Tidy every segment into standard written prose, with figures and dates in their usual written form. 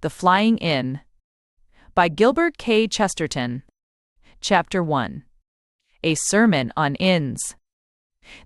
The Flying Inn by Gilbert K. Chesterton. Chapter 1. A Sermon on Inns.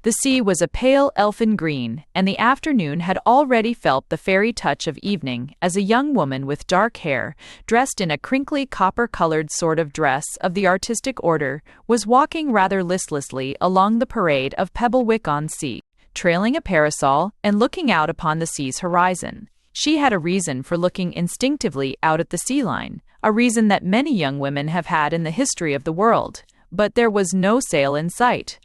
The sea was a pale elfin green, and the afternoon had already felt the fairy touch of evening as a young woman with dark hair, dressed in a crinkly copper-colored sort of dress of the artistic order, was walking rather listlessly along the parade of Pebblewick-on-Sea, trailing a parasol and looking out upon the sea's horizon. She had a reason for looking instinctively out at the sea line, a reason that many young women have had in the history of the world, but there was no sail in sight.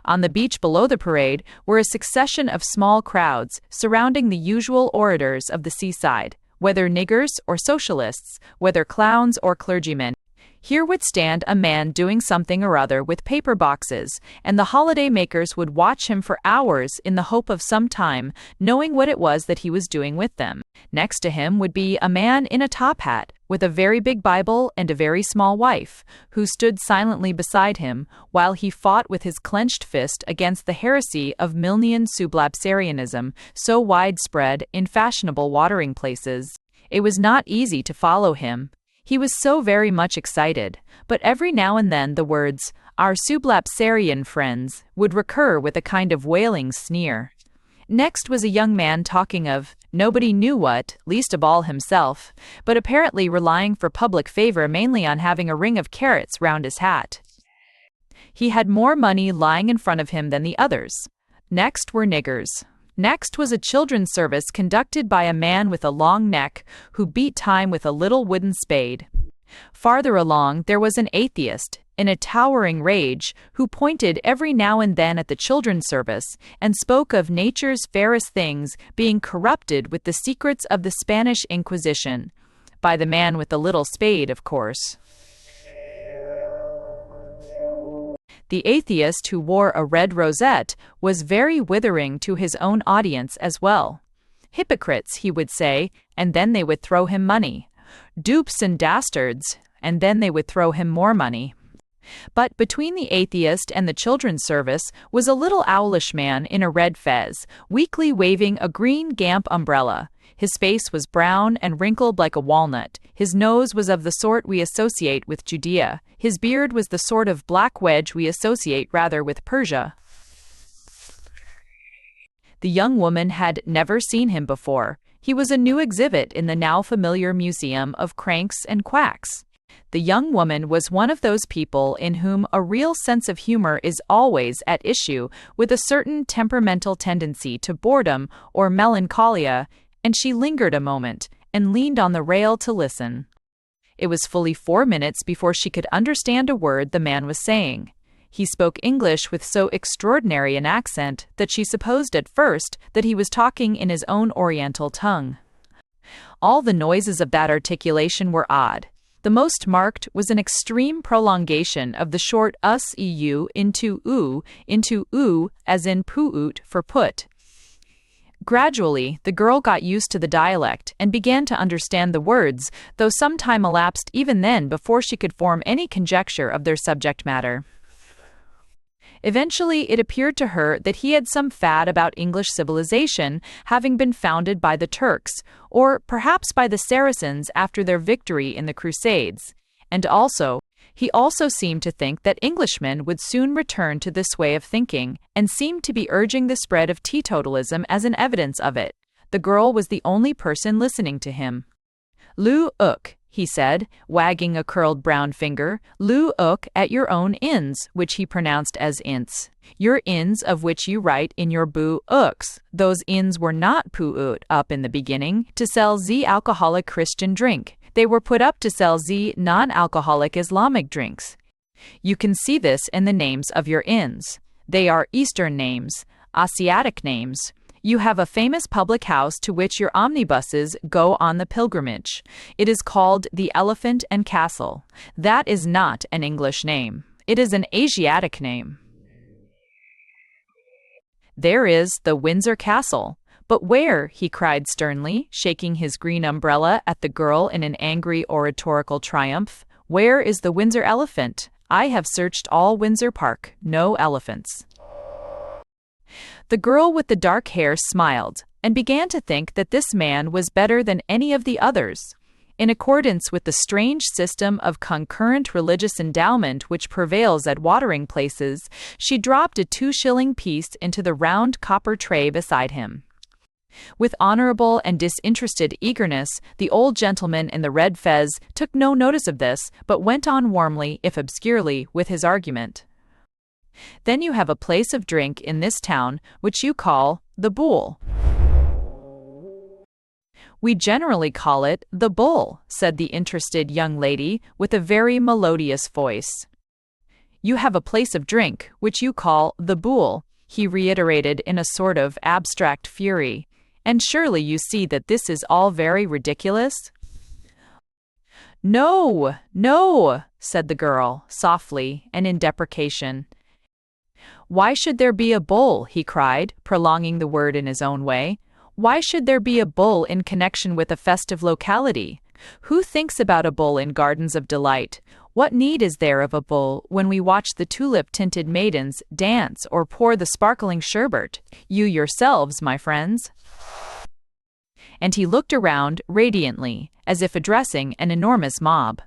On the beach below the parade were a succession of small crowds surrounding the usual orators of the seaside, whether niggers or socialists, whether clowns or clergymen. Here would stand a man doing something or other with paper boxes, and the holiday makers would watch him for hours in the hope of some time knowing what it was that he was doing with them. Next to him would be a man in a top hat, with a very big Bible and a very small wife, who stood silently beside him while he fought with his clenched fist against the heresy of Milnian sublapsarianism, so widespread in fashionable watering places. It was not easy to follow him. He was so very much excited, but every now and then the words, "our sublapsarian friends," would recur with a kind of wailing sneer. Next was a young man talking of nobody knew what, least of all himself, but apparently relying for public favor mainly on having a ring of carrots round his hat. He had more money lying in front of him than the others. Next were niggers. Next was a children's service conducted by a man with a long neck who beat time with a little wooden spade. Farther along there was an atheist, in a towering rage, who pointed every now and then at the children's service and spoke of nature's fairest things being corrupted with the secrets of the Spanish Inquisition. By the man with the little spade, of course. The atheist who wore a red rosette was very withering to his own audience as well. Hypocrites, he would say, and then they would throw him money. Dupes and dastards, and then they would throw him more money. But between the atheist and the children's service was a little owlish man in a red fez, weakly waving a green gamp umbrella. His face was brown and wrinkled like a walnut. His nose was of the sort we associate with Judea. His beard was the sort of black wedge we associate rather with Persia. The young woman had never seen him before. He was a new exhibit in the now familiar museum of cranks and quacks. The young woman was one of those people in whom a real sense of humor is always at issue with a certain temperamental tendency to boredom or melancholia, and she lingered a moment and leaned on the rail to listen. It was fully 4 minutes before she could understand a word the man was saying. He spoke English with so extraordinary an accent that she supposed at first that he was talking in his own Oriental tongue. All the noises of that articulation were odd. The most marked was an extreme prolongation of the short us-eu into oo, as in poo-oot for put. Gradually, the girl got used to the dialect and began to understand the words, though some time elapsed even then before she could form any conjecture of their subject matter. Eventually, it appeared to her that he had some fad about English civilization having been founded by the Turks, or perhaps by the Saracens after their victory in the Crusades, and he also seemed to think that Englishmen would soon return to this way of thinking, and seemed to be urging the spread of teetotalism as an evidence of it. The girl was the only person listening to him. "Loo ook," he said, wagging a curled brown finger, "loo ook at your own inns," which he pronounced as ints. "Your inns of which you write in your boo ooks. Those inns were not poo-oot up in the beginning to sell z alcoholic Christian drink. They were put up to sell z non-alcoholic Islamic drinks. You can see this in the names of your inns. They are Eastern names, Asiatic names. You have a famous public house to which your omnibuses go on the pilgrimage. It is called the Elephant and Castle. That is not an English name. It is an Asiatic name. There is the Windsor Castle. But where?" he cried sternly, shaking his green umbrella at the girl in an angry oratorical triumph. "Where is the Windsor elephant? I have searched all Windsor Park. No elephants." The girl with the dark hair smiled, and began to think that this man was better than any of the others. In accordance with the strange system of concurrent religious endowment which prevails at watering places, she dropped a 2-shilling piece into the round copper tray beside him. With honorable and disinterested eagerness, the old gentleman in the red fez took no notice of this, but went on warmly, if obscurely, with his argument. Then you have a place of drink in this town which you call the Bull. We generally call it the Bull, said the interested young lady, with a very melodious voice. You have a place of drink which you call the Bull, he reiterated in a sort of abstract fury. And surely you see that this is all very ridiculous? No, no, said the girl, softly and in deprecation. Why should there be a bull? He cried, prolonging the word in his own way. Why should there be a bull in connection with a festive locality? Who thinks about a bull in gardens of delight? What need is there of a bull when we watch the tulip-tinted maidens dance or pour the sparkling sherbet? You yourselves, my friends. And he looked around radiantly, as if addressing an enormous mob.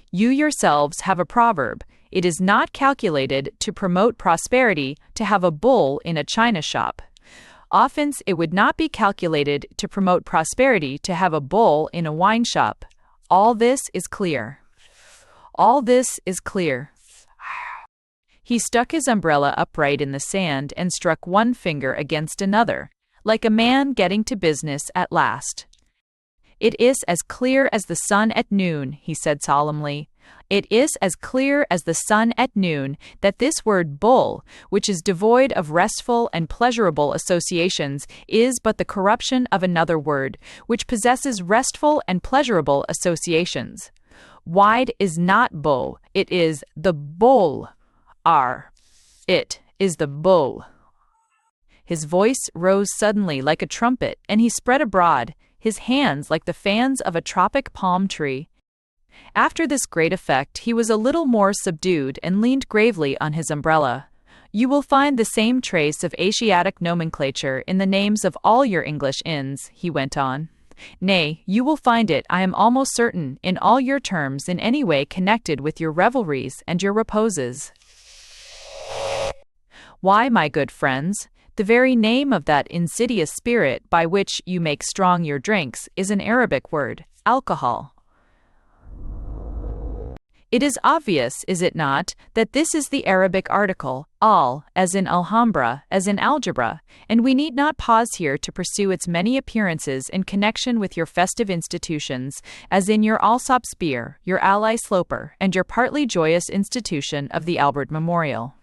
You yourselves have a proverb. It is not calculated to promote prosperity to have a bull in a china shop. Often it would not be calculated to promote prosperity to have a bull in a wine shop. All this is clear. All this is clear. He stuck his umbrella upright in the sand and struck one finger against another, like a man getting to business at last. It is as clear as the sun at noon, he said solemnly. It is as clear as the sun at noon that this word bull, which is devoid of restful and pleasurable associations, is but the corruption of another word, which possesses restful and pleasurable associations. Wide is not bull, it is the bull. It is the bull. His voice rose suddenly like a trumpet, and he spread abroad, his hands like the fans of a tropic palm tree. After this great effect, he was a little more subdued and leaned gravely on his umbrella. You will find the same trace of Asiatic nomenclature in the names of all your English inns, he went on. Nay, you will find it, I am almost certain, in all your terms in any way connected with your revelries and your reposes. Why, my good friends, the very name of that insidious spirit by which you make strong your drinks is an Arabic word, alcohol. It is obvious, is it not, that this is the Arabic article, al, as in Alhambra, as in algebra, and we need not pause here to pursue its many appearances in connection with your festive institutions, as in your Alsop Spear, your Ally Sloper, and your partly joyous institution of the Albert Memorial.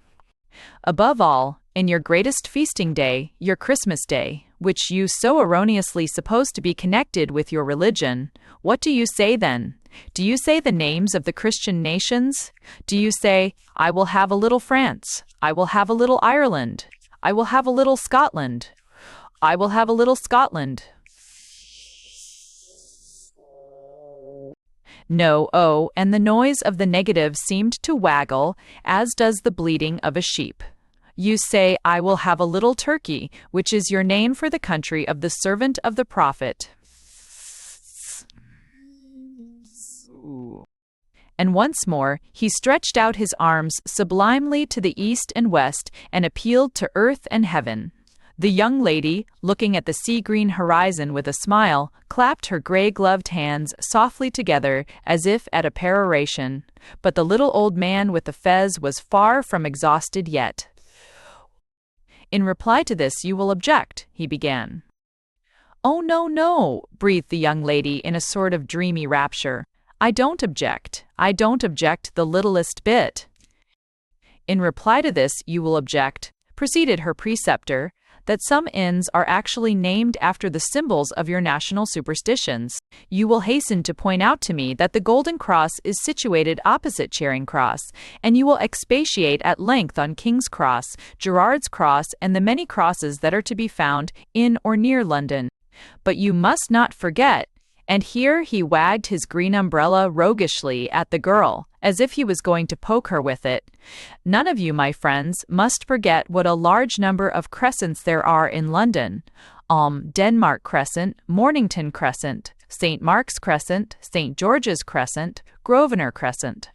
Above all, in your greatest feasting day, your Christmas Day, which you so erroneously suppose to be connected with your religion, what do you say then? Do you say the names of the Christian nations? Do you say, I will have a little France, I will have a little Ireland, I will have a little Scotland, I will have a little Scotland? No, oh, and the noise of the negative seemed to waggle, as does the bleating of a sheep. You say, I will have a little Turkey, which is your name for the country of the servant of the prophet. And once more he stretched out his arms sublimely to the east and west and appealed to earth and heaven. The young lady, looking at the sea-green horizon with a smile, clapped her grey-gloved hands softly together as if at a peroration, but the little old man with the fez was far from exhausted yet. In reply to this you will object, he began. Oh, no, no, breathed the young lady in a sort of dreamy rapture. I don't object the littlest bit. In reply to this you will object, proceeded her preceptor, that some inns are actually named after the symbols of your national superstitions. You will hasten to point out to me that the Golden Cross is situated opposite Charing Cross, and you will expatiate at length on King's Cross, Gerrard's Cross, and the many crosses that are to be found in or near London. But you must not forget, and here he wagged his green umbrella roguishly at the girl, as if he was going to poke her with it. None of you, my friends, must forget what a large number of crescents there are in London. Denmark Crescent, Mornington Crescent, St. Mark's Crescent, St. George's Crescent, Grosvenor Crescent.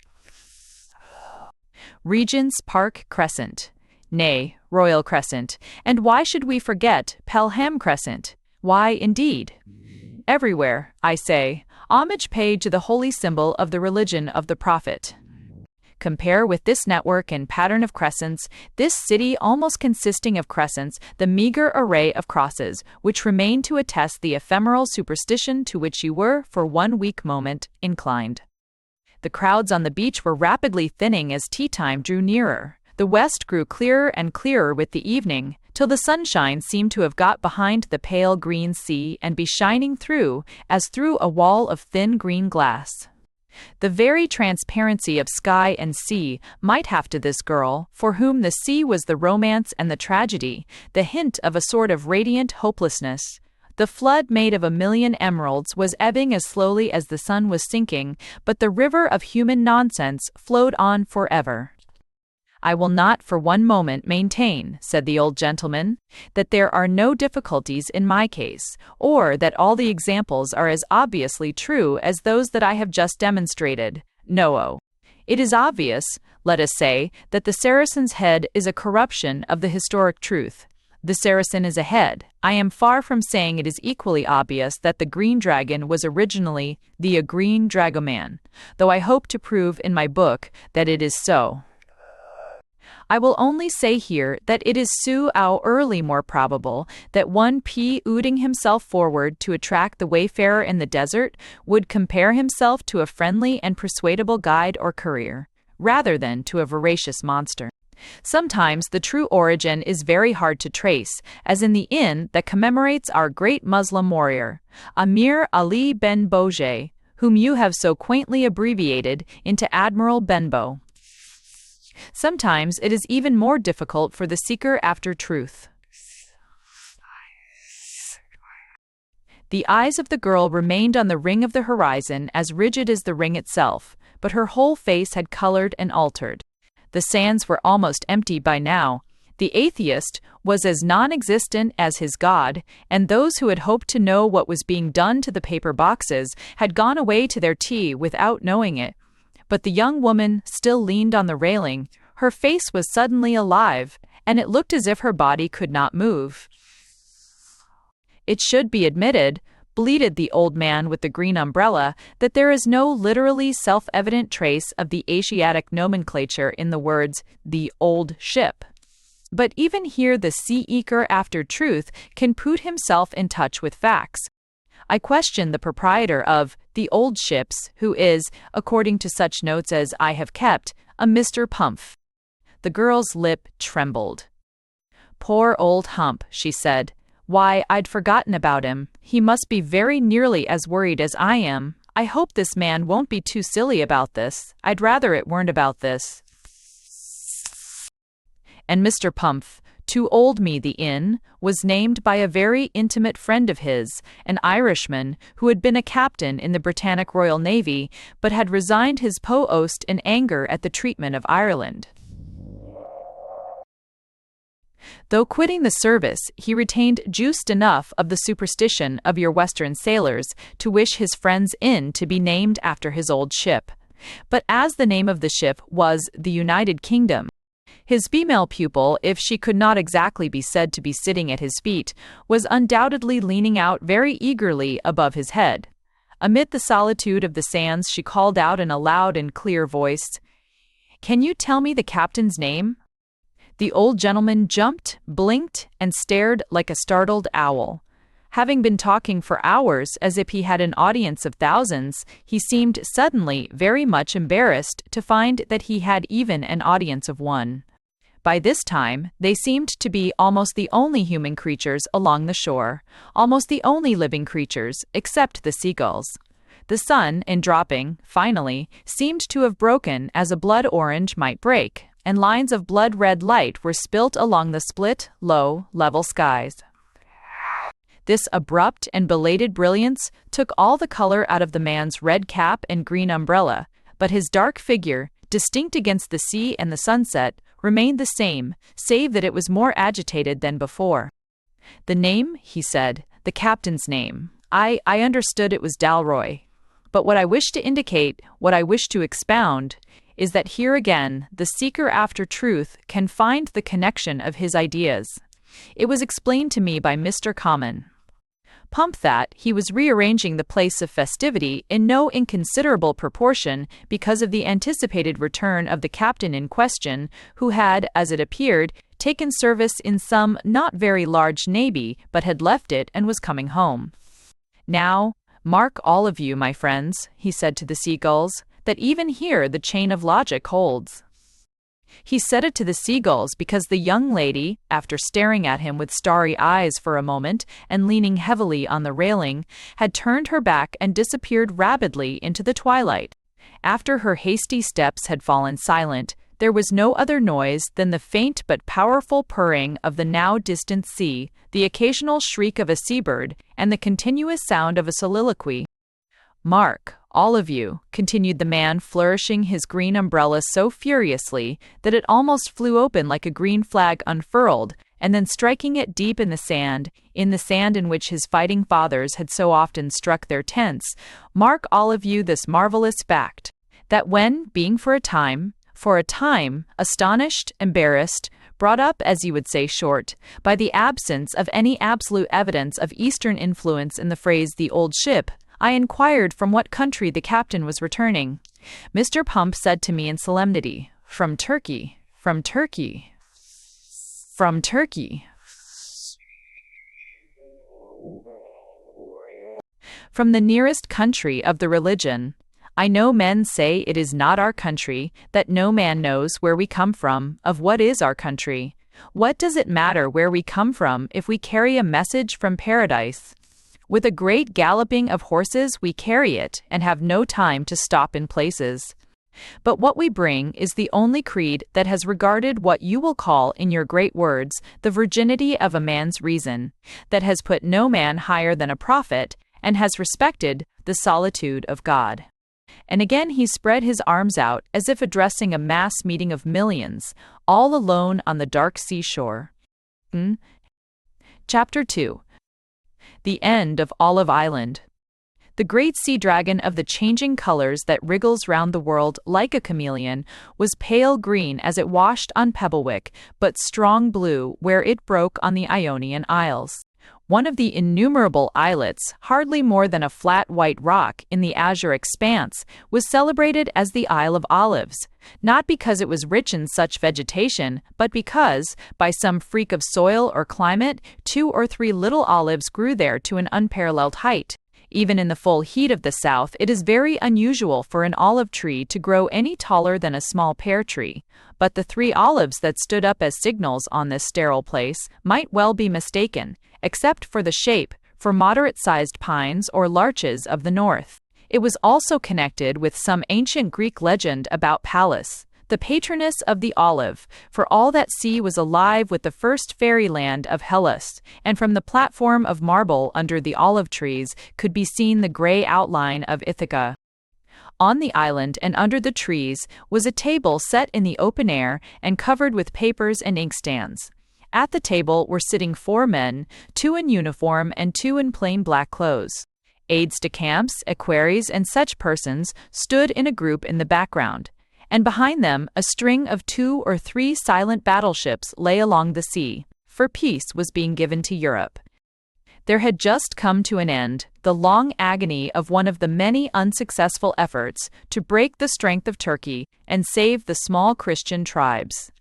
Regent's Park Crescent, nay, Royal Crescent, and why should we forget Pelham Crescent? Why, indeed. Everywhere, I say, homage paid to the holy symbol of the religion of the Prophet. Compare with this network and pattern of crescents, this city almost consisting of crescents, the meager array of crosses, which remain to attest the ephemeral superstition to which you were, for one weak moment, inclined. The crowds on the beach were rapidly thinning as tea time drew nearer. The west grew clearer and clearer with the evening, till the sunshine seemed to have got behind the pale green sea and be shining through, as through a wall of thin green glass. The very transparency of sky and sea might have to this girl, for whom the sea was the romance and the tragedy, the hint of a sort of radiant hopelessness. The flood made of 1,000,000 emeralds was ebbing as slowly as the sun was sinking, but the river of human nonsense flowed on forever. I will not for one moment maintain, said the old gentleman, that there are no difficulties in my case, or that all the examples are as obviously true as those that I have just demonstrated. No. It is obvious, let us say, that the Saracen's head is a corruption of the historic truth. The Saracen is a head. I am far from saying it is equally obvious that the green dragon was originally the green dragoman, though I hope to prove in my book that it is so. I will only say here that it is early more probable that one P-ooding himself forward to attract the wayfarer in the desert would compare himself to a friendly and persuadable guide or courier, rather than to a voracious monster. Sometimes the true origin is very hard to trace, as in the inn that commemorates our great Muslim warrior, Amir Ali Ben Bojai, whom you have so quaintly abbreviated into Admiral Benbow. Sometimes it is even more difficult for the seeker after truth. The eyes of the girl remained on the ring of the horizon as rigid as the ring itself, but her whole face had colored and altered. The sands were almost empty by now. The atheist was as non-existent as his God, and those who had hoped to know what was being done to the paper boxes had gone away to their tea without knowing it. But the young woman still leaned on the railing. Her face was suddenly alive, and it looked as if her body could not move. It should be admitted, bleated the old man with the green umbrella, that there is no literally self-evident trace of the Asiatic nomenclature in the words, the old ship. But even here the sea-eaker after truth can put himself in touch with facts. I question the proprietor of the old ships, who is, according to such notes as I have kept, a Mr. Pumph. The girl's lip trembled. Poor old Hump, she said. Why, I'd forgotten about him. He must be very nearly as worried as I am. I hope this man won't be too silly about this. I'd rather it weren't about this. And Mr. Pumph, to old me the inn, was named by a very intimate friend of his, an Irishman who had been a captain in the Britannic Royal Navy, but had resigned his post in anger at the treatment of Ireland. Though quitting the service, he retained just enough of the superstition of your Western sailors to wish his friend's inn to be named after his old ship. But as the name of the ship was the United Kingdom, his female pupil, if she could not exactly be said to be sitting at his feet, was undoubtedly leaning out very eagerly above his head. Amid the solitude of the sands she called out in a loud and clear voice, "Can you tell me the captain's name?" The old gentleman jumped, blinked, and stared like a startled owl. Having been talking for hours as if he had an audience of thousands, he seemed suddenly very much embarrassed to find that he had even an audience of one. By this time, they seemed to be almost the only human creatures along the shore, almost the only living creatures, except the seagulls. The sun, in dropping, finally, seemed to have broken as a blood orange might break, and lines of blood-red light were spilt along the split, low, level skies. This abrupt and belated brilliance took all the color out of the man's red cap and green umbrella, but his dark figure, distinct against the sea and the sunset, remained the same, save that it was more agitated than before. "The name," he said, "the captain's name. I understood it was Dalroy. But what I wish to indicate, what I wish to expound, is that here again the seeker after truth can find the connection of his ideas. It was explained to me by Mr. Common Pump that he was rearranging the place of festivity in no inconsiderable proportion because of the anticipated return of the captain in question, who had, as it appeared, taken service in some not very large navy, but had left it and was coming home. Now, mark all of you, my friends," he said to the seagulls, "that even here the chain of logic holds." He said it to the seagulls because the young lady, after staring at him with starry eyes for a moment and leaning heavily on the railing, had turned her back and disappeared rapidly into the twilight. After her hasty steps had fallen silent, there was no other noise than the faint but powerful purring of the now distant sea, the occasional shriek of a seabird, and the continuous sound of a soliloquy. "Mark, all of you," continued the man, flourishing his green umbrella so furiously that it almost flew open like a green flag unfurled, and then striking it deep in the sand in which his fighting fathers had so often struck their tents, "mark all of you this marvelous fact, that when, being for a time, astonished, embarrassed, brought up, as you would say, short, by the absence of any absolute evidence of Eastern influence in the phrase 'the old ship,' I inquired from what country the captain was returning. Mr. Pump said to me in solemnity, 'From Turkey, from Turkey, from Turkey.' From the nearest country of the religion. I know men say it is not our country, that no man knows where we come from, of what is our country. What does it matter where we come from if we carry a message from paradise? With a great galloping of horses we carry it, and have no time to stop in places. But what we bring is the only creed that has regarded what you will call, in your great words, the virginity of a man's reason, that has put no man higher than a prophet, and has respected the solitude of God." And again he spread his arms out as if addressing a mass meeting of millions, all alone on the dark seashore. Chapter 2. The End of Olive Island. The great sea dragon of the changing colors that wriggles round the world like a chameleon was pale green as it washed on Pebblewick, but strong blue where it broke on the Ionian Isles. One of the innumerable islets, hardly more than a flat white rock in the azure expanse, was celebrated as the Isle of Olives, not because it was rich in such vegetation, but because, by some freak of soil or climate, 2 or 3 little olives grew there to an unparalleled height. Even in the full heat of the south, it is very unusual for an olive tree to grow any taller than a small pear tree, but the 3 olives that stood up as signals on this sterile place might well be mistaken, except for the shape, for moderate-sized pines or larches of the north. It was also connected with some ancient Greek legend about Pallas, the patroness of the olive, for all that sea was alive with the first fairyland of Hellas, and from the platform of marble under the olive trees could be seen the gray outline of Ithaca. On the island and under the trees was a table set in the open air and covered with papers and inkstands. At the table were sitting 4 men, 2 in uniform and 2 in plain black clothes. Aides-de-camp, equerries, and such persons stood in a group in the background, and behind them a string of 2 or 3 silent battleships lay along the sea, for peace was being given to Europe. There had just come to an end the long agony of one of the many unsuccessful efforts to break the strength of Turkey and save the small Christian tribes.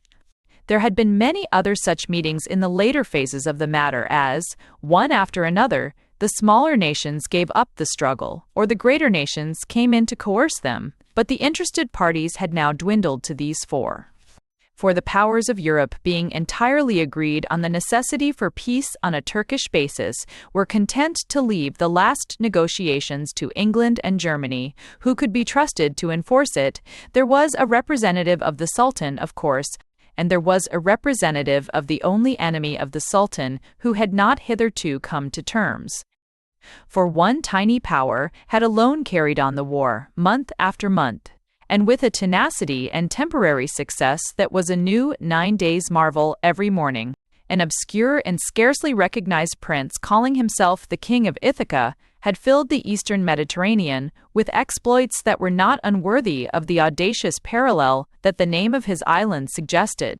There had been many other such meetings in the later phases of the matter as, one after another, the smaller nations gave up the struggle, or the greater nations came in to coerce them, but the interested parties had now dwindled to these 4. For the powers of Europe, being entirely agreed on the necessity for peace on a Turkish basis, were content to leave the last negotiations to England and Germany, who could be trusted to enforce it. There was a representative of the Sultan, of course, and there was a representative of the only enemy of the Sultan who had not hitherto come to terms. For one tiny power had alone carried on the war, month after month, and with a tenacity and temporary success that was a new 9 days' marvel every morning. An obscure and scarcely recognized prince calling himself the King of Ithaca had filled the eastern Mediterranean with exploits that were not unworthy of the audacious parallel that the name of his island suggested.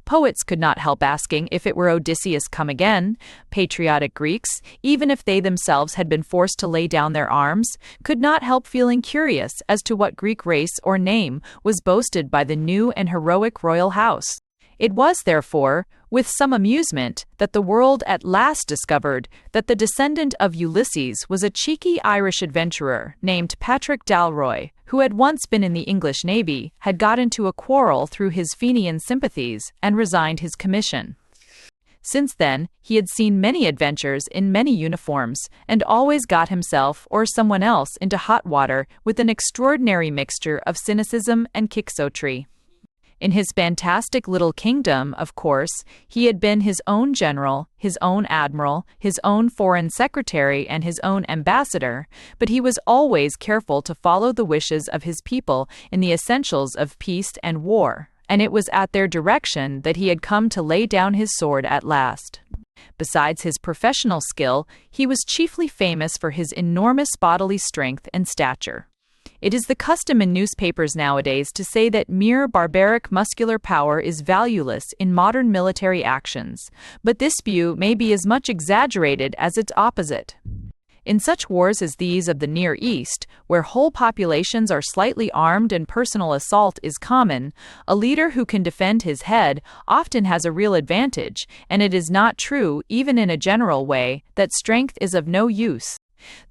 Poets could not help asking if it were Odysseus come again. Patriotic Greeks, even if they themselves had been forced to lay down their arms, could not help feeling curious as to what Greek race or name was boasted by the new and heroic royal house. It was, therefore, with some amusement that the world at last discovered that the descendant of Ulysses was a cheeky Irish adventurer named Patrick Dalroy, who had once been in the English Navy, had got into a quarrel through his Fenian sympathies, and resigned his commission. Since then, he had seen many adventures in many uniforms, and always got himself or someone else into hot water with an extraordinary mixture of cynicism and quixotry. In his fantastic little kingdom, of course, he had been his own general, his own admiral, his own foreign secretary, and his own ambassador, but he was always careful to follow the wishes of his people in the essentials of peace and war, and it was at their direction that he had come to lay down his sword at last. Besides his professional skill, he was chiefly famous for his enormous bodily strength and stature. It is the custom in newspapers nowadays to say that mere barbaric muscular power is valueless in modern military actions, but this view may be as much exaggerated as its opposite. In such wars as these of the Near East, where whole populations are slightly armed and personal assault is common, a leader who can defend his head often has a real advantage, and it is not true, even in a general way, that strength is of no use.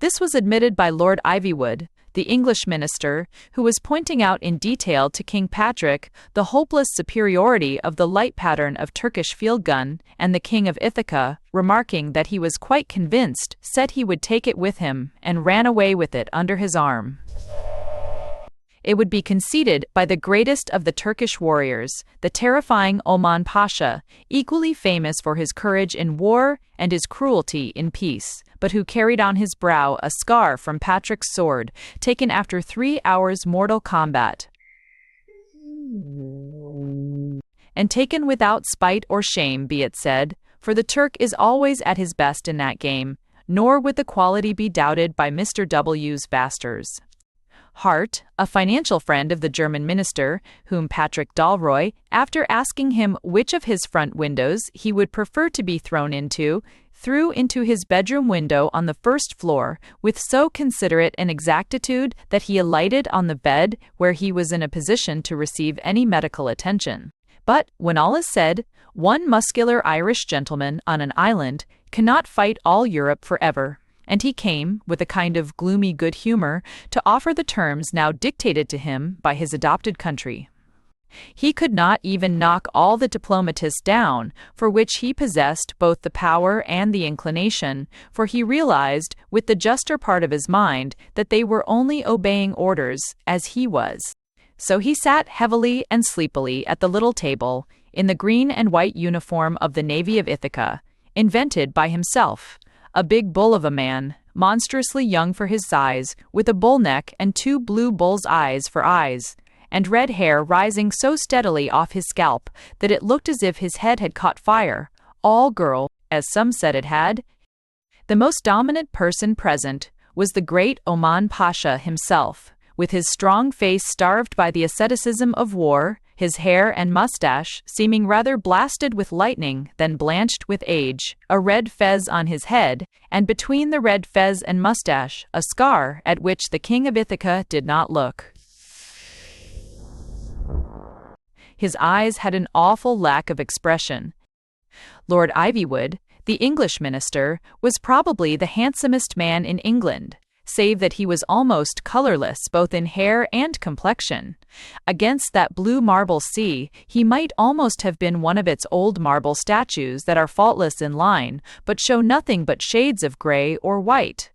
This was admitted by Lord Ivywood, the English minister, who was pointing out in detail to King Patrick the hopeless superiority of the light pattern of Turkish field gun, and the King of Ithaca, remarking that he was quite convinced, said he would take it with him, and ran away with it under his arm. It would be conceded by the greatest of the Turkish warriors, the terrifying Oman Pasha, equally famous for his courage in war and his cruelty in peace, but who carried on his brow a scar from Patrick's sword, taken after 3 hours' mortal combat, and taken without spite or shame, be it said, for the Turk is always at his best in that game, nor would the quality be doubted by Mr. W.'s Basters. Hart, a financial friend of the German minister, whom Patrick Dalroy, after asking him which of his front windows he would prefer to be thrown into, threw into his bedroom window on the first floor with so considerate an exactitude that he alighted on the bed where he was in a position to receive any medical attention. But, when all is said, one muscular Irish gentleman on an island cannot fight all Europe forever. And he came, with a kind of gloomy good humor, to offer the terms now dictated to him by his adopted country. He could not even knock all the diplomatists down, for which he possessed both the power and the inclination, for he realized, with the juster part of his mind, that they were only obeying orders, as he was. So he sat heavily and sleepily at the little table, in the green and white uniform of the Navy of Ithaca, invented by himself. A big bull of a man, monstrously young for his size, with a bull neck and 2 blue bull's eyes for eyes, and red hair rising so steadily off his scalp that it looked as if his head had caught fire, all girl, as some said it had. The most dominant person present was the great Oman Pasha himself, with his strong face starved by the asceticism of war, his hair and mustache seeming rather blasted with lightning than blanched with age, a red fez on his head, and between the red fez and mustache a scar at which the King of Ithaca did not look. His eyes had an awful lack of expression. Lord Ivywood, the English minister, was probably the handsomest man in England, save that he was almost colorless both in hair and complexion. Against that blue marble sea, he might almost have been one of its old marble statues that are faultless in line, but show nothing but shades of gray or white.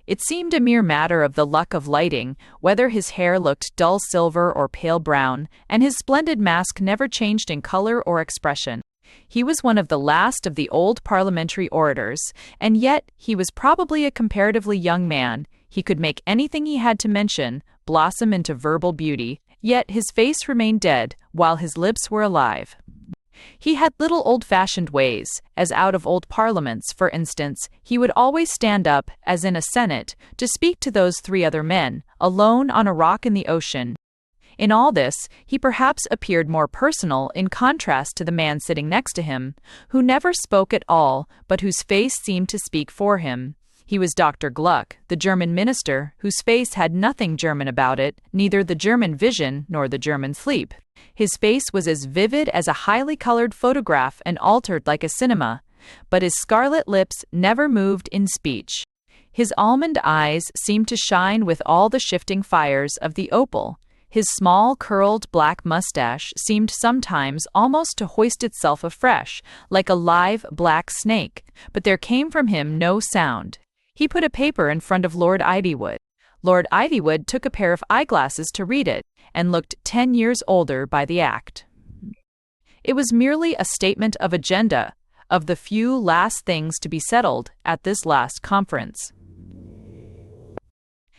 It seemed a mere matter of the luck of lighting, whether his hair looked dull silver or pale brown, and his splendid mask never changed in color or expression. He was one of the last of the old parliamentary orators, and yet he was probably a comparatively young man. He could make anything he had to mention blossom into verbal beauty, yet his face remained dead, while his lips were alive. He had little old-fashioned ways, as out of old parliaments, for instance, he would always stand up, as in a senate, to speak to those three other men, alone on a rock in the ocean. In all this, he perhaps appeared more personal in contrast to the man sitting next to him, who never spoke at all, but whose face seemed to speak for him. He was Dr. Gluck, the German minister, whose face had nothing German about it, neither the German vision nor the German sleep. His face was as vivid as a highly colored photograph and altered like a cinema, but his scarlet lips never moved in speech. His almond eyes seemed to shine with all the shifting fires of the opal. His small, curled black mustache seemed sometimes almost to hoist itself afresh, like a live black snake, but there came from him no sound. He put a paper in front of Lord Ivywood. Lord Ivywood took a pair of eyeglasses to read it, and looked 10 years older by the act. It was merely a statement of agenda, of the few last things to be settled at this last conference.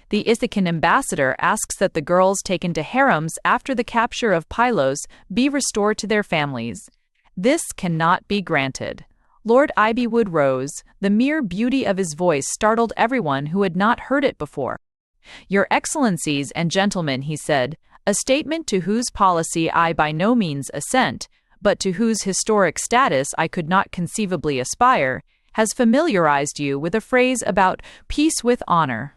The Ithacan ambassador asks that the girls taken to harems after the capture of Pylos be restored to their families. This cannot be granted. Lord Ivywood rose. The mere beauty of his voice startled everyone who had not heard it before. Your Excellencies and gentlemen, he said, a statement to whose policy I by no means assent, but to whose historic status I could not conceivably aspire, has familiarized you with a phrase about peace with honor.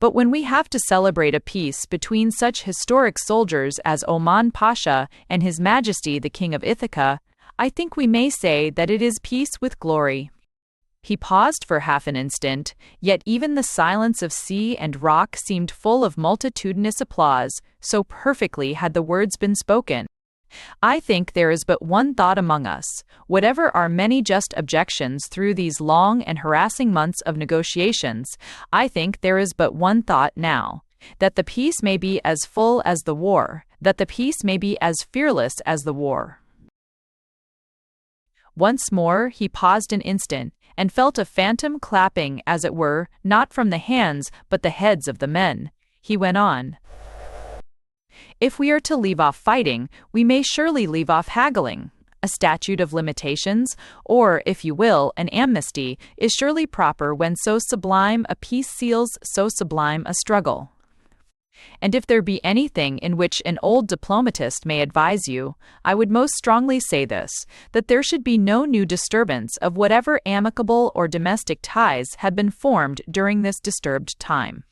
But when we have to celebrate a peace between such historic soldiers as Oman Pasha and His Majesty the King of Ithaca, I think we may say that it is peace with glory. He paused for half an instant, yet even the silence of sea and rock seemed full of multitudinous applause, so perfectly had the words been spoken. I think there is but one thought among us, whatever our many just objections through these long and harassing months of negotiations, I think there is but one thought now, that the peace may be as full as the war, that the peace may be as fearless as the war. Once more he paused an instant, and felt a phantom clapping, as it were, not from the hands, but the heads of the men. He went on. If we are to leave off fighting, we may surely leave off haggling. A statute of limitations, or, if you will, an amnesty, is surely proper when so sublime a peace seals so sublime a struggle. And if there be anything in which an old diplomatist may advise you, I would most strongly say this, that there should be no new disturbance of whatever amicable or domestic ties had been formed during this disturbed time.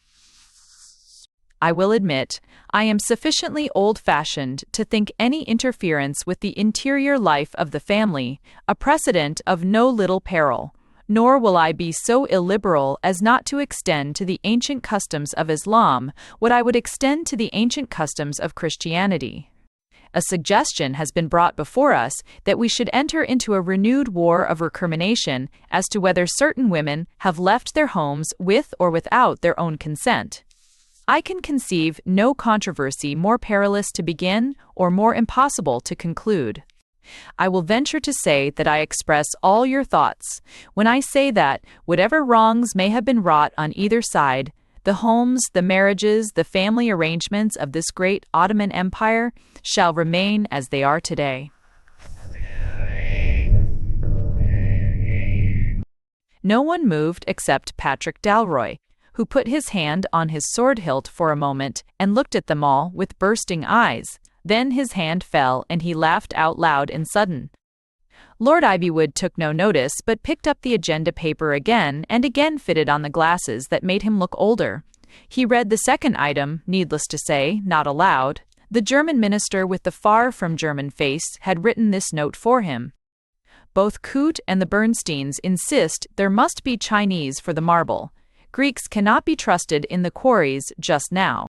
I will admit, I am sufficiently old-fashioned to think any interference with the interior life of the family a precedent of no little peril, nor will I be so illiberal as not to extend to the ancient customs of Islam what I would extend to the ancient customs of Christianity. A suggestion has been brought before us that we should enter into a renewed war of recrimination as to whether certain women have left their homes with or without their own consent. I can conceive no controversy more perilous to begin or more impossible to conclude. I will venture to say that I express all your thoughts when I say that, whatever wrongs may have been wrought on either side, the homes, the marriages, the family arrangements of this great Ottoman Empire shall remain as they are today. No one moved except Patrick Dalroy, who put his hand on his sword hilt for a moment and looked at them all with bursting eyes. Then his hand fell, and he laughed out loud and sudden. Lord Ivywood took no notice, but picked up the agenda paper again and again fitted on the glasses that made him look older. He read the second item, needless to say, not aloud. The German minister with the far from German face had written this note for him. Both Coote and the Bernsteins insist there must be Chinese for the marble. Greeks cannot be trusted in the quarries just now.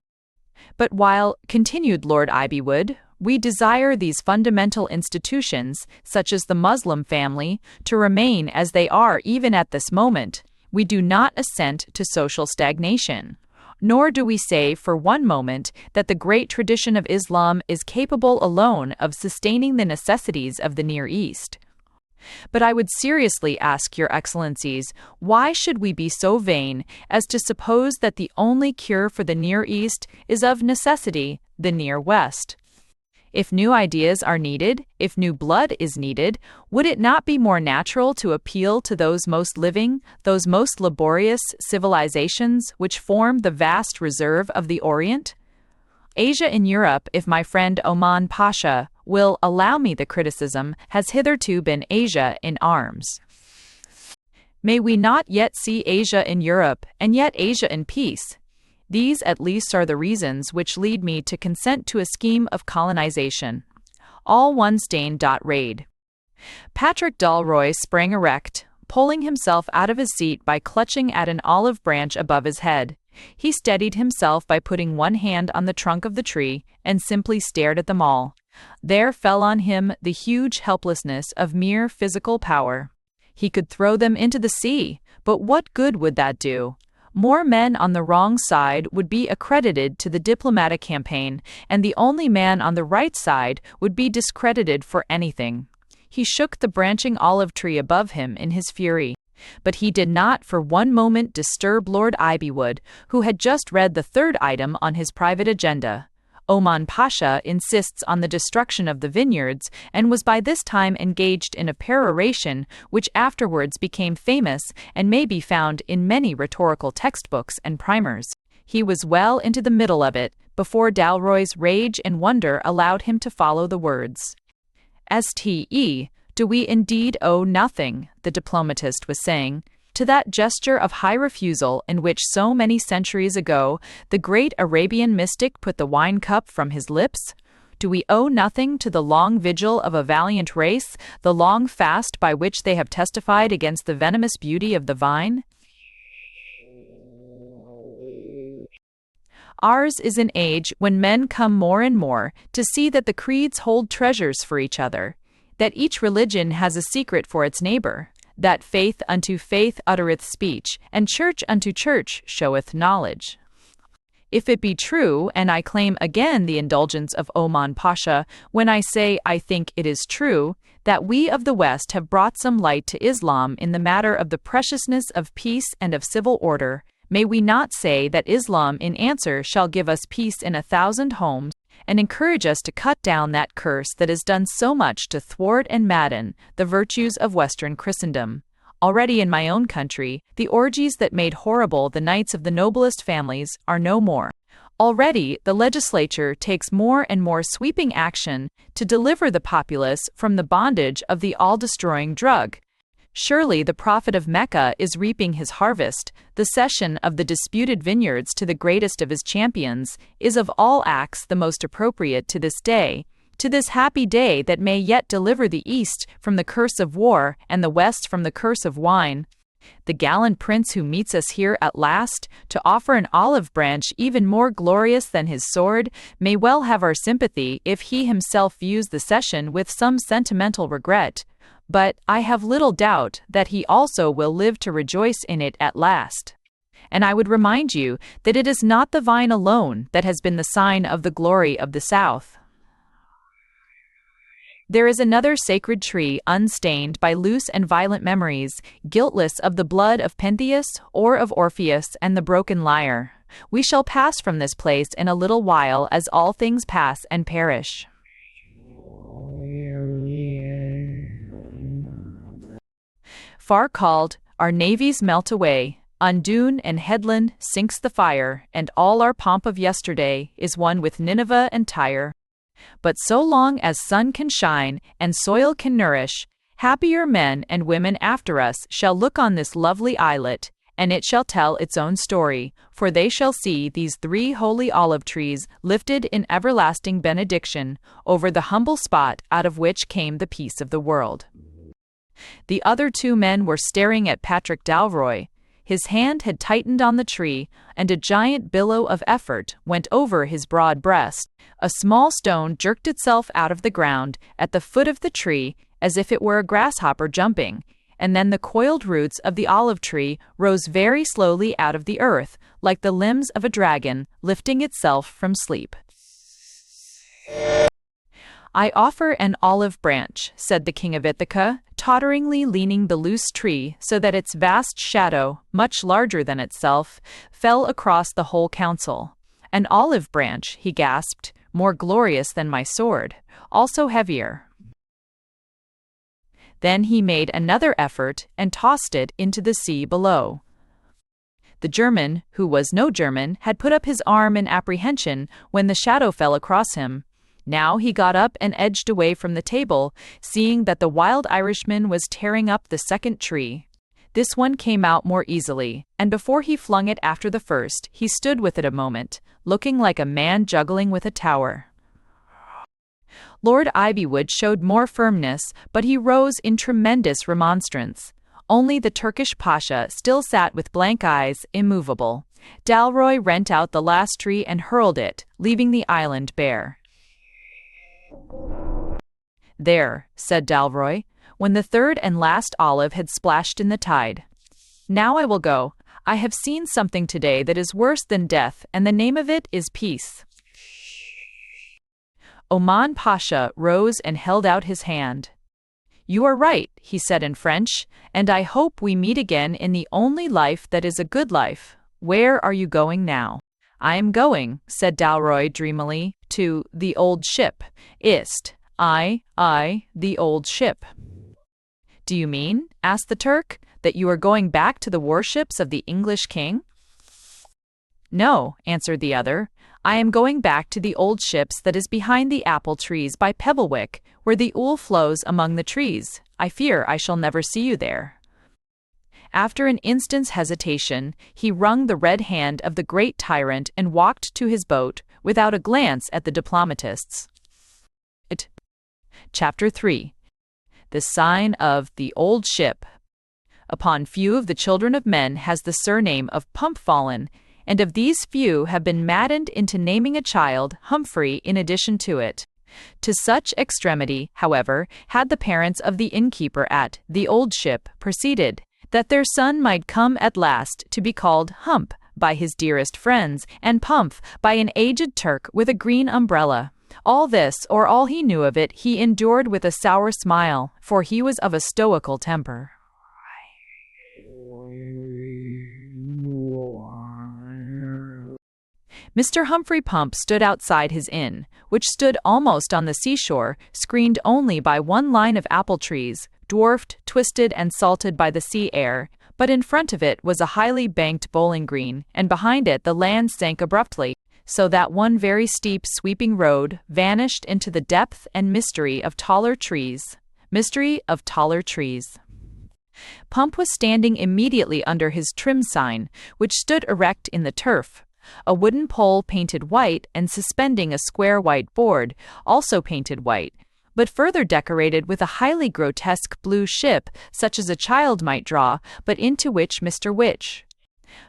But while, continued Lord Ivywood, we desire these fundamental institutions, such as the Muslim family, to remain as they are even at this moment, we do not assent to social stagnation. Nor do we say for one moment that the great tradition of Islam is capable alone of sustaining the necessities of the Near East. But I would seriously ask your Excellencies, why should we be so vain as to suppose that the only cure for the Near East is of necessity the Near West? If new ideas are needed, if new blood is needed, would it not be more natural to appeal to those most living, those most laborious civilizations which form the vast reserve of the Orient? Asia in Europe, if my friend Oman Pasha will allow me the criticism, has hitherto been Asia in arms. May we not yet see Asia in Europe, and yet Asia in peace? These at least are the reasons which lead me to consent to a scheme of colonization. All one stain. Raid. Patrick Dalroy sprang erect, pulling himself out of his seat by clutching at an olive branch above his head. He steadied himself by putting one hand on the trunk of the tree and simply stared at them all. There fell on him the huge helplessness of mere physical power. He could throw them into the sea, but what good would that do? More men on the wrong side would be accredited to the diplomatic campaign, and the only man on the right side would be discredited for anything. He shook the branching olive tree above him in his fury. But he did not for one moment disturb Lord Ivywood, who had just read the third item on his private agenda. Oman Pasha insists on the destruction of the vineyards and was by this time engaged in a peroration which afterwards became famous and may be found in many rhetorical textbooks and primers. He was well into the middle of it before Dalroy's rage and wonder allowed him to follow the words. "Ste, do we indeed owe nothing," the diplomatist was saying, "to that gesture of high refusal in which so many centuries ago the great Arabian mystic put the wine cup from his lips? Do we owe nothing to the long vigil of a valiant race, the long fast by which they have testified against the venomous beauty of the vine? Ours is an age when men come more and more to see that the creeds hold treasures for each other, that each religion has a secret for its neighbor, that faith unto faith uttereth speech, and church unto church showeth knowledge. If it be true, and I claim again the indulgence of Oman Pasha when I say I think it is true, that we of the West have brought some light to Islam in the matter of the preciousness of peace and of civil order, may we not say that Islam in answer shall give us peace in 1,000 homes, and encourage us to cut down that curse that has done so much to thwart and madden the virtues of Western Christendom. Already in my own country, the orgies that made horrible the nights of the noblest families are no more. Already the legislature takes more and more sweeping action to deliver the populace from the bondage of the all-destroying drug. Surely the prophet of Mecca is reaping his harvest. The cession of the disputed vineyards to the greatest of his champions is of all acts the most appropriate to this day, to this happy day that may yet deliver the East from the curse of war and the West from the curse of wine. The gallant prince who meets us here at last, to offer an olive branch even more glorious than his sword, may well have our sympathy if he himself views the cession with some sentimental regret. But I have little doubt that he also will live to rejoice in it at last. And I would remind you that it is not the vine alone that has been the sign of the glory of the South. There is another sacred tree unstained by loose and violent memories, guiltless of the blood of Pentheus or of Orpheus and the broken lyre. We shall pass from this place in a little while as all things pass and perish. Far called, our navies melt away, on dune and headland sinks the fire, and all our pomp of yesterday is one with Nineveh and Tyre. But so long as sun can shine and soil can nourish, happier men and women after us shall look on this lovely islet, and it shall tell its own story, for they shall see these 3 holy olive trees lifted in everlasting benediction over the humble spot out of which came the peace of the world. The other 2 men were staring at Patrick Dalroy. His hand had tightened on the tree, and a giant billow of effort went over his broad breast. A small stone jerked itself out of the ground at the foot of the tree as if it were a grasshopper jumping, and then the coiled roots of the olive tree rose very slowly out of the earth, like the limbs of a dragon lifting itself from sleep. "I offer an olive branch," said the king of Ithaca, totteringly leaning the loose tree so that its vast shadow, much larger than itself, fell across the whole council. "An olive branch," he gasped, "more glorious than my sword. also heavier. Then he made another effort and tossed it into the sea below. The German, who was no German, had put up his arm in apprehension when the shadow fell across him. Now he got up and edged away from the table, seeing that the wild Irishman was tearing up the second tree. This one came out more easily, and before he flung it after the first, he stood with it a moment, looking like a man juggling with a tower. Lord Ivywood showed more firmness, but he rose in tremendous remonstrance. Only the Turkish Pasha still sat with blank eyes, immovable. Dalroy rent out the last tree and hurled it, leaving the island bare. "There," said Dalroy, when the third and last olive had splashed in the tide. "Now I will go. I have seen something today that is worse than death, and the name of it is peace." Oman Pasha rose and held out his hand. "You are right," he said in French, "and I hope we meet again in the only life that is a good life. Where are you going now?" "I am going," said Dalroy dreamily, "to the old ship. The old ship." "Do you mean," asked the Turk, "that you are going back to the warships of the English king?" "No," answered the other, "I am going back to the old ships that is behind the apple trees by Pebblewick, where the Oul flows among the trees. I fear I shall never see you there." After an instant's hesitation, he wrung the red hand of the great tyrant and walked to his boat, without a glance at the diplomatists. Chapter 3. The sign of the old ship. Upon few of the children of men has the surname of Pump fallen, and of these few have been maddened into naming a child Humphrey in addition to it. To such extremity, however, had the parents of the innkeeper at the old ship proceeded, that their son might come at last to be called Hump by his dearest friends, and Pump by an aged Turk with a green umbrella. All this, or all he knew of it, he endured with a sour smile, for he was of a stoical temper. Mr. Humphrey Pump stood outside his inn, which stood almost on the seashore, screened only by one line of apple trees, dwarfed, twisted, and salted by the sea air, but in front of it was a highly banked bowling green, and behind it the land sank abruptly, so that one very steep sweeping road vanished into the depth and mystery of taller trees. Pump was standing immediately under his trim sign, which stood erect in the turf, a wooden pole painted white and suspending a square white board, also painted white, but further decorated with a highly grotesque blue ship, such as a child might draw, but into which Mr. Witch.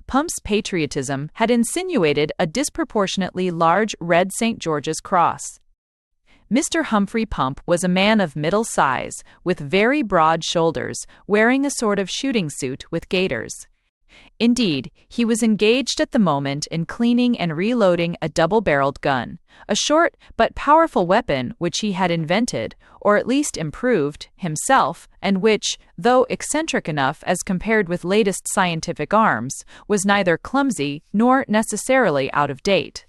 Pump's patriotism had insinuated a disproportionately large red St. George's cross. Mr. Humphrey Pump was a man of middle size, with very broad shoulders, wearing a sort of shooting suit with gaiters. Indeed, he was engaged at the moment in cleaning and reloading a double-barreled gun, a short but powerful weapon which he had invented, or at least improved, himself, and which, though eccentric enough as compared with latest scientific arms, was neither clumsy nor necessarily out of date.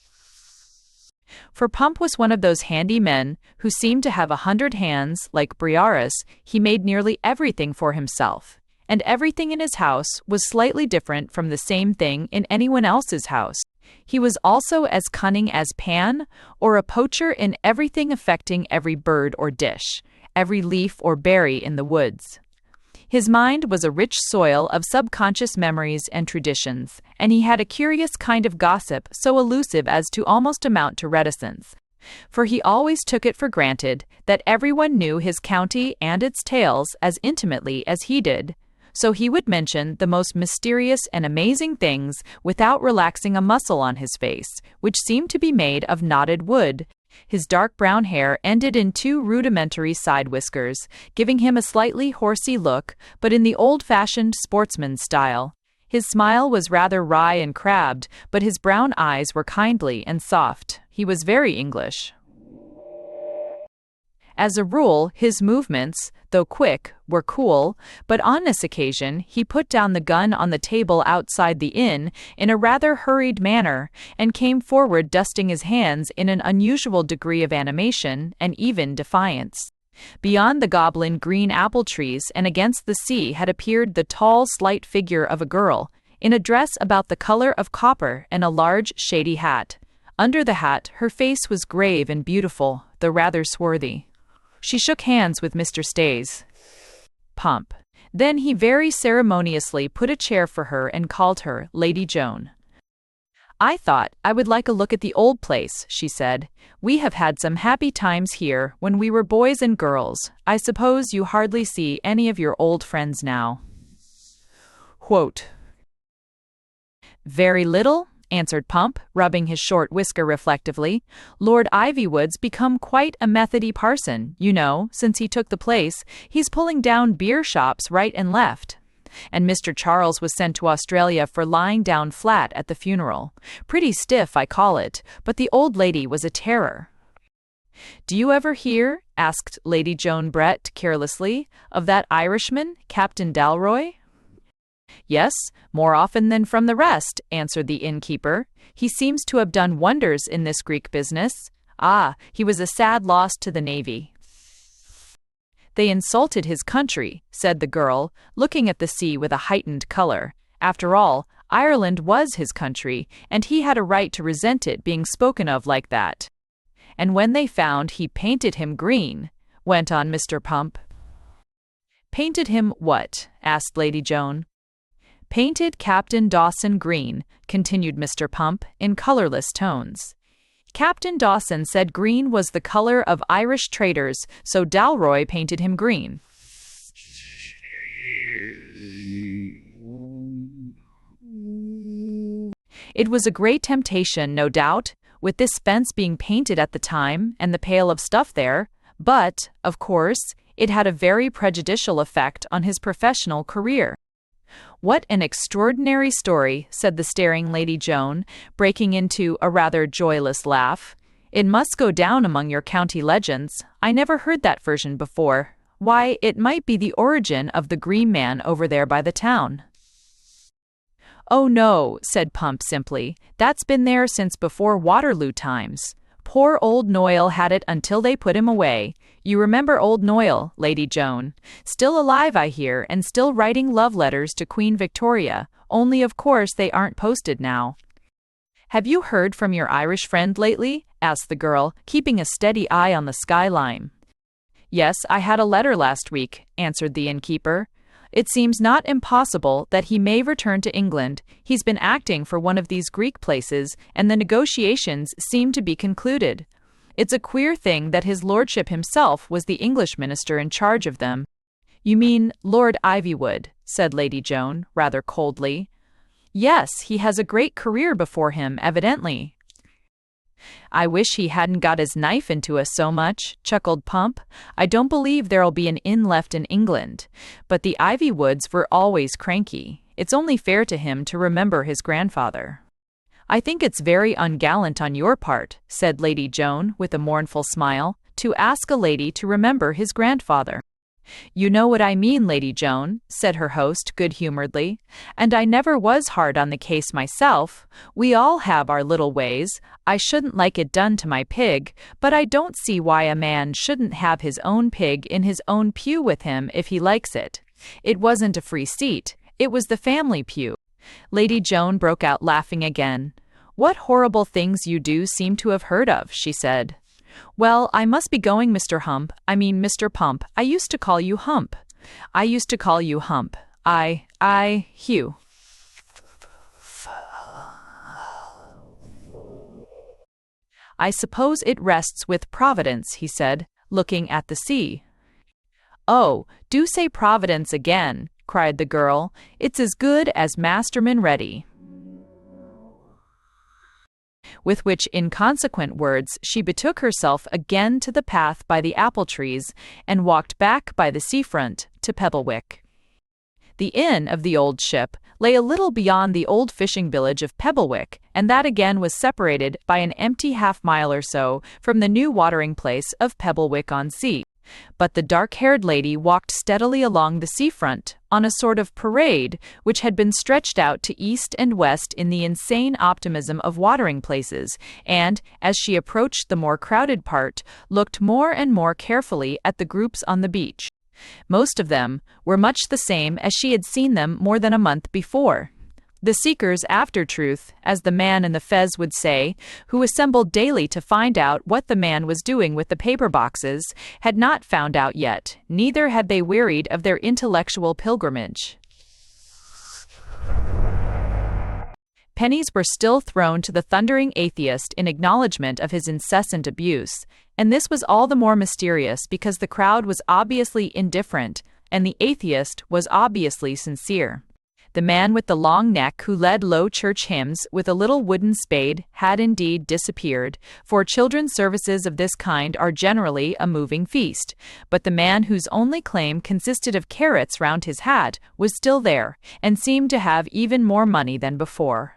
For Pump was one of those handy men who seemed to have 100 hands. Like Briareus, he made nearly everything for himself, and everything in his house was slightly different from the same thing in anyone else's house. He was also as cunning as Pan, or a poacher in everything affecting every bird or dish, every leaf or berry in the woods. His mind was a rich soil of subconscious memories and traditions, and he had a curious kind of gossip so elusive as to almost amount to reticence. For he always took it for granted that everyone knew his county and its tales as intimately as he did. So he would mention the most mysterious and amazing things without relaxing a muscle on his face, which seemed to be made of knotted wood. His dark brown hair ended in 2 rudimentary side whiskers, giving him a slightly horsey look, but in the old-fashioned sportsman's style. His smile was rather wry and crabbed, but his brown eyes were kindly and soft. He was very English. As a rule, his movements, though quick, were cool, but on this occasion he put down the gun on the table outside the inn in a rather hurried manner, and came forward dusting his hands in an unusual degree of animation and even defiance. Beyond the goblin green apple trees and against the sea had appeared the tall, slight figure of a girl, in a dress about the color of copper and a large, shady hat. Under the hat, her face was grave and beautiful, though rather swarthy. She shook hands with Mr. Stays. Pump. Then he very ceremoniously put a chair for her and called her Lady Joan. "I thought I would like a look at the old place," she said. "We have had some happy times here when we were boys and girls. I suppose you hardly see any of your old friends now." "Quote. Very little," answered Pump, rubbing his short whisker reflectively. "Lord Ivywood's become quite a Methody parson, you know, since he took the place. He's pulling down beer shops right and left. And Mr. Charles was sent to Australia for lying down flat at the funeral. Pretty stiff, I call it, but the old lady was a terror." "Do you ever hear," asked Lady Joan Brett carelessly, "of that Irishman, Captain Dalroy?" "Yes, more often than from the rest," answered the innkeeper. "He seems to have done wonders in this Greek business. Ah, he was a sad loss to the navy." "They insulted his country," said the girl, looking at the sea with a heightened color. "After all, Ireland was his country, and he had a right to resent it being spoken of like that." "And when they found he painted him green," went on Mr. Pump. "Painted him what?" asked Lady Joan. "Painted Captain Dawson green," continued Mr. Pump, in colorless tones. "Captain Dawson said green was the color of Irish traitors, so Dalroy painted him green." It was a great temptation, no doubt, with this fence being painted at the time and the pail of stuff there, but, of course, it had a very prejudicial effect on his professional career. "What an extraordinary story," said the staring Lady Joan, breaking into a rather joyless laugh. "It must go down among your county legends. I never heard that version before. Why, it might be the origin of the green man over there by the town." "Oh no," said Pump simply. "That's been there since before Waterloo times. Poor old Noyle had it until they put him away. You remember old Noyle, Lady Joan. Still alive, I hear, and still writing love letters to Queen Victoria, only of course they aren't posted now." "Have you heard from your Irish friend lately?" asked the girl, keeping a steady eye on the skyline. "Yes, I had a letter last week," answered the innkeeper. "It seems not impossible that he may return to England. He's been acting for one of these Greek places, and the negotiations seem to be concluded. It's a queer thing that his lordship himself was the English minister in charge of them." "You mean Lord Ivywood," said Lady Joan, rather coldly. "Yes, he has a great career before him, evidently." "I wish he hadn't got his knife into us so much," chuckled Pump. "I don't believe there'll be an inn left in England. But the Ivywoods were always cranky. It's only fair to him to remember his grandfather." "I think it's very ungallant on your part," said Lady Joan with a mournful smile, "to ask a lady to remember his grandfather." "You know what I mean, Lady Joan," said her host good-humoredly. "And I never was hard on the case myself. We all have our little ways. I shouldn't like it done to my pig, but I don't see why a man shouldn't have his own pig in his own pew with him if he likes it. It wasn't a free seat. It was the family pew." Lady Joan broke out laughing again. "What horrible things you do seem to have heard of," she said. "Well, I must be going, Mr. Pump. I used to call you Hump. I used to call you Hump. Hugh." "I suppose it rests with Providence," he said, looking at the sea. "Oh, do say Providence again," cried the girl. "It's as good as Masterman ready." With which inconsequent words she betook herself again to the path by the apple trees, and walked back by the seafront to Pebblewick. The inn of the old ship lay a little beyond the old fishing village of Pebblewick, and that again was separated by an empty half-mile or so from the new watering place of Pebblewick-on-Sea. But the dark-haired lady walked steadily along the seafront, on a sort of parade which had been stretched out to east and west in the insane optimism of watering places, and, as she approached the more crowded part, looked more and more carefully at the groups on the beach. Most of them were much the same as she had seen them more than a month before. The seekers after truth, as the man in the fez would say, who assembled daily to find out what the man was doing with the paper boxes, had not found out yet, neither had they wearied of their intellectual pilgrimage. Pennies were still thrown to the thundering atheist in acknowledgment of his incessant abuse, and this was all the more mysterious because the crowd was obviously indifferent, and the atheist was obviously sincere. The man with the long neck who led low church hymns with a little wooden spade had indeed disappeared, for children's services of this kind are generally a moving feast, but the man whose only claim consisted of carrots round his hat was still there, and seemed to have even more money than before.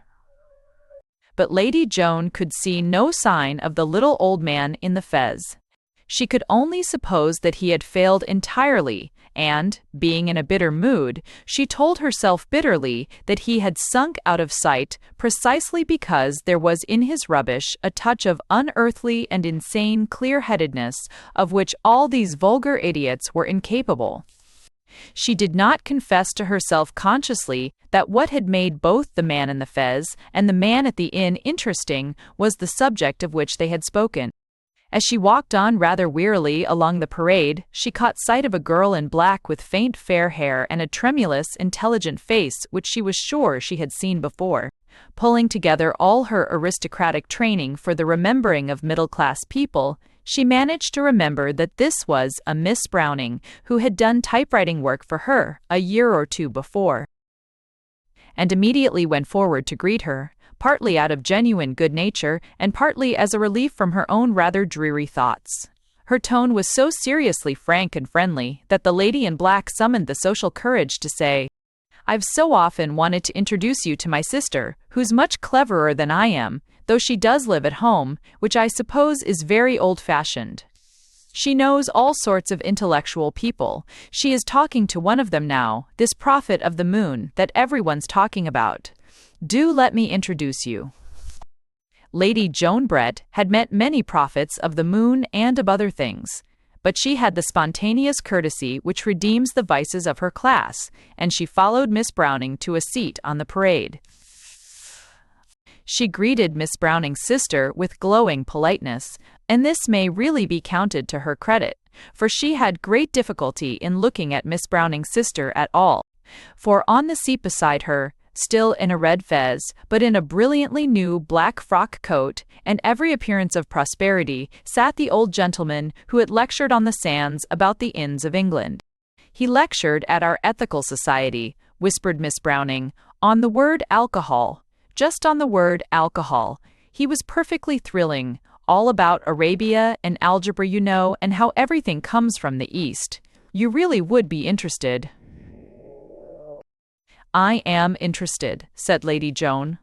But Lady Joan could see no sign of the little old man in the fez. She could only suppose that he had failed entirely, and, being in a bitter mood, she told herself bitterly that he had sunk out of sight precisely because there was in his rubbish a touch of unearthly and insane clear-headedness of which all these vulgar idiots were incapable. She did not confess to herself consciously that what had made both the man in the fez and the man at the inn interesting was the subject of which they had spoken. As she walked on rather wearily along the parade, she caught sight of a girl in black with faint fair hair and a tremulous, intelligent face which she was sure she had seen before. Pulling together all her aristocratic training for the remembering of middle-class people, she managed to remember that this was a Miss Browning who had done typewriting work for her a year or two before, and immediately went forward to greet her, partly out of genuine good nature and partly as a relief from her own rather dreary thoughts. Her tone was so seriously frank and friendly that the lady in black summoned the social courage to say, "I've so often wanted to introduce you to my sister, who's much cleverer than I am, though she does live at home, which I suppose is very old-fashioned. She knows all sorts of intellectual people. She is talking to one of them now, this prophet of the moon that everyone's talking about. Do let me introduce you." Lady Joan Brett had met many prophets of the moon and of other things, but she had the spontaneous courtesy which redeems the vices of her class, and she followed Miss Browning to a seat on the parade. She greeted Miss Browning's sister with glowing politeness, and this may really be counted to her credit, for she had great difficulty in looking at Miss Browning's sister at all, for on the seat beside her, still in a red fez, but in a brilliantly new black frock coat and every appearance of prosperity, sat the old gentleman who had lectured on the sands about the inns of England. "He lectured at our Ethical Society," whispered Miss Browning, "on the word alcohol. Just on the word alcohol. He was perfectly thrilling, all about Arabia and algebra, you know, and how everything comes from the East. You really would be interested." "I am interested," said Lady Joan.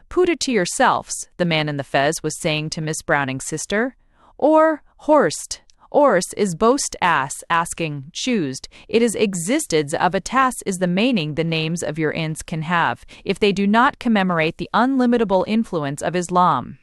"Put it to yourselves," the man in the fez was saying to Miss Browning's sister. "Or, Horst. Ors is boast ass asking, choosed. It is existeds of a tass is the meaning the names of your inns can have, if they do not commemorate the unlimitable influence of Islam.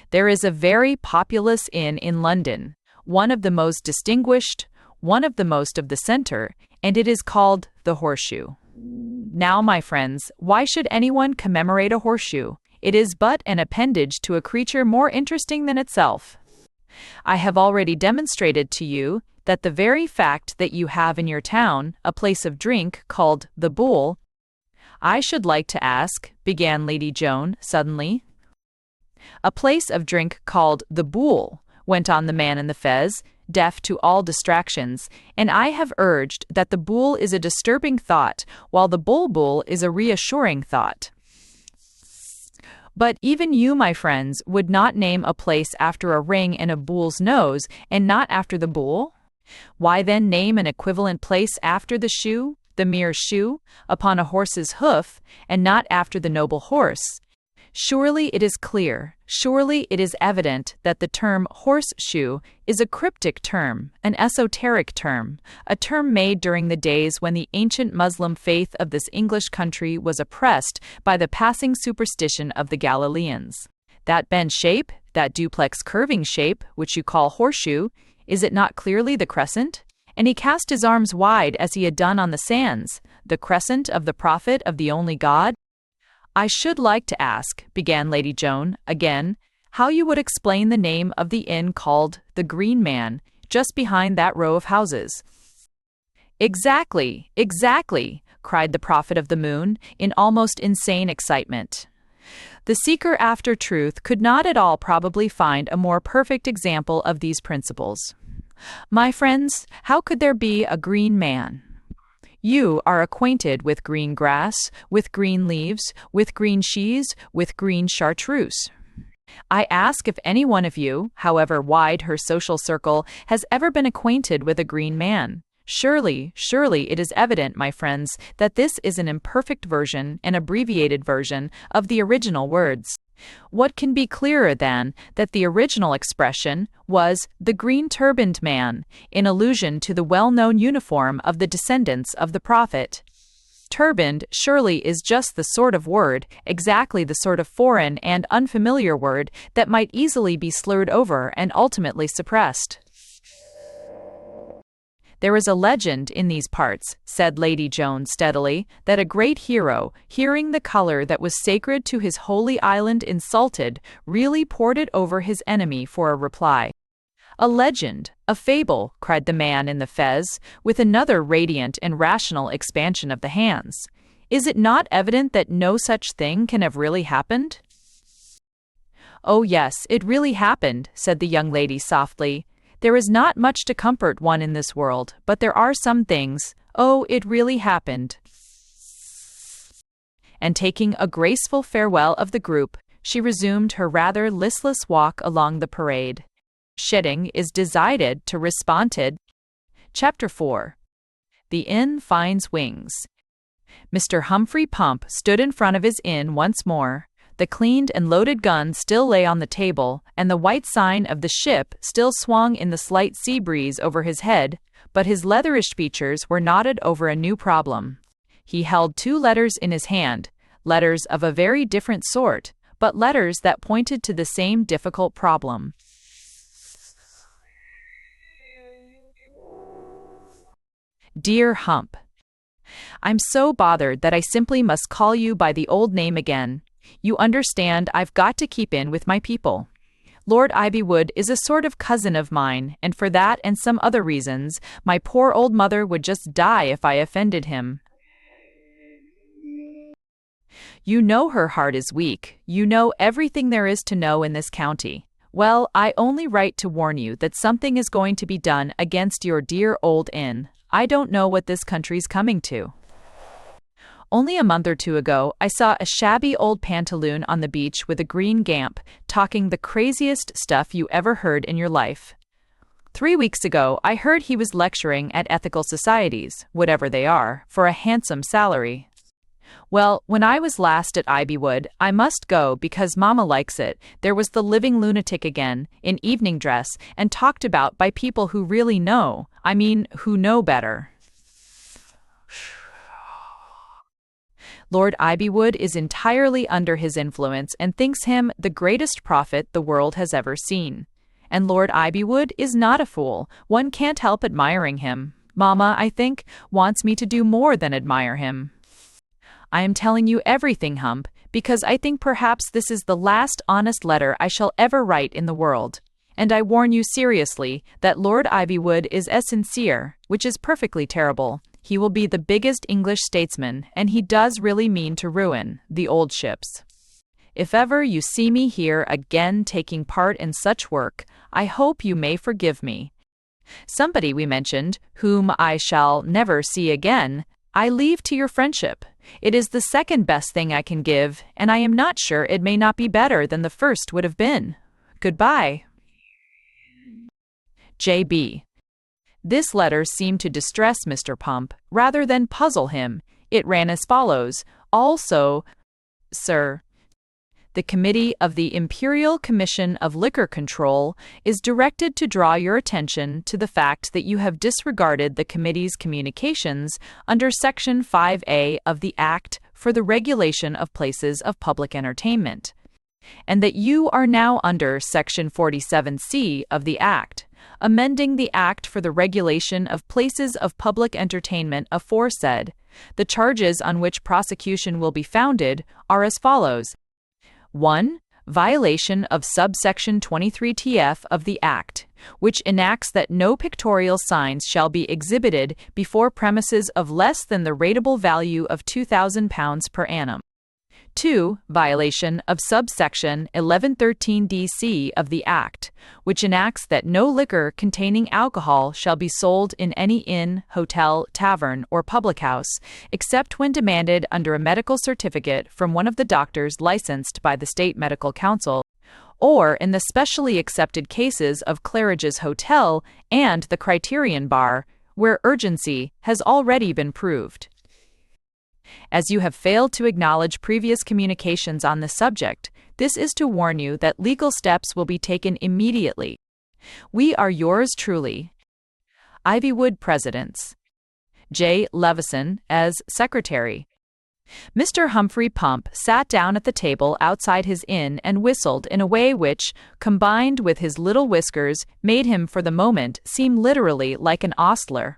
There is a very populous inn in London, one of the most distinguished, one of the most of the centre, and it is called the Horseshoe. Now, my friends, why should anyone commemorate a horseshoe? It is but an appendage to a creature more interesting than itself. I have already demonstrated to you that the very fact that you have in your town a place of drink called the Bull— I should like to ask, began Lady Joan suddenly. A place of drink called the Bull, went on the man in the fez, deaf to all distractions, and I have urged that the Bull is a disturbing thought, while the Bulbul is a reassuring thought. But even you, my friends, would not name a place after a ring and a bull's nose, and not after the bull? Why then name an equivalent place after the shoe? the mere shoe, upon a horse's hoof, and not after the noble horse. Surely it is clear, surely it is evident that the term horseshoe is a cryptic term, an esoteric term, a term made during the days when the ancient Muslim faith of this English country was oppressed by the passing superstition of the Galileans. That bend shape, that duplex curving shape, which you call horseshoe, is it not clearly the crescent? And he cast his arms wide as he had done on the sands, the crescent of the prophet of the only God? I should like to ask, began Lady Joan, again, how you would explain the name of the inn called the Green Man, just behind that row of houses. Exactly, exactly, cried the prophet of the moon, in almost insane excitement. The seeker after truth could not at all probably find a more perfect example of these principles. My friends, how could there be a green man? You are acquainted with green grass, with green leaves, with green cheese, with green chartreuse. I ask if any one of you, however wide her social circle, has ever been acquainted with a green man. Surely, surely it is evident, my friends, that this is an imperfect version, an abbreviated version, of the original words. What can be clearer than that the original expression was the green-turbaned man, in allusion to the well-known uniform of the descendants of the prophet? Turbaned surely is just the sort of word, exactly the sort of foreign and unfamiliar word that might easily be slurred over and ultimately suppressed. There is a legend in these parts, said Lady Joan steadily, that a great hero, hearing the color that was sacred to his holy island insulted, really poured it over his enemy for a reply. A legend, a fable, cried the man in the fez, with another radiant and rational expansion of the hands. Is it not evident that no such thing can have really happened? Oh yes, it really happened, said the young lady softly. There is not much to comfort one in this world, but there are some things. Oh, it really happened. And taking a graceful farewell of the group, she resumed her rather listless walk along the parade. Shedding is decided to responded. Chapter 4. The Inn Finds Wings. Mr. Humphrey Pump stood in front of his inn once more. The cleaned and loaded gun still lay on the table, and the white sign of the ship still swung in the slight sea breeze over his head, but his leatherish features were knotted over a new problem. He held 2 letters in his hand, letters of a very different sort, but letters that pointed to the same difficult problem. Dear Hump, I'm so bothered that I simply must call you by the old name again. You understand, I've got to keep in with my people. Lord Ivywood is a sort of cousin of mine, and for that and some other reasons, my poor old mother would just die if I offended him. You know her heart is weak. You know everything there is to know in this county. Well, I only write to warn you that something is going to be done against your dear old inn. I don't know what this country's coming to. Only a month or 2 ago, I saw a shabby old pantaloon on the beach with a green gamp, talking the craziest stuff you ever heard in your life. 3 weeks ago, I heard he was lecturing at ethical societies, whatever they are, for a handsome salary. Well, when I was last at Ivywood, I must go because Mama likes it. There was the living lunatic again, in evening dress, and talked about by people who really know. I mean, who know better. Lord Ivywood is entirely under his influence and thinks him the greatest prophet the world has ever seen. And Lord Ivywood is not a fool. One can't help admiring him. Mama, I think, wants me to do more than admire him. I am telling you everything, Hump, because I think perhaps this is the last honest letter I shall ever write in the world. And I warn you seriously that Lord Ivywood is as sincere, which is perfectly terrible. He will be the biggest English statesman, and he does really mean to ruin the old ships. If ever you see me here again taking part in such work, I hope you may forgive me. Somebody we mentioned, whom I shall never see again, I leave to your friendship. It is the second best thing I can give, and I am not sure it may not be better than the first would have been. Goodbye. J.B. This letter seemed to distress Mr. Pump rather than puzzle him. It ran as follows: Also, Sir, the Committee of the Imperial Commission of Liquor Control is directed to draw your attention to the fact that you have disregarded the Committee's communications under Section 5A of the Act for the Regulation of Places of Public Entertainment, and that you are now under Section 47C of the Act, amending the Act for the Regulation of Places of Public Entertainment aforesaid. The charges on which prosecution will be founded are as follows: 1. Violation of subsection 23TF of the Act, which enacts that no pictorial signs shall be exhibited before premises of less than the rateable value of £2,000 per annum. 2. Violation of subsection 1113DC of the Act, which enacts that no liquor containing alcohol shall be sold in any inn, hotel, tavern, or public house, except when demanded under a medical certificate from one of the doctors licensed by the State Medical Council, or in the specially accepted cases of Claridge's Hotel and the Criterion Bar, where urgency has already been proved. As you have failed to acknowledge previous communications on this subject, this is to warn you that legal steps will be taken immediately. We are yours truly. Ivywood Presidents. J. Levison, as Secretary. Mr. Humphrey Pump sat down at the table outside his inn and whistled in a way which, combined with his little whiskers, made him for the moment seem literally like an ostler.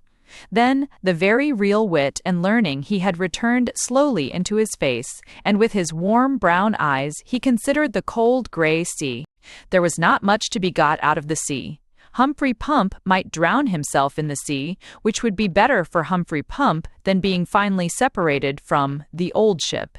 Then the very real wit and learning he had returned slowly into his face, and with his warm brown eyes he considered the cold grey sea. There was not much to be got out of the sea. Humphrey Pump might drown himself in the sea, which would be better for Humphrey Pump than being finally separated from the old ship.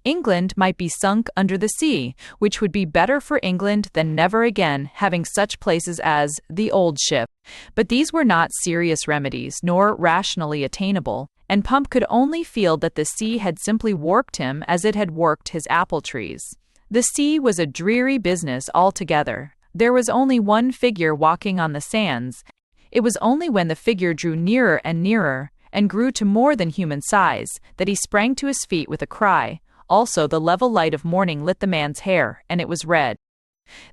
England might be sunk under the sea, which would be better for England than never again having such places as the old ship. But these were not serious remedies, nor rationally attainable, and Pump could only feel that the sea had simply warped him as it had warped his apple trees. The sea was a dreary business altogether. There was only one figure walking on the sands. It was only when the figure drew nearer and nearer, and grew to more than human size, that he sprang to his feet with a cry. Also the level light of morning lit the man's hair, and it was red.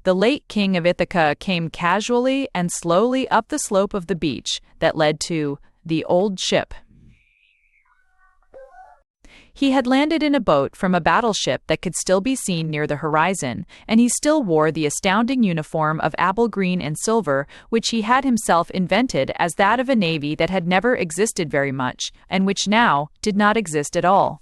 The late King of Ithaca came casually and slowly up the slope of the beach that led to the old ship. He had landed in a boat from a battleship that could still be seen near the horizon, and he still wore the astounding uniform of apple green and silver which he had himself invented as that of a navy that had never existed very much, and which now did not exist at all.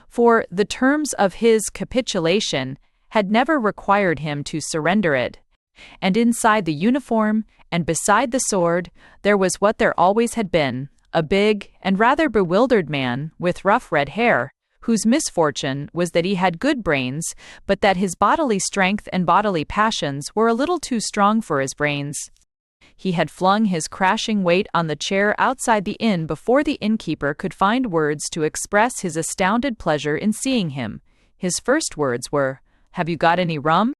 For the terms of his capitulation had never required him to surrender it, and inside the uniform and beside the sword there was what there always had been, a big and rather bewildered man with rough red hair, whose misfortune was that he had good brains, but that his bodily strength and bodily passions were a little too strong for his brains. He had flung his crashing weight on the chair outside the inn before the innkeeper could find words to express his astounded pleasure in seeing him. His first words were, "Have you got any rum?"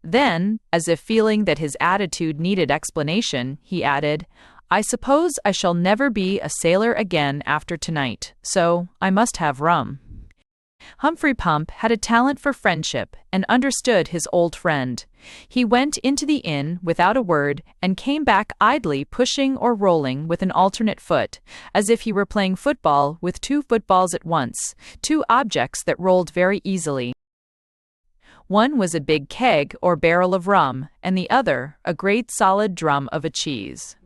Then, as if feeling that his attitude needed explanation, he added, "I suppose I shall never be a sailor again after tonight, so I must have rum." Humphrey Pump had a talent for friendship and understood his old friend. He went into the inn without a word and came back idly pushing or rolling with an alternate foot, as if he were playing football with two footballs at once, two objects that rolled very easily. One was a big keg or barrel of rum, and the other a great solid drum of a cheese.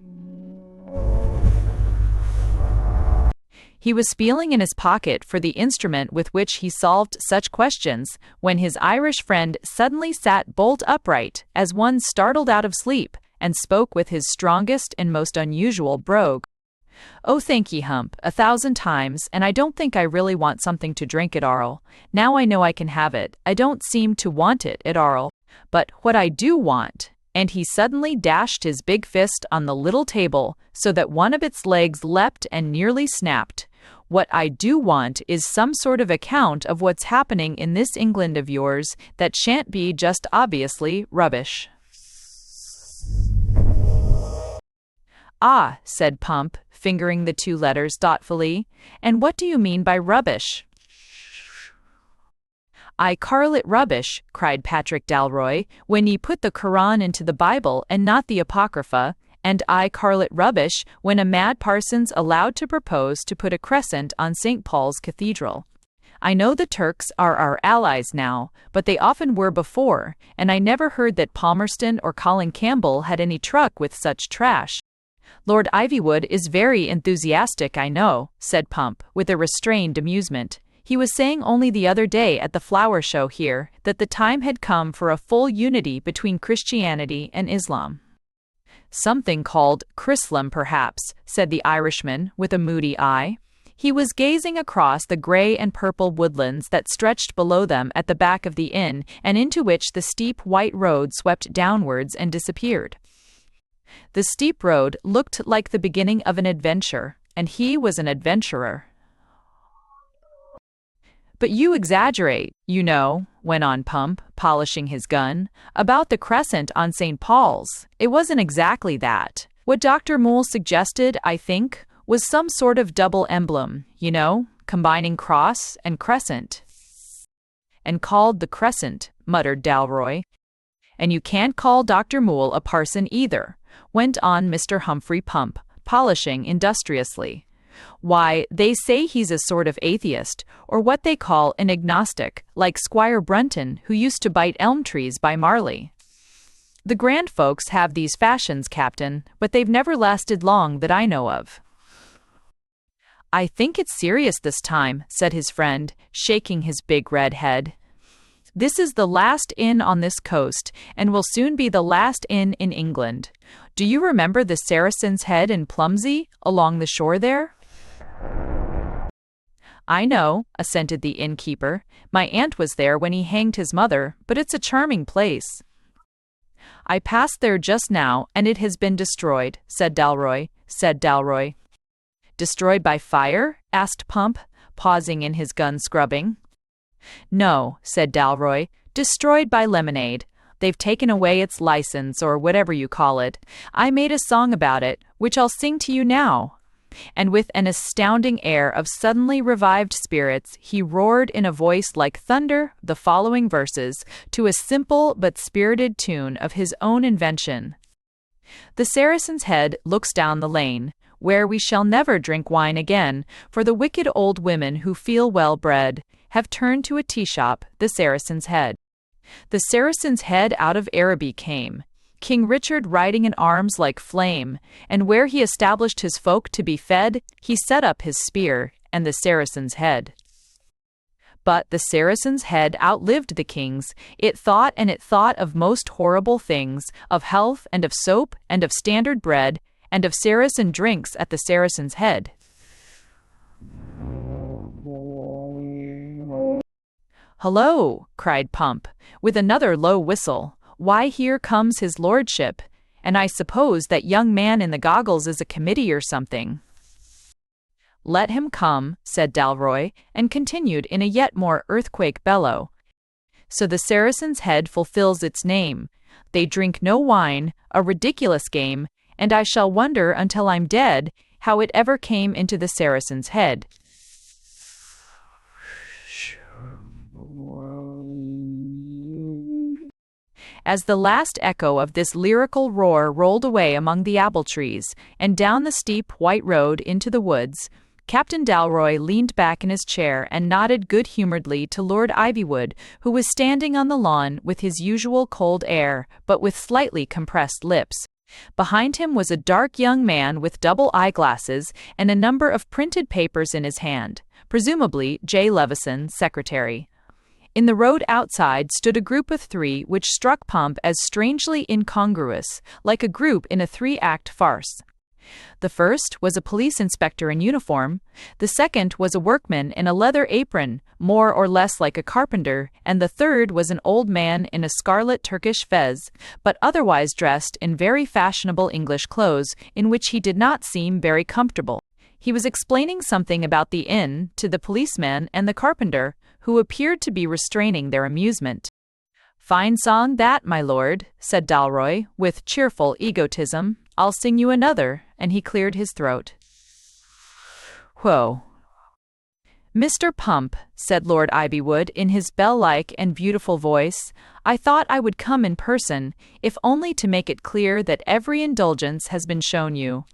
He was feeling in his pocket for the instrument with which he solved such questions, when his Irish friend suddenly sat bolt upright, as one startled out of sleep, and spoke with his strongest and most unusual brogue. "Oh, thank ye, Hump, 1,000 times, and I don't think I really want something to drink at Arl. Now I know I can have it, I don't seem to want it at Arl. But what I do want," and he suddenly dashed his big fist on the little table so that one of its legs leapt and nearly snapped, "what I do want is some sort of account of what's happening in this England of yours that shan't be just obviously rubbish." "Ah," said Pump, fingering the two letters thoughtfully. "And what do you mean by rubbish?" "I carl it rubbish," cried Patrick Dalroy, "when ye put the Koran into the Bible and not the Apocrypha, and I carl it rubbish when a mad parson's allowed to propose to put a crescent on St. Paul's Cathedral. I know the Turks are our allies now, but they often were before, and I never heard that Palmerston or Colin Campbell had any truck with such trash." "Lord Ivywood is very enthusiastic, I know," said Pump, with a restrained amusement. "He was saying only the other day at the flower show here that the time had come for a full unity between Christianity and Islam." "Something called Chrislam, perhaps," said the Irishman, with a moody eye. He was gazing across the grey and purple woodlands that stretched below them at the back of the inn, and into which the steep white road swept downwards and disappeared. The steep road looked like the beginning of an adventure, and he was an adventurer. "But you exaggerate, you know," went on Pump, polishing his gun, "about the crescent on St. Paul's. It wasn't exactly that. What Dr. Moole suggested, I think, was some sort of double emblem, you know, combining cross and crescent." "And called the crescent," muttered Dalroy. "And you can't call Dr. Moole a parson either," went on Mr. Humphrey Pump, polishing industriously. "Why, they say he's a sort of atheist, or what they call an agnostic, like Squire Brunton, who used to bite elm trees by Marley. The grand folks have these fashions, Captain, but they've never lasted long that I know of." "I think it's serious this time," said his friend, shaking his big red head. "This is the last inn on this coast, and will soon be the last inn in England. Do you remember the Saracen's Head in Plumsey, along the shore there?" "I know," assented the innkeeper. "My aunt was there when he hanged his mother, but it's a charming place." "I passed there just now, and it has been destroyed," said Dalroy. "Destroyed by fire?" asked Pump, pausing in his gun scrubbing. "No," said Dalroy, "destroyed by lemonade. They've taken away its license, or whatever you call it. I made a song about it, which I'll sing to you now." And with an astounding air of suddenly revived spirits, he roared in a voice like thunder the following verses, to a simple but spirited tune of his own invention. "The Saracen's Head looks down the lane, where we shall never drink wine again, for the wicked old women who feel well bred have turned to a tea-shop, the Saracen's Head. The Saracen's Head out of Araby came, King Richard riding in arms like flame, and where he established his folk to be fed, he set up his spear and the Saracen's Head. But the Saracen's Head outlived the kings. It thought of most horrible things, of health and of soap and of standard bread, and of Saracen drinks at the Saracen's Head." "Hullo!" cried Pump, with another low whistle. "Why, here comes his lordship, and I suppose that young man in the goggles is a committee or something." "Let him come," said Dalroy, and continued in a yet more earthquake bellow. "So the Saracen's Head fulfills its name. They drink no wine, a ridiculous game, and I shall wonder until I'm dead how it ever came into the Saracen's Head." As the last echo of this lyrical roar rolled away among the apple trees and down the steep white road into the woods, Captain Dalroy leaned back in his chair and nodded good-humouredly to Lord Ivywood, who was standing on the lawn with his usual cold air, but with slightly compressed lips. Behind him was a dark young man with double eyeglasses and a number of printed papers in his hand, presumably J. Levison, secretary. In the road outside stood a group of three which struck Pump as strangely incongruous, like a group in a three-act farce. The first was a police inspector in uniform, the second was a workman in a leather apron, more or less like a carpenter, and the third was an old man in a scarlet Turkish fez, but otherwise dressed in very fashionable English clothes, in which he did not seem very comfortable. He was explaining something about the inn to the policeman and the carpenter, who appeared to be restraining their amusement. "Fine song that, my lord," said Dalroy, with cheerful egotism. I'll sing you another," and he cleared his throat. "Whoa." "Mr. Pump," said Lord Ivywood in his bell-like and beautiful voice, "I thought I would come in person, if only to make it clear that every indulgence has been shown you.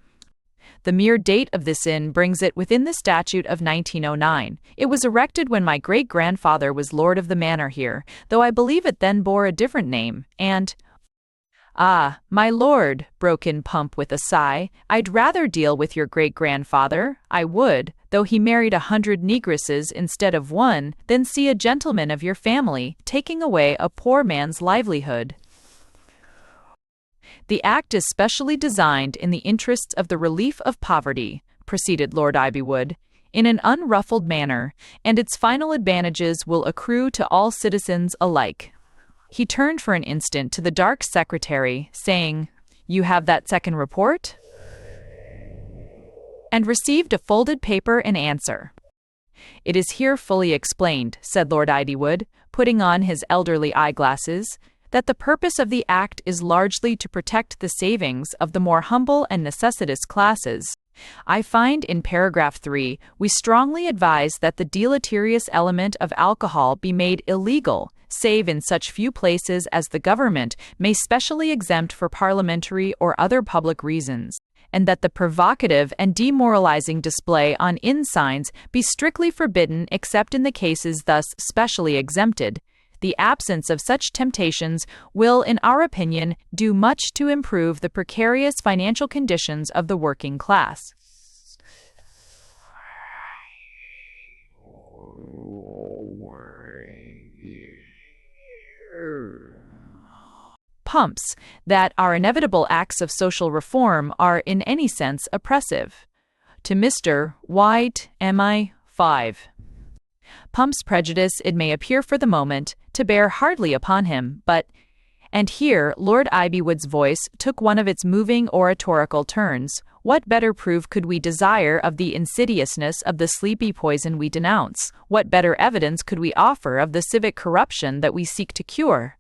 The mere date of this inn brings it within the statute of 1909. It was erected when my great-grandfather was lord of the manor here, though I believe it then bore a different name, and—" "Ah, my lord," broke in Pump with a sigh, "I'd rather deal with your great-grandfather, I would, though he married 100 negresses instead of one, than see a gentleman of your family taking away a poor man's livelihood. The act is specially designed in the interests of the relief of poverty," proceeded Lord Ivywood, "in an unruffled manner, and its final advantages will accrue to all citizens alike." He turned for an instant to the dark secretary, saying, "You have that second report?" and received a folded paper in answer. "It is here fully explained," said Lord Ivywood, putting on his elderly eyeglasses, "that the purpose of the act is largely to protect the savings of the more humble and necessitous classes. I find in paragraph 3 we strongly advise that the deleterious element of alcohol be made illegal, save in such few places as the government may specially exempt for parliamentary or other public reasons, and that the provocative and demoralizing display on inn signs be strictly forbidden except in the cases thus specially exempted. The absence of such temptations will, in our opinion, do much to improve the precarious financial conditions of the working class." Pumps that our inevitable acts of social reform are in any sense oppressive. To Mr. White, M.I. 5. Pump's prejudice, it may appear for the moment, to bear hardly upon him, but— and here Lord Ivywood's voice took one of its moving oratorical turns, "what better proof could we desire of the insidiousness of the sleepy poison we denounce? What better evidence could we offer of the civic corruption that we seek to cure,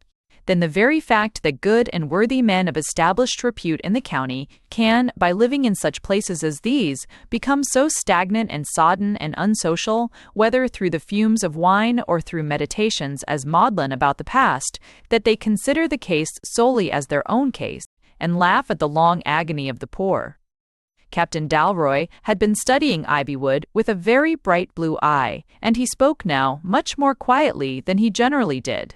than the very fact that good and worthy men of established repute in the county can, by living in such places as these, become so stagnant and sodden and unsocial, whether through the fumes of wine or through meditations as maudlin about the past, that they consider the case solely as their own case, and laugh at the long agony of the poor." Captain Dalroy had been studying Ivywood with a very bright blue eye, and he spoke now much more quietly than he generally did.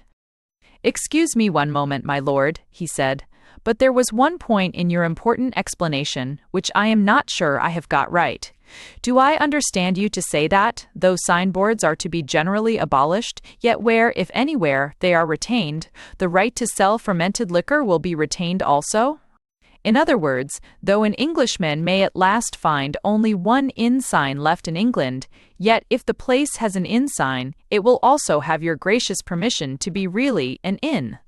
"Excuse me one moment, my lord," he said, "but there was one point in your important explanation which I am not sure I have got right. Do I understand you to say that, though signboards are to be generally abolished, yet where, if anywhere, they are retained, the right to sell fermented liquor will be retained also? In other words, though an Englishman may at last find only one inn sign left in England, yet if the place has an inn sign, it will also have your gracious permission to be really an inn."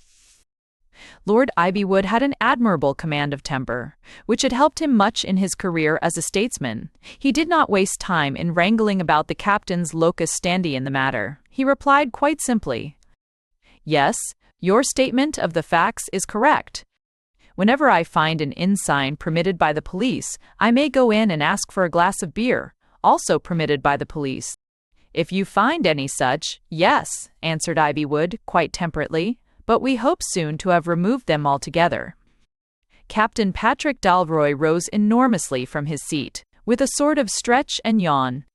Lord Ivywood had an admirable command of temper, which had helped him much in his career as a statesman. He did not waste time in wrangling about the captain's locus standi in the matter. He replied quite simply, "Yes, your statement of the facts is correct. Whenever I find an inn sign permitted by the police, I may go in and ask for a glass of beer, also permitted by the police." "If you find any such, yes," answered Ivywood, quite temperately, "but we hope soon to have removed them altogether." Captain Patrick Dalroy rose enormously from his seat, with a sort of stretch and yawn.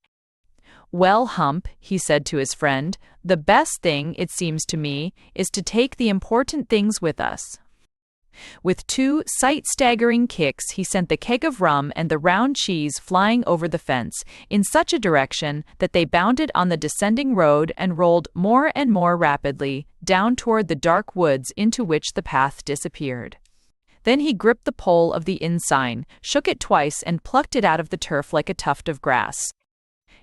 "Well, Hump," he said to his friend, "the best thing, it seems to me, is to take the important things with us." With 2 sight-staggering kicks he sent the keg of rum and the round cheese flying over the fence, in such a direction that they bounded on the descending road and rolled more and more rapidly down toward the dark woods into which the path disappeared. Then he gripped the pole of the inn sign, shook it twice and plucked it out of the turf like a tuft of grass.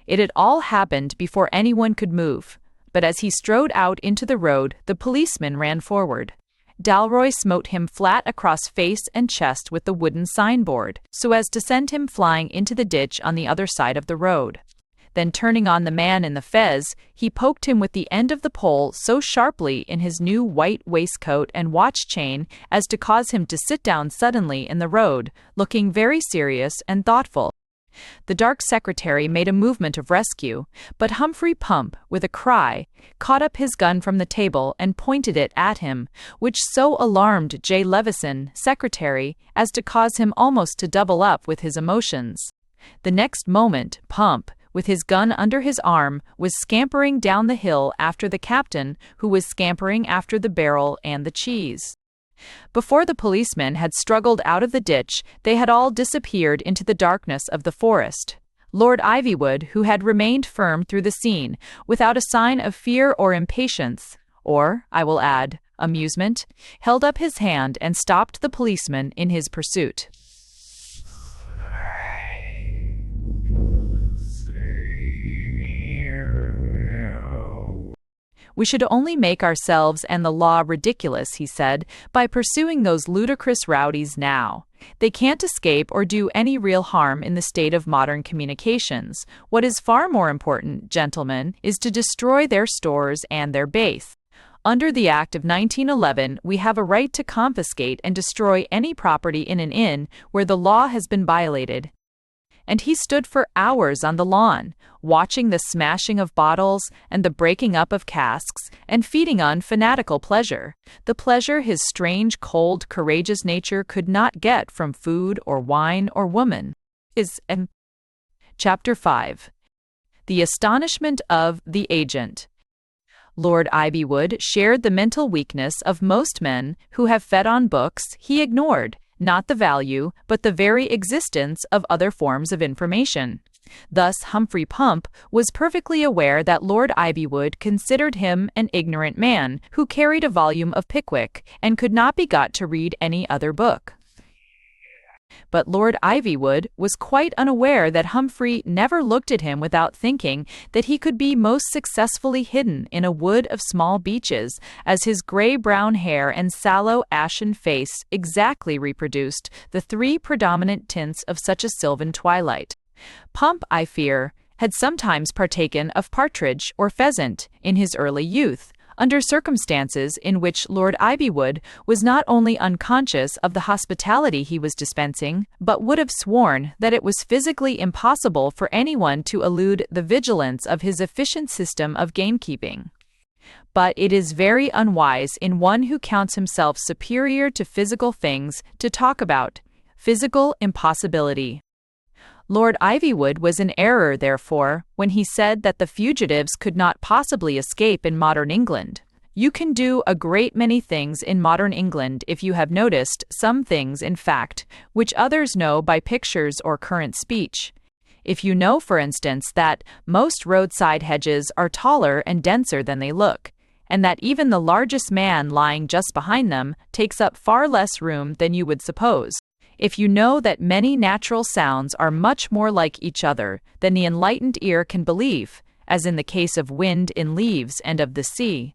It had all happened before anyone could move, but as he strode out into the road, the policeman ran forward. Dalroy smote him flat across face and chest with the wooden signboard, so as to send him flying into the ditch on the other side of the road. Then turning on the man in the fez, he poked him with the end of the pole so sharply in his new white waistcoat and watch chain as to cause him to sit down suddenly in the road, looking very serious and thoughtful. The dark secretary made a movement of rescue, but Humphrey Pump, with a cry, caught up his gun from the table and pointed it at him, which so alarmed J. Levison, secretary, as to cause him almost to double up with his emotions. The next moment, Pump, with his gun under his arm, was scampering down the hill after the captain, who was scampering after the barrel and the cheese. Before the policemen had struggled out of the ditch, they had all disappeared into the darkness of the forest. Lord Ivywood, who had remained firm through the scene, without a sign of fear or impatience, or, I will add, amusement, held up his hand and stopped the policeman in his pursuit. We should only make ourselves and the law ridiculous, he said, by pursuing those ludicrous rowdies now. They can't escape or do any real harm in the state of modern communications. What is far more important, gentlemen, is to destroy their stores and their base. Under the Act of 1911, we have a right to confiscate and destroy any property in an inn where the law has been violated. And he stood for hours on the lawn, watching the smashing of bottles and the breaking up of casks, and feeding on fanatical pleasure, the pleasure his strange, cold, courageous nature could not get from food or wine or woman. Chapter 5. The Astonishment of the Agent. Lord Ivywood shared the mental weakness of most men who have fed on books. He ignored not the value, but the very existence of other forms of information. Thus, Humphrey Pump was perfectly aware that Lord Ivywood considered him an ignorant man who carried a volume of Pickwick and could not be got to read any other book. But Lord Ivywood was quite unaware that Humphrey never looked at him without thinking that he could be most successfully hidden in a wood of small beeches, as his gray-brown hair and sallow ashen face exactly reproduced the three predominant tints of such a sylvan twilight. Pump, I fear, had sometimes partaken of partridge or pheasant in his early youth, under circumstances in which Lord Ivywood was not only unconscious of the hospitality he was dispensing, but would have sworn that it was physically impossible for anyone to elude the vigilance of his efficient system of gamekeeping. But it is very unwise in one who counts himself superior to physical things to talk about physical impossibility. Lord Ivywood was in error, therefore, when he said that the fugitives could not possibly escape in modern England. You can do a great many things in modern England if you have noticed some things, in fact, which others know by pictures or current speech. If you know, for instance, that most roadside hedges are taller and denser than they look, and that even the largest man lying just behind them takes up far less room than you would suppose. If you know that many natural sounds are much more like each other than the enlightened ear can believe, as in the case of wind in leaves and of the sea.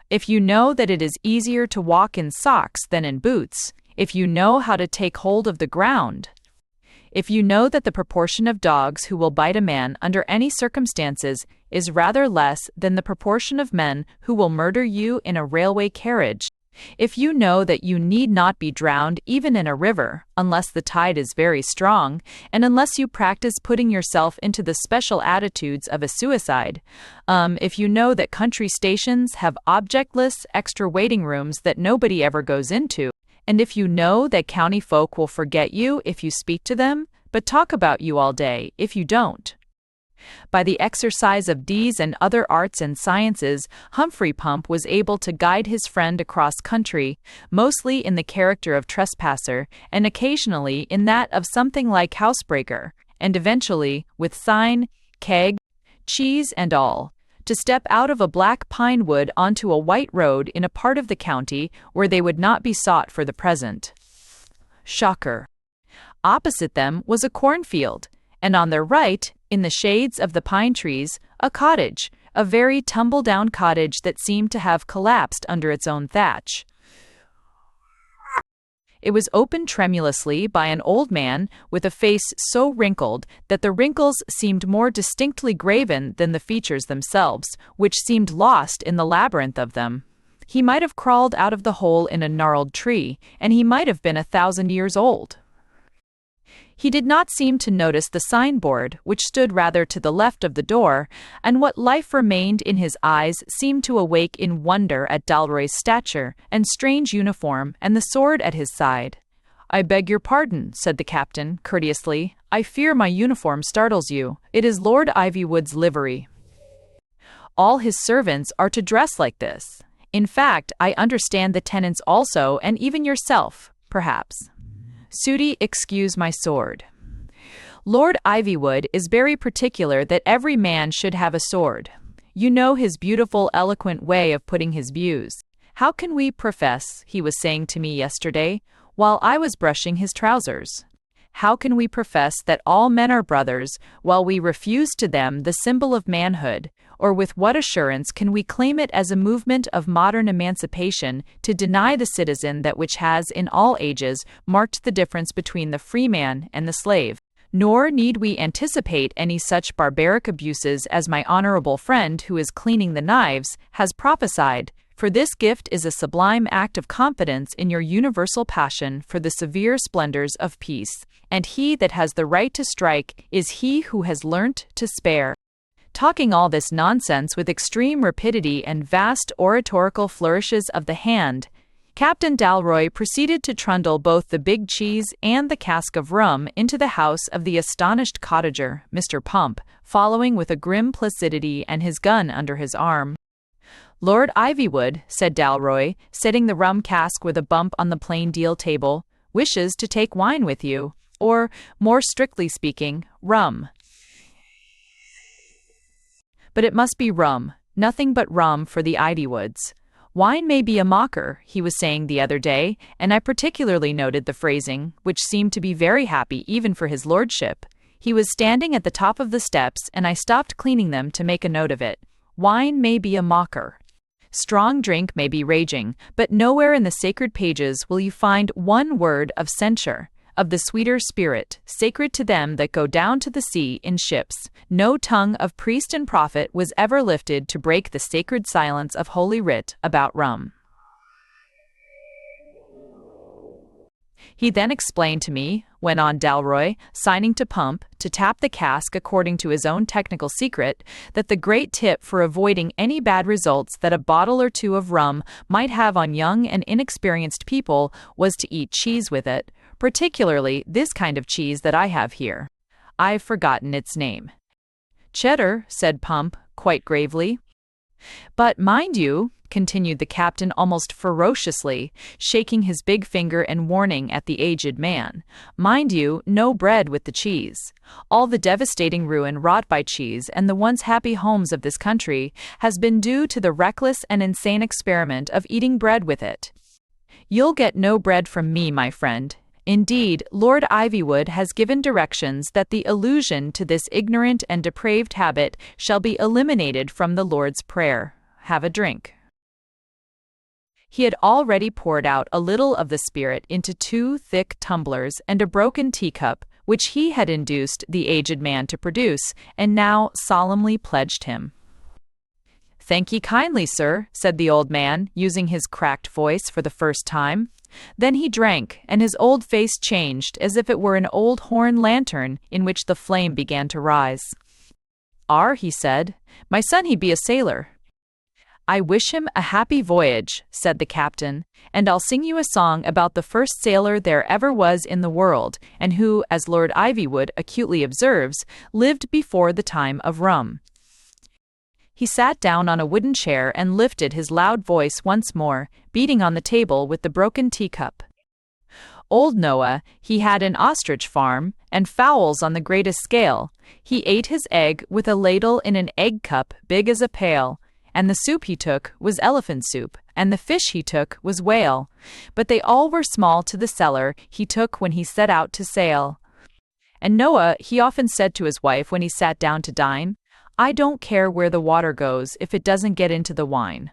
If you know that it is easier to walk in socks than in boots, if you know how to take hold of the ground. If you know that the proportion of dogs who will bite a man under any circumstances is rather less than the proportion of men who will murder you in a railway carriage. If you know that you need not be drowned even in a river, unless the tide is very strong, and unless you practice putting yourself into the special attitudes of a suicide, if you know that country stations have objectless extra waiting rooms that nobody ever goes into, and if you know that county folk will forget you if you speak to them, but talk about you all day if you don't. By the exercise of these and other arts and sciences, Humphrey Pump was able to guide his friend across country, mostly in the character of trespasser, and occasionally in that of something like housebreaker, and eventually, with sign, keg, cheese and all, to step out of a black pine wood onto a white road in a part of the county where they would not be sought for the present. Shocker. Opposite them was a cornfield, and on their right, in the shades of the pine trees, a cottage, a very tumble-down cottage that seemed to have collapsed under its own thatch. It was opened tremulously by an old man with a face so wrinkled that the wrinkles seemed more distinctly graven than the features themselves, which seemed lost in the labyrinth of them. He might have crawled out of the hole in a gnarled tree, and he might have been 1,000 years old. He did not seem to notice the signboard, which stood rather to the left of the door, and what life remained in his eyes seemed to awake in wonder at Dalroy's stature and strange uniform and the sword at his side. "I beg your pardon," said the captain, courteously. "I fear my uniform startles you. It is Lord Ivywood's livery. All his servants are to dress like this. In fact, I understand the tenants also, and even yourself, perhaps. Sooty, excuse my sword. Lord Ivywood is very particular that every man should have a sword. You know his beautiful, eloquent way of putting his views. How can we profess, he was saying to me yesterday, while I was brushing his trousers, how can we profess that all men are brothers while we refuse to them the symbol of manhood, or with what assurance can we claim it as a movement of modern emancipation to deny the citizen that which has in all ages marked the difference between the free man and the slave? Nor need we anticipate any such barbaric abuses as my honorable friend who is cleaning the knives has prophesied, for this gift is a sublime act of confidence in your universal passion for the severe splendors of peace, and he that has the right to strike is he who has learnt to spare." Talking all this nonsense with extreme rapidity and vast oratorical flourishes of the hand, Captain Dalroy proceeded to trundle both the big cheese and the cask of rum into the house of the astonished cottager, Mr. Pump, following with a grim placidity and his gun under his arm. "Lord Ivywood," said Dalroy, setting the rum cask with a bump on the plain deal table, "wishes to take wine with you, or, more strictly speaking, rum. But it must be rum, nothing but rum for the Idywoods. Wine may be a mocker," he was saying the other day, and I particularly noted the phrasing, which seemed to be very happy even for his lordship. He was standing at the top of the steps, and I stopped cleaning them to make a note of it. Wine may be a mocker. Strong drink may be raging, but nowhere in the sacred pages will you find one word of censure. Of the sweeter spirit, sacred to them that go down to the sea in ships, no tongue of priest and prophet was ever lifted to break the sacred silence of Holy Writ about rum. He then explained to me, went on Dalroy, signing to Pump to tap the cask according to his own technical secret, that the great tip for avoiding any bad results that a bottle or two of rum might have on young and inexperienced people was to eat cheese with it, particularly this kind of cheese that I have here. I've forgotten its name. "Cheddar," said Pump, quite gravely. "But mind you," continued the captain almost ferociously, shaking his big finger and warning at the aged man, "mind you, no bread with the cheese. All the devastating ruin wrought by cheese and the once happy homes of this country has been due to the reckless and insane experiment of eating bread with it. You'll get no bread from me, my friend. Indeed, Lord Ivywood has given directions that the allusion to this ignorant and depraved habit shall be eliminated from the Lord's Prayer. Have a drink." He had already poured out a little of the spirit into 2 thick tumblers and a broken teacup, which he had induced the aged man to produce, and now solemnly pledged him. "Thank ye kindly, sir," said the old man, using his cracked voice for the first time. Then he drank, and his old face changed as if it were an old horn lantern in which the flame began to rise. "Ar," he said, "my son he be a sailor." "I wish him a happy voyage," said the captain, "and I'll sing you a song about the first sailor there ever was in the world, and who, as Lord Ivywood acutely observes, lived before the time of rum." He sat down on a wooden chair and lifted his loud voice once more, beating on the table with the broken teacup. "Old Noah, he had an ostrich farm, and fowls on the greatest scale. He ate his egg with a ladle in an egg cup big as a pail, and the soup he took was elephant soup, and the fish he took was whale, but they all were small to the cellar he took when he set out to sail. And Noah, he often said to his wife when he sat down to dine, 'I don't care where the water goes if it doesn't get into the wine.'"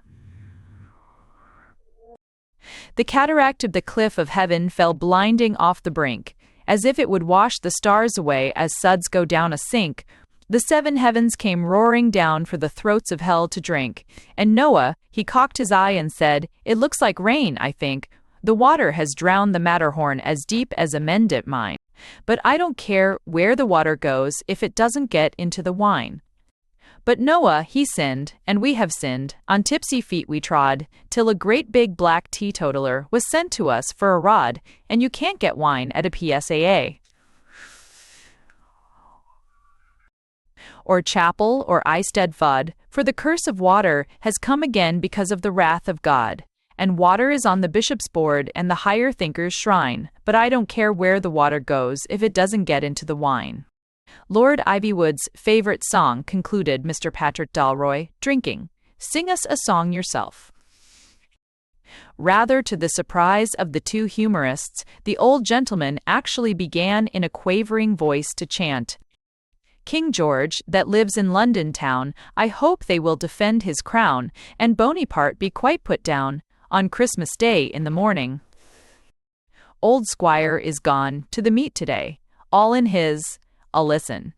The cataract of the cliff of heaven fell blinding off the brink, as if it would wash the stars away as suds go down a sink. The seven heavens came roaring down for the throats of hell to drink. And Noah, he cocked his eye and said, "It looks like rain, I think. The water has drowned the Matterhorn as deep as a Mendip mine. But I don't care where the water goes if it doesn't get into the wine." But Noah, he sinned, and we have sinned. On tipsy feet we trod, till a great big black teetotaler was sent to us for a rod, and you can't get wine at a PSAA. Or chapel, or Eisteddfod, for the curse of water has come again because of the wrath of God. And water is on the bishop's board and the higher thinker's shrine, but I don't care where the water goes if it doesn't get into the wine. Lord Ivywood's favorite song, concluded Mr. Patrick Dalroy, drinking. Sing us a song yourself. Rather to the surprise of the two humorists, the old gentleman actually began in a quavering voice to chant, "King George, that lives in London town, I hope they will defend his crown, and Bonaparte be quite put down, on Christmas Day in the morning. Old Squire is gone to the meet today, all in his. I'll listen."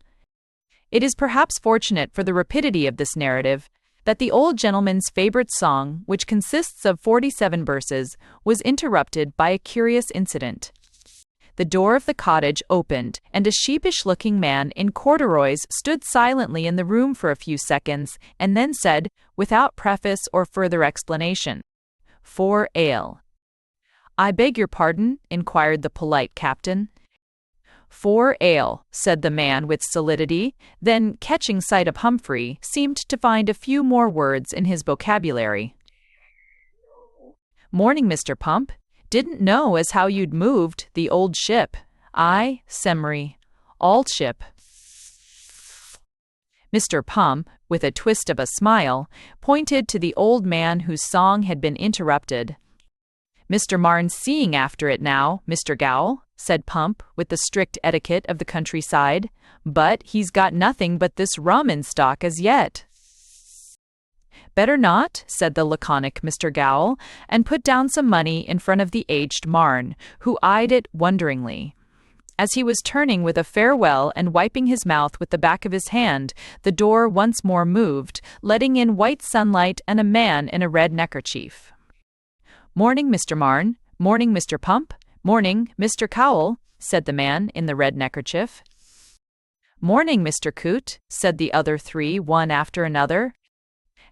It is perhaps fortunate for the rapidity of this narrative that the old gentleman's favorite song, which consists of 47 verses, was interrupted by a curious incident. The door of the cottage opened, and a sheepish-looking man in corduroys stood silently in the room for a few seconds, and then said, without preface or further explanation, "For ale." "I beg your pardon?" inquired the polite captain. "For ale," said the man with solidity, then, catching sight of Humphrey, seemed to find a few more words in his vocabulary. "Morning, Mr. Pump. Didn't know as how you'd moved the old ship. Aye, Semry. Old ship." Mr. Pump, with a twist of a smile, pointed to the old man whose song had been interrupted. "Mr. Marne's seeing after it now, Mr. Gowl," said Pump, with the strict etiquette of the countryside, "but he's got nothing but this rum in stock as yet." "Better not," said the laconic Mr. Gowl, and put down some money in front of the aged Marne, who eyed it wonderingly. As he was turning with a farewell and wiping his mouth with the back of his hand, the door once more moved, letting in white sunlight and a man in a red neckerchief. "Morning, Mr. Marne. Morning, Mr. Pump. Morning, Mr. Cowell," said the man in the red neckerchief. "Morning, Mr. Coote," said the other three, one after another.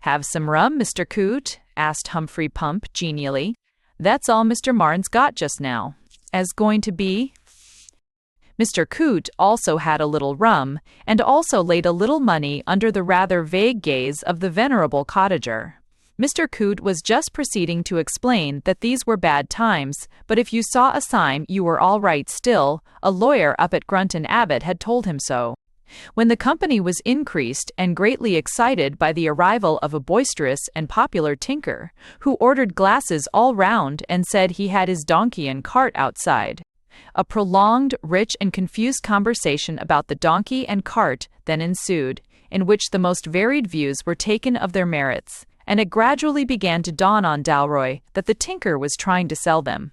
"Have some rum, Mr. Coote?" asked Humphrey Pump genially. "That's all Mr. Marne's got just now. As going to be?" Mr. Coote also had a little rum, and also laid a little money under the rather vague gaze of the venerable cottager. Mr. Coote was just proceeding to explain that these were bad times, but if you saw a sign you were all right still, a lawyer up at Grunt and Abbott had told him so, when the company was increased and greatly excited by the arrival of a boisterous and popular tinker, who ordered glasses all round and said he had his donkey and cart outside. A prolonged, rich and confused conversation about the donkey and cart then ensued, in which the most varied views were taken of their merits, and it gradually began to dawn on Dalroy that the tinker was trying to sell them.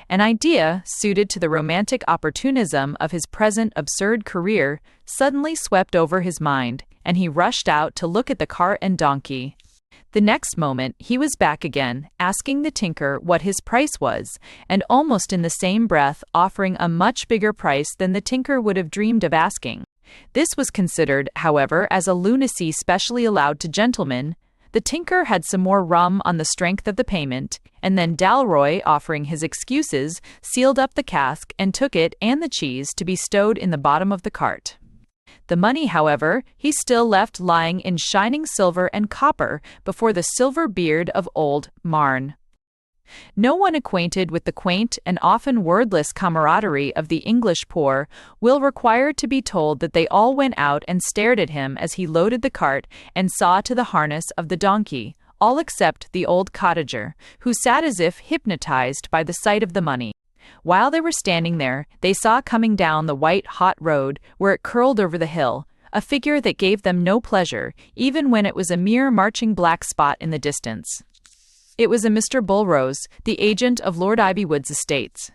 An idea, suited to the romantic opportunism of his present absurd career, suddenly swept over his mind, and he rushed out to look at the cart and donkey. The next moment he was back again, asking the tinker what his price was, and almost in the same breath offering a much bigger price than the tinker would have dreamed of asking. This was considered, however, as a lunacy specially allowed to gentlemen. The tinker had some more rum on the strength of the payment, and then Dalroy, offering his excuses, sealed up the cask and took it and the cheese to be stowed in the bottom of the cart. The money, however, he still left lying in shining silver and copper before the silver beard of old Marne. No one acquainted with the quaint and often wordless camaraderie of the English poor will require to be told that they all went out and stared at him as he loaded the cart and saw to the harness of the donkey, all except the old cottager, who sat as if hypnotized by the sight of the money. While they were standing there, they saw coming down the white, hot road, where it curled over the hill, a figure that gave them no pleasure, even when it was a mere marching black spot in the distance. It was a Mr. Bulrose, the agent of Lord Ivywood's estates.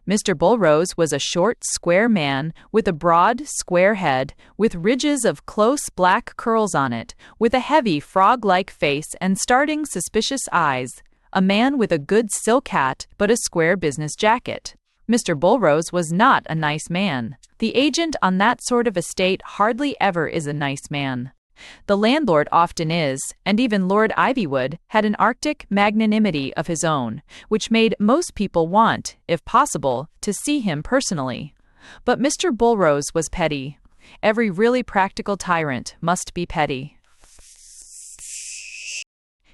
Mr. Bulrose was a short, square man, with a broad, square head, with ridges of close black curls on it, with a heavy, frog-like face and starting, suspicious eyes, a man with a good silk hat but a square business jacket. Mr. Bulrose was not a nice man. The agent on that sort of estate hardly ever is a nice man. The landlord often is, and even Lord Ivywood had an arctic magnanimity of his own, which made most people want, if possible, to see him personally. But Mr. Bulrose was petty. Every really practical tyrant must be petty.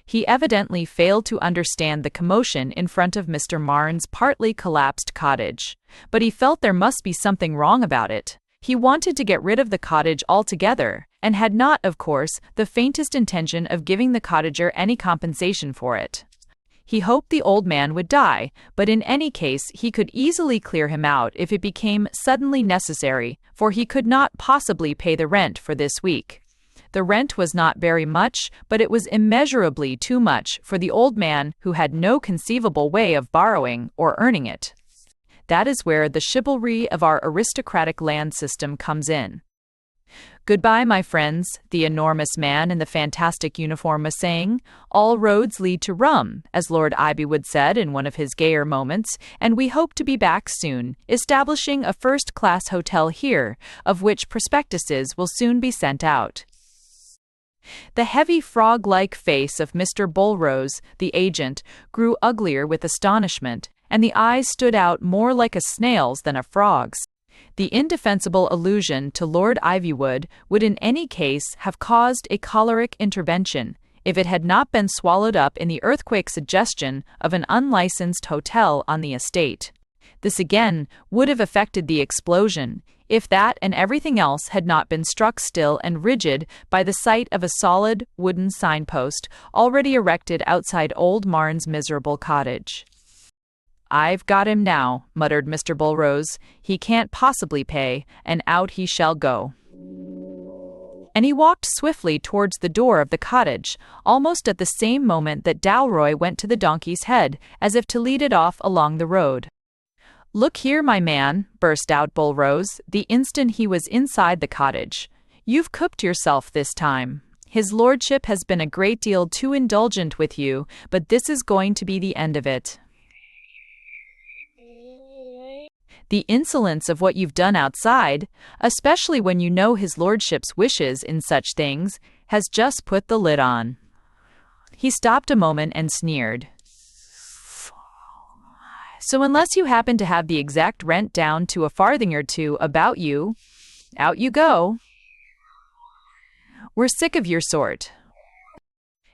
He evidently failed to understand the commotion in front of Mr. Marne's partly collapsed cottage, but he felt there must be something wrong about it. He wanted to get rid of the cottage altogether, and had not, of course, the faintest intention of giving the cottager any compensation for it. He hoped the old man would die, but in any case he could easily clear him out if it became suddenly necessary, for he could not possibly pay the rent for this week. The rent was not very much, but it was immeasurably too much for the old man who had no conceivable way of borrowing or earning it. That is where the chivalry of our aristocratic land system comes in. "Goodbye, my friends," the enormous man in the fantastic uniform was saying. "All roads lead to Rum, as Lord Ivywood said in one of his gayer moments, and we hope to be back soon, establishing a first-class hotel here, of which prospectuses will soon be sent out." The heavy frog-like face of Mr. Bulrose, the agent, grew uglier with astonishment, and the eyes stood out more like a snail's than a frog's. The indefensible allusion to Lord Ivywood would in any case have caused a choleric intervention, if it had not been swallowed up in the earthquake suggestion of an unlicensed hotel on the estate. This again would have affected the explosion, if that and everything else had not been struck still and rigid by the sight of a solid wooden signpost already erected outside old Marne's miserable cottage. "I've got him now," muttered Mr. Bulrose. "He can't possibly pay, and out he shall go." And he walked swiftly towards the door of the cottage, almost at the same moment that Dalroy went to the donkey's head, as if to lead it off along the road. "Look here, my man," burst out Bulrose, the instant he was inside the cottage. "You've cooked yourself this time. His lordship has been a great deal too indulgent with you, but this is going to be the end of it. The insolence of what you've done outside, especially when you know his lordship's wishes in such things, has just put the lid on." He stopped a moment and sneered. "So unless you happen to have the exact rent down to a farthing or two about you, out you go. We're sick of your sort."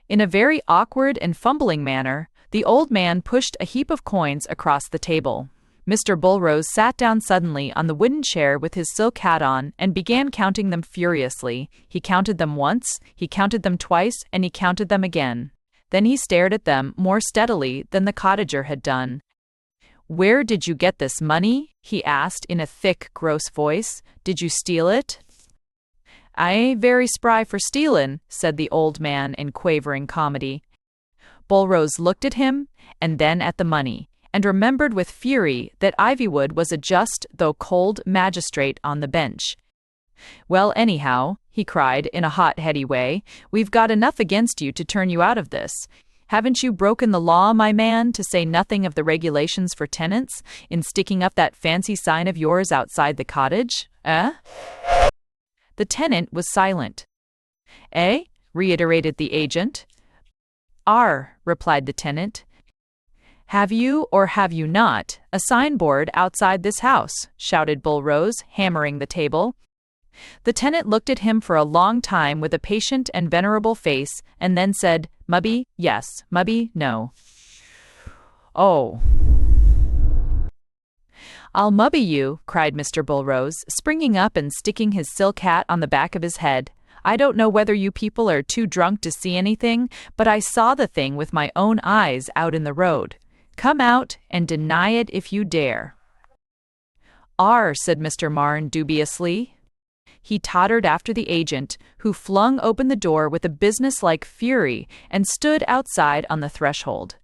In a very awkward and fumbling manner, the old man pushed a heap of coins across the table. Mr. Bulrose sat down suddenly on the wooden chair with his silk hat on and began counting them furiously. He counted them once, he counted them twice, and he counted them again. Then he stared at them more steadily than the cottager had done. "Where did you get this money?" he asked in a thick, gross voice. "Did you steal it?" "I ain't very spry for stealin'," said the old man in quavering comedy. Bulrose looked at him, and then at the money, and remembered with fury that Ivywood was a just though cold magistrate on the bench. "Well, anyhow," he cried in a hot, heady way, "we've got enough against you to turn you out of this. Haven't you broken the law, my man, to say nothing of the regulations for tenants, in sticking up that fancy sign of yours outside the cottage? Eh?" The tenant was silent. "Eh?" reiterated the agent. "Ar," replied the tenant. "Have you, or have you not, a signboard outside this house?" shouted Bulrose, hammering the table. The tenant looked at him for a long time with a patient and venerable face, and then said, "Mubby, yes, mubby, no." "Oh." "I'll mubby you," cried Mr. Bulrose, springing up and sticking his silk hat on the back of his head. "I don't know whether you people are too drunk to see anything, but I saw the thing with my own eyes out in the road. Come out and deny it if you dare." "Ar," said Mr. Marne dubiously. He tottered after the agent, who flung open the door with a businesslike fury and stood outside on the threshold.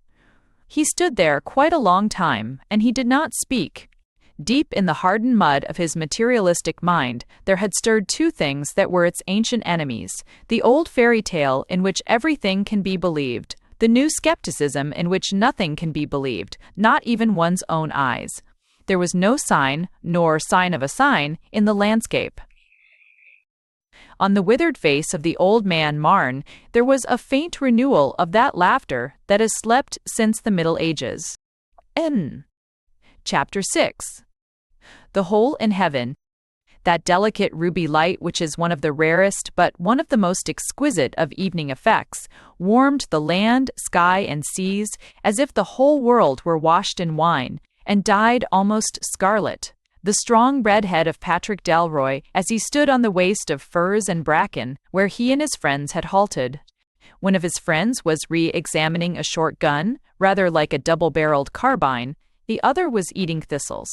He stood there quite a long time, and he did not speak. Deep in the hardened mud of his materialistic mind, there had stirred two things that were its ancient enemies: the old fairy tale in which everything can be believed, the new skepticism in which nothing can be believed, not even one's own eyes. There was no sign, nor sign of a sign, in the landscape. On the withered face of the old man Marn, there was a faint renewal of that laughter that has slept since the Middle Ages. N. Chapter 6. The hole in heaven. That delicate ruby light, which is one of the rarest but one of the most exquisite of evening effects, warmed the land, sky, and seas as if the whole world were washed in wine, and dyed almost scarlet the strong red head of Patrick Dalroy as he stood on the waste of furze and bracken where he and his friends had halted. One of his friends was re-examining a short gun, rather like a double-barreled carbine. The other was eating thistles.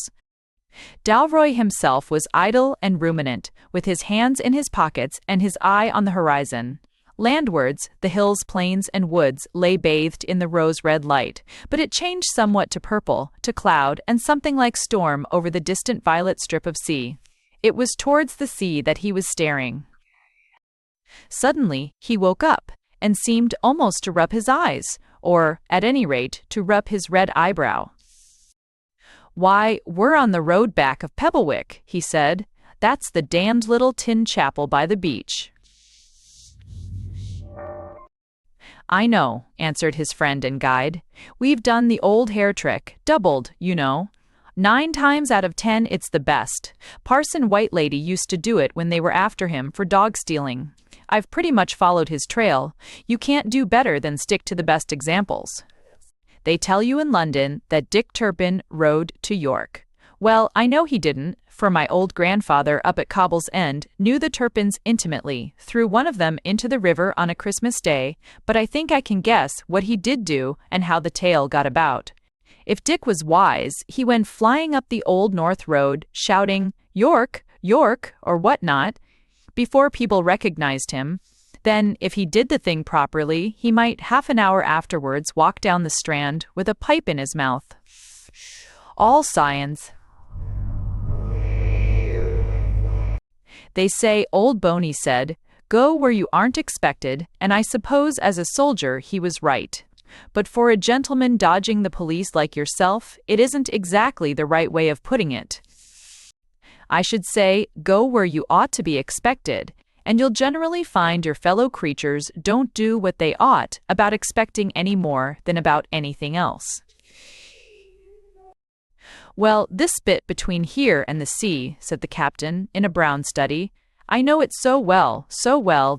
Dalroy himself was idle and ruminant, with his hands in his pockets and his eye on the horizon. Landwards, the hills, plains, and woods lay bathed in the rose-red light, but it changed somewhat to purple, to cloud, and something like storm over the distant violet strip of sea. It was towards the sea that he was staring. Suddenly, he woke up, and seemed almost to rub his eyes, or, at any rate, to rub his red eyebrow. "Why, we're on the road back of Pebblewick," he said. "That's the damned little tin chapel by the beach." "I know," answered his friend and guide. "We've done the old hair trick, doubled, you know. 9 times out of 10 it's the best. Parson Whitelady used to do it when they were after him for dog stealing. I've pretty much followed his trail. You can't do better than stick to the best examples. They tell you in London that Dick Turpin rode to York. Well, I know he didn't, for my old grandfather up at Cobble's End knew the Turpins intimately, threw one of them into the river on a Christmas day, but I think I can guess what he did do and how the tale got about. If Dick was wise, he went flying up the Old North Road, shouting, 'York, York,' or what not, before people recognized him. Then, if he did the thing properly, he might half an hour afterwards walk down the Strand with a pipe in his mouth. All science. They say Old Boney said, 'Go where you aren't expected,' and I suppose as a soldier he was right. But for a gentleman dodging the police like yourself, it isn't exactly the right way of putting it. I should say, go where you ought to be expected, and you'll generally find your fellow creatures don't do what they ought about expecting any more than about anything else." "Well, this bit between here and the sea," said the captain, in a brown study, "I know it so well,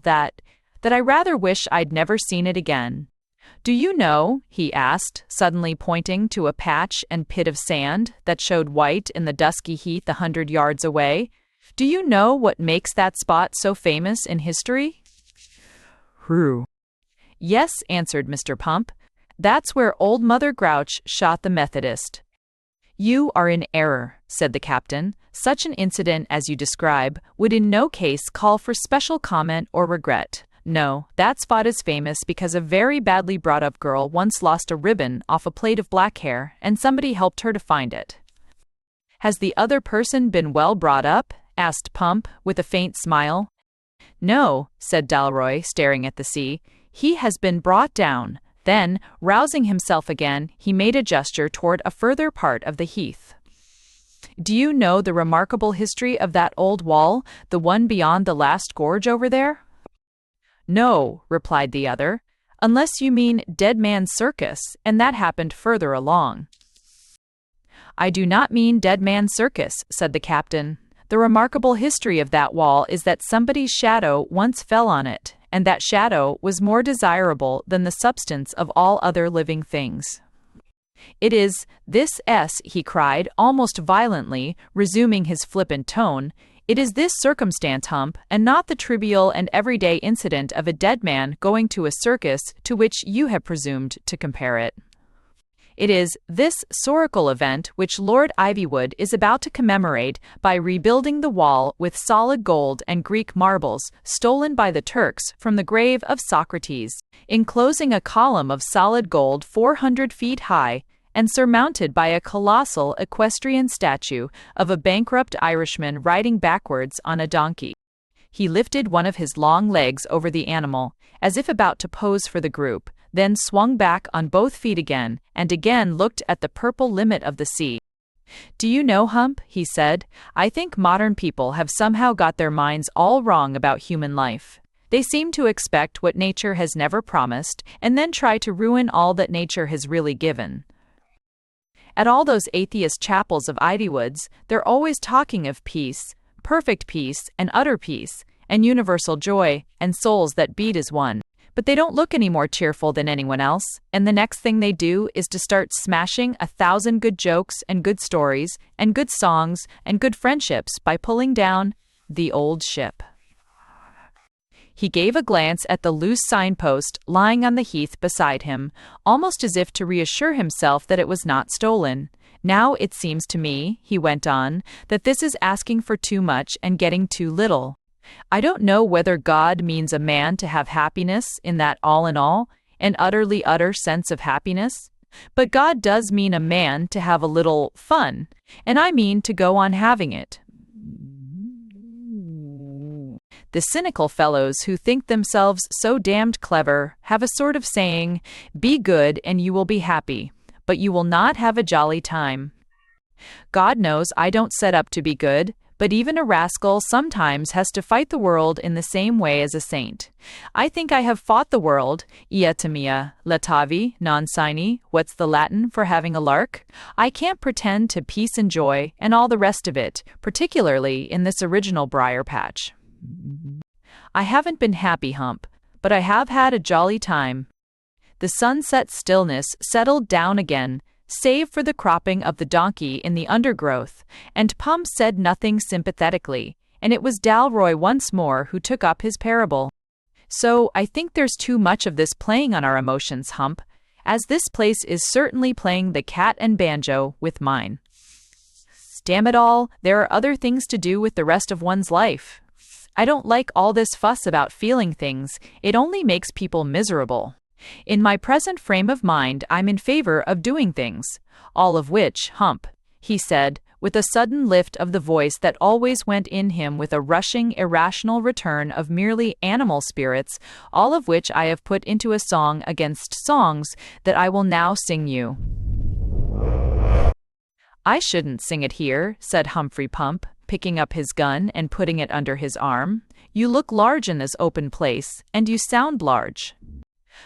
that I rather wish I'd never seen it again. Do you know," he asked, suddenly pointing to a patch and pit of sand that showed white in the dusky heath 100 yards away, "do you know what makes that spot so famous in history?" "Who?" "Yes," answered Mr. Pump, "that's where old Mother Grouch shot the Methodist." "You are in error," said the captain. "Such an incident as you describe would in no case call for special comment or regret. No, that spot is famous because a very badly brought-up girl once lost a ribbon off a plait of black hair, and somebody helped her to find it." "Has the other person been well brought up?" asked Pump, with a faint smile. "No," said Dalroy, staring at the sea. "He has been brought down." Then, rousing himself again, he made a gesture toward a further part of the heath. "Do you know the remarkable history of that old wall, the one beyond the last gorge over there?" "No," replied the other, "unless you mean Dead Man's Circus, and that happened further along." "I do not mean Dead Man's Circus," said the captain. "The remarkable history of that wall is that somebody's shadow once fell on it, and that shadow was more desirable than the substance of all other living things. It is this," he cried, almost violently, resuming his flippant tone, "it is this circumstance, Hump, and not the trivial and everyday incident of a dead man going to a circus to which you have presumed to compare it. It is this historical event which Lord Ivywood is about to commemorate by rebuilding the wall with solid gold and Greek marbles stolen by the Turks from the grave of Socrates, enclosing a column of solid gold 400 feet high and surmounted by a colossal equestrian statue of a bankrupt Irishman riding backwards on a donkey. He lifted one of his long legs over the animal, as if about to pose for the group, then swung back on both feet again, and again looked at the purple limit of the sea. "Do you know, Hump," he said, "I think modern people have somehow got their minds all wrong about human life. They seem to expect what nature has never promised, and then try to ruin all that nature has really given. At all those atheist chapels of Ivywood's, they're always talking of peace, perfect peace and utter peace, and universal joy, and souls that beat as one. But they don't look any more cheerful than anyone else, and the next thing they do is to start smashing 1,000 good jokes and good stories and good songs and good friendships by pulling down the old ship." He gave a glance at the loose signpost lying on the heath beside him, almost as if to reassure himself that it was not stolen. "Now it seems to me," he went on, "that this is asking for too much and getting too little. I don't know whether God means a man to have happiness in that all in all, an utterly utter sense of happiness, but God does mean a man to have a little fun, and I mean to go on having it. The cynical fellows who think themselves so damned clever have a sort of saying, 'Be good and you will be happy, but you will not have a jolly time.' God knows I don't set up to be good, but even a rascal sometimes has to fight the world in the same way as a saint. I think I have fought the world, iata mia, latavi, non sine, what's the Latin for having a lark? I can't pretend to peace and joy and all the rest of it, particularly in this original briar patch. I haven't been happy, Hump, but I have had a jolly time." The sunset stillness settled down again, save for the cropping of the donkey in the undergrowth, and Pump said nothing sympathetically, and it was Dalroy once more who took up his parable. "So I think there's too much of this playing on our emotions, Hump, as this place is certainly playing the cat and banjo with mine. Damn it all, there are other things to do with the rest of one's life. I don't like all this fuss about feeling things, it only makes people miserable. In my present frame of mind, I'm in favor of doing things, all of which, Hump," he said, with a sudden lift of the voice that always went in him with a rushing, irrational return of merely animal spirits, "all of which I have put into a song against songs that I will now sing you." "I shouldn't sing it here," said Humphrey Pump, picking up his gun and putting it under his arm. "You look large in this open place, and you sound large.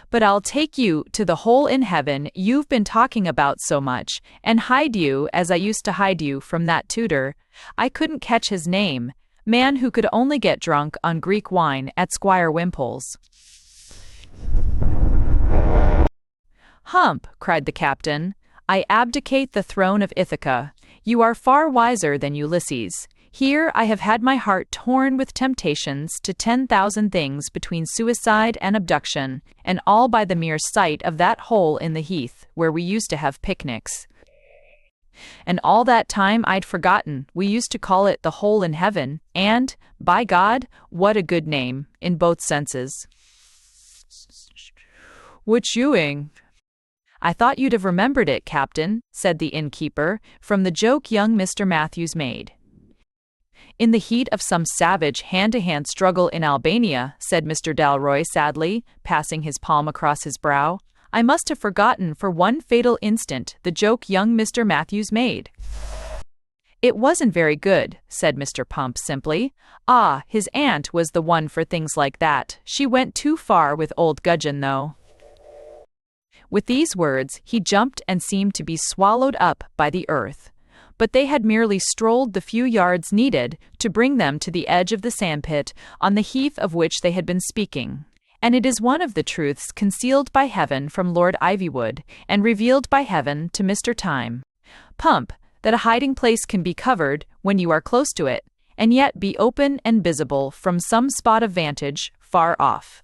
But I'll take you to the hole in heaven you've been talking about so much, and hide you as I used to hide you from that tutor, I couldn't catch his name, man who could only get drunk on Greek wine at Squire Wimpole's." "Hump," cried the captain, "I abdicate the throne of Ithaca. You are far wiser than Ulysses. Here I have had my heart torn with temptations to 10,000 things between suicide and abduction, and all by the mere sight of that hole in the heath where we used to have picnics. And all that time I'd forgotten we used to call it the hole in heaven, and, by God, what a good name, in both senses." "What chewing?" "I thought you'd have remembered it, Captain," said the innkeeper, "from the joke young Mr. Matthews made." "In the heat of some savage hand-to-hand struggle in Albania," said Mr. Dalroy sadly, passing his palm across his brow, "I must have forgotten for one fatal instant the joke young Mr. Matthews made." "It wasn't very good," said Mr. Pump simply. "Ah, his aunt was the one for things like that. She went too far with old Gudgeon, though." With these words, he jumped and seemed to be swallowed up by the earth. But they had merely strolled the few yards needed to bring them to the edge of the sandpit on the heath of which they had been speaking. And it is one of the truths concealed by heaven from Lord Ivywood, and revealed by heaven to Mr. Time, Pump, that a hiding place can be covered when you are close to it, and yet be open and visible from some spot of vantage far off.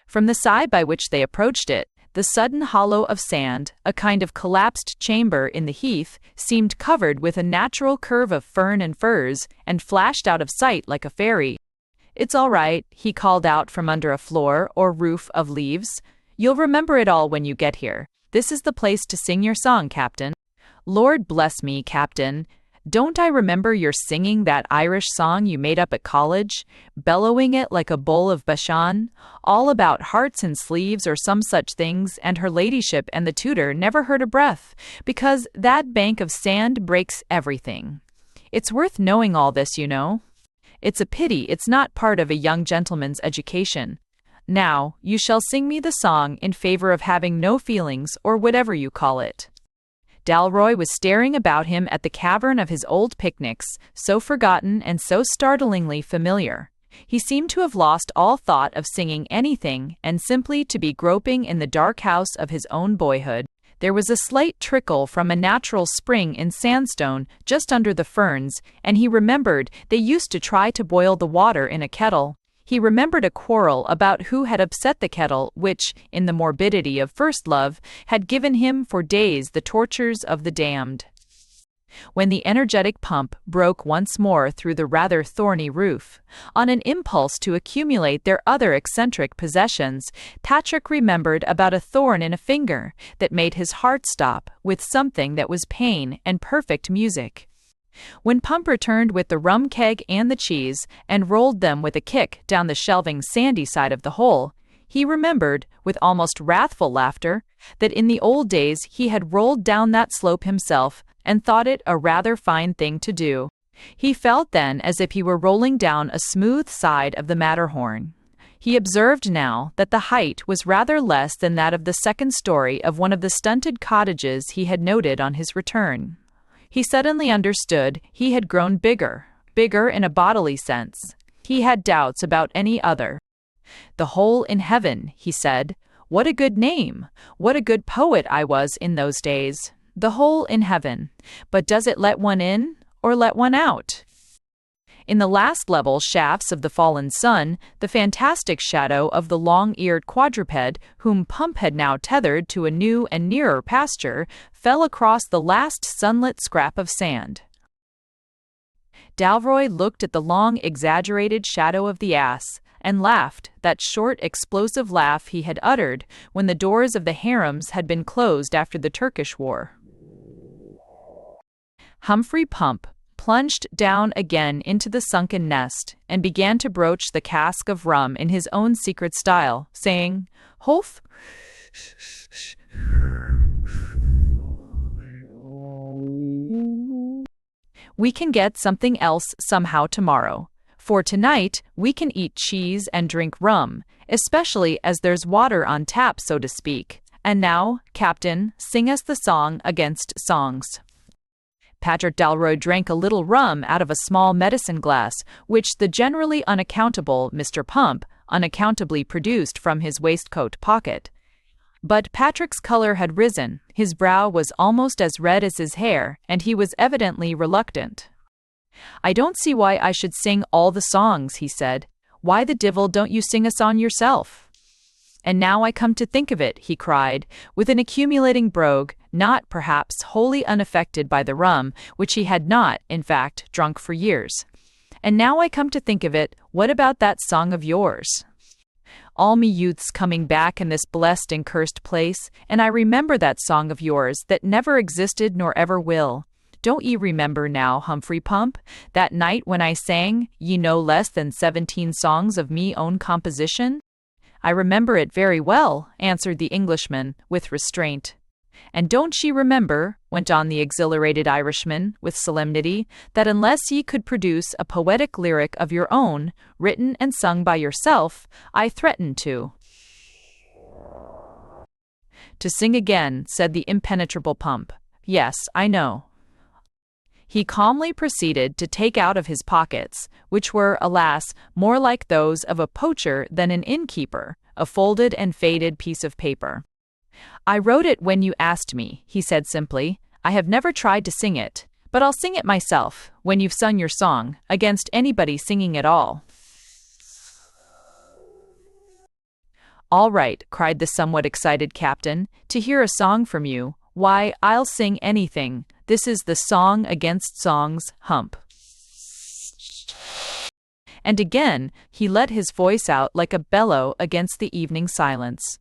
From the side by which they approached it, The sudden hollow of sand, a kind of collapsed chamber in the heath, seemed covered with a natural curve of fern and furze, and flashed out of sight like a fairy. "It's all right," he called out from under a floor or roof of leaves. "You'll remember it all when you get here. This is the place to sing your song, Captain." "Lord bless me, Captain. Don't I remember your singing that Irish song you made up at college, bellowing it like a bull of Bashan, all about hearts and sleeves or some such things, and her ladyship and the tutor never heard a breath, because that bank of sand breaks everything. It's worth knowing all this, you know. It's a pity it's not part of a young gentleman's education. Now, you shall sing me the song in favor of having no feelings, or whatever you call it." Dalroy was staring about him at the cavern of his old picnics, so forgotten and so startlingly familiar. He seemed to have lost all thought of singing anything and simply to be groping in the dark house of his own boyhood. There was a slight trickle from a natural spring in sandstone just under the ferns, and he remembered they used to try to boil the water in a kettle. He remembered a quarrel about who had upset the kettle, which, in the morbidity of first love, had given him for days the tortures of the damned. When the energetic pump broke once more through the rather thorny roof, on an impulse to accumulate their other eccentric possessions, Patrick remembered about a thorn in a finger that made his heart stop with something that was pain and perfect music. When Pump returned with the rum keg and the cheese, and rolled them with a kick down the shelving sandy side of the hole, he remembered, with almost wrathful laughter, that in the old days he had rolled down that slope himself, and thought it a rather fine thing to do. He felt then as if he were rolling down a smooth side of the Matterhorn. He observed now that the height was rather less than that of the second story of one of the stunted cottages he had noted on his return. He suddenly understood he had grown bigger in a bodily sense. He had doubts about any other. "The Hole in Heaven," he said. "What a good name! What a good poet I was in those days. The Hole in Heaven. But does it let one in, or let one out?" In the last level shafts of the fallen sun, the fantastic shadow of the long-eared quadruped, whom Pump had now tethered to a new and nearer pasture, fell across the last sunlit scrap of sand. Dalroy looked at the long, exaggerated shadow of the ass, and laughed, that short, explosive laugh he had uttered when the doors of the harems had been closed after the Turkish War. Humphrey Pump plunged down again into the sunken nest, and began to broach the cask of rum in his own secret style, saying, "Holf, we can get something else somehow tomorrow. For tonight we can eat cheese and drink rum, especially as there's water on tap, so to speak. And now, Captain, sing us the song against songs." Patrick Dalroy drank a little rum out of a small medicine glass, which the generally unaccountable Mr. Pump unaccountably produced from his waistcoat pocket. But Patrick's color had risen, his brow was almost as red as his hair, and he was evidently reluctant. "I don't see why I should sing all the songs," he said. "Why the divil don't you sing a song yourself?" "And now I come to think of it," he cried, with an accumulating brogue, not, perhaps, wholly unaffected by the rum, which he had not, in fact, drunk for years. "And now I come to think of it, what about that song of yours? All me youth's coming back in this blessed and cursed place, and I remember that song of yours that never existed nor ever will. Don't ye remember now, Humphrey Pump, that night when I sang ye no less than 17 songs of me own composition?" "I remember it very well," answered the Englishman, with restraint. "And don't ye remember," went on the exhilarated Irishman, with solemnity, "that unless ye could produce a poetic lyric of your own, written and sung by yourself, I threatened to—" "To sing again," said the impenetrable Pump. "Yes, I know." He calmly proceeded to take out of his pockets, which were, alas, more like those of a poacher than an innkeeper, a folded and faded piece of paper. "I wrote it when you asked me," he said simply. "I have never tried to sing it, but I'll sing it myself, when you've sung your song, against anybody singing at all." "All right," cried the somewhat excited captain, "to hear a song from you. Why, I'll sing anything. This is the song against songs, hump." And again he let his voice out like a bellow against the evening silence.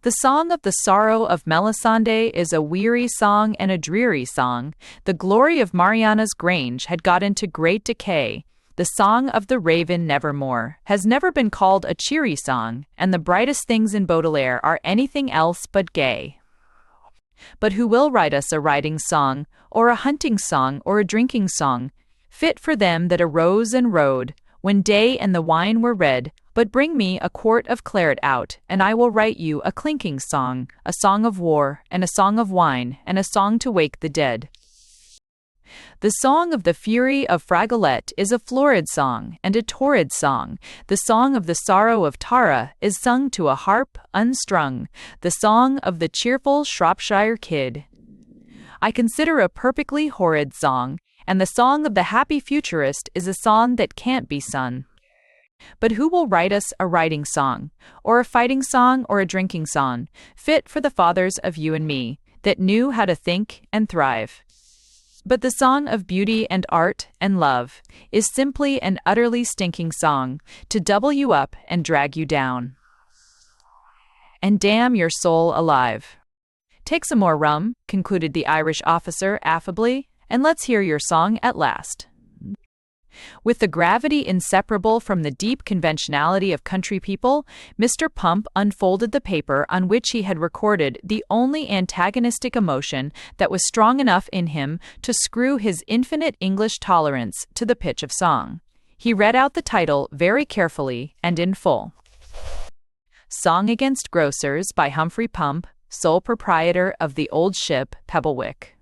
The song of the sorrow of Melisande is a weary song and a dreary song. The glory of Mariana's Grange had got into great decay. The song of the raven nevermore has never been called a cheery song, and the brightest things in Baudelaire are anything else but gay. But who will write us a riding song, or a hunting song, or a drinking song, fit for them that arose and rode, when day and the wine were red? But bring me a quart of claret out, and I will write you a clinking song, a song of war, and a song of wine, and a song to wake the dead. The song of the fury of Fragolet is a florid song, and a torrid song. The song of the sorrow of Tara is sung to a harp unstrung. The song of the cheerful Shropshire kid I consider a perfectly horrid song, and the song of the happy futurist is a song that can't be sung. But who will write us a riding song, or a fighting song, or a drinking song, fit for the fathers of you and me, that knew how to think and thrive? But the song of beauty and art and love is simply an utterly stinking song, to double you up and drag you down, and damn your soul alive. Take some more rum, concluded the Irish officer affably, and let's hear your song at last. With the gravity inseparable from the deep conventionality of country people, Mr. Pump unfolded the paper on which he had recorded the only antagonistic emotion that was strong enough in him to screw his infinite English tolerance to the pitch of song. He read out the title very carefully and in full. Song Against Grocers by Humphrey Pump, sole proprietor of the old ship Pebblewick.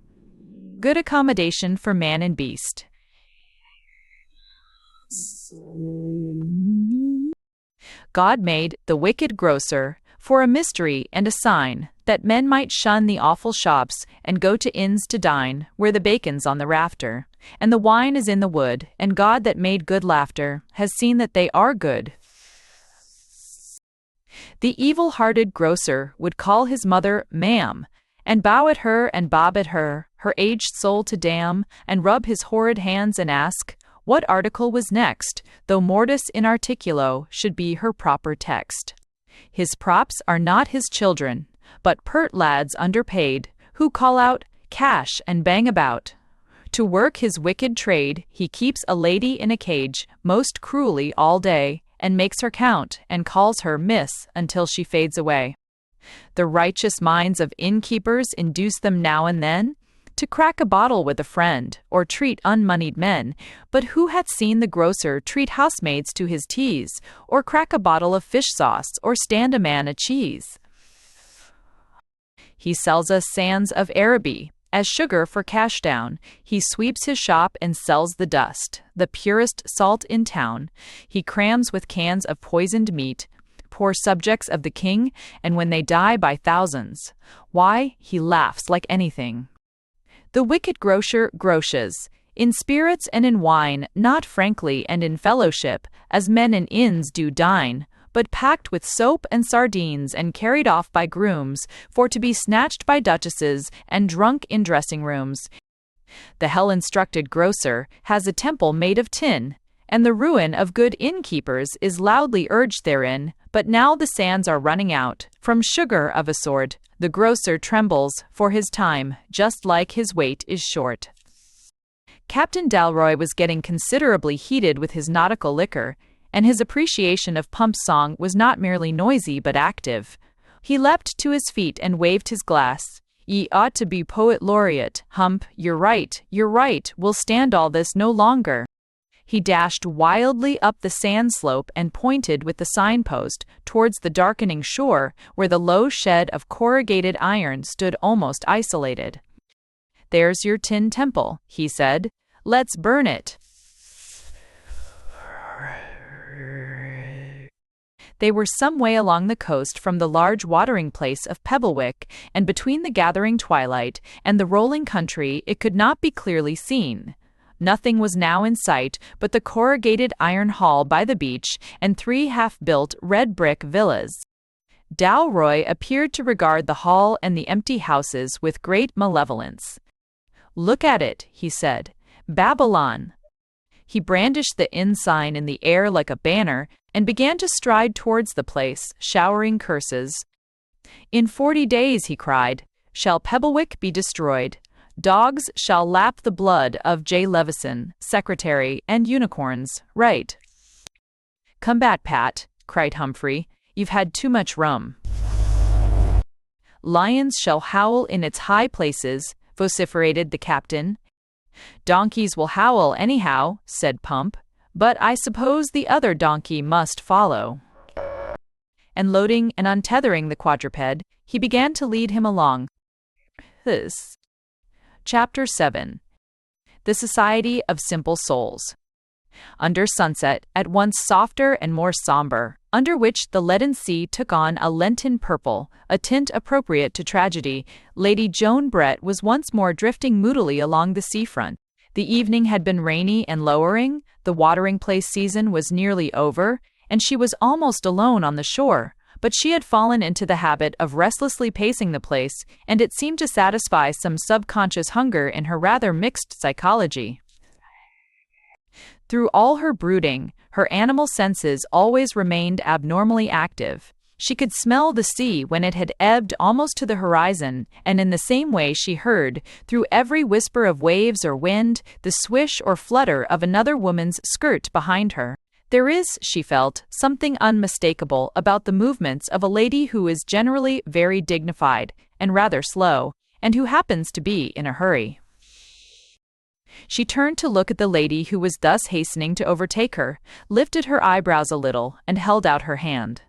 Good accommodation for man and beast. God made the wicked grocer for a mystery and a sign, that men might shun the awful shops and go to inns to dine, where the bacon's on the rafter, and the wine is in the wood, and God that made good laughter has seen that they are good. The evil-hearted grocer would call his mother ma'am, and bow at her and bob at her aged soul to damn, and rub his horrid hands and ask, what article was next, though mortis in articulo should be her proper text. His props are not his children, but pert lads underpaid, who call out, cash, and bang about. To work his wicked trade, he keeps a lady in a cage, most cruelly all day, and makes her count, and calls her miss until she fades away. The righteous minds of innkeepers induce them now and then to crack a bottle with a friend, or treat unmoneyed men, but who hath seen the grocer treat housemaids to his teas, or crack a bottle of fish sauce, or stand a man a cheese? He sells us sands of Araby, as sugar for cash down. He sweeps his shop and sells the dust, the purest salt in town. He crams with cans of poisoned meat, poor subjects of the king, and when they die by thousands, why, he laughs like anything. The wicked grocer groces, in spirits and in wine, not frankly and in fellowship, as men in inns do dine, but packed with soap and sardines and carried off by grooms, for to be snatched by duchesses and drunk in dressing rooms. The hell-instructed grocer has a temple made of tin, and the ruin of good innkeepers is loudly urged therein, but now the sands are running out, from sugar of a sort, the grocer trembles for his time, just like his weight is short. Captain Dalroy was getting considerably heated with his nautical liquor, and his appreciation of Pump's song was not merely noisy but active. He leapt to his feet and waved his glass. Ye ought to be poet laureate, Hump, you're right, we'll stand all this no longer. He dashed wildly up the sand slope and pointed with the signpost towards the darkening shore, where the low shed of corrugated iron stood almost isolated. There's your tin temple, he said. Let's burn it. They were some way along the coast from the large watering place of Pebblewick, and between the gathering twilight and the rolling country it could not be clearly seen. Nothing was now in sight but the corrugated iron hall by the beach and 3 half-built red brick villas. Dalroy appeared to regard the hall and the empty houses with great malevolence. "Look at it," he said. "Babylon." He brandished the inn sign in the air like a banner and began to stride towards the place, showering curses. "In 40 days," he cried, "shall Pebblewick be destroyed. Dogs shall lap the blood of J. Levison, secretary, and unicorns. Right." "Come back, Pat," cried Humphrey. "You've had too much rum." "Lions shall howl in its high places," vociferated the captain. "Donkeys will howl anyhow," said Pump, "but I suppose the other donkey must follow." And loading and untethering the quadruped, he began to lead him along. Chapter 7. The Society of Simple Souls. Under sunset, at once softer and more somber, under which the leaden sea took on a Lenten purple, a tint appropriate to tragedy, Lady Joan Brett was once more drifting moodily along the seafront. The evening had been rainy and lowering, the watering-place season was nearly over, and she was almost alone on the shore, but she had fallen into the habit of restlessly pacing the place, and it seemed to satisfy some subconscious hunger in her rather mixed psychology. Through all her brooding, her animal senses always remained abnormally active. She could smell the sea when it had ebbed almost to the horizon, and in the same way she heard, through every whisper of waves or wind, the swish or flutter of another woman's skirt behind her. There is, she felt, something unmistakable about the movements of a lady who is generally very dignified and rather slow, and who happens to be in a hurry. She turned to look at the lady who was thus hastening to overtake her, lifted her eyebrows a little, and held out her hand.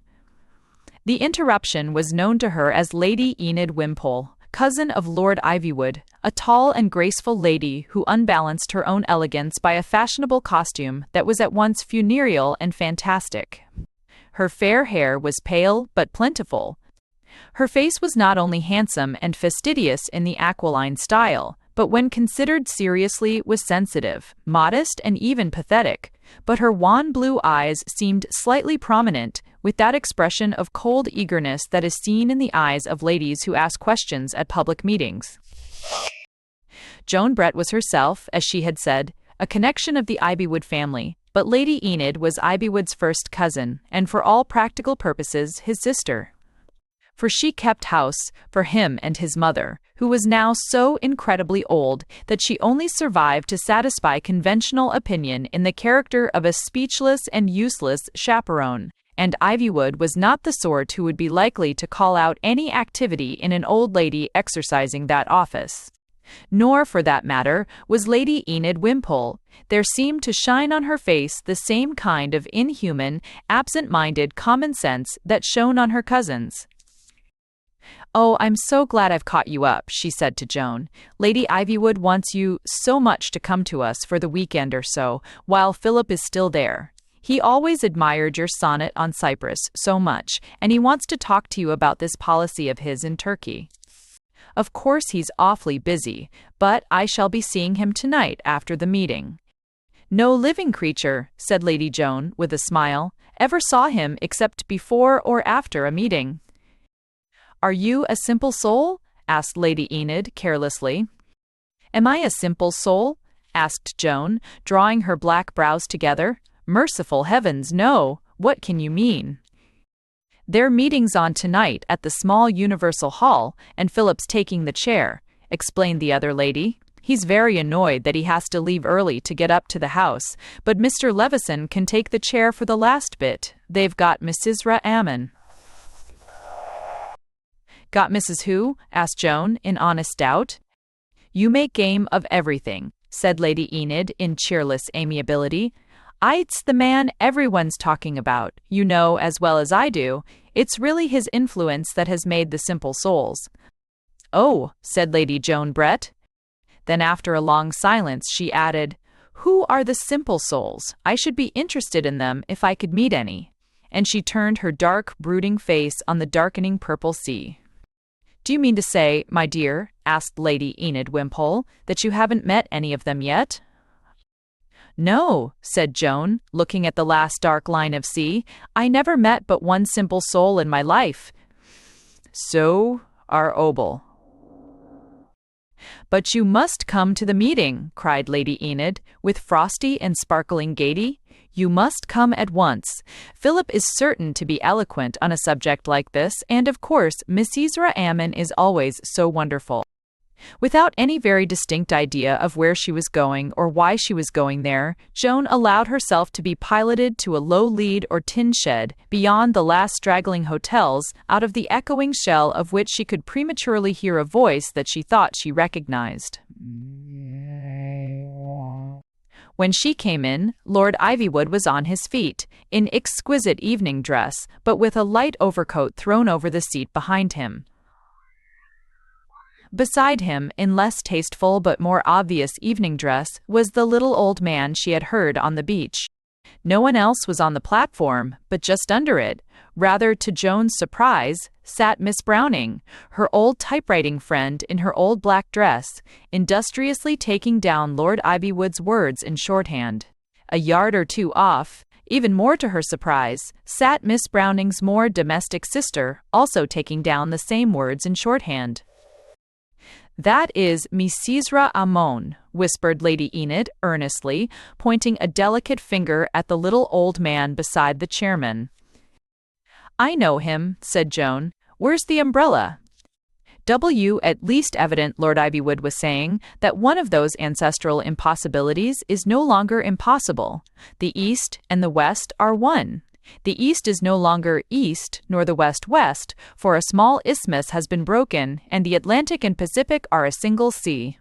The interruption was known to her as Lady Enid Wimpole, cousin of Lord Ivywood, a tall and graceful lady who unbalanced her own elegance by a fashionable costume that was at once funereal and fantastic. Her fair hair was pale but plentiful. Her face was not only handsome and fastidious in the aquiline style, but when considered seriously was sensitive, modest, and even pathetic. But her wan blue eyes seemed slightly prominent, with that expression of cold eagerness that is seen in the eyes of ladies who ask questions at public meetings. Joan Brett was herself, as she had said, a connection of the Ivywood family, but Lady Enid was Ivywood's first cousin, and for all practical purposes his sister. For she kept house for him and his mother, who was now so incredibly old that she only survived to satisfy conventional opinion in the character of a speechless and useless chaperone, and Ivywood was not the sort who would be likely to call out any activity in an old lady exercising that office. Nor, for that matter, was Lady Enid Wimpole. There seemed to shine on her face the same kind of inhuman, absent-minded common sense that shone on her cousin's. "Oh, I'm so glad I've caught you up," she said to Joan. "Lady Ivywood wants you so much to come to us for the weekend or so, while Philip is still there. He always admired your sonnet on Cyprus so much, and he wants to talk to you about this policy of his in Turkey. Of course he's awfully busy, but I shall be seeing him tonight after the meeting." "No living creature," said Lady Joan, with a smile, "ever saw him except before or after a meeting." "Are you a simple soul?" asked Lady Enid carelessly. "Am I a simple soul?" asked Joan, drawing her black brows together. "Merciful heavens, no! What can you mean?" "Their meeting's on tonight at the small Universal Hall, and Philip's taking the chair," explained the other lady. "He's very annoyed that he has to leave early to get up to the house, but Mr. Levison can take the chair for the last bit. They've got Mrs. Ammon." "Got Mrs. who?" asked Joan, in honest doubt. "You make game of everything," said Lady Enid in cheerless amiability. "It's the man everyone's talking about, you know as well as I do. It's really his influence that has made the simple souls." "Oh," said Lady Joan Brett. Then after a long silence she added, "Who are the simple souls? I should be interested in them if I could meet any." And she turned her dark, brooding face on the darkening purple sea. "Do you mean to say, my dear," asked Lady Enid Wimpole, "that you haven't met any of them yet?" "No," said Joan, looking at the last dark line of sea. "I never met but one simple soul in my life. So are Obel. But you must come to the meeting, cried Lady Enid, with frosty and sparkling gaiety. You must come at once. Philip is certain to be eloquent on a subject like this, and of course, Misysra Ammon is always so wonderful. Without any very distinct idea of where she was going or why she was going there, Joan allowed herself to be piloted to a low lead or tin shed beyond the last straggling hotels, out of the echoing shell of which she could prematurely hear a voice that she thought she recognized. When she came in, Lord Ivywood was on his feet, in exquisite evening dress, but with a light overcoat thrown over the seat behind him. Beside him, in less tasteful but more obvious evening dress, was the little old man she had heard on the beach. No one else was on the platform, but just under it, rather to Joan's surprise, sat Miss Browning, her old typewriting friend in her old black dress, industriously taking down Lord Ivywood's words in shorthand. A yard or two off, even more to her surprise, sat Miss Browning's more domestic sister, also taking down the same words in shorthand. That is Misysra Ammon, whispered Lady Enid earnestly, pointing a delicate finger at the little old man beside the chairman. I know him, said Joan. Where's the umbrella? At least evident, Lord Ivywood was saying, that one of those ancestral impossibilities is no longer impossible. The East and the West are one. The East is no longer East, nor the West West, for a small isthmus has been broken, and the Atlantic and Pacific are a single sea.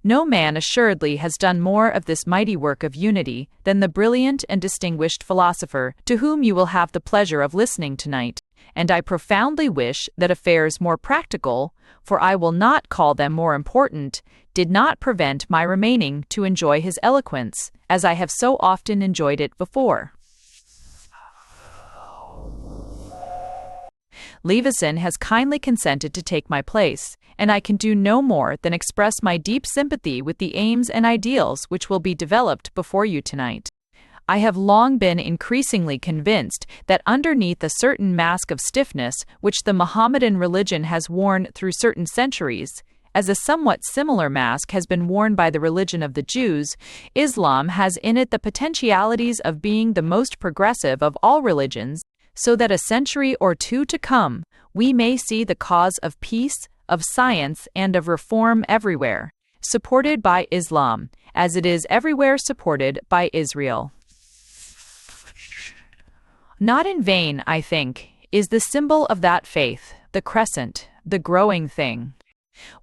No man assuredly has done more of this mighty work of unity than the brilliant and distinguished philosopher to whom you will have the pleasure of listening tonight, and I profoundly wish that affairs more practical, for I will not call them more important, did not prevent my remaining to enjoy his eloquence, as I have so often enjoyed it before. Leveson has kindly consented to take my place, and I can do no more than express my deep sympathy with the aims and ideals which will be developed before you tonight. I have long been increasingly convinced that underneath a certain mask of stiffness which the Mohammedan religion has worn through certain centuries, as a somewhat similar mask has been worn by the religion of the Jews, Islam has in it the potentialities of being the most progressive of all religions, so that a century or two to come, we may see the cause of peace, of science, and of reform everywhere, supported by Islam, as it is everywhere supported by Israel. Not in vain, I think, is the symbol of that faith, the crescent, the growing thing.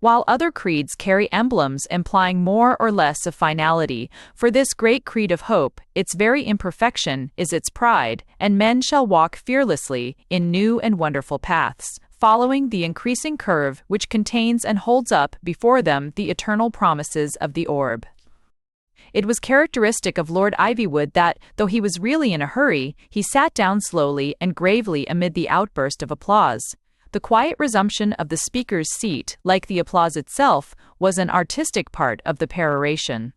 While other creeds carry emblems implying more or less of finality, for this great creed of hope, its very imperfection is its pride, and men shall walk fearlessly in new and wonderful paths, following the increasing curve which contains and holds up before them the eternal promises of the orb. It was characteristic of Lord Ivywood that, though he was really in a hurry, he sat down slowly and gravely amid the outburst of applause. The quiet resumption of the speaker's seat, like the applause itself, was an artistic part of the peroration.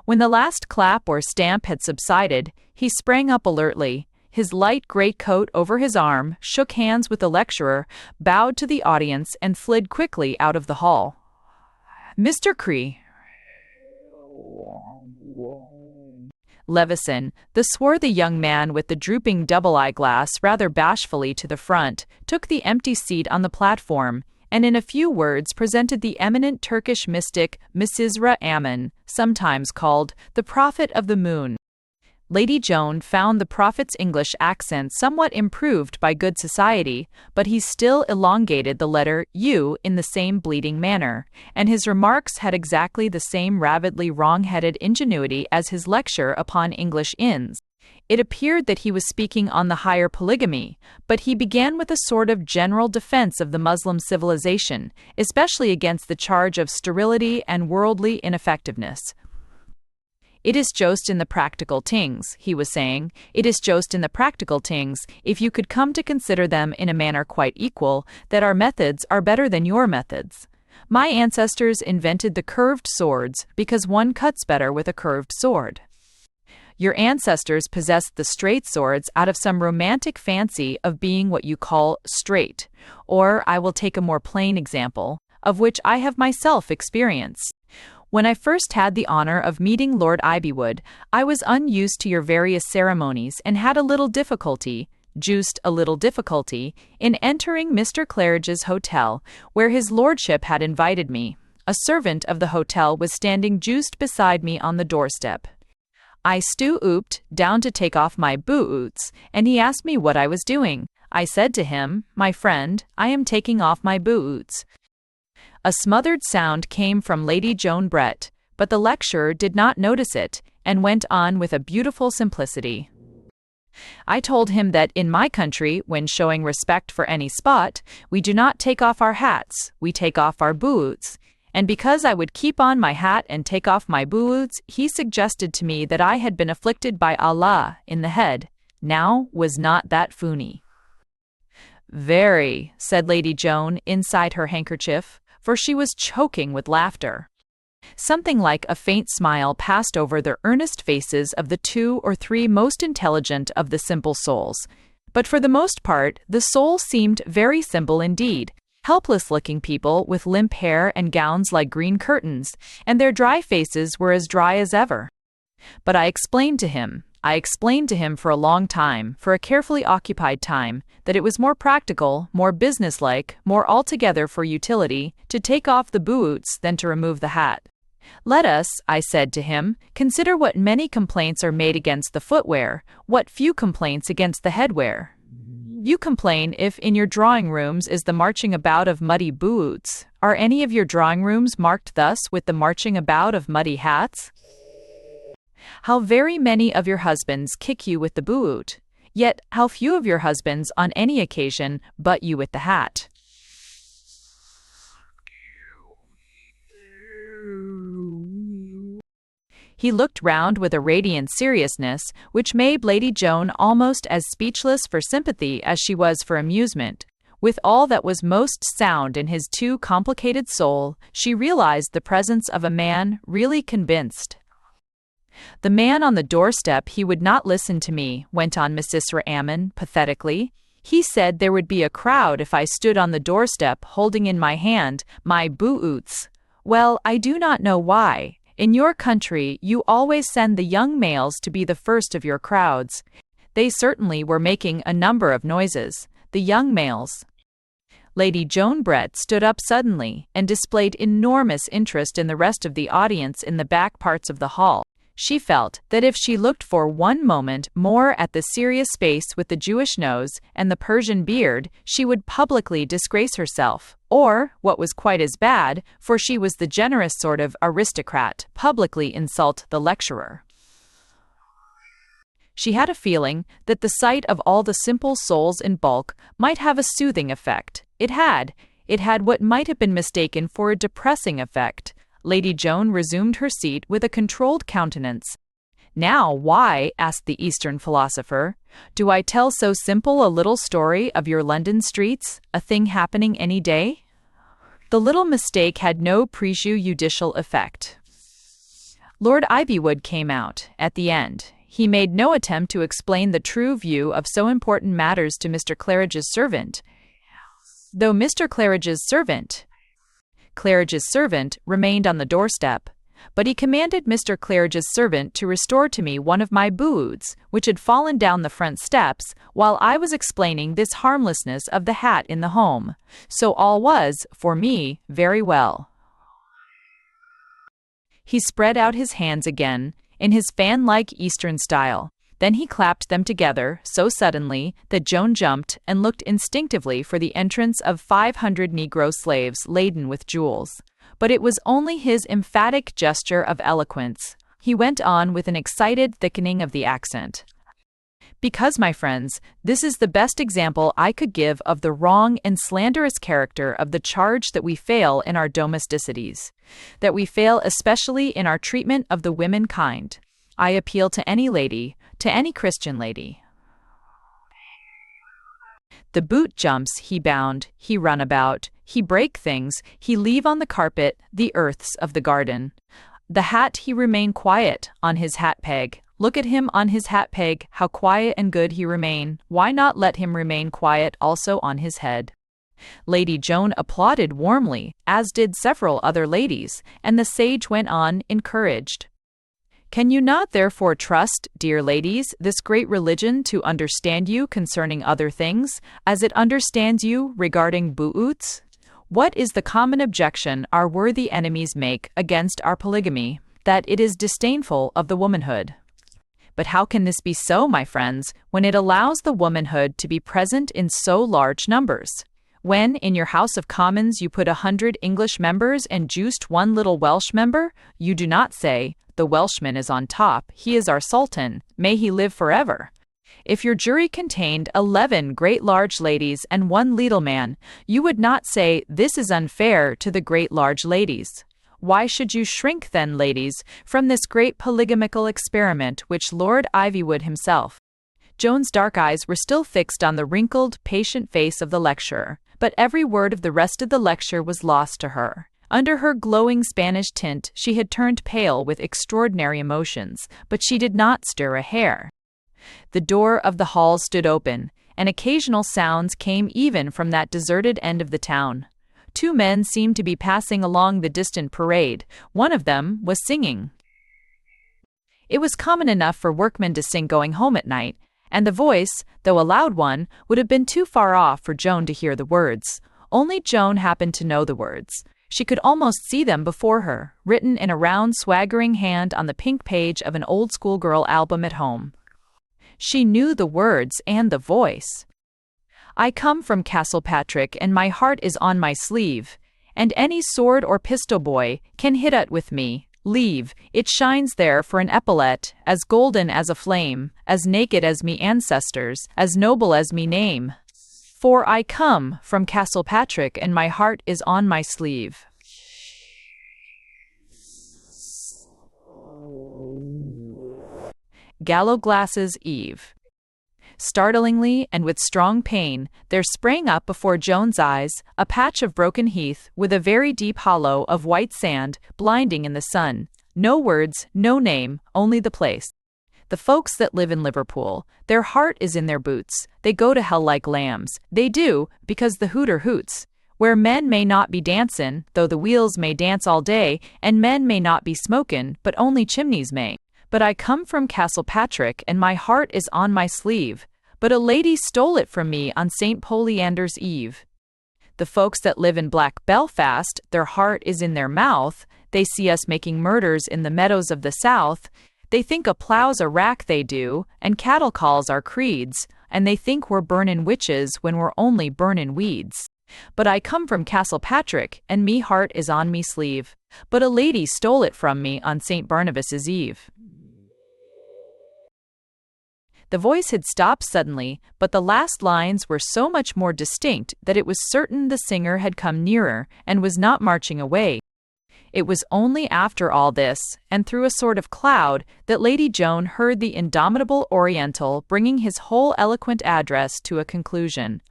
When the last clap or stamp had subsided, he sprang up alertly, his light greatcoat over his arm, shook hands with the lecturer, bowed to the audience, and fled quickly out of the hall. Mr. Cree. Leveson, the swarthy young man with the drooping double eyeglass rather bashfully to the front, took the empty seat on the platform, and in a few words presented the eminent Turkish mystic Misysra Ammon, sometimes called the Prophet of the Moon. Lady Joan found the prophet's English accent somewhat improved by good society, but he still elongated the letter U in the same bleeding manner, and his remarks had exactly the same rabidly wrong-headed ingenuity as his lecture upon English inns. It appeared that he was speaking on the higher polygamy, but he began with a sort of general defense of the Muslim civilization, especially against the charge of sterility and worldly ineffectiveness. It is just in the practical tings, he was saying, it is just in the practical tings, if you could come to consider them in a manner quite equal, that our methods are better than your methods. My ancestors invented the curved swords because one cuts better with a curved sword. Your ancestors possessed the straight swords out of some romantic fancy of being what you call straight. Or I will take a more plain example, of which I have myself experience. When I first had the honor of meeting Lord Ivywood, I was unused to your various ceremonies and had a little difficulty, juiced a little difficulty, in entering Mr. Claridge's hotel, where his lordship had invited me. A servant of the hotel was standing juiced beside me on the doorstep. I stooped down to take off my boots, and he asked me what I was doing. I said to him, "My friend, I am taking off my boots." A smothered sound came from Lady Joan Brett, but the lecturer did not notice it, and went on with a beautiful simplicity. I told him that in my country, when showing respect for any spot, we do not take off our hats, we take off our boots. And because I would keep on my hat and take off my boots, he suggested to me that I had been afflicted by Allah in the head. Now, was not that funny? "Very," said Lady Joan inside her handkerchief, for she was choking with laughter. Something like a faint smile passed over the earnest faces of the 2 or 3 most intelligent of the simple souls. But for the most part, the soul seemed very simple indeed. Helpless-looking people with limp hair and gowns like green curtains, and their dry faces were as dry as ever. But I explained to him for a long time, for a carefully occupied time, that it was more practical, more businesslike, more altogether for utility, to take off the boots than to remove the hat. "Let us," I said to him, "consider what many complaints are made against the footwear, what few complaints against the headwear. You complain if in your drawing rooms is the marching about of muddy boots. Are any of your drawing rooms marked thus with the marching about of muddy hats? How very many of your husbands kick you with the boot, yet how few of your husbands on any occasion butt you with the hat." He looked round with a radiant seriousness, which made Lady Joan almost as speechless for sympathy as she was for amusement. With all that was most sound in his too complicated soul, she realized the presence of a man really convinced. "The man on the doorstep, he would not listen to me," went on Mrs. Ammon pathetically. "He said there would be a crowd if I stood on the doorstep holding in my hand my boots. Well, I do not know why. In your country, you always send the young males to be the first of your crowds. They certainly were making a number of noises, the young males." Lady Joan Brett stood up suddenly and displayed enormous interest in the rest of the audience in the back parts of the hall. She felt that if she looked for one moment more at the serious face with the Jewish nose and the Persian beard, she would publicly disgrace herself, or, what was quite as bad, for she was the generous sort of aristocrat, publicly insult the lecturer. She had a feeling that the sight of all the simple souls in bulk might have a soothing effect. It had what might have been mistaken for a depressing effect. Lady Joan resumed her seat with a controlled countenance. "Now, why," asked the Eastern philosopher, "do I tell so simple a little story of your London streets, a thing happening any day?" The little mistake had no prejudicial effect. Lord Ivywood came out, at the end. He made no attempt to explain the true view of so important matters to Mr. Claridge's servant, though Mr. Claridge's servant remained on the doorstep, but he commanded Mr. Claridge's servant to restore to me one of my boots, which had fallen down the front steps, while I was explaining this harmlessness of the hat in the home. So all was, for me, very well. He spread out his hands again, in his fan-like Eastern style. Then he clapped them together so suddenly that Joan jumped and looked instinctively for the entrance of 500 Negro slaves laden with jewels. But it was only his emphatic gesture of eloquence. He went on with an excited thickening of the accent. "Because, my friends, this is the best example I could give of the wrong and slanderous character of the charge that we fail in our domesticities, that we fail especially in our treatment of the womenkind. I appeal to any lady, to any Christian lady. The boot jumps, he bound, he run about, he break things, he leave on the carpet the earths of the garden. The hat he remain quiet on his hat peg, Look at him on his hat peg, how quiet and good he remain. Why not let him remain quiet also on his head? Lady Joan applauded warmly, as did several other ladies, and the sage went on, encouraged. Can you not therefore trust, dear ladies, this great religion to understand you concerning other things, as it understands you regarding boots? What is the common objection our worthy enemies make against our polygamy? That it is disdainful of the womanhood. But how can this be so, my friends, when it allows the womanhood to be present in so large numbers? When, in your House of Commons, you put 100 English members and juiced one little Welsh member, you do not say, the Welshman is on top, he is our Sultan, may he live forever. If your jury contained 11 great large ladies and one little man, you would not say, this is unfair to the great large ladies. Why should you shrink then, ladies, from this great polygamical experiment which Lord Ivywood himself? Joan's dark eyes were still fixed on the wrinkled, patient face of the lecturer, but every word of the rest of the lecture was lost to her. Under her glowing Spanish tint, she had turned pale with extraordinary emotions, but she did not stir a hair. The door of the hall stood open, and occasional sounds came even from that deserted end of the town. 2 men seemed to be passing along the distant parade. One of them was singing. It was common enough for workmen to sing going home at night, and the voice, though a loud one, would have been too far off for Joan to hear the words. Only Joan happened to know the words. She could almost see them before her, written in a round, swaggering hand on the pink page of an old schoolgirl album at home. She knew the words and the voice. I come from Castlepatrick, and my heart is on my sleeve, and any sword or pistol boy can hit it with me. Leave, it shines there for an epaulet, as golden as a flame, as naked as me ancestors, as noble as me name. For I come from Castlepatrick, and my heart is on my sleeve. Gallowglass's Eve. Startlingly and with strong pain, there sprang up before Joan's eyes a patch of broken heath with a very deep hollow of white sand, blinding in the sun. No words, no name, only the place. The folks that live in Liverpool, their heart is in their boots. They go to hell like lambs. They do, because the hooter hoots. Where men may not be dancin', though the wheels may dance all day, and men may not be smokin', but only chimneys may. But I come from Castlepatrick, and my heart is on my sleeve. But a lady stole it from me on St. Polyander's Eve. The folks that live in Black Belfast, their heart is in their mouth. They see us making murders in the meadows of the south. They think a plow's a rack, they do, and cattle calls are creeds, and they think we're burnin' witches when we're only burnin' weeds. But I come from Castlepatrick, and me heart is on me sleeve. But a lady stole it from me on St. Barnabas's Eve. The voice had stopped suddenly, but the last lines were so much more distinct that it was certain the singer had come nearer and was not marching away. It was only after all this, and through a sort of cloud, that Lady Joan heard the indomitable Oriental bringing his whole eloquent address to a conclusion.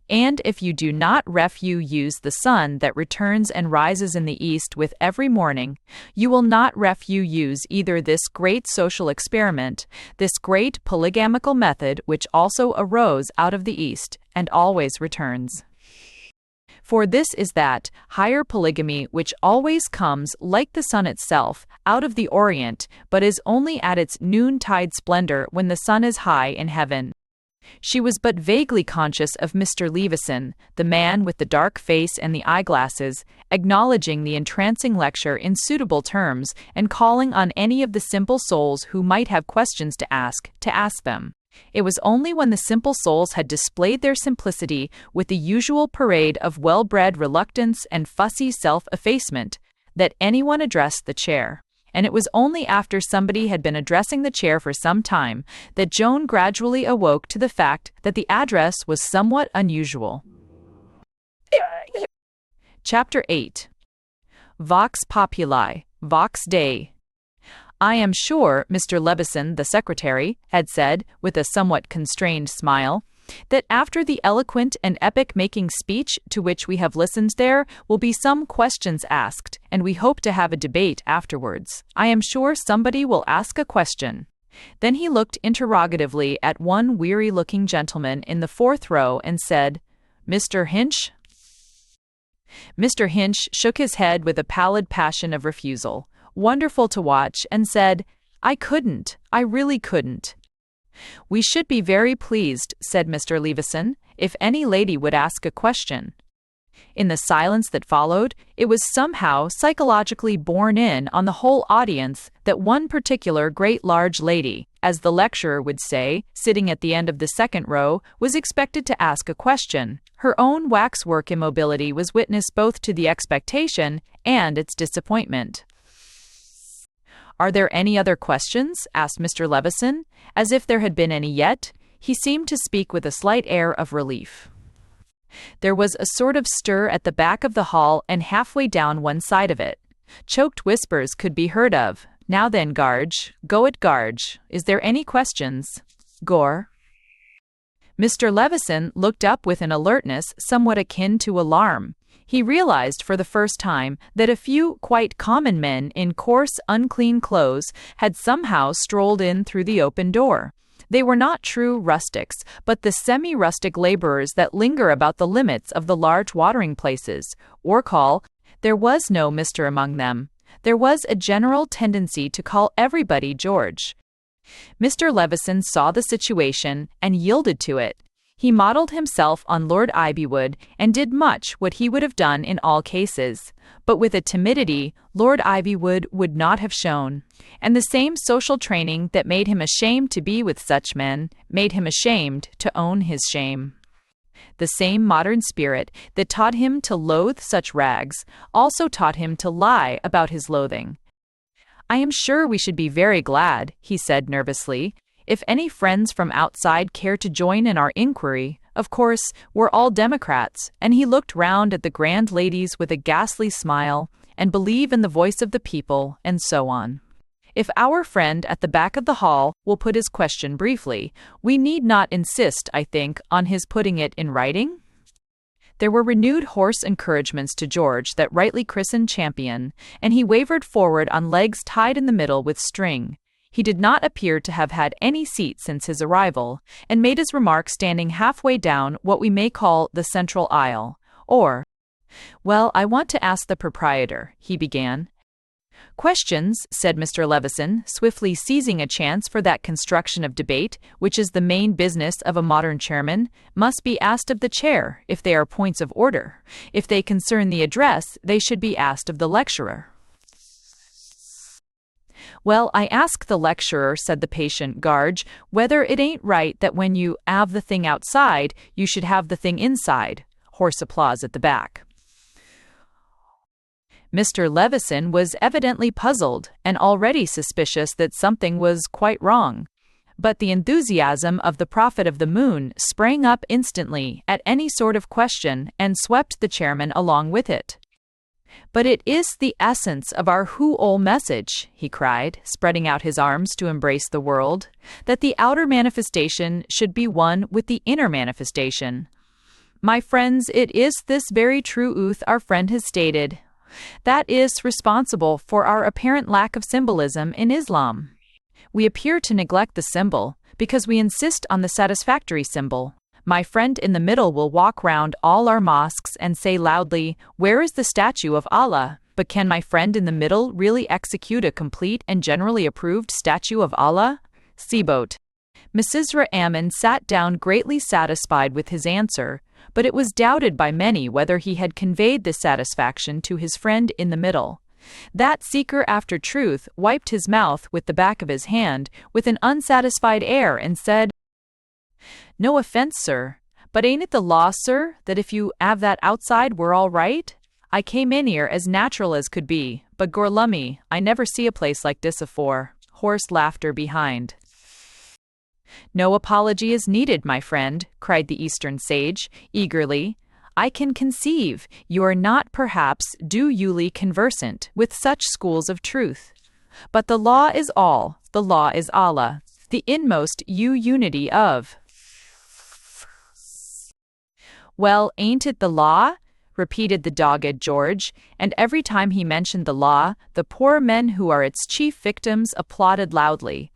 And if you do not use the sun that returns and rises in the east with every morning, you will not use either this great social experiment, this great polygamical method which also arose out of the east, and always returns. For this is that higher polygamy which always comes, like the sun itself, out of the Orient, but is only at its noontide splendor when the sun is high in heaven. She was but vaguely conscious of Mr. Leveson, the man with the dark face and the eyeglasses, acknowledging the entrancing lecture in suitable terms and calling on any of the simple souls who might have questions to ask them. It was only when the simple souls had displayed their simplicity with the usual parade of well-bred reluctance and fussy self-effacement that anyone addressed the chair. And it was only after somebody had been addressing the chair for some time that Joan gradually awoke to the fact that the address was somewhat unusual. Chapter 8. Vox Populi, Vox Dei. I am sure, Mr. Leveson, the secretary, had said, with a somewhat constrained smile, that after the eloquent and epic-making speech to which we have listened there will be some questions asked, and we hope to have a debate afterwards. I am sure somebody will ask a question. Then he looked interrogatively at one weary-looking gentleman in the fourth row and said, "Mr. Hinch?" Mr. Hinch shook his head with a pallid passion of refusal, wonderful to watch, and said, I really couldn't." "We should be very pleased," said Mr. Leveson, "if any lady would ask a question." In the silence that followed, it was somehow psychologically borne in on the whole audience that one particular great large lady, as the lecturer would say, sitting at the end of the second row, was expected to ask a question. Her own waxwork immobility was witness both to the expectation and its disappointment. "Are there any other questions?" asked Mr. Leveson, as if there had been any yet. He seemed to speak with a slight air of relief. There was a sort of stir at the back of the hall and halfway down one side of it. Choked whispers could be heard of, "Now then, Garge, go it, Garge. Is there any questions? Gore?" Mr. Leveson looked up with an alertness somewhat akin to alarm. He realized for the first time that a few quite common men in coarse, unclean clothes had somehow strolled in through the open door. They were not true rustics, but the semi-rustic laborers that linger about the limits of the large watering places, or call. There was no Mr. among them. There was a general tendency to call everybody George. Mr. Leveson saw the situation and yielded to it. He modeled himself on Lord Ivywood and did much what he would have done in all cases, but with a timidity Lord Ivywood would not have shown. And the same social training that made him ashamed to be with such men made him ashamed to own his shame. The same modern spirit that taught him to loathe such rags also taught him to lie about his loathing. "I am sure we should be very glad," he said nervously, "if any friends from outside care to join in our inquiry. Of course, we're all Democrats," and he looked round at the grand ladies with a ghastly smile, "and believe in the voice of the people," and so on. If our friend at the back of the hall will put his question briefly, we need not insist, I think, on his putting it in writing. There were renewed hoarse encouragements to George, that rightly christened champion, and he wavered forward on legs tied in the middle with string. He did not appear to have had any seat since his arrival, and made his remark standing halfway down what we may call the central aisle, or, "Well, I want to ask the proprietor," he began. "Questions," said Mr. Leveson, swiftly seizing a chance for that construction of debate which is the main business of a modern chairman, "must be asked of the chair, if they are points of order. If they concern the address, they should be asked of the lecturer." "Well, I ask the lecturer," said the patient Garge, "whether it ain't right that when you 'ave the thing outside, you should have the thing inside." Hoarse applause at the back. Mr. Leveson was evidently puzzled and already suspicious that something was quite wrong. But the enthusiasm of the Prophet of the Moon sprang up instantly at any sort of question and swept the chairman along with it. "But it is the essence of our whole message," he cried, spreading out his arms to embrace the world, "that the outer manifestation should be one with the inner manifestation. My friends, it is this very truth our friend has stated that is responsible for our apparent lack of symbolism in Islam. We appear to neglect the symbol because we insist on the satisfactory symbol. My friend in the middle will walk round all our mosques and say loudly, 'Where is the statue of Allah?' But can my friend in the middle really execute a complete and generally approved statue of Allah?" Seaboat. Mrs. Ammon sat down greatly satisfied with his answer, but it was doubted by many whether he had conveyed this satisfaction to his friend in the middle. That seeker after truth wiped his mouth with the back of his hand with an unsatisfied air and said, "No offense, sir, but ain't it the law, sir, that if you 'ave that outside we're all right? I came in 'ere as natural as could be, but gorlummy, I never see a place like this afore." Hoarse laughter behind. "No apology is needed, my friend," cried the Eastern sage, eagerly. "I can conceive you are not perhaps duly conversant with such schools of truth. But the law is all, the law is Allah, the inmost unity of—" "Well, ain't it the law?" repeated the dogged George, and every time he mentioned the law, the poor men who are its chief victims applauded loudly.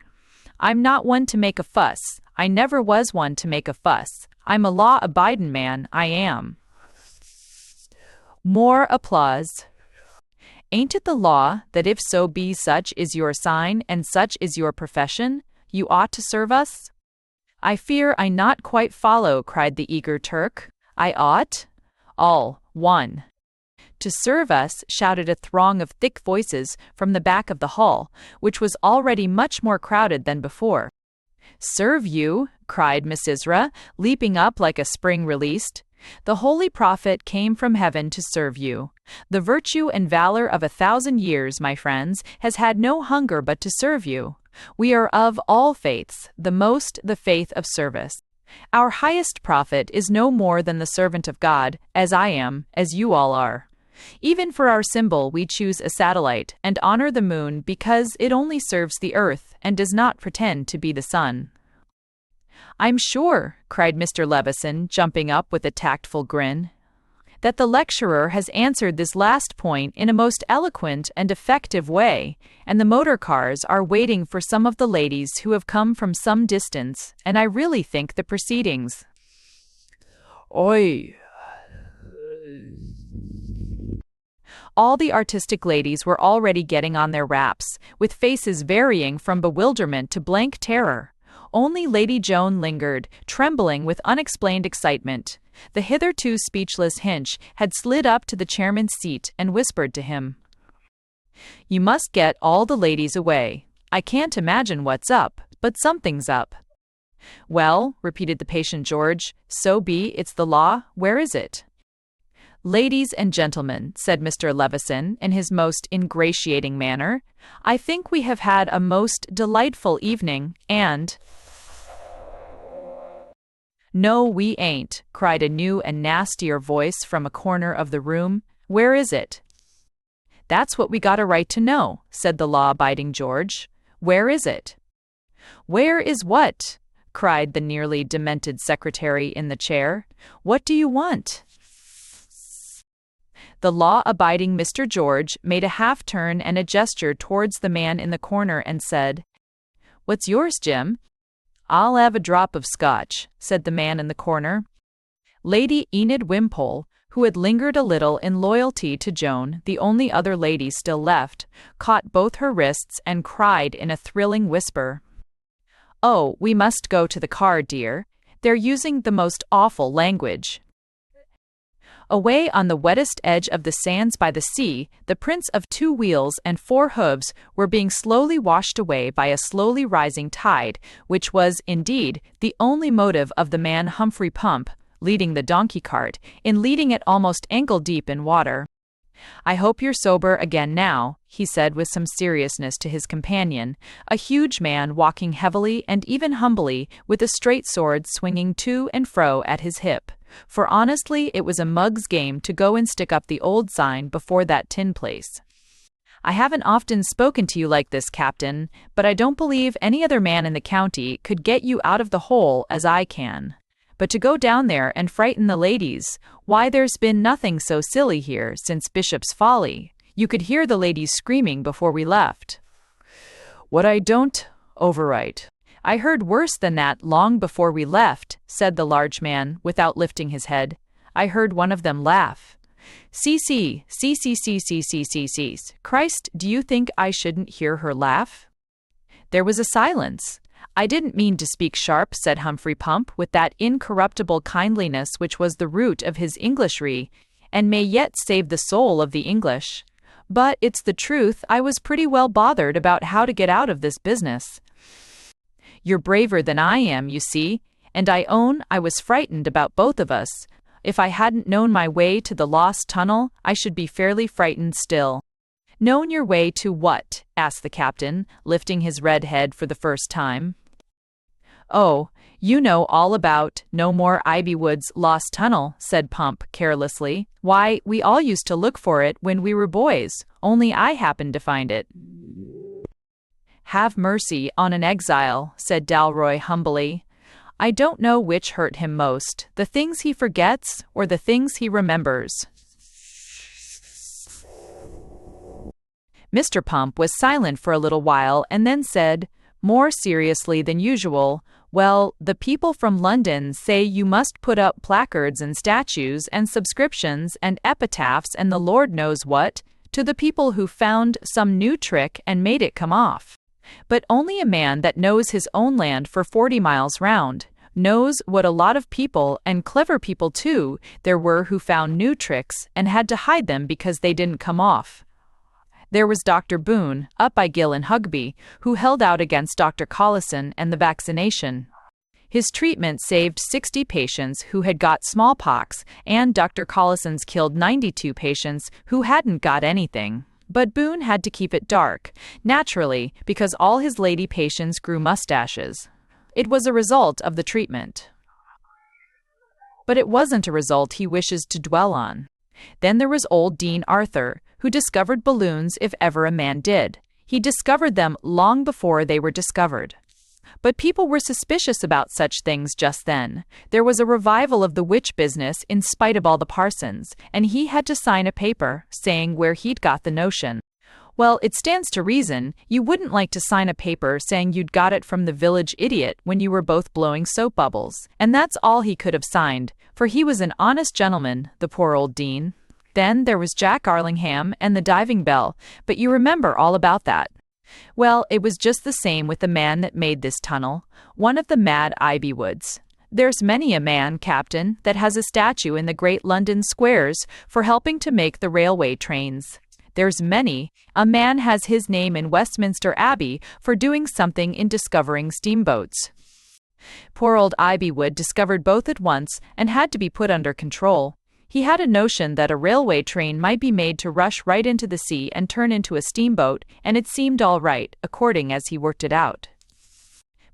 I'm not one to make a fuss. I never was one to make a fuss. I'm a law-abidin' man, I am." More applause. "Ain't it the law that if so be such is your sign and such is your profession, you ought to serve us?" "I fear I not quite follow," cried the eager Turk. "I ought?" All one. "To serve us," shouted a throng of thick voices from the back of the hall, which was already much more crowded than before. "Serve you?" cried Misysra, leaping up like a spring released. "The Holy Prophet came from heaven to serve you. The virtue and valor of 1,000 years, my friends, has had no hunger but to serve you. We are of all faiths, the most the faith of service. Our highest prophet is no more than the servant of God, as I am, as you all are. Even for our symbol we choose a satellite, and honor the moon because it only serves the earth and does not pretend to be the sun." "I'm sure," cried Mr. Levison, jumping up with a tactful grin, "that the lecturer has answered this last point in a most eloquent and effective way, and the motor cars are waiting for some of the ladies who have come from some distance, and I really think the proceedings—" "Oi!" All the artistic ladies were already getting on their wraps, with faces varying from bewilderment to blank terror. Only Lady Joan lingered, trembling with unexplained excitement. The hitherto speechless Hinch had slid up to the chairman's seat and whispered to him, "You must get all the ladies away. I can't imagine what's up, but something's up." "Well," repeated the patient George, "so be it's the law. Where is it?" "Ladies and gentlemen," said Mr. Levison in his most ingratiating manner, "I think we have had a most delightful evening, and—" "No, we ain't," cried a new and nastier voice from a corner of the room. "Where is it?" "That's what we got a right to know," said the law-abiding George. "Where is it?" "Where is what?" cried the nearly demented secretary in the chair. "What do you want?" The law-abiding Mr. George made a half-turn and a gesture towards the man in the corner and said, "What's yours, Jim?" "I'll 'ave a drop of Scotch," said the man in the corner. Lady Enid Wimpole, who had lingered a little in loyalty to Joan, the only other lady still left, caught both her wrists and cried in a thrilling whisper, "Oh, we must go to the car, dear. They're using the most awful language." Away on the wettest edge of the sands by the sea, the prints of 2 wheels and 4 hooves were being slowly washed away by a slowly rising tide, which was, indeed, the only motive of the man Humphrey Pump, leading the donkey cart, in leading it almost ankle-deep in water. "I hope you're sober again now," he said with some seriousness to his companion, a huge man walking heavily and even humbly, with a straight sword swinging to and fro at his hip. For honestly it was a mug's game to go and stick up the old sign before that tin place. "I haven't often spoken to you like this, Captain, but I don't believe any other man in the county could get you out of the hole as I can. But to go down there and frighten the ladies, why there's been nothing so silly here since Bishop's Folly. You could hear the ladies screaming before we left." "What I don't overwrite." "I heard worse than that long before we left," said the large man, without lifting his head. "I heard one of them laugh. See. Christ, do you think I shouldn't hear her laugh?" There was a silence. "I didn't mean to speak sharp," said Humphrey Pump, with that incorruptible kindliness which was the root of his Englishry, and may yet save the soul of the English. "But it's the truth, I was pretty well bothered about how to get out of this business. You're braver than I am, you see, and I own I was frightened about both of us. If I hadn't known my way to the lost tunnel, I should be fairly frightened still." "Known your way to what?" asked the captain, lifting his red head for the first time. "Oh, you know all about No More Ivywood's Lost Tunnel," said Pump carelessly. "Why, we all used to look for it when we were boys, only I happened to find it." "Have mercy on an exile," said Dalroy humbly. "I don't know which hurt him most, the things he forgets or the things he remembers." Mr. Pump was silent for a little while and then said, more seriously than usual, "Well, the people from London say you must put up placards and statues and subscriptions and epitaphs and the Lord knows what, to the people who found some new trick and made it come off. But only a man that knows his own land for 40 miles round knows what a lot of people, and clever people too, there were who found new tricks and had to hide them because they didn't come off." There was Dr. Boone, up by Gill and Hugby, who held out against Dr. Collison and the vaccination. His treatment saved 60 patients who had got smallpox, and Dr. Collison's killed 92 patients who hadn't got anything. But Boone had to keep it dark, naturally, because all his lady patients grew mustaches. It was a result of the treatment. But it wasn't a result he wishes to dwell on. Then there was old Dean Arthur, who discovered balloons if ever a man did. He discovered them long before they were discovered. But people were suspicious about such things just then. There was a revival of the witch business in spite of all the parsons, and he had to sign a paper saying where he'd got the notion. Well, it stands to reason you wouldn't like to sign a paper saying you'd got it from the village idiot when you were both blowing soap bubbles. And that's all he could have signed, for he was an honest gentleman, the poor old Dean. Then there was Jack Arlingham and the diving bell, but you remember all about that. Well, it was just the same with the man that made this tunnel, one of the mad Ibywoods. There's many a man, Captain, that has a statue in the great London squares for helping to make the railway trains. There's many a man has his name in Westminster Abbey for doing something in discovering steamboats. Poor old Ivywood discovered both at once and had to be put under control. He had a notion that a railway train might be made to rush right into the sea and turn into a steamboat, and it seemed all right, according as he worked it out.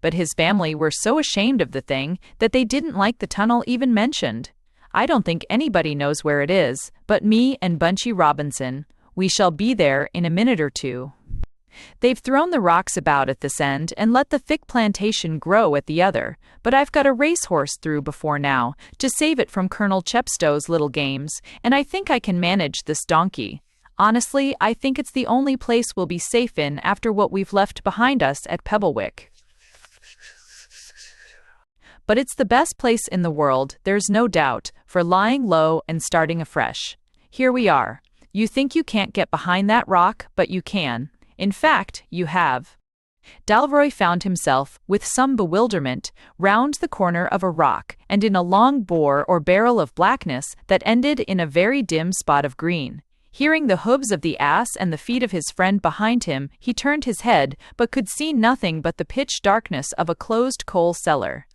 But his family were so ashamed of the thing that they didn't like the tunnel even mentioned. I don't think anybody knows where it is, but me and Bunchy Robinson. We shall be there in a minute or two. They've thrown the rocks about at this end and let the thick plantation grow at the other, but I've got a racehorse through before now to save it from Colonel Chepstow's little games, and I think I can manage this donkey. Honestly, I think it's the only place we'll be safe in after what we've left behind us at Pebblewick. But it's the best place in the world, there's no doubt, for lying low and starting afresh. Here we are. You think you can't get behind that rock, but you can. In fact, you have. Dalroy found himself, with some bewilderment, round the corner of a rock and in a long bore or barrel of blackness that ended in a very dim spot of green. Hearing the hooves of the ass and the feet of his friend behind him, he turned his head, but could see nothing but the pitch darkness of a closed coal cellar.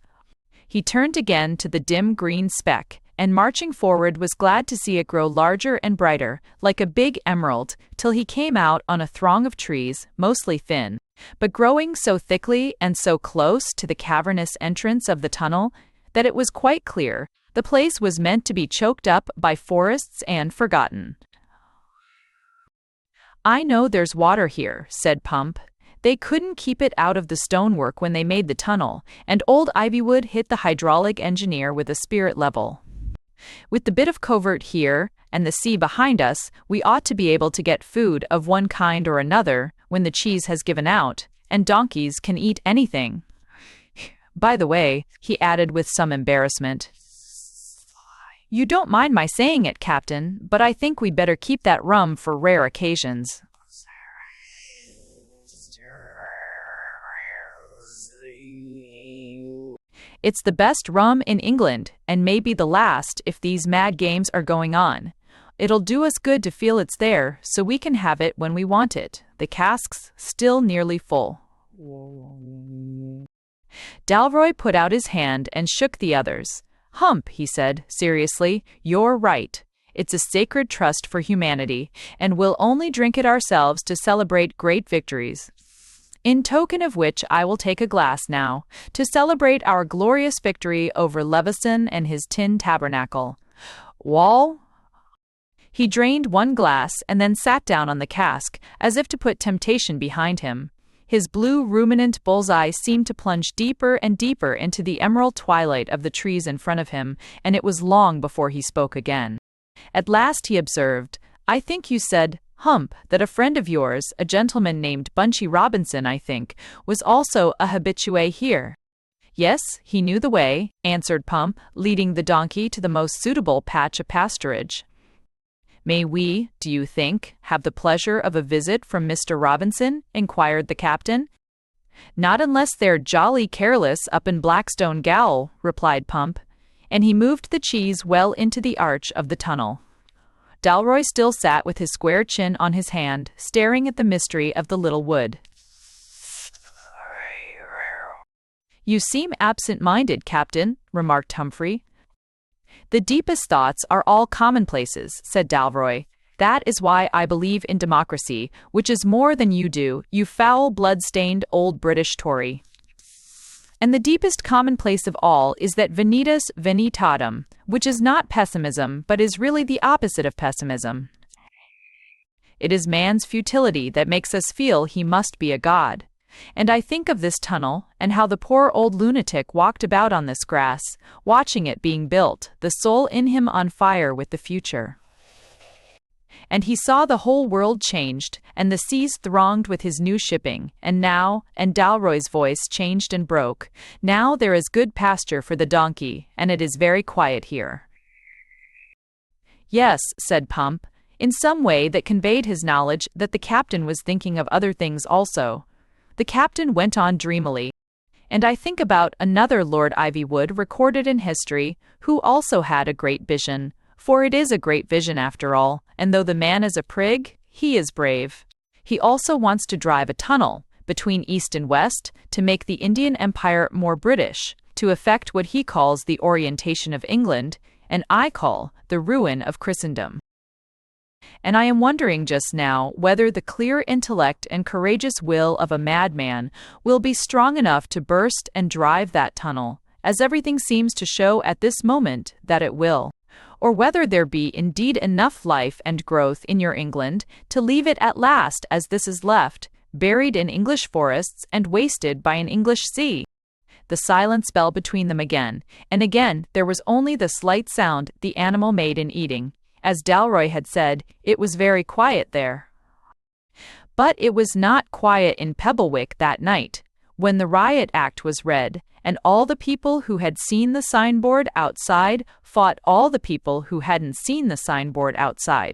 He turned again to the dim green speck, and marching forward was glad to see it grow larger and brighter, like a big emerald, till he came out on a throng of trees, mostly thin, but growing so thickly and so close to the cavernous entrance of the tunnel that it was quite clear the place was meant to be choked up by forests and forgotten. "I know there's water here," said Pump. "They couldn't keep it out of the stonework when they made the tunnel, and old Ivywood hit the hydraulic engineer with a spirit level. With the bit of covert here, and the sea behind us, we ought to be able to get food of one kind or another when the cheese has given out, and donkeys can eat anything. By the way," he added with some embarrassment, "you don't mind my saying it, Captain, but I think we'd better keep that rum for rare occasions." "It's the best rum in England, and may be the last if these mad games are going on. It'll do us good to feel it's there, so we can have it when we want it, the cask's still nearly full." Dalroy put out his hand and shook the other's. "Hump," he said, seriously, "you're right. It's a sacred trust for humanity, and we'll only drink it ourselves to celebrate great victories. In token of which I will take a glass now, to celebrate our glorious victory over Levison and his tin tabernacle. Wall?" He drained one glass and then sat down on the cask, as if to put temptation behind him. His blue ruminant bull's-eye seemed to plunge deeper and deeper into the emerald twilight of the trees in front of him, and it was long before he spoke again. At last he observed, "I think you said Hump, that a friend of yours, a gentleman named Bunchy Robinson, I think, was also a habitué here. Yes, he knew the way, answered Pump, leading the donkey to the most suitable patch of pasturage. May we, do you think, have the pleasure of a visit from Mr. Robinson? Inquired the captain. Not unless they're jolly careless up in Blackstone Gaol, replied Pump, and he moved the cheese well into the arch of the tunnel. Dalroy still sat with his square chin on his hand, staring at the mystery of the little wood. You seem absent-minded, Captain, remarked Humphrey. The deepest thoughts are all commonplaces, said Dalroy. That is why I believe in democracy, which is more than you do, you foul, blood-stained old British Tory. And the deepest commonplace of all is that vanitas vanitatum, which is not pessimism, but is really the opposite of pessimism. It is man's futility that makes us feel he must be a god. And I think of this tunnel, and how the poor old lunatic walked about on this grass, watching it being built, the soul in him on fire with the future. And he saw the whole world changed, and the seas thronged with his new shipping, and now, and Dalroy's voice changed and broke, now there is good pasture for the donkey, and it is very quiet here. Yes, said Pump, in some way that conveyed his knowledge that the captain was thinking of other things also. The captain went on dreamily. And I think about another Lord Ivywood recorded in history, who also had a great vision, for it is a great vision after all, and though the man is a prig, he is brave. He also wants to drive a tunnel, between East and West, to make the Indian Empire more British, to effect what he calls the orientation of England, and I call the ruin of Christendom. And I am wondering just now whether the clear intellect and courageous will of a madman will be strong enough to burst and drive that tunnel, as everything seems to show at this moment that it will, or whether there be indeed enough life and growth in your England to leave it at last as this is left, buried in English forests and wasted by an English sea. The silence fell between them again, and again there was only the slight sound the animal made in eating. As Dalroy had said, it was very quiet there. But it was not quiet in Pebblewick that night, when the Riot Act was read, and all the people who had seen the signboard outside fought all the people who hadn't seen the signboard outside,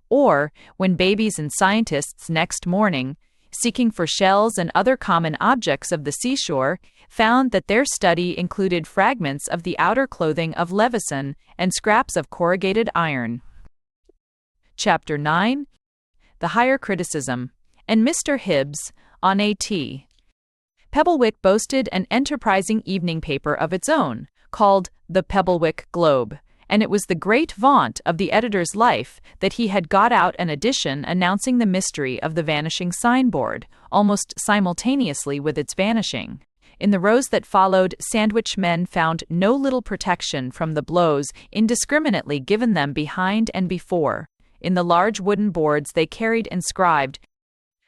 or when babies and scientists next morning, seeking for shells and other common objects of the seashore, found that their study included fragments of the outer clothing of Leveson and scraps of corrugated iron. Chapter 9. The Higher Criticism, and Mr. Hibbs, on A.T. Pebblewick boasted an enterprising evening paper of its own, called the Pebblewick Globe, and it was the great vaunt of the editor's life that he had got out an edition announcing the mystery of the vanishing signboard, almost simultaneously with its vanishing. In the rows that followed, Sandwich men found no little protection from the blows indiscriminately given them behind and before. In the large wooden boards they carried inscribed,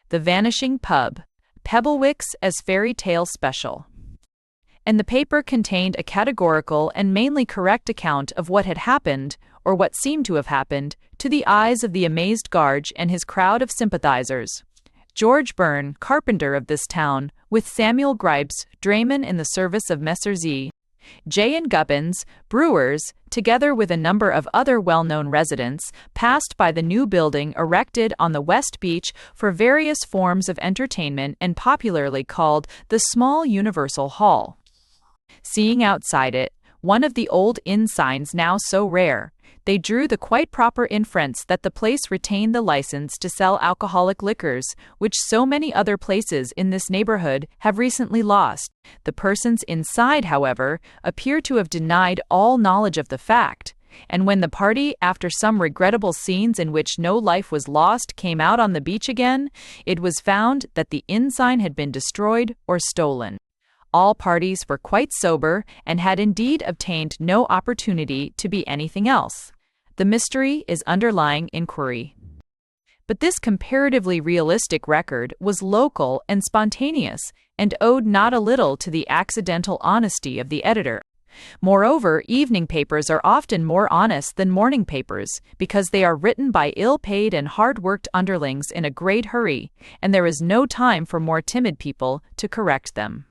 "The Vanishing Pub, Pebblewick's as Fairy Tale Special." And the paper contained a categorical and mainly correct account of what had happened, or what seemed to have happened, to the eyes of the amazed Garge and his crowd of sympathizers. George Byrne, carpenter of this town, with Samuel Gripes, drayman in the service of Messrs. E. J. and Gubbins, brewers, together with a number of other well-known residents, passed by the new building erected on the West Beach for various forms of entertainment and popularly called the Small Universal Hall. Seeing outside it, one of the old inn signs now so rare, they drew the quite proper inference that the place retained the license to sell alcoholic liquors, which so many other places in this neighborhood have recently lost. The persons inside, however, appear to have denied all knowledge of the fact, and when the party, after some regrettable scenes in which no life was lost, came out on the beach again, it was found that the inn sign had been destroyed or stolen. All parties were quite sober and had indeed obtained no opportunity to be anything else. The mystery is underlying inquiry. But this comparatively realistic record was local and spontaneous, and owed not a little to the accidental honesty of the editor. Moreover, evening papers are often more honest than morning papers because they are written by ill-paid and hard-worked underlings in a great hurry, and there is no time for more timid people to correct them.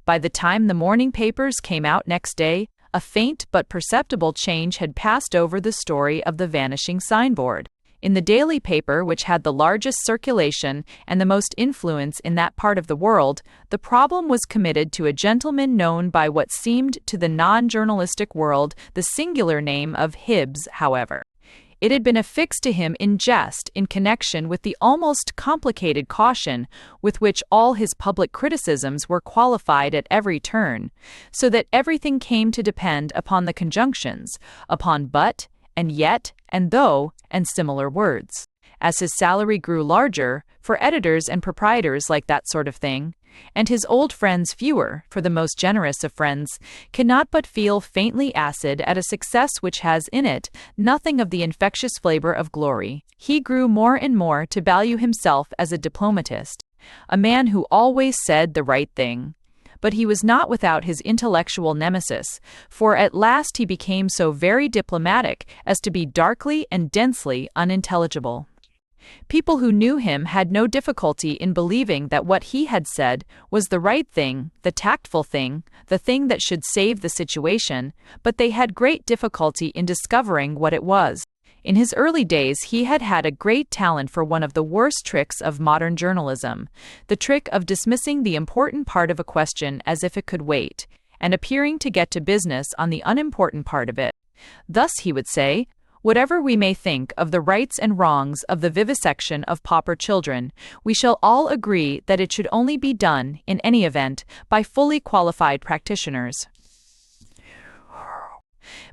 By the time the morning papers came out next day, a faint but perceptible change had passed over the story of the vanishing signboard. In the daily paper, which had the largest circulation and the most influence in that part of the world, the problem was committed to a gentleman known by what seemed to the non-journalistic world the singular name of Hibbs, however. It had been affixed to him in jest in connection with the almost complicated caution with which all his public criticisms were qualified at every turn, so that everything came to depend upon the conjunctions, upon but, and yet, and though, and similar words. As his salary grew larger, for editors and proprietors like that sort of thing, and his old friends fewer, for the most generous of friends, cannot but feel faintly acid at a success which has in it nothing of the infectious flavor of glory, he grew more and more to value himself as a diplomatist, a man who always said the right thing. But he was not without his intellectual nemesis, for at last he became so very diplomatic as to be darkly and densely unintelligible. People who knew him had no difficulty in believing that what he had said was the right thing, the tactful thing, the thing that should save the situation, but they had great difficulty in discovering what it was. In his early days he had had a great talent for one of the worst tricks of modern journalism, the trick of dismissing the important part of a question as if it could wait, and appearing to get to business on the unimportant part of it. Thus he would say, "Whatever we may think of the rights and wrongs of the vivisection of pauper children, we shall all agree that it should only be done, in any event, by fully qualified practitioners."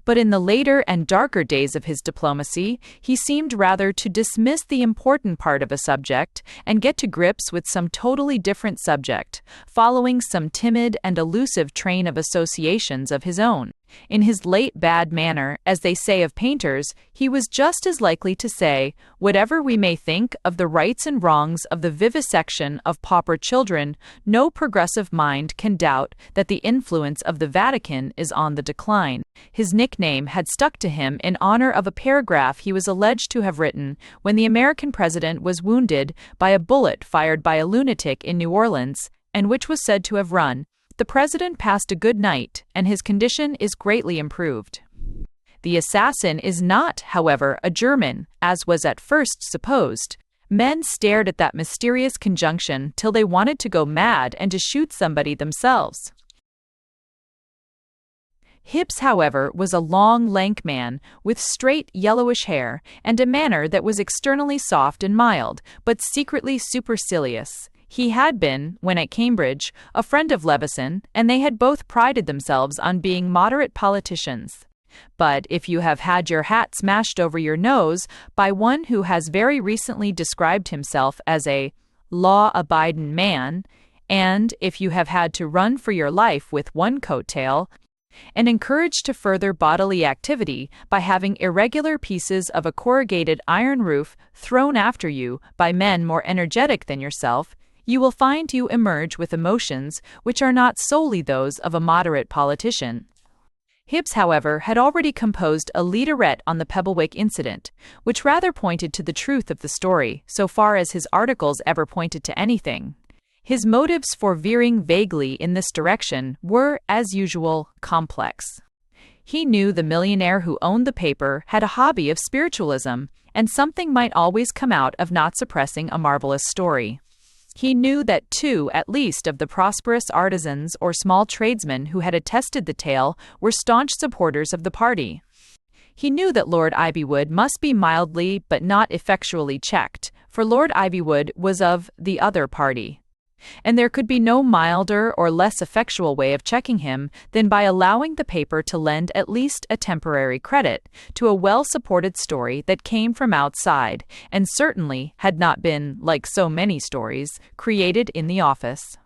But in the later and darker days of his diplomacy, he seemed rather to dismiss the important part of a subject and get to grips with some totally different subject, following some timid and elusive train of associations of his own. In his late bad manner, as they say of painters, he was just as likely to say, "Whatever we may think of the rights and wrongs of the vivisection of pauper children, no progressive mind can doubt that the influence of the Vatican is on the decline." His nickname had stuck to him in honor of a paragraph he was alleged to have written when the American president was wounded by a bullet fired by a lunatic in New Orleans, and which was said to have run, "The president passed a good night, and his condition is greatly improved." The assassin is not, however, a German, as was at first supposed. Men stared at that mysterious conjunction till they wanted to go mad and to shoot somebody themselves. Hibbs, however, was a long, lank man, with straight, yellowish hair, and a manner that was externally soft and mild, but secretly supercilious. He had been, when at Cambridge, a friend of Levison, and they had both prided themselves on being moderate politicians. But if you have had your hat smashed over your nose by one who has very recently described himself as a law-abidin' man, and if you have had to run for your life with one coat-tail, and encouraged to further bodily activity by having irregular pieces of a corrugated iron roof thrown after you by men more energetic than yourself, you will find you emerge with emotions which are not solely those of a moderate politician. Hibbs, however, had already composed a leaderette on the Pebblewick incident, which rather pointed to the truth of the story, so far as his articles ever pointed to anything. His motives for veering vaguely in this direction were, as usual, complex. He knew the millionaire who owned the paper had a hobby of spiritualism, and something might always come out of not suppressing a marvelous story. He knew that two, at least, of the prosperous artisans or small tradesmen who had attested the tale were staunch supporters of the party. He knew that Lord Ivywood must be mildly but not effectually checked, for Lord Ivywood was of the other party. And there could be no milder or less effectual way of checking him than by allowing the paper to lend at least a temporary credit to a well-supported story that came from outside, and certainly had not been, like so many stories, created in the office.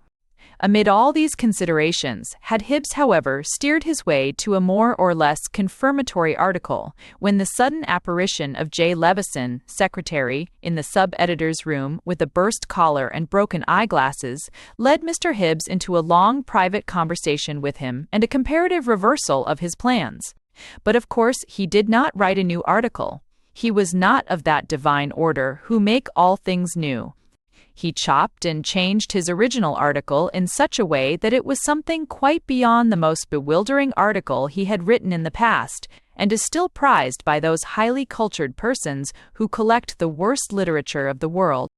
Amid all these considerations, had Hibbs, however, steered his way to a more or less confirmatory article, when the sudden apparition of J. Levison, secretary, in the sub-editor's room with a burst collar and broken eyeglasses, led Mr. Hibbs into a long private conversation with him and a comparative reversal of his plans. But of course he did not write a new article. He was not of that divine order who make all things new. He chopped and changed his original article in such a way that it was something quite beyond the most bewildering article he had written in the past, and is still prized by those highly cultured persons who collect the worst literature of the world.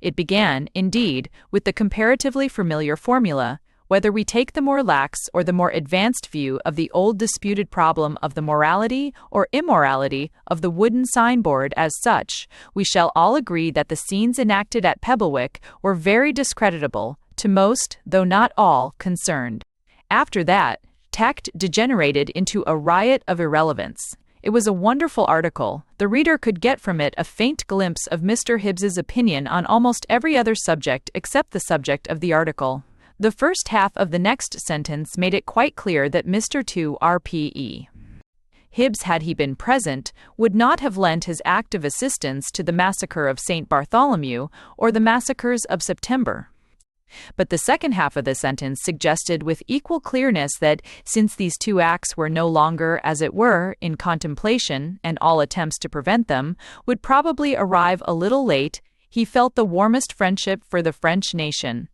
It began, indeed, with the comparatively familiar formula: whether we take the more lax or the more advanced view of the old disputed problem of the morality or immorality of the wooden signboard as such, we shall all agree that the scenes enacted at Pebblewick were very discreditable to most, though not all, concerned. After that, tact degenerated into a riot of irrelevance. It was a wonderful article. The reader could get from it a faint glimpse of Mr. Hibbs's opinion on almost every other subject except the subject of the article. The first half of the next sentence made it quite clear that Mr. 2 RPE. Hibbs, had he been present, would not have lent his active assistance to the massacre of St. Bartholomew or the massacres of September. But the second half of the sentence suggested with equal clearness that, since these two acts were no longer, as it were, in contemplation, and all attempts to prevent them would probably arrive a little late, he felt the warmest friendship for the French nation.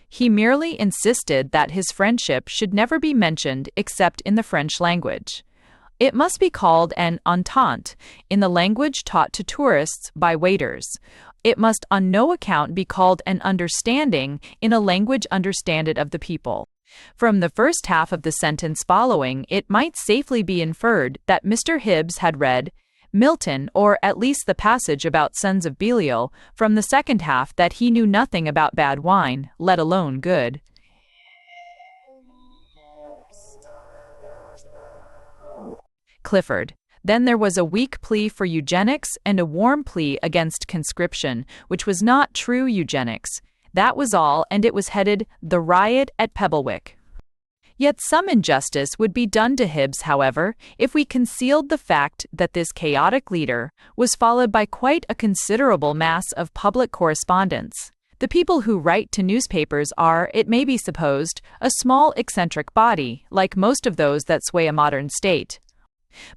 He merely insisted that his friendship should never be mentioned except in the French language. It must be called an entente, in the language taught to tourists by waiters. It must on no account be called an understanding, in a language understanded of the people. From the first half of the sentence following, it might safely be inferred that Mr. Hibbs had read Milton, or at least the passage about sons of Belial, from the second half that he knew nothing about bad wine, let alone good. Clifford. Then there was a weak plea for eugenics and a warm plea against conscription, which was not true eugenics. That was all, and it was headed, "The Riot at Pebblewick." Yet some injustice would be done to Hibbs, however, if we concealed the fact that this chaotic leader was followed by quite a considerable mass of public correspondence. The people who write to newspapers are, it may be supposed, a small eccentric body, like most of those that sway a modern state.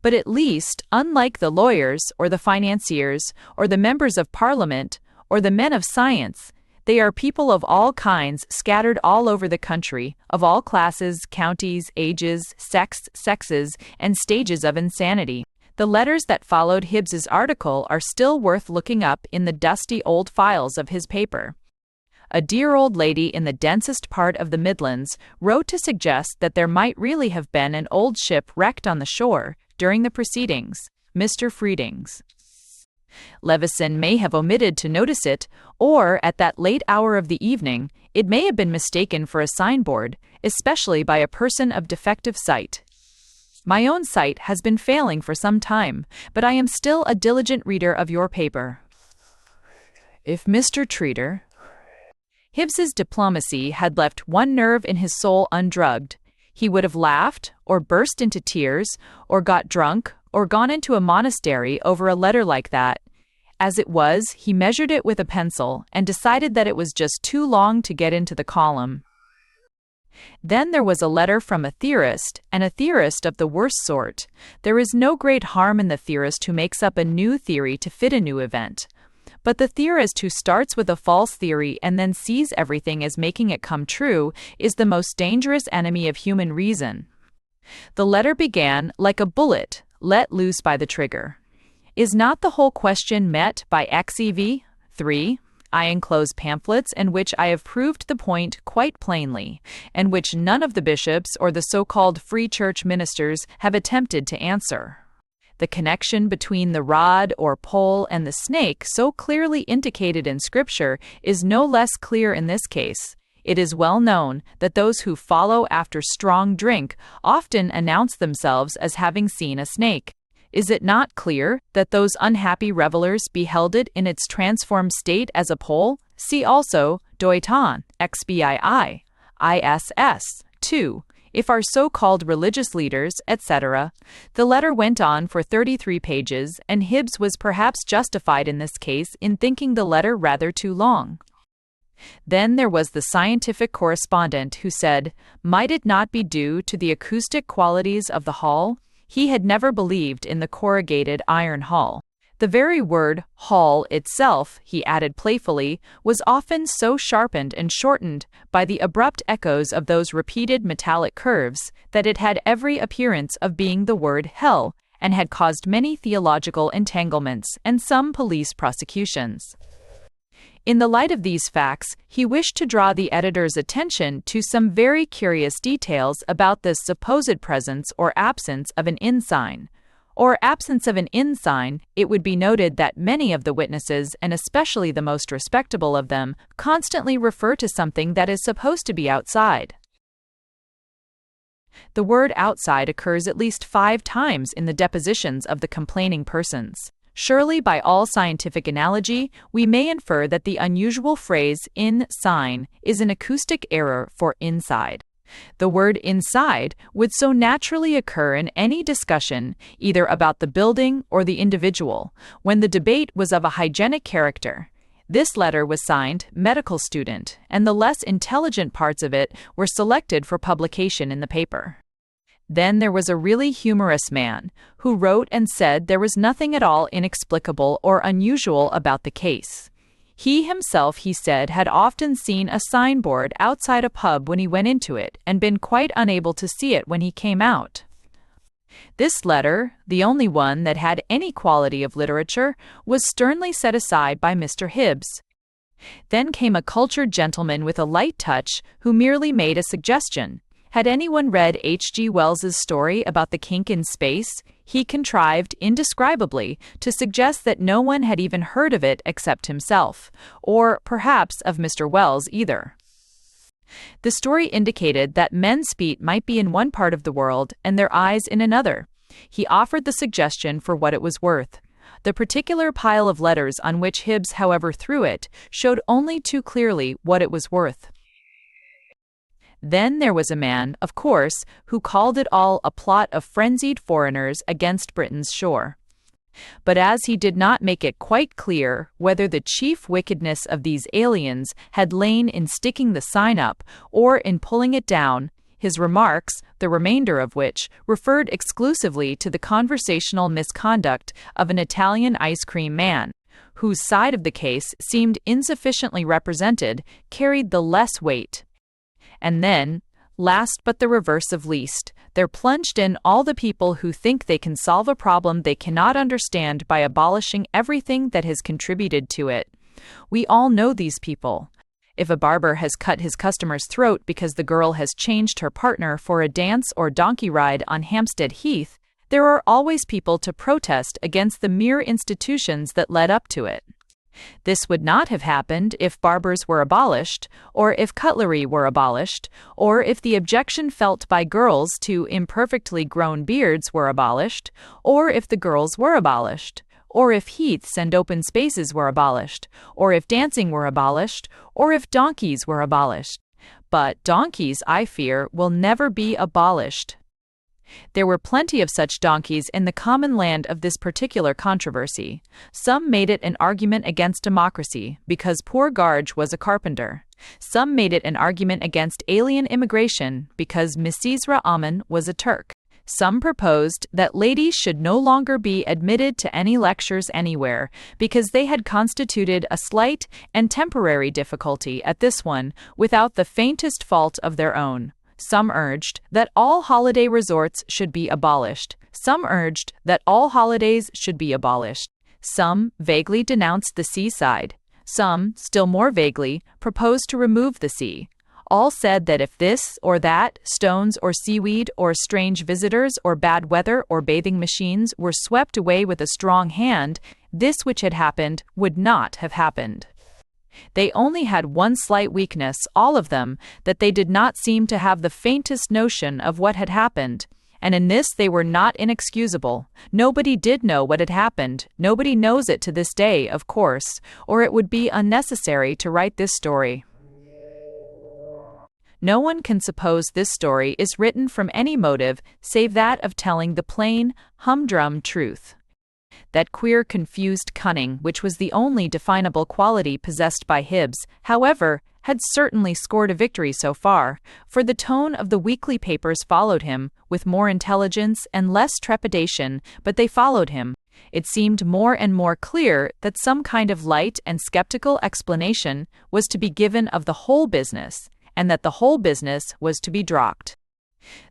But at least, unlike the lawyers, or the financiers, or the members of Parliament, or the men of science, they are people of all kinds scattered all over the country, of all classes, counties, ages, sexes, and stages of insanity. The letters that followed Hibbs's article are still worth looking up in the dusty old files of his paper. A dear old lady in the densest part of the Midlands wrote to suggest that there might really have been an old ship wrecked on the shore during the proceedings, Mr. Freeding's. Levison may have omitted to notice it, or, at that late hour of the evening, it may have been mistaken for a signboard, especially by a person of defective sight. My own sight has been failing for some time, but I am still a diligent reader of your paper. If Mr. Treater... Hibbs's diplomacy had left one nerve in his soul undrugged. He would have laughed, or burst into tears, or got drunk, or gone into a monastery over a letter like that. As it was, he measured it with a pencil and decided that it was just too long to get into the column. Then there was a letter from a theorist, and a theorist of the worst sort. There is no great harm in the theorist who makes up a new theory to fit a new event. But the theorist who starts with a false theory and then sees everything as making it come true is the most dangerous enemy of human reason. The letter began like a bullet let loose by the trigger. Is not the whole question met by XEV? 3. I enclose pamphlets in which I have proved the point quite plainly, and which none of the bishops or the so-called free church ministers have attempted to answer. The connection between the rod or pole and the snake, so clearly indicated in Scripture, is no less clear in this case. It is well known that those who follow after strong drink often announce themselves as having seen a snake. Is it not clear that those unhappy revelers beheld it in its transformed state as a pole? See also, Doiton, XBII. ISS. 2. If our so-called religious leaders, etc. The letter went on for 33 pages, and Hibbs was perhaps justified in this case in thinking the letter rather too long. Then there was the scientific correspondent who said, might it not be due to the acoustic qualities of the hall? He had never believed in the corrugated iron hall. The very word hall itself, he added playfully, was often so sharpened and shortened by the abrupt echoes of those repeated metallic curves that it had every appearance of being the word hell, and had caused many theological entanglements and some police prosecutions. In the light of these facts, he wished to draw the editor's attention to some very curious details about the supposed presence or absence of an inn sign. Or absence of an inn sign, it would be noted that many of the witnesses, and especially the most respectable of them, constantly refer to something that is supposed to be outside. The word outside occurs at least 5 times in the depositions of the complaining persons. Surely, by all scientific analogy, we may infer that the unusual phrase inn sign is an acoustic error for inside. The word inside would so naturally occur in any discussion, either about the building or the individual, when the debate was of a hygienic character. This letter was signed medical student, and the less intelligent parts of it were selected for publication in the paper. Then there was a really humorous man, who wrote and said there was nothing at all inexplicable or unusual about the case. He himself, he said, had often seen a signboard outside a pub when he went into it, and been quite unable to see it when he came out. This letter, the only one that had any quality of literature, was sternly set aside by Mr. Hibbs. Then came a cultured gentleman with a light touch, who merely made a suggestion. Had anyone read H.G. Wells's story about the kink in space? He contrived, indescribably, to suggest that no one had even heard of it except himself, or perhaps of Mr. Wells either. The story indicated that men's feet might be in one part of the world and their eyes in another. He offered the suggestion for what it was worth. The particular pile of letters on which Hibbs, however, threw it, showed only too clearly what it was worth. Then there was a man, of course, who called it all a plot of frenzied foreigners against Britain's shore. But as he did not make it quite clear whether the chief wickedness of these aliens had lain in sticking the sign up or in pulling it down, his remarks, the remainder of which, referred exclusively to the conversational misconduct of an Italian ice cream man, whose side of the case seemed insufficiently represented, carried the less weight. And then, last but the reverse of least, there plunged in all the people who think they can solve a problem they cannot understand by abolishing everything that has contributed to it. We all know these people. If a barber has cut his customer's throat because the girl has changed her partner for a dance or donkey ride on Hampstead Heath, there are always people to protest against the mere institutions that led up to it. This would not have happened if barbers were abolished, or if cutlery were abolished, or if the objection felt by girls to imperfectly grown beards were abolished, or if the girls were abolished, or if heaths and open spaces were abolished, or if dancing were abolished, or if donkeys were abolished. But donkeys, I fear, will never be abolished. There were plenty of such donkeys in the common land of this particular controversy. Some made it an argument against democracy, because poor Garge was a carpenter. Some made it an argument against alien immigration, because Misisra Aman was a Turk. Some proposed that ladies should no longer be admitted to any lectures anywhere, because they had constituted a slight and temporary difficulty at this one without the faintest fault of their own. Some urged that all holiday resorts should be abolished. Some urged that all holidays should be abolished. Some vaguely denounced the seaside. Some, still more vaguely, proposed to remove the sea. All said that if this or that, stones or seaweed or strange visitors or bad weather or bathing machines were swept away with a strong hand, this which had happened would not have happened. They only had one slight weakness, all of them, that they did not seem to have the faintest notion of what had happened, and in this they were not inexcusable. Nobody did know what had happened. Nobody knows it to this day, of course, or it would be unnecessary to write this story. No one can suppose this story is written from any motive save that of telling the plain, humdrum truth. That queer, confused cunning, which was the only definable quality possessed by Hibbs, however, had certainly scored a victory so far, for the tone of the weekly papers followed him, with more intelligence and less trepidation, but they followed him. It seemed more and more clear that some kind of light and skeptical explanation was to be given of the whole business, and that the whole business was to be dropped.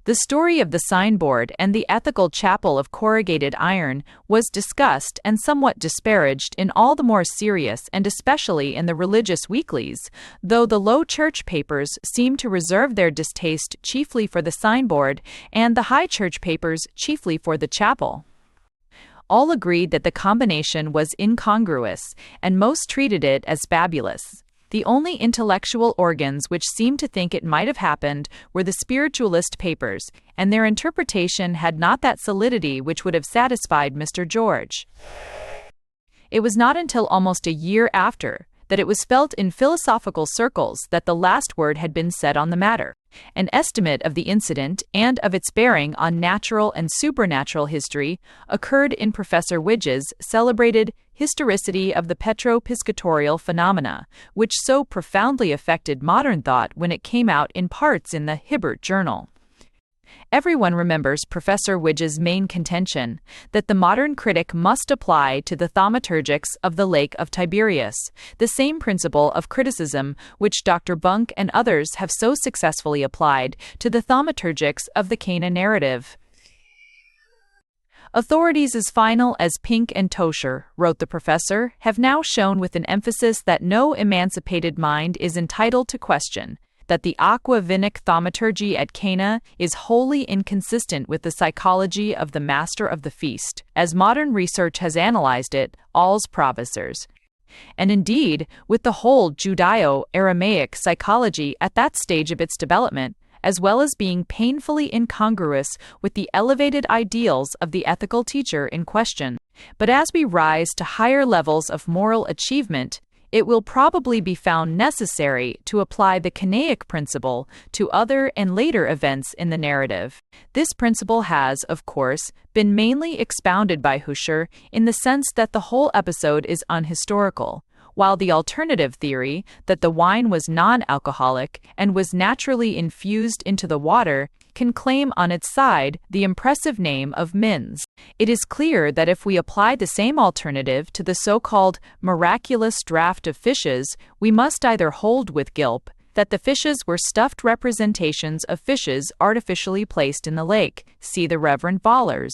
The story of the signboard and the ethical chapel of corrugated iron was discussed and somewhat disparaged in all the more serious and especially in the religious weeklies, though the Low Church papers seemed to reserve their distaste chiefly for the signboard and the High Church papers chiefly for the chapel. All agreed that the combination was incongruous, and most treated it as fabulous. The only intellectual organs which seemed to think it might have happened were the spiritualist papers, and their interpretation had not that solidity which would have satisfied Mr. George. It was not until almost a year after that it was felt in philosophical circles that the last word had been said on the matter. An estimate of the incident and of its bearing on natural and supernatural history occurred in Professor Widge's celebrated Historicity of the Petro-Piscatorial Phenomena, which so profoundly affected modern thought when it came out in parts in the Hibbert Journal. Everyone remembers Professor Widge's main contention that the modern critic must apply to the thaumaturgics of the Lake of Tiberias the same principle of criticism which Dr. Bunk and others have so successfully applied to the thaumaturgics of the Cana narrative. Authorities as final as Pink and Toscher, wrote the professor, have now shown with an emphasis that no emancipated mind is entitled to question that the aqua vinic thaumaturgy at Cana is wholly inconsistent with the psychology of the master of the feast, as modern research has analyzed it, als professors, and indeed with the whole Judeo-Aramaic psychology at that stage of its development, as well as being painfully incongruous with the elevated ideals of the ethical teacher in question. But as we rise to higher levels of moral achievement, it will probably be found necessary to apply the Canaic principle to other and later events in the narrative. This principle has, of course, been mainly expounded by Huscher in the sense that the whole episode is unhistorical, while the alternative theory, that the wine was non-alcoholic and was naturally infused into the water, can claim on its side the impressive name of Mins. It is clear that if we apply the same alternative to the so-called miraculous draught of fishes, we must either hold with Gilp that the fishes were stuffed representations of fishes artificially placed in the lake, see the Reverend Vollers.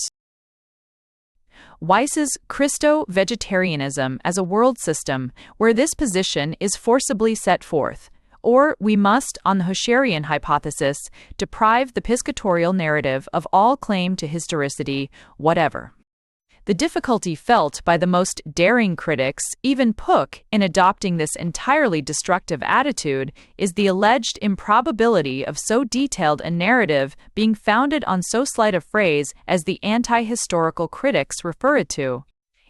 Weiss's Christo-Vegetarianism as a world system, where this position is forcibly set forth, or we must, on the Huscherian hypothesis, deprive the piscatorial narrative of all claim to historicity whatever. The difficulty felt by the most daring critics, even Puck, in adopting this entirely destructive attitude is the alleged improbability of so detailed a narrative being founded on so slight a phrase as the anti-historical critics refer it to.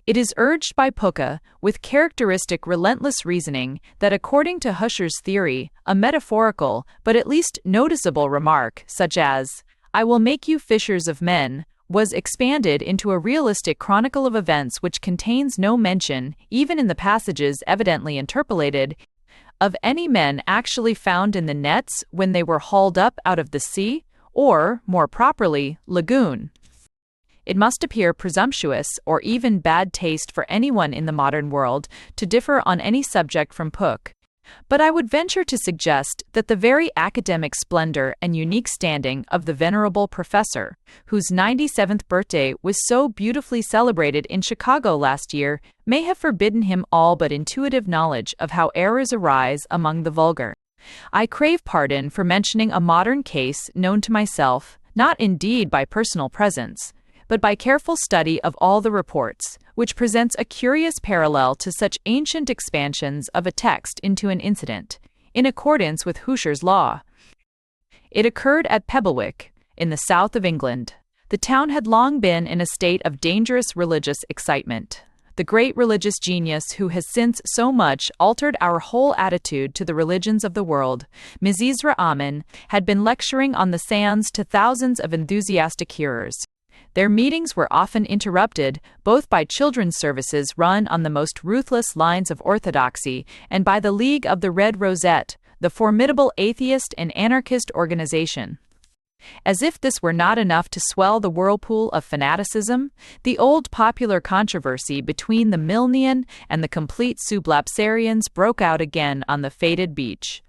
It is urged by Pucke, with characteristic relentless reasoning, that according to Huscher's theory, a metaphorical, but at least noticeable remark, such as, "I will make you fishers of men," was expanded into a realistic chronicle of events which contains no mention, even in the passages evidently interpolated, of any men actually found in the nets when they were hauled up out of the sea, or, more properly, lagoon. It must appear presumptuous or even bad taste for anyone in the modern world to differ on any subject from Puck. But I would venture to suggest that the very academic splendor and unique standing of the venerable professor, whose 97th birthday was so beautifully celebrated in Chicago last year, may have forbidden him all but intuitive knowledge of how errors arise among the vulgar. I crave pardon for mentioning a modern case known to myself, not indeed by personal presence, but by careful study of all the reports, which presents a curious parallel to such ancient expansions of a text into an incident, in accordance with Huscher's law. It occurred at Pebblewick, in the south of England. The town had long been in a state of dangerous religious excitement. the great religious genius who has since so much altered our whole attitude to the religions of the world, Mizra Amin, had been lecturing on the sands to thousands of enthusiastic hearers. Their meetings were often interrupted, both by children's services run on the most ruthless lines of orthodoxy and by the League of the Red Rosette, the formidable atheist and anarchist organization. As if this were not enough to swell the whirlpool of fanaticism, the old popular controversy between the Milnian and the complete Sublapsarians broke out again on the fated beach.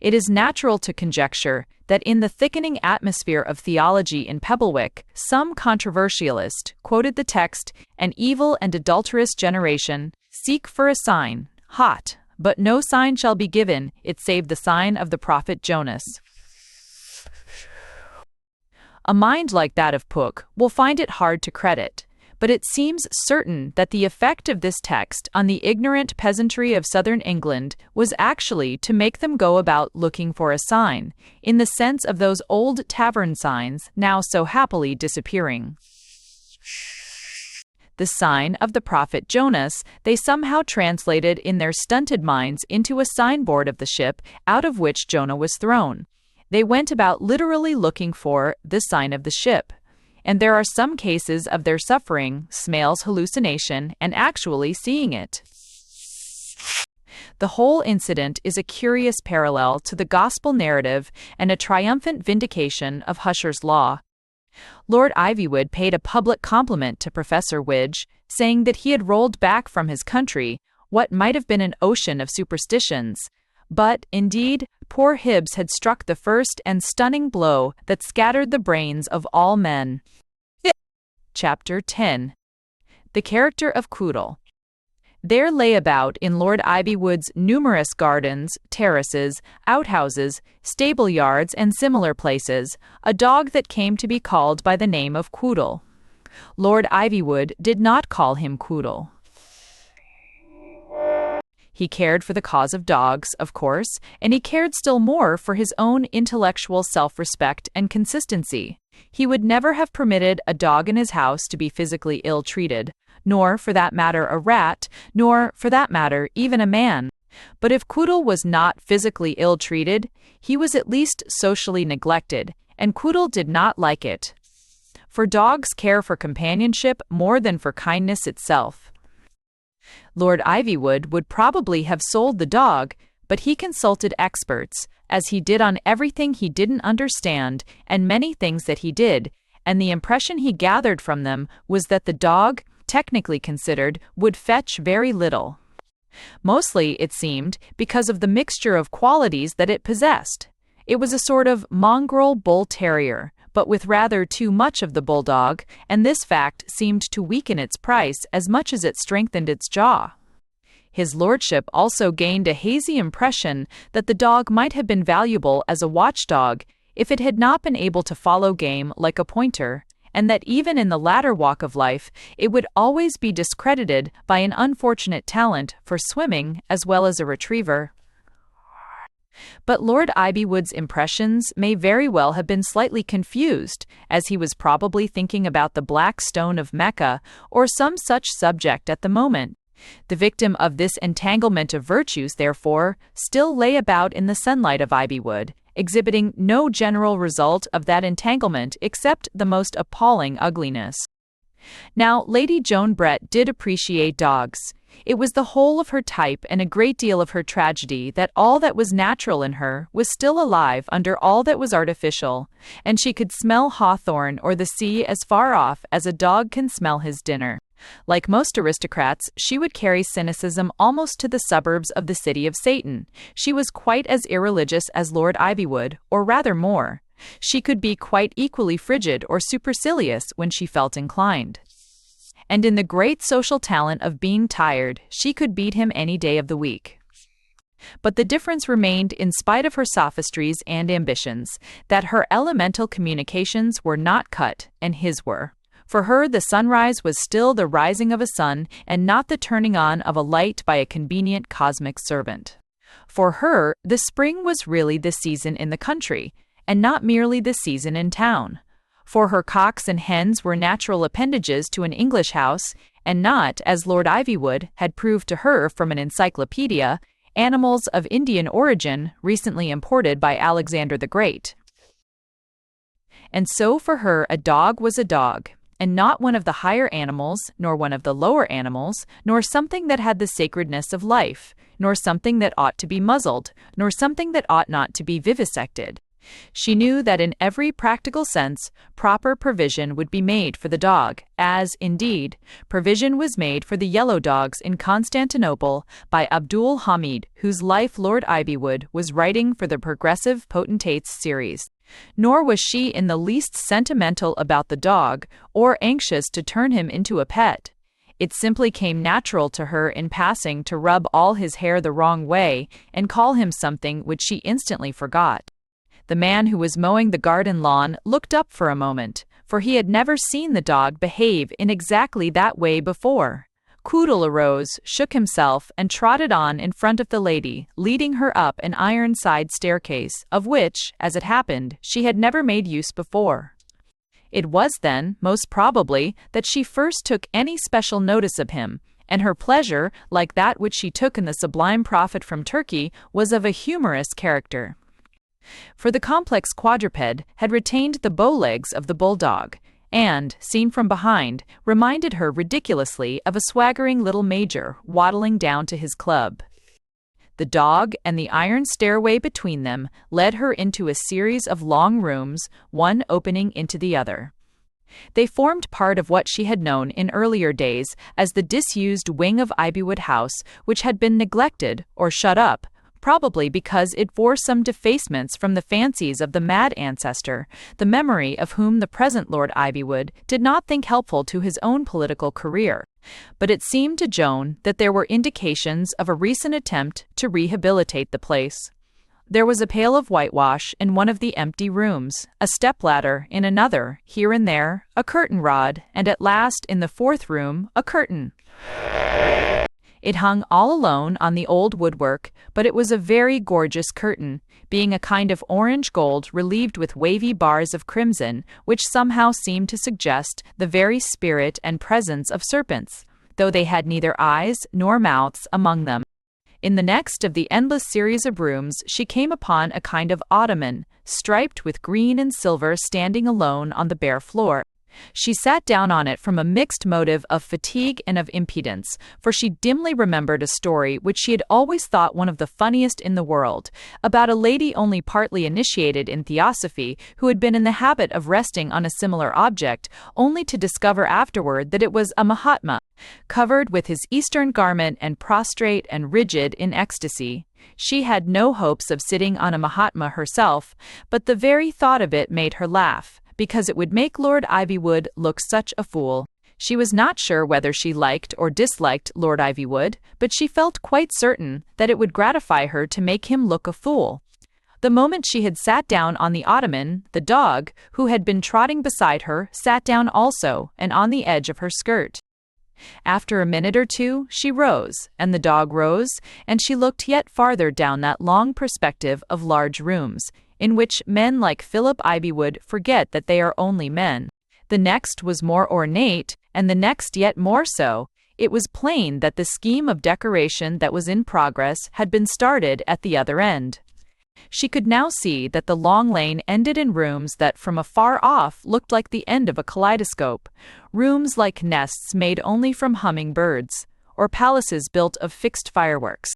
It is natural to conjecture that in the thickening atmosphere of theology in Pebblewick, some controversialist quoted the text, "An evil and adulterous generation seek for a sign, hot, but no sign shall be given it save the sign of the prophet Jonas." A mind like that of Puck will find it hard to credit, but it seems certain that the effect of this text on the ignorant peasantry of southern England was actually to make them go about looking for a sign, in the sense of those old tavern signs now so happily disappearing. The sign of the prophet Jonas they somehow translated in their stunted minds into a signboard of the ship out of which Jonah was thrown. They went about literally looking for the sign of the ship, and there are some cases of their suffering Smale's hallucination and actually seeing it. The whole incident is a curious parallel to the gospel narrative and a triumphant vindication of Husserl's law. Lord Ivywood paid a public compliment to Professor Widge, saying that he had rolled back from his country what might have been an ocean of superstitions. But, indeed, poor Hibbs had struck the first and stunning blow that scattered the brains of all men. Chapter 10. The Character of Quoodle. There lay about in Lord Ivywood's numerous gardens, terraces, outhouses, stable yards, and similar places, a dog that came to be called by the name of Quoodle. Lord Ivywood did not call him Quoodle. He cared for the cause of dogs, of course, and he cared still more for his own intellectual self-respect and consistency. He would never have permitted a dog in his house to be physically ill-treated, nor, for that matter, a rat, nor, for that matter, even a man. But if Quoodle was not physically ill-treated, he was at least socially neglected, and Quoodle did not like it. For dogs care for companionship more than for kindness itself. Lord Ivywood would probably have sold the dog, but he consulted experts, as he did on everything he didn't understand and many things that he did, and the impression he gathered from them was that the dog, technically considered, would fetch very little. Mostly, it seemed, because of the mixture of qualities that it possessed. It was a sort of mongrel bull terrier, but with rather too much of the bulldog, and this fact seemed to weaken its price as much as it strengthened its jaw. His lordship also gained a hazy impression that the dog might have been valuable as a watchdog if it had not been able to follow game like a pointer, and that even in the latter walk of life it would always be discredited by an unfortunate talent for swimming as well as a retriever. But Lord Ivywood's impressions may very well have been slightly confused, as he was probably thinking about the Black Stone of Mecca or some such subject at the moment. The victim of this entanglement of virtues, therefore, still lay about in the sunlight of Ivywood, exhibiting no general result of that entanglement except the most appalling ugliness. Now, Lady Joan Brett did appreciate dogs. It was the whole of her type and a great deal of her tragedy that all that was natural in her was still alive under all that was artificial, and she could smell hawthorn or the sea as far off as a dog can smell his dinner. Like most aristocrats, she would carry cynicism almost to the suburbs of the city of Satan. She was quite as irreligious as Lord Ivywood, or rather more. She could be quite equally frigid or supercilious when she felt inclined. And in the great social talent of being tired, she could beat him any day of the week. But the difference remained, in spite of her sophistries and ambitions, that her elemental communications were not cut, and his were. For her, the sunrise was still the rising of a sun, and not the turning on of a light by a convenient cosmic servant. For her, the spring was really the season in the country, and not merely the season in town. For her cocks and hens were natural appendages to an English house, and not, as Lord Ivywood had proved to her from an encyclopedia, animals of Indian origin recently imported by Alexander the Great. And so for her a dog was a dog, and not one of the higher animals, nor one of the lower animals, nor something that had the sacredness of life, nor something that ought to be muzzled, nor something that ought not to be vivisected. She knew that in every practical sense, proper provision would be made for the dog, as, indeed, provision was made for the yellow dogs in Constantinople by Abdul Hamid, whose life Lord Ivywood was writing for the Progressive Potentates series. Nor was she in the least sentimental about the dog, or anxious to turn him into a pet. It simply came natural to her in passing to rub all his hair the wrong way and call him something which she instantly forgot. The man who was mowing the garden lawn looked up for a moment, for he had never seen the dog behave in exactly that way before. Quoodle arose, shook himself, and trotted on in front of the lady, leading her up an iron side staircase, of which, as it happened, she had never made use before. It was then, most probably, that she first took any special notice of him, and her pleasure, like that which she took in the sublime prophet from Turkey, was of a humorous character. For the complex quadruped had retained the bow legs of the bulldog, and, seen from behind, reminded her ridiculously of a swaggering little major waddling down to his club. The dog and the iron stairway between them led her into a series of long rooms, one opening into the other. They formed part of what she had known in earlier days as the disused wing of Ivywood House, which had been neglected or shut up, probably because it bore some defacements from the fancies of the mad ancestor, the memory of whom the present Lord Ivywood did not think helpful to his own political career. But it seemed to Joan that there were indications of a recent attempt to rehabilitate the place. There was a pail of whitewash in one of the empty rooms, a stepladder in another, here and there, a curtain rod, and at last in the fourth room, a curtain. It hung all alone on the old woodwork, but it was a very gorgeous curtain, being a kind of orange gold relieved with wavy bars of crimson, which somehow seemed to suggest the very spirit and presence of serpents, though they had neither eyes nor mouths among them. In the next of the endless series of rooms she came upon a kind of ottoman, striped with green and silver, standing alone on the bare floor. She sat down on it from a mixed motive of fatigue and of impudence, for she dimly remembered a story which she had always thought one of the funniest in the world, about a lady only partly initiated in theosophy who had been in the habit of resting on a similar object, only to discover afterward that it was a Mahatma, covered with his Eastern garment and prostrate and rigid in ecstasy. She had no hopes of sitting on a Mahatma herself, but the very thought of it made her laugh, because it would make Lord Ivywood look such a fool. She was not sure whether she liked or disliked Lord Ivywood, but she felt quite certain that it would gratify her to make him look a fool. The moment she had sat down on the ottoman, the dog, who had been trotting beside her, sat down also, and on the edge of her skirt. After a minute or two, she rose, and the dog rose, and she looked yet farther down that long perspective of large rooms, in which men like Philip Ivywood forget that they are only men. The next was more ornate, and the next yet more so. It was plain that the scheme of decoration that was in progress had been started at the other end. She could now see that the long lane ended in rooms that from afar off looked like the end of a kaleidoscope, rooms like nests made only from humming birds, or palaces built of fixed fireworks.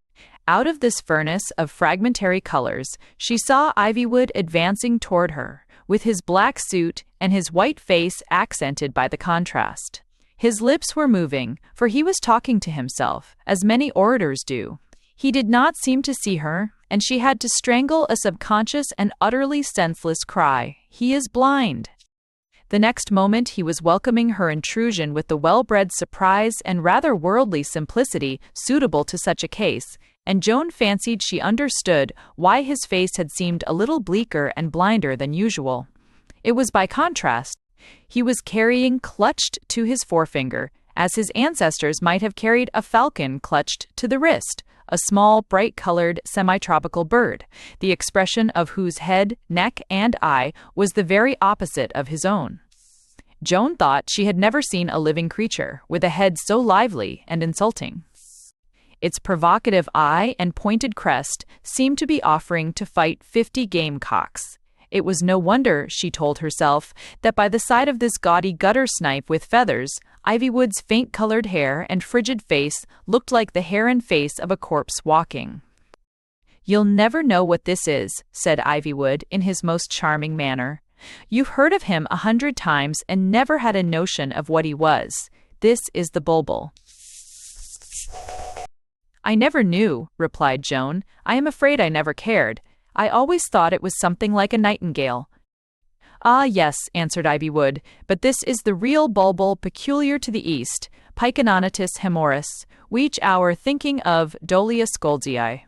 Out of this furnace of fragmentary colors, she saw Ivywood advancing toward her, with his black suit and his white face accented by the contrast. His lips were moving, for he was talking to himself, as many orators do. He did not seem to see her, and she had to strangle a subconscious and utterly senseless cry, "He is blind!" The next moment he was welcoming her intrusion with the well-bred surprise and rather worldly simplicity suitable to such a case, and Joan fancied she understood why his face had seemed a little bleaker and blinder than usual. It was by contrast. He was carrying clutched to his forefinger, as his ancestors might have carried a falcon clutched to the wrist, a small, bright-colored, semi-tropical bird, the expression of whose head, neck, and eye was the very opposite of his own. Joan thought she had never seen a living creature with a head so lively and insulting. Its provocative eye and pointed crest seemed to be offering to fight 50 gamecocks. It was no wonder, she told herself, that by the side of this gaudy gutter snipe with feathers, Ivywood's faint-colored hair and frigid face looked like the hair and face of a corpse walking. "You'll never know what this is," said Ivywood in his most charming manner. "You've heard of him 100 times and never had a notion of what he was. This is the bulbul." "I never knew," replied Joan. "I am afraid I never cared. I always thought it was something like a nightingale." "Ah, yes," answered Ivywood, "but this is the real bulbul peculiar to the East, Pycanonotus hemoris, which our thinking of Dolius Goldsii."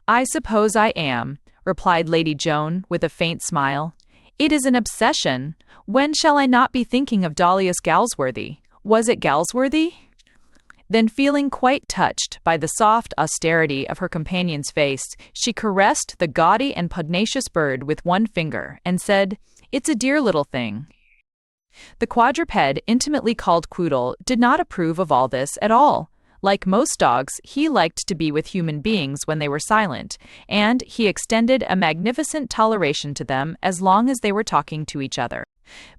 "I suppose I am," replied Lady Joan with a faint smile. "It is an obsession. When shall I not be thinking of Dolius Galsworthy? Was it Galsworthy?" Then, feeling quite touched by the soft austerity of her companion's face, she caressed the gaudy and pugnacious bird with one finger and said, "It's a dear little thing." The quadruped, intimately called Quoodle, did not approve of all this at all. Like most dogs, he liked to be with human beings when they were silent, and he extended a magnificent toleration to them as long as they were talking to each other.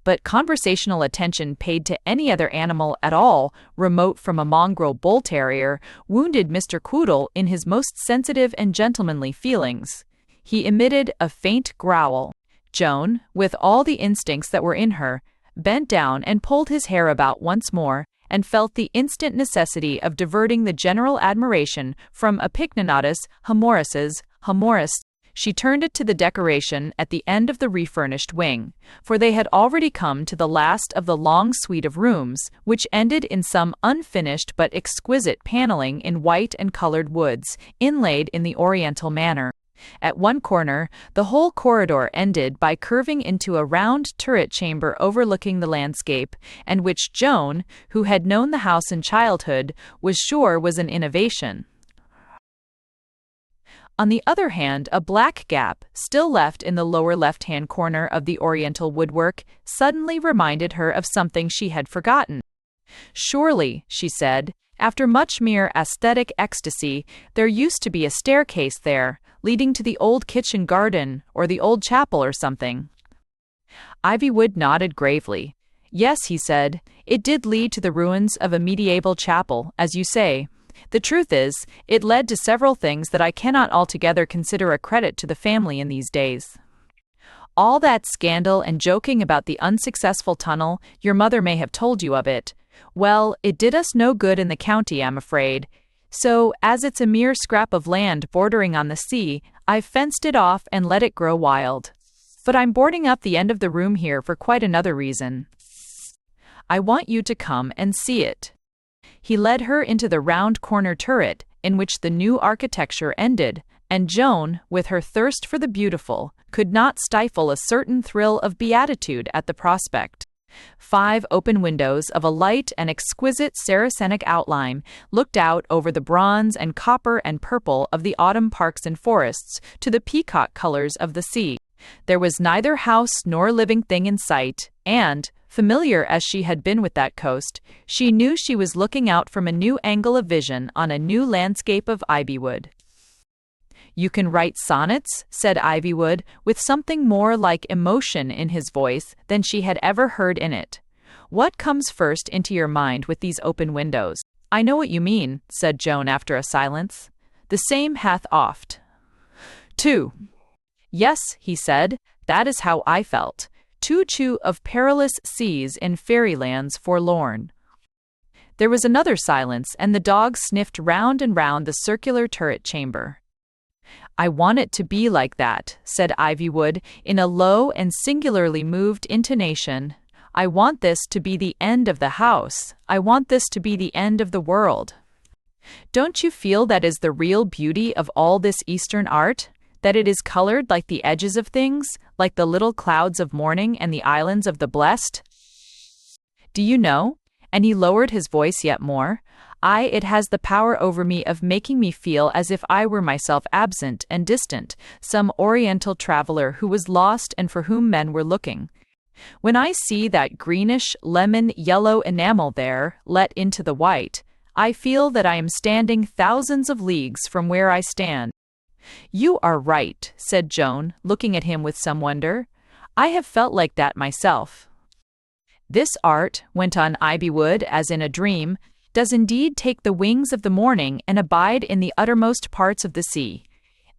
But conversational attention paid to any other animal at all, remote from a mongrel bull terrier, wounded Mr. Quoodle in his most sensitive and gentlemanly feelings. He emitted a faint growl. Joan, with all the instincts that were in her, bent down and pulled his hair about once more, and felt the instant necessity of diverting the general admiration from Pycnonotus humoris. She turned it to the decoration at the end of the refurnished wing, for they had already come to the last of the long suite of rooms, which ended in some unfinished but exquisite paneling in white and colored woods, inlaid in the Oriental manner. At one corner, the whole corridor ended by curving into a round turret chamber overlooking the landscape, and which Joan, who had known the house in childhood, was sure was an innovation. On the other hand, a black gap, still left in the lower left-hand corner of the Oriental woodwork, suddenly reminded her of something she had forgotten. "Surely," she said, "after much mere aesthetic ecstasy, there used to be a staircase there, leading to the old kitchen garden, or the old chapel or something." Ivywood nodded gravely. "Yes," he said, "it did lead to the ruins of a medieval chapel, as you say. The truth is, it led to several things that I cannot altogether consider a credit to the family in these days. All that scandal and joking about the unsuccessful tunnel, your mother may have told you of it. Well, it did us no good in the county, I'm afraid. So, as it's a mere scrap of land bordering on the sea, I've fenced it off and let it grow wild. But I'm boarding up the end of the room here for quite another reason. I want you to come and see it." He led her into the round corner turret, in which the new architecture ended, and Joan, with her thirst for the beautiful, could not stifle a certain thrill of beatitude at the prospect. 5 open windows of a light and exquisite Saracenic outline looked out over the bronze and copper and purple of the autumn parks and forests to the peacock colors of the sea. There was neither house nor living thing in sight, and, familiar as she had been with that coast, she knew she was looking out from a new angle of vision on a new landscape of Ivywood. "You can write sonnets?" said Ivywood, with something more like emotion in his voice than she had ever heard in it. "What comes first into your mind with these open windows?" "I know what you mean," said Joan after a silence. "The same hath oft." 2. "Yes," he said, "that is how I felt. Two of perilous seas in fairylands forlorn." There was another silence, and the dog sniffed round and round the circular turret chamber. "I want it to be like that," said Ivywood in a low and singularly moved intonation. "I want this to be the end of the house. I want this to be the end of the world. Don't you feel that is the real beauty of all this Eastern art? That it is colored like the edges of things, like the little clouds of morning and the islands of the blessed? Do you know?" And he lowered his voice yet more. "It has the power over me of making me feel as if I were myself absent and distant, some Oriental traveler who was lost and for whom men were looking. When I see that greenish lemon-yellow enamel there let into the white, I feel that I am standing thousands of leagues from where I stand." "You are right," said Joan, looking at him with some wonder. "I have felt like that myself." "This art," went on Ivywood as in a dream, "does indeed take the wings of the morning and abide in the uttermost parts of the sea.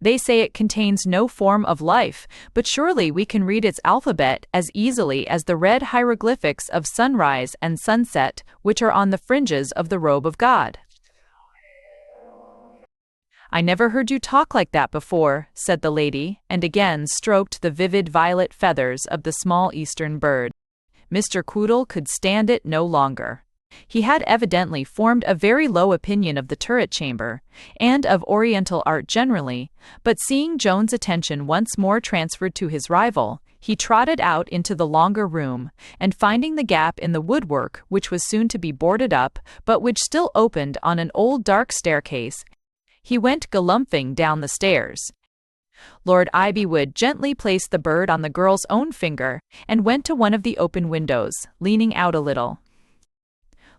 They say it contains no form of life, but surely we can read its alphabet as easily as the red hieroglyphics of sunrise and sunset, which are on the fringes of the robe of God." "I never heard you talk like that before," said the lady, and again stroked the vivid violet feathers of the small eastern bird. Mr. Quoodle could stand it no longer. He had evidently formed a very low opinion of the turret chamber, and of Oriental art generally, but seeing Joan's attention once more transferred to his rival, he trotted out into the longer room, and finding the gap in the woodwork, which was soon to be boarded up, but which still opened on an old dark staircase, he went galumphing down the stairs. Lord Ivywood gently placed the bird on the girl's own finger, and went to one of the open windows, leaning out a little.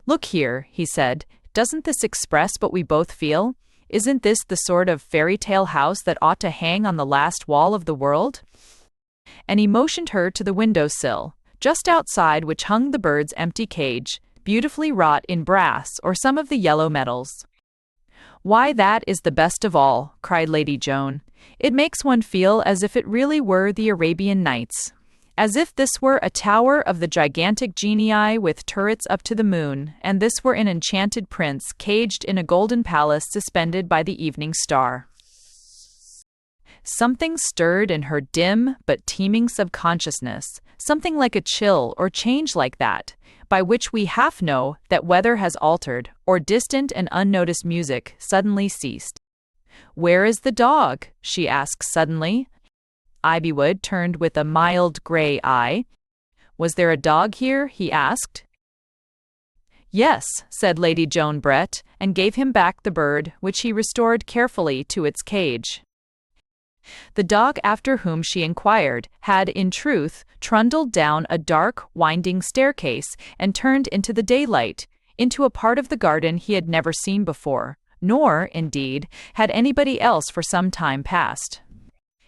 "Look here," he said, "doesn't this express what we both feel? Isn't this the sort of fairy tale house that ought to hang on the last wall of the world?" And he motioned her to the window sill, just outside which hung the bird's empty cage, beautifully wrought in brass or some of the yellow metals. "Why, that is the best of all," cried Lady Joan. "It makes one feel as if it really were the Arabian Nights. As if this were a tower of the gigantic genii with turrets up to the moon, and this were an enchanted prince caged in a golden palace suspended by the evening star." Something stirred in her dim but teeming subconsciousness, something like a chill or change like that, by which we half know that weather has altered, or distant and unnoticed music suddenly ceased. "Where is the dog?" she asked suddenly. Ivywood turned with a mild gray eye. "Was there a dog here?" he asked. "Yes," said Lady Joan Brett, and gave him back the bird, which he restored carefully to its cage. The dog after whom she inquired had, in truth, trundled down a dark, winding staircase and turned into the daylight, into a part of the garden he had never seen before, nor, indeed, had anybody else for some time past.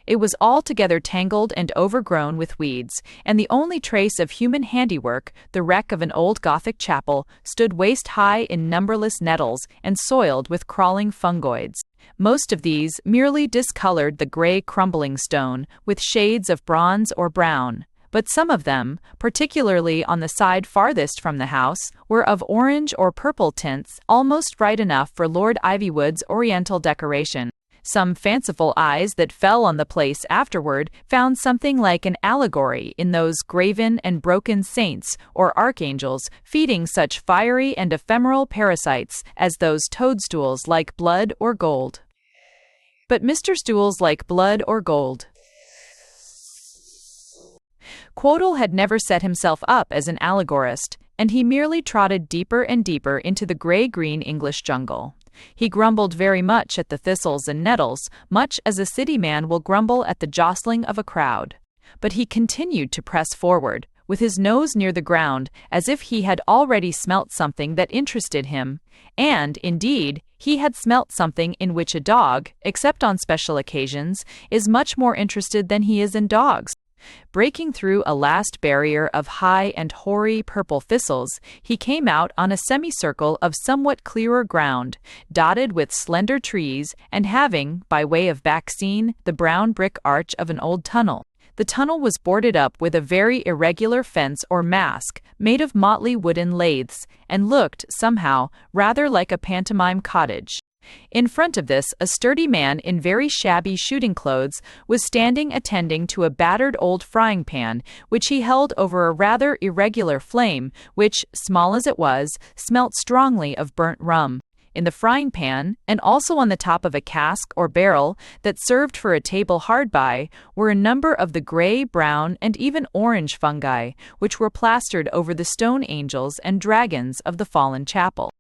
It was altogether tangled and overgrown with weeds, and the only trace of human handiwork, the wreck of an old Gothic chapel, stood waist-high in numberless nettles and soiled with crawling fungoids. Most of these merely discolored the gray crumbling stone with shades of bronze or brown, but some of them, particularly on the side farthest from the house, were of orange or purple tints almost bright enough for Lord Ivywood's oriental decoration. Some fanciful eyes that fell on the place afterward found something like an allegory in those graven and broken saints or archangels feeding such fiery and ephemeral parasites as those toadstools like blood or gold. But Mr. Stools like blood or gold. Quoddle had never set himself up as an allegorist, and he merely trotted deeper and deeper into the gray-green English jungle. He grumbled very much at the thistles and nettles, much as a city man will grumble at the jostling of a crowd. But he continued to press forward, with his nose near the ground, as if he had already smelt something that interested him, and, indeed, he had smelt something in which a dog, except on special occasions, is much more interested than he is in dogs. Breaking through a last barrier of high and hoary purple thistles, he came out on a semicircle of somewhat clearer ground, dotted with slender trees, and having, by way of back scene, the brown brick arch of an old tunnel. The tunnel was boarded up with a very irregular fence or mask, made of motley wooden laths, and looked, somehow, rather like a pantomime cottage. In front of this, a sturdy man in very shabby shooting clothes was standing attending to a battered old frying pan, which he held over a rather irregular flame, which, small as it was, smelt strongly of burnt rum. In the frying pan, and also on the top of a cask or barrel that served for a table hard by, were a number of the gray, brown, and even orange fungi, which were plastered over the stone angels and dragons of the fallen chapel.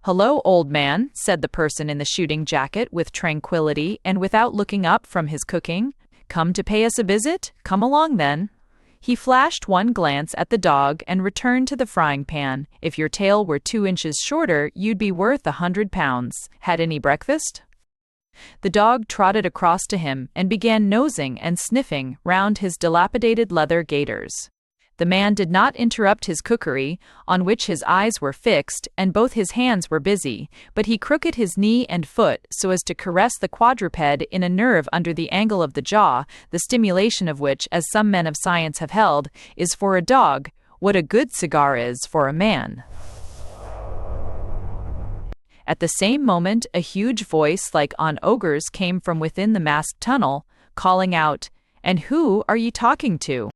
"Hello, old man," said the person in the shooting jacket with tranquillity and without looking up from his cooking. "Come to pay us a visit? Come along then." He flashed one glance at the dog and returned to the frying pan. "If your tail were 2 inches shorter, you'd be worth 100 pounds. Had any breakfast?" The dog trotted across to him and began nosing and sniffing round his dilapidated leather gaiters. The man did not interrupt his cookery, on which his eyes were fixed and both his hands were busy, but he crooked his knee and foot so as to caress the quadruped in a nerve under the angle of the jaw, the stimulation of which, as some men of science have held, is for a dog what a good cigar is for a man. At the same moment, a huge voice like an ogre's came from within the masked tunnel, calling out, "And who are ye talking to?"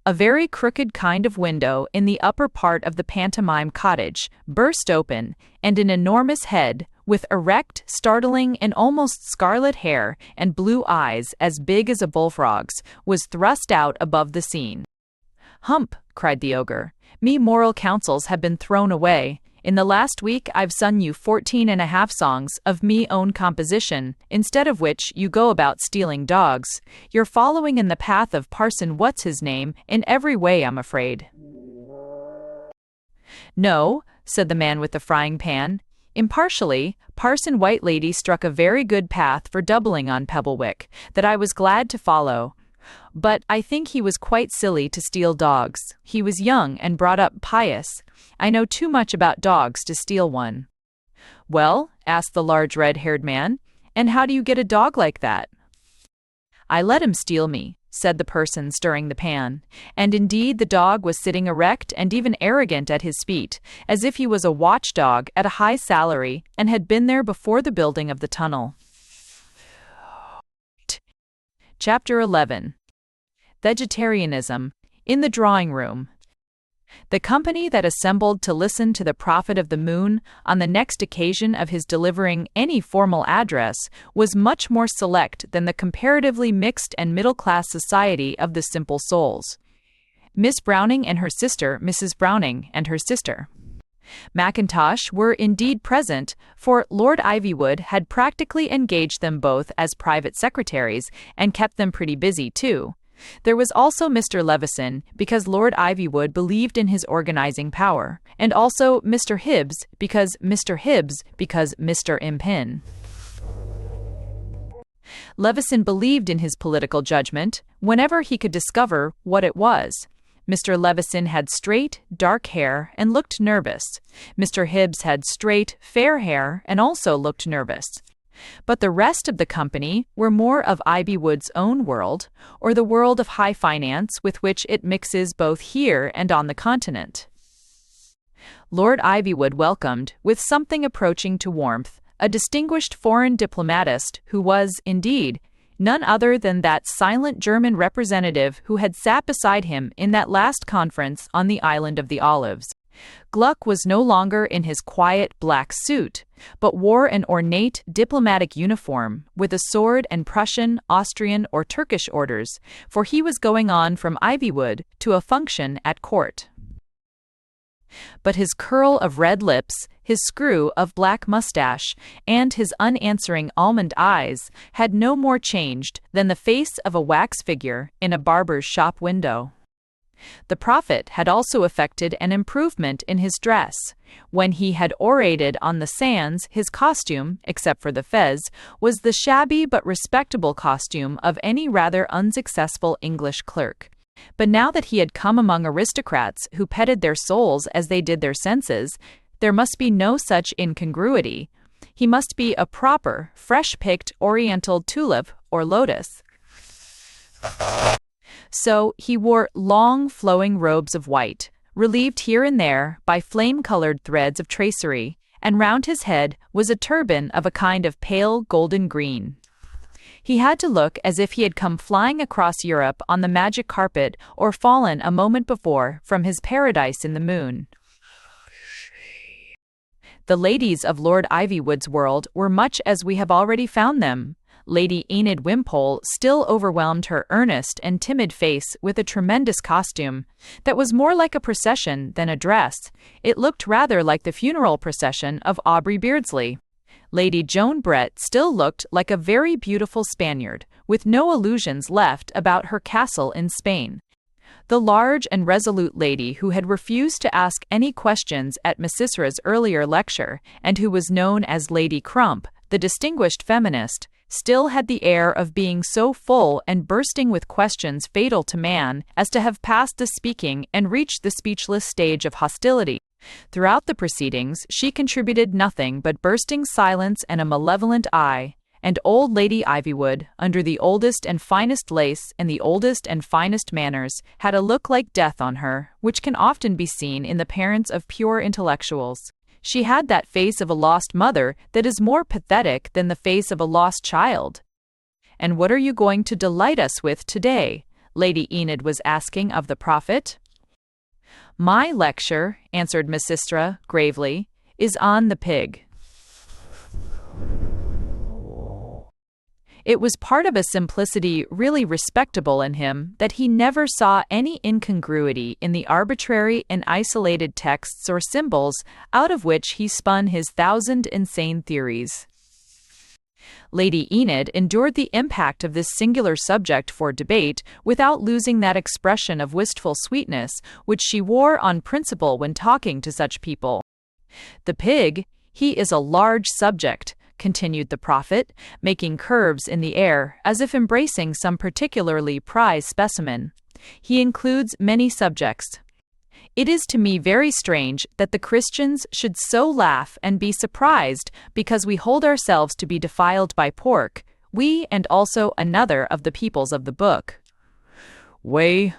A very crooked kind of window in the upper part of the pantomime cottage burst open, and an enormous head, with erect, startling, and almost scarlet hair and blue eyes as big as a bullfrog's, was thrust out above the scene. "Hump!" cried the ogre. "Me moral counsels have been thrown away. In the last week I've sung you 14.5 songs of me own composition, instead of which you go about stealing dogs. You're following in the path of Parson What's-his-name in every way, I'm afraid." "No," said the man with the frying pan. "Impartially, Parson Whitelady struck a very good path for doubling on Pebblewick, that I was glad to follow. But I think he was quite silly to steal dogs. He was young and brought up pious. I know too much about dogs to steal one." "Well," asked the large red-haired man, "and how do you get a dog like that?" "I let him steal me," said the person stirring the pan, and indeed the dog was sitting erect and even arrogant at his feet, as if he was a watchdog at a high salary and had been there before the building of the tunnel. Chapter 11. Vegetarianism in the drawing room. The company that assembled to listen to the Prophet of the Moon on the next occasion of his delivering any formal address was much more select than the comparatively mixed and middle-class society of the simple souls. Miss Browning and her sister, Mrs. Browning and her sister, Mackintosh, were indeed present, for Lord Ivywood had practically engaged them both as private secretaries and kept them pretty busy, too. There was also Mr. Levison, because Lord Ivywood believed in his organizing power, and also Mr. Hibbs, because Mr. Impin. Levison believed in his political judgment, whenever he could discover what it was. Mr. Levison had straight, dark hair and looked nervous. Mr. Hibbs had straight, fair hair and also looked nervous. But the rest of the company were more of Ivywood's own world, or the world of high finance with which it mixes both here and on the continent. Lord Ivywood welcomed, with something approaching to warmth, a distinguished foreign diplomatist who was, indeed, none other than that silent German representative who had sat beside him in that last conference on the Island of the Olives. Gluck was no longer in his quiet black suit, but wore an ornate diplomatic uniform with a sword and Prussian, Austrian, or Turkish orders, for he was going on from Ivywood to a function at court. But his curl of red lips, his screw of black mustache, and his unanswering almond eyes had no more changed than the face of a wax figure in a barber's shop window. The prophet had also effected an improvement in his dress. When he had orated on the sands, his costume, except for the fez, was the shabby but respectable costume of any rather unsuccessful English clerk. But now that he had come among aristocrats who petted their souls as they did their senses, there must be no such incongruity. He must be a proper, fresh-picked oriental tulip or lotus. So he wore long, flowing robes of white, relieved here and there by flame-colored threads of tracery, and round his head was a turban of a kind of pale golden green. He had to look as if he had come flying across Europe on the magic carpet or fallen a moment before from his paradise in the moon. The ladies of Lord Ivywood's world were much as we have already found them. Lady Enid Wimpole still overwhelmed her earnest and timid face with a tremendous costume that was more like a procession than a dress. It looked rather like the funeral procession of Aubrey Beardsley. Lady Joan Brett still looked like a very beautiful Spaniard, with no illusions left about her castle in Spain. The large and resolute lady who had refused to ask any questions at Misysra's earlier lecture, and who was known as Lady Crump, the distinguished feminist, still had the air of being so full and bursting with questions fatal to man as to have passed the speaking and reached the speechless stage of hostility. Throughout the proceedings, she contributed nothing but bursting silence and a malevolent eye, and old Lady Ivywood, under the oldest and finest lace and the oldest and finest manners, had a look like death on her, which can often be seen in the parents of pure intellectuals. She had that face of a lost mother that is more pathetic than the face of a lost child. "And what are you going to delight us with today?" Lady Enid was asking of the prophet. "My lecture," answered Misysra gravely, "is on the pig." It was part of a simplicity really respectable in him that he never saw any incongruity in the arbitrary and isolated texts or symbols out of which he spun his thousand insane theories. Lady Enid endured the impact of this singular subject for debate without losing that expression of wistful sweetness which she wore on principle when talking to such people. "The pig, he is a large subject," continued the prophet, making curves in the air as if embracing some particularly prized specimen. "He includes many subjects. It is to me very strange that the Christians should so laugh and be surprised because we hold ourselves to be defiled by pork, we and also another of the peoples of the book." Way.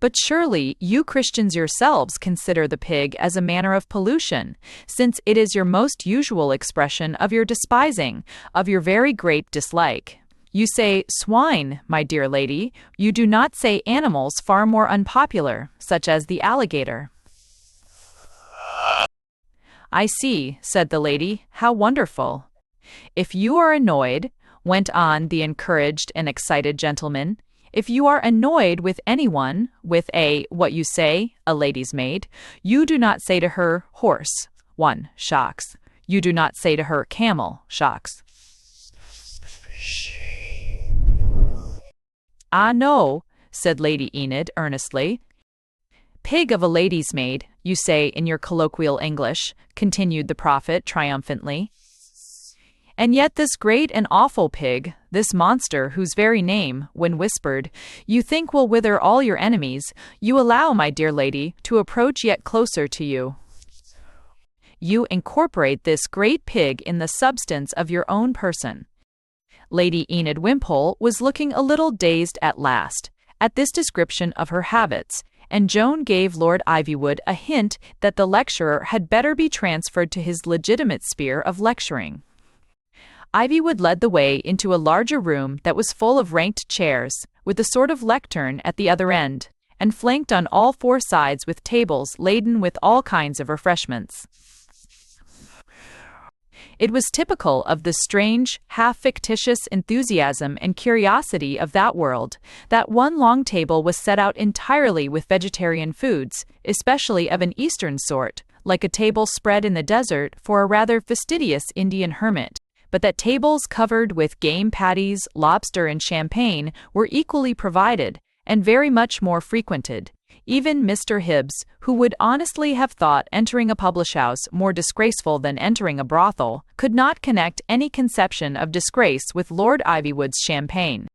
"But surely you Christians yourselves consider the pig as a manner of pollution, since it is your most usual expression of your despising, of your very great dislike. You say swine, my dear lady, you do not say animals far more unpopular, such as the alligator." "I see," said the lady, "how wonderful. If you are annoyed," went on the encouraged and excited gentleman, "if you are annoyed with anyone, with what you say, a lady's maid, you do not say to her, horse, one, shocks. You do not say to her, camel, shocks. "Ah, no," said Lady Enid earnestly. "Pig of a lady's maid, you say in your colloquial English," continued the prophet triumphantly. "And yet this great and awful pig, this monster whose very name, when whispered, you think will wither all your enemies, you allow, my dear lady, to approach yet closer to you. You incorporate this great pig in the substance of your own person." Lady Enid Wimpole was looking a little dazed at last, at this description of her habits, and Joan gave Lord Ivywood a hint that the lecturer had better be transferred to his legitimate sphere of lecturing. Ivywood led the way into a larger room that was full of ranked chairs, with a sort of lectern at the other end, and flanked on all four sides with tables laden with all kinds of refreshments. It was typical of the strange, half-fictitious enthusiasm and curiosity of that world that one long table was set out entirely with vegetarian foods, especially of an Eastern sort, like a table spread in the desert for a rather fastidious Indian hermit, but that tables covered with game patties, lobster, and champagne were equally provided, and very much more frequented. Even Mr. Hibbs, who would honestly have thought entering a publish house more disgraceful than entering a brothel, could not connect any conception of disgrace with Lord Ivywood's champagne.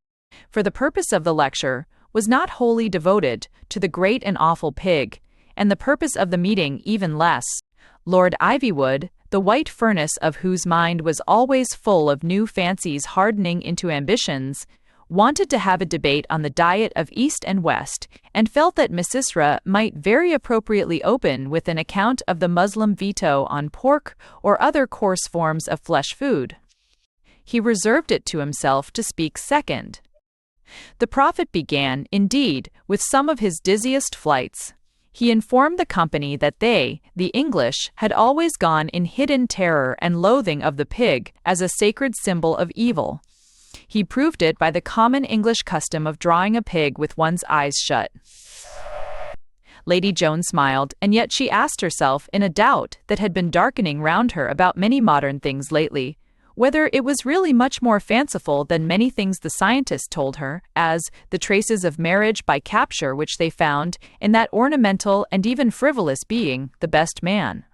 For the purpose of the lecture was not wholly devoted to the great and awful pig, and the purpose of the meeting even less. Lord Ivywood, the white furnace of whose mind was always full of new fancies hardening into ambitions, wanted to have a debate on the diet of East and West, and felt that Misysra might very appropriately open with an account of the Muslim veto on pork or other coarse forms of flesh food. He reserved it to himself to speak second. The prophet began, indeed, with some of his dizziest flights. He informed the company that they, the English, had always gone in hidden terror and loathing of the pig as a sacred symbol of evil. He proved it by the common English custom of drawing a pig with one's eyes shut. Lady Joan smiled, and yet she asked herself, in a doubt that had been darkening round her about many modern things lately, whether it was really much more fanciful than many things the scientists told her, as the traces of marriage by capture which they found in that ornamental and even frivolous being, the best man.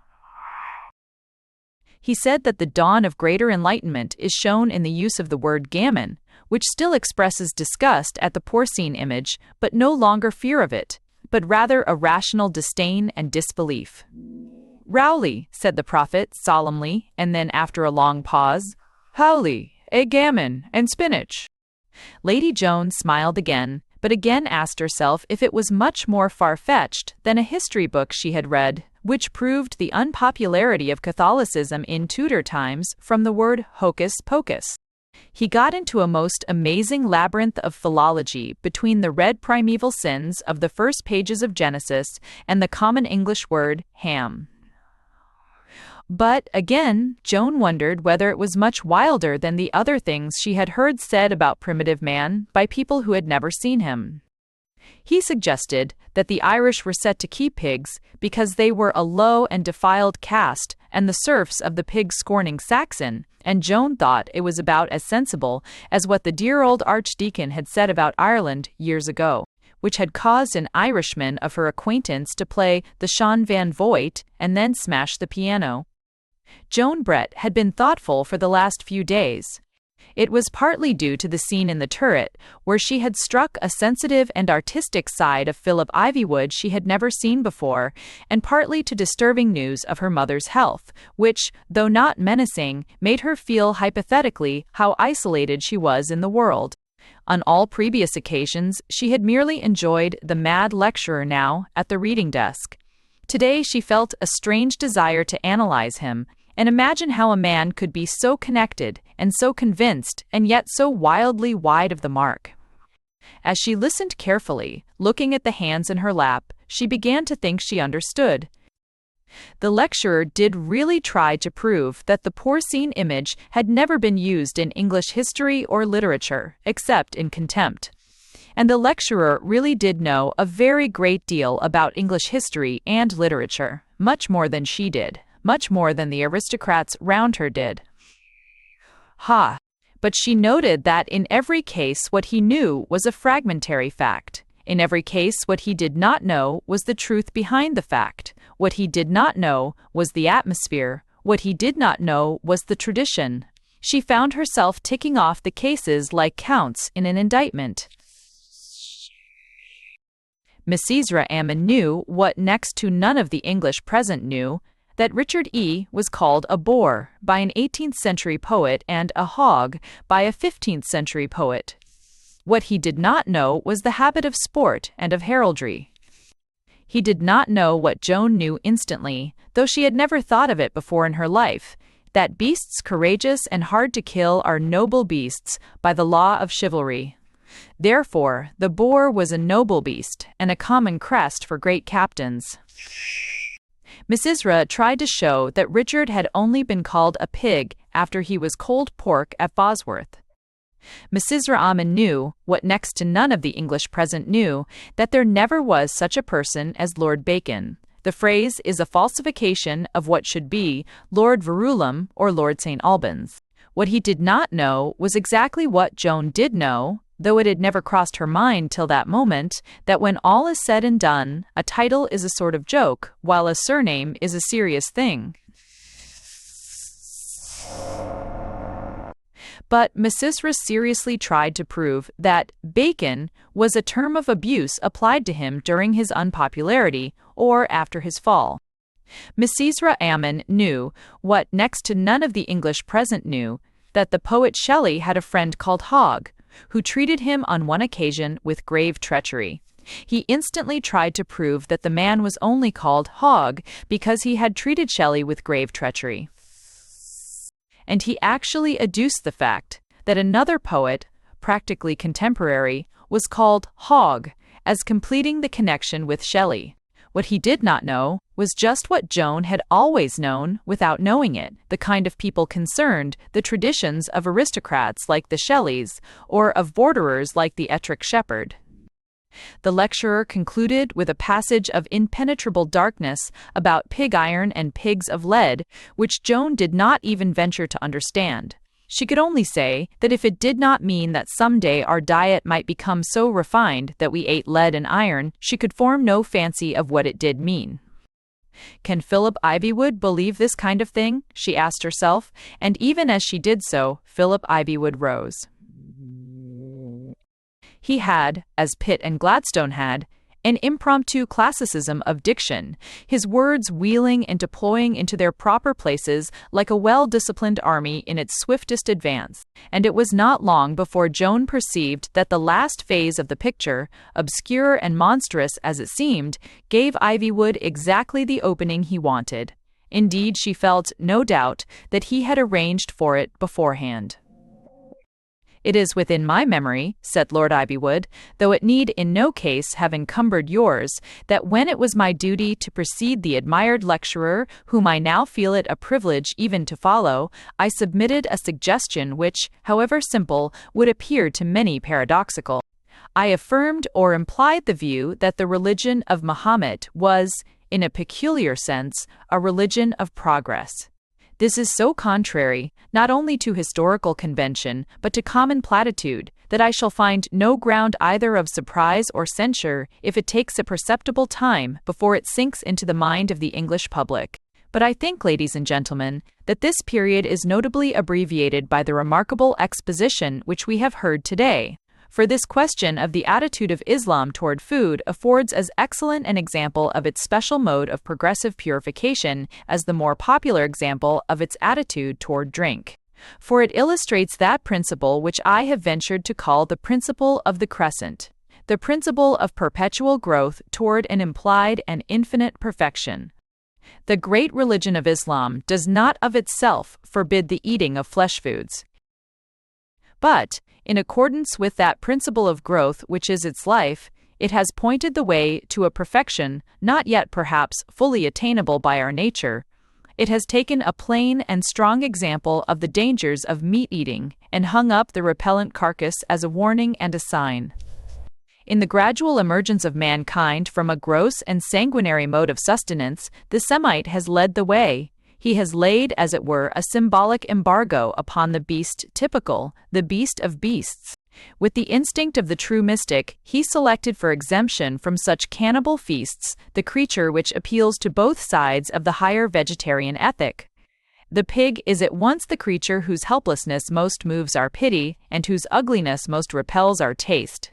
He said that the dawn of greater enlightenment is shown in the use of the word gammon, which still expresses disgust at the porcine image, but no longer fear of it, but rather a rational disdain and disbelief. "Rowley," said the prophet solemnly, and then after a long pause, "Howley, gammon, and spinach." Lady Joan smiled again, but again asked herself if it was much more far-fetched than a history book she had read, which proved the unpopularity of Catholicism in Tudor times from the word hocus pocus. He got into a most amazing labyrinth of philology between the red primeval sins of the first pages of Genesis and the common English word ham. But, again, Joan wondered whether it was much wilder than the other things she had heard said about primitive man by people who had never seen him. He suggested that the Irish were set to keep pigs because they were a low and defiled caste and the serfs of the pig-scorning Saxon, and Joan thought it was about as sensible as what the dear old archdeacon had said about Ireland years ago, which had caused an Irishman of her acquaintance to play the Sean Van Voigt and then smash the piano. Joan Brett had been thoughtful for the last few days. It was partly due to the scene in the turret, where she had struck a sensitive and artistic side of Philip Ivywood she had never seen before, and partly to disturbing news of her mother's health, which, though not menacing, made her feel hypothetically how isolated she was in the world. On all previous occasions, she had merely enjoyed the mad lecturer now at the reading desk. Today she felt a strange desire to analyze him, and imagine how a man could be so connected and so convinced and yet so wildly wide of the mark. As she listened carefully, looking at the hands in her lap, she began to think she understood. The lecturer did really try to prove that the porcine image had never been used in English history or literature, except in contempt. And the lecturer really did know a very great deal about English history and literature, much more than she did. Much more than the aristocrats round her did. Ha! But she noted that in every case what he knew was a fragmentary fact. In every case what he did not know was the truth behind the fact. What he did not know was the atmosphere. What he did not know was the tradition. She found herself ticking off the cases like counts in an indictment. Misysra Ammon knew what next to none of the English present knew, that Richard E. was called a boor by an 18th-century poet and a hog by a 15th-century poet. What he did not know was the habit of sport and of heraldry. He did not know what Joan knew instantly, though she had never thought of it before in her life, that beasts courageous and hard to kill are noble beasts by the law of chivalry. Therefore, the boar was a noble beast and a common crest for great captains. Misysra tried to show that Richard had only been called a pig after he was cold pork at Bosworth. Misysra Ammon knew, what next to none of the English present knew, that there never was such a person as Lord Bacon. The phrase is a falsification of what should be Lord Verulam or Lord St. Albans. What he did not know was exactly what Joan did know, though it had never crossed her mind till that moment, that when all is said and done, a title is a sort of joke, while a surname is a serious thing. But Misysra seriously tried to prove that Bacon was a term of abuse applied to him during his unpopularity or after his fall. Misysra Ammon knew, what next to none of the English present knew, that the poet Shelley had a friend called Hogg, who treated him on one occasion with grave treachery. He instantly tried to prove that the man was only called Hogg because he had treated Shelley with grave treachery. And he actually adduced the fact that another poet, practically contemporary, was called Hogg, as completing the connection with Shelley. What he did not know was just what Joan had always known without knowing it, the kind of people concerned, the traditions of aristocrats like the Shelleys, or of borderers like the Ettrick Shepherd. The lecturer concluded with a passage of impenetrable darkness about pig iron and pigs of lead, which Joan did not even venture to understand. She could only say that if it did not mean that someday our diet might become so refined that we ate lead and iron, she could form no fancy of what it did mean. Can Philip Ivywood believe this kind of thing? She asked herself, and even as she did so, Philip Ivywood rose. He had, as Pitt and Gladstone had, an impromptu classicism of diction, his words wheeling and deploying into their proper places like a well-disciplined army in its swiftest advance, and it was not long before Joan perceived that the last phase of the picture, obscure and monstrous as it seemed, gave Ivywood exactly the opening he wanted. Indeed, she felt, no doubt, that he had arranged for it beforehand. "It is within my memory," said Lord Ivywood, "though it need in no case have encumbered yours, that when it was my duty to precede the admired lecturer, whom I now feel it a privilege even to follow, I submitted a suggestion which, however simple, would appear to many paradoxical. I affirmed or implied the view that the religion of Mahomet was, in a peculiar sense, a religion of progress. This is so contrary, not only to historical convention, but to common platitude, that I shall find no ground either of surprise or censure if it takes a perceptible time before it sinks into the mind of the English public. But I think, ladies and gentlemen, that this period is notably abbreviated by the remarkable exposition which we have heard today. For this question of the attitude of Islam toward food affords as excellent an example of its special mode of progressive purification as the more popular example of its attitude toward drink. For it illustrates that principle which I have ventured to call the principle of the crescent, the principle of perpetual growth toward an implied and infinite perfection. The great religion of Islam does not of itself forbid the eating of flesh foods, but, in accordance with that principle of growth which is its life, it has pointed the way to a perfection not yet perhaps fully attainable by our nature. It has taken a plain and strong example of the dangers of meat-eating, and hung up the repellent carcass as a warning and a sign. In the gradual emergence of mankind from a gross and sanguinary mode of sustenance, the Semite has led the way. He has laid, as it were, a symbolic embargo upon the beast typical, the beast of beasts. With the instinct of the true mystic, he selected for exemption from such cannibal feasts the creature which appeals to both sides of the higher vegetarian ethic. The pig is at once the creature whose helplessness most moves our pity, and whose ugliness most repels our taste.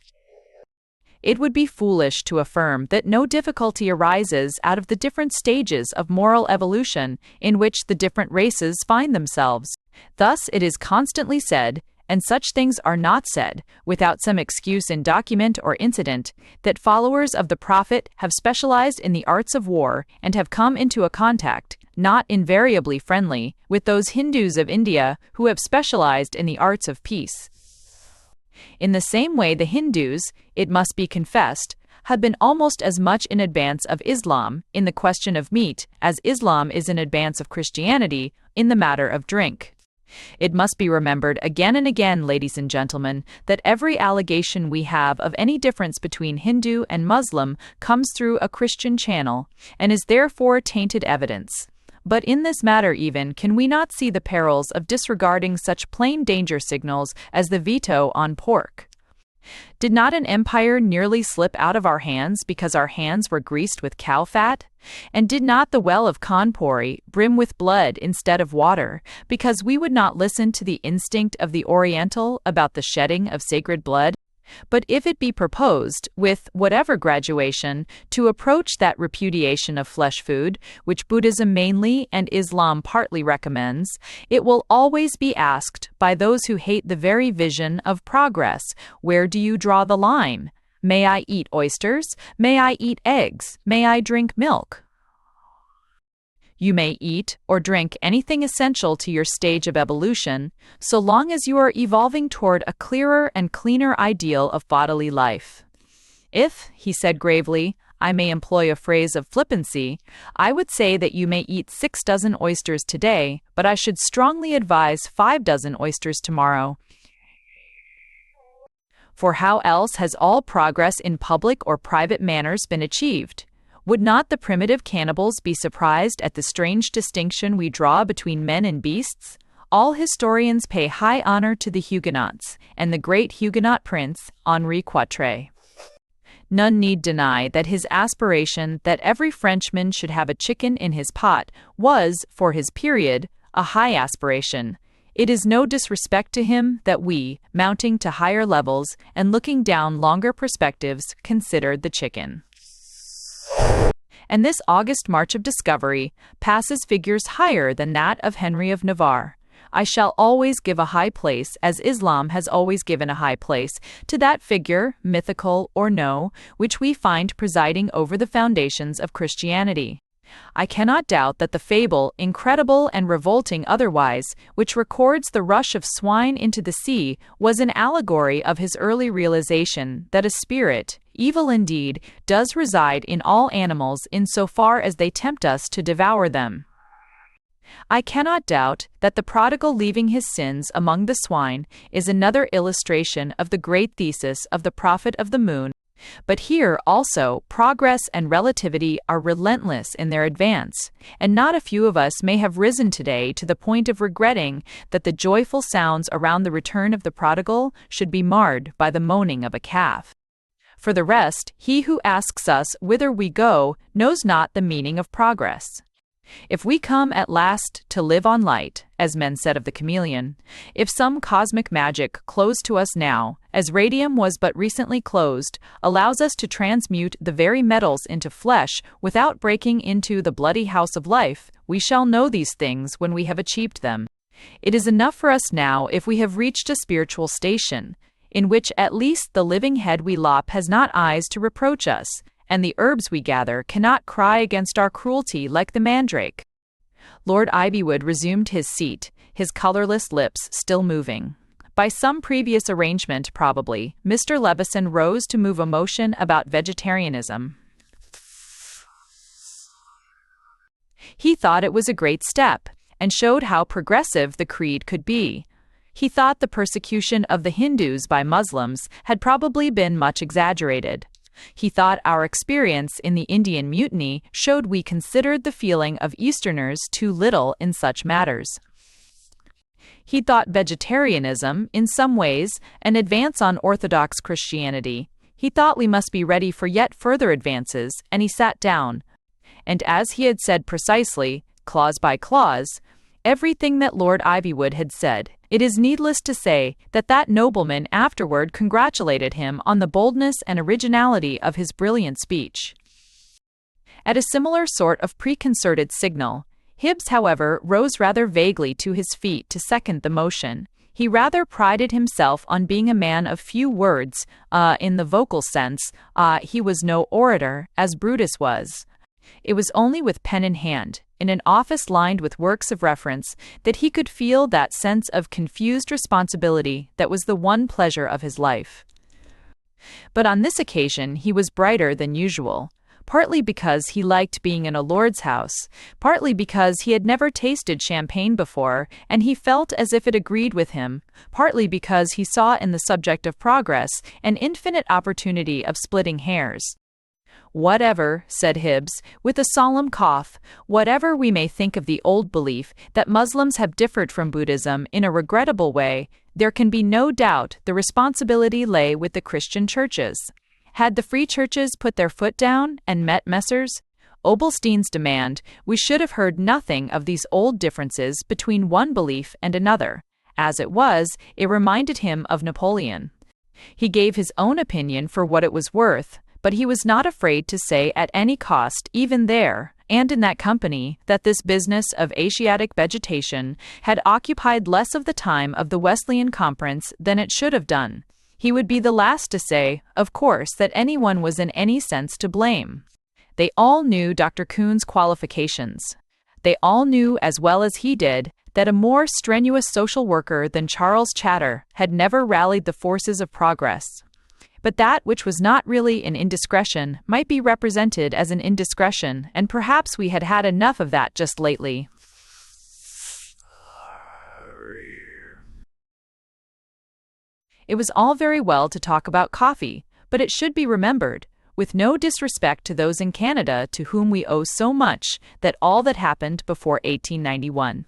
It would be foolish to affirm that no difficulty arises out of the different stages of moral evolution in which the different races find themselves. Thus it is constantly said, and such things are not said, without some excuse in document or incident, that followers of the Prophet have specialized in the arts of war and have come into a contact, not invariably friendly, with those Hindus of India who have specialized in the arts of peace. In the same way, the Hindus, it must be confessed, have been almost as much in advance of Islam in the question of meat as Islam is in advance of Christianity in the matter of drink. It must be remembered again and again, ladies and gentlemen, that every allegation we have of any difference between Hindu and Muslim comes through a Christian channel, and is therefore tainted evidence. But in this matter even, can we not see the perils of disregarding such plain danger signals as the veto on pork? Did not an empire nearly slip out of our hands because our hands were greased with cow fat? And did not the well of Kanpuri brim with blood instead of water, because we would not listen to the instinct of the Oriental about the shedding of sacred blood? But if it be proposed, with whatever graduation, to approach that repudiation of flesh food, which Buddhism mainly and Islam partly recommends, it will always be asked by those who hate the very vision of progress, where do you draw the line? May I eat oysters? May I eat eggs? May I drink milk? You may eat or drink anything essential to your stage of evolution, so long as you are evolving toward a clearer and cleaner ideal of bodily life. If, he said gravely, I may employ a phrase of flippancy, I would say that you may eat 6 dozen oysters today, but I should strongly advise 5 dozen oysters tomorrow. For how else has all progress in public or private manners been achieved? Would not the primitive cannibals be surprised at the strange distinction we draw between men and beasts? All historians pay high honor to the Huguenots, and the great Huguenot prince, Henri Quatre. None need deny that his aspiration that every Frenchman should have a chicken in his pot was, for his period, a high aspiration. It is no disrespect to him that we, mounting to higher levels and looking down longer perspectives, considered the chicken. And this August march of discovery passes figures higher than that of Henry of Navarre. I shall always give a high place, as Islam has always given a high place, to that figure, mythical or no, which we find presiding over the foundations of Christianity. I cannot doubt that the fable, incredible and revolting otherwise, which records the rush of swine into the sea, was an allegory of his early realization that a spirit, evil indeed, does reside in all animals in so far as they tempt us to devour them. I cannot doubt that the prodigal leaving his sins among the swine is another illustration of the great thesis of the prophet of the moon, but here also progress and relativity are relentless in their advance, and not a few of us may have risen today to the point of regretting that the joyful sounds around the return of the prodigal should be marred by the moaning of a calf. For the rest, he who asks us whither we go knows not the meaning of progress. If we come at last to live on light, as men said of the chameleon, if some cosmic magic closed to us now, as radium was but recently closed, allows us to transmute the very metals into flesh without breaking into the bloody house of life, we shall know these things when we have achieved them. It is enough for us now if we have reached a spiritual station, in which at least the living head we lop has not eyes to reproach us, and the herbs we gather cannot cry against our cruelty like the mandrake. Lord Ivywood resumed his seat, his colorless lips still moving. By some previous arrangement, probably, Mr. Levison rose to move a motion about vegetarianism. He thought it was a great step, and showed how progressive the creed could be. He thought the persecution of the Hindus by Muslims had probably been much exaggerated. He thought our experience in the Indian Mutiny showed we considered the feeling of Easterners too little in such matters. He thought vegetarianism, in some ways, an advance on Orthodox Christianity. He thought we must be ready for yet further advances, and he sat down. And as he had said precisely, clause by clause, everything that Lord Ivywood had said, it is needless to say that that nobleman afterward congratulated him on the boldness and originality of his brilliant speech. At a similar sort of preconcerted signal, Hibbs, however, rose rather vaguely to his feet to second the motion. He rather prided himself on being a man of few words, in the vocal sense. He was no orator, as Brutus was. It was only with pen in hand, in an office lined with works of reference, that he could feel that sense of confused responsibility that was the one pleasure of his life. But on this occasion he was brighter than usual, partly because he liked being in a lord's house, partly because he had never tasted champagne before and he felt as if it agreed with him, partly because he saw in the subject of progress an infinite opportunity of splitting hairs. Whatever, said Hibbs, with a solemn cough, whatever we may think of the old belief that Muslims have differed from Buddhism in a regrettable way, there can be no doubt the responsibility lay with the Christian churches. Had the free churches put their foot down and met Messrs. Obelstein's demand, we should have heard nothing of these old differences between one belief and another. As it was, it reminded him of Napoleon. He gave his own opinion for what it was worth, but he was not afraid to say at any cost, even there, and in that company, that this business of Asiatic vegetation had occupied less of the time of the Wesleyan Conference than it should have done. He would be the last to say, of course, that anyone was in any sense to blame. They all knew Dr. Kuhn's qualifications. They all knew as well as he did that a more strenuous social worker than Charles Chater had never rallied the forces of progress. But that which was not really an indiscretion might be represented as an indiscretion, and perhaps we had had enough of that just lately. It was all very well to talk about coffee, but it should be remembered, with no disrespect to those in Canada to whom we owe so much, that all that happened before 1891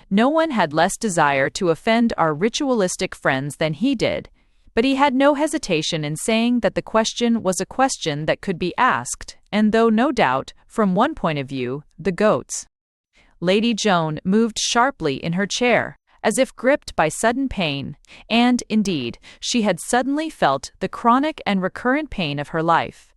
No one had less desire to offend our ritualistic friends than he did, but he had no hesitation in saying that the question was a question that could be asked, and though no doubt, from one point of view, the goats. Lady Joan moved sharply in her chair, as if gripped by sudden pain, and, indeed, she had suddenly felt the chronic and recurrent pain of her life.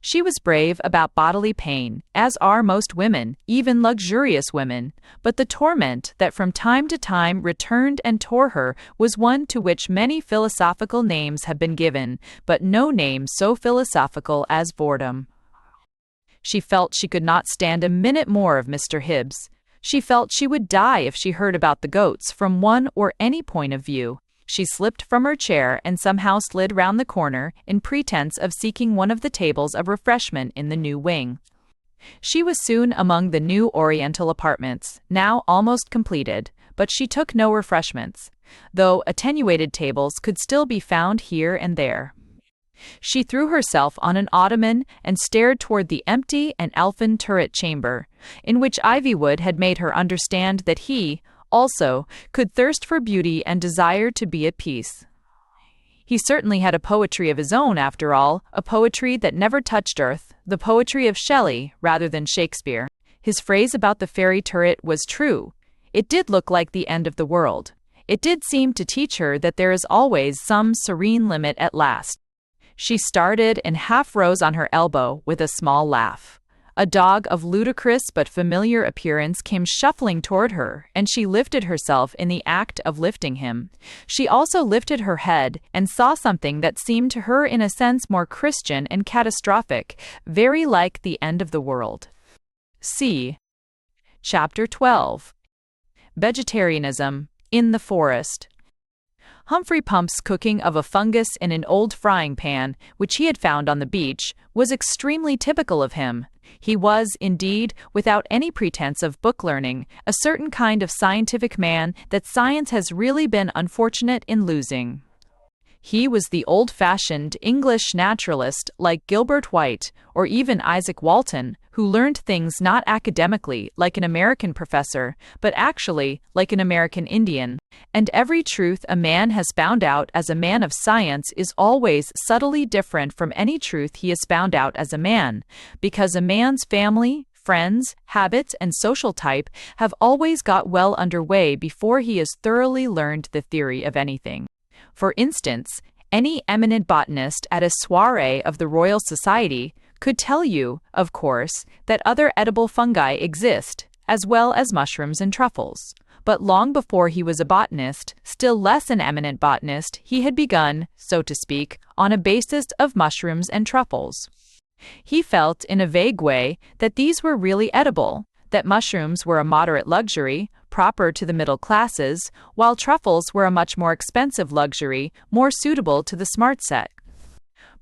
She was brave about bodily pain, as are most women, even luxurious women, but the torment that from time to time returned and tore her was one to which many philosophical names have been given, but no name so philosophical as boredom. She felt she could not stand a minute more of Mr. Hibbs. She felt she would die if she heard about the goats from one or any point of view. She slipped from her chair and somehow slid round the corner in pretense of seeking one of the tables of refreshment in the new wing. She was soon among the new Oriental apartments, now almost completed, but she took no refreshments, though attenuated tables could still be found here and there. She threw herself on an ottoman and stared toward the empty and elfin turret chamber, in which Ivywood had made her understand that he, also, could thirst for beauty and desire to be at peace. He certainly had a poetry of his own, after all, a poetry that never touched earth, the poetry of Shelley rather than Shakespeare. His phrase about the fairy turret was true. It did look like the end of the world. It did seem to teach her that there is always some serene limit at last. She started and half rose on her elbow with a small laugh. A dog of ludicrous but familiar appearance came shuffling toward her, and she lifted herself in the act of lifting him. She also lifted her head and saw something that seemed to her in a sense more Christian and catastrophic, very like the end of the world. See Chapter 12. Vegetarianism in the Forest. Humphrey Pump's cooking of a fungus in an old frying pan, which he had found on the beach, was extremely typical of him. He was, indeed, without any pretense of book learning, a certain kind of scientific man that science has really been unfortunate in losing. He was the old-fashioned English naturalist like Gilbert White, or even Isaac Walton, who learned things not academically like an American professor, but actually like an American Indian. And every truth a man has found out as a man of science is always subtly different from any truth he has found out as a man, because a man's family, friends, habits, and social type have always got well underway before he has thoroughly learned the theory of anything. For instance, any eminent botanist at a soirée of the Royal Society could tell you, of course, that other edible fungi exist, as well as mushrooms and truffles. But long before he was a botanist, still less an eminent botanist, he had begun, so to speak, on a basis of mushrooms and truffles. He felt, in a vague way, that these were really edible, that mushrooms were a moderate luxury, proper to the middle classes, while truffles were a much more expensive luxury, more suitable to the smart set.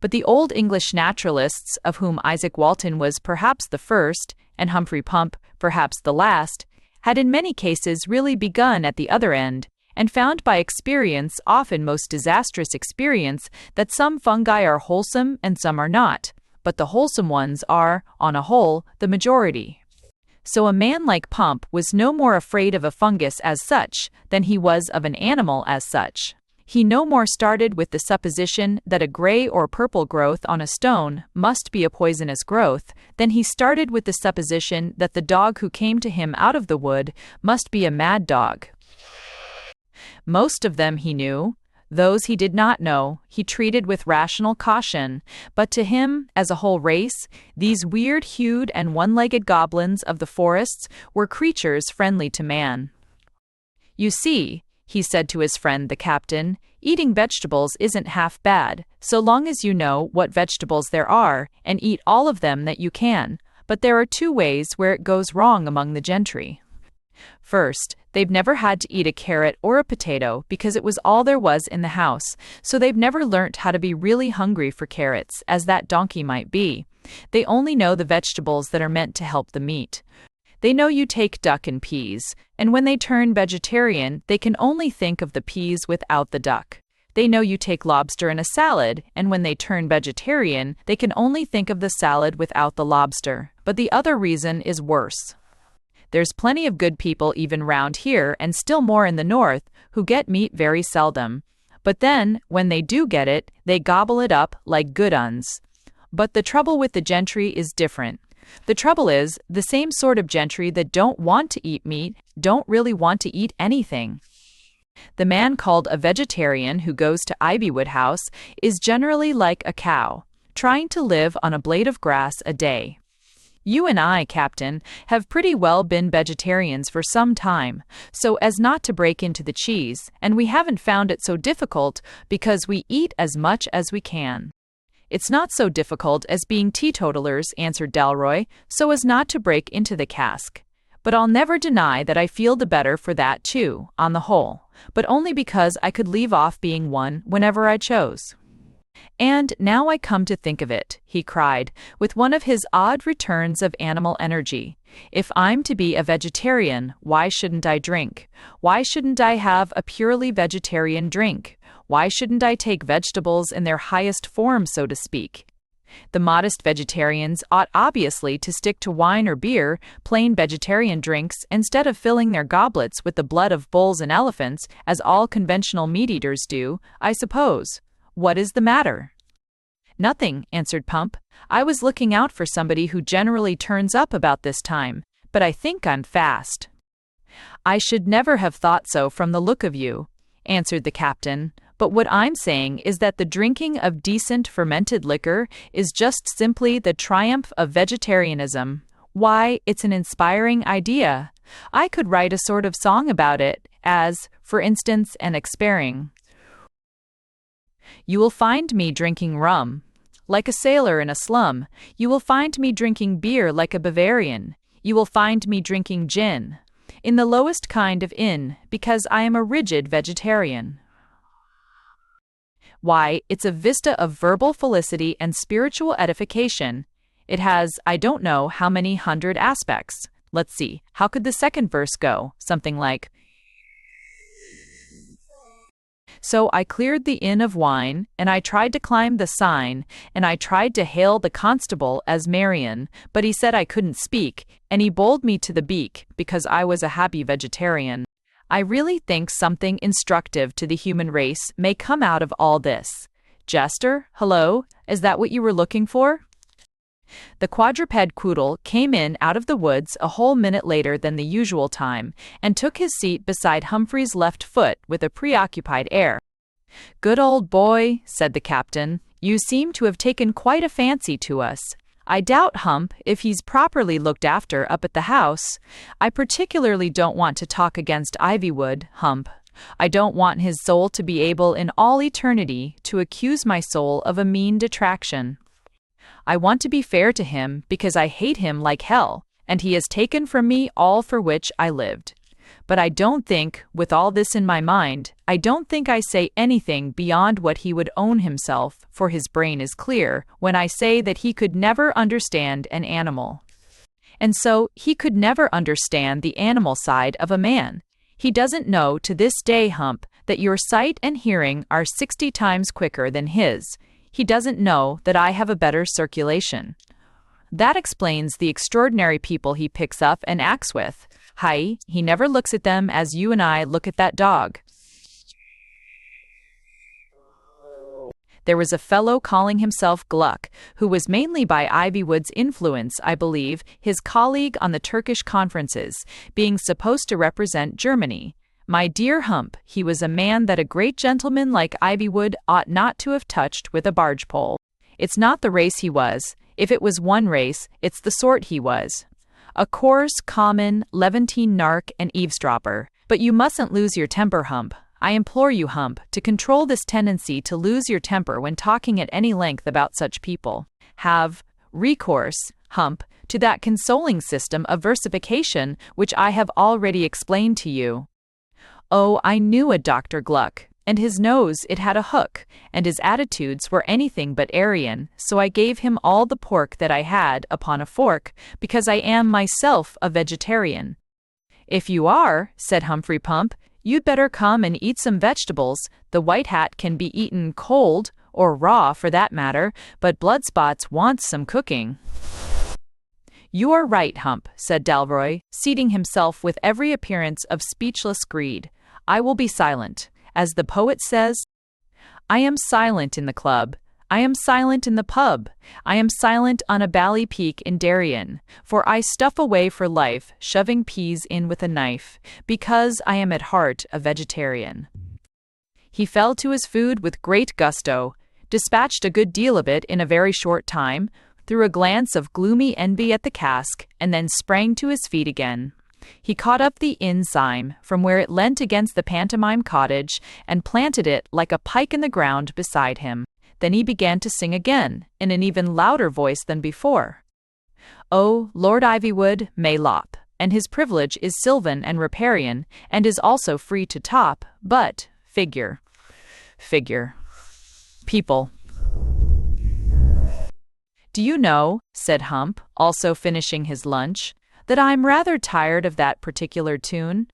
But the old English naturalists, of whom Isaac Walton was perhaps the first, and Humphrey Pump perhaps the last, had in many cases really begun at the other end, and found by experience, often most disastrous experience, that some fungi are wholesome and some are not, but the wholesome ones are, on a whole, the majority. So a man like Pump was no more afraid of a fungus as such than he was of an animal as such. He no more started with the supposition that a gray or purple growth on a stone must be a poisonous growth than he started with the supposition that the dog who came to him out of the wood must be a mad dog. Most of them he knew. Those he did not know, he treated with rational caution, but to him, as a whole race, these weird-hued and one-legged goblins of the forests were creatures friendly to man. You see, he said to his friend the captain, eating vegetables isn't half bad, so long as you know what vegetables there are, and eat all of them that you can, but there are two ways where it goes wrong among the gentry. First, they've never had to eat a carrot or a potato because it was all there was in the house, so they've never learnt how to be really hungry for carrots, as that donkey might be. They only know the vegetables that are meant to help the meat. They know you take duck and peas, and when they turn vegetarian, they can only think of the peas without the duck. They know you take lobster in a salad, and when they turn vegetarian, they can only think of the salad without the lobster. But the other reason is worse. There's plenty of good people even round here, and still more in the north, who get meat very seldom. But then, when they do get it, they gobble it up like good uns. But the trouble with the gentry is different. The trouble is, the same sort of gentry that don't want to eat meat don't really want to eat anything. The man called a vegetarian who goes to Ivywood House is generally like a cow, trying to live on a blade of grass a day. You and I, Captain, have pretty well been vegetarians for some time, so as not to break into the cheese, and we haven't found it so difficult because we eat as much as we can. It's not so difficult as being teetotalers, answered Dalroy, so as not to break into the cask. But I'll never deny that I feel the better for that too, on the whole, but only because I could leave off being one whenever I chose. And now I come to think of it, he cried, with one of his odd returns of animal energy. If I'm to be a vegetarian, why shouldn't I drink? Why shouldn't I have a purely vegetarian drink? Why shouldn't I take vegetables in their highest form, so to speak? The modest vegetarians ought obviously to stick to wine or beer, plain vegetarian drinks, instead of filling their goblets with the blood of bulls and elephants, as all conventional meat-eaters do, I suppose. What is the matter? Nothing, answered Pump. I was looking out for somebody who generally turns up about this time, but I think I'm fast. I should never have thought so from the look of you, answered the captain. But what I'm saying is that the drinking of decent fermented liquor is just simply the triumph of vegetarianism. Why, it's an inspiring idea. I could write a sort of song about it, as, for instance, an expiring. You will find me drinking rum, like a sailor in a slum. You will find me drinking beer like a Bavarian. You will find me drinking gin, in the lowest kind of inn, because I am a rigid vegetarian. Why, it's a vista of verbal felicity and spiritual edification. It has, I don't know how many hundred aspects. Let's see, how could the second verse go? Something like, so I cleared the inn of wine, and I tried to climb the sign, and I tried to hail the constable as Marion, but he said I couldn't speak, and he bowled me to the beak, because I was a happy vegetarian. I really think something instructive to the human race may come out of all this. Jester, hello, is that what you were looking for? The quadruped Quoodle came in out of the woods a whole minute later than the usual time, and took his seat beside Humphrey's left foot with a preoccupied air. Good old boy, said the captain, you seem to have taken quite a fancy to us. I doubt, Hump, if he's properly looked after up at the house. I particularly don't want to talk against Ivywood, Hump. I don't want his soul to be able in all eternity to accuse my soul of a mean detraction. I want to be fair to him because I hate him like hell, and he has taken from me all for which I lived. But I don't think, with all this in my mind, I don't think I say anything beyond what he would own himself, for his brain is clear, when I say that he could never understand an animal. And so, he could never understand the animal side of a man. He doesn't know to this day, Hump, that your sight and hearing are 60 times quicker than his. He doesn't know that I have a better circulation. That explains the extraordinary people he picks up and acts with. Hi, he never looks at them as you and I look at that dog. There was a fellow calling himself Gluck, who was mainly by Ivywood's influence, I believe, his colleague on the Turkish conferences, being supposed to represent Germany. My dear Hump, he was a man that a great gentleman like Ivywood ought not to have touched with a barge pole. It's not the race he was. If it was one race, it's the sort he was. A coarse, common, Levantine narc and eavesdropper. But you mustn't lose your temper, Hump. I implore you, Hump, to control this tendency to lose your temper when talking at any length about such people. Have recourse, Hump, to that consoling system of versification which I have already explained to you. Oh, I knew a Dr. Gluck, and his nose it had a hook, and his attitudes were anything but Aryan, so I gave him all the pork that I had upon a fork, because I am myself a vegetarian. If you are, said Humphrey Pump, you'd better come and eat some vegetables. The white hat can be eaten cold, or raw for that matter, but Bloodspots wants some cooking. "You are right, Hump," said Dalroy, seating himself with every appearance of speechless greed. "I will be silent. As the poet says, I am silent in the club, I am silent in the pub, I am silent on a bally peak in Darien, for I stuff away for life, shoving peas in with a knife, because I am at heart a vegetarian." He fell to his food with great gusto, dispatched a good deal of it in a very short time, threw a glance of gloomy envy at the cask, and then sprang to his feet again. He caught up the ensign from where it leant against the pantomime cottage and planted it like a pike in the ground beside him. Then he began to sing again, in an even louder voice than before. "Oh, Lord Ivywood may lop, and his privilege is sylvan and riparian, and is also free to top, but figure, people. Do you know," said Hump, also finishing his lunch, "that I'm rather tired of that particular tune?"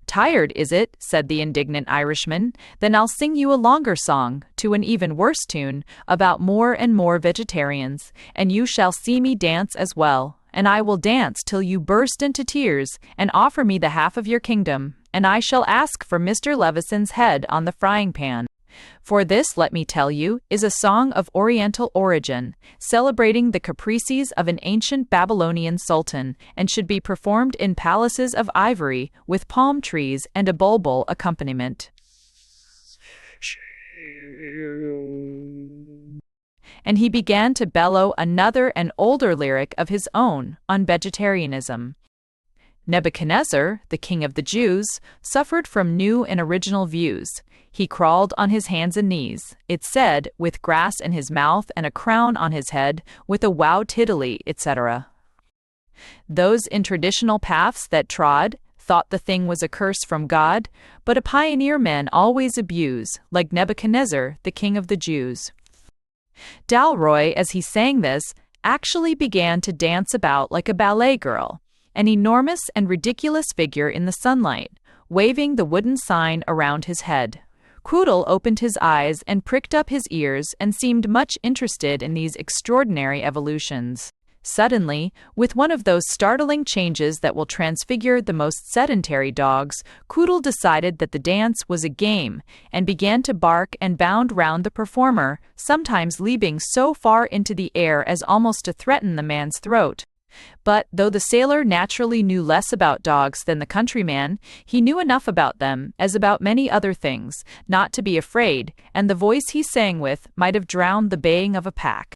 "Tired, is it?" said the indignant Irishman. "Then I'll sing you a longer song, to an even worse tune, about more and more vegetarians, and you shall see me dance as well, and I will dance till you burst into tears, and offer me the half of your kingdom, and I shall ask for Mr. Levison's head on the frying pan. For this, let me tell you, is a song of Oriental origin, celebrating the caprices of an ancient Babylonian sultan, and should be performed in palaces of ivory, with palm trees and a bulbul accompaniment." And he began to bellow another and older lyric of his own on vegetarianism. Nebuchadnezzar, the king of the Jews, suffered from new and original views. He crawled on his hands and knees, it said, with grass in his mouth and a crown on his head, with a wow tiddly, etc. Those in traditional paths that trod thought the thing was a curse from God, but a pioneer men always abuse, like Nebuchadnezzar, the king of the Jews. Dalroy, as he sang this, actually began to dance about like a ballet girl, an enormous and ridiculous figure in the sunlight, waving the wooden sign around his head. Quoodle opened his eyes and pricked up his ears and seemed much interested in these extraordinary evolutions. Suddenly, with one of those startling changes that will transfigure the most sedentary dogs, Quoodle decided that the dance was a game, and began to bark and bound round the performer, sometimes leaping so far into the air as almost to threaten the man's throat. But, though the sailor naturally knew less about dogs than the countryman, he knew enough about them, as about many other things, not to be afraid, and the voice he sang with might have drowned the baying of a pack.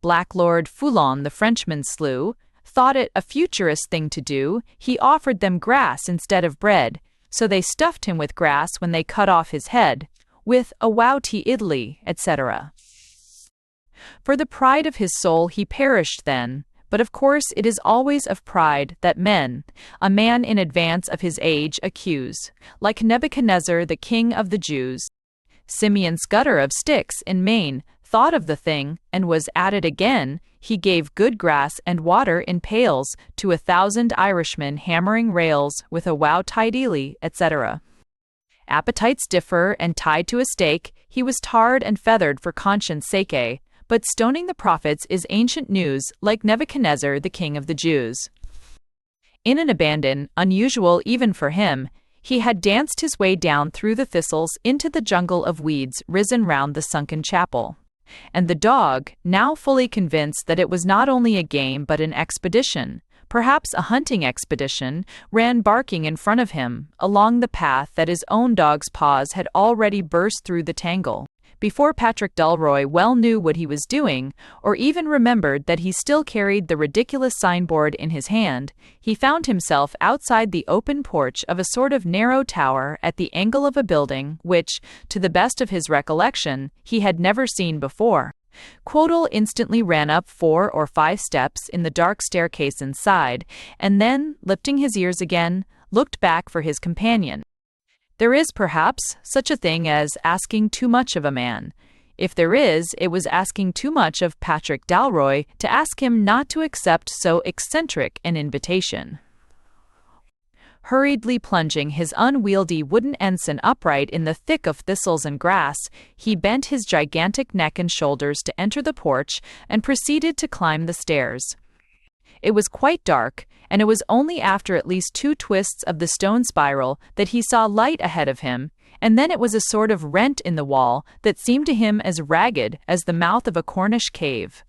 Black Lord Foulon the Frenchman slew, thought it a futurist thing to do, he offered them grass instead of bread, so they stuffed him with grass when they cut off his head, with a wow-tea idly, etc. For the pride of his soul he perished then. But of course it is always of pride that men, a man in advance of his age, accuse, like Nebuchadnezzar the king of the Jews. Simeon Scudder of Styx in Maine thought of the thing, and was at it again. He gave good grass and water in pails to 1,000 Irishmen hammering rails with a wow tidily, etc. Appetites differ, and tied to a stake, he was tarred and feathered for conscience sake. But stoning the prophets is ancient news, like Nebuchadnezzar the king of the Jews. In an abandon, unusual even for him, he had danced his way down through the thistles into the jungle of weeds risen round the sunken chapel. And the dog, now fully convinced that it was not only a game but an expedition, perhaps a hunting expedition, ran barking in front of him, along the path that his own dog's paws had already burst through the tangle. Before Patrick Dalroy well knew what he was doing, or even remembered that he still carried the ridiculous signboard in his hand, he found himself outside the open porch of a sort of narrow tower at the angle of a building which, to the best of his recollection, he had never seen before. Quoddle instantly ran up 4 or 5 steps in the dark staircase inside, and then, lifting his ears again, looked back for his companion. There is, perhaps, such a thing as asking too much of a man. If there is, it was asking too much of Patrick Dalroy to ask him not to accept so eccentric an invitation. Hurriedly plunging his unwieldy wooden ensign upright in the thick of thistles and grass, he bent his gigantic neck and shoulders to enter the porch and proceeded to climb the stairs. It was quite dark, and it was only after at least 2 twists of the stone spiral that he saw light ahead of him, and then it was a sort of rent in the wall that seemed to him as ragged as the mouth of a Cornish cave.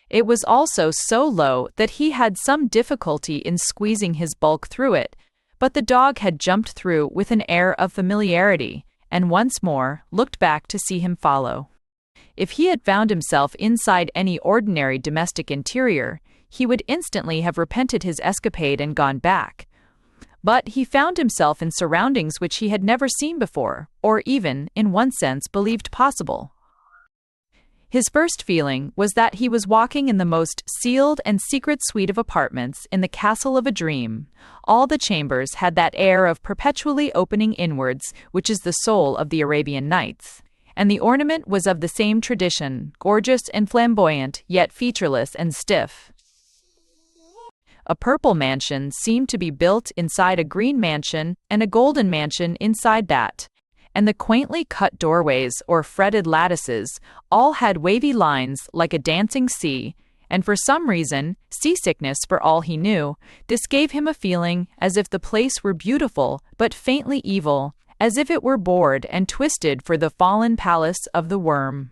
It was also so low that he had some difficulty in squeezing his bulk through it, but the dog had jumped through with an air of familiarity, and once more looked back to see him follow. If he had found himself inside any ordinary domestic interior, he would instantly have repented his escapade and gone back. But he found himself in surroundings which he had never seen before, or even, in one sense, believed possible. His first feeling was that he was walking in the most sealed and secret suite of apartments in the castle of a dream. All the chambers had that air of perpetually opening inwards, which is the soul of the Arabian Nights. And the ornament was of the same tradition, gorgeous and flamboyant, yet featureless and stiff. A purple mansion seemed to be built inside a green mansion and a golden mansion inside that. And the quaintly cut doorways or fretted lattices all had wavy lines like a dancing sea, and for some reason, seasickness for all he knew, this gave him a feeling as if the place were beautiful but faintly evil, as if it were bored and twisted for the fallen palace of the worm.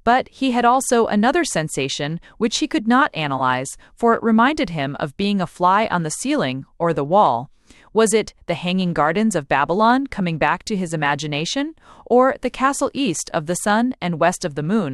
But he had also another sensation which he could not analyze, for it reminded him of being a fly on the ceiling or the wall. Was it the hanging gardens of Babylon coming back to his imagination, or the castle east of the sun and west of the moon?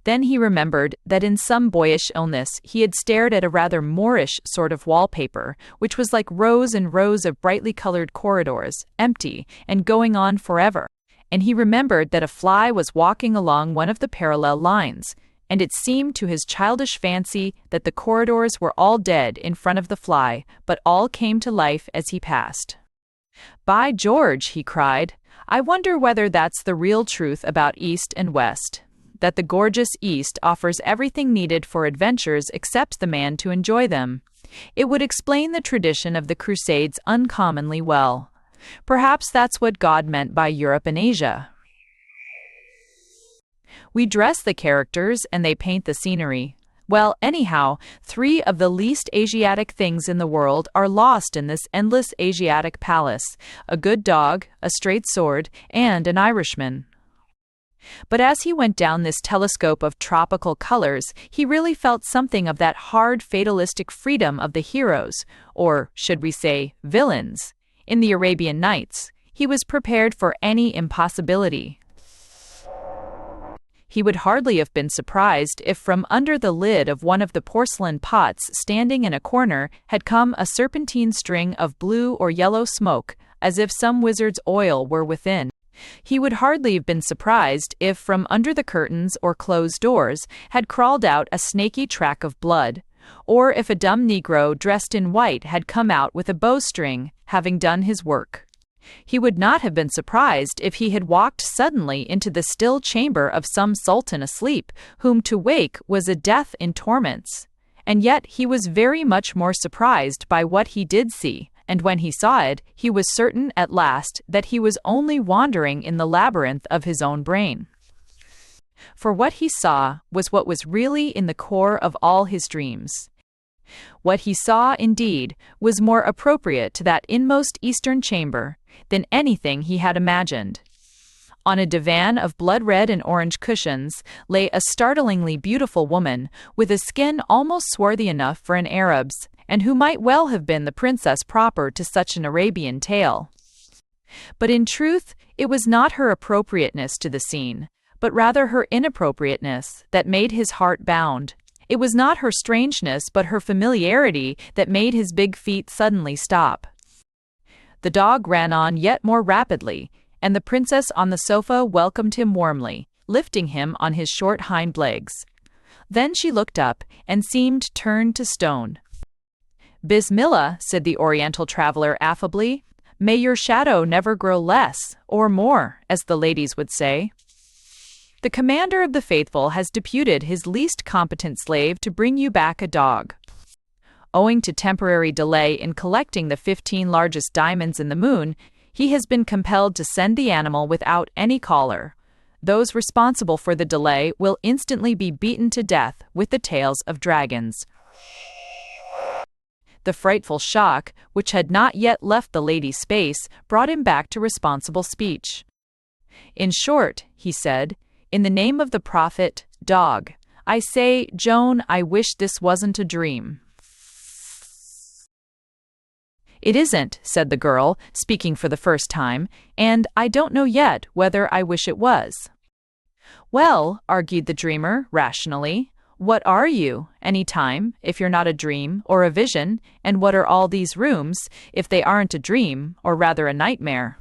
Then he remembered that in some boyish illness he had stared at a rather Moorish sort of wallpaper, which was like rows and rows of brightly colored corridors, empty and going on forever. And he remembered that a fly was walking along one of the parallel lines, and it seemed to his childish fancy that the corridors were all dead in front of the fly, but all came to life as he passed. "By George," he cried, "I wonder whether that's the real truth about East and West, that the gorgeous East offers everything needed for adventures except the man to enjoy them. It would explain the tradition of the Crusades uncommonly well. Perhaps that's what God meant by Europe and Asia. We dress the characters and they paint the scenery. Well, anyhow, 3 of the least Asiatic things in the world are lost in this endless Asiatic palace: a good dog, a straight sword, and an Irishman." But as he went down this telescope of tropical colors, he really felt something of that hard fatalistic freedom of the heroes, or should we say, villains, in the Arabian Nights. He was prepared for any impossibility. He would hardly have been surprised if from under the lid of one of the porcelain pots standing in a corner had come a serpentine string of blue or yellow smoke, as if some wizard's oil were within. He would hardly have been surprised if from under the curtains or closed doors had crawled out a snaky track of blood, or if a dumb Negro dressed in white had come out with a bowstring, having done his work. He would not have been surprised if he had walked suddenly into the still chamber of some sultan asleep, whom to wake was a death in torments. And yet he was very much more surprised by what he did see, and when he saw it, he was certain at last that he was only wandering in the labyrinth of his own brain. For what he saw was what was really in the core of all his dreams. What he saw, indeed, was more appropriate to that inmost eastern chamber than anything he had imagined. On a divan of blood-red and orange cushions lay a startlingly beautiful woman with a skin almost swarthy enough for an Arab's, and who might well have been the princess proper to such an Arabian tale. But in truth, it was not her appropriateness to the scene, but rather her inappropriateness that made his heart bound. It was not her strangeness but her familiarity that made his big feet suddenly stop. The dog ran on yet more rapidly, and the princess on the sofa welcomed him warmly, lifting him on his short hind legs. Then she looked up and seemed turned to stone. "Bismillah," said the Oriental traveler affably. "May your shadow never grow less, or more, as the ladies would say. The commander of the faithful has deputed his least competent slave to bring you back a dog. Owing to temporary delay in collecting the 15 largest diamonds in the moon, he has been compelled to send the animal without any collar. Those responsible for the delay will instantly be beaten to death with the tails of dragons." The frightful shock, which had not yet left the lady's face, brought him back to responsible speech. "In short," he said, "in the name of the prophet, dog, I say, Joan, I wish this wasn't a dream." "It isn't," said the girl, speaking for the first time, "and I don't know yet whether I wish it was." "Well," argued the dreamer, rationally, "what are you, any time, if you're not a dream or a vision, and what are all these rooms, if they aren't a dream, or rather a nightmare?"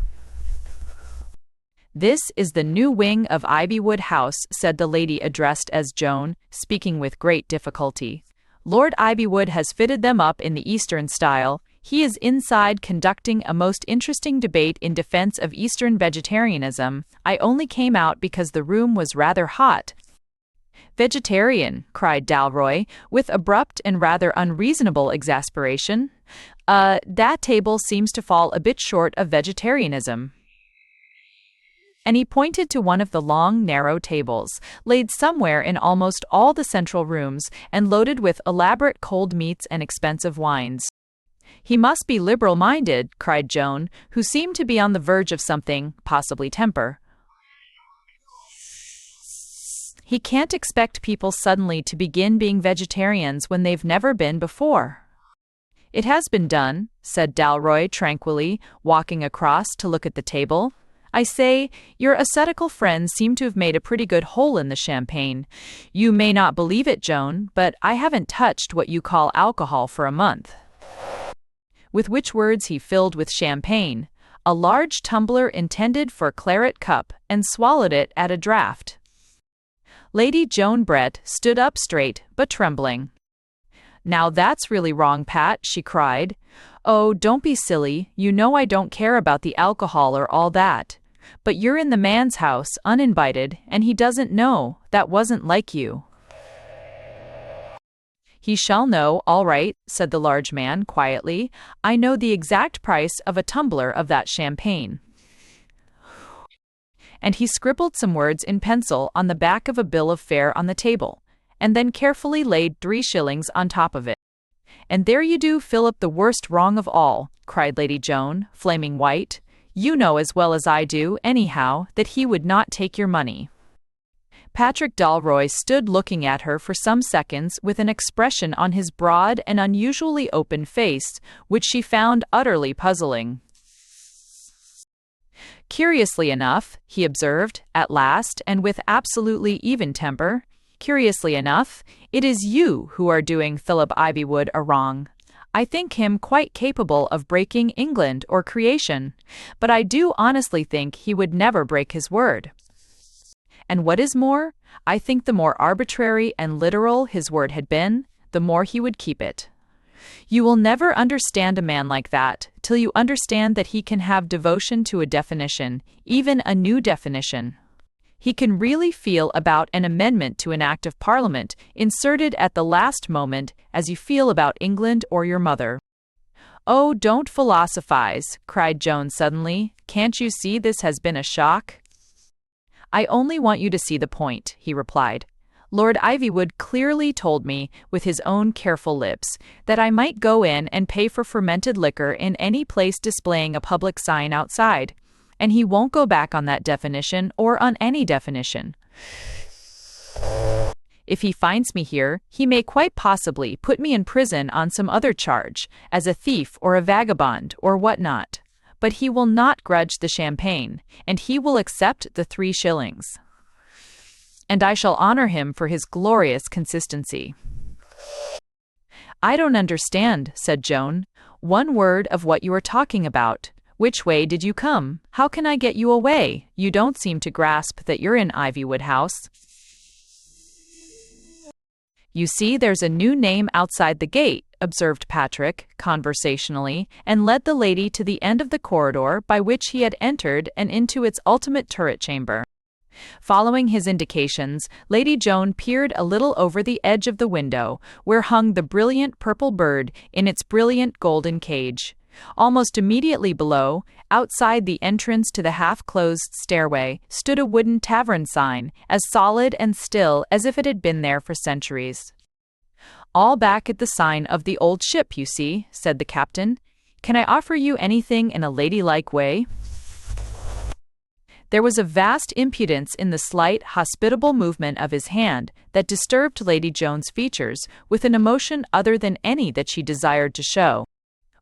"This is the new wing of Ivywood House," said the lady addressed as Joan, speaking with great difficulty. "Lord Ivywood has fitted them up in the Eastern style. He is inside conducting a most interesting debate in defense of Eastern vegetarianism. I only came out because the room was rather hot." "Vegetarian," cried Dalroy, with abrupt and rather unreasonable exasperation. That table seems to fall a bit short of vegetarianism." And he pointed to one of the long, narrow tables, laid somewhere in almost all the central rooms, and loaded with elaborate cold meats and expensive wines. "He must be liberal-minded," cried Joan, who seemed to be on the verge of something, possibly temper. "He can't expect people suddenly to begin being vegetarians when they've never been before." "It has been done," said Dalroy tranquilly, walking across to look at the table. "I say, your ascetical friends seem to have made a pretty good hole in the champagne. You may not believe it, Joan, but I haven't touched what you call alcohol for a month." With which words he filled with champagne, a large tumbler intended for a claret cup, and swallowed it at a draught. Lady Joan Brett stood up straight, but trembling. "Now that's really wrong, Pat," she cried. "Oh, don't be silly, you know I don't care about the alcohol or all that. But you're in the man's house, uninvited, and he doesn't know. That wasn't like you." "He shall know, all right," said the large man, quietly. "I know the exact price of a tumbler of that champagne." And he scribbled some words in pencil on the back of a bill of fare on the table, and then carefully laid 3 shillings on top of it. "And there you do, Philip, the worst wrong of all," cried Lady Joan, flaming white. "You know as well as I do, anyhow, that he would not take your money." Patrick Dalroy stood looking at her for some seconds with an expression on his broad and unusually open face, which she found utterly puzzling. "Curiously enough," he observed, at last, and with absolutely even temper, "curiously enough, it is you who are doing Philip Ivywood a wrong. I think him quite capable of breaking England or creation, but I do honestly think he would never break his word. And what is more, I think the more arbitrary and literal his word had been, the more he would keep it. You will never understand a man like that till you understand that he can have devotion to a definition, even a new definition. He can really feel about an amendment to an Act of Parliament inserted at the last moment as you feel about England or your mother." "Oh, don't philosophize," cried Joan suddenly. "Can't you see this has been a shock?" "I only want you to see the point," he replied. "Lord Ivywood clearly told me, with his own careful lips, that I might go in and pay for fermented liquor in any place displaying a public sign outside, and he won't go back on that definition or on any definition. If he finds me here, he may quite possibly put me in prison on some other charge, as a thief or a vagabond or what-not. But he will not grudge the champagne, and he will accept the 3 shillings. And I shall honor him for his glorious consistency." "I don't understand," said Joan, "one word of what you are talking about. Which way did you come? How can I get you away? You don't seem to grasp that you're in Ivywood House." "You see, there's a new name outside the gate," observed Patrick, conversationally, and led the lady to the end of the corridor by which he had entered and into its ultimate turret chamber. Following his indications, Lady Joan peered a little over the edge of the window, where hung the brilliant purple bird in its brilliant golden cage. Almost immediately below, outside the entrance to the half-closed stairway, stood a wooden tavern sign, as solid and still as if it had been there for centuries. "All back at the sign of the old ship, you see," said the captain. "Can I offer you anything in a ladylike way?" There was a vast impudence in the slight, hospitable movement of his hand that disturbed Lady Joan's features with an emotion other than any that she desired to show.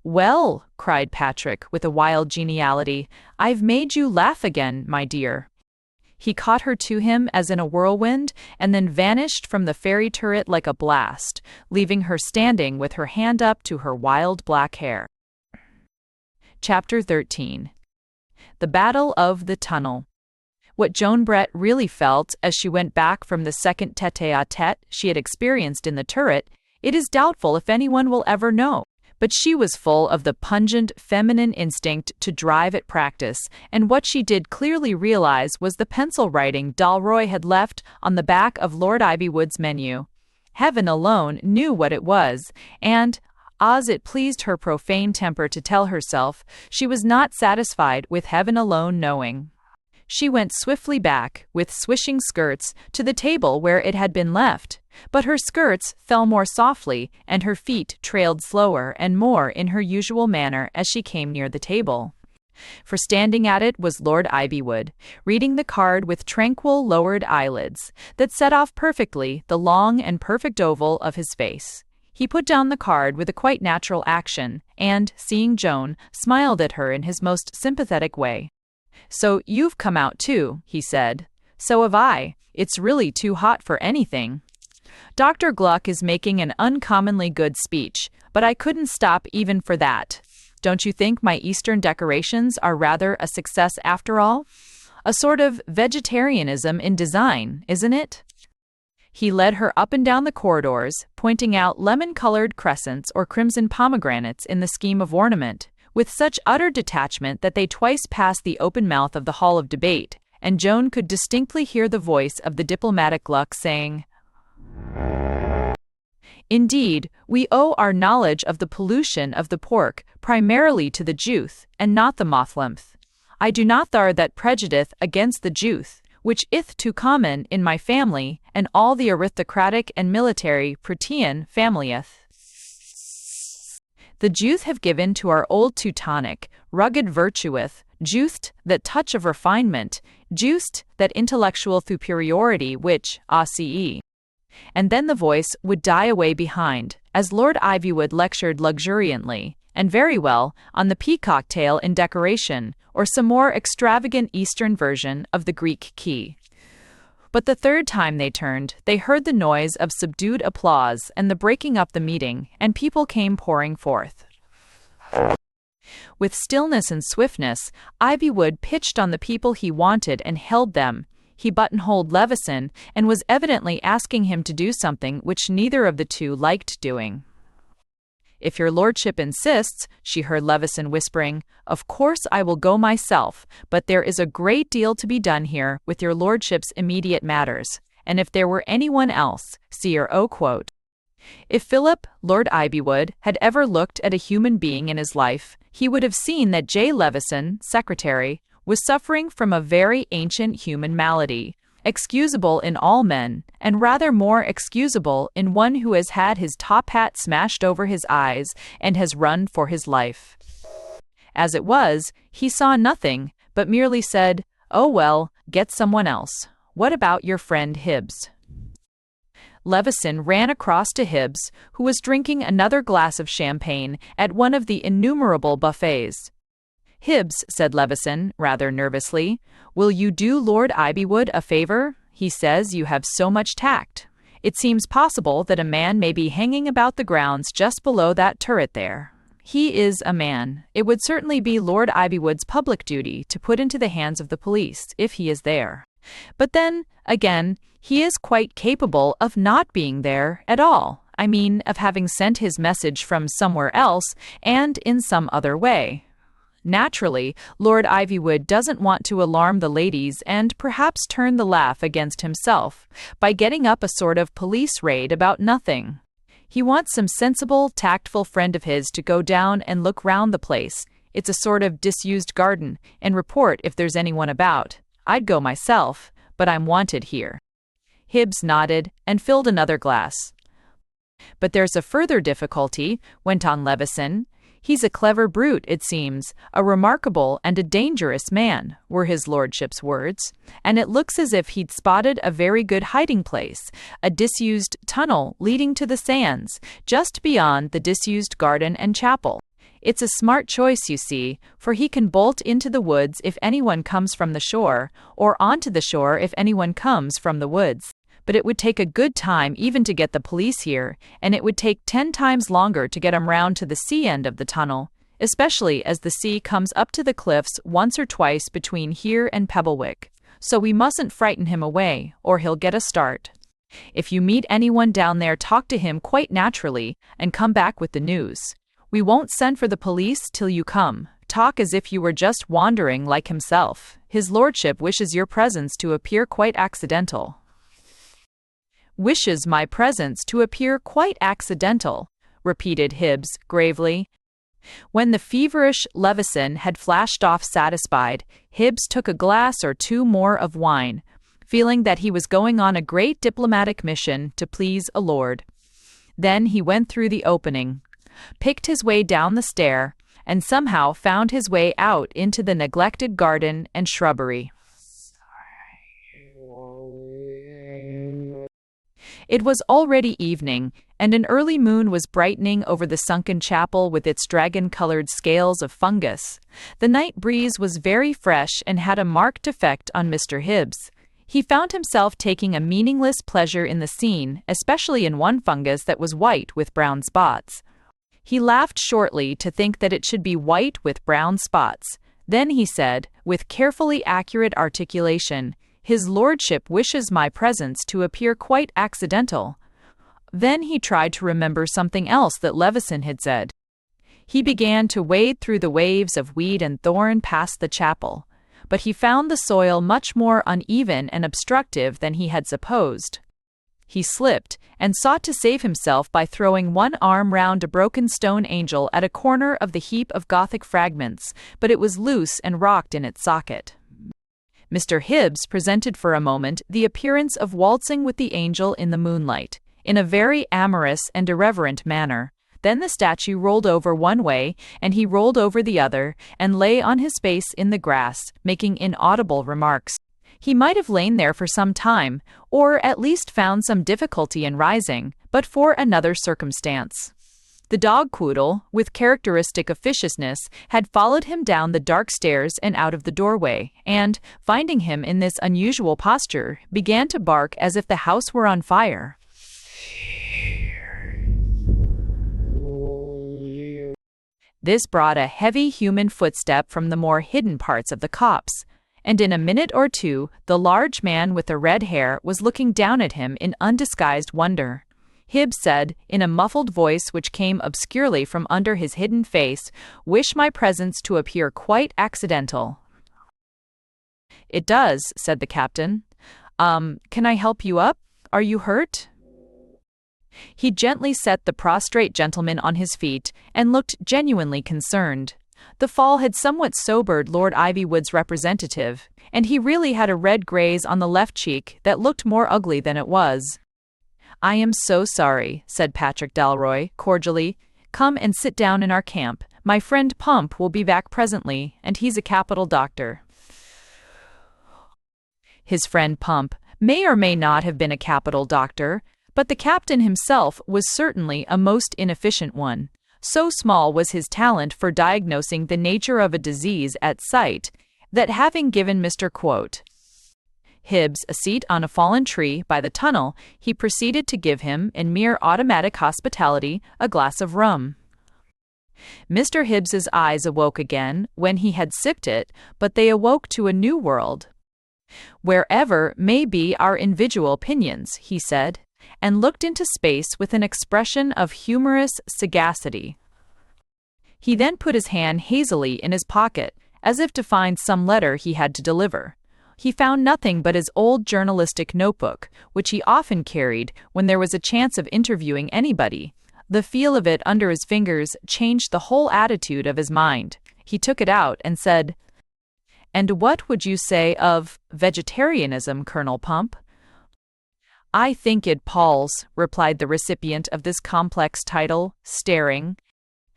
"Well," cried Patrick, with a wild geniality, "I've made you laugh again, my dear." He caught her to him as in a whirlwind, and then vanished from the ferry turret like a blast, leaving her standing with her hand up to her wild black hair. Chapter 13. The Battle of the Tunnel. What Joan Brett really felt as she went back from the second tete-a-tete she had experienced in the turret, it is doubtful if anyone will ever know. But she was full of the pungent feminine instinct to drive at practice, and what she did clearly realize was the pencil writing Dalroy had left on the back of Lord Ivywood's menu. Heaven alone knew what it was, and, as it pleased her profane temper to tell herself, she was not satisfied with heaven alone knowing. She went swiftly back, with swishing skirts, to the table where it had been left, but her skirts fell more softly, and her feet trailed slower and more in her usual manner as she came near the table. For standing at it was Lord Ivywood, reading the card with tranquil lowered eyelids, that set off perfectly the long and perfect oval of his face. He put down the card with a quite natural action, and, seeing Joan, smiled at her in his most sympathetic way. "So you've come out too," he said. "So have I. It's really too hot for anything. Dr. Gluck is making an uncommonly good speech, but I couldn't stop even for that. Don't you think my Eastern decorations are rather a success after all? A sort of vegetarianism in design, isn't it?" He led her up and down the corridors, pointing out lemon-colored crescents or crimson pomegranates in the scheme of ornament, with such utter detachment that they twice passed the open mouth of the Hall of Debate, and Joan could distinctly hear the voice of the diplomatic Gluck saying, "Indeed, we owe our knowledge of the pollution of the pork primarily to the juice, and not the mothlymph. I do not thar that prejudith against the juice, which ith too common in my family, and all the aristocratic and military Protean familyeth. The Jews have given to our old Teutonic, rugged virtueth, juiced that touch of refinement, juiced that intellectual superiority which, ace." And then the voice would die away behind, as Lord Ivywood lectured luxuriantly, and very well, on the peacock tail in decoration, or some more extravagant Eastern version of the Greek key. But the third time they turned, they heard the noise of subdued applause and the breaking up the meeting, and people came pouring forth. With stillness and swiftness, Ivywood pitched on the people he wanted and held them. He buttonholed Levison and was evidently asking him to do something which neither of the two liked doing. "If your lordship insists," she heard Levison whispering, "of course I will go myself, but there is a great deal to be done here with your lordship's immediate matters, and if there were anyone else, see your O quote." If Philip, Lord Ivywood, had ever looked at a human being in his life, he would have seen that J. Levison, secretary, was suffering from a very ancient human malady, excusable in all men, and rather more excusable in one who has had his top hat smashed over his eyes and has run for his life. As it was, he saw nothing, but merely said, "Oh well, get someone else. What about your friend Hibbs?" Levison ran across to Hibbs, who was drinking another glass of champagne at one of the innumerable buffets. "Hibbs," said Levison, rather nervously, "will you do Lord Ivywood a favor? He says you have so much tact. It seems possible that a man may be hanging about the grounds just below that turret there. He is a man. It would certainly be Lord Ivywood's public duty to put into the hands of the police, if he is there. But then, again, he is quite capable of not being there at all. I mean, of having sent his message from somewhere else and in some other way. Naturally, Lord Ivywood doesn't want to alarm the ladies and perhaps turn the laugh against himself by getting up a sort of police raid about nothing. He wants some sensible, tactful friend of his to go down and look round the place. It's a sort of disused garden, and report if there's anyone about. I'd go myself, but I'm wanted here." Hibbs nodded and filled another glass. "But there's a further difficulty," went on Levison. "He's a clever brute, it seems, a remarkable and a dangerous man," were his lordship's words, "and it looks as if he'd spotted a very good hiding-place, a disused tunnel leading to the sands, just beyond the disused garden and chapel. It's a smart choice, you see, for he can bolt into the woods if anyone comes from the shore, or onto the shore if anyone comes from the woods. But it would take a good time even to get the police here, and it would take 10 times longer to get 'em round to the sea end of the tunnel, especially as the sea comes up to the cliffs once or twice between here and Pebblewick. So we mustn't frighten him away, or he'll get a start. If you meet anyone down there, talk to him quite naturally, and come back with the news. We won't send for the police till you come. Talk as if you were just wandering like himself. His lordship wishes your presence to appear quite accidental." "Wishes my presence to appear quite accidental," repeated Hibbs gravely. When the feverish Levison had flashed off satisfied, Hibbs took a glass or two more of wine, feeling that he was going on a great diplomatic mission to please a lord. Then he went through the opening, picked his way down the stair, and somehow found his way out into the neglected garden and shrubbery. It was already evening, and an early moon was brightening over the sunken chapel with its dragon-colored scales of fungus. The night breeze was very fresh and had a marked effect on Mr. Hibbs. He found himself taking a meaningless pleasure in the scene, especially in one fungus that was white with brown spots. He laughed shortly to think that it should be white with brown spots. Then he said, with carefully accurate articulation, "His lordship wishes my presence to appear quite accidental." Then he tried to remember something else that Levison had said. He began to wade through the waves of weed and thorn past the chapel, but he found the soil much more uneven and obstructive than he had supposed. He slipped, and sought to save himself by throwing one arm round a broken stone angel at a corner of the heap of Gothic fragments, but it was loose and rocked in its socket. Mr. Hibbs presented for a moment the appearance of waltzing with the angel in the moonlight, in a very amorous and irreverent manner. Then the statue rolled over one way, and he rolled over the other, and lay on his face in the grass, making inaudible remarks. He might have lain there for some time, or at least found some difficulty in rising, but for another circumstance. The dog-quoodle, with characteristic officiousness, had followed him down the dark stairs and out of the doorway, and, finding him in this unusual posture, began to bark as if the house were on fire. This brought a heavy human footstep from the more hidden parts of the copse, and in a minute or two the large man with the red hair was looking down at him in undisguised wonder. Hibbs said, in a muffled voice which came obscurely from under his hidden face, "Wish my presence to appear quite accidental." "It does," said the captain. Can I help you up? Are you hurt?" He gently set the prostrate gentleman on his feet, and looked genuinely concerned. The fall had somewhat sobered Lord Ivywood's representative, and he really had a red graze on the left cheek that looked more ugly than it was. "I am so sorry," said Patrick Dalroy, cordially. "Come and sit down in our camp. My friend Pump will be back presently, and he's a capital doctor." His friend Pump may or may not have been a capital doctor, but the captain himself was certainly a most inefficient one. So small was his talent for diagnosing the nature of a disease at sight, that having given Mr. Hibbs a seat on a fallen tree by the tunnel, he proceeded to give him, in mere automatic hospitality, a glass of rum. Mr. Hibbs's eyes awoke again when he had sipped it, but they awoke to a new world. "Wherever may be our individual opinions," he said, and looked into space with an expression of humorous sagacity. He then put his hand hazily in his pocket, as if to find some letter he had to deliver. He found nothing but his old journalistic notebook, which he often carried when there was a chance of interviewing anybody. The feel of it under his fingers changed the whole attitude of his mind. He took it out and said, "And what would you say of vegetarianism, Colonel Pump?" "I think it palls," replied the recipient of this complex title, staring.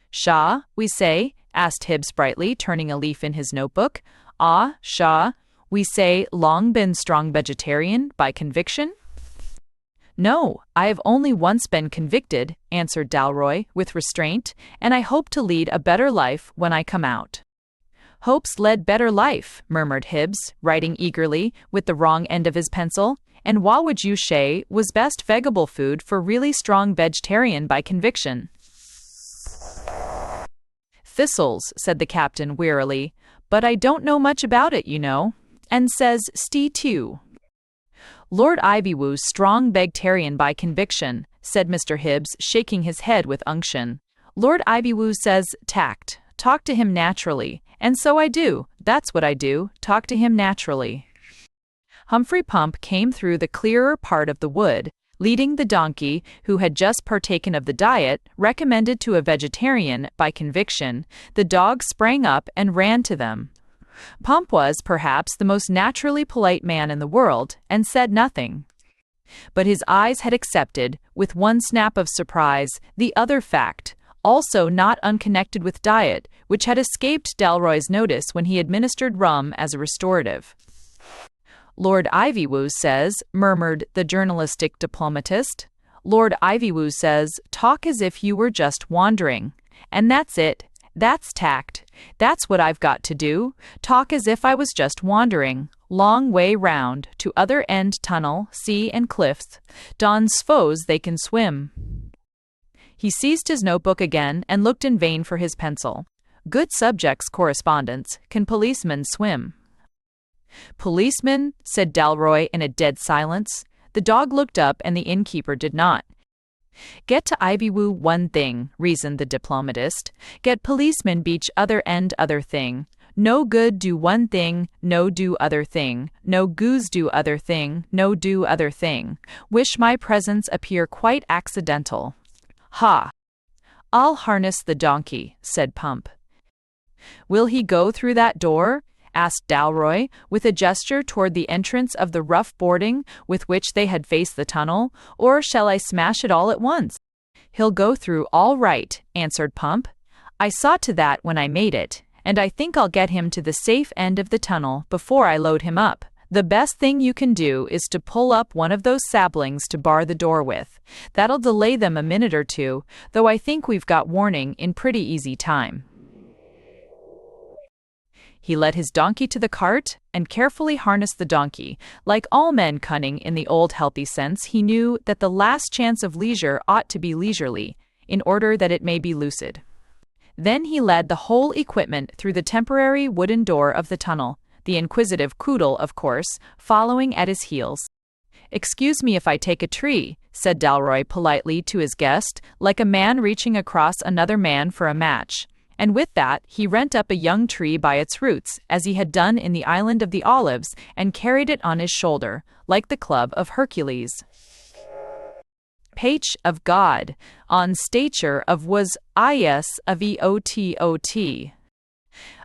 "Shaw, we say?" asked Hibbs brightly, turning a leaf in his notebook. "Ah, Shaw, we say long been strong vegetarian by conviction?" "No, I have only once been convicted," answered Dalroy, with restraint, "and I hope to lead a better life when I come out." "Hopes led better life," murmured Hibbs, writing eagerly, with the wrong end of his pencil. "And what would you say was best vegetable food for really strong vegetarian by conviction?" "Thistles," said the captain wearily, "but I don't know much about it, you know. And says Stee too." "Lord Ivywood's strong vegetarian by conviction," said Mr. Hibbs, shaking his head with unction. "Lord Ivywood says tact. Talk to him naturally. And so I do. That's what I do. Talk to him naturally." Humphrey Pump came through the clearer part of the wood, leading the donkey, who had just partaken of the diet recommended to a vegetarian by conviction. The dog sprang up and ran to them. Pump was, perhaps, the most naturally polite man in the world, and said nothing. But his eyes had accepted, with one snap of surprise, the other fact, also not unconnected with diet, which had escaped Dalroy's notice when he administered rum as a restorative. "Lord Ivywood says," murmured the journalistic diplomatist, "Lord Ivywood says, talk as if you were just wandering. And that's it. That's tact. That's what I've got to do. Talk as if I was just wandering. Long way round, to other end tunnel, sea and cliffs. Don s'pose they can swim." He seized his notebook again and looked in vain for his pencil. "Good subjects, correspondence. Can policemen swim?" "Policemen?" said Dalroy in a dead silence. The dog looked up and the innkeeper did not. "Get to Ivywood one thing," reasoned the diplomatist. "Get policemen beach other end other thing. No good do one thing, no do other thing. No goose do other thing, no do other thing. Wish my presence appear quite accidental." "Ha! I'll harness the donkey," said Pump. "Will he go through that door?" asked Dalroy, with a gesture toward the entrance of the rough boarding with which they had faced the tunnel, "or shall I smash it all at once?" "He'll go through all right," answered Pump. "I saw to that when I made it, and I think I'll get him to the safe end of the tunnel before I load him up. The best thing you can do is to pull up one of those saplings to bar the door with. That'll delay them a minute or two, though I think we've got warning in pretty easy time." He led his donkey to the cart and carefully harnessed the donkey. Like all men cunning in the old healthy sense, he knew that the last chance of leisure ought to be leisurely, in order that it may be lucid. Then he led the whole equipment through the temporary wooden door of the tunnel, the inquisitive Quoodle, of course, following at his heels. "Excuse me if I take a tree," said Dalroy politely to his guest, like a man reaching across another man for a match. And with that, he rent up a young tree by its roots, as he had done in the Island of the Olives, and carried it on his shoulder, like the club of Hercules. Page of God, on stature of was is of eotot.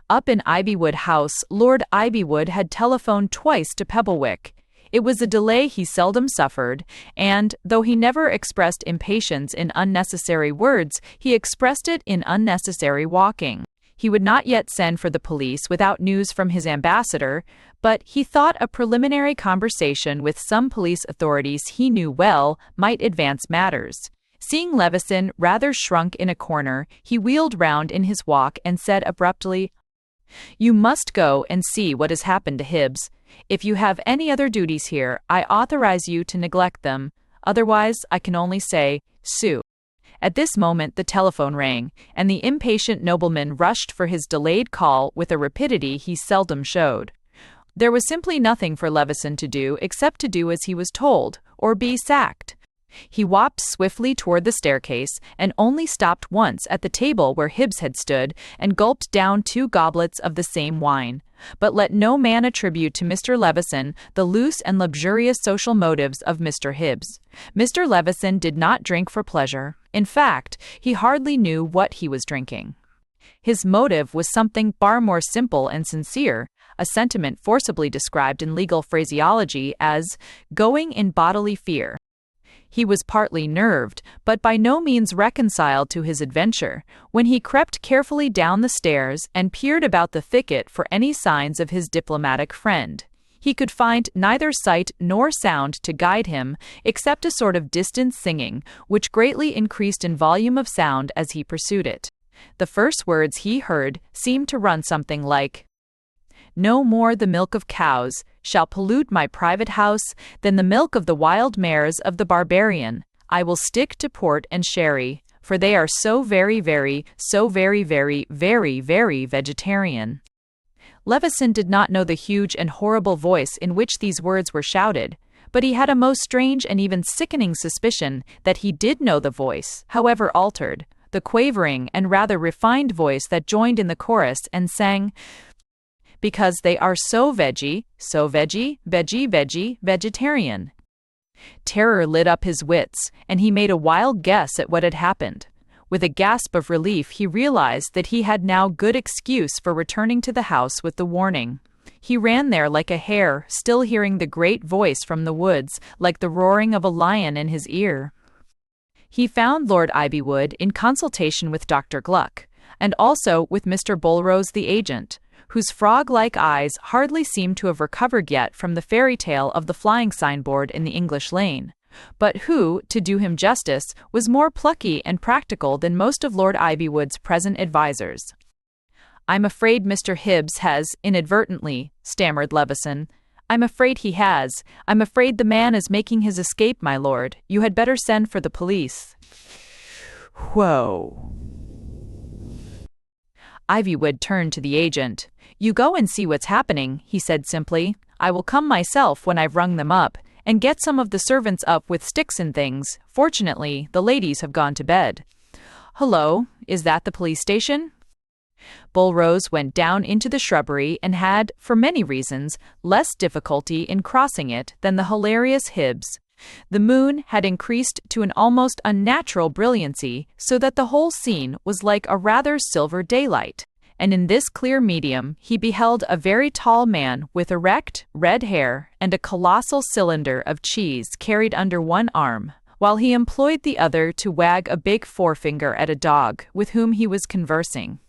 Up in Ivywood House, Lord Ivywood had telephoned twice to Pebblewick. It was a delay he seldom suffered, and, though he never expressed impatience in unnecessary words, he expressed it in unnecessary walking. He would not yet send for the police without news from his ambassador, but he thought a preliminary conversation with some police authorities he knew well might advance matters. Seeing Levison rather shrunk in a corner, he wheeled round in his walk and said abruptly, "You must go and see what has happened to Hibbs. If you have any other duties here, I authorize you to neglect them. Otherwise, I can only say, sue." At this moment the telephone rang, and the impatient nobleman rushed for his delayed call with a rapidity he seldom showed. There was simply nothing for Levison to do except to do as he was told, or be sacked. He walked swiftly toward the staircase, and only stopped once at the table where Hibbs had stood, and gulped down 2 goblets of the same wine. But let no man attribute to Mr. Levison the loose and luxurious social motives of Mr. Hibbs. Mr. Levison did not drink for pleasure. In fact, he hardly knew what he was drinking. His motive was something far more simple and sincere, a sentiment forcibly described in legal phraseology as going in bodily fear. He was partly nerved, but by no means reconciled to his adventure, when he crept carefully down the stairs and peered about the thicket for any signs of his diplomatic friend. He could find neither sight nor sound to guide him, except a sort of distant singing, which greatly increased in volume of sound as he pursued it. The first words he heard seemed to run something like, "No more the milk of cows shall pollute my private house than the milk of the wild mares of the barbarian. I will stick to port and sherry, for they are so very, very, so very, very, very, very vegetarian." Levison did not know the huge and horrible voice in which these words were shouted, but he had a most strange and even sickening suspicion that he did know the voice, however altered, the quavering and rather refined voice that joined in the chorus and sang, "Because they are so veggie, veggie, veggie, vegetarian." Terror lit up his wits, and he made a wild guess at what had happened. With a gasp of relief, he realized that he had now good excuse for returning to the house with the warning. He ran there like a hare, still hearing the great voice from the woods, like the roaring of a lion in his ear. He found Lord Ivywood in consultation with Dr. Gluck, and also with Mr. Bulrose the agent, whose frog-like eyes hardly seemed to have recovered yet from the fairy tale of the flying signboard in the English lane, but who, to do him justice, was more plucky and practical than most of Lord Ivywood's present advisers. "I'm afraid Mr. Hibbs has, inadvertently," stammered Levison. "I'm afraid he has. I'm afraid the man is making his escape, my lord. You had better send for the police." "Whoa." Ivywood turned to the agent. "You go and see what's happening," he said simply. "I will come myself when I've rung them up, and get some of the servants up with sticks and things. Fortunately, the ladies have gone to bed." "Hullo, is that the police station?" Bulrose went down into the shrubbery and had, for many reasons, less difficulty in crossing it than the hilarious Hibbs. The moon had increased to an almost unnatural brilliancy, so that the whole scene was like a rather silver daylight, and in this clear medium he beheld a very tall man with erect, red hair and a colossal cylinder of cheese carried under one arm, while he employed the other to wag a big forefinger at a dog with whom he was conversing.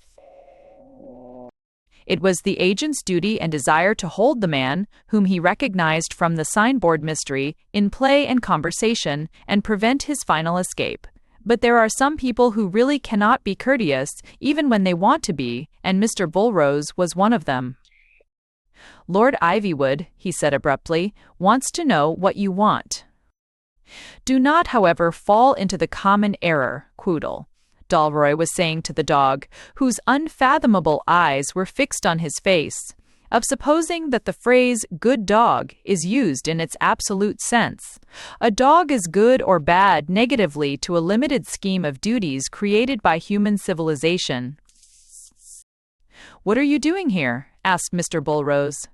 It was the agent's duty and desire to hold the man, whom he recognized from the signboard mystery, in play and conversation, and prevent his final escape. But there are some people who really cannot be courteous, even when they want to be, and Mr. Bulrose was one of them. "Lord Ivywood," he said abruptly, "wants to know what you want." "Do not, however, fall into the common error, Quoodle," Dalroy was saying to the dog, whose unfathomable eyes were fixed on his face, "of supposing that the phrase 'good dog' is used in its absolute sense. A dog is good or bad negatively to a limited scheme of duties created by human civilization." "What are you doing here?" asked Mr. Bulrose.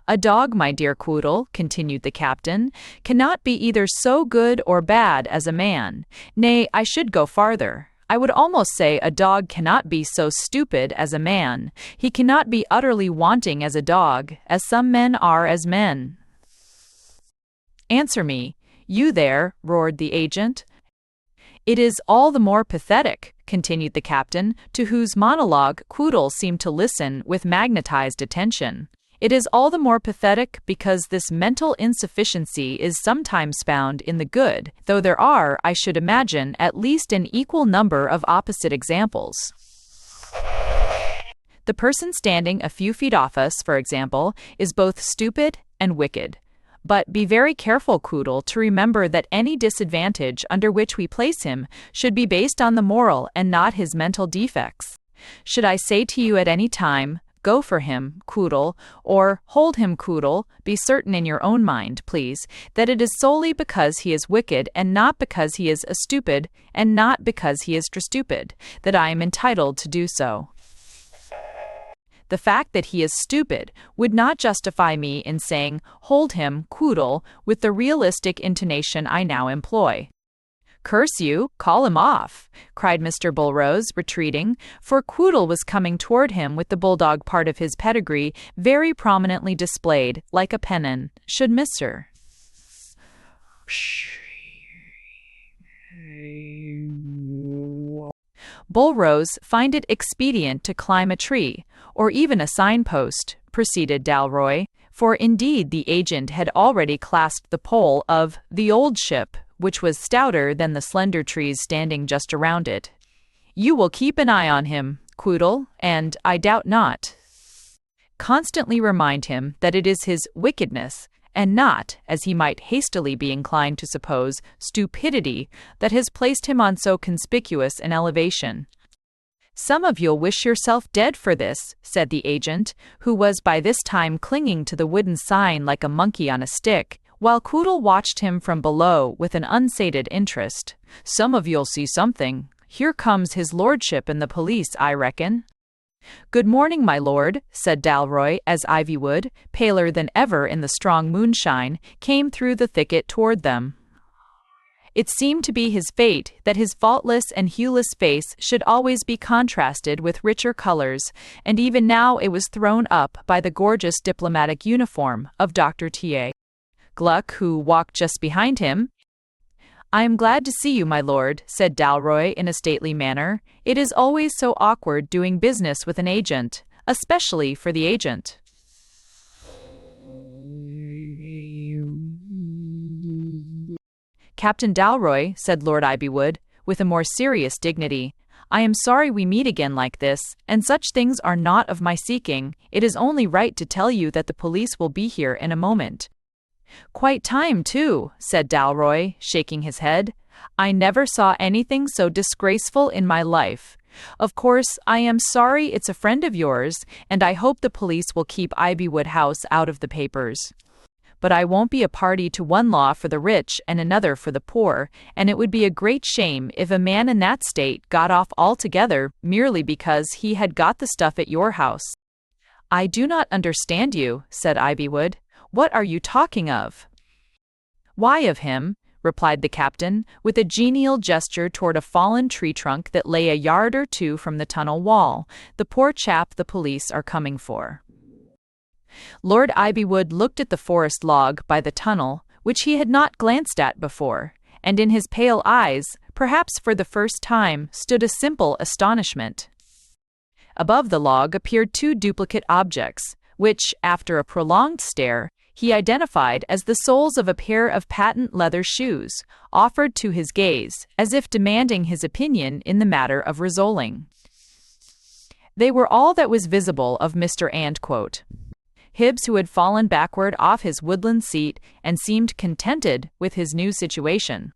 "A dog, my dear Quoodle," continued the captain, "cannot be either so good or bad as a man. Nay, I should go farther. I would almost say a dog cannot be so stupid as a man. He cannot be utterly wanting as a dog, as some men are as men." "Answer me, you there," roared the agent. "It is all the more pathetic," continued the captain, to whose monologue Quoodle seemed to listen with magnetized attention. "It is all the more pathetic because this mental insufficiency is sometimes found in the good, though there are, I should imagine, at least an equal number of opposite examples. The person standing a few feet off us, for example, is both stupid and wicked. But be very careful, Quoodle, to remember that any disadvantage under which we place him should be based on the moral and not his mental defects. Should I say to you at any time, go for him, Quoodle, or hold him, Quoodle, be certain in your own mind, please, that it is solely because he is wicked, and not because he is a stupid, and not because he is stupid, that I am entitled to do so. The fact that he is stupid would not justify me in saying, hold him, Quoodle, with the realistic intonation I now employ. Curse you, call him off, cried Mr. Bulrose, retreating, for Quoodle was coming toward him with the bulldog part of his pedigree very prominently displayed, like a pennon. Should Mr. Bulrose find it expedient to climb a tree, or even a signpost, proceeded Dalroy, for indeed the agent had already clasped the pole of the old ship, which was stouter than the slender trees standing just around it. You will keep an eye on him, Quoodle, and, I doubt not, constantly remind him that it is his wickedness, and not, as he might hastily be inclined to suppose, stupidity, that has placed him on so conspicuous an elevation. Some of you'll wish yourself dead for this, said the agent, who was by this time clinging to the wooden sign like a monkey on a stick, while Quoodle watched him from below with an unsated interest. Some of you'll see something. Here comes his lordship and the police, I reckon. Good morning, my lord, said Dalroy, as Ivywood, paler than ever in the strong moonshine, came through the thicket toward them. It seemed to be his fate that his faultless and hueless face should always be contrasted with richer colors, and even now it was thrown up by the gorgeous diplomatic uniform of Dr. T.A. Gluck, who walked just behind him. I am glad to see you, my lord, said Dalroy in a stately manner. It is always so awkward doing business with an agent, especially for the agent. Captain Dalroy, said Lord Ivywood, with a more serious dignity, I am sorry we meet again like this, and such things are not of my seeking. It is only right to tell you that the police will be here in a moment. Quite time, too, said Dalroy, shaking his head. I never saw anything so disgraceful in my life. Of course, I am sorry it's a friend of yours, and I hope the police will keep Ivywood House out of the papers. But I won't be a party to one law for the rich and another for the poor, and it would be a great shame if a man in that state got off altogether merely because he had got the stuff at your house. I do not understand you, said Ivywood. What are you talking of? Why of him, replied the captain, with a genial gesture toward a fallen tree trunk that lay a yard or two from the tunnel wall, the poor chap the police are coming for. Lord Ivywood looked at the forest log by the tunnel, which he had not glanced at before, and in his pale eyes, perhaps for the first time, stood a simple astonishment. Above the log appeared two duplicate objects, which, after a prolonged stare, he identified as the soles of a pair of patent leather shoes, offered to his gaze, as if demanding his opinion in the matter of resoling. They were all that was visible of Mr. Antquote. Hibbs, who had fallen backward off his woodland seat and seemed contented with his new situation.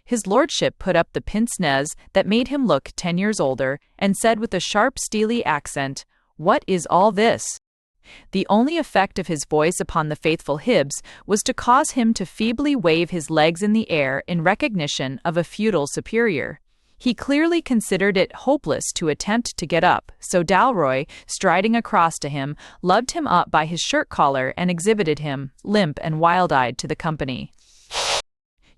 His lordship put up the pince-nez that made him look 10 years older, and said with a sharp, steely accent, "What is all this?" The only effect of his voice upon the faithful Hibbs was to cause him to feebly wave his legs in the air in recognition of a feudal superior. He clearly considered it hopeless to attempt to get up, so Dalroy, striding across to him, lugged him up by his shirt collar and exhibited him, limp and wild-eyed, to the company.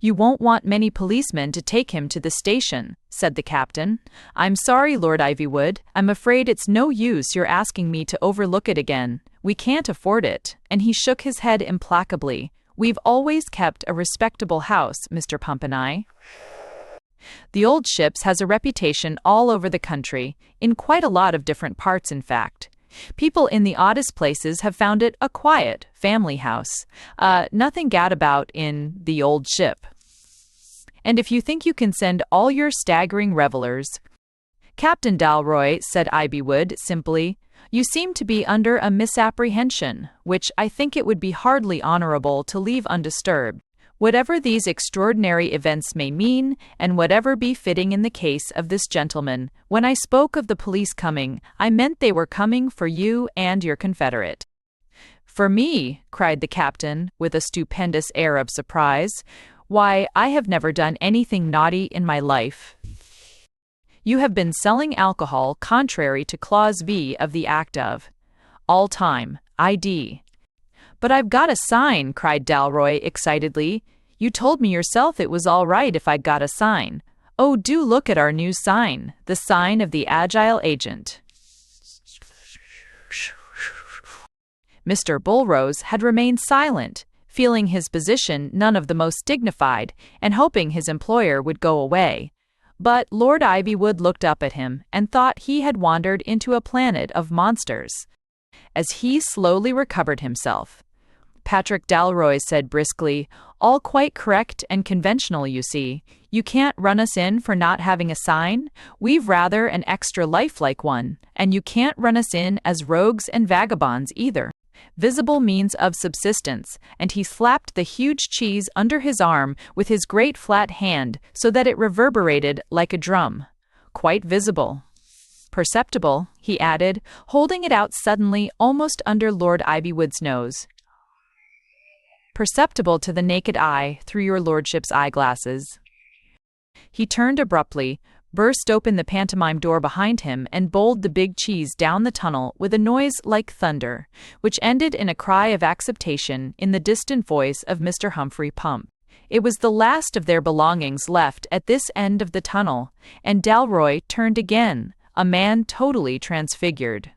You won't want many policemen to take him to the station, said the captain. I'm sorry, Lord Ivywood. I'm afraid it's no use your asking me to overlook it again. We can't afford it. And he shook his head implacably. We've always kept a respectable house, Mr. Pumpkineye. The Old Ships has a reputation all over the country, in quite a lot of different parts, in fact. People in the oddest places have found it a quiet family house. Nothing gadabout in the Old Ship. And if you think you can send all your staggering revelers, Captain Dalroy, said Ivywood simply, you seem to be under a misapprehension, which I think it would be hardly honorable to leave undisturbed. Whatever these extraordinary events may mean, and whatever be fitting in the case of this gentleman, when I spoke of the police coming, I meant they were coming for you and your confederate." "For me?" cried the captain, with a stupendous air of surprise. "Why, I have never done anything naughty in my life." "You have been selling alcohol contrary to Clause B of the Act of All Time, ID." "But I've got a sign," cried Dalroy excitedly. "You told me yourself it was all right if I'd got a sign. Oh, do look at our new sign, the sign of the Agile Agent." Mr. Bullrose had remained silent, feeling his position none of the most dignified, and hoping his employer would go away. But Lord Ivywood looked up at him and thought he had wandered into a planet of monsters. As he slowly recovered himself, Patrick Dalroy said briskly, "All quite correct and conventional, you see. You can't run us in for not having a sign. We've rather an extra lifelike one, and you can't run us in as rogues and vagabonds either. Visible means of subsistence," and he slapped the huge cheese under his arm with his great flat hand so that it reverberated like a drum. "Quite visible. Perceptible," he added, holding it out suddenly almost under Lord Ivywood's nose. "Perceptible to the naked eye through your lordship's eyeglasses." He turned abruptly, burst open the pantomime door behind him, and bowled the big cheese down the tunnel with a noise like thunder, which ended in a cry of acceptation in the distant voice of Mr. Humphrey Pump. It was the last of their belongings left at this end of the tunnel, and Dalroy turned again, a man totally transfigured.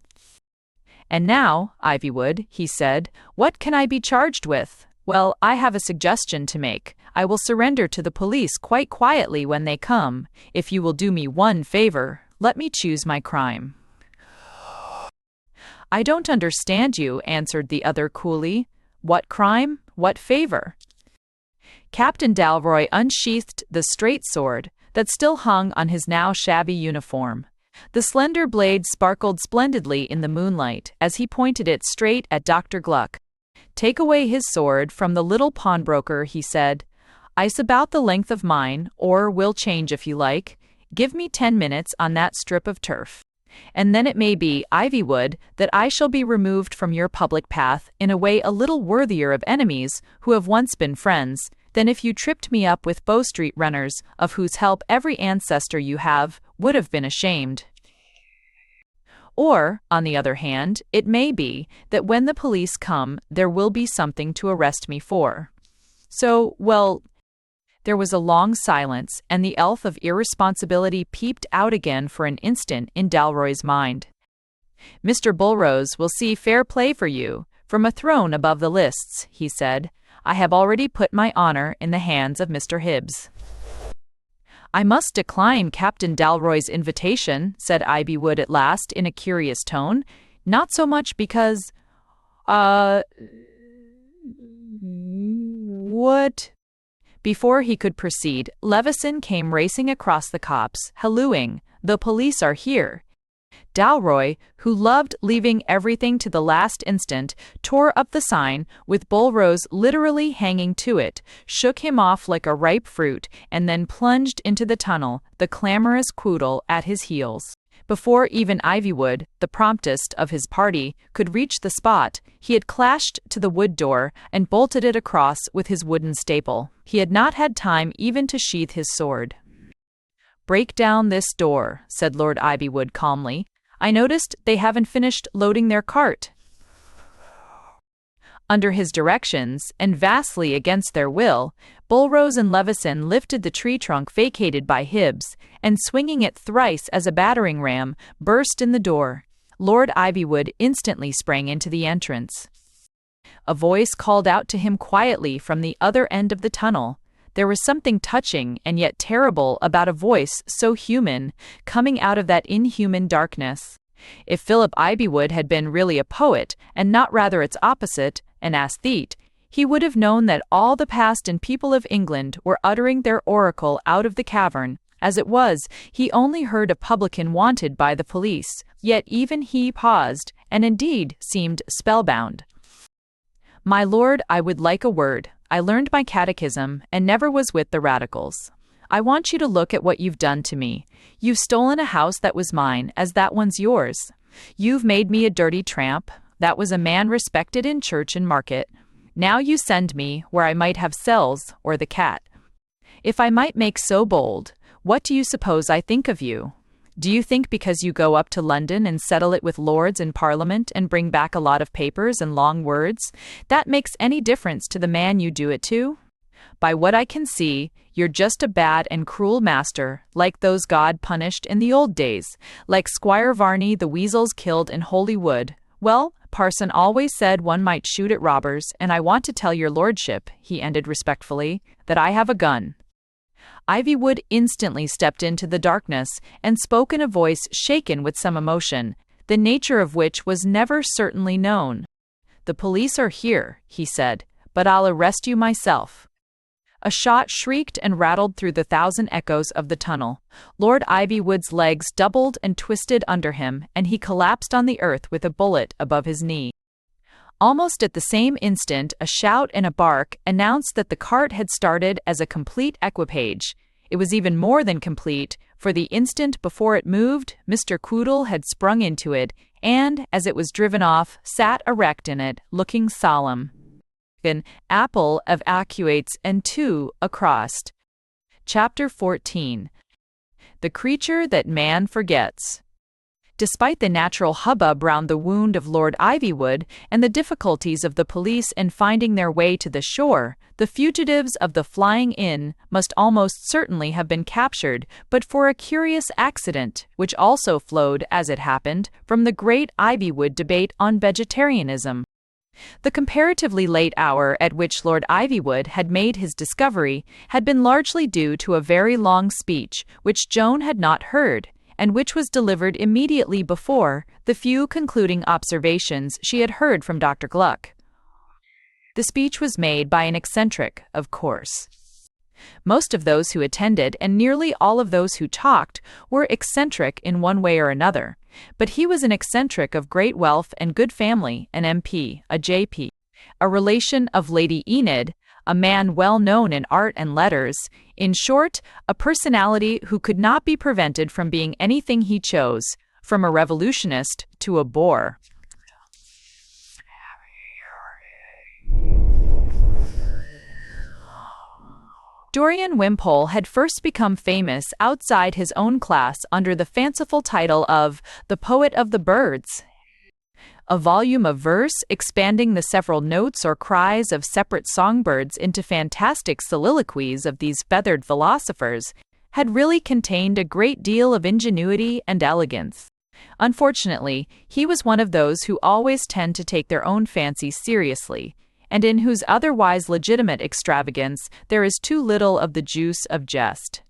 "And now, Ivywood," he said, "what can I be charged with?" "Well, I have a suggestion to make. I will surrender to the police quite quietly when they come. If you will do me one favor, let me choose my crime." "I don't understand you," answered the other coolly. "What crime? What favor?" Captain Dalroy unsheathed the straight sword that still hung on his now shabby uniform. The slender blade sparkled splendidly in the moonlight as he pointed it straight at Dr. Gluck. "Take away his sword from the little pawnbroker," he said. "Ice about the length of mine, or we'll change if you like. Give me 10 minutes on that strip of turf. And then it may be, Ivywood, that I shall be removed from your public path in a way a little worthier of enemies who have once been friends, than if you tripped me up with Bow Street runners, of whose help every ancestor you have would have been ashamed. Or, on the other hand, it may be that when the police come there will be something to arrest me for. So, well..." There was a long silence, and the elf of irresponsibility peeped out again for an instant in Dalroy's mind. "Mr. Bullrose will see fair play for you, from a throne above the lists," he said. "I have already put my honor in the hands of Mr. Hibbs." "I must decline Captain Dalroy's invitation," said Ivywood at last in a curious tone. "Not so much because... what?" Before he could proceed, Levison came racing across the copse, hallooing, "The police are here." Dalroy, who loved leaving everything to the last instant, tore up the sign, with Bullrose literally hanging to it, shook him off like a ripe fruit, and then plunged into the tunnel, the clamorous Quoodle at his heels. Before even Ivywood, the promptest of his party, could reach the spot, he had clashed to the wood door and bolted it across with his wooden staple. He had not had time even to sheath his sword. "Break down this door," said Lord Ivywood calmly. "I noticed they haven't finished loading their cart." Under his directions, and vastly against their will, Bullrose and Levison lifted the tree trunk vacated by Hibbs, and swinging it thrice as a battering ram, burst in the door. Lord Ivywood instantly sprang into the entrance. A voice called out to him quietly from the other end of the tunnel. There was something touching and yet terrible about a voice so human, coming out of that inhuman darkness. If Philip Ivywood had been really a poet, and not rather its opposite, an aesthete, he would have known that all the past and people of England were uttering their oracle out of the cavern. As it was, he only heard a publican wanted by the police, yet even he paused, and indeed seemed spellbound. "My lord, I would like a word," I learned my catechism and never was with the radicals. I want you to look at what you've done to me. You've stolen a house that was mine, as that one's yours. You've made me a dirty tramp. That was a man respected in church and market. Now you send me where I might have cells or the cat. If I might make so bold, what do you suppose I think of you? Do you think because you go up to London and settle it with lords in Parliament and bring back a lot of papers and long words, that makes any difference to the man you do it to? By what I can see, you're just a bad and cruel master, like those God punished in the old days, like Squire Varney the weasels killed in Holywood. Well, Parson always said one might shoot at robbers, and I want to tell your lordship, he ended respectfully, that I have a gun. Ivywood instantly stepped into the darkness and spoke in a voice shaken with some emotion, the nature of which was never certainly known. The police are here, he said, but I'll arrest you myself. A shot shrieked and rattled through the thousand echoes of the tunnel. Lord Ivywood's legs doubled and twisted under him, and he collapsed on the earth with a bullet above his knee. Almost at the same instant, a shout and a bark announced that the cart had started as a complete equipage. It was even more than complete, for the instant before it moved, Mr. Quoodle had sprung into it, and, as it was driven off, sat erect in it, looking solemn. An apple of actuates and two across. Chapter 14. The Creature That Man Forgets. Despite the natural hubbub round the wound of Lord Ivywood and the difficulties of the police in finding their way to the shore, the fugitives of the Flying Inn must almost certainly have been captured but for a curious accident, which also flowed, as it happened, from the great Ivywood debate on vegetarianism. The comparatively late hour at which Lord Ivywood had made his discovery had been largely due to a very long speech which Joan had not heard, and which was delivered immediately before the few concluding observations she had heard from Dr. Gluck. The speech was made by an eccentric, of course. Most of those who attended and nearly all of those who talked were eccentric in one way or another, but he was an eccentric of great wealth and good family, an MP, a JP, a relation of Lady Enid, a man well known in art and letters, in short, a personality who could not be prevented from being anything he chose, from a revolutionist to a bore. Dorian Wimpole had first become famous outside his own class under the fanciful title of The Poet of the Birds. A volume of verse expanding the several notes or cries of separate songbirds into fantastic soliloquies of these feathered philosophers had really contained a great deal of ingenuity and elegance. Unfortunately, he was one of those who always tend to take their own fancies seriously, and in whose otherwise legitimate extravagance there is too little of the juice of jest.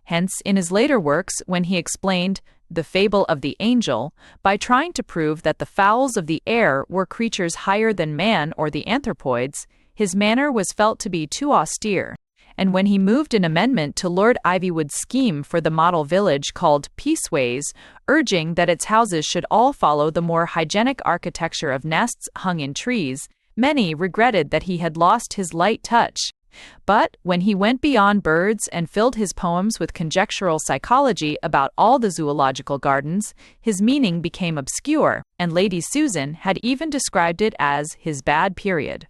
Hence, in his later works, when he explained The Fable of the Angel, by trying to prove that the fowls of the air were creatures higher than man or the anthropoids, his manner was felt to be too austere, and when he moved an amendment to Lord Ivywood's scheme for the model village called Peaceways, urging that its houses should all follow the more hygienic architecture of nests hung in trees, many regretted that he had lost his light touch. But when he went beyond birds and filled his poems with conjectural psychology about all the zoological gardens, his meaning became obscure, and Lady Susan had even described it as his bad period.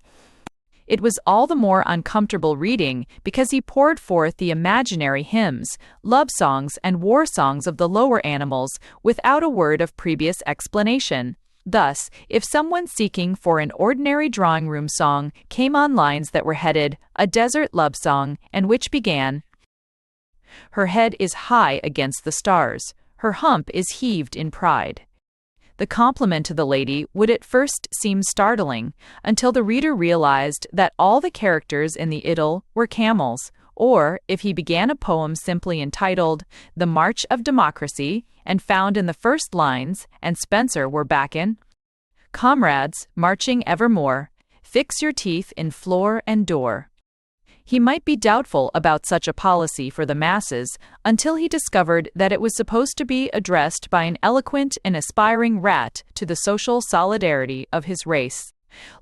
It was all the more uncomfortable reading because he poured forth the imaginary hymns, love songs, and war songs of the lower animals without a word of previous explanation. Thus, if someone seeking for an ordinary drawing-room song came on lines that were headed, A Desert Love Song, and which began, Her head is high against the stars, her hump is heaved in pride, the compliment to the lady would at first seem startling, until the reader realized that all the characters in the idyll were camels, or if he began a poem simply entitled The March of Democracy, and found in the first lines, and Spencer were back in, Comrades, marching evermore, fix your teeth in floor and door. He might be doubtful about such a policy for the masses until he discovered that it was supposed to be addressed by an eloquent and aspiring rat to the social solidarity of his race.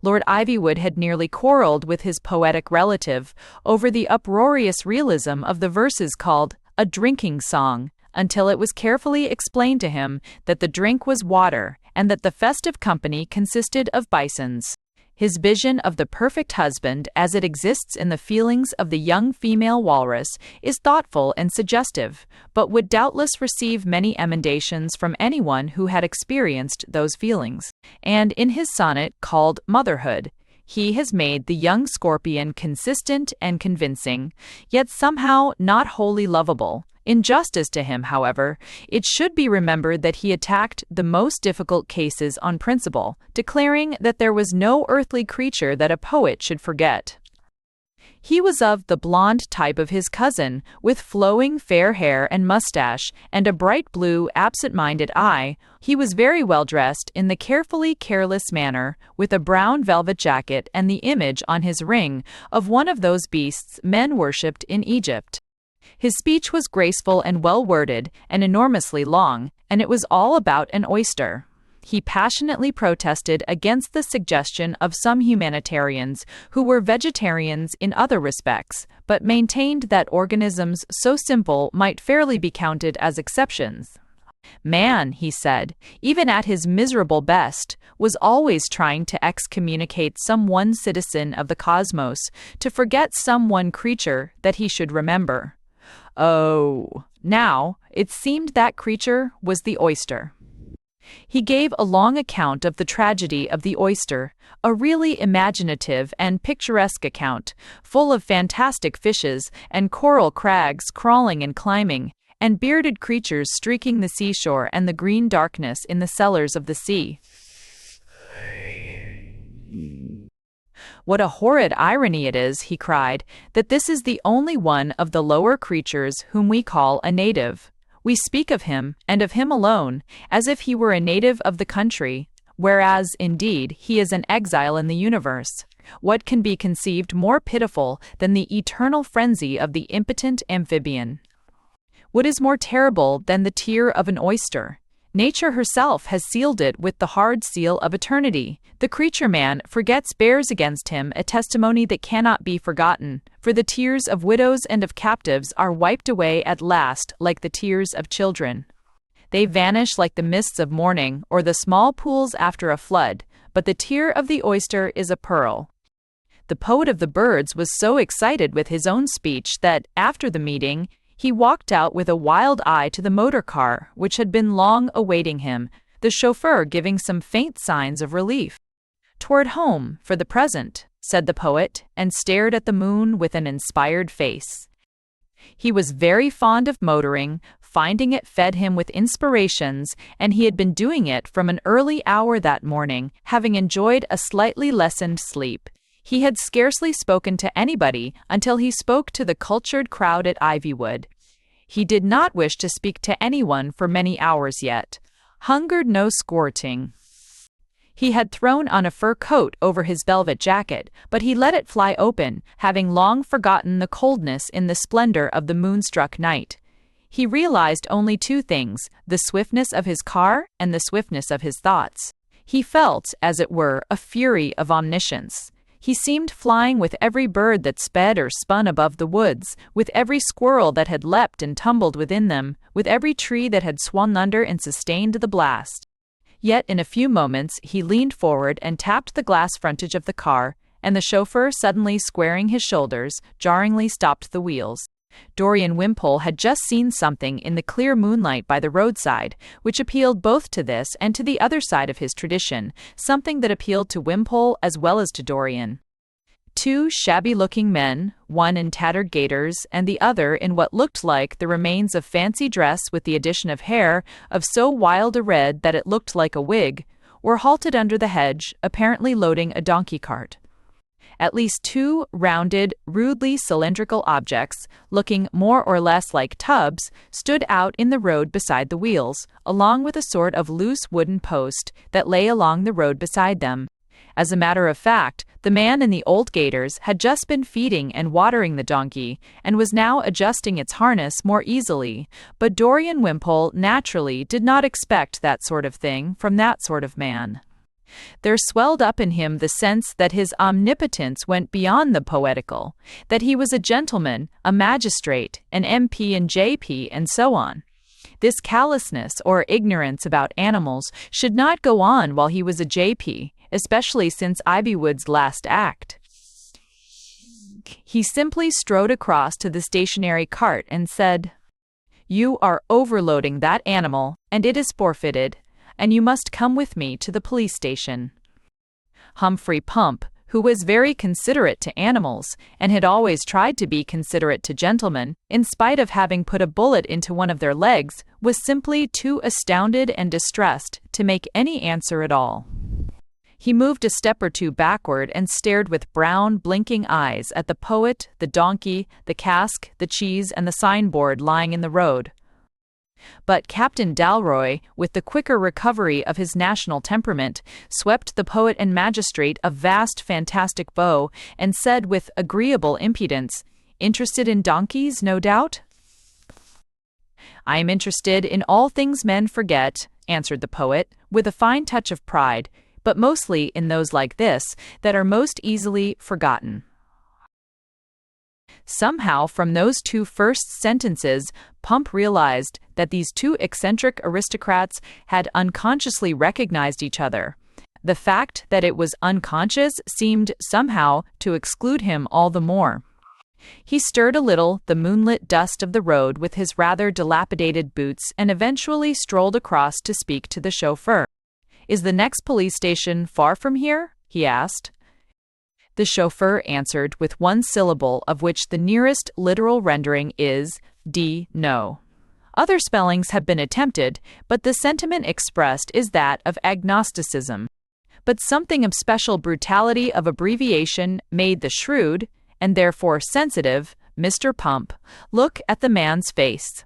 Lord Ivywood had nearly quarreled with his poetic relative over the uproarious realism of the verses called "A Drinking Song," until it was carefully explained to him that the drink was water and that the festive company consisted of bisons. His vision of the perfect husband as it exists in the feelings of the young female walrus is thoughtful and suggestive, but would doubtless receive many emendations from anyone who had experienced those feelings. And in his sonnet called Motherhood, he has made the young scorpion consistent and convincing, yet somehow not wholly lovable. In justice to him, however, it should be remembered that he attacked the most difficult cases on principle, declaring that there was no earthly creature that a poet should forget. He was of the blonde type of his cousin, with flowing fair hair and mustache, and a bright blue, absent-minded eye. He was very well dressed in the carefully careless manner, with a brown velvet jacket and the image on his ring of one of those beasts men worshipped in Egypt. His speech was graceful and well-worded and enormously long, and it was all about an oyster. He passionately protested against the suggestion of some humanitarians who were vegetarians in other respects, but maintained that organisms so simple might fairly be counted as exceptions. Man, he said, even at his miserable best, was always trying to excommunicate some one citizen of the cosmos, to forget some one creature that he should remember. Oh, now, it seemed that creature was the oyster. He gave a long account of the tragedy of the oyster, a really imaginative and picturesque account, full of fantastic fishes and coral crags crawling and climbing, and bearded creatures streaking the seashore and the green darkness in the cellars of the sea. "What a horrid irony it is," he cried, "that this is the only one of the lower creatures whom we call a native. We speak of him, and of him alone, as if he were a native of the country, whereas, indeed, he is an exile in the universe. What can be conceived more pitiful than the eternal frenzy of the impotent amphibian? What is more terrible than the tear of an oyster? Nature herself has sealed it with the hard seal of eternity. The creature man forgets bears against him a testimony that cannot be forgotten, for the tears of widows and of captives are wiped away at last like the tears of children. They vanish like the mists of morning or the small pools after a flood, but the tear of the oyster is a pearl." The poet of the birds was so excited with his own speech that, after the meeting, he walked out with a wild eye to the motor car, which had been long awaiting him, the chauffeur giving some faint signs of relief. "Toward home, for the present," said the poet, and stared at the moon with an inspired face. He was very fond of motoring, finding it fed him with inspirations, and he had been doing it from an early hour that morning, having enjoyed a slightly lessened sleep. He had scarcely spoken to anybody until he spoke to the cultured crowd at Ivywood. He did not wish to speak to anyone for many hours yet. Hungered no squirting. He had thrown on a fur coat over his velvet jacket, but he let it fly open, having long forgotten the coldness in the splendor of the moonstruck night. He realized only two things, the swiftness of his car and the swiftness of his thoughts. He felt, as it were, a fury of omniscience. He seemed flying with every bird that sped or spun above the woods, with every squirrel that had leapt and tumbled within them, with every tree that had swung under and sustained the blast. Yet in a few moments he leaned forward and tapped the glass frontage of the car, and the chauffeur, suddenly squaring his shoulders, jarringly stopped the wheels. Dorian Wimpole had just seen something in the clear moonlight by the roadside, which appealed both to this and to the other side of his tradition, something that appealed to Wimpole as well as to Dorian. Two shabby-looking men, one in tattered gaiters and the other in what looked like the remains of fancy dress with the addition of hair of so wild a red that it looked like a wig, were halted under the hedge, apparently loading a donkey cart. At least two rounded, rudely cylindrical objects, looking more or less like tubs, stood out in the road beside the wheels, along with a sort of loose wooden post that lay along the road beside them. As a matter of fact, the man in the old gaiters had just been feeding and watering the donkey, and was now adjusting its harness more easily, but Dorian Wimpole naturally did not expect that sort of thing from that sort of man. There swelled up in him the sense that his omnipotence went beyond the poetical, that he was a gentleman, a magistrate, an MP and JP, and so on. This callousness or ignorance about animals should not go on while he was a JP, especially since Ivywood's last act. He simply strode across to the stationary cart and said, "You are overloading that animal, and it is forfeited, and you must come with me to the police station." Humphrey Pump, who was very considerate to animals, and had always tried to be considerate to gentlemen, in spite of having put a bullet into one of their legs, was simply too astounded and distressed to make any answer at all. He moved a step or two backward and stared with brown, blinking eyes at the poet, the donkey, the cask, the cheese, and the signboard lying in the road. But Captain Dalroy, with the quicker recovery of his national temperament, swept the poet and magistrate a vast, fantastic bow, and said with agreeable impudence, "Interested in donkeys, no doubt?" "I am interested in all things men forget," answered the poet, with a fine touch of pride, but mostly in those like this, that are most easily forgotten. Somehow, from those two first sentences, Pump realized that these two eccentric aristocrats had unconsciously recognized each other. The fact that it was unconscious seemed somehow to exclude him all the more. He stirred a little the moonlit dust of the road with his rather dilapidated boots and eventually strolled across to speak to the chauffeur. "Is the next police station far from here?" he asked. The chauffeur answered with one syllable, of which the nearest literal rendering is no. Other spellings have been attempted, but the sentiment expressed is that of agnosticism. But something of special brutality of abbreviation made the shrewd, and therefore sensitive, Mr. Pump look at the man's face.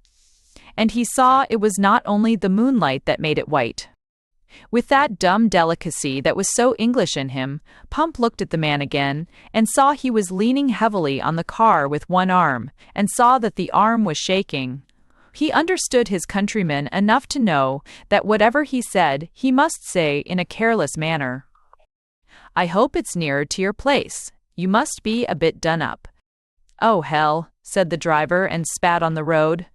And he saw it was not only the moonlight that made it white. With that dumb delicacy that was so English in him, Pump looked at the man again, and saw he was leaning heavily on the car with one arm, and saw that the arm was shaking. He understood his countrymen enough to know that whatever he said, he must say in a careless manner. "I hope it's nearer to your place. You must be a bit done up." "Oh, hell," said the driver, and spat on the road.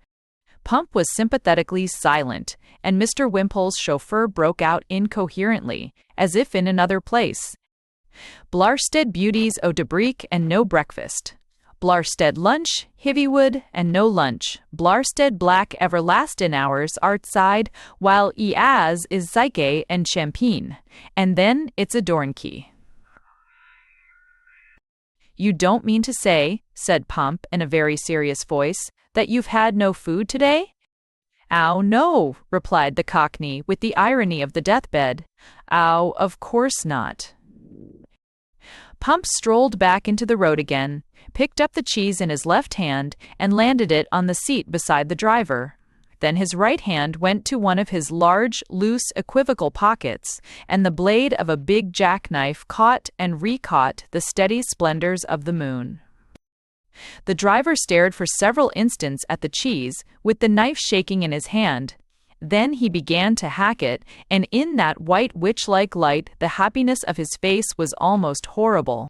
Pump was sympathetically silent, and Mr. Wimpole's chauffeur broke out incoherently, as if in another place. "Blarstead beauties o' Debrick and no breakfast. Blarstead lunch, Hivywood, and no lunch. Blarstead black everlastin' hours outside, while as is Psyche and champagne. And then it's a Dornkey." "You don't mean to say," said Pump in a very serious voice, "that you've had no food today?" "Ow, no," replied the Cockney with the irony of the deathbed. "Ow, of course not." Pump strolled back into the road again, picked up the cheese in his left hand, and landed it on the seat beside the driver. Then his right hand went to one of his large, loose, equivocal pockets, and the blade of a big jackknife caught and recaught the steady splendors of the moon. The driver stared for several instants at the cheese, with the knife shaking in his hand. Then he began to hack it, and in that white witch-like light the happiness of his face was almost horrible.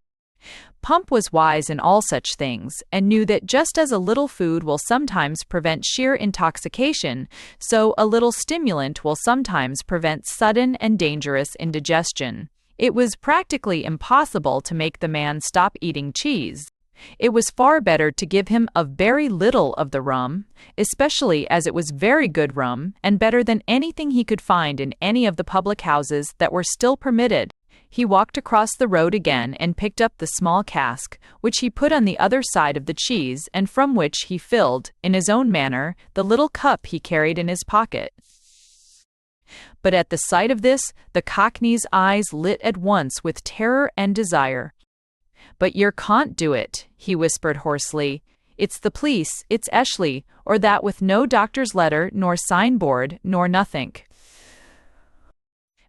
Pump was wise in all such things, and knew that just as a little food will sometimes prevent sheer intoxication, so a little stimulant will sometimes prevent sudden and dangerous indigestion. It was practically impossible to make the man stop eating cheese. It was far better to give him a very little of the rum, especially as it was very good rum, and better than anything he could find in any of the public houses that were still permitted. He walked across the road again and picked up the small cask, which he put on the other side of the cheese, and from which he filled, in his own manner, the little cup he carried in his pocket. But at the sight of this, the Cockney's eyes lit at once with terror and desire. "But yer can't do it," he whispered hoarsely. "It's the police, it's Eshley, or that with no doctor's letter, nor signboard, nor nothink."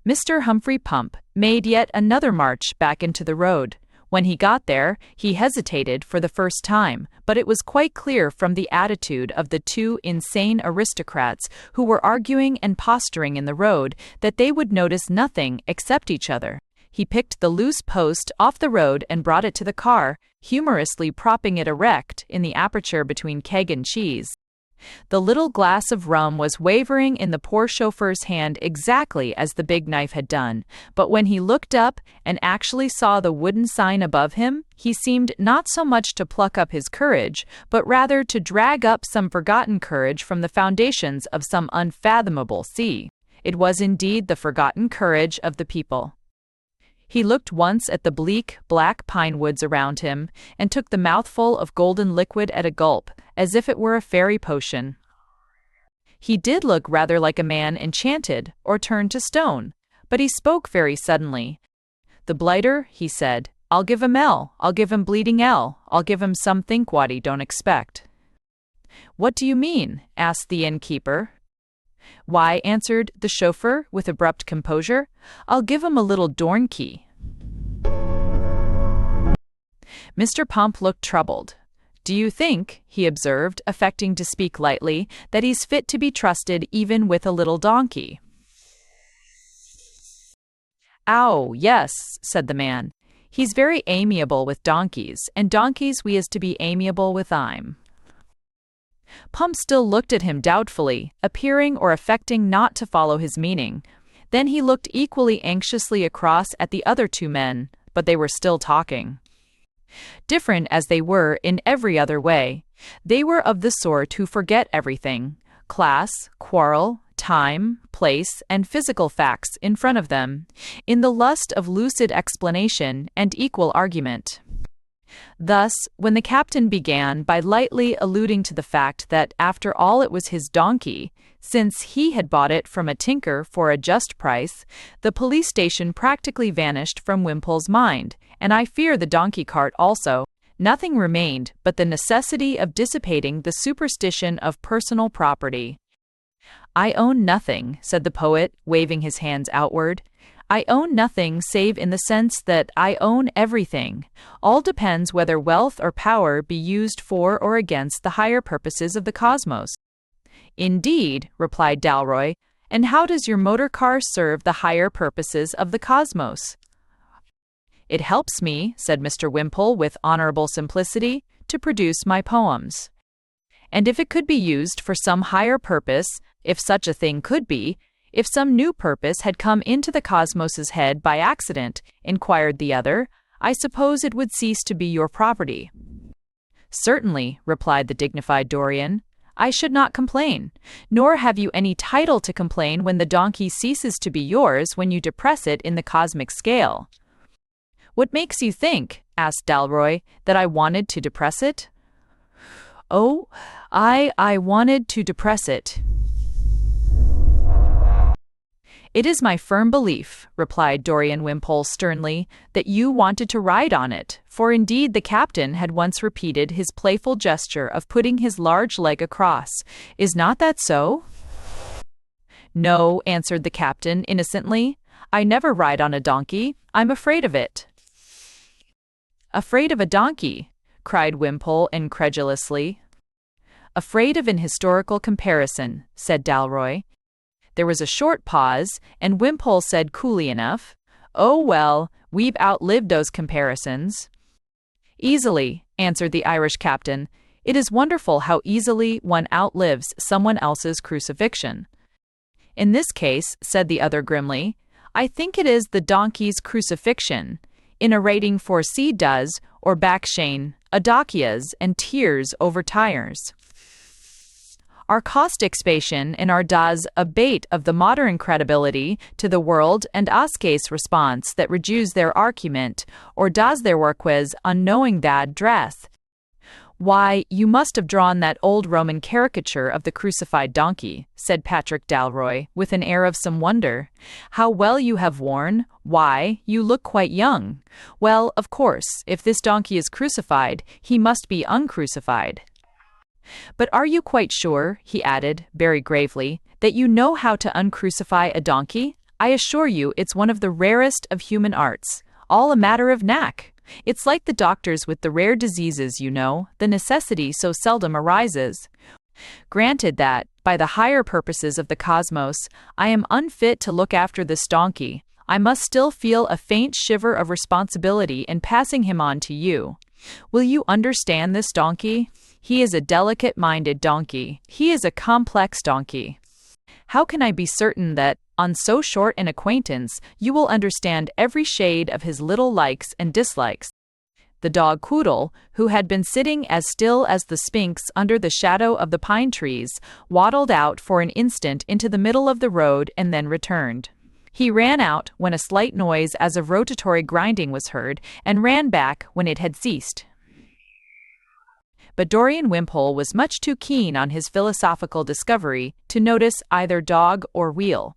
Mr. Humphrey Pump made yet another march back into the road, When he got there, he hesitated for the first time, but it was quite clear from the attitude of the two insane aristocrats who were arguing and posturing in the road that they would notice nothing except each other. He picked the loose post off the road and brought it to the car, humorously propping it erect in the aperture between keg and cheese. The little glass of rum was wavering in the poor chauffeur's hand exactly as the big knife had done, but when he looked up and actually saw the wooden sign above him, he seemed not so much to pluck up his courage, but rather to drag up some forgotten courage from the foundations of some unfathomable sea. It was indeed the forgotten courage of the people. He looked once at the bleak, black pine woods around him, and took the mouthful of golden liquid at a gulp, as if it were a fairy potion. He did look rather like a man enchanted, or turned to stone, but he spoke very suddenly. "The blighter," he said, "I'll give him L, I'll give him bleeding L, I'll give him some think what he don't expect." "What do you mean?" asked the innkeeper. "Why," answered the chauffeur with abrupt composure, "I'll give him a little donkey." Mr. Pump looked troubled. "Do you think," he observed, affecting to speak lightly, "that he's fit to be trusted even with a little donkey?" "Ow, yes," said the man. "He's very amiable with donkeys, and donkeys we is to be amiable with I'm." Pump still looked at him doubtfully, appearing or affecting not to follow his meaning. Then he looked equally anxiously across at the other two men, but they were still talking. Different as they were in every other way, they were of the sort who forget everything: class, quarrel, time, place, and physical facts in front of them, in the lust of lucid explanation and equal argument. Thus, when the captain began by lightly alluding to the fact that after all it was his donkey, since he had bought it from a tinker for a just price, the police station practically vanished from Wimpole's mind, and I fear the donkey cart also. Nothing remained but the necessity of dissipating the superstition of personal property. "I own nothing," said the poet, waving his hands outward. "I own nothing save in the sense that I own everything. All depends whether wealth or power be used for or against the higher purposes of the cosmos." "Indeed," replied Dalroy, "and how does your motor car serve the higher purposes of the cosmos?" "It helps me," said Mr. Wimpole with honorable simplicity, "to produce my poems." "And if it could be used for some higher purpose, if such a thing could be, if some new purpose had come into the cosmos's head by accident," inquired the other, "I suppose it would cease to be your property." "Certainly," replied the dignified Dorian. "I should not complain, nor have you any title to complain when the donkey ceases to be yours when you depress it in the cosmic scale." "What makes you think," asked Dalroy, "that I wanted to depress it?" "Oh, I wanted to depress it." "It is my firm belief," replied Dorian Wimpole sternly, "that you wanted to ride on it, for indeed the captain had once repeated his playful gesture of putting his large leg across. Is not that so?" "No," answered the captain innocently. "I never ride on a donkey. I'm afraid of it." "Afraid of a donkey?" cried Wimpole incredulously. "Afraid of an historical comparison," said Dalroy. There was a short pause, and Wimpole said coolly enough, "Oh, well, we've outlived those comparisons." "Easily," answered the Irish captain. "It is wonderful how easily one outlives someone else's crucifixion." "In this case," said the other grimly, "I think it is the donkey's crucifixion. In a rating for C does, or backshane, adachias and tears over tires. Our caustic spation and our das abate of the modern credibility to the world and ascase response that reduce their argument, or das their workways unknowing that dress." "Why, you must have drawn that old Roman caricature of the crucified donkey," said Patrick Dalroy, with an air of some wonder. "How well you have worn! Why, you look quite young. Well, of course, if this donkey is crucified, he must be uncrucified. But are you quite sure," he added, very gravely, "that you know how to uncrucify a donkey? I assure you it's one of the rarest of human arts. All a matter of knack." It's like the doctors with the rare diseases, the necessity so seldom arises. Granted that, by the higher purposes of the cosmos, I am unfit to look after this donkey, I must still feel a faint shiver of responsibility in passing him on to you. Will you understand this donkey? He is a delicate-minded donkey. He is a complex donkey. How can I be certain that, on so short an acquaintance, you will understand every shade of his little likes and dislikes? The dog Quoodle, who had been sitting as still as the Sphinx under the shadow of the pine trees, waddled out for an instant into the middle of the road and then returned. He ran out when a slight noise as of rotatory grinding was heard, and ran back when it had ceased. But Dorian Wimpole was much too keen on his philosophical discovery to notice either dog or wheel.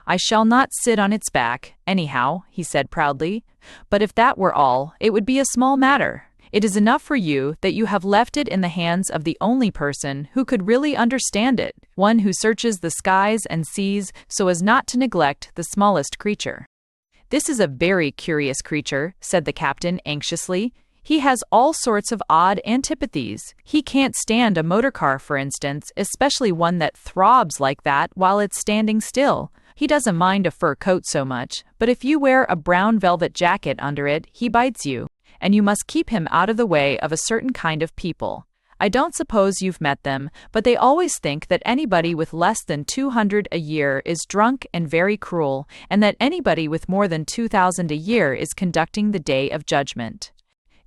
I shall not sit on its back, anyhow, he said proudly, but if that were all, it would be a small matter. It is enough for you that you have left it in the hands of the only person who could really understand it, one who searches the skies and seas so as not to neglect the smallest creature. This is a very curious creature, said the captain anxiously. He has all sorts of odd antipathies. He can't stand a motor car, for instance, especially one that throbs like that while it's standing still. He doesn't mind a fur coat so much, but if you wear a brown velvet jacket under it, he bites you, and you must keep him out of the way of a certain kind of people. I don't suppose you've met them, but they always think that anybody with less than 200 a year is drunk and very cruel, and that anybody with more than 2,000 a year is conducting the day of judgment.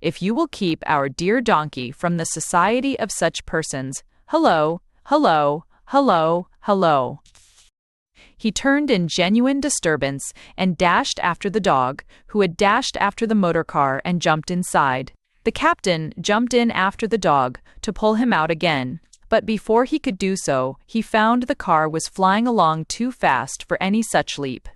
If you will keep our dear donkey from the society of such persons, hello, hello, hello, hello. He turned in genuine disturbance and dashed after the dog, who had dashed after the motor car and jumped inside. The captain jumped in after the dog to pull him out again, but before he could do so, he found the car was flying along too fast for any such leap.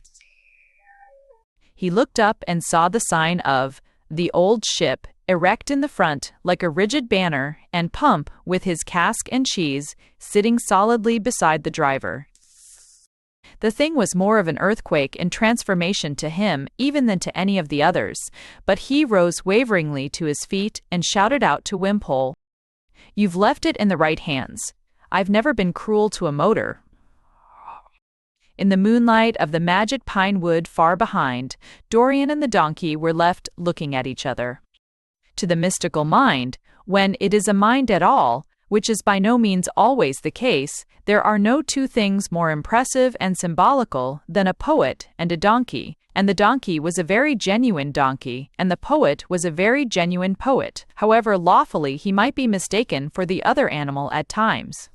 He looked up and saw the sign of the Old Ship erect in the front like a rigid banner, and Pump, with his cask and cheese, sitting solidly beside the driver. The thing was more of an earthquake and transformation to him even than to any of the others, but he rose waveringly to his feet and shouted out to Wimpole, "You've left it in the right hands. I've never been cruel to a motor." In the moonlight of the magic pine wood far behind, Dorian and the donkey were left looking at each other. To the mystical mind, when it is a mind at all, which is by no means always the case, there are no two things more impressive and symbolical than a poet and a donkey, and the donkey was a very genuine donkey, and the poet was a very genuine poet, however lawfully he might be mistaken for the other animal at times.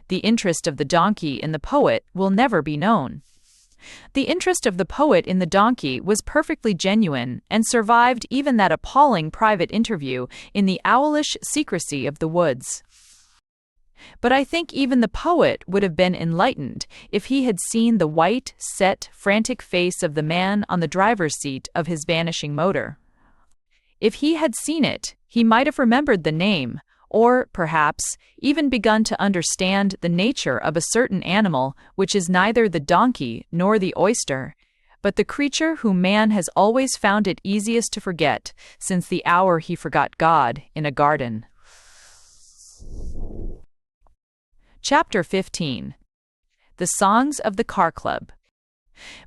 The interest of the donkey in the poet will never be known. The interest of the poet in the donkey was perfectly genuine and survived even that appalling private interview in the owlish secrecy of the woods. But I think even the poet would have been enlightened if he had seen the white, set, frantic face of the man on the driver's seat of his vanishing motor. If he had seen it, he might have remembered the name, or, perhaps, even begun to understand the nature of a certain animal which is neither the donkey nor the oyster, but the creature whom man has always found it easiest to forget since the hour he forgot God in a garden. Chapter 15. The Songs of the Car Club.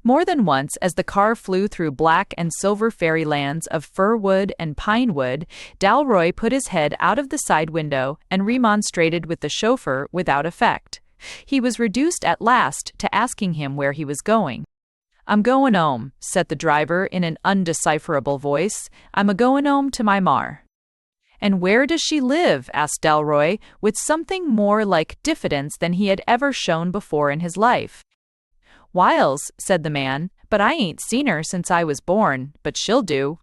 More than once, as the car flew through black and silver fairylands of fir wood and pine wood, Dalroy put his head out of the side window and remonstrated with the chauffeur without effect. He was reduced at last to asking him where he was going. "I'm goin' 'ome," said the driver in an undecipherable voice. "I'm a-goin' 'ome to my mar." "And where does she live?" asked Dalroy, with something more like diffidence than he had ever shown before in his life. "Wiles," said the man, "but I ain't seen her since I was born, but she'll do."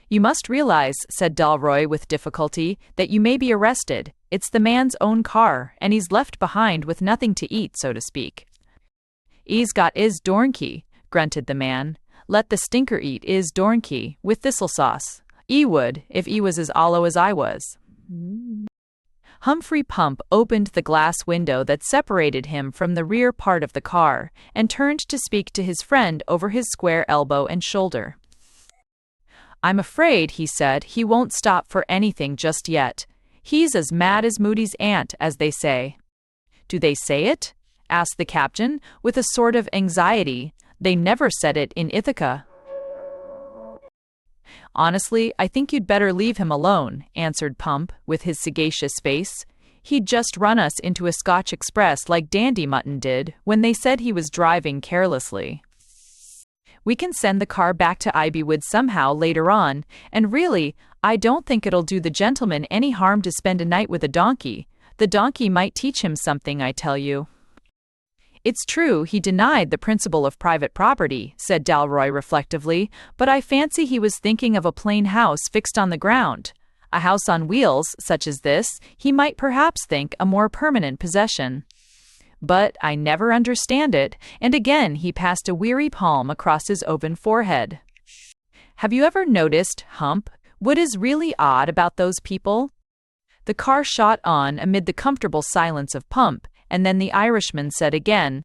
"You must realize," said Dalroy with difficulty, "that you may be arrested. It's the man's own car, and he's left behind with nothing to eat, so to speak." "'E's got 'is donkey," grunted the man. "Let the stinker eat 'is donkey, with thistle sauce. 'E would, if 'e was as 'ollow as I was." Humphrey Pump opened the glass window that separated him from the rear part of the car, and turned to speak to his friend over his square elbow and shoulder. I'm afraid, he said, he won't stop for anything just yet. He's as mad as Moody's aunt, as they say. Do they say it? Asked the captain, with a sort of anxiety. They never said it in Ithaca. Honestly, I think you'd better leave him alone, answered Pump, with his sagacious face. He'd just run us into a Scotch express like Dandy Mutton did when they said he was driving carelessly. We can send the car back to Ivywood somehow later on, and really, I don't think it'll do the gentleman any harm to spend a night with a donkey. The donkey might teach him something, I tell you. It's true he denied the principle of private property, said Dalroy reflectively, but I fancy he was thinking of a plain house fixed on the ground. A house on wheels, such as this, he might perhaps think a more permanent possession. But I never understand it, and again he passed a weary palm across his open forehead. Have you ever noticed, Hump, what is really odd about those people? The car shot on amid the comfortable silence of Pump, and then the Irishman said again,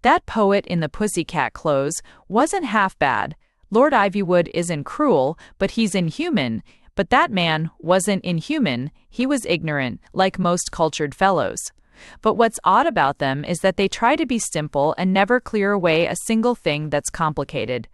That poet in the pussycat clothes wasn't half bad. Lord Ivywood isn't cruel, but he's inhuman. But that man wasn't inhuman, he was ignorant, like most cultured fellows. But what's odd about them is that they try to be simple and never clear away a single thing that's complicated.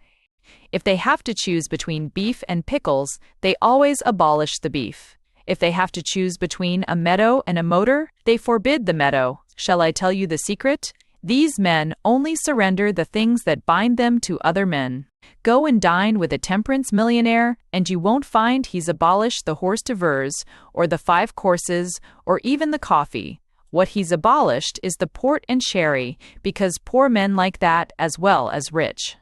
If they have to choose between beef and pickles, they always abolish the beef. If they have to choose between a meadow and a motor, they forbid the meadow. Shall I tell you the secret? These men only surrender the things that bind them to other men. Go and dine with a temperance millionaire, and you won't find he's abolished the hors d'oeuvres, or the 5 courses, or even the coffee. What he's abolished is the port and sherry, because poor men like that as well as rich.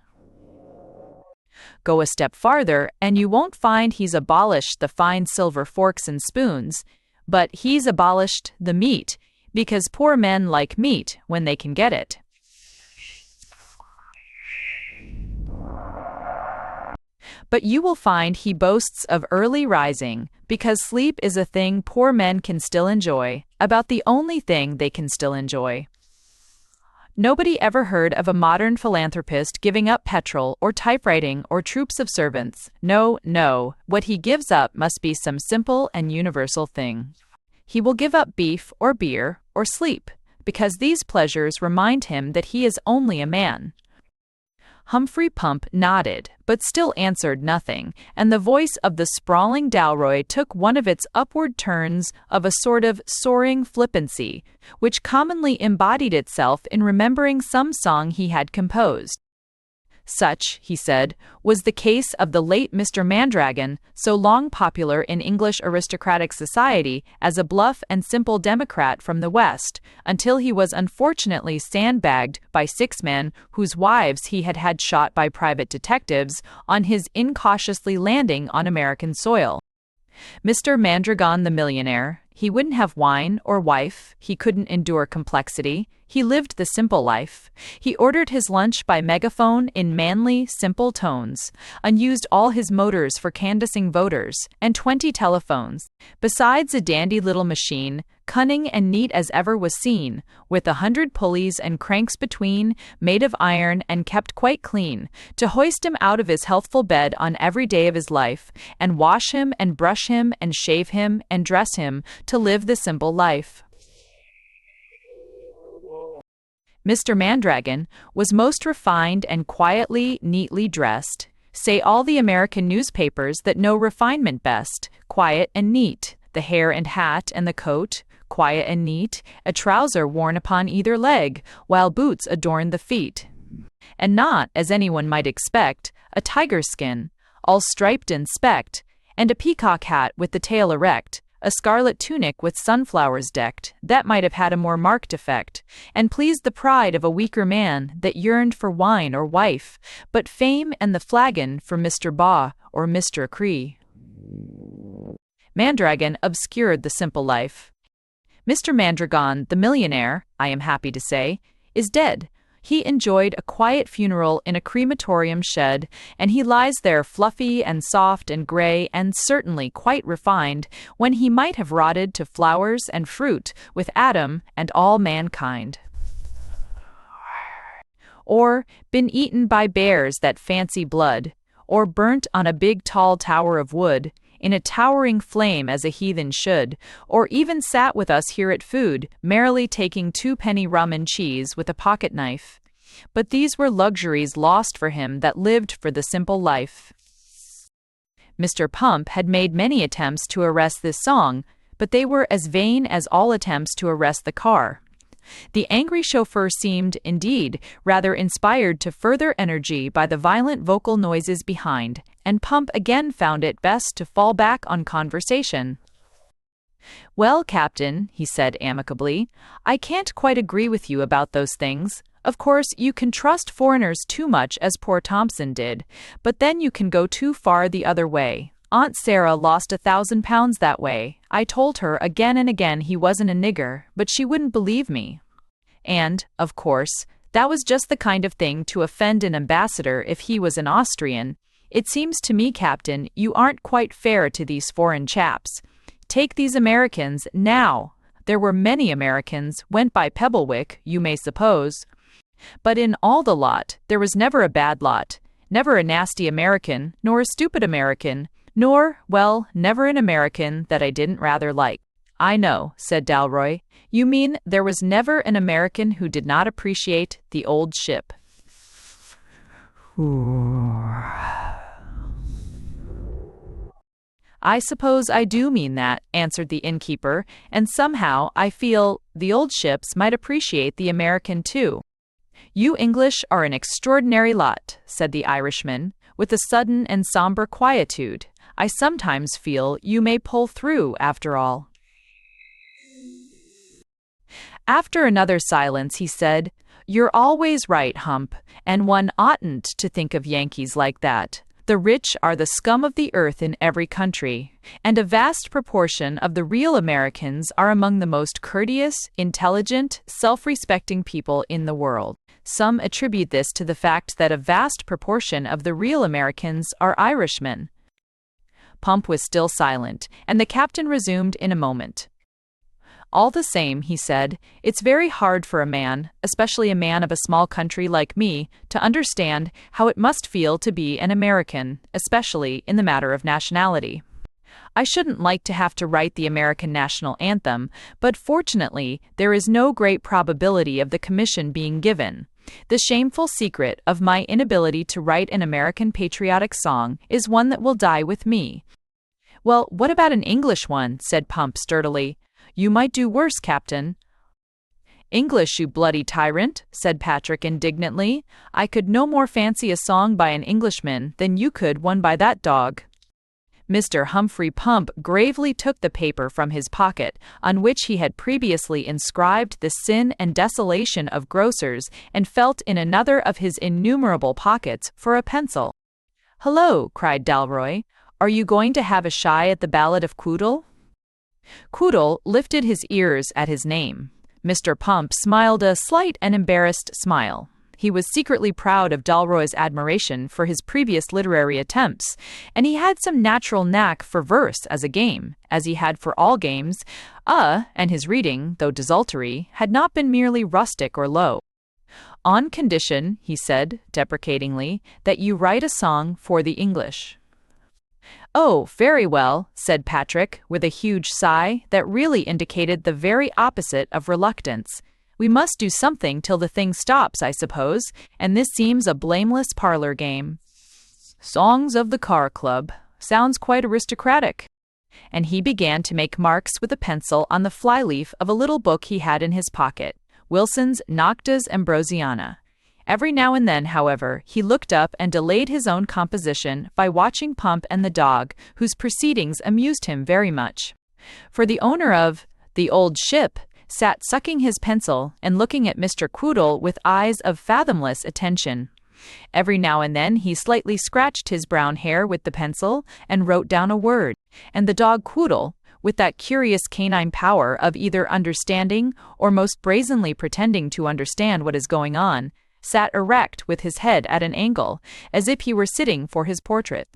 Go a step farther, and you won't find he's abolished the fine silver forks and spoons, but he's abolished the meat, because poor men like meat when they can get it. But you will find he boasts of early rising, because sleep is a thing poor men can still enjoy, about the only thing they can still enjoy. Nobody ever heard of a modern philanthropist giving up petrol or typewriting or troops of servants. No, no, what he gives up must be some simple and universal thing. He will give up beef or beer or sleep, because these pleasures remind him that he is only a man. Humphrey Pump nodded, but still answered nothing, and the voice of the sprawling Dalroy took one of its upward turns of a sort of soaring flippancy, which commonly embodied itself in remembering some song he had composed. Such, he said, was the case of the late Mr. Mandragon, so long popular in English aristocratic society as a bluff and simple Democrat from the West, until he was unfortunately sandbagged by 6 men whose wives he had had shot by private detectives on his incautiously landing on American soil. Mr. Mandragon the millionaire, he wouldn't have wine or wife, he couldn't endure complexity, he lived the simple life. He ordered his lunch by megaphone in manly, simple tones, unused all his motors for canvassing voters, and 20 telephones, besides a dandy little machine, cunning and neat as ever was seen, with 100 pulleys and cranks between, made of iron and kept quite clean, to hoist him out of his healthful bed on every day of his life, and wash him and brush him and shave him and dress him, to live the simple life. Mr. Mandragon was most refined and quietly, neatly dressed. Say all the American newspapers that know refinement best, quiet and neat, the hair and hat and the coat, quiet and neat, a trouser worn upon either leg, while boots adorned the feet. And not, as anyone might expect, a tiger skin, all striped and specked, and a peacock hat with the tail erect, a scarlet tunic with sunflowers decked, that might have had a more marked effect, and pleased the pride of a weaker man that yearned for wine or wife, but fame and the flagon for Mr. Baugh or Mr. Cree. Mandragon obscured the simple life. Mr. Mandragon, the millionaire, I am happy to say, is dead. He enjoyed a quiet funeral in a crematorium shed, and he lies there fluffy and soft and gray and certainly quite refined, when he might have rotted to flowers and fruit with Adam and all mankind. Or been eaten by bears that fancy blood, or burnt on a big tall tower of wood, in a towering flame as a heathen should, or even sat with us here at food, merrily taking 2-penny rum and cheese with a pocket-knife. But these were luxuries lost for him that lived for the simple life. Mr. Pump had made many attempts to arrest this song, but they were as vain as all attempts to arrest the car. The angry chauffeur seemed, indeed, rather inspired to further energy by the violent vocal noises behind, and Pump again found it best to fall back on conversation. "Well, Captain," he said amicably, "I can't quite agree with you about those things. Of course, you can trust foreigners too much as poor Thompson did, but then you can go too far the other way. Aunt Sarah lost £1,000 that way. I told her again and again he wasn't a nigger, but she wouldn't believe me. And, of course, that was just the kind of thing to offend an ambassador if he was an Austrian. It seems to me, Captain, you aren't quite fair to these foreign chaps. Take these Americans, now. There were many Americans went by Pebblewick, you may suppose. But in all the lot, there was never a bad lot, never a nasty American, nor a stupid American, nor, well, never an American that I didn't rather like." "I know," said Dalroy. "You mean there was never an American who did not appreciate the old ship." "I suppose I do mean that," answered the innkeeper, "and somehow I feel the old ships might appreciate the American too." "You English are an extraordinary lot," said the Irishman, with a sudden and somber quietude. "I sometimes feel you may pull through, after all." After another silence, he said, "You're always right, Hump, and one oughtn't to think of Yankees like that. The rich are the scum of the earth in every country, and a vast proportion of the real Americans are among the most courteous, intelligent, self-respecting people in the world. Some attribute this to the fact that a vast proportion of the real Americans are Irishmen." Pump was still silent, and the captain resumed in a moment. "All the same," he said, "it's very hard for a man, especially a man of a small country like me, to understand how it must feel to be an American, especially in the matter of nationality. I shouldn't like to have to write the American national anthem, but fortunately there is no great probability of the commission being given. The shameful secret of my inability to write an American patriotic song is one that will die with me." "Well, what about an English one?" said Pump sturdily. "You might do worse, Captain." "English, you bloody tyrant," said Patrick indignantly. "I could no more fancy a song by an Englishman than you could one by that dog." Mr. Humphrey Pump gravely took the paper from his pocket, on which he had previously inscribed the sin and desolation of grocers, and felt in another of his innumerable pockets for a pencil. "Hello!" cried Dalroy. "Are you going to have a shy at the Ballad of Quoodle?" Quoodle lifted his ears at his name. Mr. Pump smiled a slight and embarrassed smile. He was secretly proud of Dalroy's admiration for his previous literary attempts, and he had some natural knack for verse as a game, as he had for all games, and his reading, though desultory, had not been merely rustic or low. "On condition," he said, deprecatingly, "that you write a song for the English." "Oh, very well," said Patrick, with a huge sigh that really indicated the very opposite of reluctance. "We must do something till the thing stops, I suppose, and this seems a blameless parlor game. Songs of the Car Club. Sounds quite aristocratic." And he began to make marks with a pencil on the flyleaf of a little book he had in his pocket, Wilson's Noctes Ambrosiana. Every now and then, however, he looked up and delayed his own composition by watching Pump and the dog, whose proceedings amused him very much. For the owner of the old ship sat sucking his pencil and looking at Mr. Quoodle with eyes of fathomless attention. Every now and then he slightly scratched his brown hair with the pencil and wrote down a word, and the dog Quoodle, with that curious canine power of either understanding or most brazenly pretending to understand what is going on, sat erect with his head at an angle, as if he were sitting for his portrait.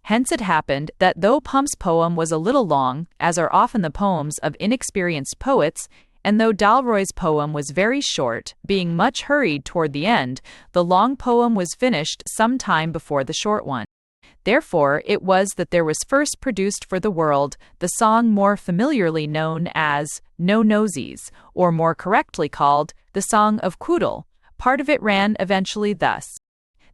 Hence it happened that though Pump's poem was a little long, as are often the poems of inexperienced poets, and though Dalroy's poem was very short, being much hurried toward the end, the long poem was finished some time before the short one. Therefore, it was that there was first produced for the world the song more familiarly known as No Nosies, or more correctly called the Song of Quoodle. Part of it ran eventually thus: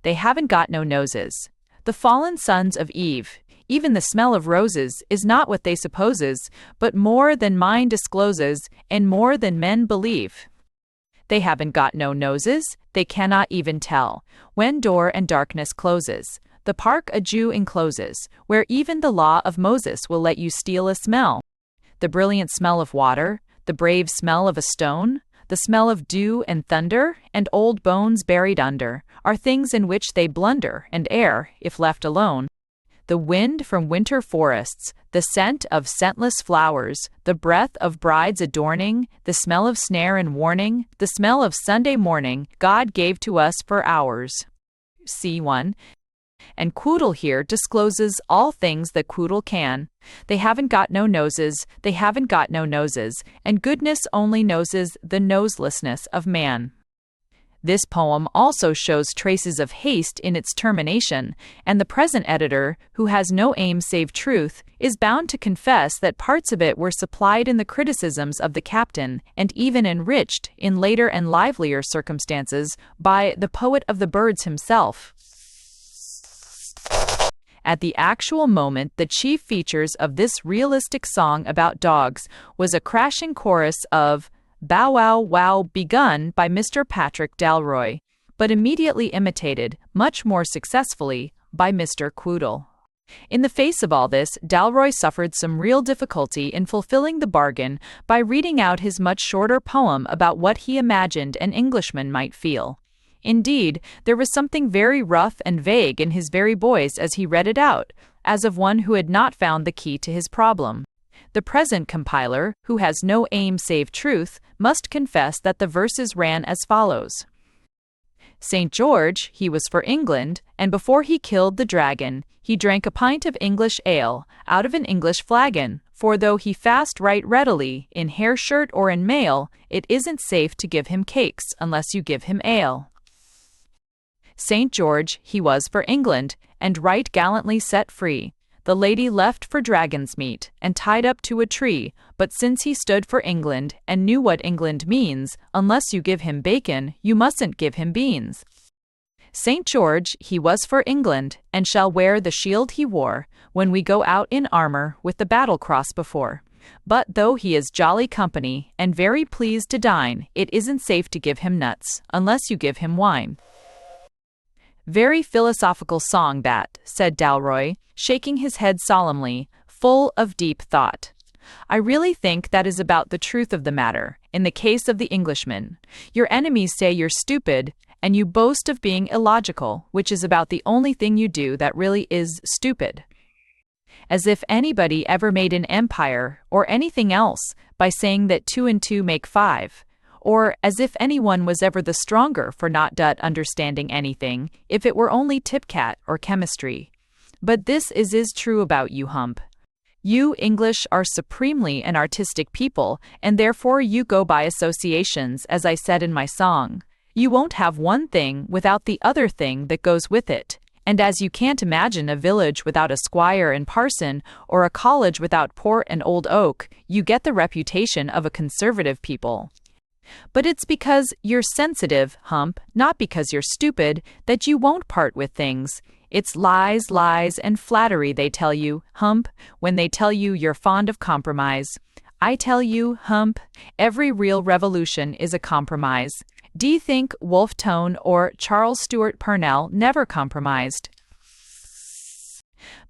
They haven't got no noses. The fallen sons of Eve, even the smell of roses is not what they supposes, but more than mind discloses, and more than men believe. They haven't got no noses, they cannot even tell, when door and darkness closes, the park a Jew encloses, where even the law of Moses will let you steal a smell. The brilliant smell of water, the brave smell of a stone, the smell of dew and thunder, and old bones buried under, are things in which they blunder, and air, if left alone. The wind from winter forests, the scent of scentless flowers, the breath of brides adorning, the smell of snare and warning, the smell of Sunday morning, God gave to us for ours. C1. And Quoodle here discloses all things that Quoodle can. They haven't got no noses, they haven't got no noses, and goodness only noses the noselessness of man. This poem also shows traces of haste in its termination, and the present editor, who has no aim save truth, is bound to confess that parts of it were supplied in the criticisms of the captain, and even enriched, in later and livelier circumstances, by the poet of the birds himself. At the actual moment, the chief features of this realistic song about dogs was a crashing chorus of Bow Wow Wow begun by Mr. Patrick Dalroy, but immediately imitated, much more successfully, by Mr. Quoodle. In the face of all this, Dalroy suffered some real difficulty in fulfilling the bargain by reading out his much shorter poem about what he imagined an Englishman might feel. Indeed, there was something very rough and vague in his very voice as he read it out, as of one who had not found the key to his problem. The present compiler, who has no aim save truth, must confess that the verses ran as follows. St. George, he was for England, and before he killed the dragon, he drank a pint of English ale, out of an English flagon, for though he fast right readily, in hair shirt or in mail, it isn't safe to give him cakes unless you give him ale. St. George, he was for England, and right gallantly set free. The lady left for dragon's meat, and tied up to a tree, but since he stood for England, and knew what England means, unless you give him bacon, you mustn't give him beans. St. George, he was for England, and shall wear the shield he wore, when we go out in armour, with the battle-cross before. But though he is jolly company, and very pleased to dine, it isn't safe to give him nuts, unless you give him wine. Very philosophical song that, said Dalroy, shaking his head solemnly, full of deep thought. I really think that is about the truth of the matter, in the case of the Englishman. Your enemies say you're stupid, and you boast of being illogical, which is about the only thing you do that really is stupid. As if anybody ever made an empire, or anything else, by saying that 2 and 2 make 5. Or as if anyone was ever the stronger for not understanding anything, if it were only tipcat or chemistry. But this is true about you, Hump. You English are supremely an artistic people, and therefore you go by associations, as I said in my song. You won't have one thing without the other thing that goes with it. And as you can't imagine a village without a squire and parson, or a college without port and old oak, you get the reputation of a conservative people. But it's because you're sensitive, Hump, not because you're stupid, that you won't part with things. It's lies, lies, and flattery they tell you, Hump, when they tell you you're fond of compromise. I tell you, Hump, every real revolution is a compromise. D'ye think Wolfe Tone or Charles Stewart Parnell never compromised?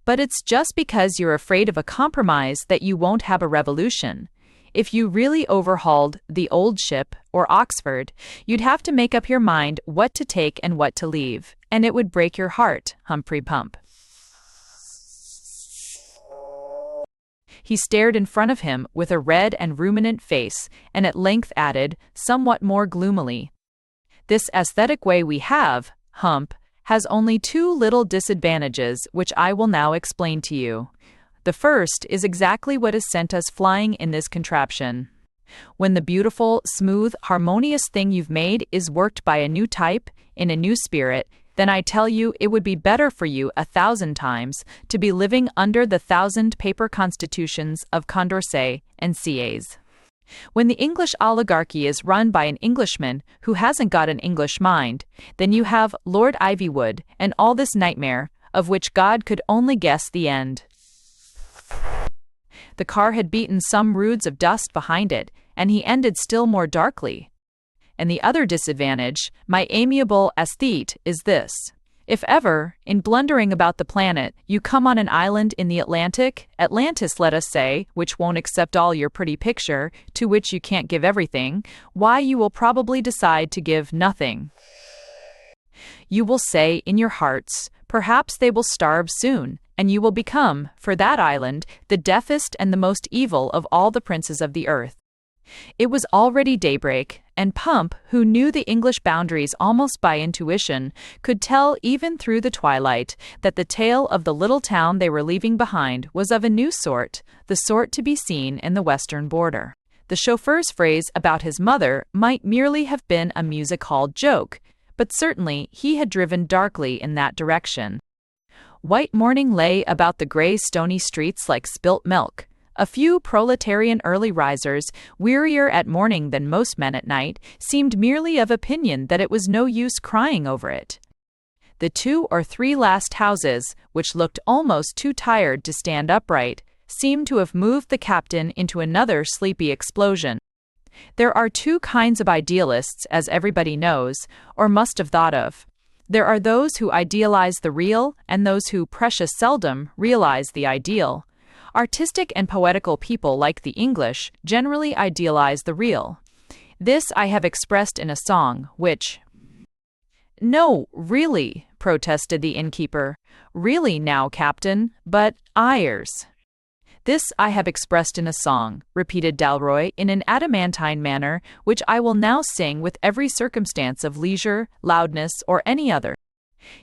But it's just because you're afraid of a compromise that you won't have a revolution. If you really overhauled the old ship, or Oxford, you'd have to make up your mind what to take and what to leave, and it would break your heart, Humphrey Pump. He stared in front of him with a red and ruminant face, and at length added, somewhat more gloomily, This aesthetic way we have, Hump, has only 2 little disadvantages which I will now explain to you. The first is exactly what has sent us flying in this contraption. When the beautiful, smooth, harmonious thing you've made is worked by a new type, in a new spirit, then I tell you it would be better for you 1,000 times to be living under the 1,000 paper constitutions of Condorcet and Sieyès. When the English oligarchy is run by an Englishman who hasn't got an English mind, then you have Lord Ivywood and all this nightmare, of which God could only guess the end. The car had beaten some roods of dust behind it, and he ended still more darkly. And the other disadvantage, my amiable aesthete, is this. If ever, in blundering about the planet, you come on an island in the Atlantic, Atlantis let us say, which won't accept all your pretty picture, to which you can't give everything, why you will probably decide to give nothing. You will say in your hearts, perhaps they will starve soon, and you will become, for that island, the deafest and the most evil of all the princes of the earth. It was already daybreak, and Pump, who knew the English boundaries almost by intuition, could tell even through the twilight that the tale of the little town they were leaving behind was of a new sort, the sort to be seen in the western border. The chauffeur's phrase about his mother might merely have been a music-hall joke, but certainly he had driven darkly in that direction. White morning lay about the gray stony streets like spilt milk. A few proletarian early risers, wearier at morning than most men at night, seemed merely of opinion that it was no use crying over it. The 2 or 3 last houses, which looked almost too tired to stand upright, seemed to have moved the captain into another sleepy explosion. There are 2 kinds of idealists, as everybody knows, or must have thought of. There are those who idealize the real, and those who precious seldom realize the ideal. Artistic and poetical people like the English generally idealize the real. This I have expressed in a song, which— "No, really," protested the innkeeper. "Really now, Captain, but Ayers." "This I have expressed in a song," repeated Dalroy in an adamantine manner, "which I will now sing with every circumstance of leisure, loudness, or any other."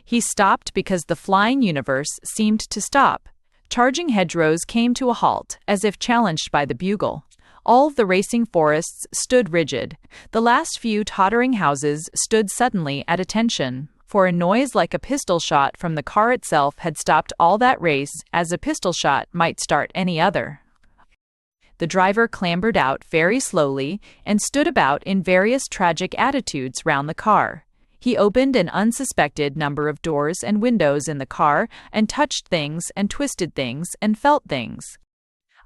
He stopped because the flying universe seemed to stop. Charging hedgerows came to a halt, as if challenged by the bugle. All the racing forests stood rigid. The last few tottering houses stood suddenly at attention, for a noise like a pistol shot from the car itself had stopped all that race, as a pistol shot might start any other. The driver clambered out very slowly and stood about in various tragic attitudes round the car. He opened an unsuspected number of doors and windows in the car and touched things and twisted things and felt things.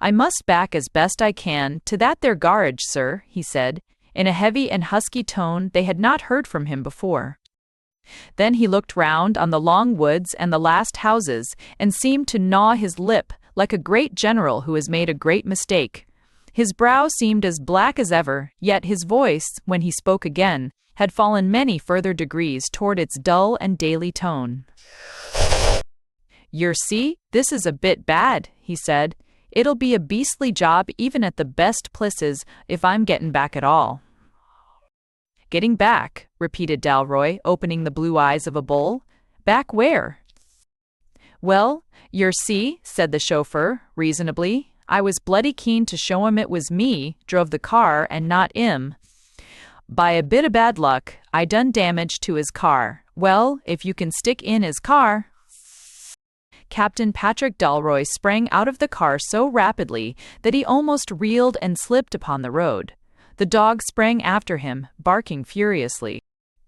"I must back as best I can to that there garage, sir," he said, in a heavy and husky tone they had not heard from him before. Then he looked round on the long woods and the last houses and seemed to gnaw his lip like a great general who has made a great mistake. His brow seemed as black as ever, yet his voice, when he spoke again, had fallen many further degrees toward its dull and daily tone. "Yer see, this is a bit bad," he said. "It'll be a beastly job even at the best places if I'm getting back at all." "Getting back," repeated Dalroy, opening the blue eyes of a bull. "Back where?" "Well, yer see," said the chauffeur, reasonably, "I was bloody keen to show 'im it was me drove the car and not 'im. By a bit of bad luck, I done damage to his car. Well, if you can stick in his car—" Captain Patrick Dalroy sprang out of the car so rapidly that he almost reeled and slipped upon the road. The dog sprang after him, barking furiously.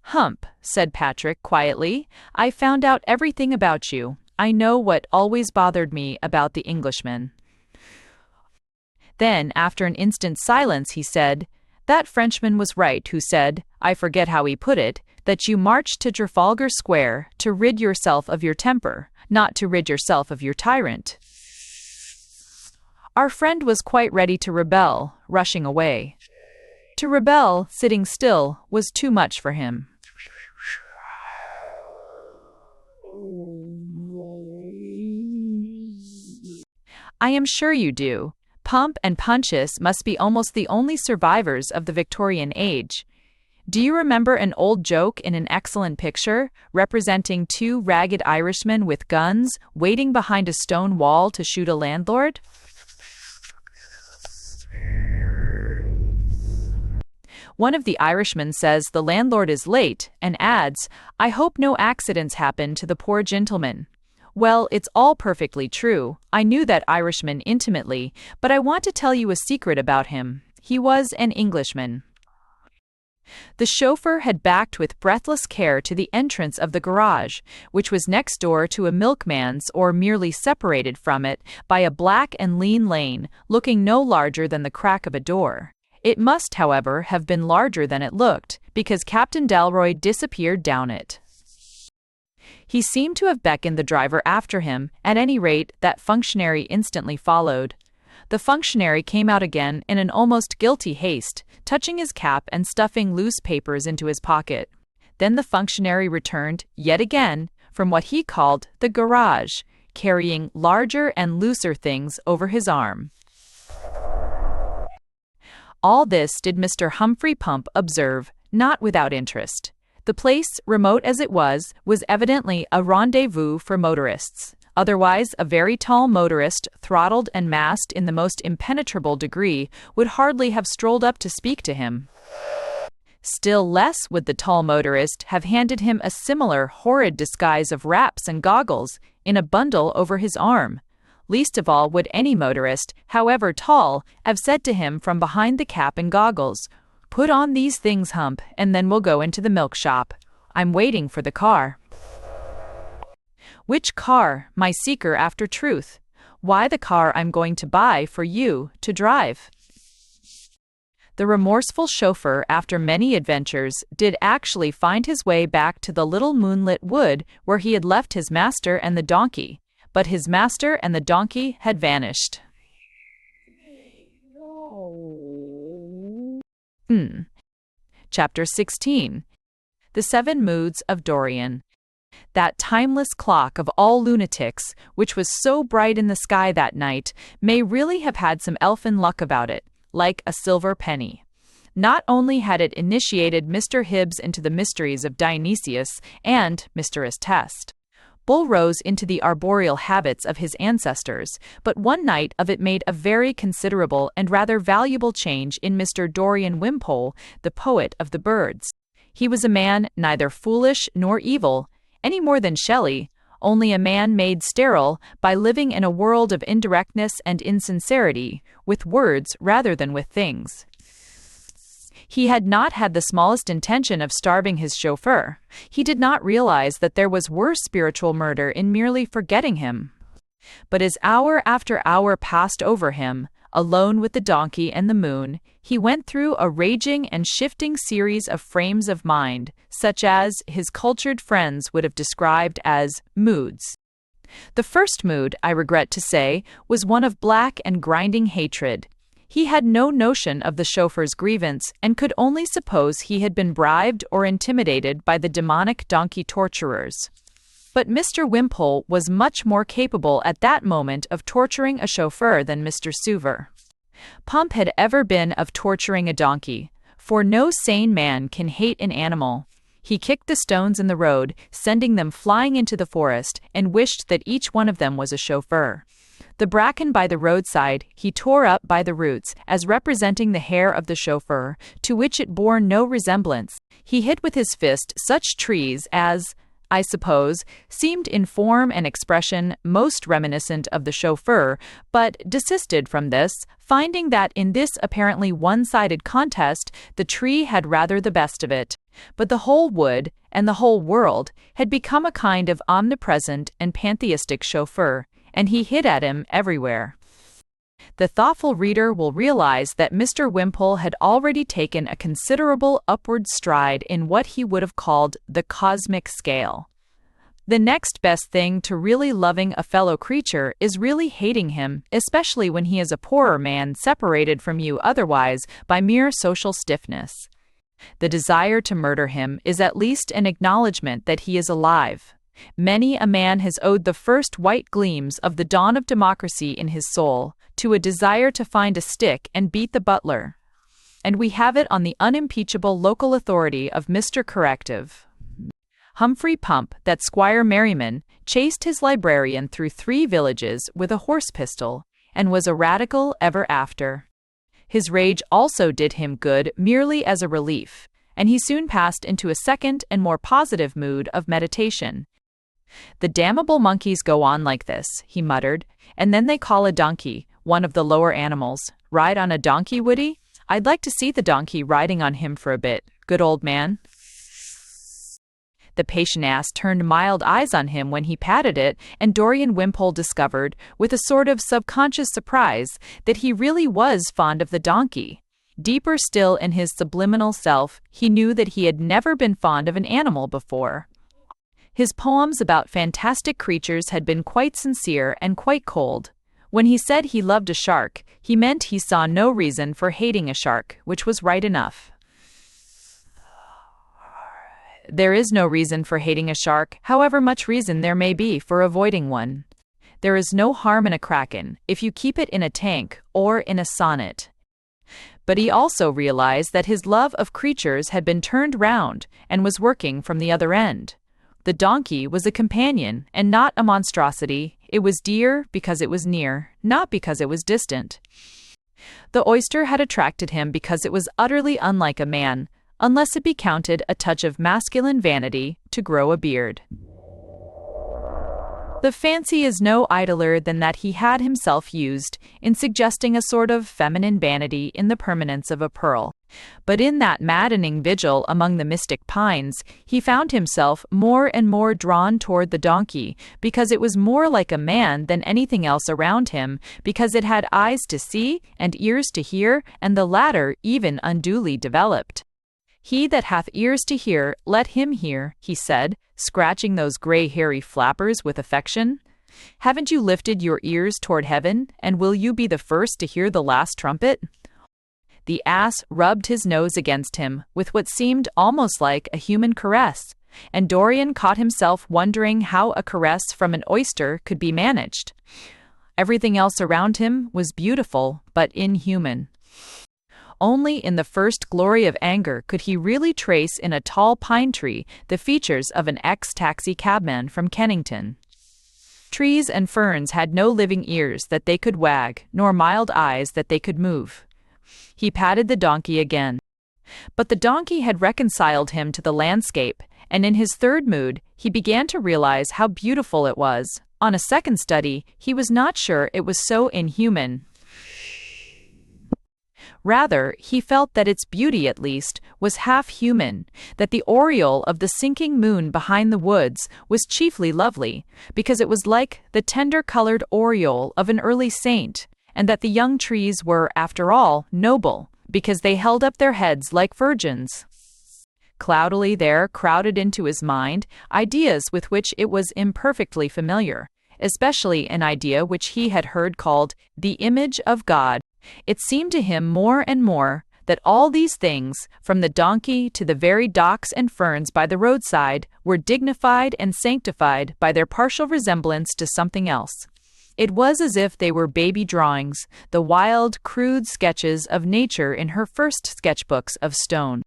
"Hump," said Patrick quietly, "I found out everything about you. I know what always bothered me about the Englishman." Then, after an instant's silence, he said, "That Frenchman was right who said, I forget how he put it, that you marched to Trafalgar Square to rid yourself of your temper, not to rid yourself of your tyrant." Our friend was quite ready to rebel, rushing away. To rebel, sitting still, was too much for him. "I am sure you do. Pump and Punchus must be almost the only survivors of the Victorian age. Do you remember an old joke in an excellent picture, representing 2 ragged Irishmen with guns, waiting behind a stone wall to shoot a landlord? One of the Irishmen says the landlord is late and adds, "I hope no accidents happen to the poor gentleman." Well, it's all perfectly true. I knew that Irishman intimately, but I want to tell you a secret about him. He was an Englishman. The chauffeur had backed with breathless care to the entrance of the garage, which was next door to a milkman's or merely separated from it by a black and lean lane, looking no larger than the crack of a door. It must, however, have been larger than it looked, because Captain Dalroy disappeared down it. He seemed to have beckoned the driver after him. At any rate, that functionary instantly followed. The functionary came out again in an almost guilty haste, touching his cap and stuffing loose papers into his pocket. Then the functionary returned, yet again, from what he called the garage, carrying larger and looser things over his arm. All this did Mr. Humphrey Pump observe, not without interest. The place, remote as it was evidently a rendezvous for motorists. Otherwise, a very tall motorist, throttled and masked in the most impenetrable degree, would hardly have strolled up to speak to him. Still less would the tall motorist have handed him a similar horrid disguise of wraps and goggles in a bundle over his arm. Least of all would any motorist, however tall, have said to him from behind the cap and goggles, "Put on these things, Hump, and then we'll go into the milk shop. I'm waiting for the car." Which car, my seeker after truth? Why, the car I'm going to buy for you to drive. The remorseful chauffeur, after many adventures, did actually find his way back to the little moonlit wood where he had left his master and the donkey, but his master and the donkey had vanished. Chapter 16. The 7 Moods of Dorian. That timeless clock of all lunatics, which was so bright in the sky that night, may really have had some elfin luck about it, like a silver penny. Not only had it initiated Mr. Hibbs into the mysteries of Dionysius and Mysterious Test. Bull rose into the arboreal habits of his ancestors, but one night of it made a very considerable and rather valuable change in Mr. Dorian Wimpole, the poet of the birds. He was a man neither foolish nor evil, any more than Shelley, only a man made sterile by living in a world of indirectness and insincerity, with words rather than with things. He had not had the smallest intention of starving his chauffeur. He did not realize that there was worse spiritual murder in merely forgetting him. But as hour after hour passed over him, alone with the donkey and the moon, he went through a raging and shifting series of frames of mind, such as his cultured friends would have described as moods. The first mood, I regret to say, was one of black and grinding hatred. He had no notion of the chauffeur's grievance and could only suppose he had been bribed or intimidated by the demonic donkey torturers. But Mr. Wimpole was much more capable at that moment of torturing a chauffeur than Mr. Suver. Pump had ever been of torturing a donkey, for no sane man can hate an animal. He kicked the stones in the road, sending them flying into the forest, and wished that each one of them was a chauffeur. The bracken by the roadside he tore up by the roots, as representing the hair of the chauffeur, to which it bore no resemblance. He hit with his fist such trees as, I suppose, seemed in form and expression most reminiscent of the chauffeur, but desisted from this, finding that in this apparently one-sided contest the tree had rather the best of it. But the whole wood, and the whole world, had become a kind of omnipresent and pantheistic chauffeur, and he hit at him everywhere. The thoughtful reader will realize that Mr. Wimpole had already taken a considerable upward stride in what he would have called the cosmic scale. The next best thing to really loving a fellow creature is really hating him, especially when he is a poorer man separated from you otherwise by mere social stiffness. The desire to murder him is at least an acknowledgment that he is alive. Many a man has owed the first white gleams of the dawn of democracy in his soul to a desire to find a stick and beat the butler. And we have it on the unimpeachable local authority of Mr. Corrective. Humphrey Pump, that Squire Merriman, chased his librarian through 3 villages with a horse pistol, and was a radical ever after. His rage also did him good merely as a relief, and he soon passed into a second and more positive mood of meditation. "The damnable monkeys go on like this," he muttered, "and then they call a donkey, one of the lower animals. Ride on a donkey, would he? I'd like to see the donkey riding on him for a bit. Good old man." The patient ass turned mild eyes on him when he patted it, and Dorian Wimpole discovered, with a sort of subconscious surprise, that he really was fond of the donkey. Deeper still in his subliminal self, he knew that he had never been fond of an animal before. His poems about fantastic creatures had been quite sincere and quite cold. When he said he loved a shark, he meant he saw no reason for hating a shark, which was right enough. There is no reason for hating a shark, however much reason there may be for avoiding one. There is no harm in a kraken, if you keep it in a tank or in a sonnet. But he also realized that his love of creatures had been turned round and was working from the other end. The donkey was a companion and not a monstrosity. It was dear because it was near, not because it was distant. The oyster had attracted him because it was utterly unlike a man, unless it be counted a touch of masculine vanity to grow a beard. The fancy is no idler than that he had himself used in suggesting a sort of feminine vanity in the permanence of a pearl. But in that maddening vigil among the mystic pines, he found himself more and more drawn toward the donkey, because it was more like a man than anything else around him, because it had eyes to see and ears to hear, and the latter even unduly developed. "He that hath ears to hear, let him hear," he said, scratching those gray hairy flappers with affection. "Haven't you lifted your ears toward heaven, and will you be the first to hear the last trumpet?" The ass rubbed his nose against him with what seemed almost like a human caress, and Dorian caught himself wondering how a caress from an oyster could be managed. Everything else around him was beautiful but inhuman. Only in the first glory of anger could he really trace in a tall pine tree the features of an ex-taxi cabman from Kennington. Trees and ferns had no living ears that they could wag, nor mild eyes that they could move. He patted the donkey again. But the donkey had reconciled him to the landscape, and in his third mood, he began to realize how beautiful it was. On a second study, he was not sure it was so inhuman. Rather, he felt that its beauty, at least, was half-human, that the aureole of the sinking moon behind the woods was chiefly lovely, because it was like the tender-colored aureole of an early saint, and that the young trees were, after all, noble, because they held up their heads like virgins. Cloudily there crowded into his mind ideas with which it was imperfectly familiar, especially an idea which he had heard called the image of God. It seemed to him more and more that all these things, from the donkey to the very docks and ferns by the roadside, were dignified and sanctified by their partial resemblance to something else. It was as if they were baby drawings, the wild, crude sketches of nature in her first sketchbooks of stone.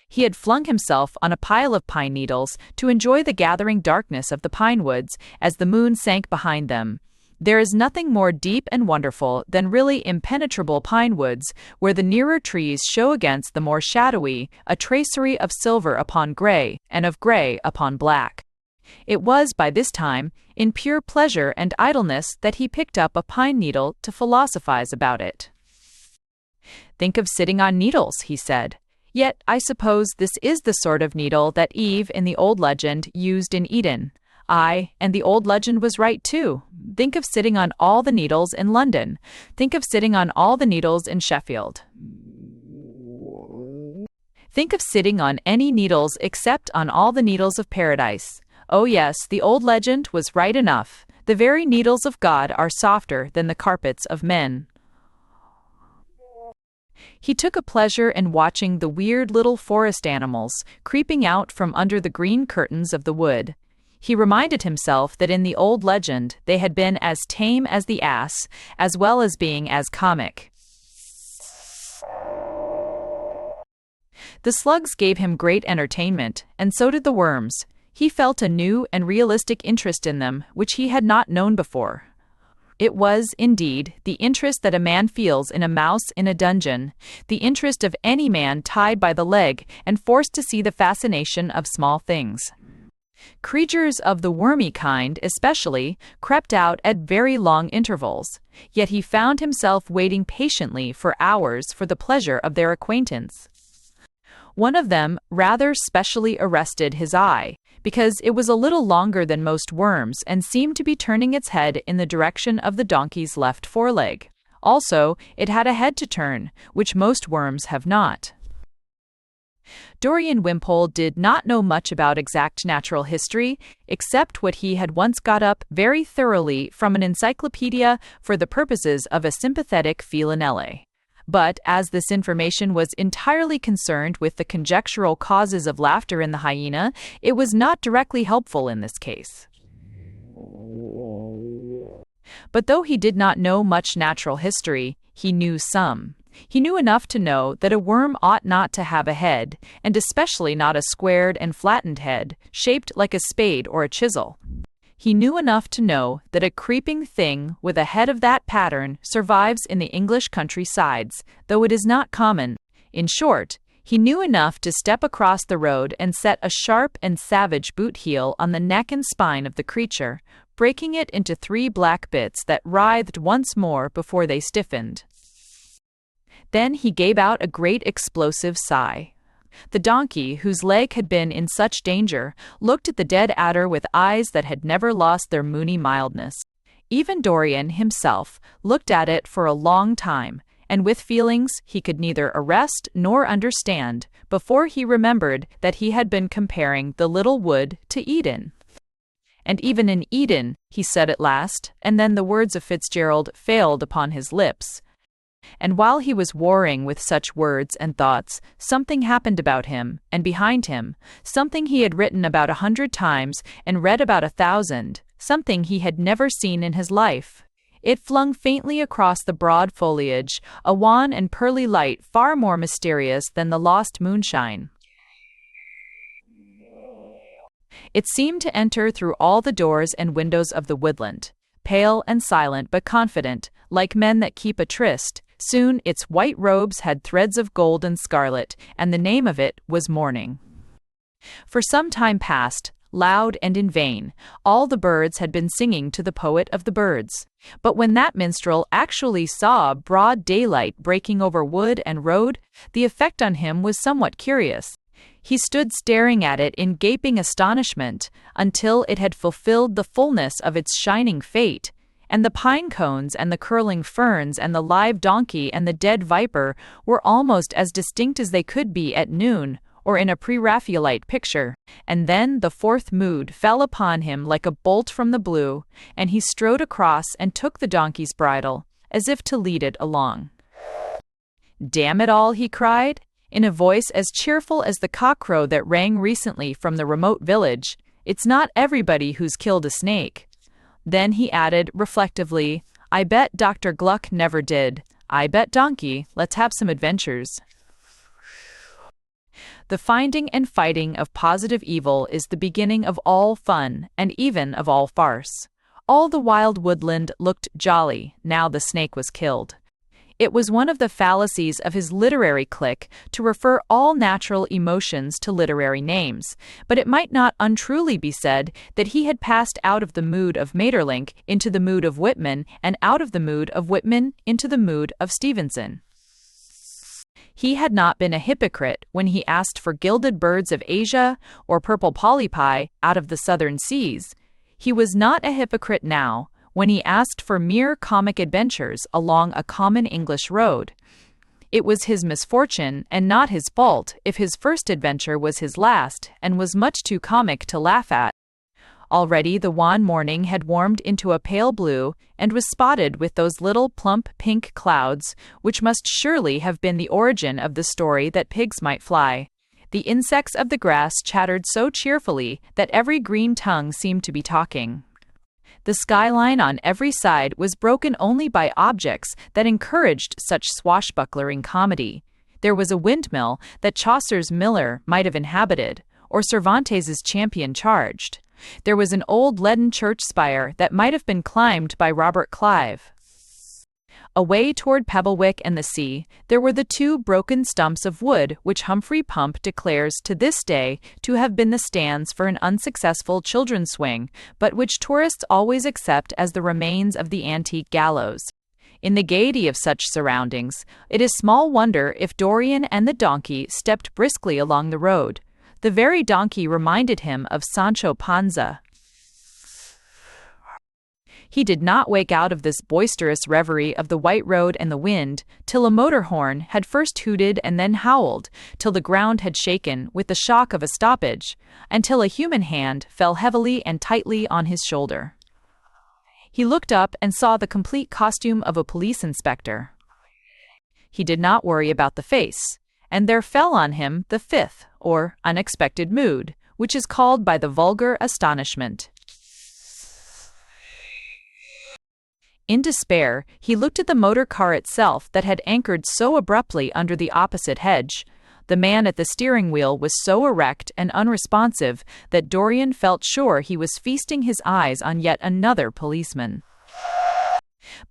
He had flung himself on a pile of pine needles to enjoy the gathering darkness of the pine woods as the moon sank behind them. There is nothing more deep and wonderful than really impenetrable pine woods, where the nearer trees show against the more shadowy a tracery of silver upon gray, and of gray upon black. It was by this time, in pure pleasure and idleness, that he picked up a pine needle to philosophize about it. "Think of sitting on needles," he said. "Yet I suppose this is the sort of needle that Eve in the old legend used in Eden. Aye, and the old legend was right too. Think of sitting on all the needles in London. Think of sitting on all the needles in Sheffield. Think of sitting on any needles except on all the needles of paradise. Oh yes, the old legend was right enough. The very needles of God are softer than the carpets of men." He took a pleasure in watching the weird little forest animals creeping out from under the green curtains of the wood. He reminded himself that in the old legend they had been as tame as the ass, as well as being as comic. The slugs gave him great entertainment, and so did the worms. He felt a new and realistic interest in them, which he had not known before. It was, indeed, the interest that a man feels in a mouse in a dungeon, the interest of any man tied by the leg and forced to see the fascination of small things. Creatures of the wormy kind, especially, crept out at very long intervals, yet he found himself waiting patiently for hours for the pleasure of their acquaintance. One of them rather specially arrested his eye, because it was a little longer than most worms and seemed to be turning its head in the direction of the donkey's left foreleg. Also, it had a head to turn, which most worms have not. Dorian Wimpole did not know much about exact natural history, except what he had once got up very thoroughly from an encyclopedia for the purposes of a sympathetic Felinelle. But as this information was entirely concerned with the conjectural causes of laughter in the hyena, it was not directly helpful in this case. But though he did not know much natural history, he knew some. He knew enough to know that a worm ought not to have a head, and especially not a squared and flattened head, shaped like a spade or a chisel. He knew enough to know that a creeping thing with a head of that pattern survives in the English countrysides, though it is not common. In short, he knew enough to step across the road and set a sharp and savage boot heel on the neck and spine of the creature, breaking it into 3 black bits that writhed once more before they stiffened. Then he gave out a great explosive sigh. The donkey, whose leg had been in such danger, looked at the dead adder with eyes that had never lost their moony mildness. Even Dorian himself looked at it for a long time, and with feelings he could neither arrest nor understand, before he remembered that he had been comparing the little wood to Eden. And even in Eden, he said at last, and then the words of Fitzgerald failed upon his lips. And while he was warring with such words and thoughts, something happened about him, and behind him, something he had written about 100 times and read about 1,000, something he had never seen in his life. It flung faintly across the broad foliage, a wan and pearly light far more mysterious than the lost moonshine. It seemed to enter through all the doors and windows of the woodland, pale and silent but confident, like men that keep a tryst. Soon its white robes had threads of gold and scarlet, and the name of it was morning. For some time past, loud and in vain, all the birds had been singing to the poet of the birds. But when that minstrel actually saw broad daylight breaking over wood and road, the effect on him was somewhat curious. He stood staring at it in gaping astonishment until it had fulfilled the fullness of its shining fate, and the pine cones and the curling ferns and the live donkey and the dead viper were almost as distinct as they could be at noon or in a pre-Raphaelite picture. And then the fourth mood fell upon him like a bolt from the blue, and he strode across and took the donkey's bridle, as if to lead it along. "Damn it all," he cried, in a voice as cheerful as the cockcrow that rang recently from the remote village, "it's not everybody who's killed a snake." Then he added reflectively, "I bet Dr. Gluck never did. I bet donkey, let's have some adventures." The finding and fighting of positive evil is the beginning of all fun, and even of all farce. All the wild woodland looked jolly, now the snake was killed. It was one of the fallacies of his literary clique to refer all natural emotions to literary names, but it might not untruly be said that he had passed out of the mood of Maeterlinck into the mood of Whitman, and out of the mood of Whitman into the mood of Stevenson. He had not been a hypocrite when he asked for gilded birds of Asia or purple polypi out of the southern seas. He was not a hypocrite now when he asked for mere comic adventures along a common English road. It was his misfortune and not his fault if his first adventure was his last and was much too comic to laugh at. Already the wan morning had warmed into a pale blue and was spotted with those little plump pink clouds which must surely have been the origin of the story that pigs might fly. The insects of the grass chattered so cheerfully that every green tongue seemed to be talking. The skyline on every side was broken only by objects that encouraged such swashbucklering comedy. There was a windmill that Chaucer's miller might have inhabited, or Cervantes's champion charged. There was an old leaden church spire that might have been climbed by Robert Clive. Away toward Pebblewick and the sea, there were the two broken stumps of wood which Humphrey Pump declares to this day to have been the stands for an unsuccessful children's swing, but which tourists always accept as the remains of the antique gallows. In the gaiety of such surroundings, it is small wonder if Dorian and the donkey stepped briskly along the road. The very donkey reminded him of Sancho Panza. He did not wake out of this boisterous reverie of the white road and the wind, till a motor horn had first hooted and then howled, till the ground had shaken with the shock of a stoppage, until a human hand fell heavily and tightly on his shoulder. He looked up and saw the complete costume of a police inspector. He did not worry about the face, and there fell on him the fifth, or unexpected mood, which is called by the vulgar astonishment. In despair, he looked at the motor car itself that had anchored so abruptly under the opposite hedge. The man at the steering wheel was so erect and unresponsive that Dorian felt sure he was feasting his eyes on yet another policeman.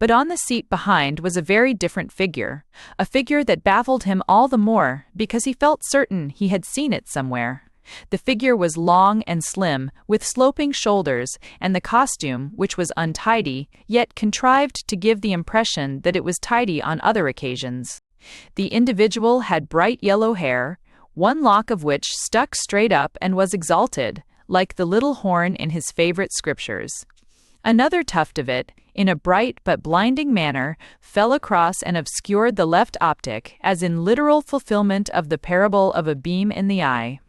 But on the seat behind was a very different figure, a figure that baffled him all the more because he felt certain he had seen it somewhere. The figure was long and slim, with sloping shoulders, and the costume, which was untidy, yet contrived to give the impression that it was tidy on other occasions. The individual had bright yellow hair, one lock of which stuck straight up and was exalted, like the little horn in his favorite scriptures. Another tuft of it, in a bright but blinding manner, fell across and obscured the left optic, as in literal fulfillment of the parable of a beam in the eye.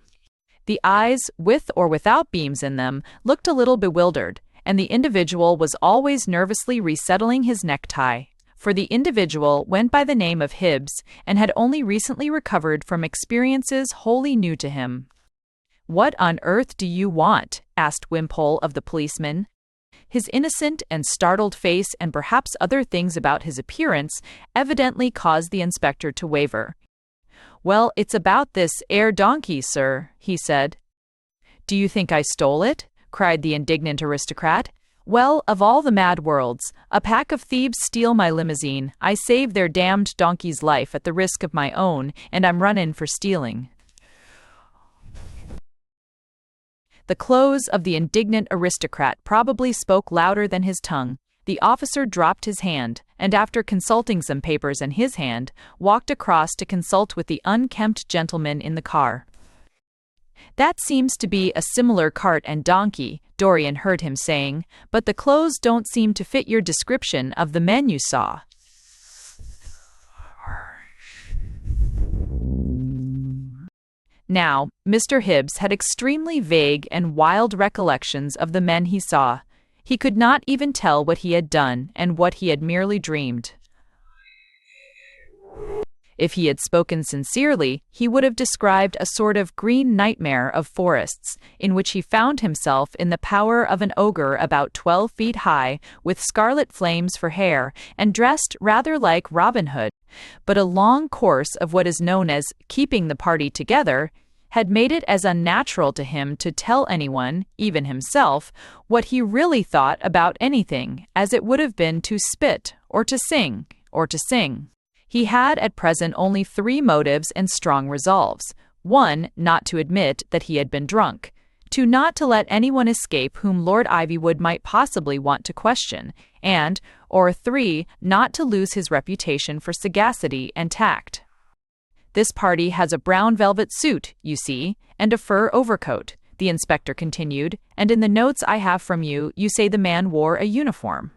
The eyes, with or without beams in them, looked a little bewildered, and the individual was always nervously resettling his necktie, for the individual went by the name of Hibbs and had only recently recovered from experiences wholly new to him. "What on earth do you want?" asked Wimpole of the policeman. His innocent and startled face and perhaps other things about his appearance evidently caused the inspector to waver. "Well, it's about this 'ere donkey, sir," he said. "Do you think I stole it?" cried the indignant aristocrat. "Well, of all the mad worlds, a pack of thieves steal my limousine, I save their damned donkey's life at the risk of my own, and I'm runnin' for stealing." The clothes of the indignant aristocrat probably spoke louder than his tongue. The officer dropped his hand, and after consulting some papers in his hand, walked across to consult with the unkempt gentleman in the car. "That seems to be a similar cart and donkey," Dorian heard him saying, "but the clothes don't seem to fit your description of the men you saw." Now, Mr. Hibbs had extremely vague and wild recollections of the men he saw. He could not even tell what he had done and what he had merely dreamed. If he had spoken sincerely, he would have described a sort of green nightmare of forests, in which he found himself in the power of an ogre about 12 feet high, with scarlet flames for hair, and dressed rather like Robin Hood. But a long course of what is known as keeping the party together had made it as unnatural to him to tell anyone, even himself, what he really thought about anything, as it would have been to spit, or to sing, or to sing. He had at present only 3 motives and strong resolves. 1, not to admit that he had been drunk. 2, not to let anyone escape whom Lord Ivywood might possibly want to question. And, or 3, not to lose his reputation for sagacity and tact. "This party has a brown velvet suit, you see, and a fur overcoat," the inspector continued, "and in the notes I have from you, you say the man wore a uniform."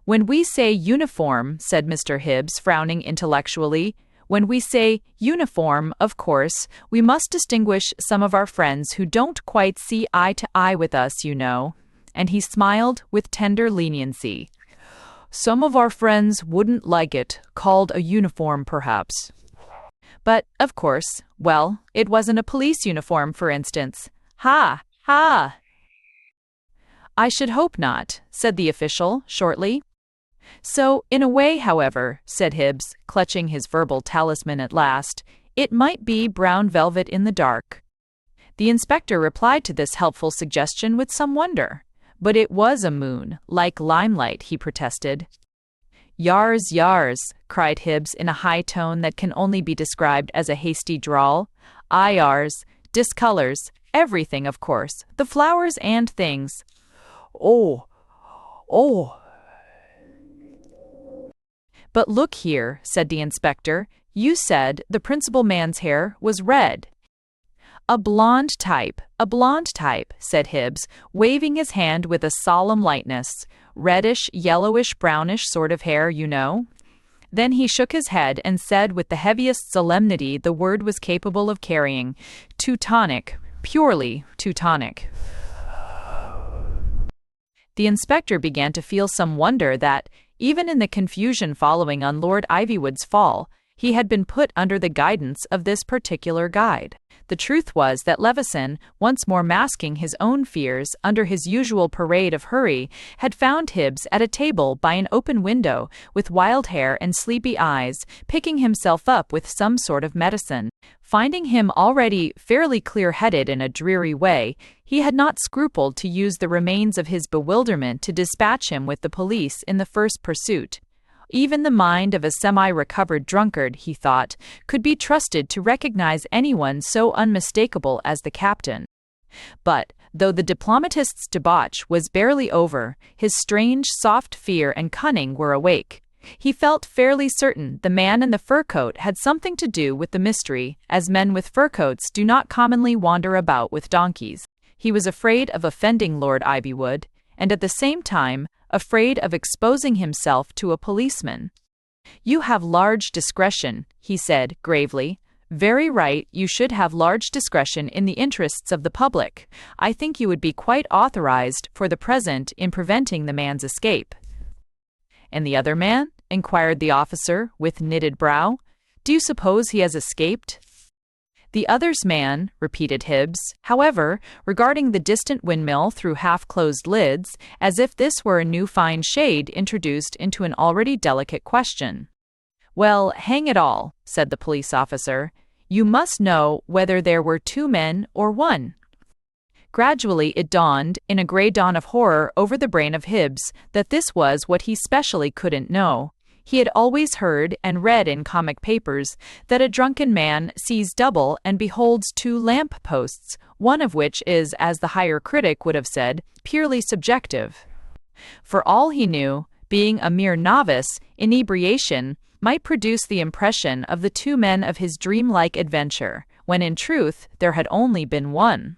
"When we say uniform," said Mr. Hibbs, frowning intellectually, "when we say uniform, of course, we must distinguish some of our friends who don't quite see eye to eye with us, you know." And he smiled with tender leniency. "Some of our friends wouldn't like it, called a uniform, perhaps. But, of course, well, it wasn't a police uniform, for instance. Ha! Ha!" "I should hope not," said the official, shortly. "So, in a way, however," said Hibbs, clutching his verbal talisman at last, "it might be brown velvet in the dark." The inspector replied to this helpful suggestion with some wonder. But it was a moon, like limelight, he protested. Yars, yars, cried Hibbs in a high tone that can only be described as a hasty drawl. Yars, discolors, everything, of course, the flowers and things. Oh. But look here, said the inspector, you said the principal man's hair was red. A blonde type, said Hibbs, waving his hand with a solemn lightness. Reddish, yellowish, brownish sort of hair, you know. Then he shook his head and said with the heaviest solemnity the word was capable of carrying, Teutonic, purely Teutonic. The inspector began to feel some wonder that, even in the confusion following on Lord Ivywood's fall, he had been put under the guidance of this particular guide. The truth was that Levison, once more masking his own fears under his usual parade of hurry, had found Hibbs at a table by an open window, with wild hair and sleepy eyes, picking himself up with some sort of medicine. Finding him already fairly clear-headed in a dreary way, he had not scrupled to use the remains of his bewilderment to dispatch him with the police in the first pursuit. Even the mind of a semi-recovered drunkard, he thought, could be trusted to recognize anyone so unmistakable as the captain. But, though the diplomatist's debauch was barely over, his strange, soft fear and cunning were awake. He felt fairly certain the man in the fur coat had something to do with the mystery, as men with fur coats do not commonly wander about with donkeys. He was afraid of offending Lord Ivywood, and at the same time, afraid of exposing himself to a policeman. You have large discretion, he said gravely. Very right, you should have large discretion in the interests of the public. I think you would be quite authorized, for the present, in preventing the man's escape. And the other man? Inquired the officer, with knitted brow. Do you suppose he has escaped? The other's man, repeated Hibbs, however, regarding the distant windmill through half-closed lids, as if this were a new fine shade introduced into an already delicate question. Well, hang it all, said the police officer. You must know whether there were two men or one. Gradually it dawned, in a grey dawn of horror over the brain of Hibbs, that this was what he specially couldn't know. He had always heard and read in comic papers that a drunken man sees double and beholds two lamp-posts, one of which is, as the higher critic would have said, purely subjective. For all he knew, being a mere novice, inebriation might produce the impression of the two men of his dreamlike adventure, when in truth there had only been one.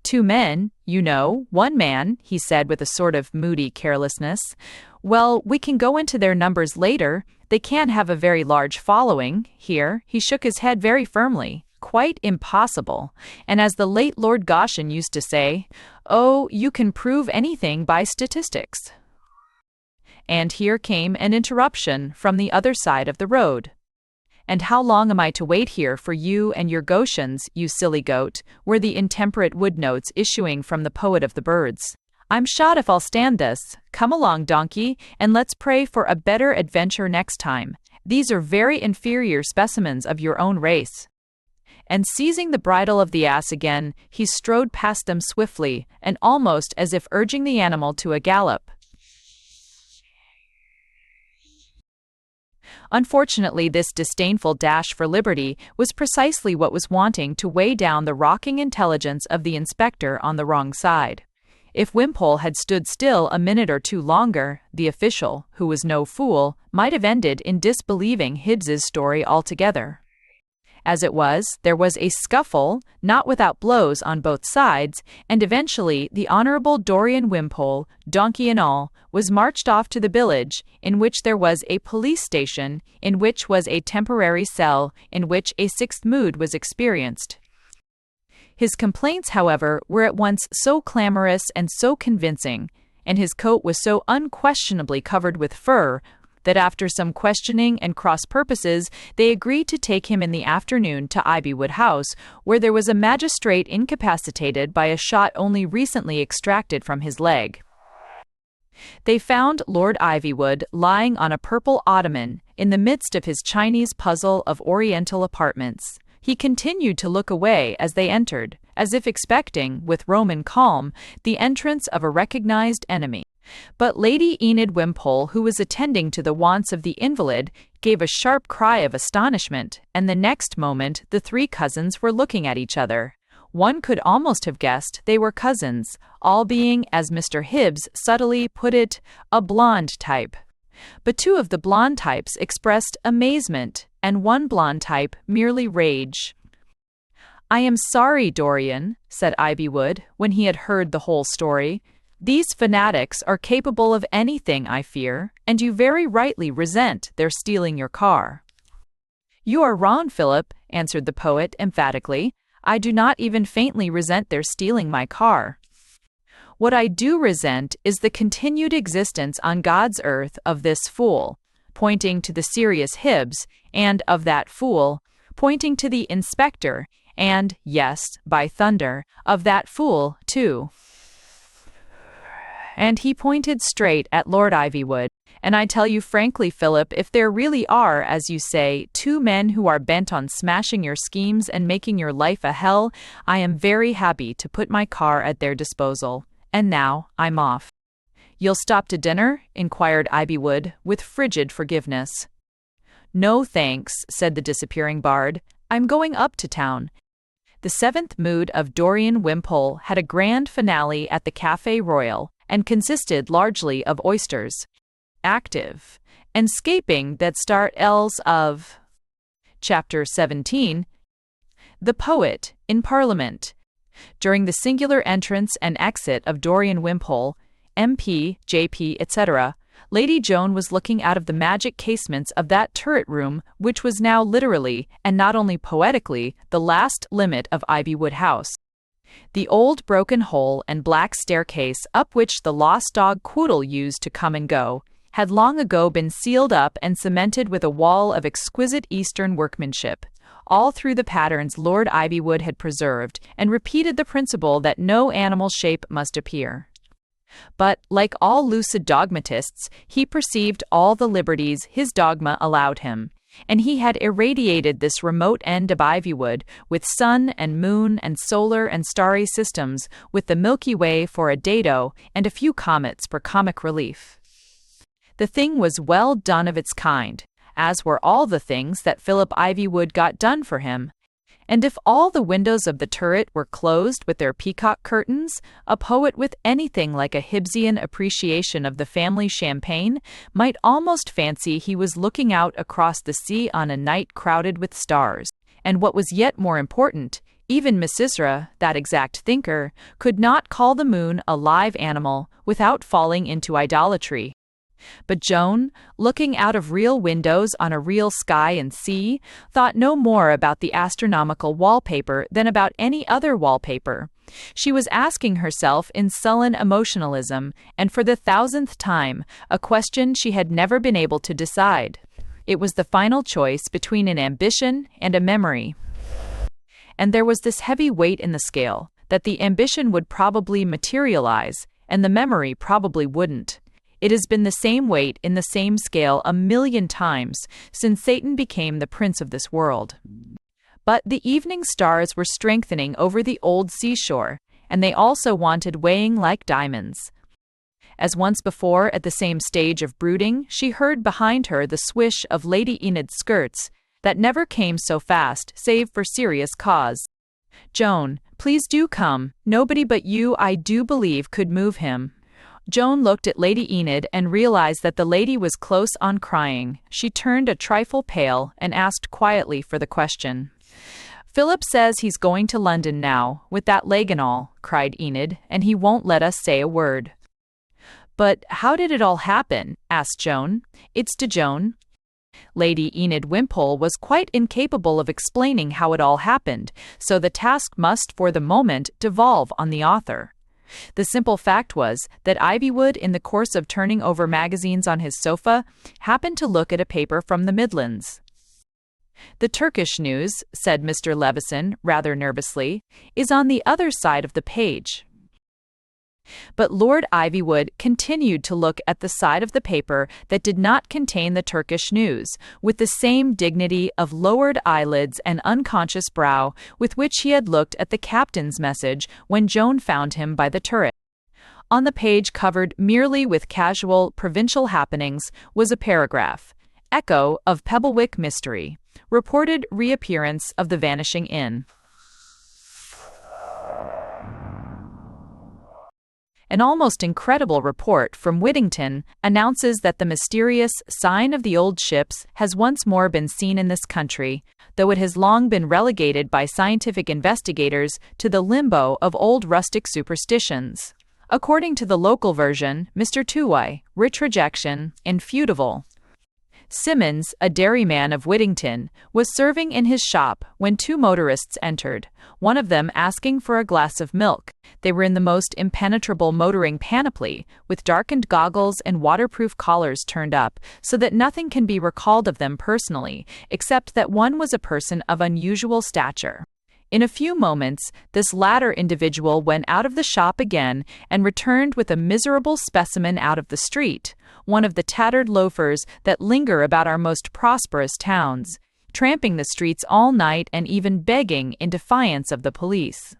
Two men, you know, one man, he said with a sort of moody carelessness. Well, we can go into their numbers later. They can't have a very large following. Here, he shook his head very firmly. Quite impossible. And as the late Lord Goshen used to say, oh, you can prove anything by statistics. And here came an interruption from the other side of the road. And how long am I to wait here for you and your Goshens, you silly goat, were the intemperate wood notes issuing from the poet of the birds. I'm shot if I'll stand this. Come along, donkey, and let's pray for a better adventure next time. These are very inferior specimens of your own race. And seizing the bridle of the ass again, he strode past them swiftly, and almost as if urging the animal to a gallop. Unfortunately, this disdainful dash for liberty was precisely what was wanting to weigh down the rocking intelligence of the inspector on the wrong side. If Wimpole had stood still a minute or two longer, the official, who was no fool, might have ended in disbelieving Hibbs's story altogether. As it was, there was a scuffle, not without blows on both sides, and eventually the Honourable Dorian Wimpole, donkey and all, was marched off to the village, in which there was a police station, in which was a temporary cell, in which a sixth mood was experienced. His complaints, however, were at once so clamorous and so convincing, and his coat was so unquestionably covered with fur, that after some questioning and cross-purposes, they agreed to take him in the afternoon to Ivywood House, where there was a magistrate incapacitated by a shot only recently extracted from his leg. They found Lord Ivywood lying on a purple ottoman in the midst of his Chinese puzzle of oriental apartments. He continued to look away as they entered, as if expecting, with Roman calm, the entrance of a recognized enemy. But Lady Enid Wimpole, who was attending to the wants of the invalid, gave a sharp cry of astonishment, and the next moment the three cousins were looking at each other. One could almost have guessed they were cousins, all being, as Mr. Hibbs subtly put it, a blonde type. But two of the blonde types expressed amazement, and one blonde type merely rage. "I am sorry, Dorian," said Ivywood, when he had heard the whole story. "These fanatics are capable of anything, I fear, and you very rightly resent their stealing your car." "You are wrong, Philip," answered the poet emphatically. "I do not even faintly resent their stealing my car. What I do resent is the continued existence on God's earth of this fool," pointing to the serious Hibbs, "and of that fool," pointing to the inspector, and, yes, by thunder, of that fool, too. And he pointed straight at Lord Ivywood. "And I tell you frankly, Philip, if there really are, as you say, two men who are bent on smashing your schemes and making your life a hell, I am very happy to put my car at their disposal. And now, I'm off." "You'll stop to dinner?" inquired Ivywood, with frigid forgiveness. "No, thanks," said the disappearing bard. "I'm going up to town." The seventh mood of Dorian Wimpole had a grand finale at the Café Royal, and consisted largely of oysters. Active and scaping that start L's of. Chapter 17. The Poet in Parliament. During the singular entrance and exit of Dorian Wimpole, MP, JP, etc., Lady Joan was looking out of the magic casements of that turret room which was now literally, and not only poetically, the last limit of Ivywood House. The old broken hole and black staircase up which the lost dog Quoodle used to come and go had long ago been sealed up and cemented with a wall of exquisite Eastern workmanship. All through the patterns Lord Ivywood had preserved and repeated the principle that no animal shape must appear. But, like all lucid dogmatists, he perceived all the liberties his dogma allowed him, and he had irradiated this remote end of Ivywood with sun and moon and solar and starry systems, with the Milky Way for a dado and a few comets for comic relief. The thing was well done of its kind, as were all the things that Philip Ivywood got done for him. And if all the windows of the turret were closed with their peacock curtains, a poet with anything like a Hibbsian appreciation of the family champagne might almost fancy he was looking out across the sea on a night crowded with stars. And what was yet more important, even Misysra, that exact thinker, could not call the moon a live animal without falling into idolatry. But Joan, looking out of real windows on a real sky and sea, thought no more about the astronomical wallpaper than about any other wallpaper. She was asking herself in sullen emotionalism, and for the 1,000th time, a question she had never been able to decide. It was the final choice between an ambition and a memory. And there was this heavy weight in the scale, that the ambition would probably materialize, and the memory probably wouldn't. It has been the same weight in the same scale 1,000,000 times since Satan became the prince of this world. But the evening stars were strengthening over the old seashore, and they also wanted weighing like diamonds. As once before at the same stage of brooding, she heard behind her the swish of Lady Enid's skirts, that never came so fast save for serious cause. "Joan, please do come. Nobody but you, I do believe, could move him." Joan looked at Lady Enid and realized that the lady was close on crying. She turned a trifle pale and asked quietly for the question. "Philip says he's going to London now, with that leg and all," cried Enid, "and he won't let us say a word." "But how did it all happen?" asked Joan. "It's to Joan." Lady Enid Wimpole was quite incapable of explaining how it all happened, so the task must for the moment devolve on the author. The simple fact was that Ivywood, in the course of turning over magazines on his sofa, happened to look at a paper from the Midlands. "The Turkish news," said Mr. Levison, rather nervously, "is on the other side of the page." But Lord Ivywood continued to look at the side of the paper that did not contain the Turkish news, with the same dignity of lowered eyelids and unconscious brow with which he had looked at the captain's message when Joan found him by the turret. On the page covered merely with casual provincial happenings was a paragraph. Echo of Pebblewick mystery. Reported reappearance of the vanishing inn. An almost incredible report from Whittington announces that the mysterious sign of the old ships has once more been seen in this country, though it has long been relegated by scientific investigators to the limbo of old rustic superstitions. According to the local version, Mr. Tuwai, rich rejection, infeudable. Simmons, a dairyman of Whittington, was serving in his shop when two motorists entered, one of them asking for a glass of milk. They were in the most impenetrable motoring panoply, with darkened goggles and waterproof collars turned up, so that nothing can be recalled of them personally, except that one was a person of unusual stature. In a few moments, this latter individual went out of the shop again and returned with a miserable specimen out of the street, one of the tattered loafers that linger about our most prosperous towns, tramping the streets all night and even begging in defiance of the police.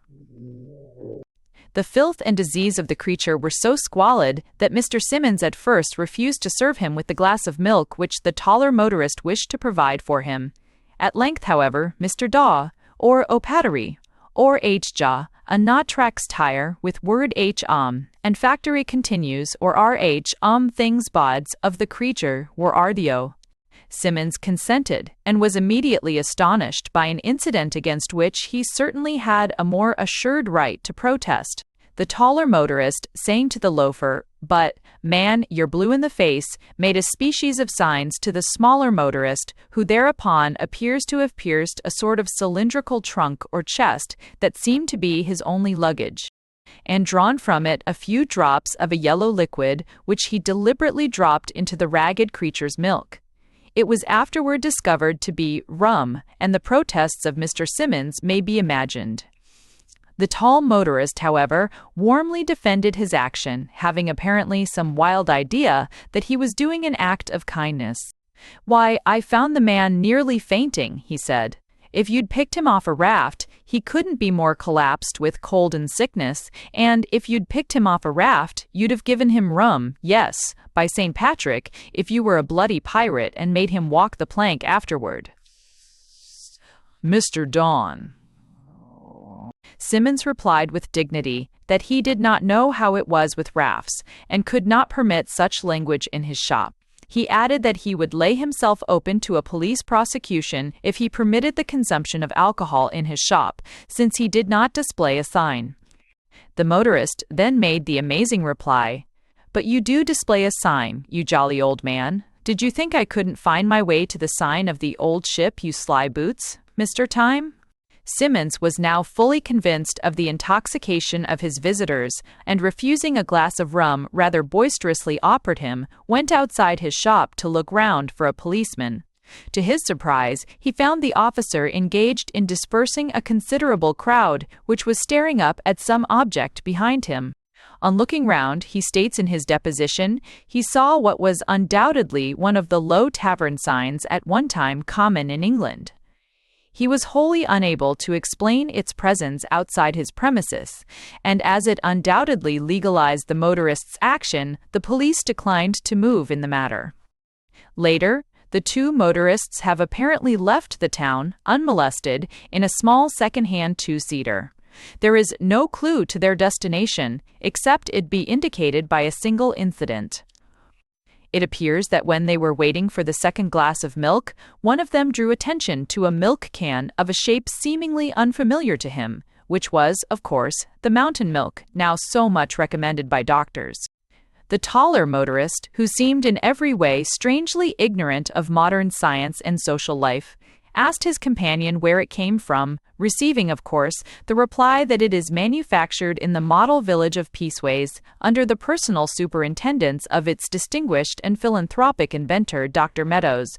The filth and disease of the creature were so squalid that Mr. Simmons at first refused to serve him with the glass of milk which the taller motorist wished to provide for him. At length, however, Mr. Daw, or Opattery, or H-Jaw, a Notrax tire with word and factory continues, or R-H, things bods of the creature were ardio. Simmons consented, and was immediately astonished by an incident against which he certainly had a more assured right to protest. The taller motorist, saying to the loafer, "But, man, you're blue in the face," made a species of signs to the smaller motorist, who thereupon appears to have pierced a sort of cylindrical trunk or chest that seemed to be his only luggage, and drawn from it a few drops of a yellow liquid, which he deliberately dropped into the ragged creature's milk. It was afterward discovered to be rum, and the protests of Mr. Simmons may be imagined. The tall motorist, however, warmly defended his action, having apparently some wild idea that he was doing an act of kindness. "Why, I found the man nearly fainting," he said. "If you'd picked him off a raft, he couldn't be more collapsed with cold and sickness, and if you'd picked him off a raft, you'd have given him rum, yes, by St. Patrick, if you were a bloody pirate and made him walk the plank afterward." Mr. Dawn. Simmons replied with dignity that he did not know how it was with rafts, and could not permit such language in his shop. He added that he would lay himself open to a police prosecution if he permitted the consumption of alcohol in his shop, since he did not display a sign. The motorist then made the amazing reply, "But you do display a sign, you jolly old man. Did you think I couldn't find my way to the sign of the old ship, you sly boots, Mr. Time?" Simmons was now fully convinced of the intoxication of his visitors, and refusing a glass of rum rather boisterously offered him, went outside his shop to look round for a policeman. To his surprise, he found the officer engaged in dispersing a considerable crowd, which was staring up at some object behind him. On looking round, he states in his deposition, he saw what was undoubtedly one of the low tavern signs at one time common in England. He was wholly unable to explain its presence outside his premises, and as it undoubtedly legalized the motorist's action, the police declined to move in the matter. Later, the two motorists have apparently left the town, unmolested, in a small second-hand two-seater. There is no clue to their destination, except it be indicated by a single incident. It appears that when they were waiting for the second glass of milk, one of them drew attention to a milk can of a shape seemingly unfamiliar to him, which was, of course, the mountain milk, now so much recommended by doctors. The taller motorist, who seemed in every way strangely ignorant of modern science and social life, asked his companion where it came from, receiving, of course, the reply that it is manufactured in the model village of Peaceways, under the personal superintendence of its distinguished and philanthropic inventor, Dr. Meadows.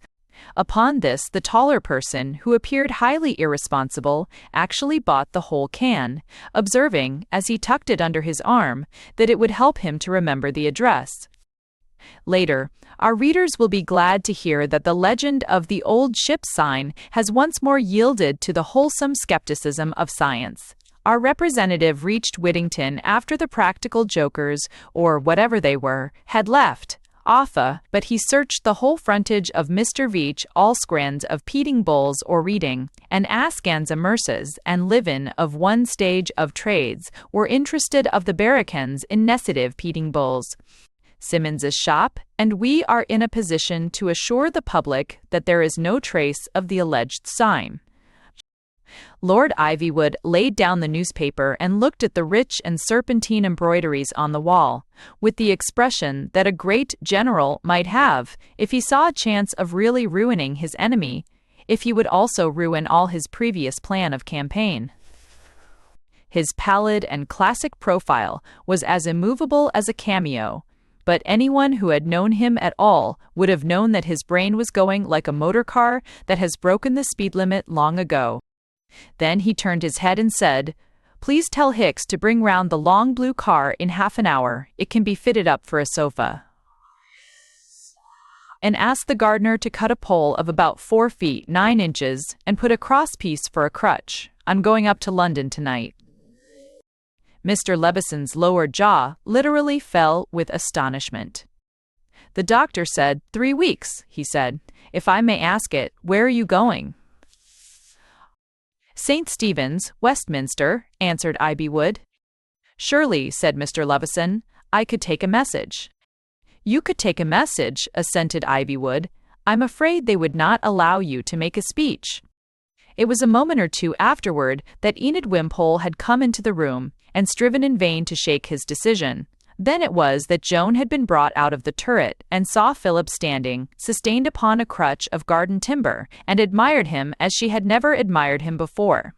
Upon this, the taller person, who appeared highly irresponsible, actually bought the whole can, observing, as he tucked it under his arm, that it would help him to remember the address. Later, our readers will be glad to hear that the legend of the old ship sign has once more yielded to the wholesome skepticism of science. Our representative reached Whittington after the practical jokers, or whatever they were, had left Offa, but he searched the whole frontage of Mr. Veitch Allscrands of Peating Bulls or Reading, and Askans Immerses and Livin of one stage of trades were interested of the barricans in Nessitive Peating Bulls. Simmons's shop, and we are in a position to assure the public that there is no trace of the alleged sign. Lord Ivywood laid down the newspaper and looked at the rich and serpentine embroideries on the wall, with the expression that a great general might have if he saw a chance of really ruining his enemy, if he would also ruin all his previous plan of campaign. His pallid and classic profile was as immovable as a cameo, but anyone who had known him at all would have known that his brain was going like a motor car that has broken the speed limit long ago. Then he turned his head and said, "Please tell Hicks to bring round the long blue car in half an hour. It can be fitted up for a sofa. And ask the gardener to cut a pole of about 4 feet 9 inches and put a cross-piece for a crutch. I'm going up to London tonight." Mr. Lebison's lower jaw literally fell with astonishment. "The doctor said 3 weeks," he said. "If I may ask it, where are you going?" "St. Stephen's, Westminster," answered Ivywood. "Surely," said Mr. Levison, "I could take a message." "You could take a message," assented Ivywood. "I'm afraid they would not allow you to make a speech." It was a moment or two afterward that Enid Wimpole had come into the room and striven in vain to shake his decision. Then it was that Joan had been brought out of the turret and saw Philip standing, sustained upon a crutch of garden timber, and admired him as she had never admired him before.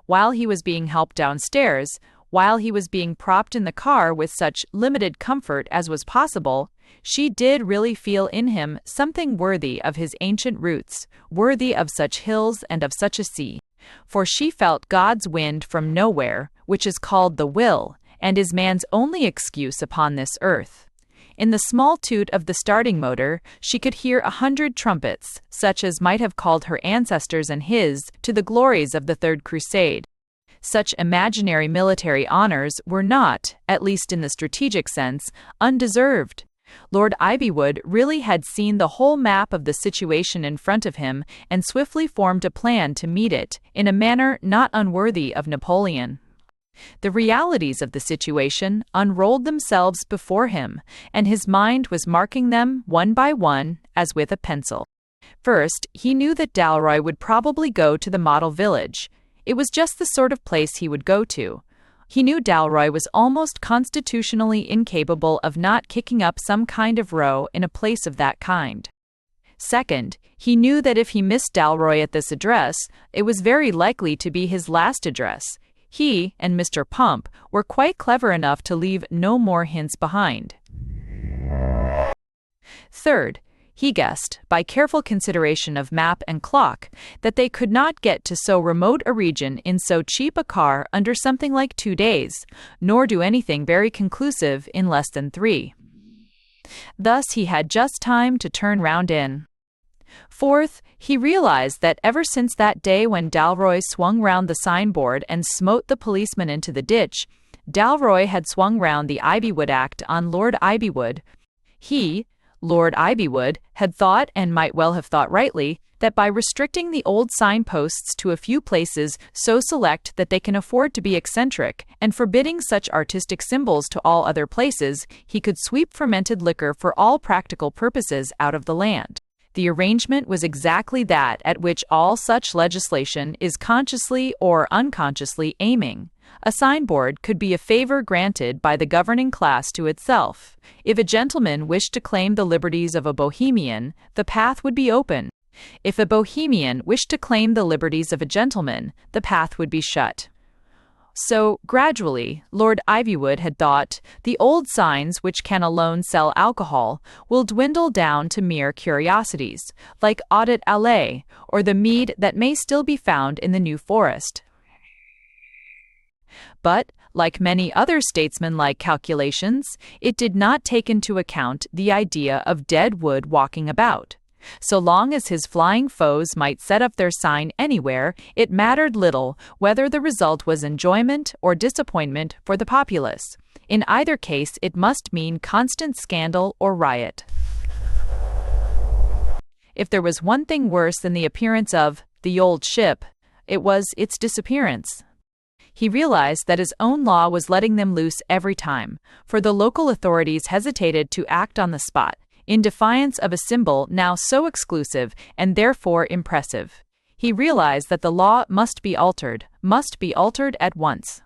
While he was being helped downstairs, while he was being propped in the car with such limited comfort as was possible, she did really feel in him something worthy of his ancient roots, worthy of such hills and of such a sea. For she felt God's wind from nowhere, which is called the will, and is man's only excuse upon this earth. In the small toot of the starting motor, she could hear 100 trumpets, such as might have called her ancestors and his to the glories of the Third Crusade. Such imaginary military honors were not, at least in the strategic sense, undeserved. Lord Ivywood really had seen the whole map of the situation in front of him and swiftly formed a plan to meet it, in a manner not unworthy of Napoleon. The realities of the situation unrolled themselves before him, and his mind was marking them one by one, as with a pencil. First, he knew that Dalroy would probably go to the model village. It was just the sort of place he would go to. He knew Dalroy was almost constitutionally incapable of not kicking up some kind of row in a place of that kind. Second, he knew that if he missed Dalroy at this address, it was very likely to be his last address. He and Mr. Pump were quite clever enough to leave no more hints behind. Third, he guessed, by careful consideration of map and clock, that they could not get to so remote a region in so cheap a car under something like 2 days, nor do anything very conclusive in less than 3. Thus he had just time to turn round in. Fourth, he realized that ever since that day when Dalroy swung round the signboard and smote the policeman into the ditch, Dalroy had swung round the Ivywood Act on Lord Ivywood. He, Lord Ivywood, had thought, and might well have thought rightly, that by restricting the old signposts to a few places so select that they can afford to be eccentric, and forbidding such artistic symbols to all other places, he could sweep fermented liquor for all practical purposes out of the land. The arrangement was exactly that at which all such legislation is consciously or unconsciously aiming. A signboard could be a favor granted by the governing class to itself. If a gentleman wished to claim the liberties of a bohemian, the path would be open. If a bohemian wished to claim the liberties of a gentleman, the path would be shut. So, gradually, Lord Ivywood had thought, the old signs which can alone sell alcohol will dwindle down to mere curiosities, like Audit Allée, or the mead that may still be found in the New Forest. But, like many other statesmanlike calculations, it did not take into account the idea of dead wood walking about. So long as his flying foes might set up their sign anywhere, it mattered little whether the result was enjoyment or disappointment for the populace. In either case, it must mean constant scandal or riot. If there was one thing worse than the appearance of the old ship, it was its disappearance. He realized that his own law was letting them loose every time, for the local authorities hesitated to act on the spot, in defiance of a symbol now so exclusive and therefore impressive. He realized that the law must be altered at once.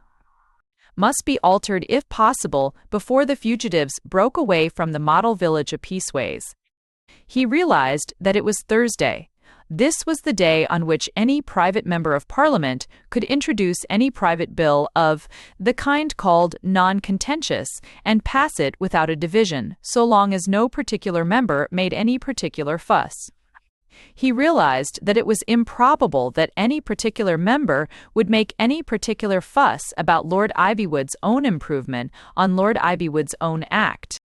Must be altered if possible before the fugitives broke away from the model village of Peaceways. He realized that it was Thursday. This was the day on which any private member of Parliament could introduce any private bill of the kind called non-contentious and pass it without a division, so long as no particular member made any particular fuss. He realized that it was improbable that any particular member would make any particular fuss about Lord Ivywood's own improvement on Lord Ivywood's own act.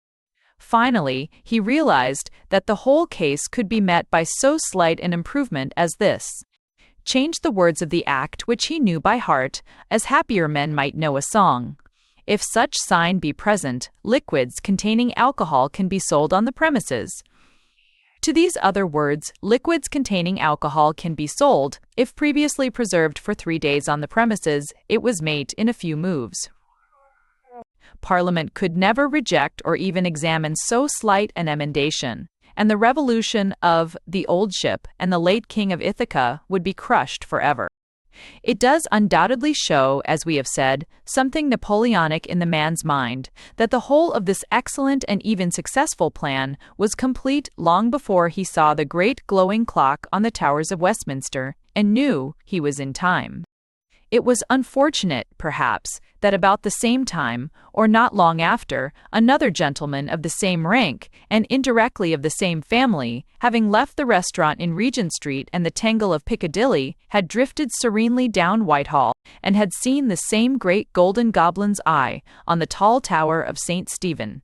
Finally, he realized that the whole case could be met by so slight an improvement as this. Change the words of the act which he knew by heart, as happier men might know a song. If such sign be present, liquids containing alcohol can be sold on the premises. To these other words, liquids containing alcohol can be sold, if previously preserved for 3 days on the premises, it was made in a few moves. Parliament could never reject or even examine so slight an emendation, and the revolution of the old ship and the late King of Ithaca would be crushed forever. It does undoubtedly show, as we have said, something Napoleonic in the man's mind, that the whole of this excellent and even successful plan was complete long before he saw the great glowing clock on the towers of Westminster, and knew he was in time. It was unfortunate, perhaps, that about the same time, or not long after, another gentleman of the same rank, and indirectly of the same family, having left the restaurant in Regent Street and the tangle of Piccadilly, had drifted serenely down Whitehall, and had seen the same great golden goblin's eye on the tall tower of St. Stephen.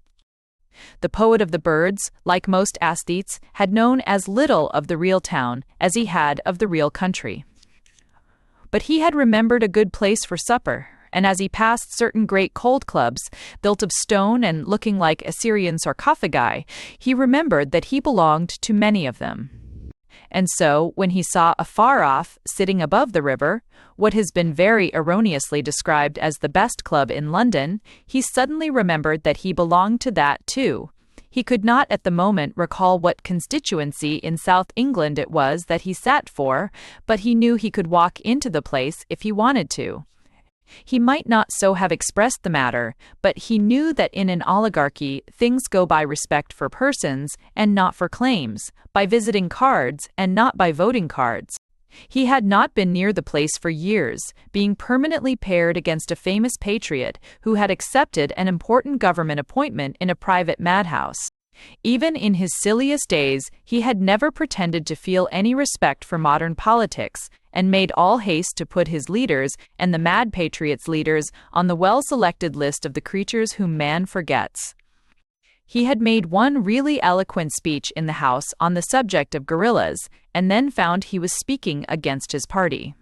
The poet of the birds, like most aesthetes, had known as little of the real town as he had of the real country. But he had remembered a good place for supper, and as he passed certain great cold clubs, built of stone and looking like Assyrian sarcophagi, he remembered that he belonged to many of them. And so, when he saw afar off, sitting above the river, what has been very erroneously described as the best club in London, he suddenly remembered that he belonged to that too. He could not at the moment recall what constituency in South England it was that he sat for, but he knew he could walk into the place if he wanted to. He might not so have expressed the matter, but he knew that in an oligarchy things go by respect for persons and not for claims, by visiting cards and not by voting cards. He had not been near the place for years, being permanently paired against a famous patriot who had accepted an important government appointment in a private madhouse. Even in his silliest days, he had never pretended to feel any respect for modern politics, and made all haste to put his leaders and the mad patriot's leaders on the well-selected list of the creatures whom man forgets. He had made one really eloquent speech in the House on the subject of guerrillas, and then found he was speaking against his party.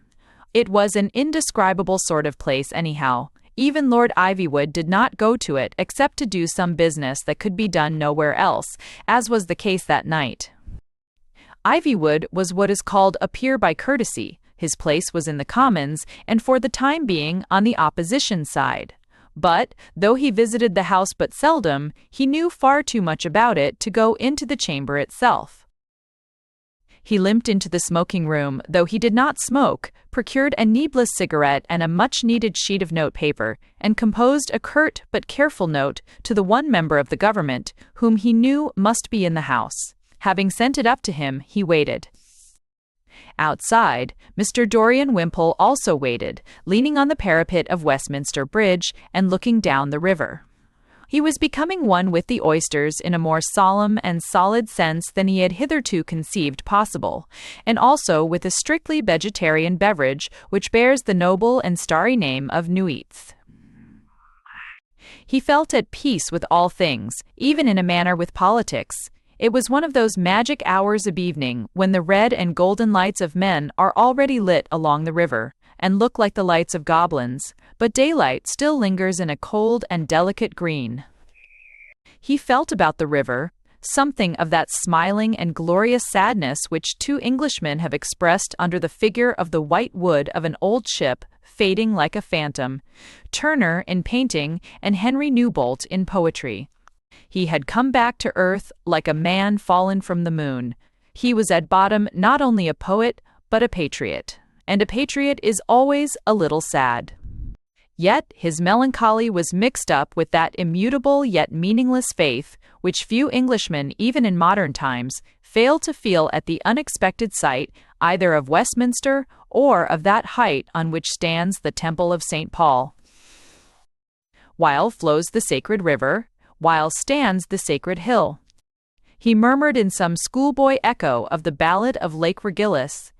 It was an indescribable sort of place anyhow. Even Lord Ivywood did not go to it except to do some business that could be done nowhere else, as was the case that night. Ivywood was what is called a peer by courtesy. His place was in the Commons, and for the time being on the opposition side. But, though he visited the House but seldom, he knew far too much about it to go into the chamber itself. He limped into the smoking room, though he did not smoke, procured a needless cigarette and a much-needed sheet of notepaper, and composed a curt but careful note to the one member of the government whom he knew must be in the House. Having sent it up to him, he waited. Outside, Mr. Dorian Wimpole also waited, leaning on the parapet of Westminster Bridge and looking down the river. He was becoming one with the oysters in a more solemn and solid sense than he had hitherto conceived possible, and also with a strictly vegetarian beverage which bears the noble and starry name of Nuits. He felt at peace with all things, even in a manner with politics. It was one of those magic hours of evening when the red and golden lights of men are already lit along the river, and look like the lights of goblins, but daylight still lingers in a cold and delicate green. He felt about the river something of that smiling and glorious sadness which two Englishmen have expressed under the figure of the white wood of an old ship fading like a phantom, Turner in painting and Henry Newbolt in poetry. He had come back to earth like a man fallen from the moon. He was at bottom not only a poet, but a patriot, and a patriot is always a little sad. Yet his melancholy was mixed up with that immutable yet meaningless faith which few Englishmen, even in modern times, fail to feel at the unexpected sight either of Westminster or of that height on which stands the Temple of St. Paul. While flows the sacred river, while stands the sacred hill. He murmured in some schoolboy echo of the ballad of Lake Regillus.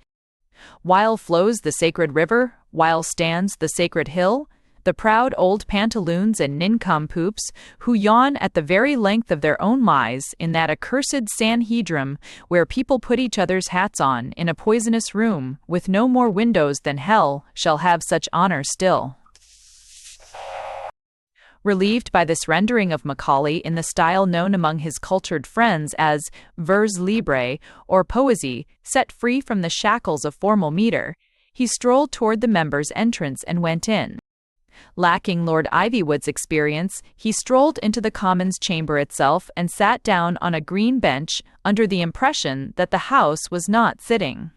While flows the sacred river, while stands the sacred hill, the proud old pantaloons and nincompoops who yawn at the very length of their own lives in that accursed Sanhedrim where people put each other's hats on in a poisonous room with no more windows than hell shall have such honor still. Relieved by this rendering of Macaulay in the style known among his cultured friends as vers libre, or poesy set free from the shackles of formal metre, he strolled toward the members' entrance and went in. Lacking Lord Ivywood's experience, he strolled into the Commons chamber itself and sat down on a green bench under the impression that the House was not sitting.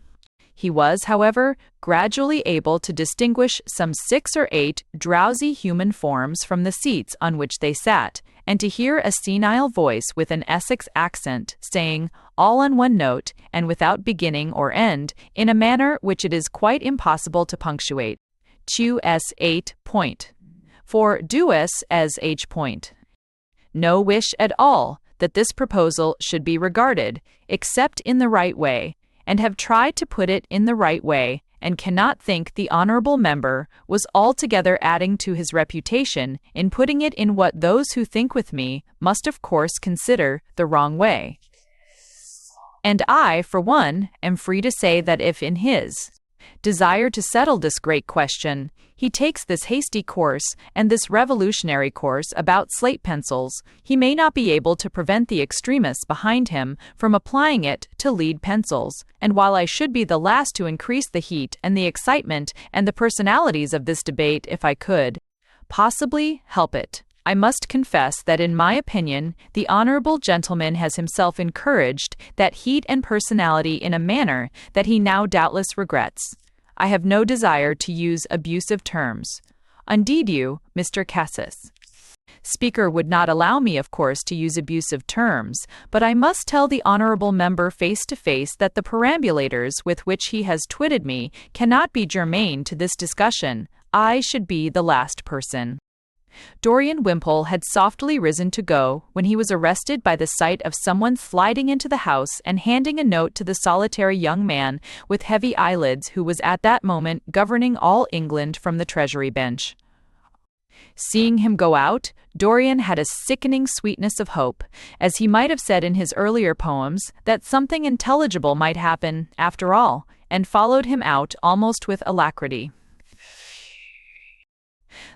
He was, however, gradually able to distinguish some 6 or 8 drowsy human forms from the seats on which they sat, and to hear a senile voice with an Essex accent saying, all on one note, and without beginning or end, in a manner which it is quite impossible to punctuate, tu es 8 point, for duus as h point. No wish at all that this proposal should be regarded, except in the right way, and have tried to put it in the right way, and cannot think the honourable member was altogether adding to his reputation in putting it in what those who think with me must of course consider the wrong way. And I, for one, am free to say that if in his desire to settle this great question, he takes this hasty course and this revolutionary course about slate pencils, he may not be able to prevent the extremists behind him from applying it to lead pencils, and while I should be the last to increase the heat and the excitement and the personalities of this debate if I could possibly help it, I must confess that in my opinion the honourable gentleman has himself encouraged that heat and personality in a manner that he now doubtless regrets. I have no desire to use abusive terms. Indeed you, Mr. Cassis. Speaker would not allow me, of course, to use abusive terms, but I must tell the honourable member face to face that the perambulators with which he has twitted me cannot be germane to this discussion. I should be the last person. Dorian Wimpole had softly risen to go when he was arrested by the sight of someone sliding into the house and handing a note to the solitary young man with heavy eyelids who was at that moment governing all England from the Treasury bench. Seeing him go out, Dorian had a sickening sweetness of hope, as he might have said in his earlier poems, that something intelligible might happen, after all, and followed him out almost with alacrity.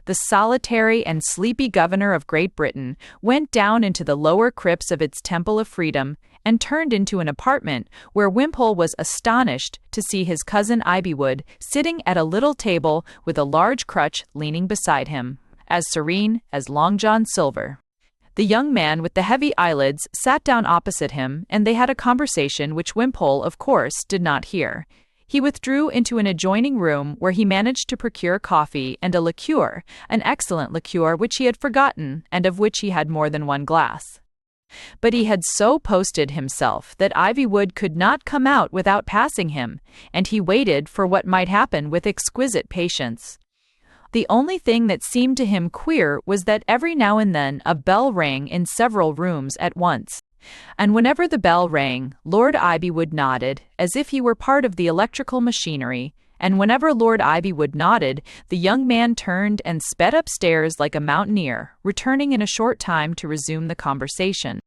The solitary and sleepy governor of Great Britain went down into the lower crypts of its Temple of Freedom and turned into an apartment where Wimpole was astonished to see his cousin Ivywood sitting at a little table with a large crutch leaning beside him, as serene as Long John Silver. The young man with the heavy eyelids sat down opposite him, and they had a conversation which Wimpole, of course, did not hear. He withdrew into an adjoining room where he managed to procure coffee and a liqueur, an excellent liqueur which he had forgotten and of which he had more than one glass. But he had so posted himself that Ivywood could not come out without passing him, and he waited for what might happen with exquisite patience. The only thing that seemed to him queer was that every now and then a bell rang in several rooms at once. And whenever the bell rang, Lord Ivywood nodded, as if he were part of the electrical machinery, and whenever Lord Ivywood nodded, the young man turned and sped upstairs like a mountaineer, returning in a short time to resume the conversation.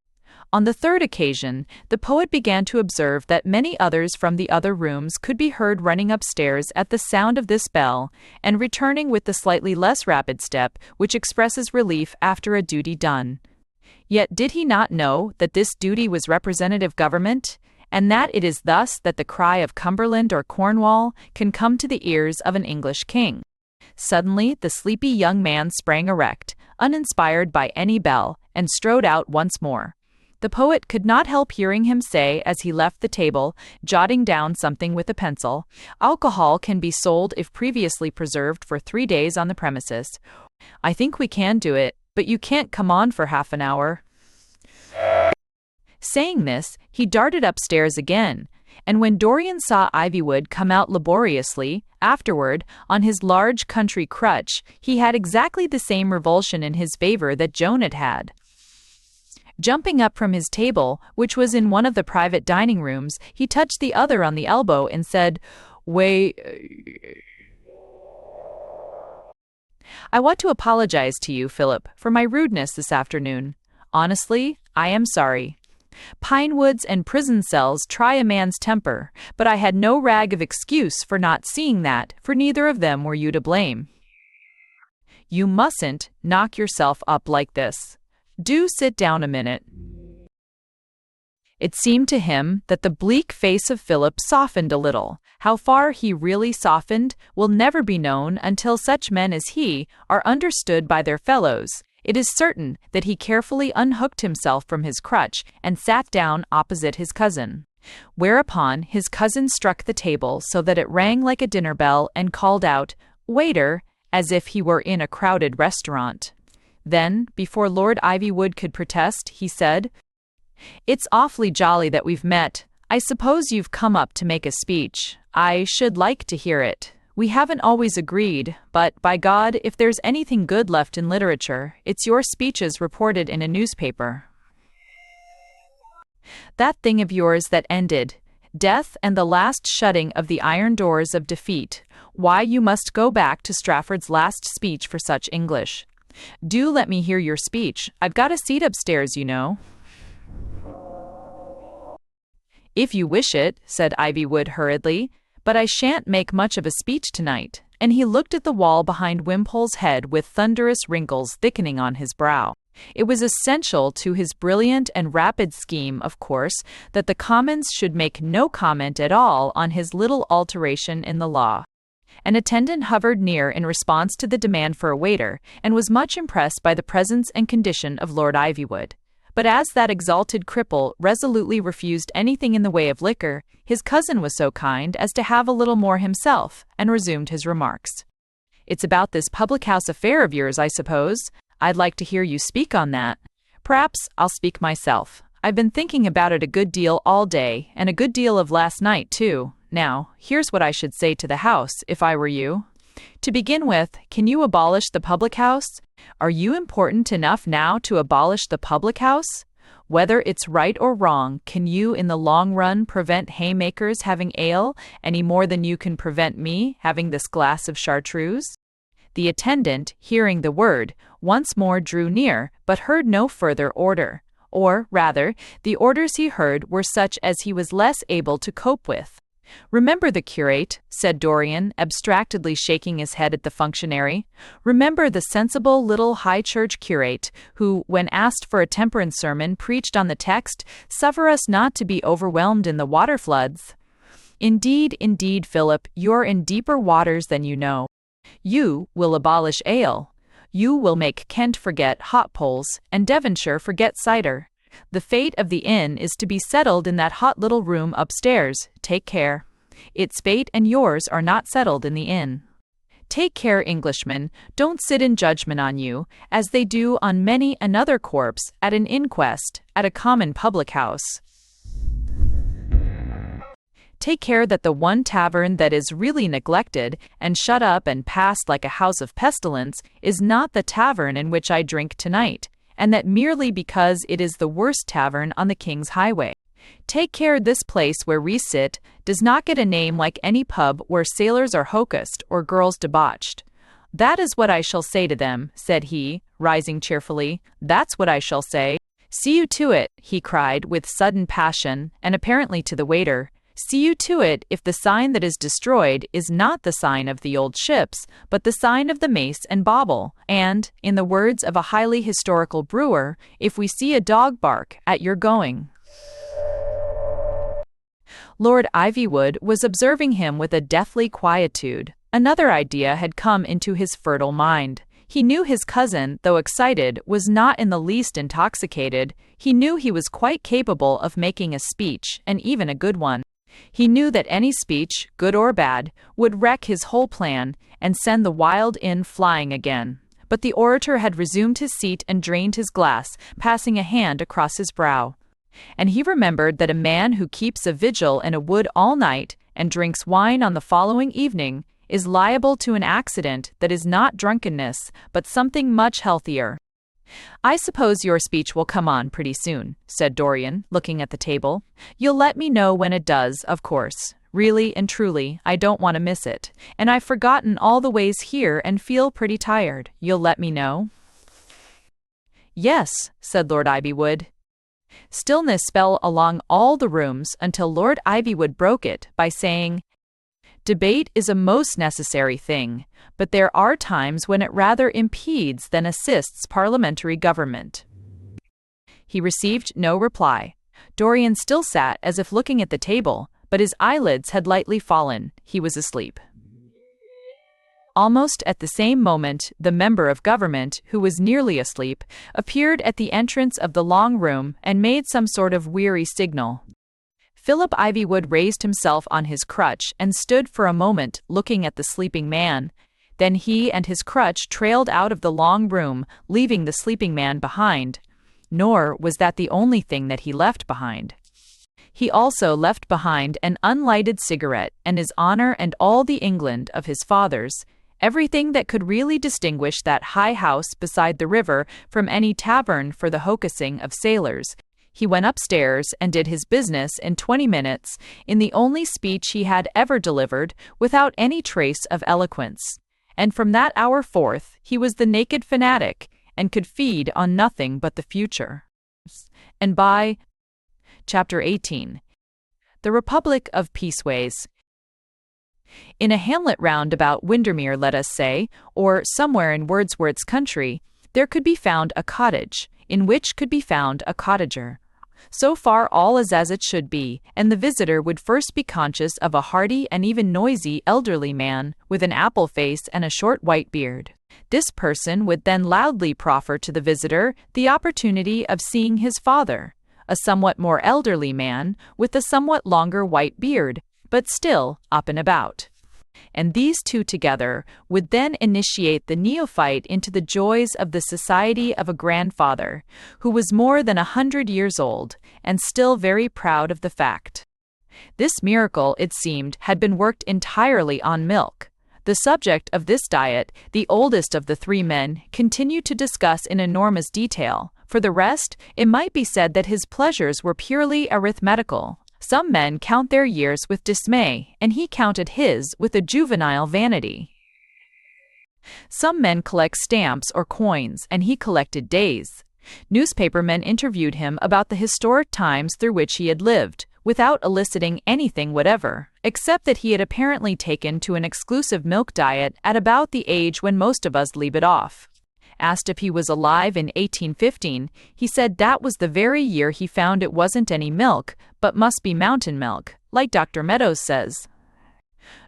On the third occasion, the poet began to observe that many others from the other rooms could be heard running upstairs at the sound of this bell, and returning with the slightly less rapid step which expresses relief after a duty done. Yet did he not know that this duty was representative government, and that it is thus that the cry of Cumberland or Cornwall can come to the ears of an English king? Suddenly the sleepy young man sprang erect, uninspired by any bell, and strode out once more. The poet could not help hearing him say as he left the table, jotting down something with a pencil, "Alcohol can be sold if previously preserved for 3 days on the premises. I think we can do it, but you can't come on for half an hour." Saying this, he darted upstairs again, and when Dorian saw Ivywood come out laboriously, afterward, on his large country crutch, he had exactly the same revulsion in his favor that Joan had had. Jumping up from his table, which was in one of the private dining rooms, he touched the other on the elbow and said, "Wait. I want to apologize to you, Philip, for my rudeness this afternoon. Honestly, I am sorry. Pine woods and prison cells try a man's temper, but I had no rag of excuse for not seeing that, for neither of them were you to blame. You mustn't knock yourself up like this. Do sit down a minute." It seemed to him that the bleak face of Philip softened a little. How far he really softened will never be known until such men as he are understood by their fellows. It is certain that he carefully unhooked himself from his crutch and sat down opposite his cousin. Whereupon his cousin struck the table so that it rang like a dinner bell and called out, "Waiter," as if he were in a crowded restaurant. Then, before Lord Ivywood could protest, he said, "It's awfully jolly that we've met. I suppose you've come up to make a speech. I should like to hear it. We haven't always agreed, but, by God, if there's anything good left in literature, it's your speeches reported in a newspaper. That thing of yours that ended, death and the last shutting of the iron doors of defeat. Why, you must go back to Strafford's last speech for such English. Do let me hear your speech. I've got a seat upstairs, you know." "If you wish it," said Ivywood hurriedly, "but I shan't make much of a speech tonight," and he looked at the wall behind Wimpole's head with thunderous wrinkles thickening on his brow. It was essential to his brilliant and rapid scheme, of course, that the Commons should make no comment at all on his little alteration in the law. An attendant hovered near in response to the demand for a waiter, and was much impressed by the presence and condition of Lord Ivywood. But as that exalted cripple resolutely refused anything in the way of liquor, his cousin was so kind as to have a little more himself, and resumed his remarks. "It's about this public-house affair of yours, I suppose. I'd like to hear you speak on that. Perhaps I'll speak myself. I've been thinking about it a good deal all day, and a good deal of last night, too. Now, here's what I should say to the House, if I were you. To begin with, can you abolish the public house? Are you important enough now to abolish the public house? Whether it's right or wrong, can you in the long run prevent haymakers having ale any more than you can prevent me having this glass of chartreuse?" The attendant, hearing the word, once more drew near, but heard no further order. Or, rather, the orders he heard were such as he was less able to cope with. "Remember the curate," said Dorian, abstractedly shaking his head at the functionary. "Remember the sensible little high church curate, who, when asked for a temperance sermon, preached on the text, 'Suffer us not to be overwhelmed in the water floods.' Indeed, indeed, Philip, you're in deeper waters than you know. You will abolish ale. You will make Kent forget hot poles, and Devonshire forget cider. The fate of the inn is to be settled in that hot little room upstairs. Take care. Its fate and yours are not settled in the inn. Take care, Englishmen, don't sit in judgment on you, as they do on many another corpse, at an inquest, at a common public house. Take care that the one tavern that is really neglected, and shut up and passed like a house of pestilence, is not the tavern in which I drink tonight, and that merely because it is the worst tavern on the King's highway. Take care this place where we sit does not get a name like any pub where sailors are hocussed or girls debauched. That is what I shall say to them, said he, rising cheerfully. That's what I shall say. See you to it, he cried with sudden passion, and apparently to the waiter. See you to it if the sign that is destroyed is not the sign of the old ships, but the sign of the mace and bauble, and, in the words of a highly historical brewer, if we see a dog bark at your going. Lord Ivywood was observing him with a deathly quietude. Another idea had come into his fertile mind. He knew his cousin, though excited, was not in the least intoxicated. He knew he was quite capable of making a speech, and even a good one. He knew that any speech, good or bad, would wreck his whole plan and send the wild inn flying again. But the orator had resumed his seat and drained his glass, passing a hand across his brow. And he remembered that a man who keeps a vigil in a wood all night and drinks wine on the following evening is liable to an accident that is not drunkenness, but something much healthier. I suppose your speech will come on pretty soon, said Dorian, looking at the table. You'll let me know when it does, of course. Really and truly, I don't want to miss it. And I've forgotten all the ways here and feel pretty tired. You'll let me know? Yes, said Lord Ivywood. Stillness fell along all the rooms until Lord Ivywood broke it by saying, Debate is a most necessary thing, but there are times when it rather impedes than assists parliamentary government. He received no reply. Dorian still sat as if looking at the table, but his eyelids had lightly fallen. He was asleep. Almost at the same moment, the member of government, who was nearly asleep, appeared at the entrance of the long room and made some sort of weary signal. Philip Ivywood raised himself on his crutch and stood for a moment looking at the sleeping man. Then he and his crutch trailed out of the long room, leaving the sleeping man behind. Nor was that the only thing that he left behind. He also left behind an unlighted cigarette and his honor and all the England of his fathers, everything that could really distinguish that high house beside the river from any tavern for the hocussing of sailors. He went upstairs and did his business in 20 minutes, in the only speech he had ever delivered, without any trace of eloquence. And from that hour forth, he was the naked fanatic, and could feed on nothing but the future. And by Chapter 18. The Republic of Peaceways. In a hamlet round about Windermere, let us say, or somewhere in Wordsworth's country, there could be found a cottage, in which could be found a cottager. So far all is as it should be, and the visitor would first be conscious of a hearty and even noisy elderly man, with an apple face and a short white beard. This person would then loudly proffer to the visitor the opportunity of seeing his father, a somewhat more elderly man, with a somewhat longer white beard, but still up and about. And these two together would then initiate the neophyte into the joys of the society of a grandfather, who was more than 100 years old, and still very proud of the fact. This miracle, it seemed, had been worked entirely on milk. The subject of this diet, the oldest of the three men, continued to discuss in enormous detail. For the rest, it might be said that his pleasures were purely arithmetical. Some men count their years with dismay, and he counted his with a juvenile vanity. Some men collect stamps or coins, and he collected days. Newspapermen interviewed him about the historic times through which he had lived, without eliciting anything whatever, except that he had apparently taken to an exclusive milk diet at about the age when most of us leave it off. Asked if he was alive in 1815, he said that was the very year he found it wasn't any milk, but must be mountain milk, like Dr. Meadows says.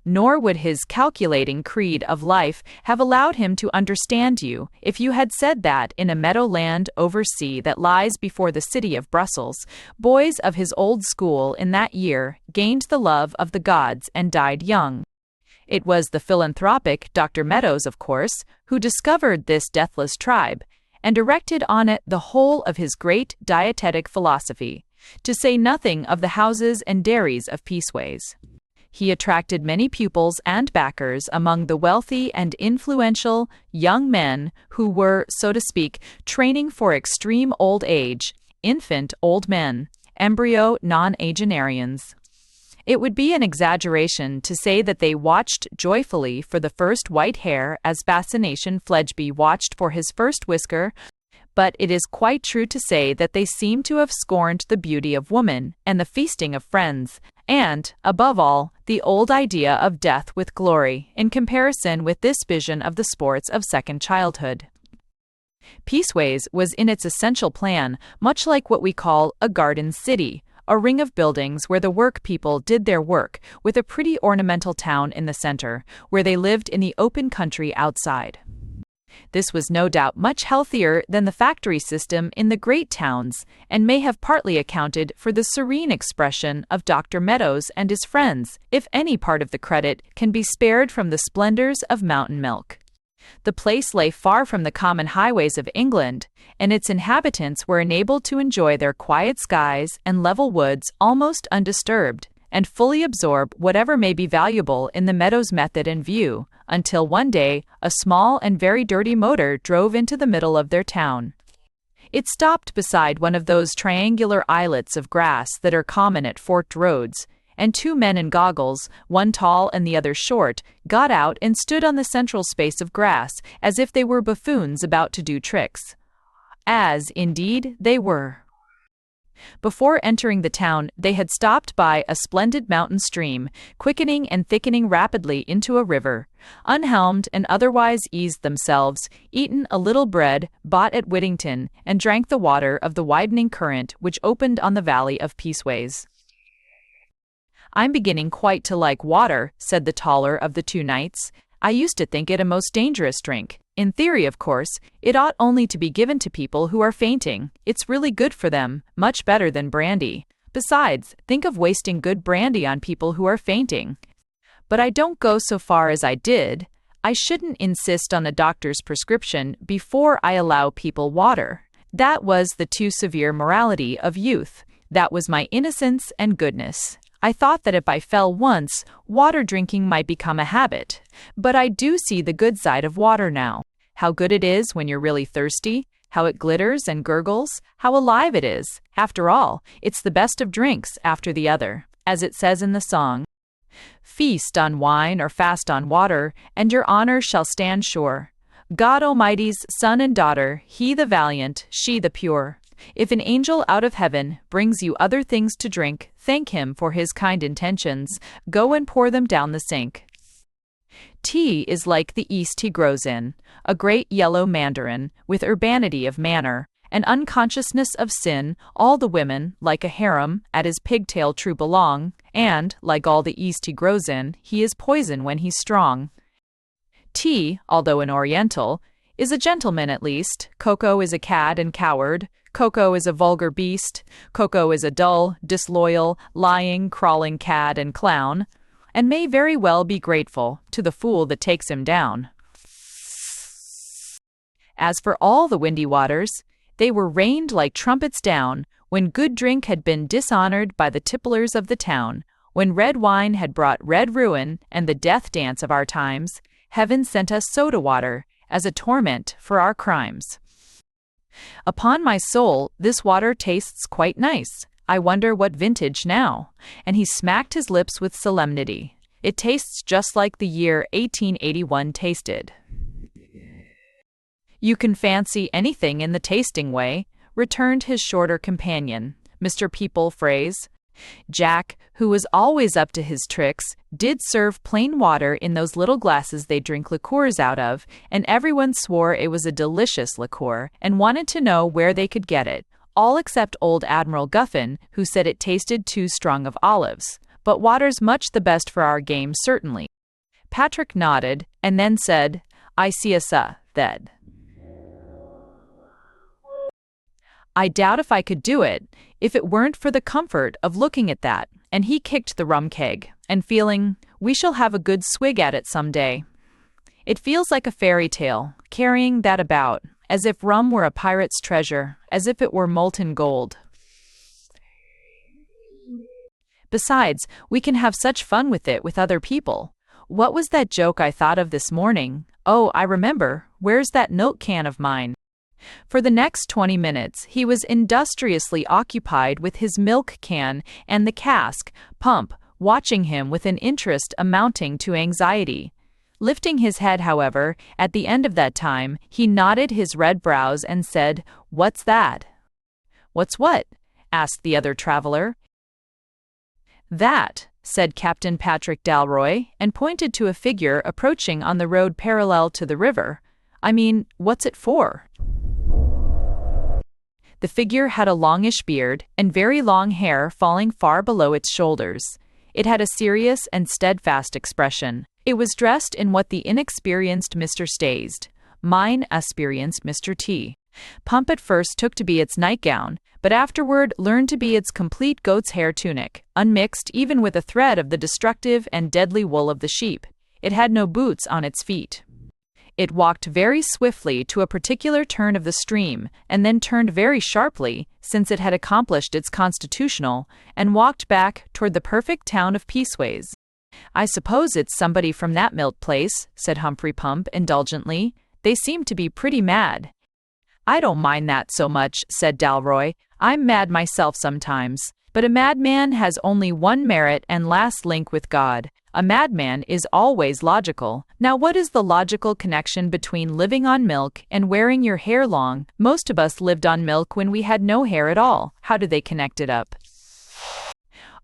Nor would his calculating creed of life have allowed him to understand you if you had said that in a meadowland over sea that lies before the city of Brussels, boys of his old school in that year gained the love of the gods and died young. It was the philanthropic Dr. Meadows, of course, who discovered this deathless tribe and erected on it the whole of his great dietetic philosophy, to say nothing of the houses and dairies of Peaceways. He attracted many pupils and backers among the wealthy and influential young men who were, so to speak, training for extreme old age, infant old men, embryo nonagenarians. It would be an exaggeration to say that they watched joyfully for the first white hair as Fascination Fledgeby watched for his first whisker, but it is quite true to say that they seem to have scorned the beauty of woman and the feasting of friends, and, above all, the old idea of death with glory, in comparison with this vision of the sports of second childhood. Peaceways was in its essential plan much like what we call a garden city, a ring of buildings where the work people did their work, with a pretty ornamental town in the center, where they lived in the open country outside. This was no doubt much healthier than the factory system in the great towns, and may have partly accounted for the serene expression of Dr. Meadows and his friends, if any part of the credit can be spared from the splendors of mountain milk. The place lay far from the common highways of England, and its inhabitants were enabled to enjoy their quiet skies and level woods almost undisturbed, and fully absorb whatever may be valuable in the Meadows method and view, until one day a small and very dirty motor drove into the middle of their town. It stopped beside one of those triangular islets of grass that are common at forked roads, and two men in goggles, one tall and the other short, got out and stood on the central space of grass as if they were buffoons about to do tricks. As, indeed, they were. Before entering the town, they had stopped by a splendid mountain stream, quickening and thickening rapidly into a river, unhelmed and otherwise eased themselves, eaten a little bread bought at Whittington, and drank the water of the widening current which opened on the valley of Peaceways. "I'm beginning quite to like water," said the taller of the two knights. "I used to think it a most dangerous drink. In theory, of course, it ought only to be given to people who are fainting. It's really good for them, much better than brandy. Besides, think of wasting good brandy on people who are fainting. But I don't go so far as I did. I shouldn't insist on a doctor's prescription before I allow people water. That was the too severe morality of youth. That was my innocence and goodness. I thought that if I fell once, water drinking might become a habit. But I do see the good side of water now. How good it is when you're really thirsty, how it glitters and gurgles, how alive it is. After all, it's the best of drinks after the other, as it says in the song. Feast on wine or fast on water, and your honor shall stand sure. God Almighty's son and daughter, he the valiant, she the pure. If an angel out of heaven brings you other things to drink, thank him for his kind intentions. Go and pour them down the sink. Tea is like the East he grows in, a great yellow mandarin, with urbanity of manner, and unconsciousness of sin. All the women, like a harem, at his pigtail true belong, and, like all the East he grows in, he is poison when he's strong. Tea, although an Oriental, is a gentleman at least. Cocoa is a cad and coward. Cocoa is a vulgar beast. Cocoa is a dull, disloyal, lying, crawling cad and clown, and may very well be grateful to the fool that takes him down. As for all the windy waters, they were rained like trumpets down, when good drink had been dishonored by the tipplers of the town, when red wine had brought red ruin and the death dance of our times. Heaven sent us soda water as a torment for our crimes. Upon my soul, this water tastes quite nice. I wonder what vintage now. And he smacked his lips with solemnity. It tastes just like the year 1881 tasted. You can fancy anything in the tasting way, returned his shorter companion, Mr. People Phrase. Jack, who was always up to his tricks, did serve plain water in those little glasses they drink liqueurs out of, and everyone swore it was a delicious liqueur and wanted to know where they could get it, all except old Admiral Guffin, who said it tasted too strong of olives. But water's much the best for our game, certainly. Patrick nodded, and then said, I see that. I doubt if I could do it, if it weren't for the comfort of looking at that, and he kicked the rum keg. and feeling, we shall have a good swig at it some day. It feels like a fairy tale, carrying that about, as if rum were a pirate's treasure, as if it were molten gold. Besides, we can have such fun with it with other people. What was that joke I thought of this morning? Oh, I remember. Where's that milk can of mine? For the next 20 minutes, he was industriously occupied with his milk can and the cask, Pump, watching him with an interest amounting to anxiety. Lifting his head, however, at the end of that time, he knotted his red brows and said, "What's that?" "What's what?" asked the other traveler. "That," said Captain Patrick Dalroy, and pointed to a figure approaching on the road parallel to the river. "I mean, what's it for?" The figure had a longish beard and very long hair falling far below its shoulders. It had a serious and steadfast expression. It was dressed in what the inexperienced Mr. Stazed, mine experienced Mr. T. Pump at first took to be its nightgown, but afterward learned to be its complete goat's hair tunic, unmixed even with a thread of the destructive and deadly wool of the sheep. It had no boots on its feet. It walked very swiftly to a particular turn of the stream, and then turned very sharply, since it had accomplished its constitutional, and walked back toward the perfect town of Peaceways. "I suppose it's somebody from that milk place," said Humphrey Pump indulgently. "They seem to be pretty mad." "I don't mind that so much," said Dalroy. "I'm mad myself sometimes. But a madman has only one merit and last link with God. A madman is always logical. Now what is the logical connection between living on milk and wearing your hair long? Most of us lived on milk when we had no hair at all. How do they connect it up?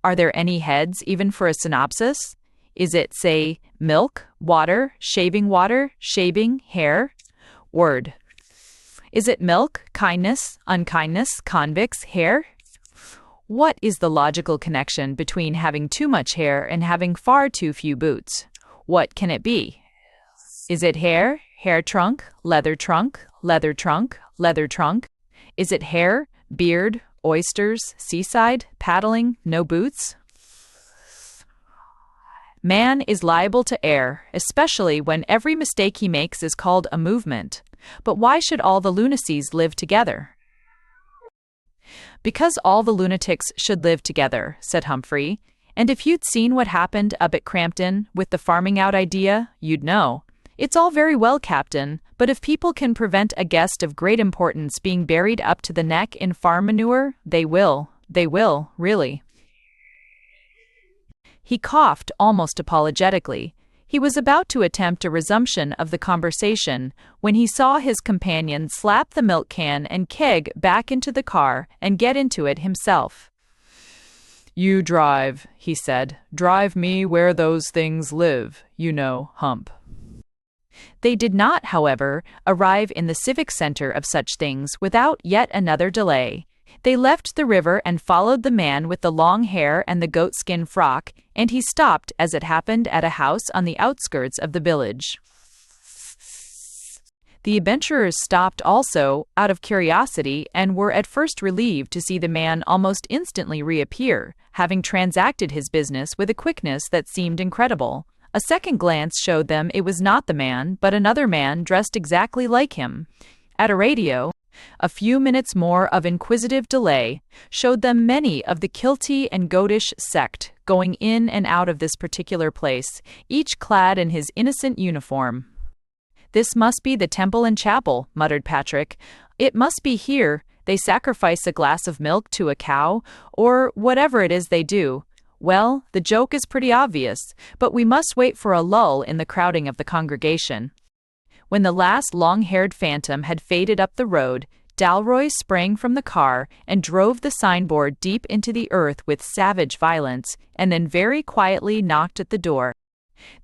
Are there any heads even for a synopsis? Is it, say, milk, water, shaving, hair? Word. Is it milk, kindness, unkindness, convicts, hair? What is the logical connection between having too much hair and having far too few boots? What can it be? Is it hair, hair trunk, leather trunk, leather trunk, leather trunk? Is it hair, beard, oysters, seaside, paddling, no boots? Man is liable to err, especially when every mistake he makes is called a movement. But why should all the lunacies live together? "Because all the lunatics should live together," said Humphrey. "And if you'd seen what happened up at Crampton with the farming out idea, you'd know. It's all very well, Captain, but if people can prevent a guest of great importance being buried up to the neck in farm manure, they will, really." He coughed almost apologetically. He was about to attempt a resumption of the conversation when he saw his companion slap the milk can and keg back into the car and get into it himself. "You drive," he said. "Drive me where those things live, you know, Hump." They did not, however, arrive in the civic center of such things without yet another delay. They left the river and followed the man with the long hair and the goatskin frock, and he stopped, as it happened, at a house on the outskirts of the village. The adventurers stopped also, out of curiosity, and were at first relieved to see the man almost instantly reappear, having transacted his business with a quickness that seemed incredible. A second glance showed them it was not the man, but another man dressed exactly like him. At a radio, a few minutes more of inquisitive delay showed them many of the kilty and goatish sect going in and out of this particular place, each clad in his innocent uniform. "This must be the temple and chapel," muttered Patrick. "It must be here. They sacrifice a glass of milk to a cow, or whatever it is they do. Well, the joke is pretty obvious, but we must wait for a lull in the crowding of the congregation." When the last long-haired phantom had faded up the road, Dalroy sprang from the car and drove the signboard deep into the earth with savage violence, and then very quietly knocked at the door.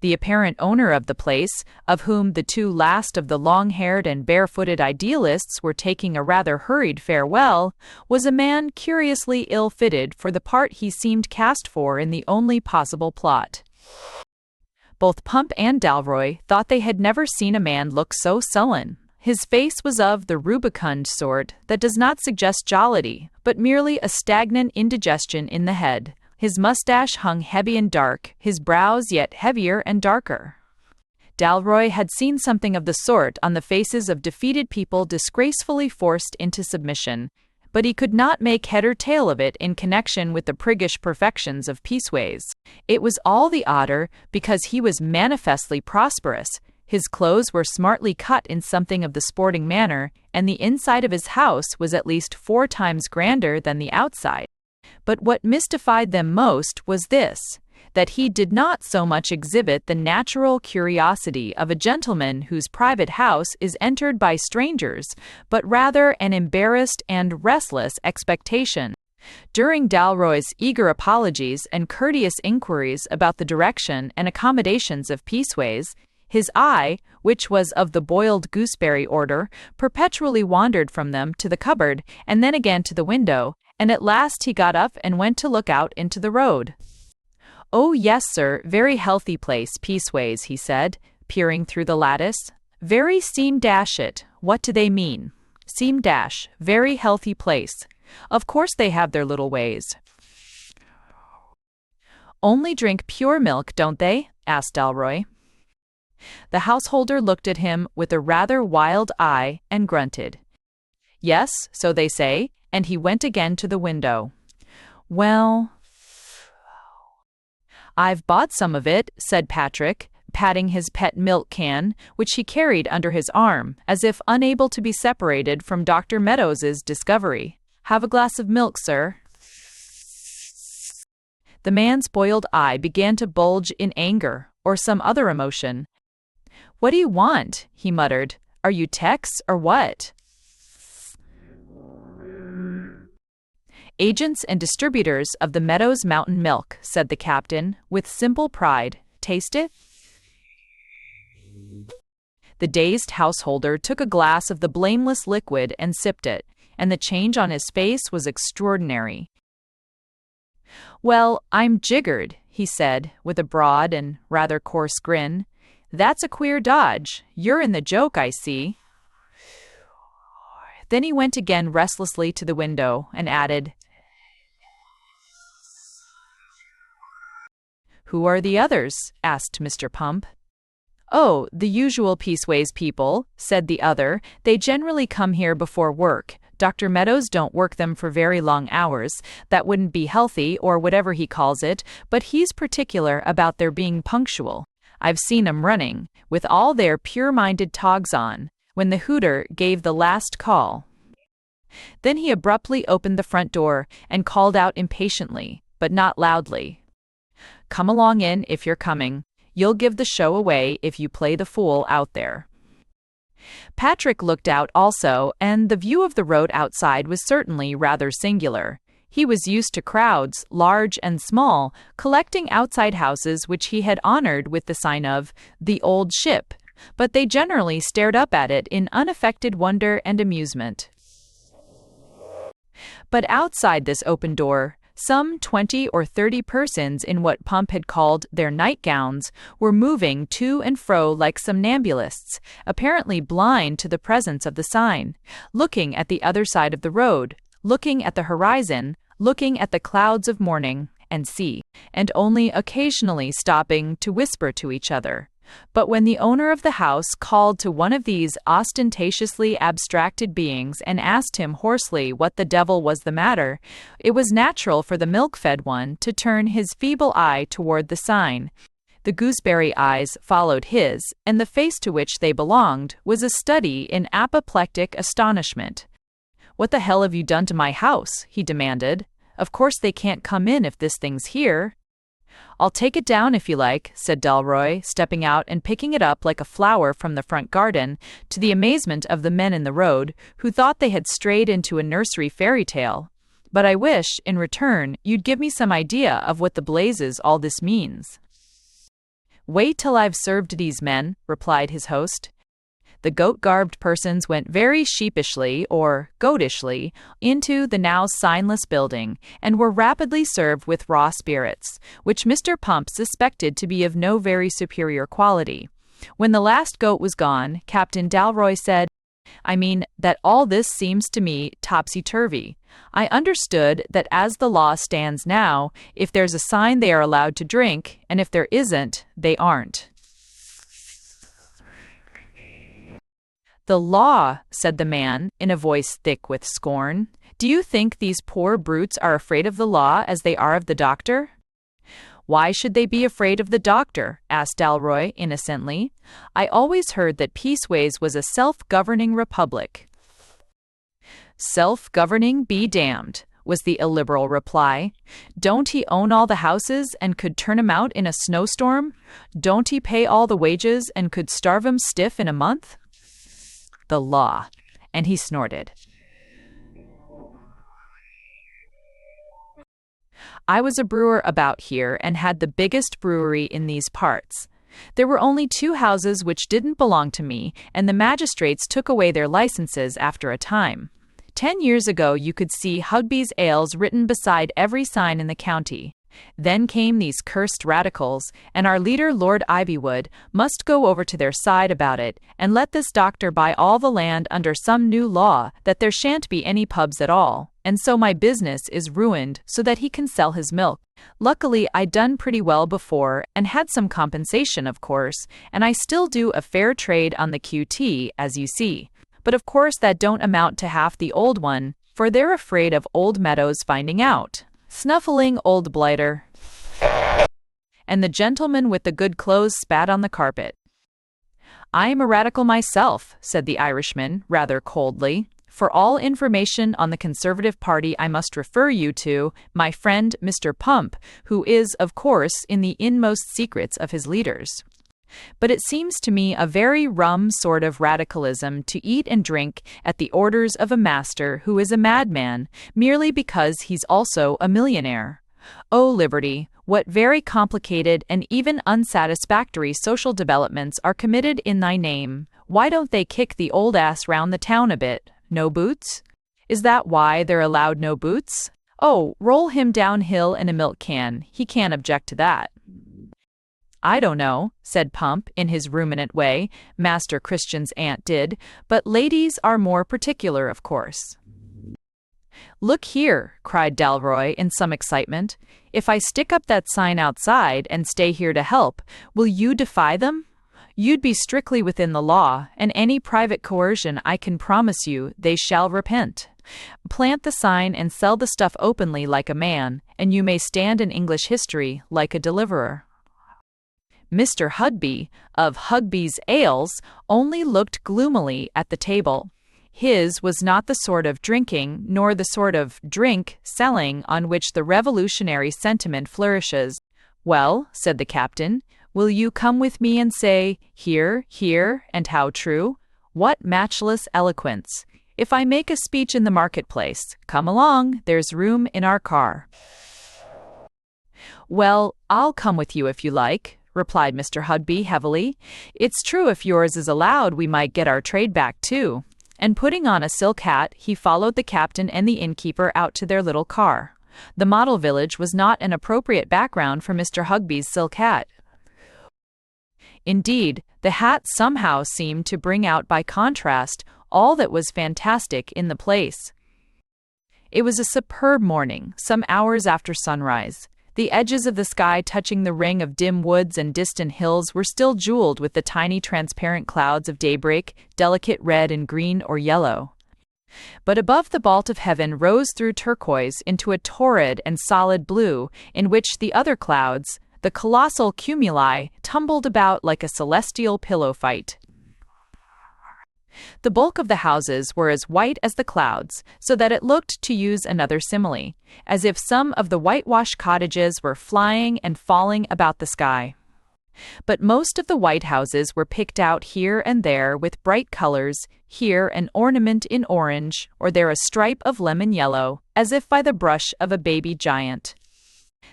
The apparent owner of the place, of whom the two last of the long-haired and barefooted idealists were taking a rather hurried farewell, was a man curiously ill-fitted for the part he seemed cast for in the only possible plot. Both Pump and Dalroy thought they had never seen a man look so sullen. His face was of the rubicund sort that does not suggest jollity, but merely a stagnant indigestion in the head, His mustache hung heavy and dark, his brows yet heavier and darker. Dalroy had seen something of the sort on the faces of defeated people disgracefully forced into submission, but he could not make head or tail of it in connection with the priggish perfections of Peaceways. It was all the odder because he was manifestly prosperous. His clothes were smartly cut in something of the sporting manner, and the inside of his house was at least 4 times grander than the outside. But what mystified them most was this, that he did not so much exhibit the natural curiosity of a gentleman whose private house is entered by strangers, but rather an embarrassed and restless expectation. During Dalroy's eager apologies and courteous inquiries about the direction and accommodations of Peaceways, his eye, which was of the boiled gooseberry order, perpetually wandered from them to the cupboard and then again to the window, and at last he got up and went to look out into the road. "Oh, yes, sir, very healthy place, Peaceways," he said, peering through the lattice. "Very it. What do they mean? Very healthy place. Of course they have their little ways." "Only drink pure milk, don't they?" asked Dalroy. The householder looked at him with a rather wild eye and grunted. "Yes, so they say," and he went again to the window. "Well, I've bought some of it," said Patrick, patting his pet milk can, which he carried under his arm, as if unable to be separated from Dr. Meadows's discovery. "Have a glass of milk, sir." The man's boiled eye began to bulge in anger, or some other emotion. "What do you want?" he muttered. "Are you Tex, or what?" "Agents and distributors of the Meadows Mountain Milk," said the captain, with simple pride. "Taste it?" The dazed householder took a glass of the blameless liquid and sipped it, and the change on his face was extraordinary. "Well, I'm jiggered," he said, with a broad and rather coarse grin. "That's a queer dodge. You're in the joke, I see." Then he went again restlessly to the window and added, "Who are the others?" asked Mr. Pump. "Oh, the usual Peaceways people," said the other. "They generally come here before work. Dr. Meadows don't work them for very long hours. That wouldn't be healthy, or whatever he calls it, but he's particular about their being punctual. I've seen 'em running, with all their pure-minded togs on, when the hooter gave the last call." Then he abruptly opened the front door and called out impatiently, but not loudly, "Come along in if you're coming. You'll give the show away if you play the fool out there." Patrick looked out also, and the view of the road outside was certainly rather singular. He was used to crowds, large and small, collecting outside houses which he had honored with the sign of "The Old Ship," but they generally stared up at it in unaffected wonder and amusement. But outside this open door, some 20 or 30 persons in what Pump had called their nightgowns were moving to and fro like somnambulists, apparently blind to the presence of the sign, looking at the other side of the road, looking at the horizon, looking at the clouds of morning and sea, and only occasionally stopping to whisper to each other. But when the owner of the house called to one of these ostentatiously abstracted beings and asked him hoarsely what the devil was the matter, it was natural for the milk-fed one to turn his feeble eye toward the sign. The gooseberry eyes followed his, and the face to which they belonged was a study in apoplectic astonishment. "What the hell have you done to my house?" he demanded. "Of course they can't come in if this thing's here." "I'll take it down if you like," said Dalroy, stepping out and picking it up like a flower from the front garden, to the amazement of the men in the road, who thought they had strayed into a nursery fairy tale. "But I wish, in return, you'd give me some idea of what the blazes all this means." "Wait till I've served these men," replied his host. The goat-garbed persons went very sheepishly, or goatishly, into the now signless building, and were rapidly served with raw spirits, which Mr. Pump suspected to be of no very superior quality. When the last goat was gone, Captain Dalroy said, I mean, that all this seems to me topsy-turvy. I understood that as the law stands now, if there's a sign they are allowed to drink, and if there isn't, they aren't. The law, said the man, in a voice thick with scorn. Do you think these poor brutes are afraid of the law as they are of the doctor? Why should they be afraid of the doctor? Asked Dalroy innocently. I always heard that Peaceways was a self-governing republic. Self-governing be damned, was the illiberal reply. Don't he own all the houses and could turn 'em out in a snowstorm? Don't he pay all the wages and could starve 'em stiff in a month? The law. And he snorted. I was a brewer about here and had the biggest brewery in these parts. There were only 2 houses which didn't belong to me, and the magistrates took away their licenses after a time. 10 years ago you could see Hugby's Ales written beside every sign in the county. Then came these cursed radicals, and our leader Lord Ivywood must go over to their side about it and let this doctor buy all the land under some new law that there shan't be any pubs at all, and so my business is ruined so that he can sell his milk. Luckily I'd done pretty well before and had some compensation, of course, and I still do a fair trade on the QT, as you see. But of course that don't amount to half the old one, for they're afraid of old Meadows finding out. Snuffling old blighter. And the gentleman with the good clothes spat on the carpet. I am a radical myself, said the Irishman, rather coldly. For all information on the Conservative Party I must refer you to my friend Mr. Pump, who is, of course, in the inmost secrets of his leaders. But it seems to me a very rum sort of radicalism to eat and drink at the orders of a master who is a madman, merely because he's also a millionaire. Oh, Liberty, what very complicated and even unsatisfactory social developments are committed in thy name. Why don't they kick the old ass round the town a bit? No boots? Is that why they're allowed no boots? Oh, roll him downhill in a milk can. He can't object to that. I don't know, said Pump in his ruminant way, Master Christian's aunt did, but ladies are more particular, of course. Look here, cried Dalroy in some excitement. If I stick up that sign outside and stay here to help, will you defy them? You'd be strictly within the law, and any private coercion I can promise you they shall repent. Plant the sign and sell the stuff openly like a man, and you may stand in English history like a deliverer. Mr. Hugby, of Hugby's Ales, only looked gloomily at the table. His was not the sort of drinking, nor the sort of drink-selling on which the revolutionary sentiment flourishes. Well, said the captain, will you come with me and say, here, here, and how true? What matchless eloquence! If I make a speech in the marketplace, come along, there's room in our car. Well, I'll come with you if you like, replied Mr. Hugby heavily. It's true if yours is allowed we might get our trade back too. And putting on a silk hat, he followed the captain and the innkeeper out to their little car. The model village was not an appropriate background for Mr. Hugby's silk hat. Indeed, the hat somehow seemed to bring out by contrast all that was fantastic in the place. It was a superb morning, some hours after sunrise. The edges of the sky touching the ring of dim woods and distant hills were still jeweled with the tiny transparent clouds of daybreak, delicate red and green or yellow. But above the vault of heaven rose through turquoise into a torrid and solid blue, in which the other clouds, the colossal cumuli, tumbled about like a celestial pillow fight. The bulk of the houses were as white as the clouds, so that it looked, to use another simile, as if some of the whitewashed cottages were flying and falling about the sky. But most of the white houses were picked out here and there with bright colors, here an ornament in orange, or there a stripe of lemon yellow, as if by the brush of a baby giant.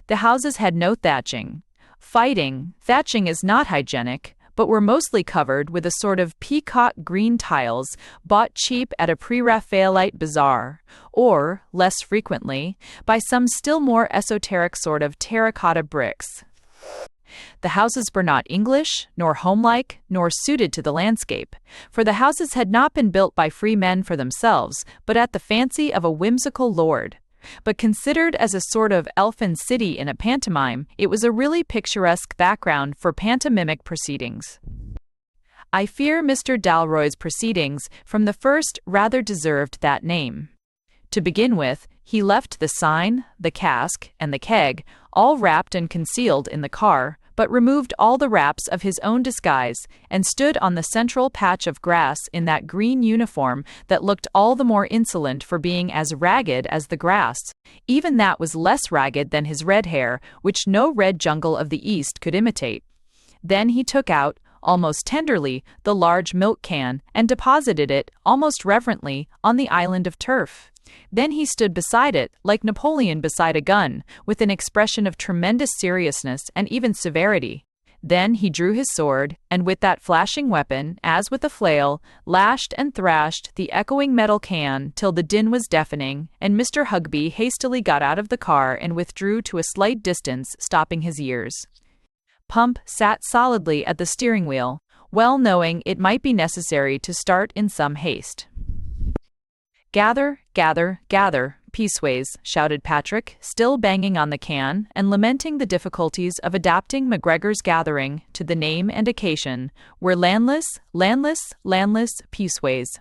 The houses had no thatching. Thatching is not hygienic, but were mostly covered with a sort of peacock green tiles bought cheap at a pre-Raphaelite bazaar, or, less frequently, by some still more esoteric sort of terracotta bricks. The houses were not English, nor homelike, nor suited to the landscape, for the houses had not been built by free men for themselves, but at the fancy of a whimsical lord. But considered as a sort of elfin city in a pantomime, it was a really picturesque background for pantomimic proceedings. I fear Mr. Dalroy's proceedings from the first rather deserved that name. To begin with, he left the sign, the cask, and the keg, all wrapped and concealed in the car, but removed all the wraps of his own disguise, and stood on the central patch of grass in that green uniform that looked all the more insolent for being as ragged as the grass. Even that was less ragged than his red hair, which no red jungle of the East could imitate. Then he took out, almost tenderly, the large milk can, and deposited it, almost reverently, on the island of turf. Then he stood beside it, like Napoleon beside a gun, with an expression of tremendous seriousness and even severity. Then he drew his sword, and with that flashing weapon, as with a flail, lashed and thrashed the echoing metal can till the din was deafening, and Mr. Hugby hastily got out of the car and withdrew to a slight distance, stopping his ears. Pump sat solidly at the steering wheel, well knowing it might be necessary to start in some haste. "Gather, gather, gather, peaceways," shouted Patrick, still banging on the can, and lamenting the difficulties of adapting McGregor's gathering to the name and occasion. "We're landless, landless, landless, peaceways."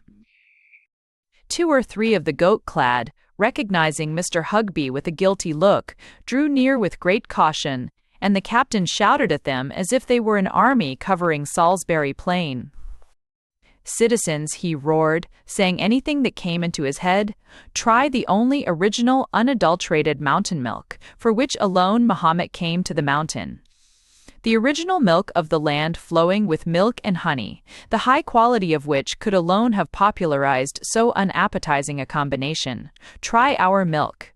2 or 3 of the goat-clad, recognizing Mr. Hugby with a guilty look, drew near with great caution, and the captain shouted at them as if they were an army covering Salisbury Plain. "Citizens," he roared, saying anything that came into his head, "try the only original unadulterated mountain milk, for which alone Mahomet came to the mountain. The original milk of the land flowing with milk and honey, the high quality of which could alone have popularized so unappetizing a combination. Try our milk.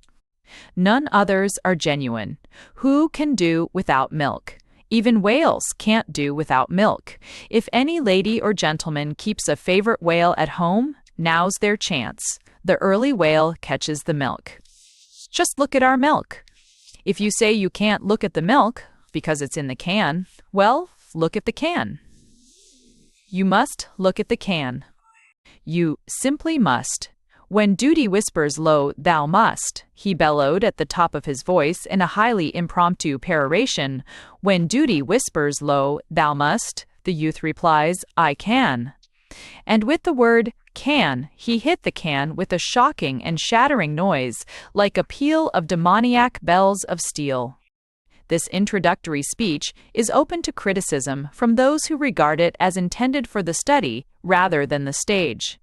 None others are genuine. Who can do without milk? Even whales can't do without milk. If any lady or gentleman keeps a favorite whale at home, now's their chance. The early whale catches the milk. Just look at our milk. If you say you can't look at the milk because it's in the can, well, look at the can. You must look at the can. You simply must. When duty whispers low, thou must, he bellowed at the top of his voice in a highly impromptu peroration. When duty whispers low, thou must, the youth replies, I can. And with the word can, he hit the can with a shocking and shattering noise, like a peal of demoniac bells of steel. This introductory speech is open to criticism from those who regard it as intended for the study rather than the stage.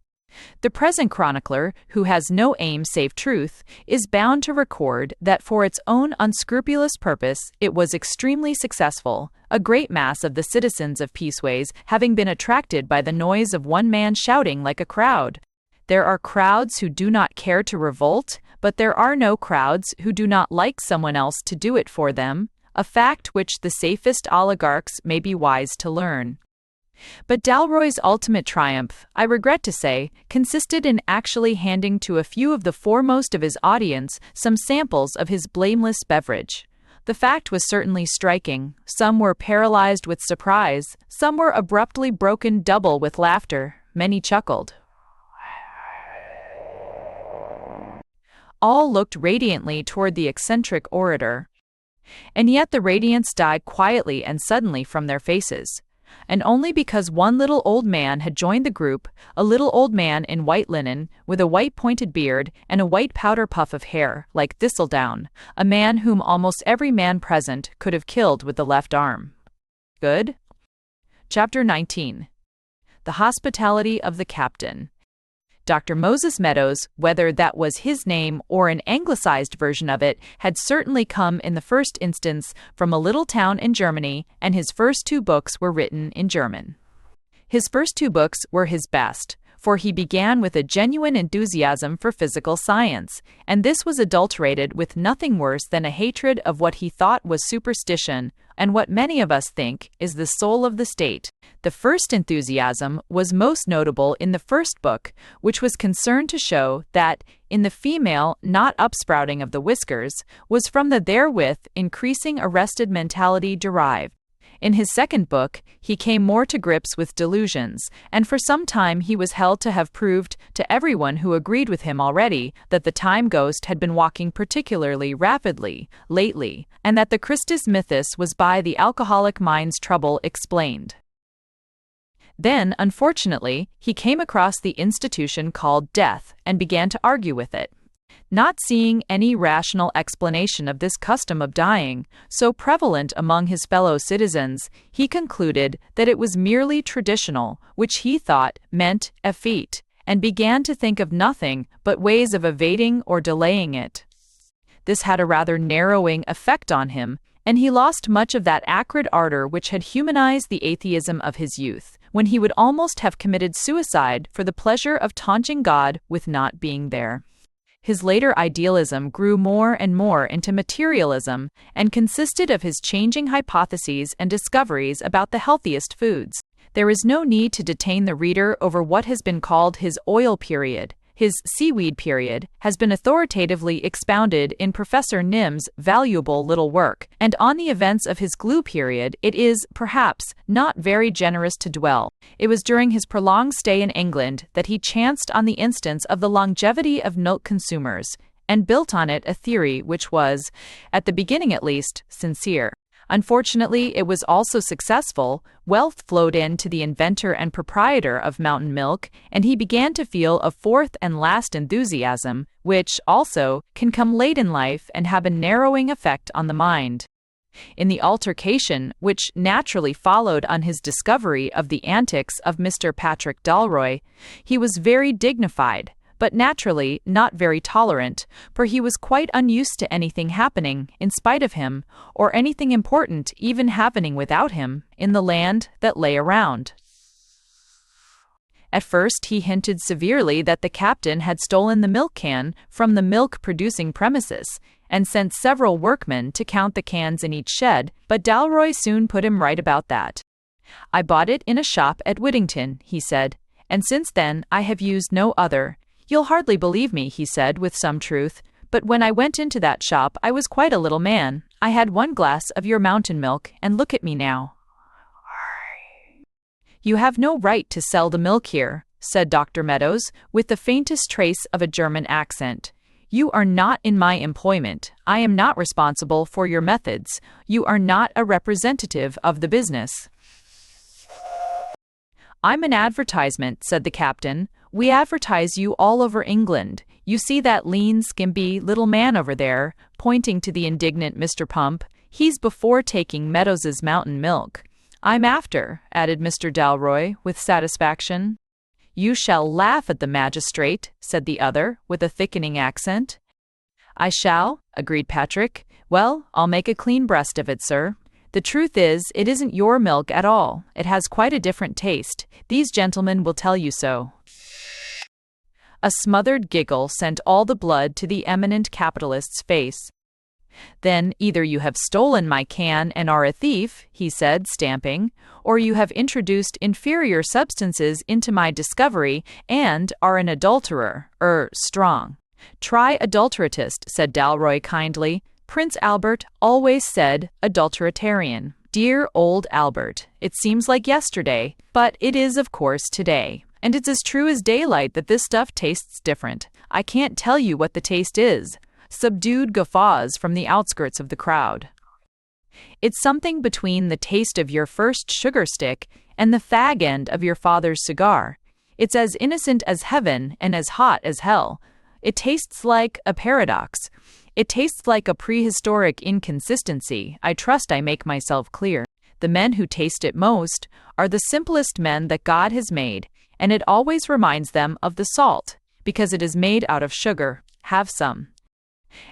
The present chronicler, who has no aim save truth, is bound to record that for its own unscrupulous purpose it was extremely successful, a great mass of the citizens of Peaceways having been attracted by the noise of one man shouting like a crowd. There are crowds who do not care to revolt, but there are no crowds who do not like someone else to do it for them, a fact which the safest oligarchs may be wise to learn. But Dalroy's ultimate triumph, I regret to say, consisted in actually handing to a few of the foremost of his audience some samples of his blameless beverage. The fact was certainly striking. Some were paralyzed with surprise, some were abruptly broken double with laughter, many chuckled. All looked radiantly toward the eccentric orator. And yet the radiance died quietly and suddenly from their faces. And only because one little old man had joined the group, a little old man in white linen, with a white pointed beard and a white powder puff of hair, like thistledown, a man whom almost every man present could have killed with the left arm. Good? Chapter 19. The Hospitality of the Captain. Dr. Moses Meadows, whether that was his name or an anglicized version of it, had certainly come in the first instance from a little town in Germany, and his first 2 books were written in German. His first 2 books were his best, for he began with a genuine enthusiasm for physical science, and this was adulterated with nothing worse than a hatred of what he thought was superstition, and what many of us think is the soul of the state. The first enthusiasm was most notable in the first book, which was concerned to show that, in the female not upsprouting of the whiskers, was from the therewith increasing arrested mentality derived. In his second book, he came more to grips with delusions, and for some time he was held to have proved to everyone who agreed with him already that the time ghost had been walking particularly rapidly lately, and that the Christus mythos was by the alcoholic mind's trouble explained. Then, unfortunately, he came across the institution called death and began to argue with it. Not seeing any rational explanation of this custom of dying, so prevalent among his fellow citizens, he concluded that it was merely traditional, which he thought meant effete, and began to think of nothing but ways of evading or delaying it. This had a rather narrowing effect on him, and he lost much of that acrid ardor which had humanized the atheism of his youth, when he would almost have committed suicide for the pleasure of taunting God with not being there. His later idealism grew more and more into materialism and consisted of his changing hypotheses and discoveries about the healthiest foods. There is no need to detain the reader over what has been called his oil period. His seaweed period has been authoritatively expounded in Professor Nim's valuable little work, and on the events of his glue period it is, perhaps, not very generous to dwell. It was during his prolonged stay in England that he chanced on the instance of the longevity of milk consumers, and built on it a theory which was, at the beginning at least, sincere. Unfortunately, it was also successful. Wealth flowed in to the inventor and proprietor of Mountain Milk, and he began to feel a fourth and last enthusiasm, which, also, can come late in life and have a narrowing effect on the mind. In the altercation which naturally followed on his discovery of the antics of Mr. Patrick Dalroy, he was very dignified, but naturally not very tolerant, for he was quite unused to anything happening in spite of him, or anything important even happening without him, in the land that lay around. At first he hinted severely that the captain had stolen the milk can from the milk-producing premises, and sent several workmen to count the cans in each shed, but Dalroy soon put him right about that. "I bought it in a shop at Whittington," he said, "and since then I have used no other. You'll hardly believe me," he said with some truth, "but when I went into that shop I was quite a little man. I had 1 glass of your mountain milk, and look at me now." "You have no right to sell the milk here," said Dr. Meadows, with the faintest trace of a German accent. "You are not in my employment. I am not responsible for your methods. You are not a representative of the business." "I'm an advertisement," said the captain. "We advertise you all over England. You see that lean, skimpy little man over there," pointing to the indignant Mr. Pump. "He's before taking Meadows's mountain milk." "I'm after," added Mr. Dalroy, with satisfaction. "You shall laugh at the magistrate," said the other, with a thickening accent. "I shall," agreed Patrick. "Well, I'll make a clean breast of it, sir. The truth is, it isn't your milk at all. It has quite a different taste. These gentlemen will tell you so." A smothered giggle sent all the blood to the eminent capitalist's face. "Then either you have stolen my can and are a thief," he said, stamping, "or you have introduced inferior substances into my discovery and are an adulterer, strong." "Try adulteratist," said Dalroy kindly. "Prince Albert always said adulteratarian. Dear old Albert, it seems like yesterday, but it is of course today. And it's as true as daylight that this stuff tastes different. I can't tell you what the taste is." Subdued guffaws from the outskirts of the crowd. "It's something between the taste of your first sugar stick and the fag end of your father's cigar. It's as innocent as heaven and as hot as hell. It tastes like a paradox. It tastes like a prehistoric inconsistency. I trust I make myself clear. The men who taste it most are the simplest men that God has made, and it always reminds them of the salt, because it is made out of sugar. Have some."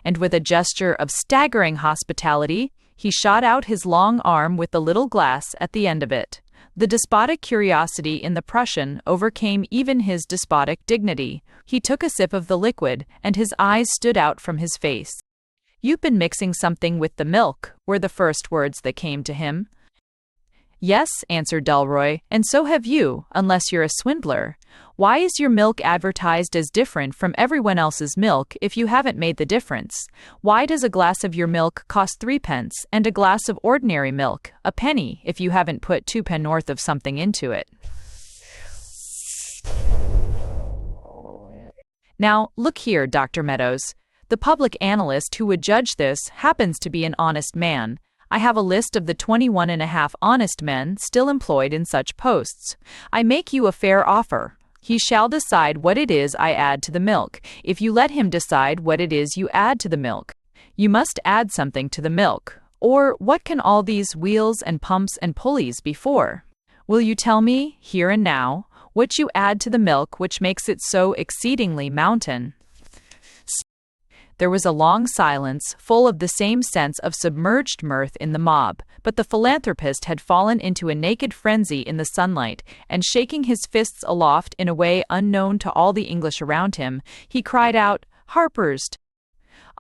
And with a gesture of staggering hospitality, he shot out his long arm with the little glass at the end of it. The despotic curiosity in the Prussian overcame even his despotic dignity. He took a sip of the liquid, and his eyes stood out from his face. "You've been mixing something with the milk," were the first words that came to him. Yes, answered Dalroy, and so have you, unless you're a swindler. Why is your milk advertised as different from everyone else's milk if you haven't made the difference? Why does a glass of your milk cost 3p and a glass of ordinary milk a penny if you haven't put 2 pence of something into it? Now, look here, Dr. Meadows. The public analyst who would judge this happens to be an honest man. I have a list of the 21.5 honest men still employed in such posts. I make you a fair offer. He shall decide what it is I add to the milk, if you let him decide what it is you add to the milk. You must add something to the milk. Or what can all these wheels and pumps and pulleys be for? Will you tell me, here and now, what you add to the milk which makes it so exceedingly mountain? There was a long silence, full of the same sense of submerged mirth in the mob, but the philanthropist had fallen into a naked frenzy in the sunlight, and shaking his fists aloft in a way unknown to all the English around him, he cried out, "Harper's!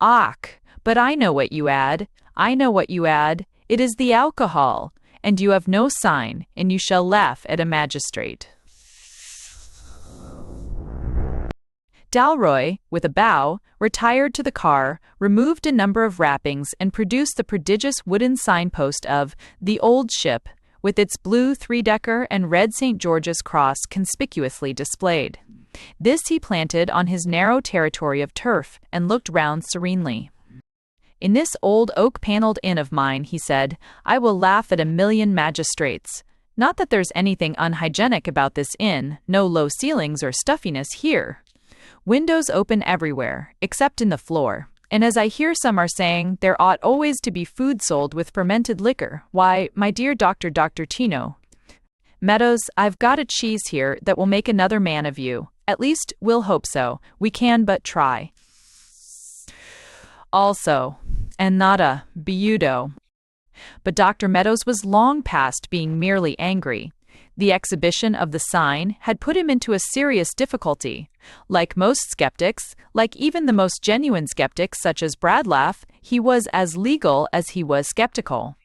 Ach, but I know what you add. I know what you add. It is the alcohol, and you have no sign, and you shall laugh at a magistrate." Dalroy, with a bow, retired to the car, removed a number of wrappings, and produced the prodigious wooden signpost of "The Old Ship," with its blue three-decker and red St. George's cross conspicuously displayed. This he planted on his narrow territory of turf, and looked round serenely. "In this old oak-panelled inn of mine," he said, "I will laugh at a million magistrates. Not that there's anything unhygienic about this inn, no low ceilings or stuffiness here. Windows open everywhere, except in the floor, and as I hear some are saying, there ought always to be food sold with fermented liquor. Why, my dear Dr. Tino Meadows, I've got a cheese here that will make another man of you. At least, we'll hope so. We can but try. Also, and not a biudo." But Dr. Meadows was long past being merely angry. The exhibition of the sign had put him into a serious difficulty. Like most skeptics, like even the most genuine skeptics such as Bradlaugh, he was as legal as he was skeptical.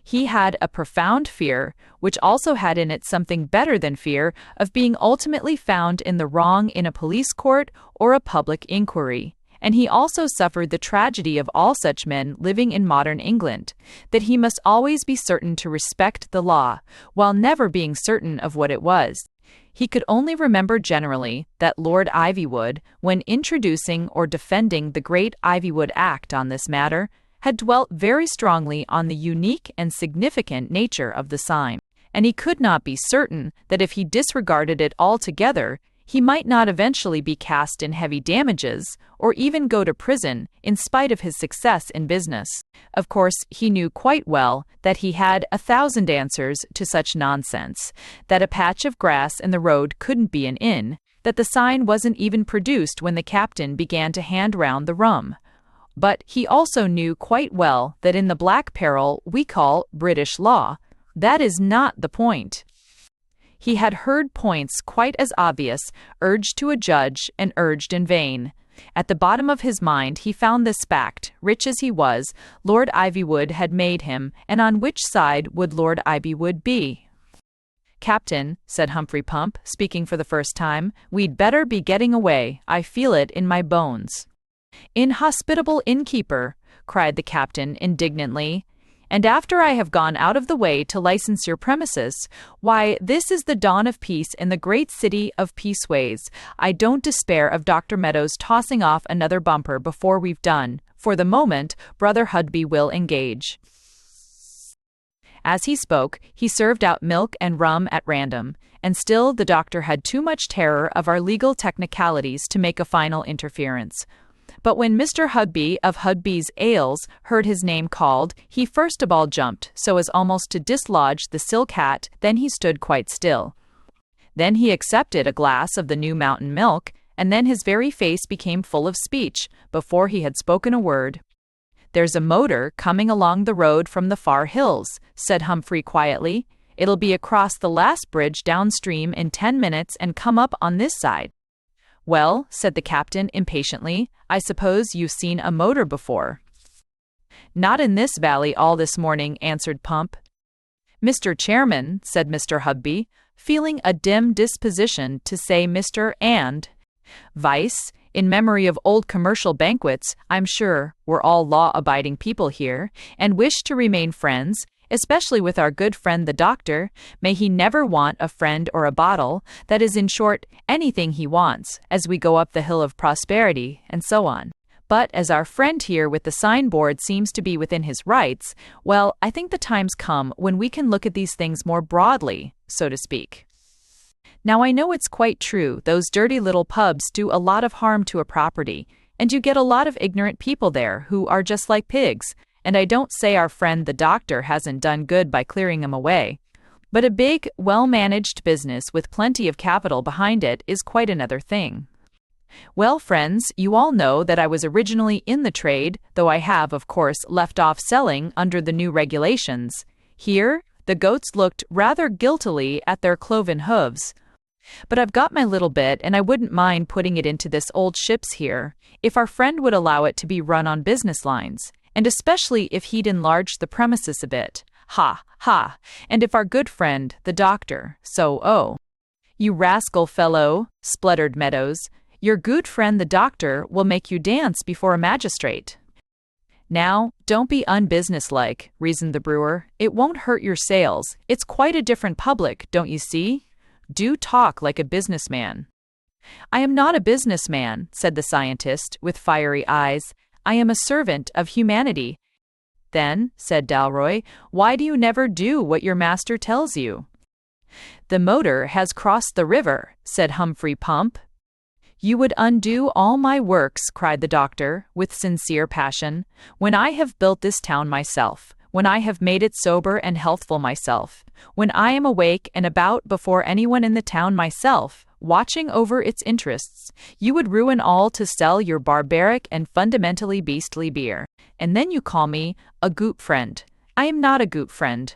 He had a profound fear, which also had in it something better than fear, of being ultimately found in the wrong in a police court or a public inquiry. And he also suffered the tragedy of all such men living in modern England, that he must always be certain to respect the law, while never being certain of what it was. He could only remember generally that Lord Ivywood, when introducing or defending the great Ivywood Act on this matter, had dwelt very strongly on the unique and significant nature of the sign, and he could not be certain that if he disregarded it altogether, he might not eventually be cast in heavy damages, or even go to prison, in spite of his success in business. Of course, he knew quite well that he had 1,000 answers to such nonsense, that a patch of grass in the road couldn't be an inn, that the sign wasn't even produced when the captain began to hand round the rum. But he also knew quite well that in the black peril we call British law, that is not the point. He had heard points quite as obvious, urged to a judge, and urged in vain. At the bottom of his mind he found this fact: rich as he was, Lord Ivywood had made him, and on which side would Lord Ivywood be? "Captain," said Humphrey Pump, speaking for the first time, "we'd better be getting away. I feel it in my bones." "Inhospitable innkeeper!" cried the captain indignantly. "And after I have gone out of the way to license your premises, why, this is the dawn of peace in the great city of Peaceways. I don't despair of Dr. Meadows tossing off another bumper before we've done. For the moment, Brother Hudby will engage." As he spoke, he served out milk and rum at random, and still the doctor had too much terror of our legal technicalities to make a final interference. But when Mr. Hudby of Hudby's Ales heard his name called, he first of all jumped so as almost to dislodge the silk hat, then he stood quite still. Then he accepted a glass of the new mountain milk, and then his very face became full of speech, before he had spoken a word. "There's a motor coming along the road from the far hills," said Humphrey quietly. "It'll be across the last bridge downstream in 10 minutes and come up on this side." "Well," said the captain impatiently, "I suppose you've seen a motor before." Not in this valley all this morning, answered Pump. Mr. Chairman, said Mr. Hugby, feeling a dim disposition to say Mr. and Vice, in memory of old commercial banquets, I'm sure we're all law-abiding people here, and wish to remain friends, especially with our good friend the doctor. May he never want a friend or a bottle, that is, in short, anything he wants, as we go up the hill of prosperity, and so on. But as our friend here with the signboard seems to be within his rights, well, I think the time's come when we can look at these things more broadly, so to speak. Now I know it's quite true, those dirty little pubs do a lot of harm to a property, and you get a lot of ignorant people there who are just like pigs, and I don't say our friend the doctor hasn't done good by clearing them away. But a big, well-managed business with plenty of capital behind it is quite another thing. Well, friends, you all know that I was originally in the trade, though I have, of course, left off selling under the new regulations. Here, the goats looked rather guiltily at their cloven hooves. But I've got my little bit, and I wouldn't mind putting it into this old ship's here, if our friend would allow it to be run on business lines, and especially if he'd enlarge the premises a bit. Ha, ha, and if our good friend, the doctor, You rascal fellow, spluttered Meadows, your good friend the doctor will make you dance before a magistrate. Now, don't be unbusinesslike, reasoned the brewer. It won't hurt your sales. It's quite a different public, don't you see? Do talk like a businessman. I am not a businessman, said the scientist, with fiery eyes. I am a servant of humanity. Then, said Dalroy, why do you never do what your master tells you? The motor has crossed the river, said Humphrey Pump. You would undo all my works, cried the doctor, with sincere passion, when I have built this town myself, when I have made it sober and healthful myself, when I am awake and about before anyone in the town myself, watching over its interests. You would ruin all to sell your barbaric and fundamentally beastly beer. And then you call me a goop friend. I am not a goop friend.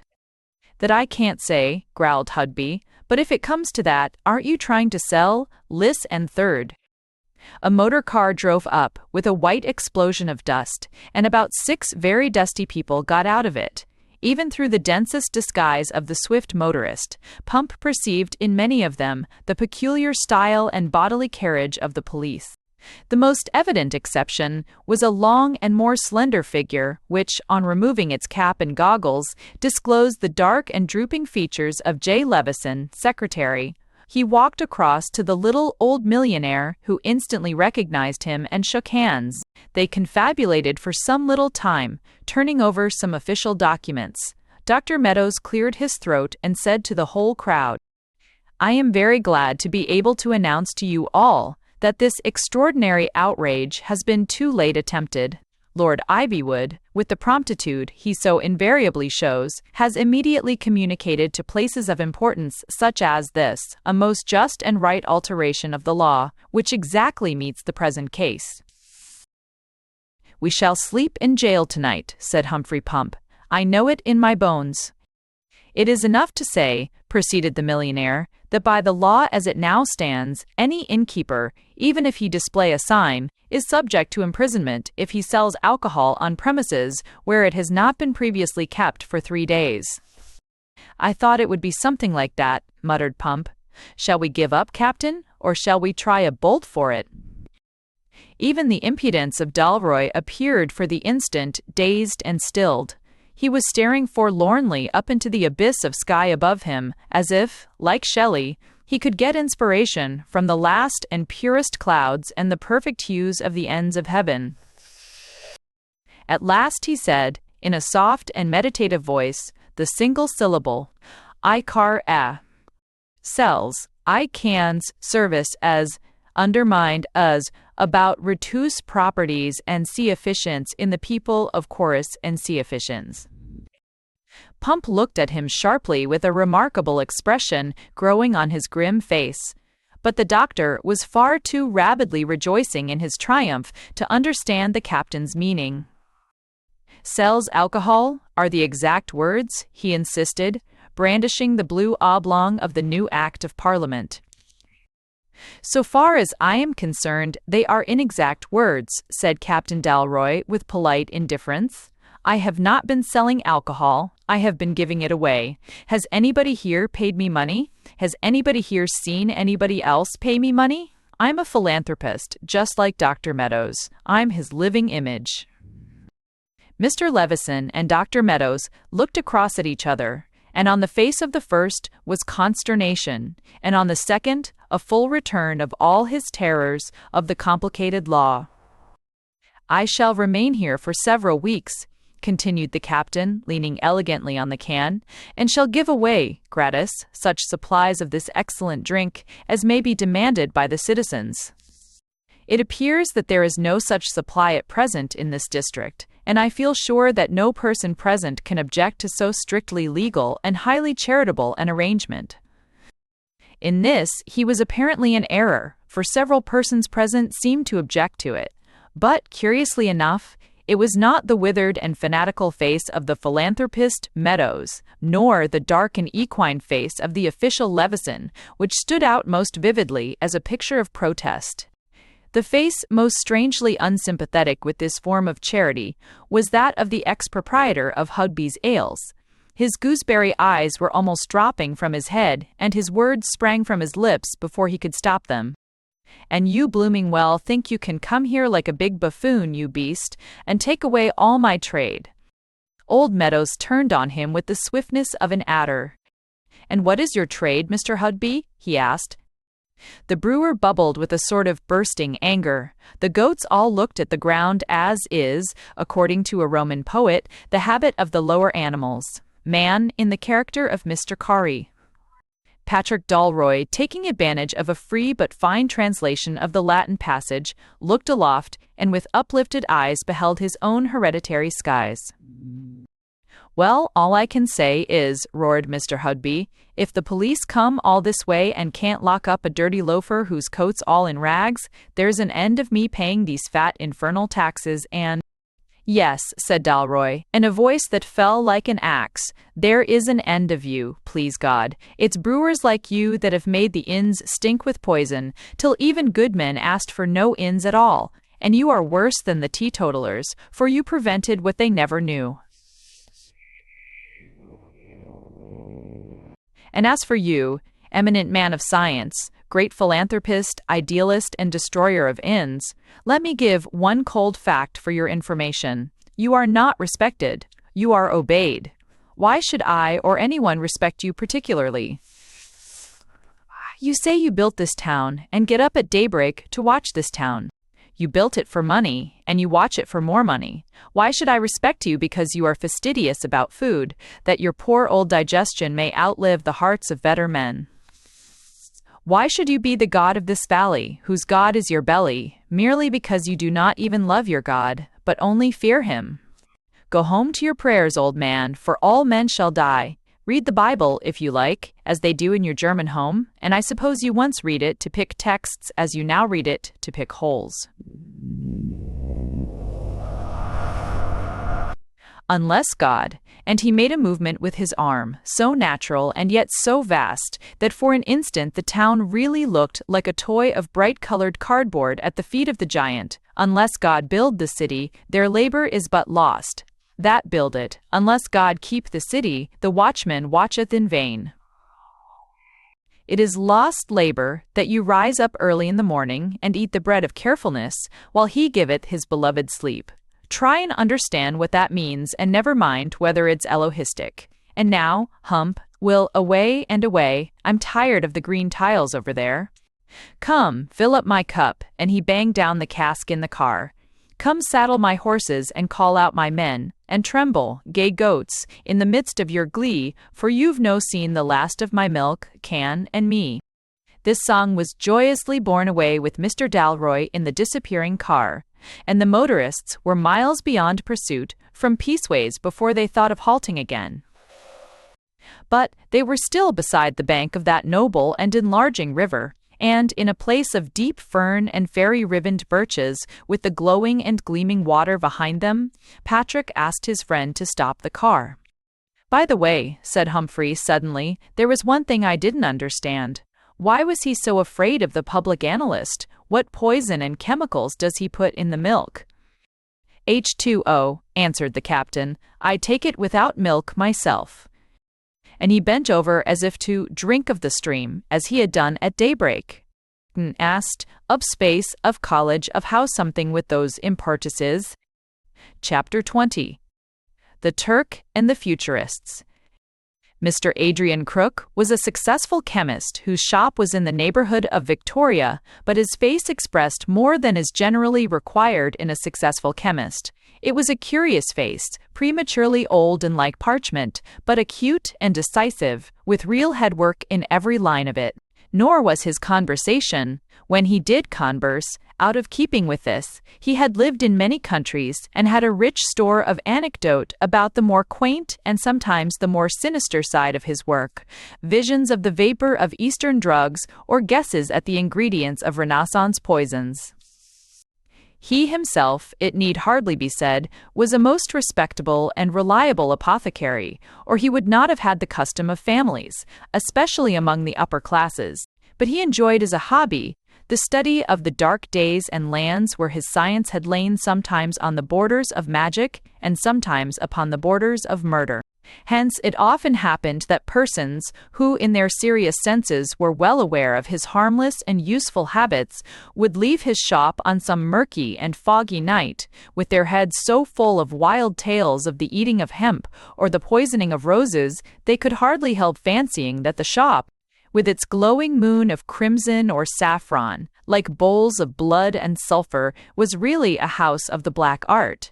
That I can't say, growled Hugby, but if it comes to that, aren't you trying to sell Liss and Third? A motor car drove up, with a white explosion of dust, and about 6 very dusty people got out of it. Even through the densest disguise of the swift motorist, Pump perceived in many of them the peculiar style and bodily carriage of the police. The most evident exception was a long and more slender figure which, on removing its cap and goggles, disclosed the dark and drooping features of J. Levison, secretary. He walked across to the little old millionaire, who instantly recognized him and shook hands. They confabulated for some little time, turning over some official documents. Dr. Meadows cleared his throat and said to the whole crowd, I am very glad to be able to announce to you all that this extraordinary outrage has been too late attempted. Lord Ivywood, with the promptitude he so invariably shows, has immediately communicated to places of importance such as this a most just and right alteration of the law, which exactly meets the present case. We shall sleep in jail tonight, said Humphrey Pump. I know it in my bones. It is enough to say, proceeded the millionaire, that by the law as it now stands, any innkeeper, even if he display a sign, is subject to imprisonment if he sells alcohol on premises where it has not been previously kept for 3 days. I thought it would be something like that, muttered Pump. Shall we give up, Captain, or shall we try a bolt for it? Even the impudence of Dalroy appeared for the instant dazed and stilled. He was staring forlornly up into the abyss of sky above him, as if, like Shelley, he could get inspiration from the last and purest clouds and the perfect hues of the ends of heaven. At last he said, in a soft and meditative voice, the single syllable, I car a sells, I cans service as undermined as about reduce properties and see efficients in the people of chorus and see efficients. Pump looked at him sharply with a remarkable expression growing on his grim face, but the doctor was far too rabidly rejoicing in his triumph to understand the captain's meaning. Sells alcohol are the exact words, he insisted, brandishing the blue oblong of the new Act of Parliament. So far as I am concerned, they are inexact words, said Captain Dalroy with polite indifference. I have not been selling alcohol. I have been giving it away. Has anybody here paid me money? Has anybody here seen anybody else pay me money? I'm a philanthropist, just like Dr. Meadows. I'm his living image." Mr. Levison and Dr. Meadows looked across at each other, and on the face of the first was consternation, and on the second a full return of all his terrors of the complicated law. "I shall remain here for several weeks," continued the captain, leaning elegantly on the can, "and shall give away, gratis, such supplies of this excellent drink as may be demanded by the citizens. It appears that there is no such supply at present in this district, and I feel sure that no person present can object to so strictly legal and highly charitable an arrangement." In this he was apparently in error, for several persons present seemed to object to it. But, curiously enough, it was not the withered and fanatical face of the philanthropist Meadows, nor the dark and equine face of the official Levison, which stood out most vividly as a picture of protest. The face most strangely unsympathetic with this form of charity was that of the ex-proprietor of Hugby's Ales. His gooseberry eyes were almost dropping from his head, and his words sprang from his lips before he could stop them. "And you blooming well think you can come here like a big buffoon, you beast, and take away all my trade." Old Meadows turned on him with the swiftness of an adder. "And what is your trade, Mr. Hugby?" he asked. The brewer bubbled with a sort of bursting anger. The goats all looked at the ground, as is, according to a Roman poet, the habit of the lower animals. Man, in the character of Mr. Carey. Patrick Dalroy, taking advantage of a free but fine translation of the Latin passage, looked aloft, and with uplifted eyes beheld his own hereditary skies. "Well, all I can say is," roared Mr. Hugby, "if the police come all this way and can't lock up a dirty loafer whose coat's all in rags, there's an end of me paying these fat infernal taxes and—" "Yes," said Dalroy, in a voice that fell like an axe, "there is an end of you, please God. It's brewers like you that have made the inns stink with poison, till even good men asked for no inns at all, and you are worse than the teetotalers, for you prevented what they never knew. And as for you, eminent man of science, great philanthropist, idealist, and destroyer of inns, let me give one cold fact for your information. You are not respected. You are obeyed. Why should I or anyone respect you particularly? You say you built this town, and get up at daybreak to watch this town. You built it for money, and you watch it for more money. Why should I respect you because you are fastidious about food, that your poor old digestion may outlive the hearts of better men? Why should you be the god of this valley, whose god is your belly, merely because you do not even love your God, but only fear him? Go home to your prayers, old man, for all men shall die. Read the Bible, if you like, as they do in your German home, and I suppose you once read it to pick texts as you now read it to pick holes. Unless God, and he made a movement with his arm, so natural and yet so vast, that for an instant the town really looked like a toy of bright-colored cardboard at the feet of the giant. Unless God build the city, their labor is but lost. That build it. Unless God keep the city, the watchman watcheth in vain. It is lost labor that you rise up early in the morning and eat the bread of carefulness, while he giveth his beloved sleep. Try and understand what that means, and never mind whether it's Elohistic. And now, Hump, will away and away. I'm tired of the green tiles over there. Come, fill up my cup, and he banged down the cask in the car. Come saddle my horses and call out my men, and tremble, gay goats, in the midst of your glee, for you've no seen the last of my milk, can, and me. This song was joyously borne away with Mr. Dalroy in the disappearing car, and the motorists were miles beyond pursuit from Peaceways before they thought of halting again. But they were still beside the bank of that noble and enlarging river, and in a place of deep fern and fairy-ribboned birches, with the glowing and gleaming water behind them, Patrick asked his friend to stop the car. "By the way," said Humphrey suddenly, "there was one thing I didn't understand. Why was he so afraid of the public analyst? What poison and chemicals does he put in the milk?" H2O, answered the captain. I take it without milk myself. And he bent over as if to drink of the stream, as he had done at daybreak. Asked, up space, of college, of how something with those impertices. Chapter 20. The Turk and the Futurists. Mr. Adrian Crook was a successful chemist whose shop was in the neighborhood of Victoria, but his face expressed more than is generally required in a successful chemist. It was a curious face, prematurely old and like parchment, but acute and decisive, with real headwork in every line of it. Nor was his conversation, when he did converse, out of keeping with this. He had lived in many countries and had a rich store of anecdote about the more quaint and sometimes the more sinister side of his work, visions of the vapor of Eastern drugs or guesses at the ingredients of Renaissance poisons. He himself, it need hardly be said, was a most respectable and reliable apothecary, or he would not have had the custom of families, especially among the upper classes. But he enjoyed as a hobby the study of the dark days and lands where his science had lain sometimes on the borders of magic and sometimes upon the borders of murder. Hence it often happened that persons who in their serious senses were well aware of his harmless and useful habits would leave his shop on some murky and foggy night, with their heads so full of wild tales of the eating of hemp or the poisoning of roses, they could hardly help fancying that the shop, with its glowing moon of crimson or saffron, like bowls of blood and sulphur, was really a house of the black art.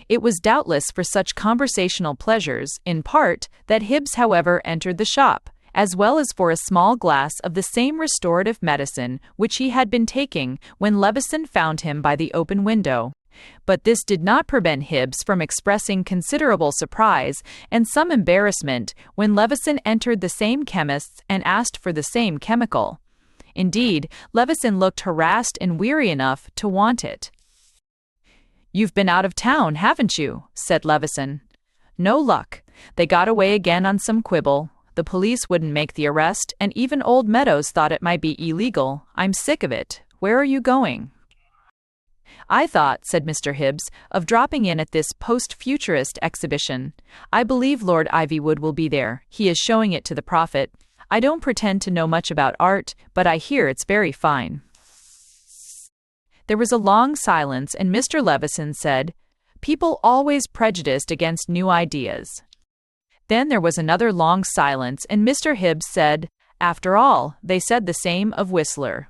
It was doubtless for such conversational pleasures, in part, that Hibbs, however, entered the shop, as well as for a small glass of the same restorative medicine which he had been taking when Levison found him by the open window. But this did not prevent Hibbs from expressing considerable surprise and some embarrassment when Levison entered the same chemist's and asked for the same chemical. Indeed, Levison looked harassed and weary enough to want it. "You've been out of town, haven't you?" said Levison. "No luck. They got away again on some quibble. The police wouldn't make the arrest, and even old Meadows thought it might be illegal. I'm sick of it. Where are you going?" "I thought," said Mr. Hibbs, "of dropping in at this post-futurist exhibition. I believe Lord Ivywood will be there. He is showing it to the Prophet. I don't pretend to know much about art, but I hear it's very fine." There was a long silence, and Mr. Levison said, "People always prejudiced against new ideas." Then there was another long silence, and Mr. Hibbs said, "After all, they said the same of Whistler."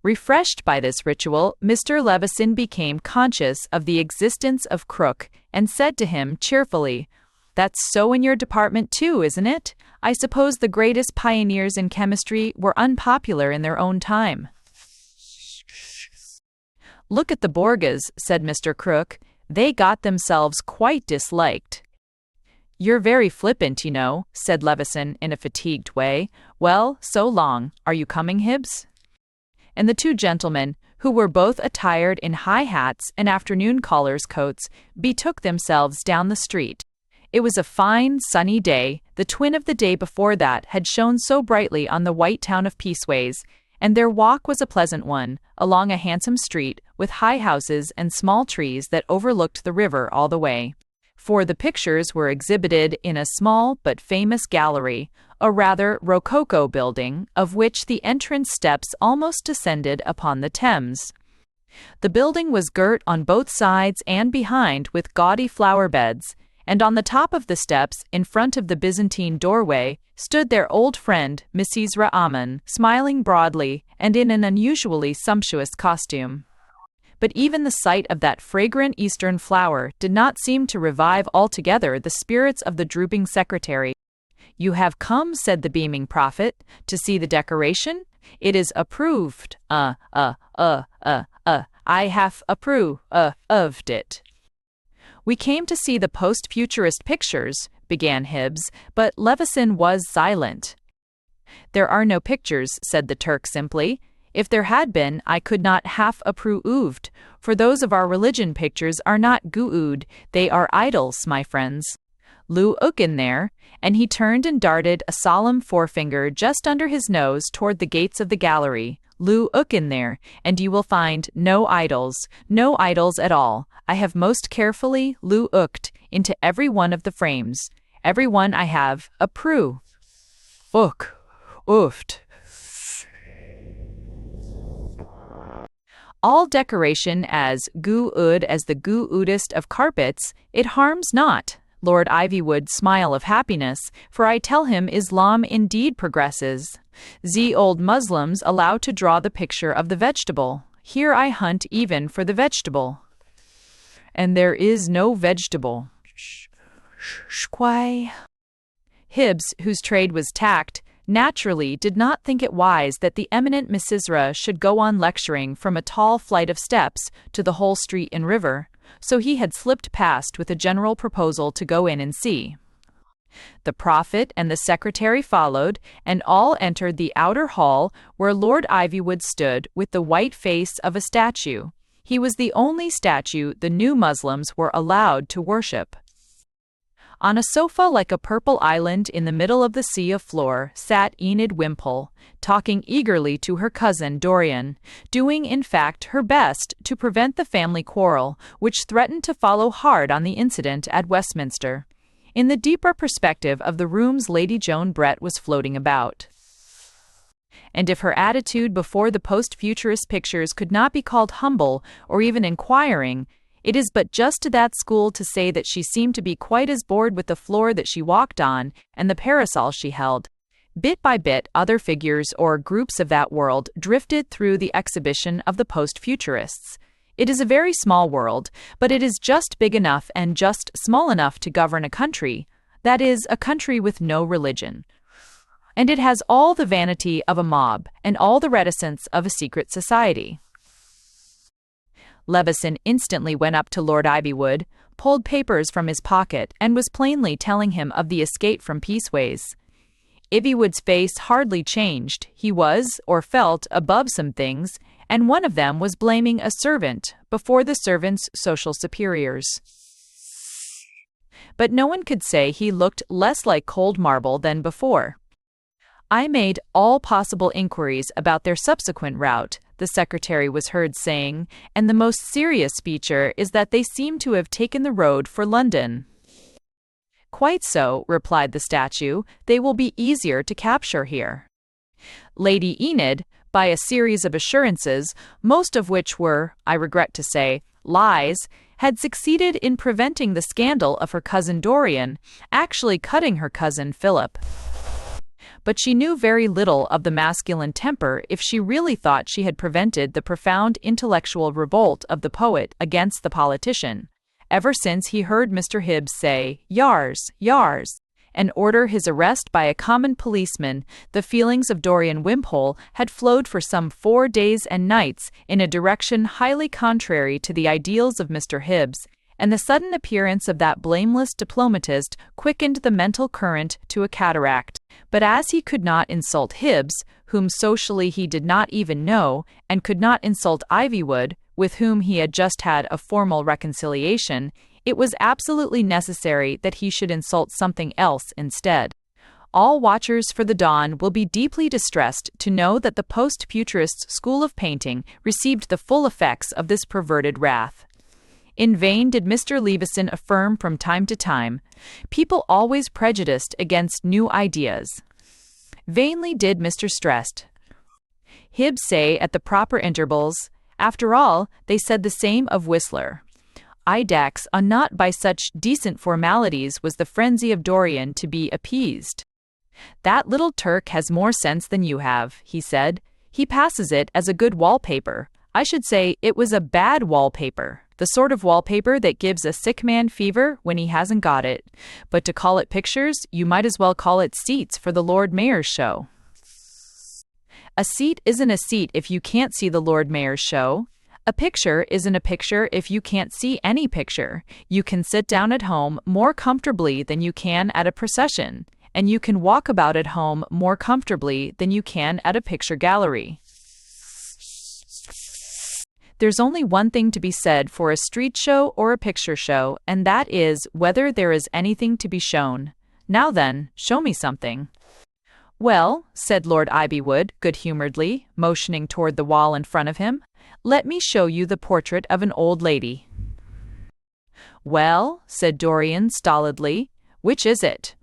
Refreshed by this ritual, Mr. Levison became conscious of the existence of Crook, and said to him cheerfully, "That's so in your department too, isn't it? I suppose the greatest pioneers in chemistry were unpopular in their own time." "Look at the Borgias," said Mr. Crook. "They got themselves quite disliked." "You're very flippant, you know," said Levison in a fatigued way. "Well, so long. Are you coming, Hibbs?" And the two gentlemen, who were both attired in high hats and afternoon callers' coats, betook themselves down the street. It was a fine, sunny day. The twin of the day before that had shone so brightly on the white town of Peaceways, and their walk was a pleasant one, along a handsome street, with high houses and small trees that overlooked the river all the way. For the pictures were exhibited in a small but famous gallery, a rather rococo building, of which the entrance steps almost descended upon the Thames. The building was girt on both sides and behind with gaudy flower beds, and on the top of the steps, in front of the Byzantine doorway, stood their old friend, Mrs. Rahman, smiling broadly and in an unusually sumptuous costume. But even the sight of that fragrant Eastern flower did not seem to revive altogether the spirits of the drooping secretary. "You have come," said the beaming prophet, "to see the decoration? It is approved. I have approved it." "We came to see the post-futurist pictures," began Hibbs, but Levison was silent. "There are no pictures," said the Turk simply. "If there had been, I could not have approved, for those of our religion pictures are not good, they are idols, my friends. Look in there," and he turned and darted a solemn forefinger just under his nose toward the gates of the gallery. Look in there, and you will find no idols at all. I have most carefully looked into every one of the frames. Every one I have approved. Oofed. All decoration as good as the goodest of carpets, it harms not. Lord Ivywood's smile of happiness, for I tell him Islam indeed progresses. The old Muslims allow to draw the picture of the vegetable. Here I hunt even for the vegetable. And there is no vegetable. Shquai. Hibbs, whose trade was tact, naturally did not think it wise that the eminent Misysra should go on lecturing from a tall flight of steps to the whole street and river, so he had slipped past with a general proposal to go in and see. The prophet and the secretary followed, and all entered the outer hall where Lord Ivywood stood with the white face of a statue. He was the only statue the new Muslims were allowed to worship. On a sofa like a purple island in the middle of the sea of floor sat Enid Wimpole, talking eagerly to her cousin Dorian, doing in fact her best to prevent the family quarrel which threatened to follow hard on the incident at Westminster. In the deeper perspective of the rooms Lady Joan Brett was floating about. And if her attitude before the post-futurist pictures could not be called humble or even inquiring, it is but just to that school to say that she seemed to be quite as bored with the floor that she walked on and the parasol she held. Bit by bit, other figures or groups of that world drifted through the exhibition of the post-futurists. It is a very small world, but it is just big enough and just small enough to govern a country, that is, a country with no religion. And it has all the vanity of a mob and all the reticence of a secret society. Levison instantly went up to Lord Ivywood, pulled papers from his pocket, and was plainly telling him of the escape from Peaceways. Ivywood's face hardly changed. He was, or felt, above some things, and one of them was blaming a servant before the servant's social superiors. But no one could say he looked less like cold marble than before. I made all possible inquiries about their subsequent route, the secretary was heard saying, and the most serious feature is that they seem to have taken the road for London. Quite so, replied the statue, they will be easier to capture here. Lady Enid, by a series of assurances, most of which were, I regret to say, lies, had succeeded in preventing the scandal of her cousin Dorian actually cutting her cousin Philip. But she knew very little of the masculine temper if she really thought she had prevented the profound intellectual revolt of the poet against the politician, ever since he heard Mr. Hibbs say, "Yars, yars," and order his arrest by a common policeman. The feelings of Dorian Wimpole had flowed for some 4 days and nights in a direction highly contrary to the ideals of Mr. Hibbs, and the sudden appearance of that blameless diplomatist quickened the mental current to a cataract. But as he could not insult Hibbs, whom socially he did not even know, and could not insult Ivywood, with whom he had just had a formal reconciliation, it was absolutely necessary that he should insult something else instead. All watchers for the dawn will be deeply distressed to know that the post-futurist school of painting received the full effects of this perverted wrath. In vain did Mr. Levison affirm from time to time, people always prejudiced against new ideas. Vainly did Mr. Hibbs say at the proper intervals, after all, they said the same of Whistler. Idax, not by such decent formalities was the frenzy of Dorian to be appeased. That little Turk has more sense than you have, he said. He passes it as a good wallpaper. I should say it was a bad wallpaper. The sort of wallpaper that gives a sick man fever when he hasn't got it. But to call it pictures, you might as well call it seats for the Lord Mayor's show. A seat isn't a seat if you can't see the Lord Mayor's show. A picture isn't a picture if you can't see any picture. You can sit down at home more comfortably than you can at a procession, and you can walk about at home more comfortably than you can at a picture gallery. There's only one thing to be said for a street show or a picture show, and that is whether there is anything to be shown. Now then, show me something. "Well," said Lord Ivywood good-humoredly, motioning toward the wall in front of him, "let me show you the portrait of an old lady." "Well," said Dorian stolidly, "which is it?"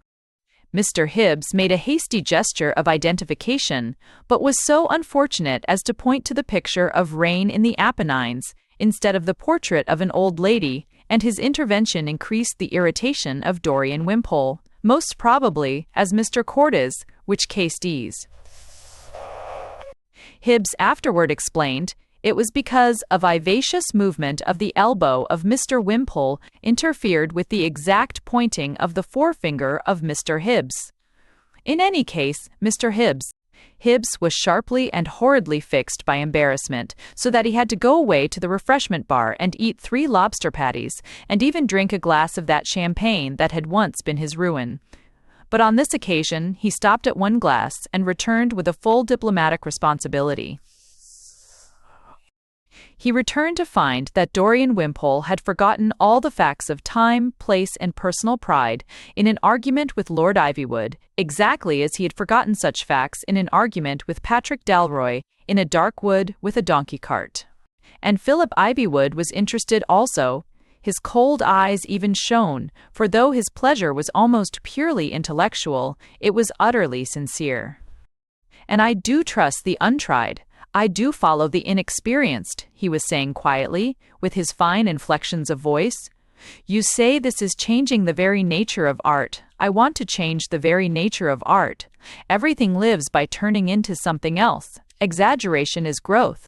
Mr. Hibbs made a hasty gesture of identification, but was so unfortunate as to point to the picture of rain in the Apennines instead of the portrait of an old lady, and his intervention increased the irritation of Dorian Wimpole, most probably, as Mr. Cordes, which case D's. Hibbs afterward explained it was because a vivacious movement of the elbow of Mr. Wimpole interfered with the exact pointing of the forefinger of Mr. Hibbs. In any case, Mr. Hibbs was sharply and horridly fixed by embarrassment, so that he had to go away to the refreshment bar and eat 3 lobster patties, and even drink a glass of that champagne that had once been his ruin. But on this occasion he stopped at 1 glass and returned with a full diplomatic responsibility. He returned to find that Dorian Wimpole had forgotten all the facts of time, place, and personal pride in an argument with Lord Ivywood, exactly as he had forgotten such facts in an argument with Patrick Dalroy in a dark wood with a donkey cart. And Philip Ivywood was interested also. His cold eyes even shone, for though his pleasure was almost purely intellectual, it was utterly sincere. "And I do trust the untried. I do follow the inexperienced," he was saying quietly, with his fine inflections of voice. "You say this is changing the very nature of art. I want to change the very nature of art. Everything lives by turning into something else. Exaggeration is growth."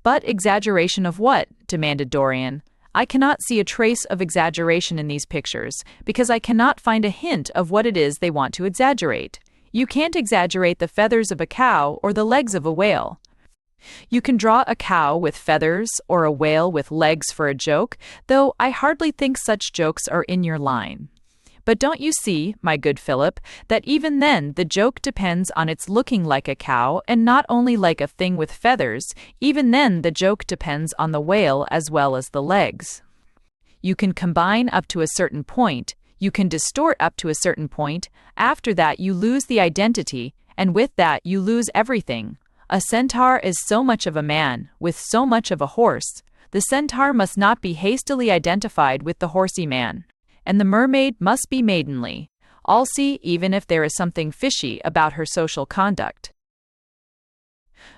"But exaggeration of what?" demanded Dorian. "I cannot see a trace of exaggeration in these pictures, because I cannot find a hint of what it is they want to exaggerate. You can't exaggerate the feathers of a cow or the legs of a whale. You can draw a cow with feathers or a whale with legs for a joke, though I hardly think such jokes are in your line. But don't you see, my good Philip, that even then the joke depends on its looking like a cow and not only like a thing with feathers, even then the joke depends on the whale as well as the legs. You can combine up to a certain point, you can distort up to a certain point, after that you lose the identity, and with that you lose everything. A centaur is so much of a man, with so much of a horse. The centaur must not be hastily identified with the horsey man. And the mermaid must be maidenly, also even if there is something fishy about her social conduct."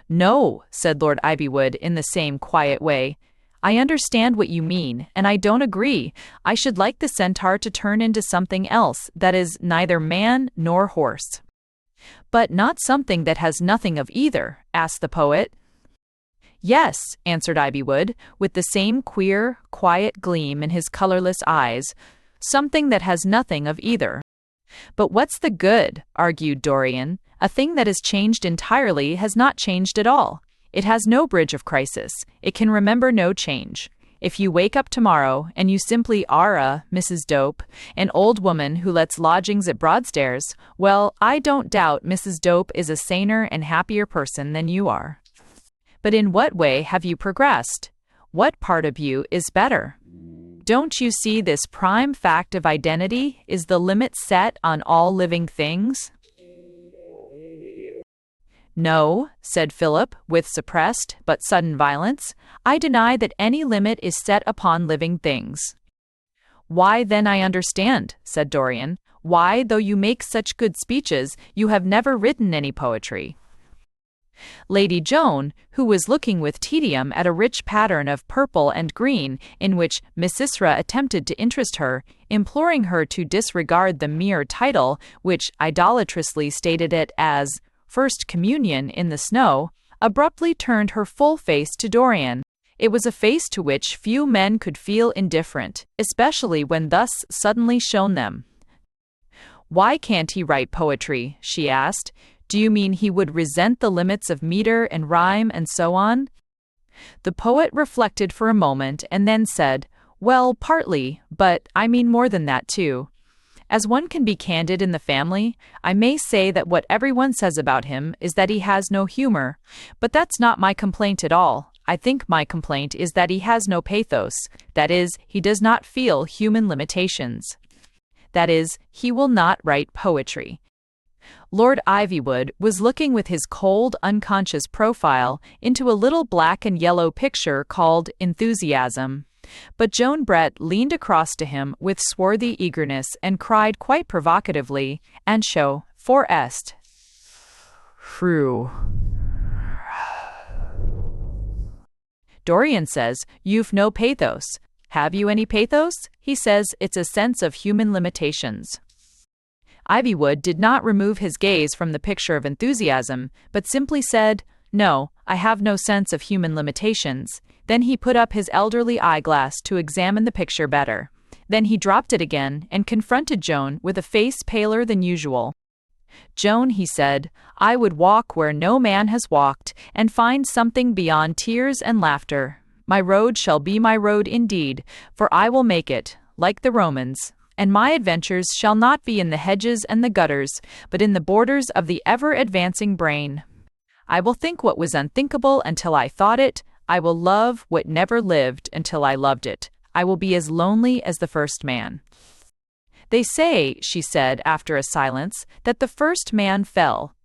"No," said Lord Ivywood in the same quiet way. "I understand what you mean, and I don't agree. I should like the centaur to turn into something else that is neither man nor horse." "But not something that has nothing of either?" asked the poet. "Yes," answered Ivywood, with the same queer, quiet gleam in his colorless eyes, "something that has nothing of either." "But what's the good?" argued Dorian. "A thing that has changed entirely has not changed at all. It has no bridge of crisis. It can remember no change. If you wake up tomorrow and you simply are a Mrs. Dope, an old woman who lets lodgings at Broadstairs, well, I don't doubt Mrs. Dope is a saner and happier person than you are. But in what way have you progressed? What part of you is better? Don't you see this prime fact of identity is the limit set on all living things?" "No," said Philip, with suppressed but sudden violence. "I deny that any limit is set upon living things." "Why, then I understand," said Dorian. "Why, though you make such good speeches, you have never written any poetry." Lady Joan, who was looking with tedium at a rich pattern of purple and green in which Missisra attempted to interest her, imploring her to disregard the mere title, which idolatrously stated it as First Communion in the Snow, abruptly turned her full face to Dorian. It was a face to which few men could feel indifferent, especially when thus suddenly shown them. "Why can't he write poetry?" she asked. "Do you mean he would resent the limits of meter and rhyme and so on?" The poet reflected for a moment and then said, "Well, partly, but I mean more than that too. As one can be candid in the family, I may say that what everyone says about him is that he has no humor, but that's not my complaint at all. I think my complaint is that he has no pathos, that is, he does not feel human limitations. That is, he will not write poetry. Lord Ivywood was looking with his cold, unconscious profile into a little black and yellow picture called Enthusiasm. But Joan Brett leaned across to him with swarthy eagerness and cried quite provocatively, "Ancho, for est. Fru." Dorian says, "You've no pathos." "Have you any pathos?" He says, "It's a sense of human limitations." Ivywood did not remove his gaze from the picture of Enthusiasm, but simply said, "No, I have no sense of human limitations." Then he put up his elderly eyeglass to examine the picture better. Then he dropped it again and confronted Joan with a face paler than usual. "Joan," he said, "I would walk where no man has walked, and find something beyond tears and laughter. My road shall be my road indeed, for I will make it, like the Romans. And my adventures shall not be in the hedges and the gutters, but in the borders of the ever-advancing brain. I will think what was unthinkable until I thought it. I will love what never lived until I loved it. I will be as lonely as the first man." "They say," she said after a silence, "that the first man fell."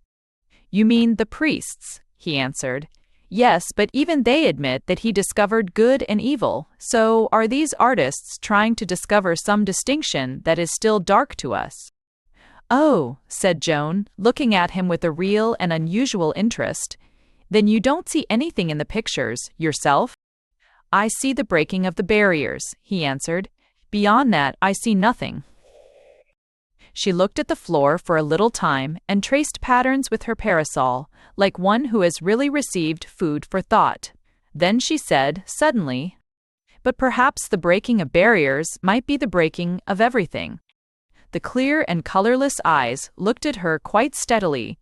"You mean the priests?" he answered. "Yes, but even they admit that he discovered good and evil. So are these artists trying to discover some distinction that is still dark to us?" "Oh," said Joan, looking at him with a real and unusual interest. "Then you don't see anything in the pictures, yourself?" "I see the breaking of the barriers," he answered. "Beyond that, I see nothing." She looked at the floor for a little time and traced patterns with her parasol, like one who has really received food for thought. Then she said, suddenly, "But perhaps the breaking of barriers might be the breaking of everything." The clear and colorless eyes looked at her quite steadily.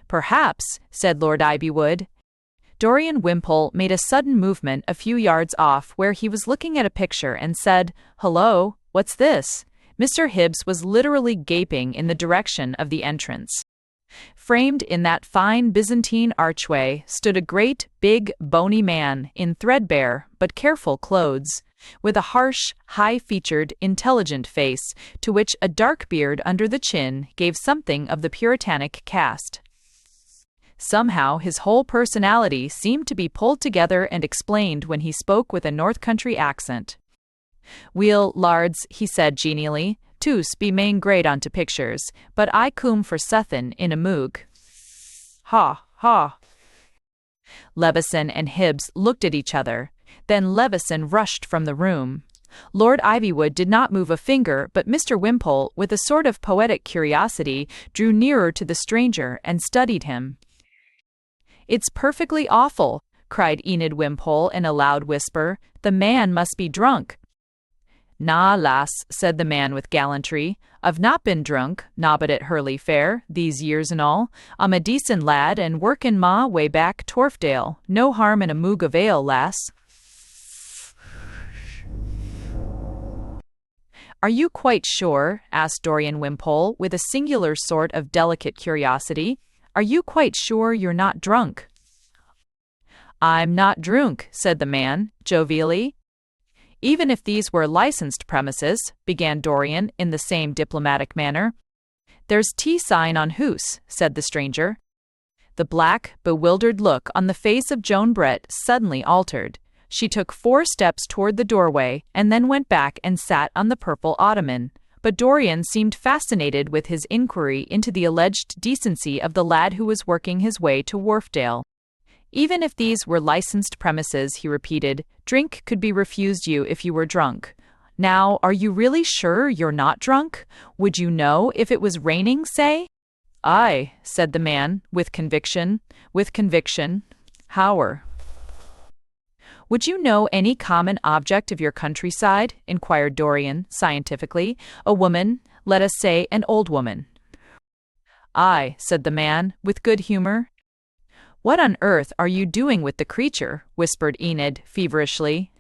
"Perhaps," said Lord Ivywood. Dorian Wimpole made a sudden movement a few yards off where he was looking at a picture and said, "Hello, what's this?" Mr. Hibbs was literally gaping in the direction of the entrance. Framed in that fine Byzantine archway stood a great, big, bony man in threadbare but careful clothes, with a harsh, high-featured, intelligent face to which a dark beard under the chin gave something of the puritanic cast. Somehow his whole personality seemed to be pulled together and explained when he spoke with a North Country accent. "Weel, lards," he said genially, "tous be main great onto pictures, but I coom for suthin in a moog." "Ha, ha." Levison and Hibbs looked at each other. Then Levison rushed from the room. Lord Ivywood did not move a finger, but Mr. Wimpole, with a sort of poetic curiosity, drew nearer to the stranger and studied him. "It's perfectly awful," cried Enid Wimpole in a loud whisper. "The man must be drunk." "Na, lass," said the man with gallantry. "I've not been drunk, nobbut at Hurley Fair, these years and all. I'm a decent lad and workin' ma way back Torfdale. No harm in a moog of ale, lass." "Are you quite sure?" asked Dorian Wimpole, with a singular sort of delicate curiosity. "Are you quite sure you're not drunk?" "I'm not drunk," said the man, jovially. "Even if these were licensed premises," began Dorian in the same diplomatic manner. "There's T-sign on hoose," said the stranger. The black, bewildered look on the face of Joan Brett suddenly altered. She took 4 steps toward the doorway and then went back and sat on the purple ottoman. But Dorian seemed fascinated with his inquiry into the alleged decency of the lad who was working his way to Wharfdale. "Even if these were licensed premises," he repeated, "drink could be refused you if you were drunk. Now, are you really sure you're not drunk? Would you know if it was raining, say?" "Aye," said the man, with conviction. "With conviction. Hower." "Would you know any common object of your countryside?" inquired Dorian, scientifically. "A woman, let us say an old woman." "Aye," said the man, with good humor. "What on earth are you doing with the creature?" whispered Enid, feverishly.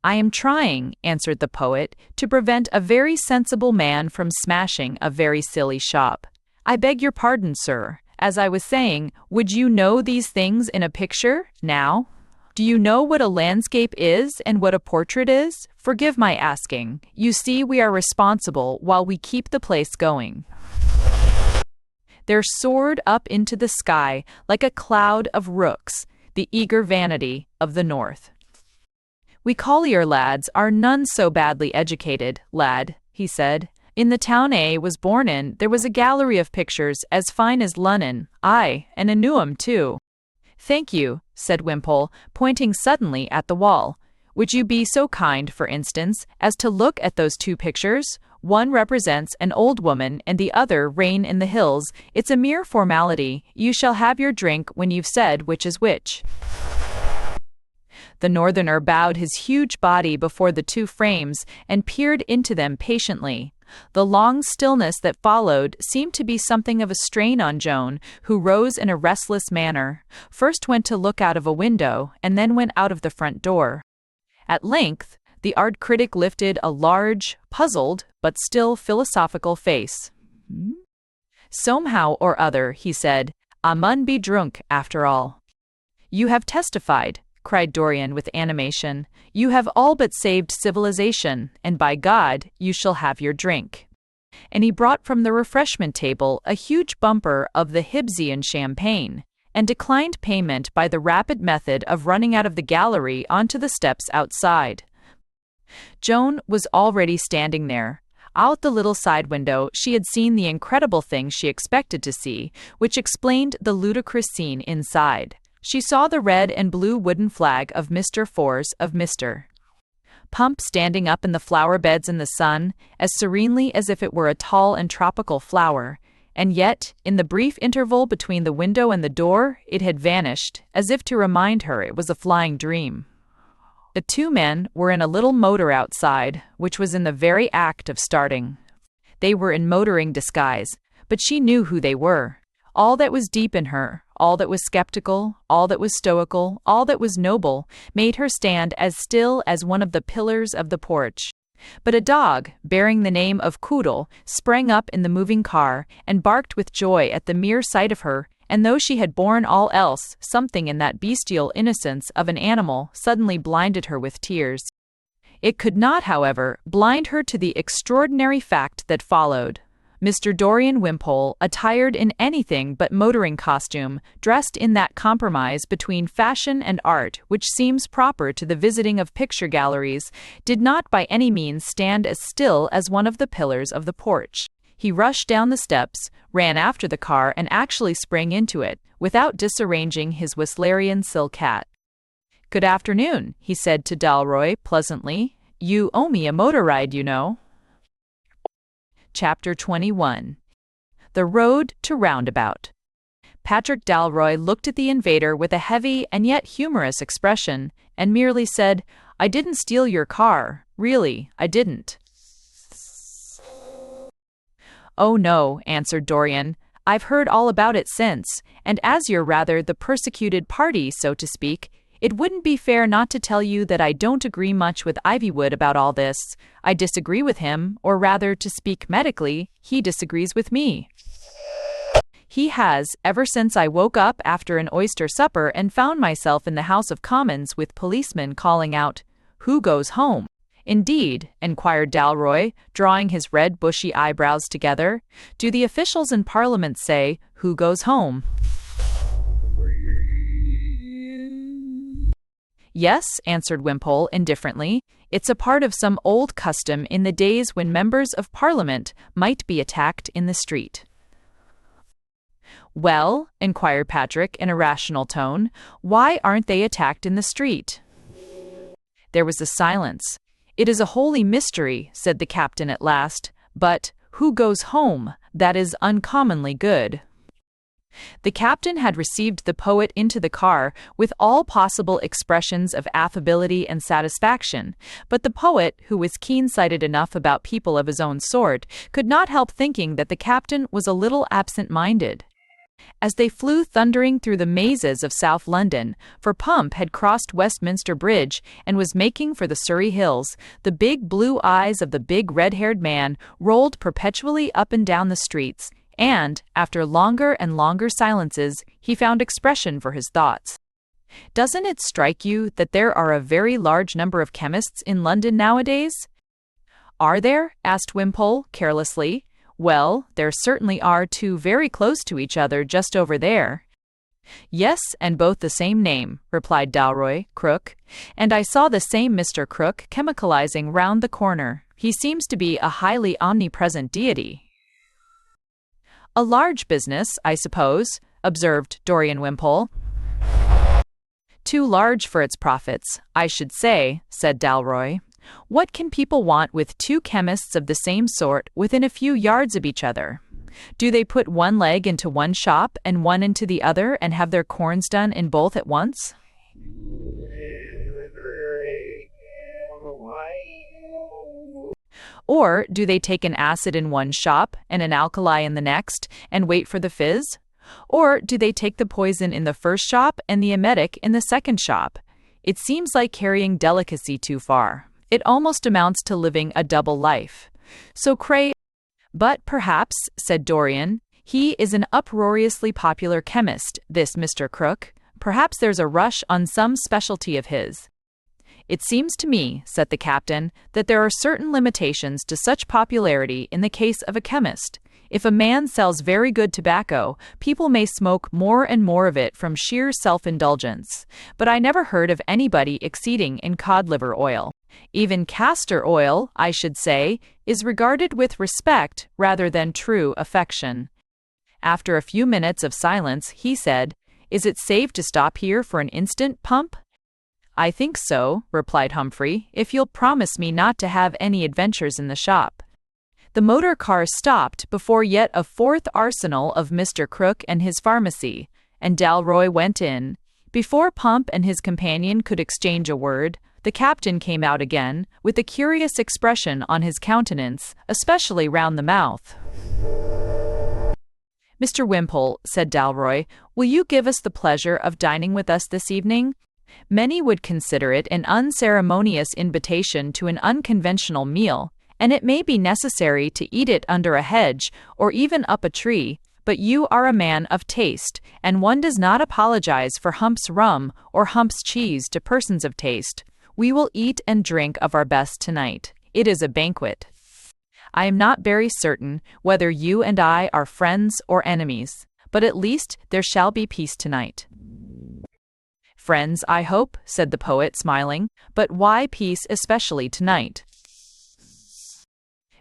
"I am trying," answered the poet, "to prevent a very sensible man from smashing a very silly shop. I beg your pardon, sir. As I was saying, would you know these things in a picture, now? Do you know what a landscape is and what a portrait is? Forgive my asking. You see, we are responsible while we keep the place going." There soared up into the sky like a cloud of rooks, the eager vanity of the north. "We collier lads are none so badly educated, lad," he said. "In the town A was born in, there was a gallery of pictures as fine as Lunnon, aye, and a new 'em too." "Thank you," said Wimpole, pointing suddenly at the wall. "Would you be so kind, for instance, as to look at those two pictures? One represents an old woman and the other rain in the hills. It's a mere formality. You shall have your drink when you've said which is which." The northerner bowed his huge body before the two frames and peered into them patiently. The long stillness that followed seemed to be something of a strain on Joan, who rose in a restless manner, first went to look out of a window, and then went out of the front door. At length, the art critic lifted a large, puzzled, but still philosophical face. "Somehow or other," he said, "I mun be drunk after all." "You have testified," cried Dorian with animation. "You have all but saved civilization, and by God, you shall have your drink." And he brought from the refreshment table a huge bumper of the Hibbsian champagne, and declined payment by the rapid method of running out of the gallery onto the steps outside. Joan was already standing there. Out the little side window she had seen the incredible thing she expected to see, which explained the ludicrous scene inside. She saw the red and blue wooden flag of Mr. Fors of Mr. Pump standing up in the flower beds in the sun, as serenely as if it were a tall and tropical flower, and yet, in the brief interval between the window and the door, it had vanished, as if to remind her it was a flying dream. The two men were in a little motor outside, which was in the very act of starting. They were in motoring disguise, but she knew who they were. All that was deep in her, all that was skeptical, all that was stoical, all that was noble, made her stand as still as one of the pillars of the porch. But a dog, bearing the name of Quoodle, sprang up in the moving car and barked with joy at the mere sight of her, and though she had borne all else, something in that bestial innocence of an animal suddenly blinded her with tears. It could not, however, blind her to the extraordinary fact that followed. Mr. Dorian Wimpole, attired in anything but motoring costume, dressed in that compromise between fashion and art which seems proper to the visiting of picture galleries, did not by any means stand as still as one of the pillars of the porch. He rushed down the steps, ran after the car, and actually sprang into it, without disarranging his Whistlerian silk hat. "Good afternoon," he said to Dalroy pleasantly. "You owe me a motor ride, you know." Chapter 21. The Road to Roundabout. Patrick Dalroy looked at the invader with a heavy and yet humorous expression, and merely said, "I didn't steal your car. Really, I didn't." "Oh no," answered Dorian. "I've heard all about it since, and as you're rather the persecuted party, so to speak, it wouldn't be fair not to tell you that I don't agree much with Ivywood about all this. I disagree with him, or rather, to speak medically, he disagrees with me. He has, ever since I woke up after an oyster supper and found myself in the House of Commons with policemen calling out, 'Who goes home?'" "Indeed," inquired Dalroy, drawing his red bushy eyebrows together. "Do the officials in Parliament say, 'Who goes home?'" "Yes," answered Wimpole indifferently. "It's a part of some old custom in the days when members of Parliament might be attacked in the street." "Well," inquired Patrick in a rational tone, "why aren't they attacked in the street?" There was a silence. "It is a holy mystery," said the captain at last, "but, 'Who goes home?' that is uncommonly good." The captain had received the poet into the car with all possible expressions of affability and satisfaction, but the poet, who was keen-sighted enough about people of his own sort, could not help thinking that the captain was a little absent-minded. As they flew thundering through the mazes of South London, for Pump had crossed Westminster Bridge and was making for the Surrey Hills, the big blue eyes of the big red-haired man rolled perpetually up and down the streets, and, after longer and longer silences, he found expression for his thoughts. "Doesn't it strike you that there are a very large number of chemists in London nowadays?" "Are there?" asked Wimpole, carelessly. Well, there certainly are two very close to each other just over there. Yes, and both the same name, replied Dalroy, Crook, and I saw the same Mr. Crook chemicalizing round the corner. He seems to be a highly omnipresent deity. A large business, I suppose, observed Dorian Wimpole. Too large for its profits, I should say, said Dalroy. What can people want with two chemists of the same sort within a few yards of each other? Do they put one leg into one shop and one into the other and have their corns done in both at once? Or do they take an acid in one shop and an alkali in the next and wait for the fizz? Or do they take the poison in the first shop and the emetic in the second shop? It seems like carrying delicacy too far. It almost amounts to living a double life. So But perhaps, said Dorian, he is an uproariously popular chemist, this Mr. Crook. Perhaps there's a rush on some specialty of his. It seems to me, said the captain, that there are certain limitations to such popularity in the case of a chemist. If a man sells very good tobacco, people may smoke more and more of it from sheer self-indulgence. But I never heard of anybody exceeding in cod-liver oil. Even castor oil, I should say, is regarded with respect rather than true affection. After a few minutes of silence, he said, Is it safe to stop here for an instant, Pump? I think so, replied Humphrey, if you'll promise me not to have any adventures in the shop. The motor car stopped before yet a fourth arsenal of Mr. Crook and his pharmacy, and Dalroy went in. Before Pump and his companion could exchange a word, the captain came out again, with a curious expression on his countenance, especially round the mouth. Mr. Wimpole, said Dalroy, will you give us the pleasure of dining with us this evening? Many would consider it an unceremonious invitation to an unconventional meal, and it may be necessary to eat it under a hedge or even up a tree, but you are a man of taste, and one does not apologize for Hump's rum or Hump's cheese to persons of taste. We will eat and drink of our best tonight. It is a banquet. I am not very certain whether you and I are friends or enemies, but at least there shall be peace tonight. Friends, I hope, said the poet, smiling, but why peace especially tonight?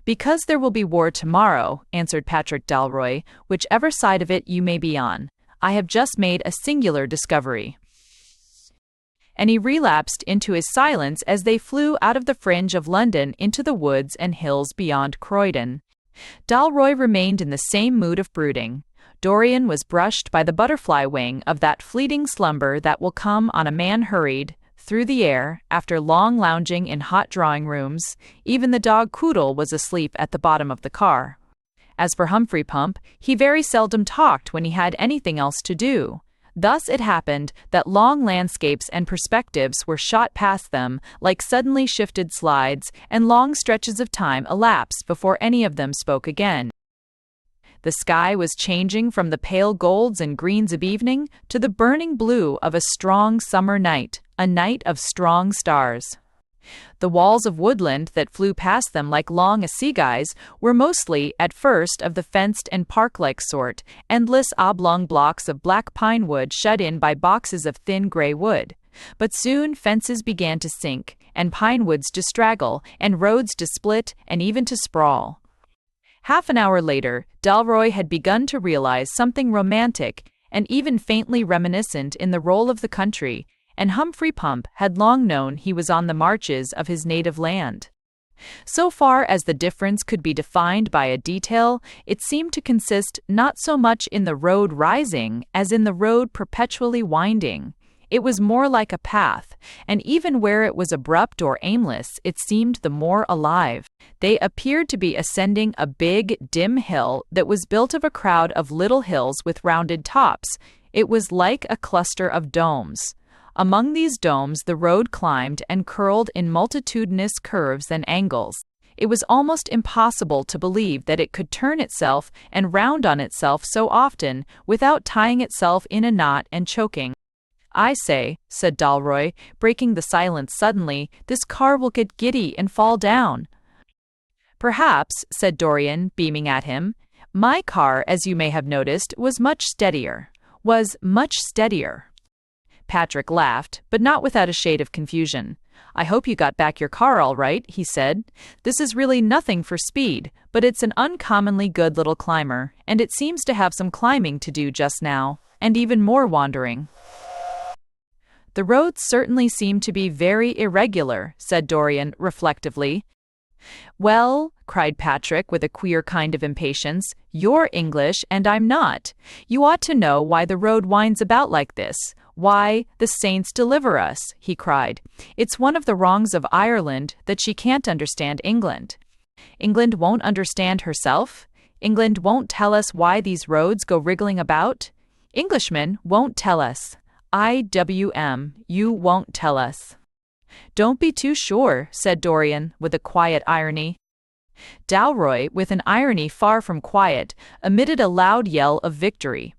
Because there will be war tomorrow, answered Patrick Dalroy, whichever side of it you may be on. I have just made a singular discovery. And he relapsed into his silence as they flew out of the fringe of London into the woods and hills beyond Croydon. Dalroy remained in the same mood of brooding. Dorian was brushed by the butterfly wing of that fleeting slumber that will come on a man hurried through the air after long lounging in hot drawing-rooms. Even the dog Quoodle was asleep at the bottom of the car. As for Humphrey Pump, he very seldom talked when he had anything else to do. Thus it happened that long landscapes and perspectives were shot past them like suddenly shifted slides, and long stretches of time elapsed before any of them spoke again. The sky was changing from the pale golds and greens of evening to the burning blue of a strong summer night, a night of strong stars. The walls of woodland that flew past them like long assegais were mostly, at first, of the fenced and park-like sort, endless oblong blocks of black pine wood shut in by boxes of thin grey wood. But soon fences began to sink, and pine woods to straggle, and roads to split, and even to sprawl. Half an hour later, Dalroy had begun to realize something romantic and even faintly reminiscent in the roll of the country, and Humphrey Pump had long known he was on the marches of his native land. So far as the difference could be defined by a detail, it seemed to consist not so much in the road rising as in the road perpetually winding. It was more like a path, and even where it was abrupt or aimless, it seemed the more alive. They appeared to be ascending a big, dim hill that was built of a crowd of little hills with rounded tops. It was like a cluster of domes. Among these domes the road climbed and curled in multitudinous curves and angles. It was almost impossible to believe that it could turn itself and round on itself so often without tying itself in a knot and choking. I say, said Dalroy, breaking the silence suddenly, this car will get giddy and fall down. Perhaps, said Dorian, beaming at him. My car, as you may have noticed, was much steadier. Patrick laughed, but not without a shade of confusion. I hope you got back your car all right, he said. This is really nothing for speed, but it's an uncommonly good little climber, and it seems to have some climbing to do just now, and even more wandering. The roads certainly seem to be very irregular, said Dorian reflectively. Well, cried Patrick with a queer kind of impatience, you're English and I'm not. You ought to know why the road winds about like this. Why, the saints deliver us, he cried. It's one of the wrongs of Ireland that she can't understand England. England won't understand herself? England won't tell us why these roads go wriggling about? Englishmen won't tell us. IWM, you won't tell us. Don't be too sure, said Dorian, with a quiet irony. Dalroy, with an irony far from quiet, emitted a loud yell of victory.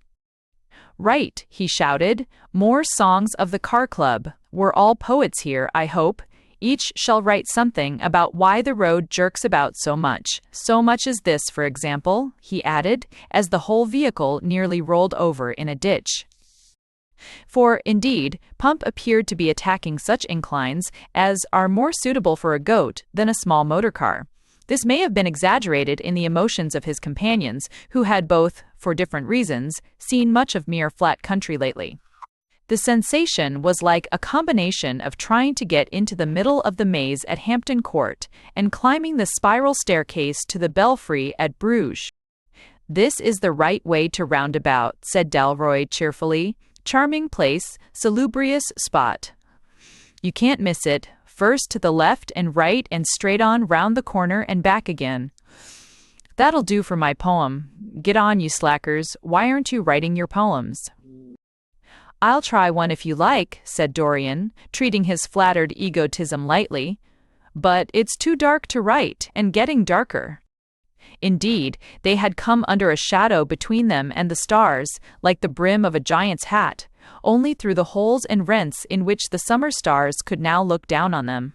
Right, he shouted. More songs of the Car Club. We're all poets here, I hope. Each shall write something about why the road jerks about so much. So much as this, for example, he added, as the whole vehicle nearly rolled over in a ditch. For, indeed, Pump appeared to be attacking such inclines as are more suitable for a goat than a small motor car. This may have been exaggerated in the emotions of his companions, who had both, for different reasons, seen much of mere flat country lately. The sensation was like a combination of trying to get into the middle of the maze at Hampton Court and climbing the spiral staircase to the belfry at Bruges. This is the right way to roundabout, said Dalroy cheerfully. Charming place, salubrious spot. You can't miss it. First to the left and right and straight on round the corner and back again. That'll do for my poem. Get on, you slackers. Why aren't you writing your poems? I'll try one if you like, said Dorian, treating his flattered egotism lightly. But it's too dark to write, and getting darker. Indeed, they had come under a shadow between them and the stars, like the brim of a giant's hat, only through the holes and rents in which the summer stars could now look down on them.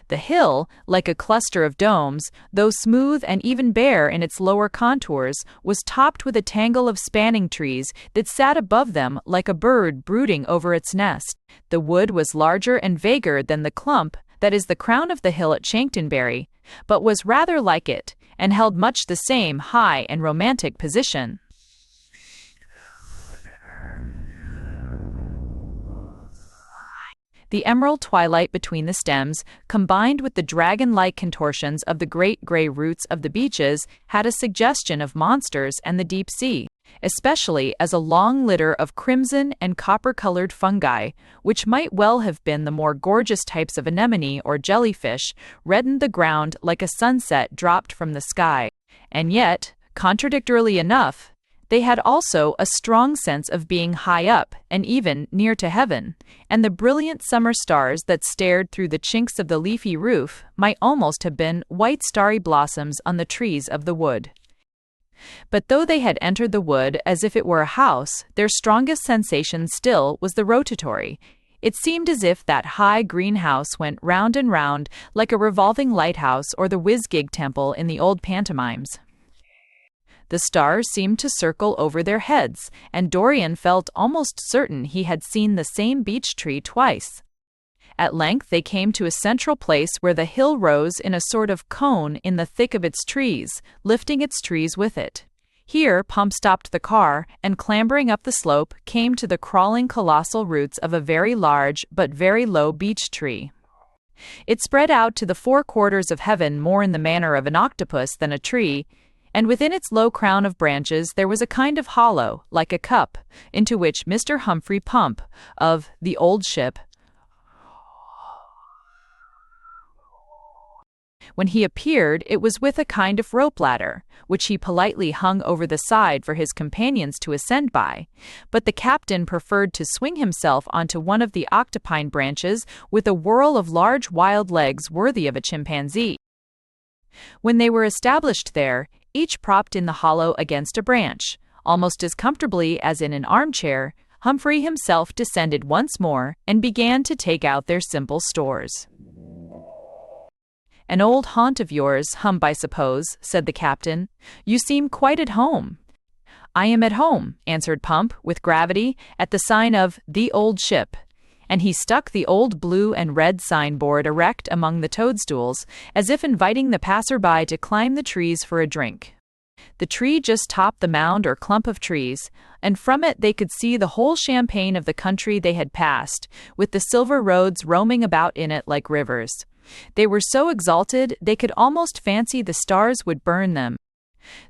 The hill, like a cluster of domes, though smooth and even bare in its lower contours, was topped with a tangle of spanning trees that sat above them like a bird brooding over its nest. The wood was larger and vaguer than the clump that is the crown of the hill at Chanctonbury, but was rather like it, and held much the same high and romantic position. The emerald twilight between the stems, combined with the dragon-like contortions of the great grey roots of the beeches, had a suggestion of monsters and the deep sea, especially as a long litter of crimson and copper-colored fungi, which might well have been the more gorgeous types of anemone or jellyfish, reddened the ground like a sunset dropped from the sky. And yet, contradictorily enough, they had also a strong sense of being high up and even near to heaven, and the brilliant summer stars that stared through the chinks of the leafy roof might almost have been white starry blossoms on the trees of the wood. But though they had entered the wood as if it were a house, their strongest sensation still was the rotatory. It seemed as if that high green house went round and round like a revolving lighthouse or the whiz-gig temple in the old pantomimes. The stars seemed to circle over their heads, and Dorian felt almost certain he had seen the same beech tree twice. At length they came to a central place where the hill rose in a sort of cone in the thick of its trees, lifting its trees with it. Here Pump stopped the car, and clambering up the slope, came to the crawling colossal roots of a very large but very low beech tree. It spread out to the four quarters of heaven more in the manner of an octopus than a tree, and within its low crown of branches there was a kind of hollow, like a cup, into which Mr. Humphrey Pump, of the old ship, when he appeared, it was with a kind of rope ladder, which he politely hung over the side for his companions to ascend by, but the captain preferred to swing himself onto one of the octopine branches with a whirl of large wild legs worthy of a chimpanzee. When they were established there, each propped in the hollow against a branch, almost as comfortably as in an armchair, Humphrey himself descended once more and began to take out their simple stores. "An old haunt of yours, Hump, I suppose," said the captain. "You seem quite at home." "I am at home," answered Pump, with gravity, "at the sign of The Old Ship." And he stuck the old blue and red signboard erect among the toadstools, as if inviting the passer-by to climb the trees for a drink. The tree just topped the mound or clump of trees, and from it they could see the whole champaign of the country they had passed, with the silver roads roaming about in it like rivers. They were so exalted they could almost fancy the stars would burn them.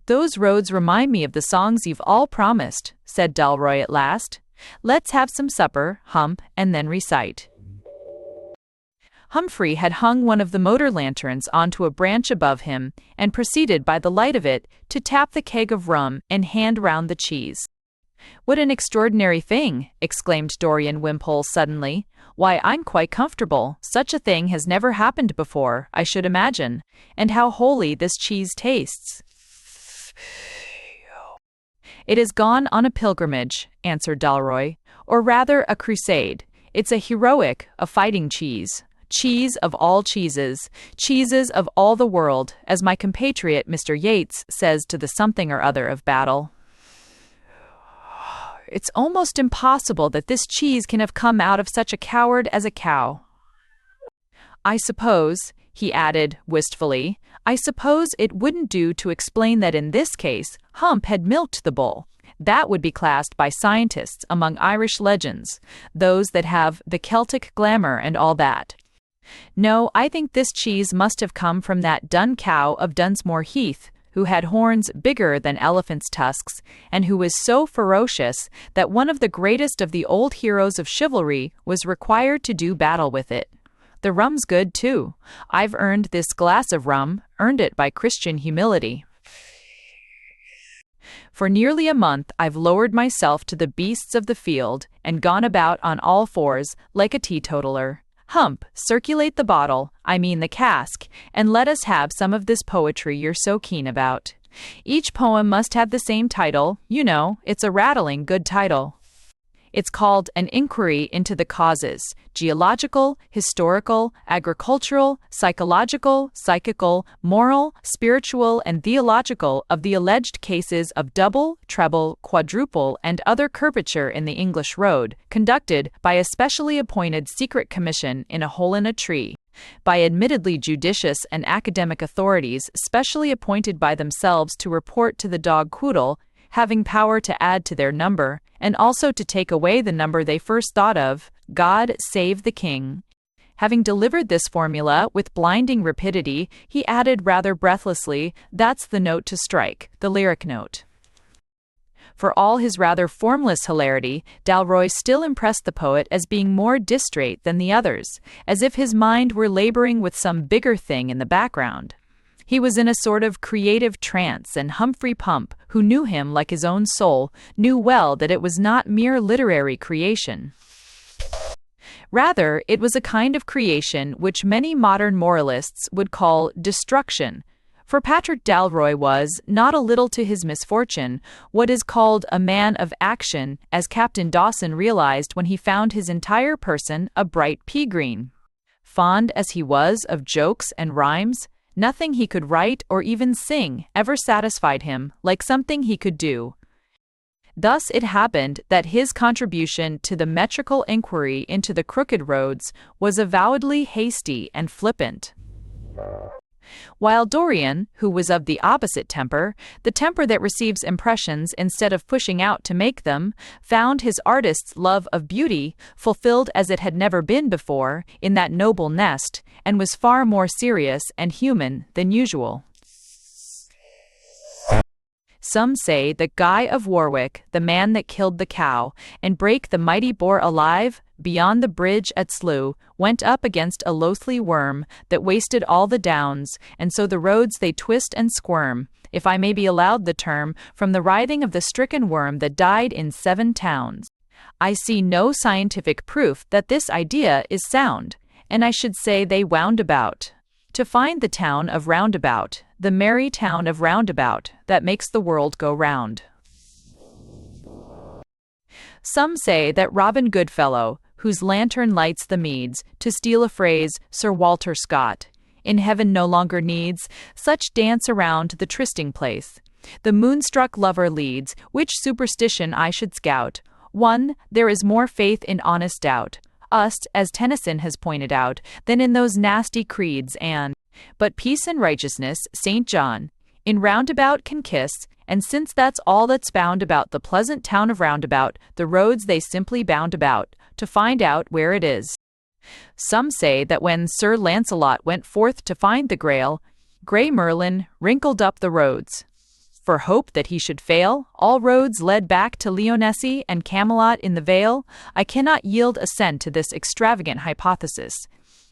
"Those roads remind me of the songs you've all promised," said Dalroy at last. "Let's have some supper, Hump, and then recite." Humphrey had hung one of the motor lanterns onto a branch above him, and proceeded by the light of it to tap the keg of rum and hand round the cheese. "What an extraordinary thing!" exclaimed Dorian Wimpole suddenly. "Why, I'm quite comfortable. Such a thing has never happened before, I should imagine. And how wholly this cheese tastes!" "It has gone on a pilgrimage," answered Dalroy, "or rather a crusade. It's a heroic, a fighting cheese. Cheese of all cheeses, cheeses of all the world, as my compatriot Mr. Yeats says to the something or other of battle. It's almost impossible that this cheese can have come out of such a coward as a cow. I suppose," he added wistfully, "I suppose it wouldn't do to explain that in this case Hump had milked the bull. That would be classed by scientists among Irish legends, those that have the Celtic glamour and all that. No, I think this cheese must have come from that dun cow of Dunsmore Heath, who had horns bigger than elephants' tusks, and who was so ferocious that one of the greatest of the old heroes of chivalry was required to do battle with it. The rum's good, too. I've earned this glass of rum, earned it by Christian humility. For nearly a month I've lowered myself to the beasts of the field and gone about on all fours like a teetotaler. Hump, circulate the bottle, I mean the cask, and let us have some of this poetry you're so keen about. Each poem must have the same title, you know, it's a rattling good title. It's called An Inquiry into the Causes, geological, historical, agricultural, psychological, psychical, moral, spiritual, and theological of the alleged cases of double, treble, quadruple, and other curvature in the English road, conducted by a specially appointed secret commission in a hole in a tree, by admittedly judicious and academic authorities specially appointed by themselves to report to the dog Quoodle, having power to add to their number, and also to take away the number they first thought of, God save the King. Having delivered this formula with blinding rapidity, he added rather breathlessly, "That's the note to strike, the lyric note." For all his rather formless hilarity, Dalroy still impressed the poet as being more distrait than the others, as if his mind were laboring with some bigger thing in the background. He was in a sort of creative trance, and Humphrey Pump, who knew him like his own soul, knew well that it was not mere literary creation. Rather, it was a kind of creation which many modern moralists would call destruction, for Patrick Dalroy was, not a little to his misfortune, what is called a man of action, as Captain Dawson realized when he found his entire person a bright pea-green. Fond as he was of jokes and rhymes, nothing he could write or even sing ever satisfied him like something he could do. Thus it happened that his contribution to the metrical inquiry into the crooked roads was avowedly hasty and flippant. While Dorian, who was of the opposite temper, the temper that receives impressions instead of pushing out to make them, found his artist's love of beauty, fulfilled as it had never been before, in that noble nest, and was far more serious and human than usual. Some say that Guy of Warwick, the man that killed the cow, and brake the mighty boar alive, beyond the bridge at Slough, went up against a loathly worm, that wasted all the downs, and so the roads they twist and squirm, if I may be allowed the term, from the writhing of the stricken worm that died in 7 towns. I see no scientific proof that this idea is sound, and I should say they wound about to find the town of Roundabout, the merry town of Roundabout, that makes the world go round. Some say that Robin Goodfellow, whose lantern lights the meads, to steal a phrase, Sir Walter Scott, in heaven no longer needs such dance around the trysting place. The moonstruck lover leads, which superstition I should scout. 1. There is more faith in honest doubt, us, as Tennyson has pointed out, than in those nasty creeds and but peace and righteousness, St. John, in roundabout can kiss, and since that's all that's bound about the pleasant town of Roundabout, the roads they simply bound about, to find out where it is. Some say that when Sir Lancelot went forth to find the Grail, grey Merlin wrinkled up the roads. For hope that he should fail, all roads led back to Lyonesse and Camelot in the Vale. I cannot yield assent to this extravagant hypothesis.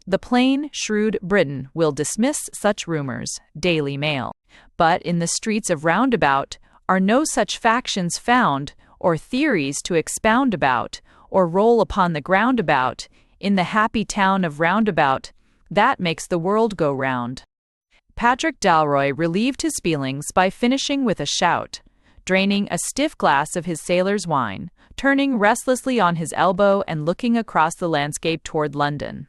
The plain, shrewd Briton will dismiss such rumors, Daily Mail. But in the streets of Roundabout are no such factions found, or theories to expound about, or roll upon the ground about, in the happy town of Roundabout, that makes the world go round. Patrick Dalroy relieved his feelings by finishing with a shout, draining a stiff glass of his sailor's wine, turning restlessly on his elbow and looking across the landscape toward London.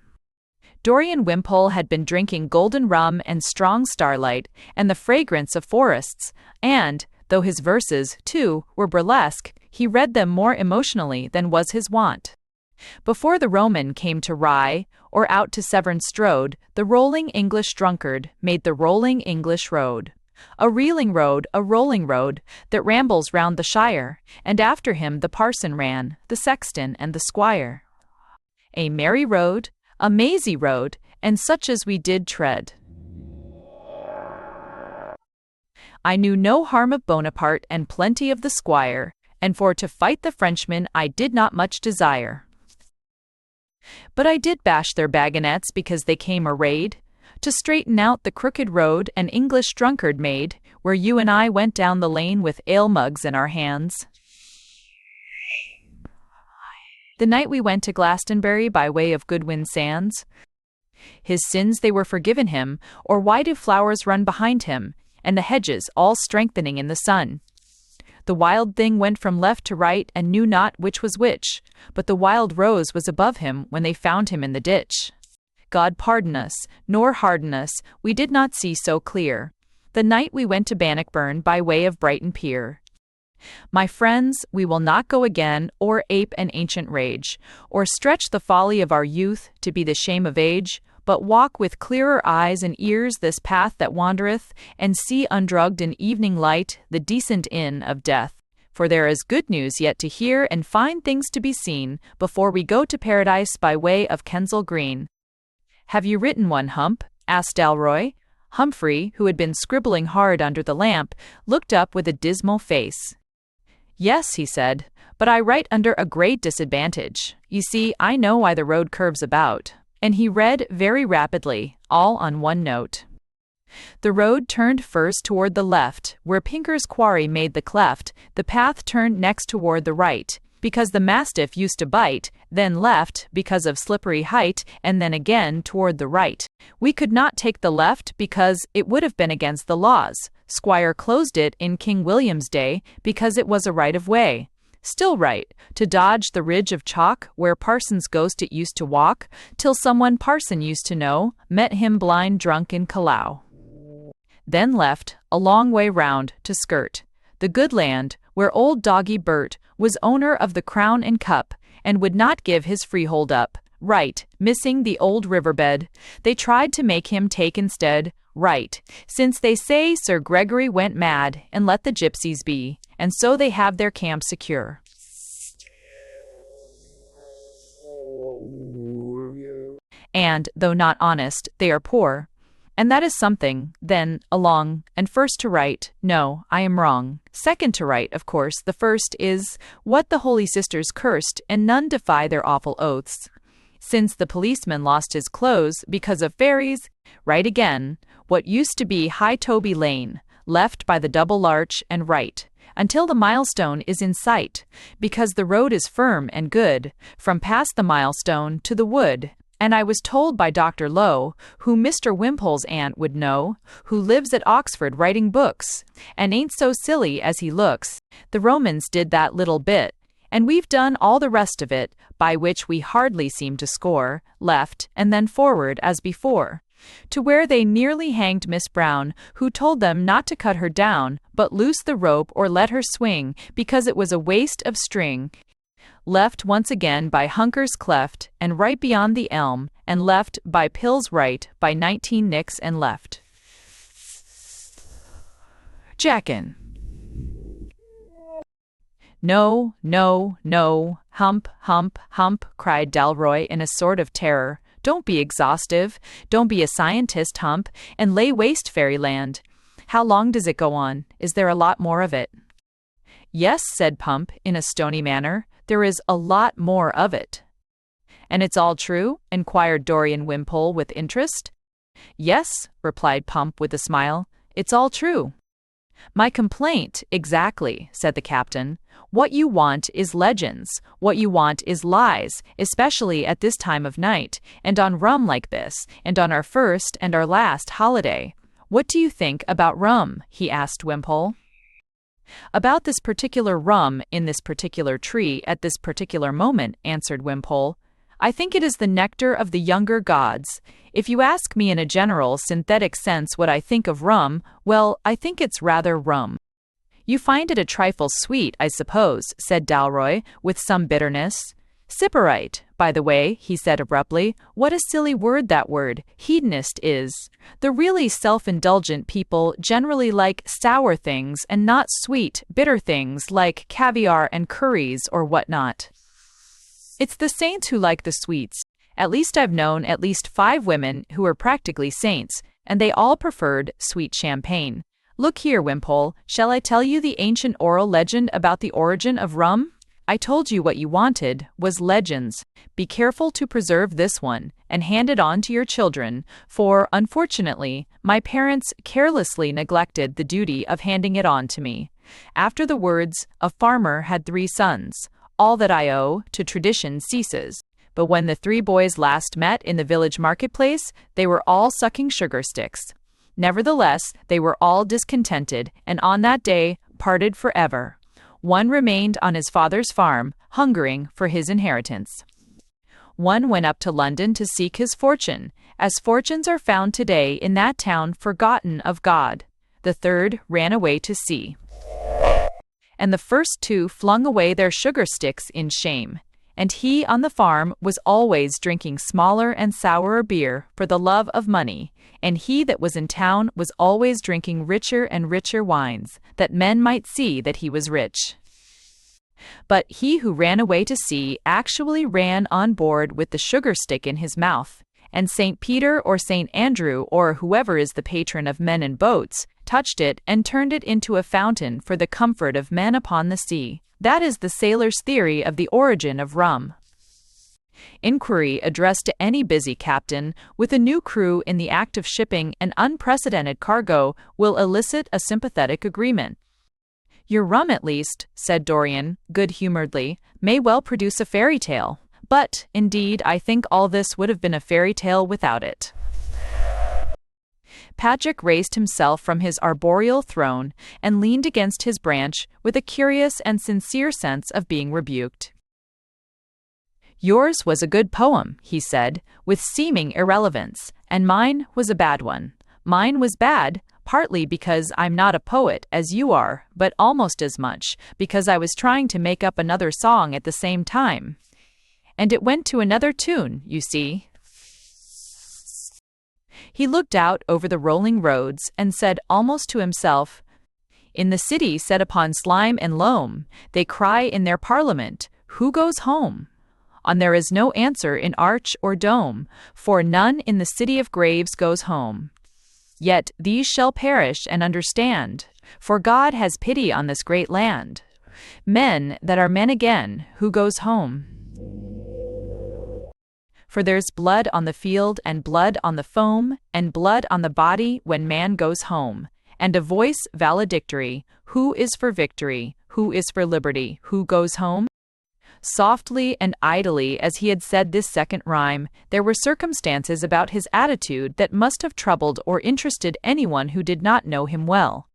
Dorian Wimpole had been drinking golden rum and strong starlight and the fragrance of forests, and, though his verses, too, were burlesque, he read them more emotionally than was his wont. Before the Roman came to Rye, or out to Severn strode, the rolling English drunkard made the rolling English road. A reeling road, a rolling road, that rambles round the shire, and after him the parson ran, the sexton and the squire. A merry road, a mazy road, and such as we did tread. I knew no harm of Bonaparte and plenty of the squire, and for to fight the Frenchmen I did not much desire. But I did bash their bagonets because they came arrayed to straighten out the crooked road an English drunkard made, where you and I went down the lane with ale mugs in our hands. The night we went to Glastonbury by way of Goodwin Sands. His sins they were forgiven him, or why do flowers run behind him, and the hedges all strengthening in the sun? The wild thing went from left to right and knew not which was which, but the wild rose was above him when they found him in the ditch. God pardon us, nor harden us, we did not see so clear, the night we went to Bannockburn by way of Brighton Pier. My friends, we will not go again, or ape an ancient rage, or stretch the folly of our youth to be the shame of age, but walk with clearer eyes and ears this path that wandereth, and see undrugged in evening light the decent inn of death. For there is good news yet to hear and fine things to be seen, before we go to paradise by way of Kensal Green. Have you written one, Hump? Asked Dalroy. Humphrey, who had been scribbling hard under the lamp, looked up with a dismal face. Yes, he said, but I write under a great disadvantage. You see, I know why the road curves about. And he read very rapidly, all on one note. The road turned first toward the left, where Pinker's quarry made the cleft, the path turned next toward the right, because the mastiff used to bite, then left, because of slippery height, and then again toward the right. We could not take the left because it would have been against the laws. Squire closed it in King William's day because it was a right of way. Still right, to dodge the ridge of chalk where Parson's ghost it used to walk, till someone Parson used to know met him blind drunk in Callao. Then left, a long way round, to skirt the good land where old Doggy Bert was owner of the crown and cup, and would not give his freehold up. Right, missing the old riverbed, they tried to make him take instead. Right, since they say Sir Gregory went mad and let the gypsies be, and so they have their camp secure. And, though not honest, they are poor. And that is something, then, along, and first to right, no, I am wrong. Second to right, of course, the first is, what the holy sisters cursed, and none defy their awful oaths. Since the policeman lost his clothes because of fairies, right again, what used to be High Toby Lane, left by the double arch, and right, until the milestone is in sight, because the road is firm and good, from past the milestone to the wood. And I was told by Dr. Lowe, who Mr. Wimpole's aunt would know, who lives at Oxford writing books, and ain't so silly as he looks, the Romans did that little bit, and we've done all the rest of it, by which we hardly seem to score, left and then forward as before. to where they nearly hanged Miss Brown, who told them not to cut her down, but loose the rope or let her swing, because it was a waste of string. Left once again by Hunker's cleft, and right beyond the elm, and left by Pill's right, by 19 nicks and left. Jackin. No, no, no, hump, hump, hump, cried Dalroy in a sort of terror. Don't be exhaustive, don't be a scientist, Hump, and lay waste fairyland. How long does it go on? Is there a lot more of it? Yes, said Pump, in a stony manner, there is a lot more of it. And it's all true? Inquired Dorian Wimpole with interest. Yes, replied Pump with a smile, it's all true. My complaint, exactly, said the captain. What you want is legends. What you want is lies, especially at this time of night, and on rum like this, and on our first and our last holiday. What do you think about rum? He asked Wimpole. About this particular rum in this particular tree at this particular moment, answered Wimpole. I think it is the nectar of the younger gods. If you ask me in a general, synthetic sense what I think of rum, well, I think it's rather rum. You find it a trifle sweet, I suppose, said Dalroy, with some bitterness. Sybarite, by the way, he said abruptly. What a silly word that word, hedonist, is. The really self-indulgent people generally like sour things and not sweet, bitter things like caviar and curries or whatnot. It's the saints who like the sweets. At least I've known at least 5 women who were practically saints, and they all preferred sweet champagne. Look here, Wimpole, shall I tell you the ancient oral legend about the origin of rum? I told you what you wanted was legends. Be careful to preserve this one, and hand it on to your children, for, unfortunately, my parents carelessly neglected the duty of handing it on to me. After the words, a farmer had 3 sons. All that I owe to tradition ceases. But when the 3 boys last met in the village marketplace, they were all sucking sugar sticks. Nevertheless, they were all discontented, and on that day parted forever. One remained on his father's farm, hungering for his inheritance. One went up to London to seek his fortune, as fortunes are found today in that town forgotten of God. The third ran away to sea. And the first 2 flung away their sugar sticks in shame. And he on the farm was always drinking smaller and sourer beer for the love of money, and he that was in town was always drinking richer and richer wines, that men might see that he was rich. But he who ran away to sea actually ran on board with the sugar stick in his mouth, and St. Peter or St. Andrew or whoever is the patron of men in boats touched it and turned it into a fountain for the comfort of men upon the sea. That is the sailor's theory of the origin of rum. Inquiry addressed to any busy captain with a new crew in the act of shipping an unprecedented cargo will elicit a sympathetic agreement. Your rum, at least, said Dorian, good-humoredly, may well produce a fairy tale. But, indeed, I think all this would have been a fairy tale without it. Patrick raised himself from his arboreal throne and leaned against his branch with a curious and sincere sense of being rebuked. Yours was a good poem, he said, with seeming irrelevance, and mine was a bad one. Mine was bad, partly because I'm not a poet as you are, but almost as much because I was trying to make up another song at the same time. And it went to another tune, you see. He looked out over the rolling roads and said almost to himself, In the city set upon slime and loam, they cry in their parliament, Who goes home? On there is no answer in arch or dome, for none in the city of graves goes home. Yet these shall perish and understand, for God has pity on this great land. Men that are men again, who goes home? For there's blood on the field and blood on the foam, and blood on the body when man goes home, and a voice valedictory, who is for victory, who is for liberty, who goes home? Softly and idly as he had said this second rhyme, there were circumstances about his attitude that must have troubled or interested anyone who did not know him well.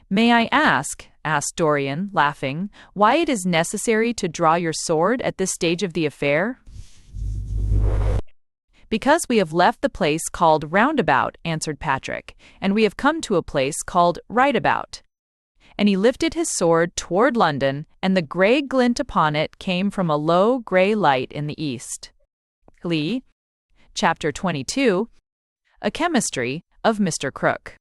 May I ask, asked Dorian, laughing, why it is necessary to draw your sword at this stage of the affair? "Because we have left the place called Roundabout," answered Patrick, "and we have come to a place called Rightabout." And he lifted his sword toward London, and the grey glint upon it came from a low grey light in the east. Lee, Chapter 22, A Chemistry of Mr. Crook.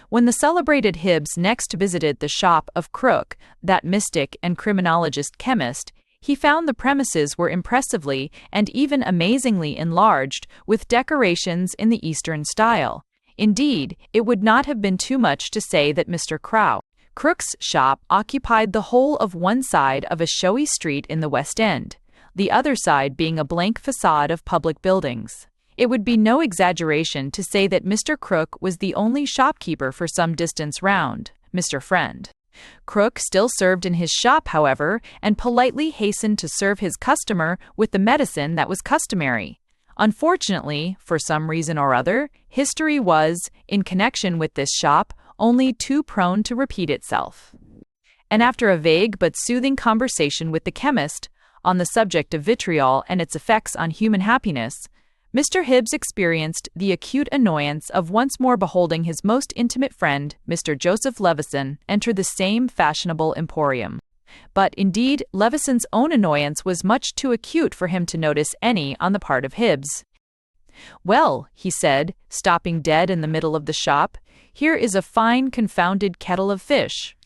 When the celebrated Hibbs next visited the shop of Crook, that mystic and criminologist chemist, he found the premises were impressively and even amazingly enlarged, with decorations in the Eastern style. Indeed, it would not have been too much to say that Mr. Crook's shop occupied the whole of one side of a showy street in the West End, the other side being a blank facade of public buildings. It would be no exaggeration to say that Mr. Crook was the only shopkeeper for some distance round. Mr. Friend Crook still served in his shop, however, and politely hastened to serve his customer with the medicine that was customary. Unfortunately, for some reason or other, history was, in connection with this shop, only too prone to repeat itself. And after a vague but soothing conversation with the chemist on the subject of vitriol and its effects on human happiness, Mr. Hibbs experienced the acute annoyance of once more beholding his most intimate friend, Mr. Joseph Levison, enter the same fashionable emporium. But, indeed, Levison's own annoyance was much too acute for him to notice any on the part of Hibbs. "Well," he said, stopping dead in the middle of the shop, "here is a fine confounded kettle of fish."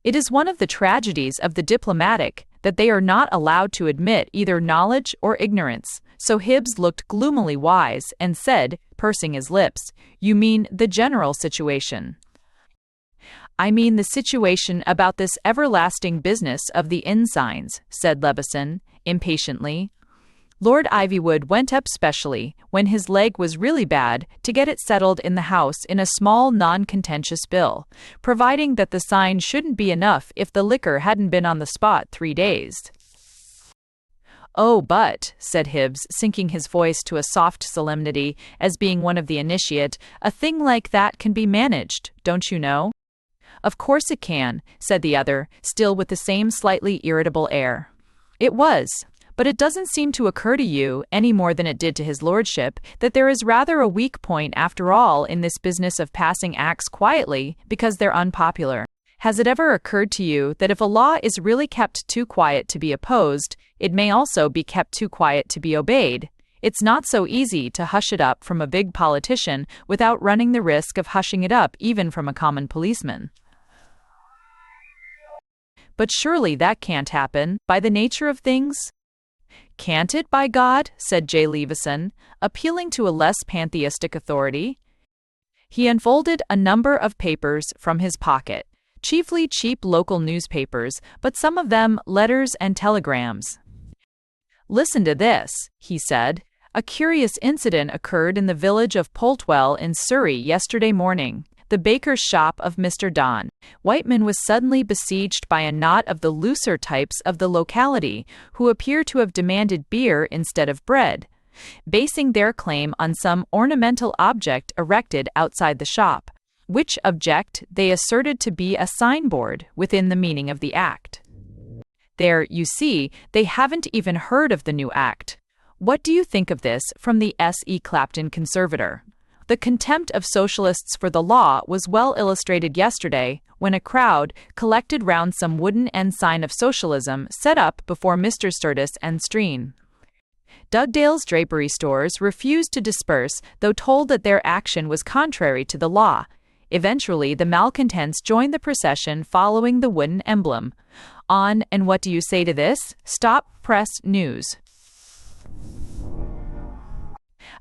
It is one of the tragedies of the diplomatic that they are not allowed to admit either knowledge or ignorance, so Hibbs looked gloomily wise and said, pursing his lips, "You mean the general situation." "I mean the situation about this everlasting business of the inn signs," said Levison, impatiently. "Lord Ivywood went up specially, when his leg was really bad, to get it settled in the House in a small non-contentious bill, providing that the sign shouldn't be enough if the liquor hadn't been on the spot 3 days. "Oh, but," said Hibbs, sinking his voice to a soft solemnity, as being one of the initiate, "a thing like that can be managed, don't you know?" "Of course it can," said the other, still with the same slightly irritable air. "It was. But it doesn't seem to occur to you, any more than it did to his lordship, that there is rather a weak point after all in this business of passing acts quietly because they're unpopular. Has it ever occurred to you that if a law is really kept too quiet to be opposed, it may also be kept too quiet to be obeyed? It's not so easy to hush it up from a big politician without running the risk of hushing it up even from a common policeman." "But surely that can't happen, by the nature of things?" "Can't it, by God?" said J. Levison, appealing to a less pantheistic authority. He unfolded a number of papers from his pocket, chiefly cheap local newspapers, but some of them letters and telegrams. "Listen to this," he said. "A curious incident occurred in the village of Poltwell in Surrey yesterday morning. The baker's shop of Mr. Don Whiteman was suddenly besieged by a knot of the looser types of the locality, who appear to have demanded beer instead of bread, basing their claim on some ornamental object erected outside the shop, which object they asserted to be a signboard within the meaning of the Act. There, you see, they haven't even heard of the new Act. What do you think of this from the S.E. Clapton Conservator? The contempt of socialists for the law was well illustrated yesterday when a crowd collected round some wooden ensign of socialism set up before Mr. Sturgis and Streen. Dugdale's drapery stores refused to disperse, though told that their action was contrary to the law. Eventually, the malcontents joined the procession following the wooden emblem. On, and what do you say to this? Stop Press News.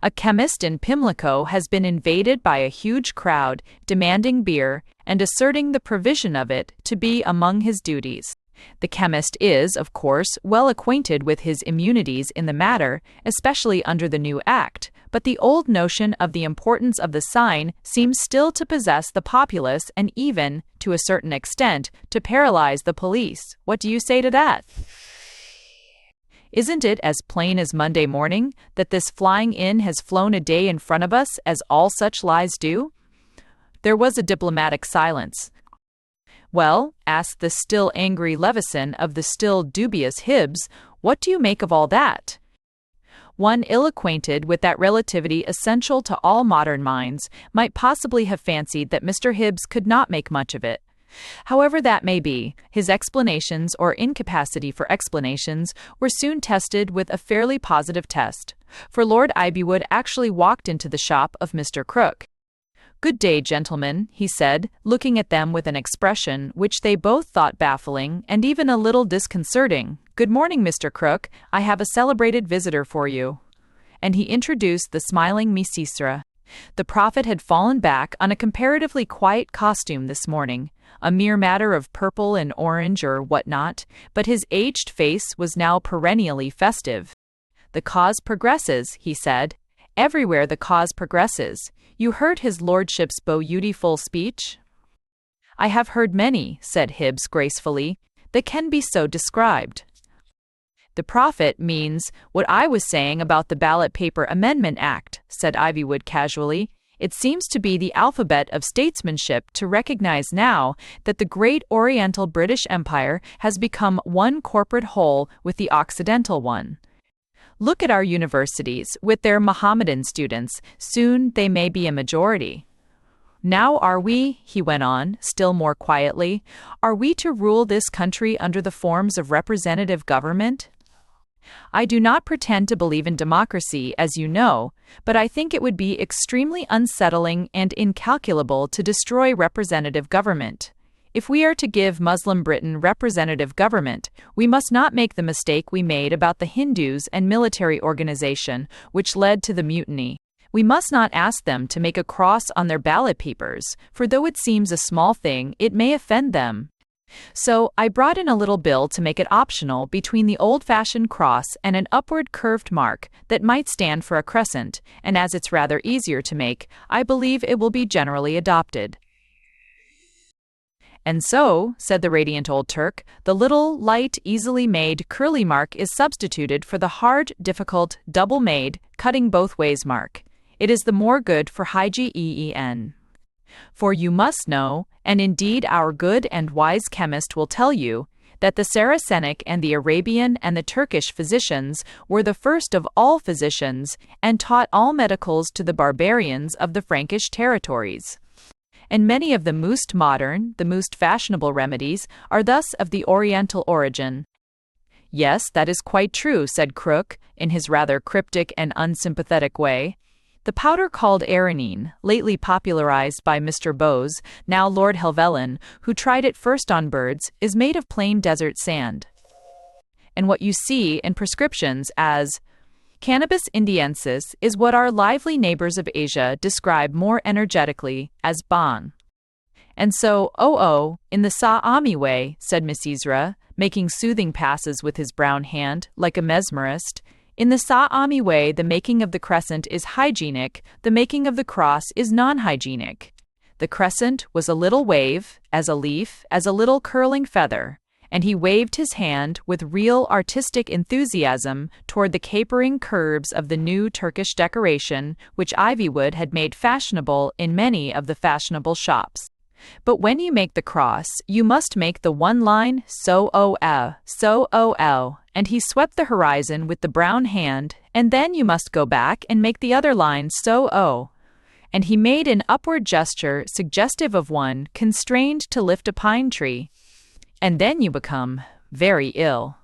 A chemist in Pimlico has been invaded by a huge crowd demanding beer and asserting the provision of it to be among his duties. The chemist is, of course, well acquainted with his immunities in the matter, especially under the new Act, but the old notion of the importance of the sign seems still to possess the populace and even, to a certain extent, to paralyze the police. What do you say to that? Isn't it as plain as Monday morning that this flying in has flown a day in front of us, as all such lies do? There was a diplomatic silence. "Well," asked the still angry Levison of the still dubious Hibbs, "what do you make of all that?" One ill-acquainted with that relativity essential to all modern minds might possibly have fancied that Mr. Hibbs could not make much of it. However that may be, his explanations or incapacity for explanations were soon tested with a fairly positive test, for Lord Ivywood actually walked into the shop of Mr. Crook. "Good day, gentlemen," he said, looking at them with an expression which they both thought baffling and even a little disconcerting. "Good morning, Mr. Crook. I have a celebrated visitor for you." And he introduced the smiling Misisra. The prophet had fallen back on a comparatively quiet costume this morning, a mere matter of purple and orange or what not, but his aged face was now perennially festive. "The cause progresses," he said. "Everywhere the cause progresses. You heard his lordship's beautiful speech?" "I have heard many," said Hibbs gracefully, "that can be so described." "The prophet means what I was saying about the Ballot Paper Amendment Act," said Ivywood casually. "It seems to be the alphabet of statesmanship to recognize now that the great Oriental British Empire has become one corporate whole with the Occidental one. Look at our universities, with their Mohammedan students. Soon they may be a majority. Now are we," he went on, still more quietly, "are we to rule this country under the forms of representative government? I do not pretend to believe in democracy, as you know, but I think it would be extremely unsettling and incalculable to destroy representative government. If we are to give Muslim Britain representative government, we must not make the mistake we made about the Hindus and military organization, which led to the mutiny. We must not ask them to make a cross on their ballot papers, for though it seems a small thing, it may offend them. So I brought in a little bill to make it optional between the old-fashioned cross and an upward curved mark that might stand for a crescent, and as it's rather easier to make, I believe it will be generally adopted." "And so," said the radiant old Turk, "the little, light, easily made, curly mark is substituted for the hard, difficult, double-made, cutting both ways mark. It is the more good for hygiene. For you must know, and indeed our good and wise chemist will tell you, that the Saracenic and the Arabian and the Turkish physicians were the first of all physicians, and taught all medicals to the barbarians of the Frankish territories. And many of the most modern, the most fashionable remedies are thus of the Oriental origin." "Yes, that is quite true," said Crook, in his rather cryptic and unsympathetic way. "The powder called aranine, lately popularized by Mr. Bowes, now Lord Helvellyn, who tried it first on birds, is made of plain desert sand. And what you see in prescriptions as Cannabis indiensis is what our lively neighbors of Asia describe more energetically as bhang. And so, in the Sa'ami way," said Misisra, making soothing passes with his brown hand, like a mesmerist, "in the Sa'ami way the making of the crescent is hygienic, the making of the cross is non-hygienic. The crescent was a little wave, as a leaf, as a little curling feather, and he waved his hand with real artistic enthusiasm toward the capering curves of the new Turkish decoration which Ivywood had made fashionable in many of the fashionable shops. But when you make the cross, you must make the one line so-o-l, and he swept the horizon with the brown hand, and then you must go back and make the other line so-o. And he made an upward gesture suggestive of one constrained to lift a pine tree. And then you become very ill."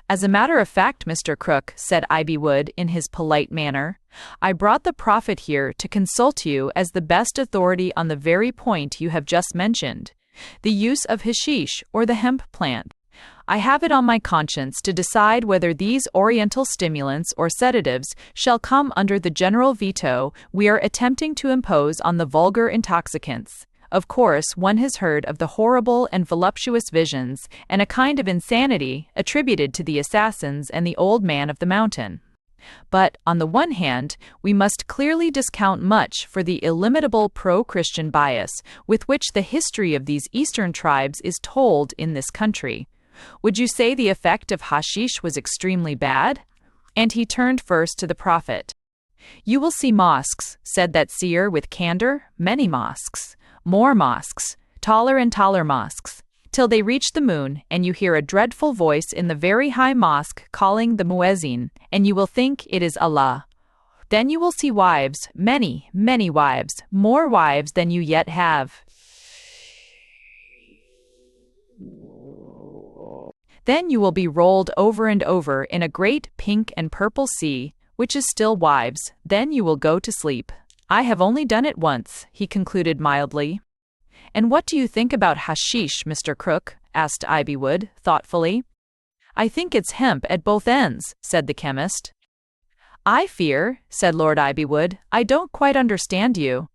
"As a matter of fact, Mr. Crook," said Ivywood in his polite manner, "I brought the prophet here to consult you as the best authority on the very point you have just mentioned, the use of hashish or the hemp plant. I have it on my conscience to decide whether these oriental stimulants or sedatives shall come under the general veto we are attempting to impose on the vulgar intoxicants. Of course, one has heard of the horrible and voluptuous visions and a kind of insanity attributed to the assassins and the old man of the mountain. But, on the one hand, we must clearly discount much for the illimitable pro-Christian bias with which the history of these eastern tribes is told in this country. Would you say the effect of hashish was extremely bad?" And he turned first to the prophet. "You will see mosques," said that seer with candor, "many mosques. More mosques, taller and taller mosques. till they reach the moon, and you hear a dreadful voice in the very high mosque calling the muezzin, and you will think it is Allah. Then you will see wives, many, many wives, more wives than you yet have. Then you will be rolled over and over in a great pink and purple sea, which is still wives. Then you will go to sleep. I have only done it once, he concluded mildly. And what do you think about hashish, Mr. Crook? Asked Ivywood, thoughtfully. I think it's hemp at both ends, said the chemist. I fear, said Lord Ivywood, I don't quite understand you.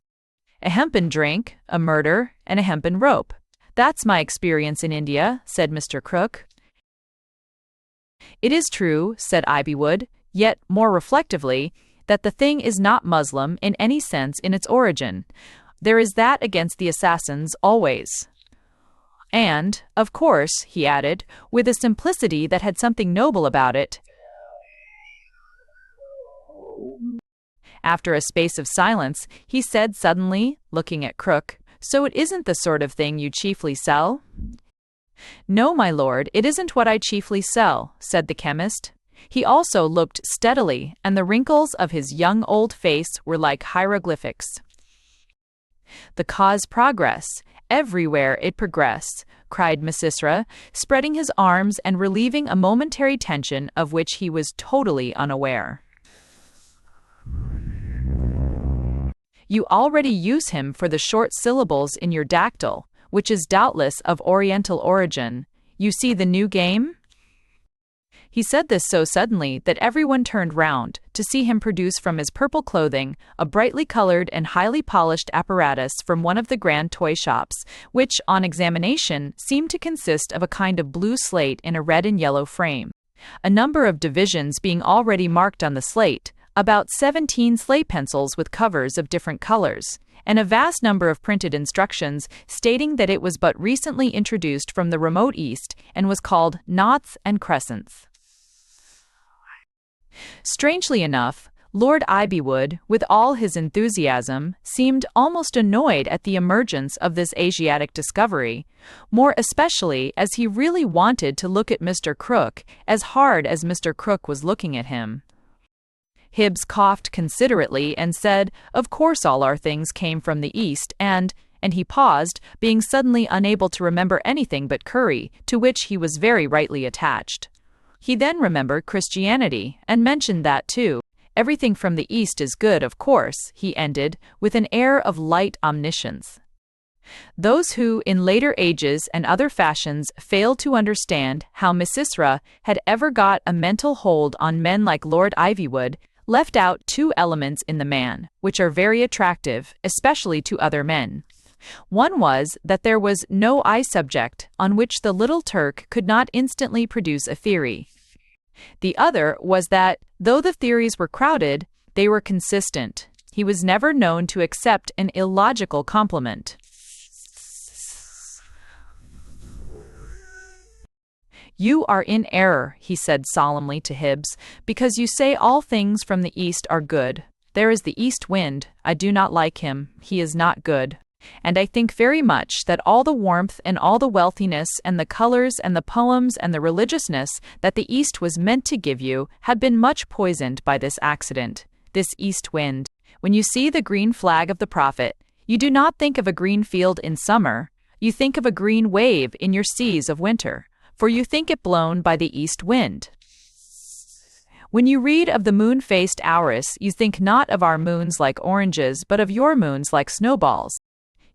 A hempen drink, a murder, and a hempen rope. That's my experience in India, said Mr. Crook. It is true, said Ivywood, yet more reflectively, that the thing is not Muslim in any sense in its origin. There is that against the assassins always. And, of course, he added, with a simplicity that had something noble about it. After a space of silence, he said suddenly, looking at Crook, So it isn't the sort of thing you chiefly sell? No, my lord, it isn't what I chiefly sell, said the chemist. He also looked steadily, and the wrinkles of his young old face were like hieroglyphics. The cause progress. Everywhere it progress, cried Misisra, spreading his arms and relieving a momentary tension of which he was totally unaware. You already use him for the short syllables in your dactyl, which is doubtless of Oriental origin. You see the new game? He said this so suddenly that everyone turned round to see him produce from his purple clothing a brightly colored and highly polished apparatus from one of the grand toy shops, which, on examination, seemed to consist of a kind of blue slate in a red and yellow frame. A number of divisions being already marked on the slate, about 17 slate pencils with covers of different colors, and a vast number of printed instructions stating that it was but recently introduced from the remote East and was called Noughts and Crescents. Strangely enough, Lord Ivywood, with all his enthusiasm, seemed almost annoyed at the emergence of this Asiatic discovery, more especially as he really wanted to look at Mr. Crook as hard as Mr. Crook was looking at him. Hibbs coughed considerately and said, Of course all our things came from the East, and he paused, being suddenly unable to remember anything but curry, to which he was very rightly attached. He then remembered Christianity, and mentioned that too. Everything from the East is good, of course, he ended, with an air of light omniscience. Those who, in later ages and other fashions, failed to understand how Misisra had ever got a mental hold on men like Lord Ivywood, left out two elements in the man, which are very attractive, especially to other men. One was that there was no eye-subject on which the little Turk could not instantly produce a theory. The other was that, though the theories were crowded, they were consistent. He was never known to accept an illogical compliment. You are in error, he said solemnly to Hibbs, because you say all things from the East are good. There is the East wind. I do not like him. He is not good. And I think very much that all the warmth and all the wealthiness and the colors and the poems and the religiousness that the East was meant to give you have been much poisoned by this accident, this east wind. When you see the green flag of the Prophet, you do not think of a green field in summer. You think of a green wave in your seas of winter, for you think it blown by the east wind. When you read of the moon-faced Auris, you think not of our moons like oranges, but of your moons like snowballs.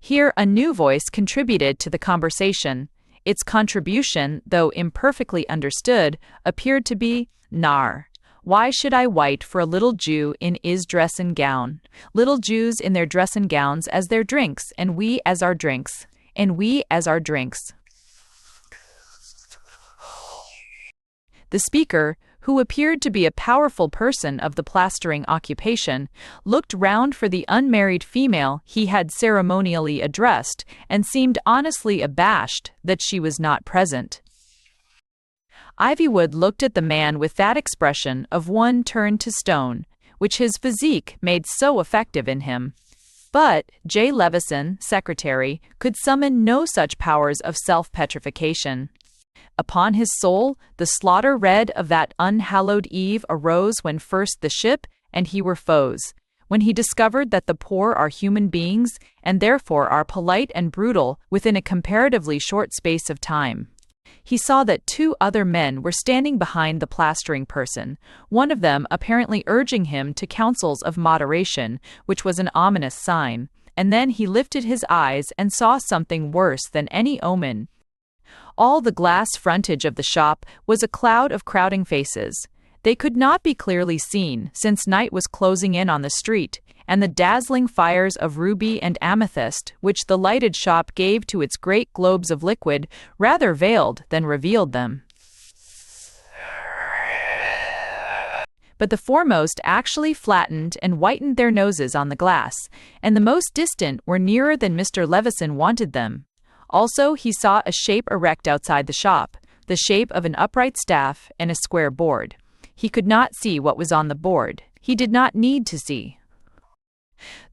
Here a new voice contributed to the conversation. Its contribution, though imperfectly understood, appeared to be, Nar. Why should I wait for a little Jew in his dress and gown? Little Jews in their dress and gowns as their drinks, and we as our drinks, and we as our drinks. The speaker, who appeared to be a powerful person of the plastering occupation, looked round for the unmarried female he had ceremonially addressed, and seemed honestly abashed that she was not present. Ivywood looked at the man with that expression of one turned to stone, which his physique made so effective in him. But J. Levison, secretary, could summon no such powers of self-petrification. Upon his soul, the slaughter red of that unhallowed eve arose when first the ship and he were foes, when he discovered that the poor are human beings, and therefore are polite and brutal within a comparatively short space of time. He saw that 2 other men were standing behind the plastering person, one of them apparently urging him to counsels of moderation, which was an ominous sign, and then he lifted his eyes and saw something worse than any omen. All the glass frontage of the shop was a cloud of crowding faces. They could not be clearly seen, since night was closing in on the street, and the dazzling fires of ruby and amethyst, which the lighted shop gave to its great globes of liquid, rather veiled than revealed them. But the foremost actually flattened and whitened their noses on the glass, and the most distant were nearer than Mr. Levison wanted them. Also, he saw a shape erect outside the shop, the shape of an upright staff and a square board. He could not see what was on the board. He did not need to see.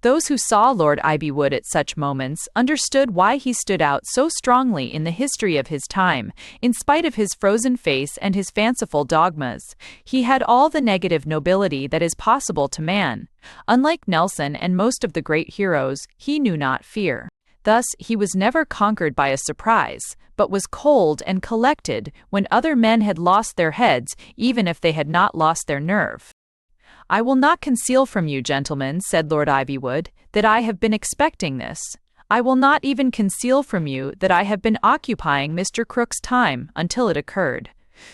Those who saw Lord Ivywood at such moments understood why he stood out so strongly in the history of his time, in spite of his frozen face and his fanciful dogmas. He had all the negative nobility that is possible to man. Unlike Nelson and most of the great heroes, he knew not fear. Thus, he was never conquered by a surprise, but was cold and collected when other men had lost their heads, even if they had not lost their nerve. "I will not conceal from you, gentlemen," said Lord Ivywood, "that I have been expecting this. I will not even conceal from you that I have been occupying Mr. Crook's time until it occurred.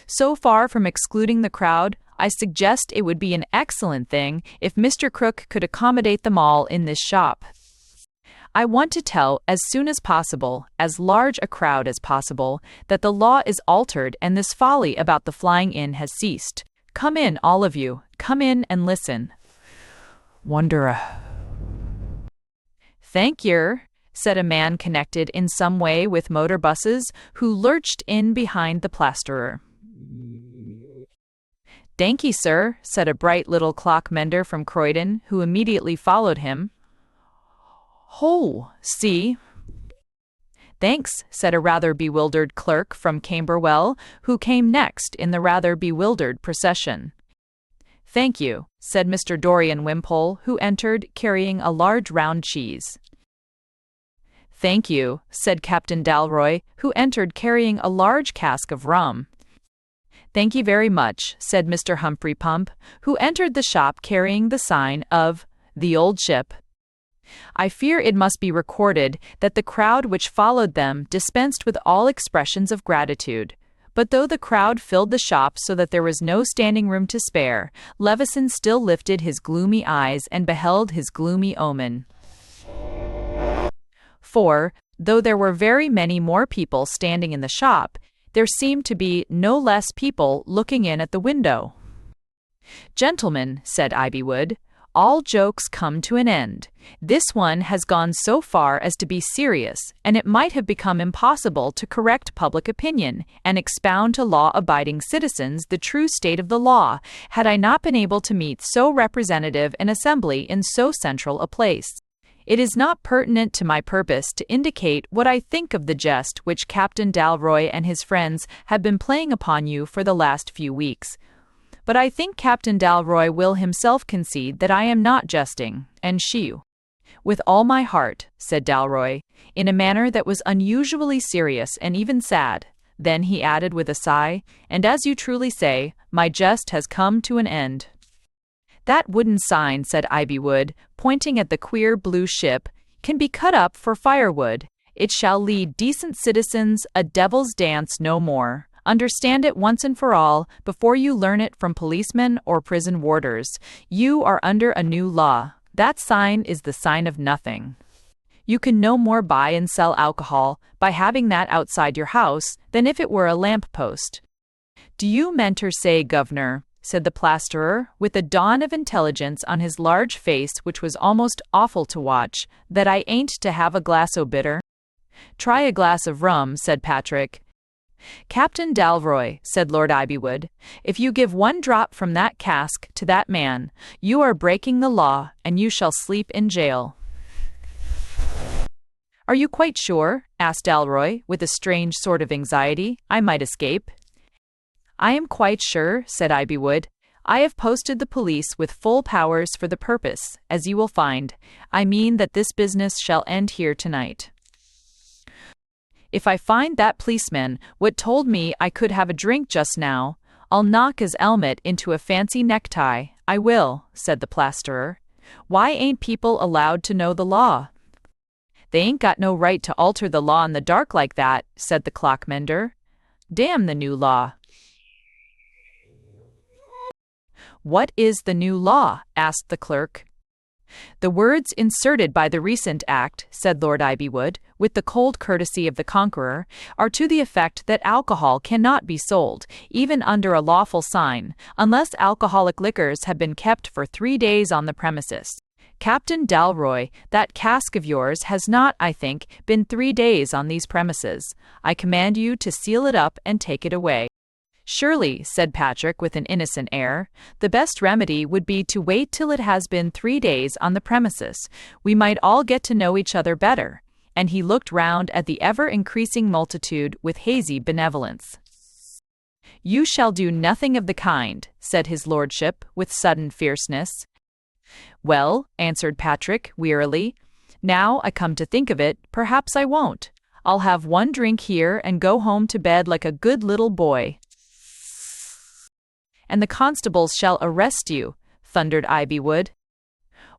So far from excluding the crowd, I suggest it would be an excellent thing if Mr. Crook could accommodate them all in this shop. I want to tell as soon as possible, as large a crowd as possible, that the law is altered and this folly about the flying in has ceased. Come in, all of you. Come in and listen." "Wonder." "Thank yer," said a man connected in some way with motor buses, who lurched in behind the plasterer. "Thanky, sir," said a bright little clock mender from Croydon, who immediately followed him. "Ho, see." "Thanks," said a rather bewildered clerk from Camberwell, who came next in the rather bewildered procession. "Thank you," said Mr. Dorian Wimpole, who entered carrying a large round cheese. "Thank you," said Captain Dalroy, who entered carrying a large cask of rum. "Thank you very much," said Mr. Humphrey Pump, who entered the shop carrying the sign of The Old Ship. I fear it must be recorded that the crowd which followed them dispensed with all expressions of gratitude. But though the crowd filled the shop so that there was no standing room to spare, Levison still lifted his gloomy eyes and beheld his gloomy omen. For, though there were very many more people standing in the shop, there seemed to be no less people looking in at the window. "Gentlemen," said Ivywood, "all jokes come to an end. This one has gone so far as to be serious, and it might have become impossible to correct public opinion and expound to law-abiding citizens the true state of the law, had I not been able to meet so representative an assembly in so central a place. It is not pertinent to my purpose to indicate what I think of the jest which Captain Dalroy and his friends have been playing upon you for the last few weeks. But I think Captain Dalroy will himself concede that I am not jesting, and shew." "With all my heart," said Dalroy, in a manner that was unusually serious and even sad. Then he added with a sigh, "And as you truly say, my jest has come to an end." "That wooden sign," said Ivywood, pointing at the queer blue ship, "can be cut up for firewood. It shall lead decent citizens a devil's dance no more. Understand it once and for all, before you learn it from policemen or prison warders. You are under a new law. That sign is the sign of nothing. You can no more buy and sell alcohol by having that outside your house than if it were a lamp-post." "Do you menter say, governor," said the plasterer, with a dawn of intelligence on his large face which was almost awful to watch, "that I ain't to have a glass o' bitter?" "Try a glass of rum," said Patrick. "Captain Dalroy," said Lord Ivywood, "if you give one drop from that cask to that man, you are breaking the law, and you shall sleep in jail." Are you quite sure? Asked Dalroy, with a strange sort of anxiety. I might escape. I am quite sure, said Ivywood. I have posted the police with full powers for the purpose, as you will find. I mean that this business shall end here tonight. If I find that policeman what told me I could have a drink just now, I'll knock his helmet into a fancy necktie. I will, said the plasterer. Why ain't people allowed to know the law? They ain't got no right to alter the law in the dark like that, said the clockmender. Damn the new law. What is the new law? Asked the clerk. The words inserted by the recent act, said Lord Ivywood, with the cold courtesy of the conqueror, are to the effect that alcohol cannot be sold, even under a lawful sign, unless alcoholic liquors have been kept for 3 days on the premises. Captain Dalroy, that cask of yours has not, I think, been 3 days on these premises. I command you to seal it up and take it away. Surely, said Patrick with an innocent air, the best remedy would be to wait till it has been 3 days on the premises. We might all get to know each other better. And he looked round at the ever-increasing multitude with hazy benevolence. You shall do nothing of the kind, said his lordship with sudden fierceness. Well, answered Patrick wearily, now I come to think of it, perhaps I won't. I'll have one drink here and go home to bed like a good little boy. And the constables shall arrest you, thundered Ivywood.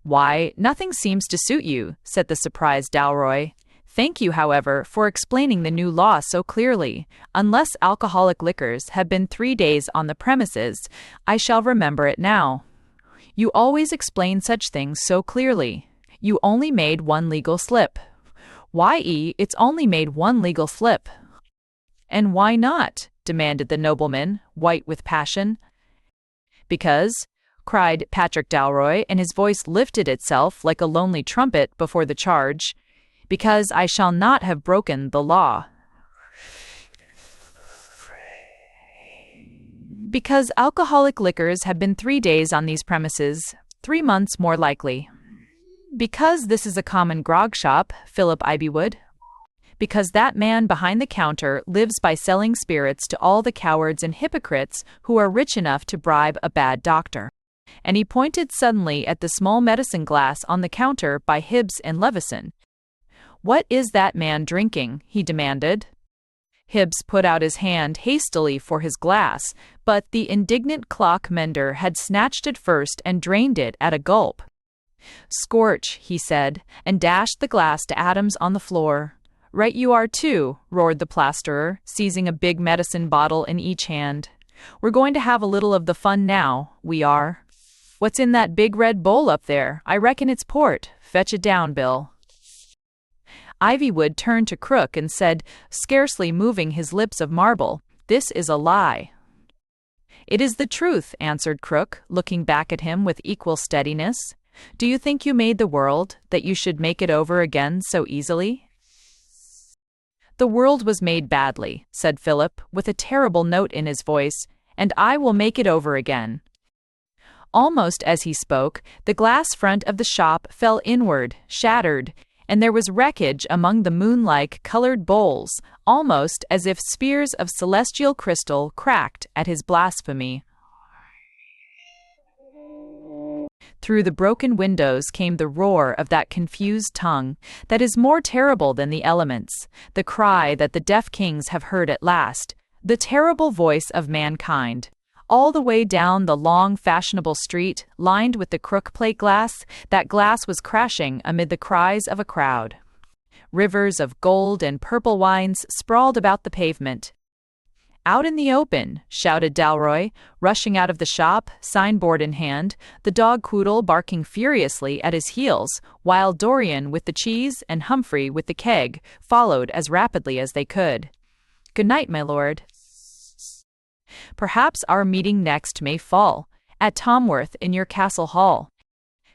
Why, nothing seems to suit you, said the surprised Dalroy. Thank you, however, for explaining the new law so clearly. Unless alcoholic liquors have been 3 days on the premises, I shall remember it now. You always explain such things so clearly. You only made one legal slip. Why, it's only made one legal slip. And why not? Demanded the nobleman, white with passion. Because, cried Patrick Dalroy, and his voice lifted itself like a lonely trumpet before the charge, because I shall not have broken the law. Because alcoholic liquors have been 3 days on these premises, 3 months more likely. Because this is a common grog shop, Philip Ivywood. Because that man behind the counter lives by selling spirits to all the cowards and hypocrites who are rich enough to bribe a bad doctor. And he pointed suddenly at the small medicine glass on the counter by Hibbs and Levison. What is that man drinking? He demanded. Hibbs put out his hand hastily for his glass, but the indignant clock mender had snatched it first and drained it at a gulp. Scorch, he said, and dashed the glass to atoms on the floor. Right you are too, roared the plasterer, seizing a big medicine bottle in each hand. We're going to have a little of the fun now, we are. What's in that big red bowl up there? I reckon it's port. Fetch it down, Bill. Ivywood turned to Crook and said, scarcely moving his lips of marble, This is a lie. It is the truth, answered Crook, looking back at him with equal steadiness. Do you think you made the world, that you should make it over again so easily? The world was made badly, said Philip, with a terrible note in his voice, and I will make it over again. Almost as he spoke, the glass front of the shop fell inward, shattered, and there was wreckage among the moon-like colored bowls, almost as if spears of celestial crystal cracked at his blasphemy. Through the broken windows came the roar of that confused tongue that is more terrible than the elements, the cry that the deaf kings have heard at last, the terrible voice of mankind. All the way down the long, fashionable street, lined with the Crook plate glass, that glass was crashing amid the cries of a crowd. Rivers of gold and purple wines sprawled about the pavement. Out in the open, shouted Dalroy, rushing out of the shop, signboard in hand, the dog Quoodle barking furiously at his heels, while Dorian with the cheese and Humphrey with the keg followed as rapidly as they could. Good night, my lord. Perhaps our meeting next may fall, at Tomworth in your castle hall.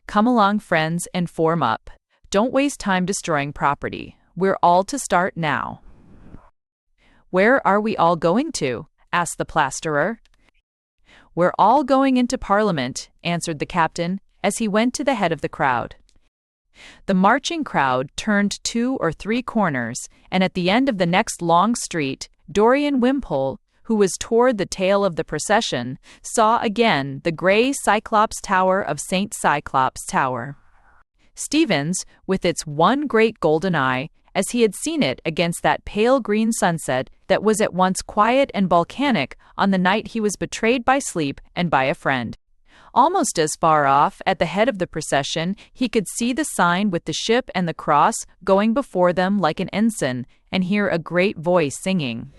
Come along, friends, and form up. Don't waste time destroying property. We're all to start now. Where are we all going to? Asked the plasterer. We're all going into Parliament, answered the captain, as he went to the head of the crowd. The marching crowd turned 2 or 3 corners, and at the end of the next long street, Dorian Wimpole, who was toward the tail of the procession, saw again the gray Cyclops Tower of St. Cyclops Tower. Stevens, with its one great golden eye, as he had seen it against that pale green sunset that was at once quiet and volcanic on the night he was betrayed by sleep and by a friend. Almost as far off, at the head of the procession, he could see the sign with the ship and the cross going before them like an ensign, and hear a great voice singing,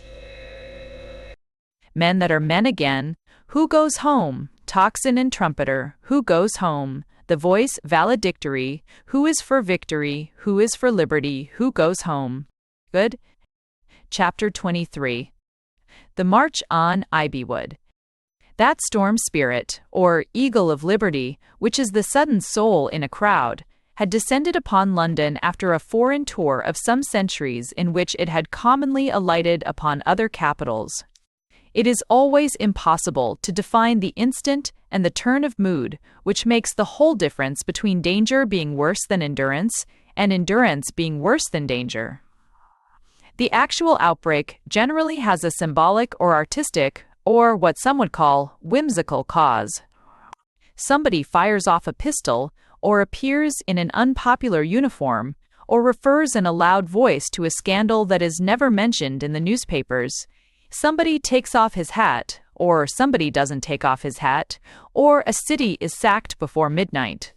"Men that are men again, who goes home? Tocsin and trumpeter, who goes home? The voice valedictory, who is for victory, who is for liberty, who goes home?" Good. Chapter 23. The March on Ivywood. That storm spirit, or eagle of liberty, which is the sudden soul in a crowd, had descended upon London after a foreign tour of some centuries in which it had commonly alighted upon other capitals. It is always impossible to define the instant and the turn of mood which makes the whole difference between danger being worse than endurance and endurance being worse than danger. The actual outbreak generally has a symbolic or artistic, or what some would call whimsical cause. Somebody fires off a pistol, or appears in an unpopular uniform, or refers in a loud voice to a scandal that is never mentioned in the newspapers. Somebody takes off his hat, or somebody doesn't take off his hat, or a city is sacked before midnight.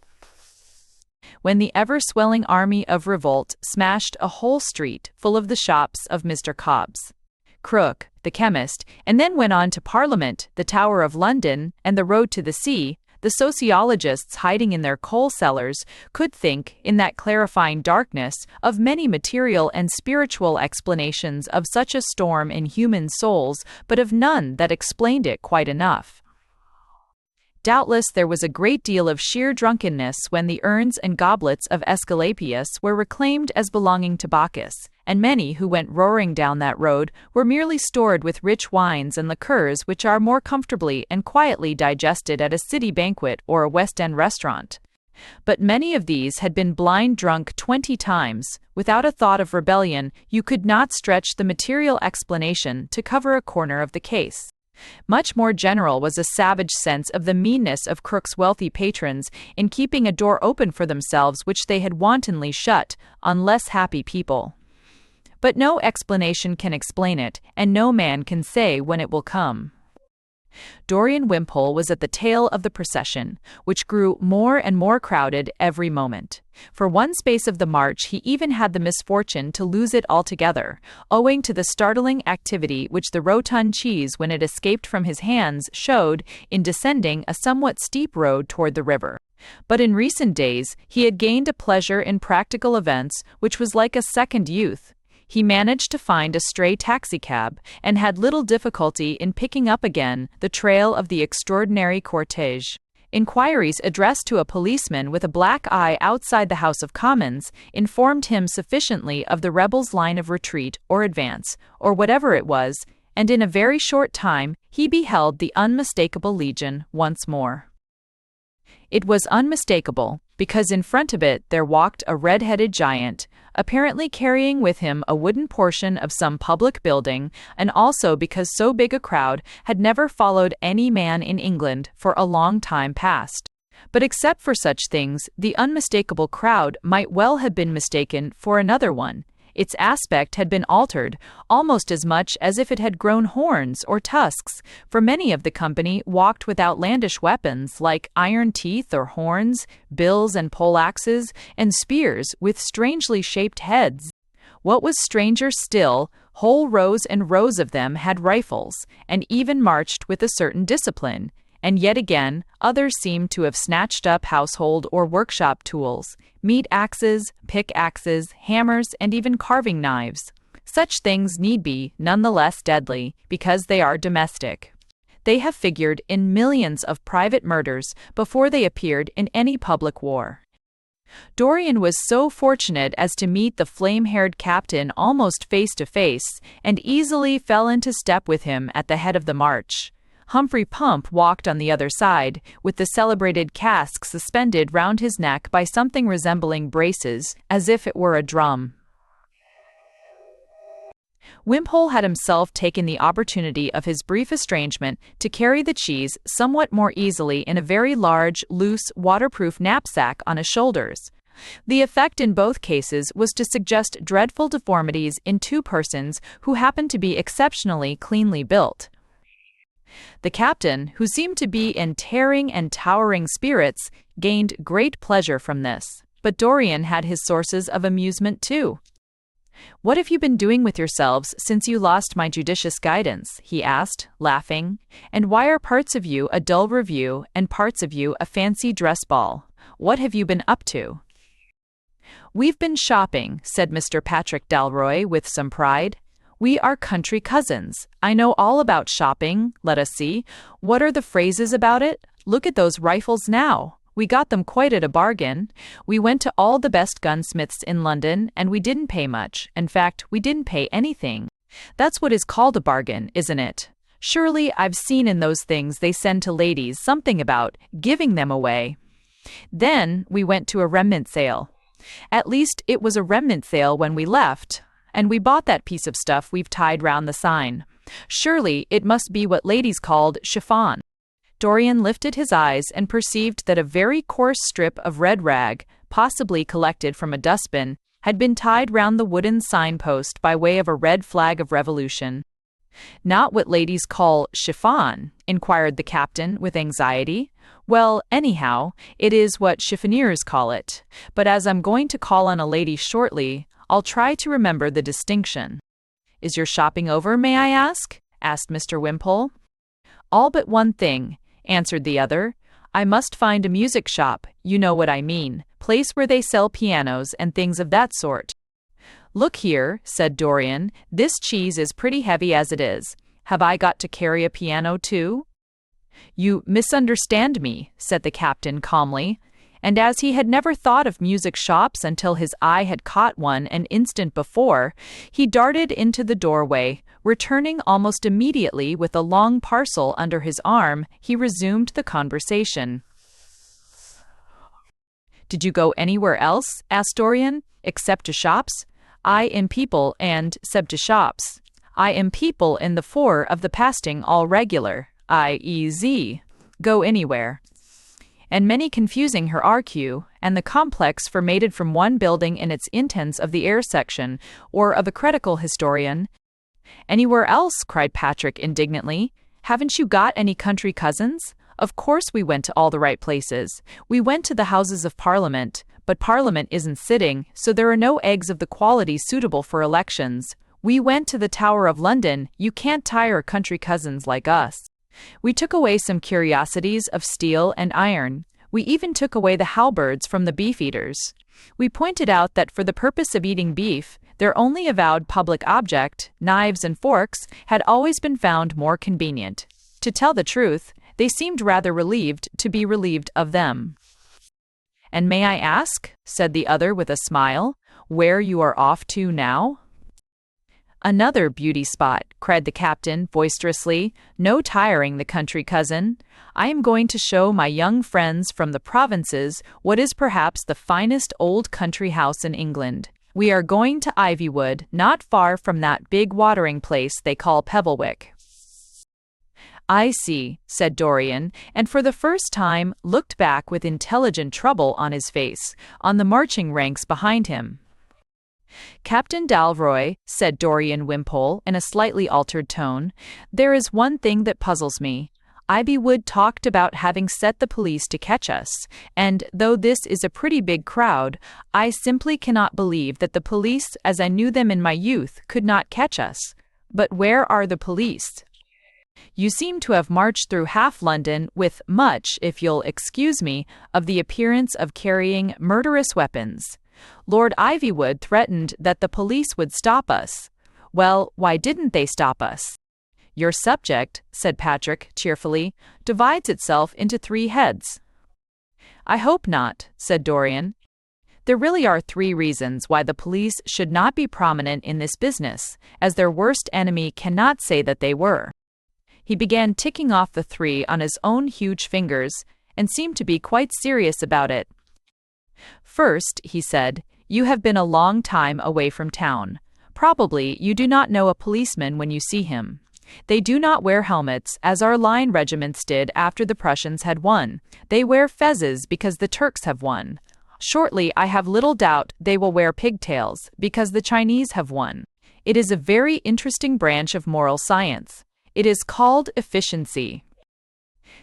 When the ever-swelling army of revolt smashed a whole street full of the shops of Mr. Cobbs, Crook, the chemist, and then went on to Parliament, the Tower of London, and the road to the sea, the sociologists hiding in their coal cellars could think, in that clarifying darkness, of many material and spiritual explanations of such a storm in human souls, but of none that explained it quite enough. Doubtless there was a great deal of sheer drunkenness when the urns and goblets of Aesculapius were reclaimed as belonging to Bacchus, and many who went roaring down that road were merely stored with rich wines and liqueurs which are more comfortably and quietly digested at a city banquet or a West End restaurant. But many of these had been blind drunk 20 times. Without a thought of rebellion, you could not stretch the material explanation to cover a corner of the case. Much more general was a savage sense of the meanness of Crook's wealthy patrons in keeping a door open for themselves which they had wantonly shut on less happy people. But no explanation can explain it, and no man can say when it will come. Dorian Wimpole was at the tail of the procession, which grew more and more crowded every moment. For one space of the march he even had the misfortune to lose it altogether, owing to the startling activity which the rotund cheese, when it escaped from his hands, showed in descending a somewhat steep road toward the river. But in recent days he had gained a pleasure in practical events which was like a second youth. He managed to find a stray taxicab, and had little difficulty in picking up again the trail of the extraordinary cortege. Inquiries addressed to a policeman with a black eye outside the House of Commons informed him sufficiently of the rebels' line of retreat or advance, or whatever it was, and in a very short time he beheld the unmistakable legion once more. It was unmistakable, because in front of it there walked a red-headed giant, apparently carrying with him a wooden portion of some public building, and also because so big a crowd had never followed any man in England for a long time past. But except for such things, the unmistakable crowd might well have been mistaken for another one. Its aspect had been altered, almost as much as if it had grown horns or tusks, for many of the company walked with outlandish weapons like iron teeth or horns, bills and poleaxes, and spears with strangely shaped heads. What was stranger still, whole rows and rows of them had rifles, and even marched with a certain discipline. And yet again, others seemed to have snatched up household or workshop tools, meat axes, pick-axes, hammers, and even carving knives. Such things need be none the less deadly, because they are domestic. They have figured in millions of private murders before they appeared in any public war. Dorian was so fortunate as to meet the flame-haired captain almost face to face, and easily fell into step with him at the head of the march. Humphrey Pump walked on the other side, with the celebrated cask suspended round his neck by something resembling braces, as if it were a drum. Wimpole had himself taken the opportunity of his brief estrangement to carry the cheese somewhat more easily in a very large, loose, waterproof knapsack on his shoulders. The effect in both cases was to suggest dreadful deformities in two persons who happened to be exceptionally cleanly built. The captain, who seemed to be in tearing and towering spirits, gained great pleasure from this, but Dorian had his sources of amusement too. "What have you been doing with yourselves since you lost my judicious guidance?" he asked, laughing. "And why are parts of you a dull review and parts of you a fancy dress ball? What have you been up to?" "We've been shopping," said Mr. Patrick Dalroy with some pride. "We are country cousins. I know all about shopping. Let us see. What are the phrases about it? Look at those rifles now. We got them quite at a bargain. We went to all the best gunsmiths in London, and we didn't pay much. In fact, we didn't pay anything. That's what is called a bargain, isn't it? Surely I've seen in those things they send to ladies something about giving them away. Then we went to a remnant sale. At least it was a remnant sale when we left, and we bought that piece of stuff we've tied round the sign. Surely it must be what ladies called chiffon." Dorian lifted his eyes and perceived that a very coarse strip of red rag, possibly collected from a dustbin, had been tied round the wooden signpost by way of a red flag of revolution. "Not what ladies call chiffon?" inquired the captain with anxiety. "Well, anyhow, it is what chiffoniers call it. But as I'm going to call on a lady shortly, I'll try to remember the distinction." "Is your shopping over, may I ask?" asked Mr. Wimpole. "All but one thing," answered the other. "I must find a music shop, you know what I mean, place where they sell pianos and things of that sort." "Look here," said Dorian, "this cheese is pretty heavy as it is. Have I got to carry a piano too?" "You misunderstand me," said the captain calmly, and as he had never thought of music shops until his eye had caught one an instant before, he darted into the doorway. Returning almost immediately with a long parcel under his arm, he resumed the conversation. "Did you go anywhere else?" asked Dorian. "Except to shops?" "I am people and, except to shops. I am people in the four of the pasting all regular, i.e.z. go anywhere." And many confusing her RQ, and the complex formated from one building in its intents of the air section, or of a critical historian. "Anywhere else?" cried Patrick indignantly. "Haven't you got any country cousins? Of course we went to all the right places. We went to the Houses of Parliament, but Parliament isn't sitting, so there are no eggs of the quality suitable for elections. We went to the Tower of London. You can't tire country cousins like us. We took away some curiosities of steel and iron. We even took away the halberds from the beef-eaters. We pointed out that for the purpose of eating beef, their only avowed public object, knives and forks, had always been found more convenient. To tell the truth, they seemed rather relieved to be relieved of them." "And may I ask," said the other with a smile, "where you are off to now?" "Another beauty spot," cried the captain boisterously. "No tiring the country cousin. I am going to show my young friends from the provinces what is perhaps the finest old country house in England. We are going to Ivywood, not far from that big watering place they call Pebblewick." "I see," said Dorian, and for the first time looked back with intelligent trouble on his face, on the marching ranks behind him. "Captain Dalroy," said Dorian Wimpole in a slightly altered tone, "there is one thing that puzzles me. Ivywood talked about having set the police to catch us, and, though this is a pretty big crowd, I simply cannot believe that the police, as I knew them in my youth, could not catch us. But where are the police? You seem to have marched through half London with much, if you'll excuse me, of the appearance of carrying murderous weapons. Lord Ivywood threatened that the police would stop us. Well, why didn't they stop us?" "Your subject," said Patrick cheerfully, "divides itself into three heads." "I hope not," said Dorian. "There really are three reasons why the police should not be prominent in this business, as their worst enemy cannot say that they were. He began ticking off the 3 on his own huge fingers, and seemed to be quite serious about it. "First," he said, "you have been a long time away from town. Probably you do not know a policeman when you see him. They do not wear helmets, as our line regiments did after the Prussians had won. They wear fezzes because the Turks have won. Shortly, I have little doubt they will wear pigtails, because the Chinese have won. It is a very interesting branch of moral science. It is called efficiency."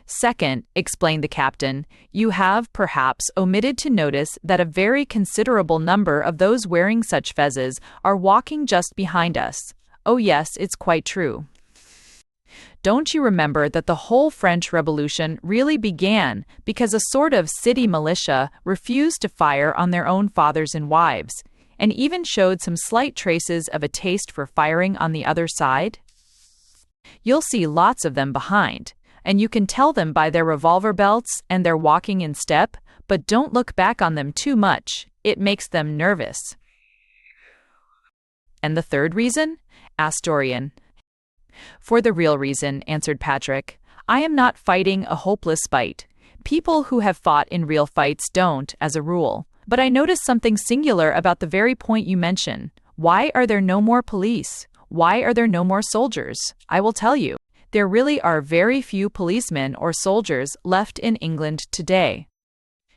"Second," explained the captain, "you have, perhaps, omitted to notice that a very considerable number of those wearing such fezzes are walking just behind us. Oh yes, it's quite true. Don't you remember that the whole French Revolution really began because a sort of city militia refused to fire on their own fathers and wives, and even showed some slight traces of a taste for firing on the other side? You'll see lots of them behind, and you can tell them by their revolver belts and their walking in step, but don't look back on them too much. It makes them nervous." "And the third reason?" asked Dorian. "For the real reason," answered Patrick. "I am not fighting a hopeless fight. People who have fought in real fights don't, as a rule. But I notice something singular about the very point you mention. Why are there no more police? Why are there no more soldiers? I will tell you. There really are very few policemen or soldiers left in England today."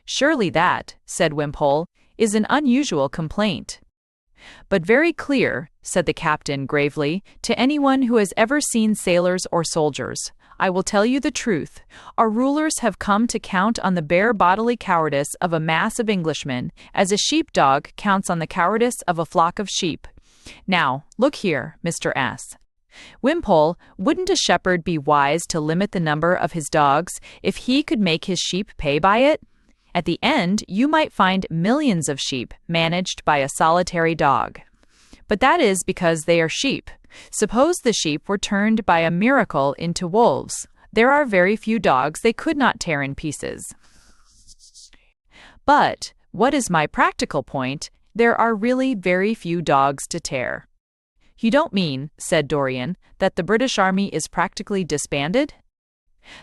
"Surely that," said Wimpole, "is an unusual complaint." "But very clear," said the captain gravely, "to anyone who has ever seen sailors or soldiers. I will tell you the truth. Our rulers have come to count on the bare bodily cowardice of a mass of Englishmen, as a sheepdog counts on the cowardice of a flock of sheep. Now, look here, Mr. S. Wimpole, wouldn't a shepherd be wise to limit the number of his dogs if he could make his sheep pay by it? At the end, you might find millions of sheep managed by a solitary dog. But that is because they are sheep. Suppose the sheep were turned by a miracle into wolves. There are very few dogs they could not tear in pieces." "But, what is my practical point, there are really very few dogs to tear." "You don't mean," said Dorian, "that the British Army is practically disbanded?"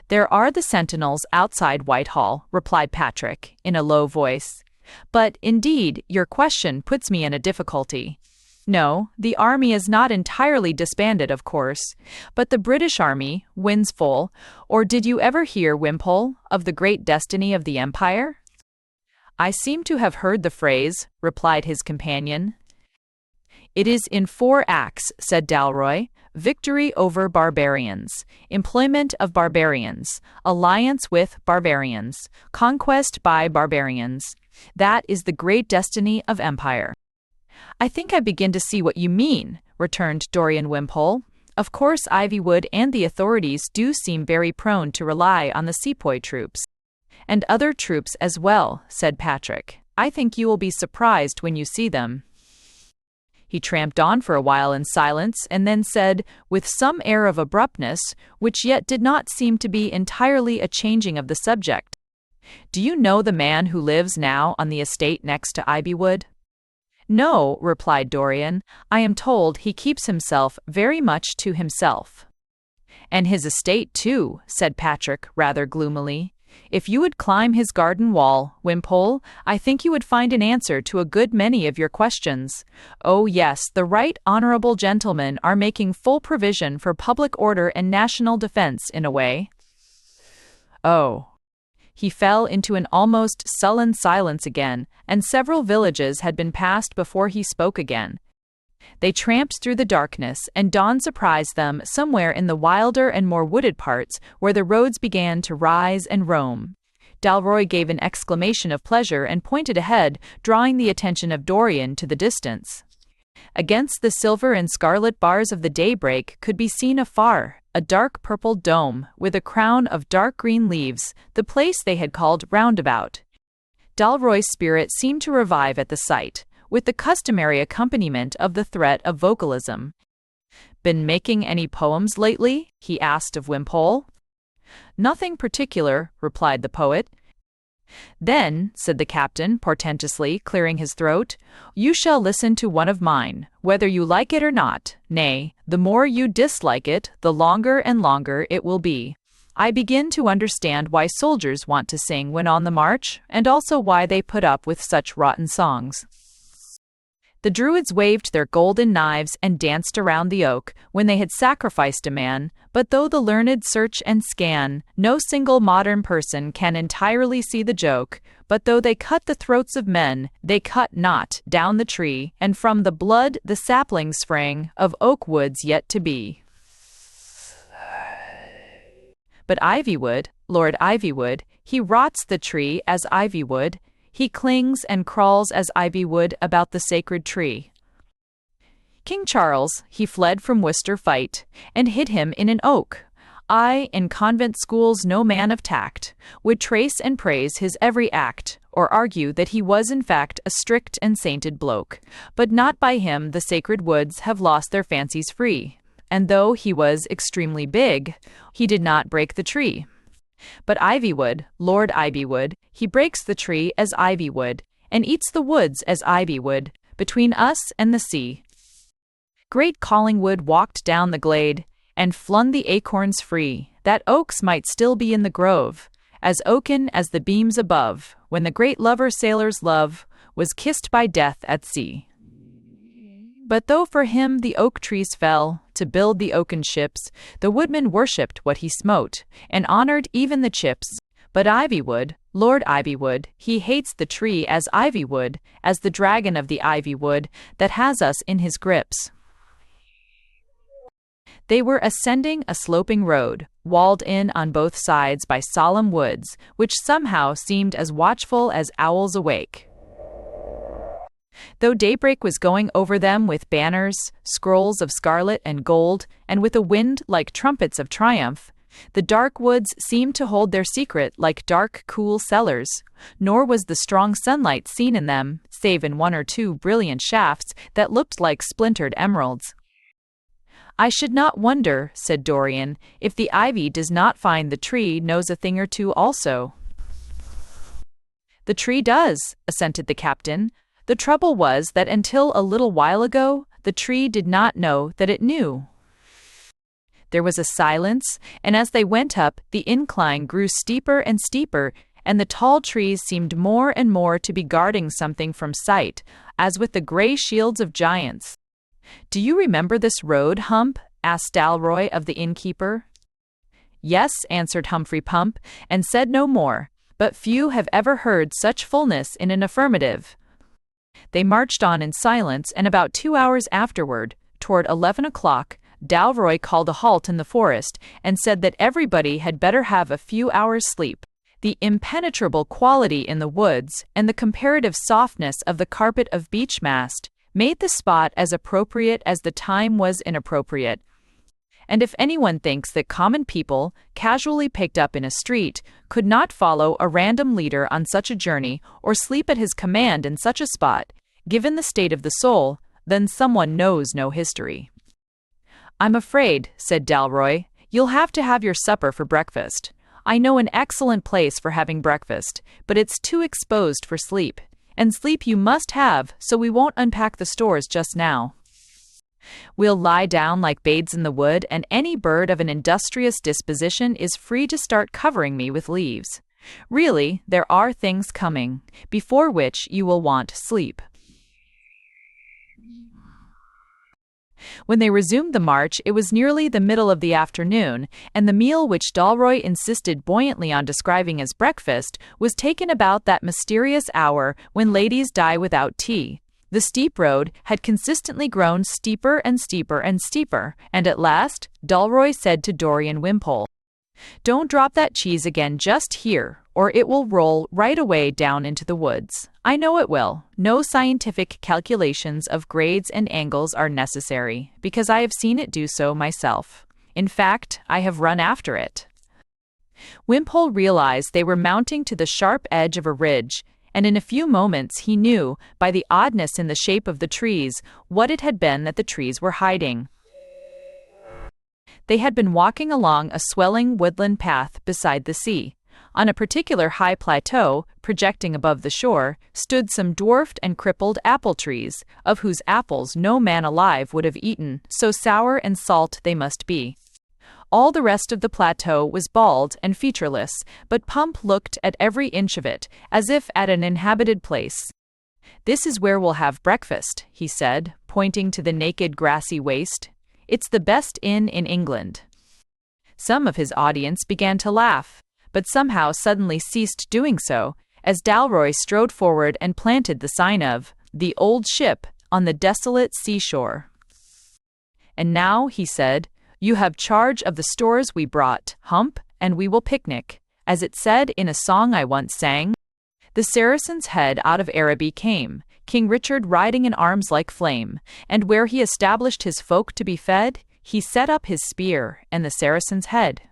"There are the sentinels outside Whitehall," replied Patrick, in a low voice. "But, indeed, your question puts me in a difficulty. No, the army is not entirely disbanded, of course, but the British Army wins full. Or did you ever hear, Wimpole, of the great destiny of the Empire?" "I seem to have heard the phrase," replied his companion. "It is in 4 acts," said Dalroy. "Victory over barbarians, employment of barbarians, alliance with barbarians, conquest by barbarians. That is the great destiny of empire." "I think I begin to see what you mean," returned Dorian Wimpole. "Of course Ivywood and the authorities do seem very prone to rely on the sepoy troops." "And other troops as well," said Patrick. "I think you will be surprised when you see them." He tramped on for a while in silence, and then said, with some air of abruptness, which yet did not seem to be entirely a changing of the subject, "Do you know the man who lives now on the estate next to Ivywood?" "No," replied Dorian. "I am told he keeps himself very much to himself." "And his estate, too," said Patrick, rather gloomily. "If you would climb his garden wall, Wimpole, I think you would find an answer to a good many of your questions. Oh yes, the right honourable gentlemen are making full provision for public order and national defence in a way." "Oh." He fell into an almost sullen silence again, and several villages had been passed before he spoke again. They tramped through the darkness, and dawn surprised them somewhere in the wilder and more wooded parts where the roads began to rise and roam. Dalroy gave an exclamation of pleasure and pointed ahead, drawing the attention of Dorian to the distance. Against the silver and scarlet bars of the daybreak could be seen afar a dark purple dome with a crown of dark green leaves, the place they had called Roundabout. Dalroy's spirit seemed to revive at the sight, with the customary accompaniment of the threat of vocalism. "Been making any poems lately?" he asked of Wimpole. "Nothing particular," replied the poet. "Then," said the captain, portentously, clearing his throat, "you shall listen to one of mine, whether you like it or not. Nay, the more you dislike it, the longer and longer it will be. I begin to understand why soldiers want to sing when on the march, and also why they put up with such rotten songs." The Druids waved their golden knives and danced around the oak when they had sacrificed a man, but though the learned search and scan, no single modern person can entirely see the joke. But though they cut the throats of men, they cut not down the tree, and from the blood the sapling sprang of oak woods yet to be. But Ivywood, Lord Ivywood, he rots the tree as ivy would. He clings and crawls as ivy would about the sacred tree. King Charles, he fled from Worcester fight, and hid him in an oak. In convent schools no man of tact would trace and praise his every act, or argue that he was in fact a strict and sainted bloke. But not by him the sacred woods have lost their fancies free. And though he was extremely big, he did not break the tree. But Ivywood, Lord Ivywood, he breaks the tree as ivy would, and eats the woods as ivy would, between us and the sea. Great Collingwood walked down the glade, and flung the acorns free, that oaks might still be in the grove, as oaken as the beams above, when the great lover sailor's love was kissed by death at sea. But though for him the oak trees fell, to build the oaken ships, the woodman worshipped what he smote, and honored even the chips. But Ivywood, Lord Ivywood, he hates the tree as ivy would, as the dragon of the ivy wood, that has us in his grips. They were ascending a sloping road, walled in on both sides by solemn woods, which somehow seemed as watchful as owls awake. Though daybreak was going over them with banners, scrolls of scarlet and gold, and with a wind like trumpets of triumph, the dark woods seemed to hold their secret like dark, cool cellars, nor was the strong sunlight seen in them, save in one or two brilliant shafts that looked like splintered emeralds. "I should not wonder," said Dorian, "if the ivy does not find the tree knows a thing or two also." "The tree does," assented the captain. "The trouble was that until a little while ago, the tree did not know that it knew." There was a silence, and as they went up, the incline grew steeper and steeper, and the tall trees seemed more and more to be guarding something from sight, as with the grey shields of giants. "Do you remember this road, Hump?" asked Dalroy of the innkeeper. "Yes," answered Humphrey Pump, and said no more, but few have ever heard such fullness in an affirmative. They marched on in silence, and about 2 hours afterward, toward 11 o'clock, Dalroy called a halt in the forest and said that everybody had better have a few hours' sleep. The impenetrable quality in the woods and the comparative softness of the carpet of beech mast made the spot as appropriate as the time was inappropriate. And if anyone thinks that common people, casually picked up in a street, could not follow a random leader on such a journey or sleep at his command in such a spot, given the state of the soul, then someone knows no history. "I'm afraid," said Dalroy, "you'll have to have your supper for breakfast. I know an excellent place for having breakfast, but it's too exposed for sleep. And sleep you must have, so we won't unpack the stores just now. We'll lie down like babes in the wood, and any bird of an industrious disposition is free to start covering me with leaves. Really, there are things coming, before which you will want sleep." When they resumed the march, it was nearly the middle of the afternoon, and the meal which Dalroy insisted buoyantly on describing as breakfast was taken about that mysterious hour when ladies die without tea. The steep road had consistently grown steeper and steeper and steeper, and at last Dalroy said to Dorian Wimpole, "Don't drop that cheese again just here, or it will roll right away down into the woods. I know it will. No scientific calculations of grades and angles are necessary, because I have seen it do so myself. In fact, I have run after it." Wimpole realized they were mounting to the sharp edge of a ridge, and in a few moments he knew, by the oddness in the shape of the trees, what it had been that the trees were hiding. They had been walking along a swelling woodland path beside the sea. On a particular high plateau, projecting above the shore, stood some dwarfed and crippled apple trees, of whose apples no man alive would have eaten, so sour and salt they must be. All the rest of the plateau was bald and featureless, but Pump looked at every inch of it, as if at an inhabited place. "This is where we'll have breakfast," he said, pointing to the naked grassy waste. "It's the best inn in England." Some of his audience began to laugh, but somehow suddenly ceased doing so, as Dalroy strode forward and planted the sign of "The Old Ship" on the desolate seashore. "And now," he said, "you have charge of the stores we brought, Hump, and we will picnic, as it said in a song I once sang. The Saracen's Head out of Araby came, King Richard riding in arms like flame, and where he established his folk to be fed, he set up his spear and the Saracen's Head."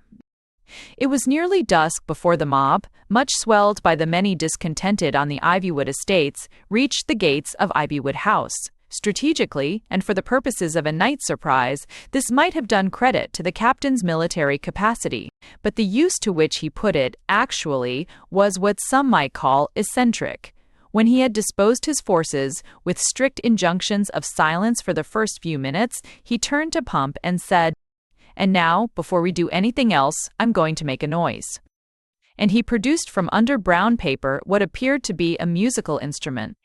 It was nearly dusk before the mob, much swelled by the many discontented on the Ivywood estates, reached the gates of Ivywood House. Strategically, and for the purposes of a night surprise, this might have done credit to the captain's military capacity, but the use to which he put it, actually, was what some might call eccentric. When he had disposed his forces, with strict injunctions of silence for the first few minutes, he turned to Pump and said, "And now, before we do anything else, I'm going to make a noise." And he produced from under brown paper what appeared to be a musical instrument.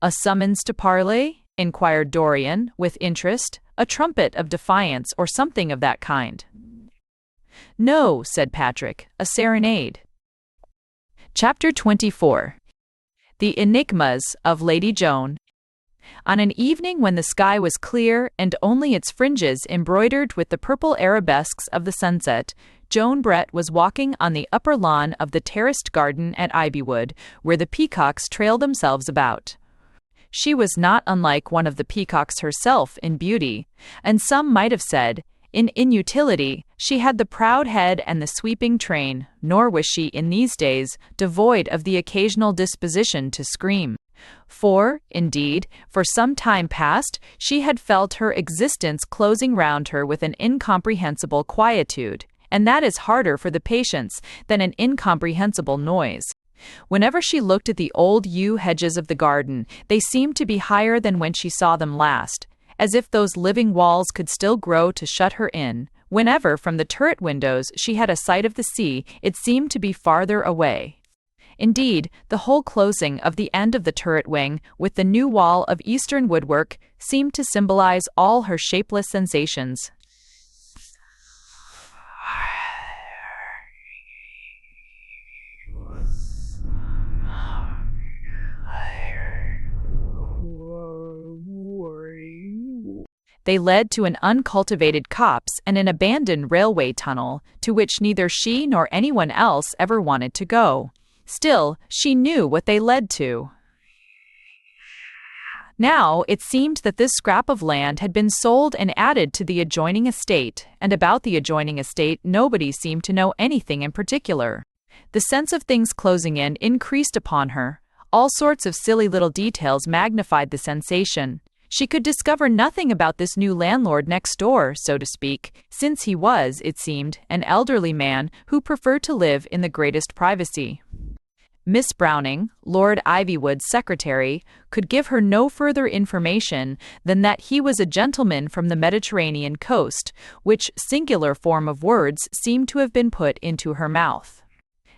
"A summons to parley?" inquired Dorian, with interest. "A trumpet of defiance or something of that kind?" "No," said Patrick, "a serenade." Chapter 24. The Enigmas of Lady Joan. On an evening when the sky was clear and only its fringes embroidered with the purple arabesques of the sunset, Joan Brett was walking on the upper lawn of the terraced garden at Ivywood, where the peacocks trailed themselves about. She was not unlike one of the peacocks herself in beauty, and some might have said, in inutility. She had the proud head and the sweeping train, nor was she, in these days, devoid of the occasional disposition to scream. For, indeed, for some time past, she had felt her existence closing round her with an incomprehensible quietude, and that is harder for the patience than an incomprehensible noise. Whenever she looked at the old yew hedges of the garden, they seemed to be higher than when she saw them last, as if those living walls could still grow to shut her in. Whenever, from the turret windows, she had a sight of the sea, it seemed to be farther away. Indeed, the whole closing of the end of the turret wing, with the new wall of eastern woodwork, seemed to symbolize all her shapeless sensations. They led to an uncultivated copse and an abandoned railway tunnel, to which neither she nor anyone else ever wanted to go. Still, she knew what they led to. Now, it seemed that this scrap of land had been sold and added to the adjoining estate, and about the adjoining estate nobody seemed to know anything in particular. The sense of things closing in increased upon her. All sorts of silly little details magnified the sensation. She could discover nothing about this new landlord next door, so to speak, since he was, it seemed, an elderly man who preferred to live in the greatest privacy. Miss Browning, Lord Ivywood's secretary, could give her no further information than that he was a gentleman from the Mediterranean coast, which singular form of words seemed to have been put into her mouth.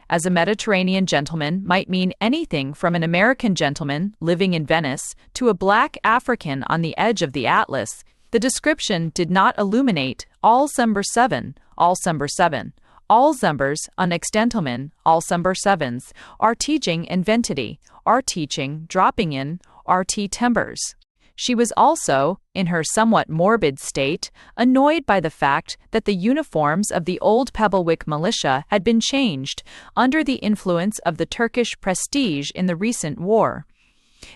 As a Mediterranean gentleman might mean anything from an American gentleman living in Venice to a black African on the edge of the Atlas, the description did not illuminate all Sember 7, all Sember 7, all Zembers, an ex-gentleman, all Sember 7s, are teaching inventity, are teaching, dropping in, RT timbers. She was also, in her somewhat morbid state, annoyed by the fact that the uniforms of the old Pebblewick militia had been changed under the influence of the Turkish prestige in the recent war.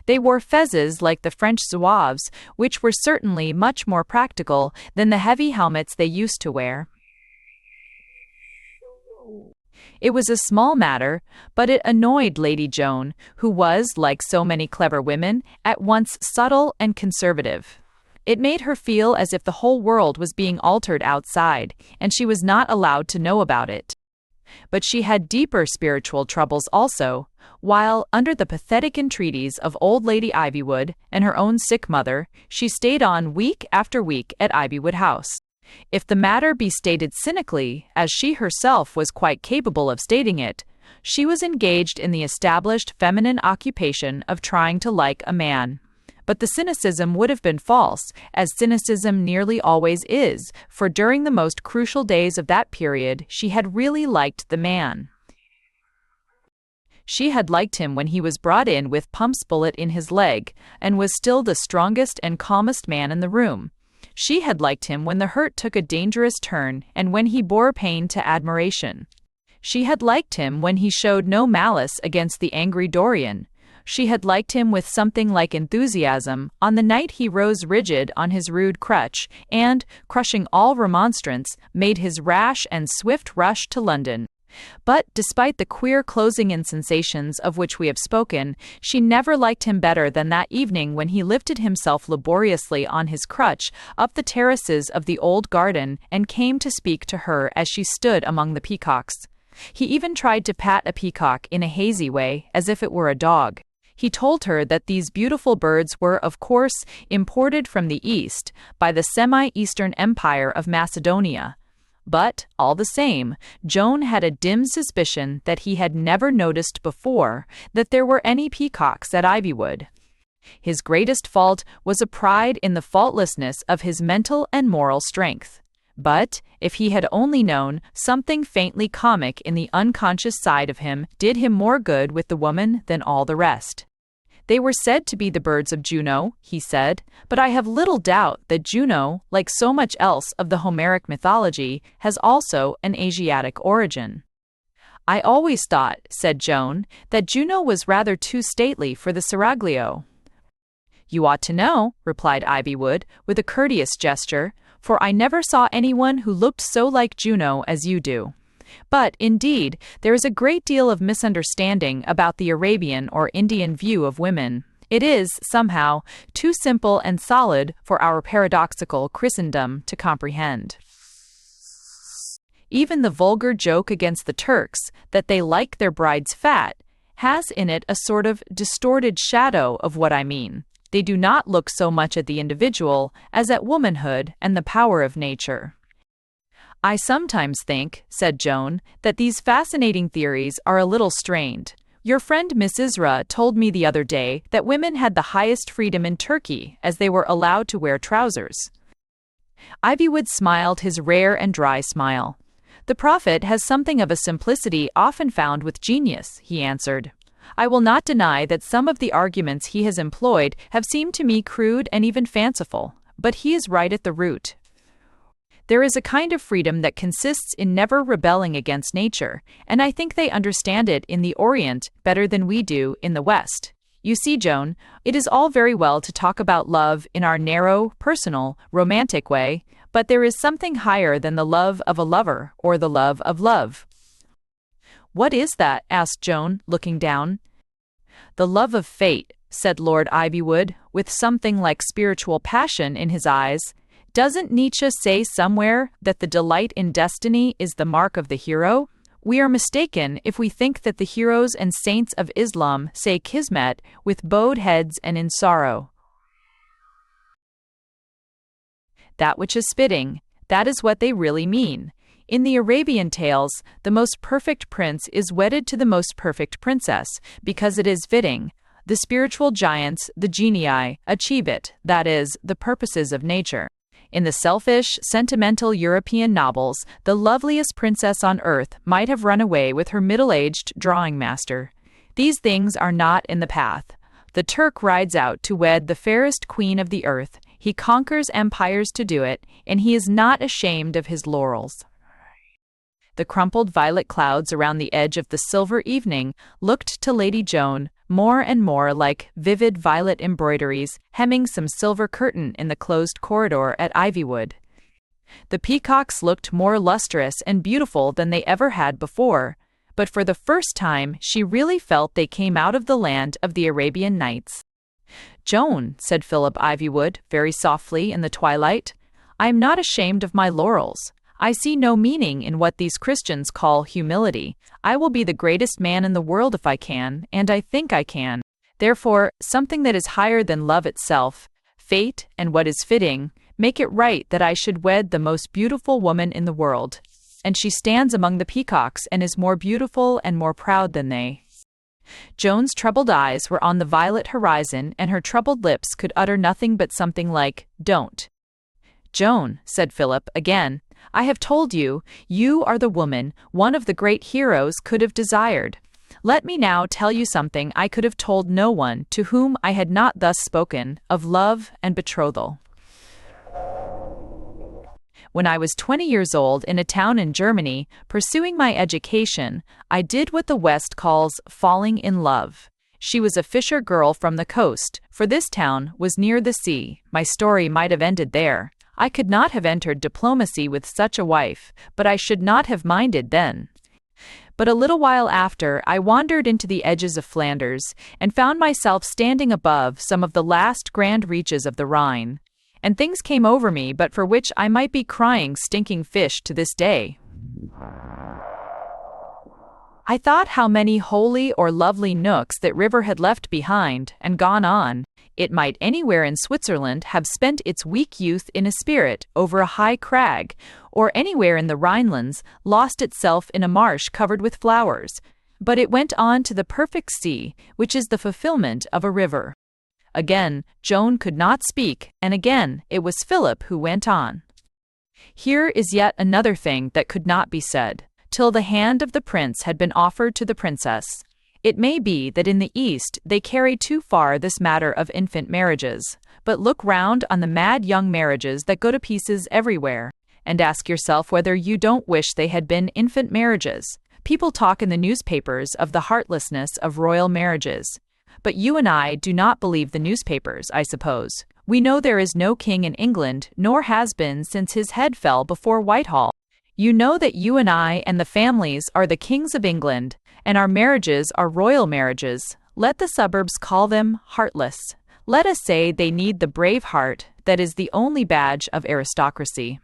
They wore fezzes like the French zouaves, which were certainly much more practical than the heavy helmets they used to wear. It was a small matter, but it annoyed Lady Joan, who was, like so many clever women, at once subtle and conservative. It made her feel as if the whole world was being altered outside, and she was not allowed to know about it. But she had deeper spiritual troubles also, while, under the pathetic entreaties of old Lady Ivywood and her own sick mother, she stayed on week after week at Ivywood House. If the matter be stated cynically, as she herself was quite capable of stating it, she was engaged in the established feminine occupation of trying to like a man. But the cynicism would have been false, as cynicism nearly always is, for during the most crucial days of that period she had really liked the man. She had liked him when he was brought in with Pump's bullet in his leg, and was still the strongest and calmest man in the room. She had liked him when the hurt took a dangerous turn, and when he bore pain to admiration. She had liked him when he showed no malice against the angry Dorian. She had liked him with something like enthusiasm on the night he rose rigid on his rude crutch and, crushing all remonstrance, made his rash and swift rush to London. But, despite the queer closing-in sensations of which we have spoken, she never liked him better than that evening when he lifted himself laboriously on his crutch up the terraces of the old garden and came to speak to her as she stood among the peacocks. He even tried to pat a peacock in a hazy way, as if it were a dog. He told her that these beautiful birds were, of course, imported from the East, by the semi-Eastern Empire of Macedonia. But, all the same, Joan had a dim suspicion that he had never noticed before that there were any peacocks at Ivywood. His greatest fault was a pride in the faultlessness of his mental and moral strength. But, if he had only known, something faintly comic in the unconscious side of him did him more good with the woman than all the rest. They were said to be the birds of Juno, he said, but I have little doubt that Juno, like so much else of the Homeric mythology, has also an Asiatic origin. I always thought, said Joan, that Juno was rather too stately for the seraglio. You ought to know, replied Ivywood, with a courteous gesture, for I never saw anyone who looked so like Juno as you do. But, indeed, there is a great deal of misunderstanding about the Arabian or Indian view of women. It is, somehow, too simple and solid for our paradoxical Christendom to comprehend. Even the vulgar joke against the Turks, that they like their brides fat, has in it a sort of distorted shadow of what I mean. They do not look so much at the individual as at womanhood and the power of nature. I sometimes think, said Joan, that these fascinating theories are a little strained. Your friend Miss Isra told me the other day that women had the highest freedom in Turkey, as they were allowed to wear trousers. Ivywood smiled his rare and dry smile. The prophet has something of a simplicity often found with genius, he answered. I will not deny that some of the arguments he has employed have seemed to me crude and even fanciful, but he is right at the root. There is a kind of freedom that consists in never rebelling against nature, and I think they understand it in the Orient better than we do in the West. You see, Joan, it is all very well to talk about love in our narrow, personal, romantic way, but there is something higher than the love of a lover or the love of love. What is that? Asked Joan, looking down. The love of fate, said Lord Ivywood, with something like spiritual passion in his eyes. Doesn't Nietzsche say somewhere that the delight in destiny is the mark of the hero? We are mistaken if we think that the heroes and saints of Islam say kismet with bowed heads and in sorrow. That which is spitting, that is what they really mean. In the Arabian tales, the most perfect prince is wedded to the most perfect princess, because it is fitting. The spiritual giants, the genii, achieve it, that is, the purposes of nature. In the selfish, sentimental European novels, the loveliest princess on earth might have run away with her middle-aged drawing-master. These things are not in the path. The Turk rides out to wed the fairest queen of the earth. He conquers empires to do it, and he is not ashamed of his laurels. The crumpled violet clouds around the edge of the silver evening looked to Lady Joan more and more like vivid violet embroideries hemming some silver curtain in the closed corridor at Ivywood. The peacocks looked more lustrous and beautiful than they ever had before, but for the first time she really felt they came out of the land of the Arabian Nights. Joan, said Philip Ivywood very softly in the twilight, I am not ashamed of my laurels. I see no meaning in what these Christians call humility. I will be the greatest man in the world if I can, and I think I can. Therefore, something that is higher than love itself, fate, and what is fitting, make it right that I should wed the most beautiful woman in the world. And she stands among the peacocks and is more beautiful and more proud than they. Joan's troubled eyes were on the violet horizon, and her troubled lips could utter nothing but something like, "Don't." "Joan," said Philip again, "I have told you, you are the woman one of the great heroes could have desired. Let me now tell you something I could have told no one to whom I had not thus spoken, of love and betrothal. When I was 20 years old in a town in Germany, pursuing my education, I did what the West calls falling in love. She was a fisher girl from the coast, for this town was near the sea. My story might have ended there. I could not have entered diplomacy with such a wife, but I should not have minded then. But a little while after, I wandered into the edges of Flanders, and found myself standing above some of the last grand reaches of the Rhine. And things came over me but for which I might be crying stinking fish to this day. I thought how many holy or lovely nooks that river had left behind, and gone on. It might anywhere in Switzerland have spent its weak youth in a spirit over a high crag, or anywhere in the Rhinelands lost itself in a marsh covered with flowers. But it went on to the perfect sea, which is the fulfillment of a river. Again, Joan could not speak, and again it was Philip who went on. Here is yet another thing that could not be said, till the hand of the prince had been offered to the princess. It may be that in the East they carry too far this matter of infant marriages, but look round on the mad young marriages that go to pieces everywhere, and ask yourself whether you don't wish they had been infant marriages. People talk in the newspapers of the heartlessness of royal marriages. But you and I do not believe the newspapers, I suppose. We know there is no king in England, nor has been since his head fell before Whitehall. You know that you and I and the families are the kings of England, and our marriages are royal marriages. Let the suburbs call them heartless. Let us say they need the brave heart that is the only badge of aristocracy.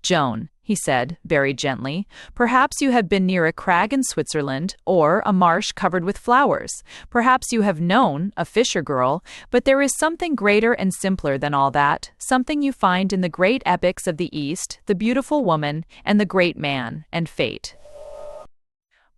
Joan, he said, very gently, perhaps you have been near a crag in Switzerland, or a marsh covered with flowers. Perhaps you have known a fisher girl, but there is something greater and simpler than all that, something you find in the great epics of the East, the beautiful woman, and the great man, and fate.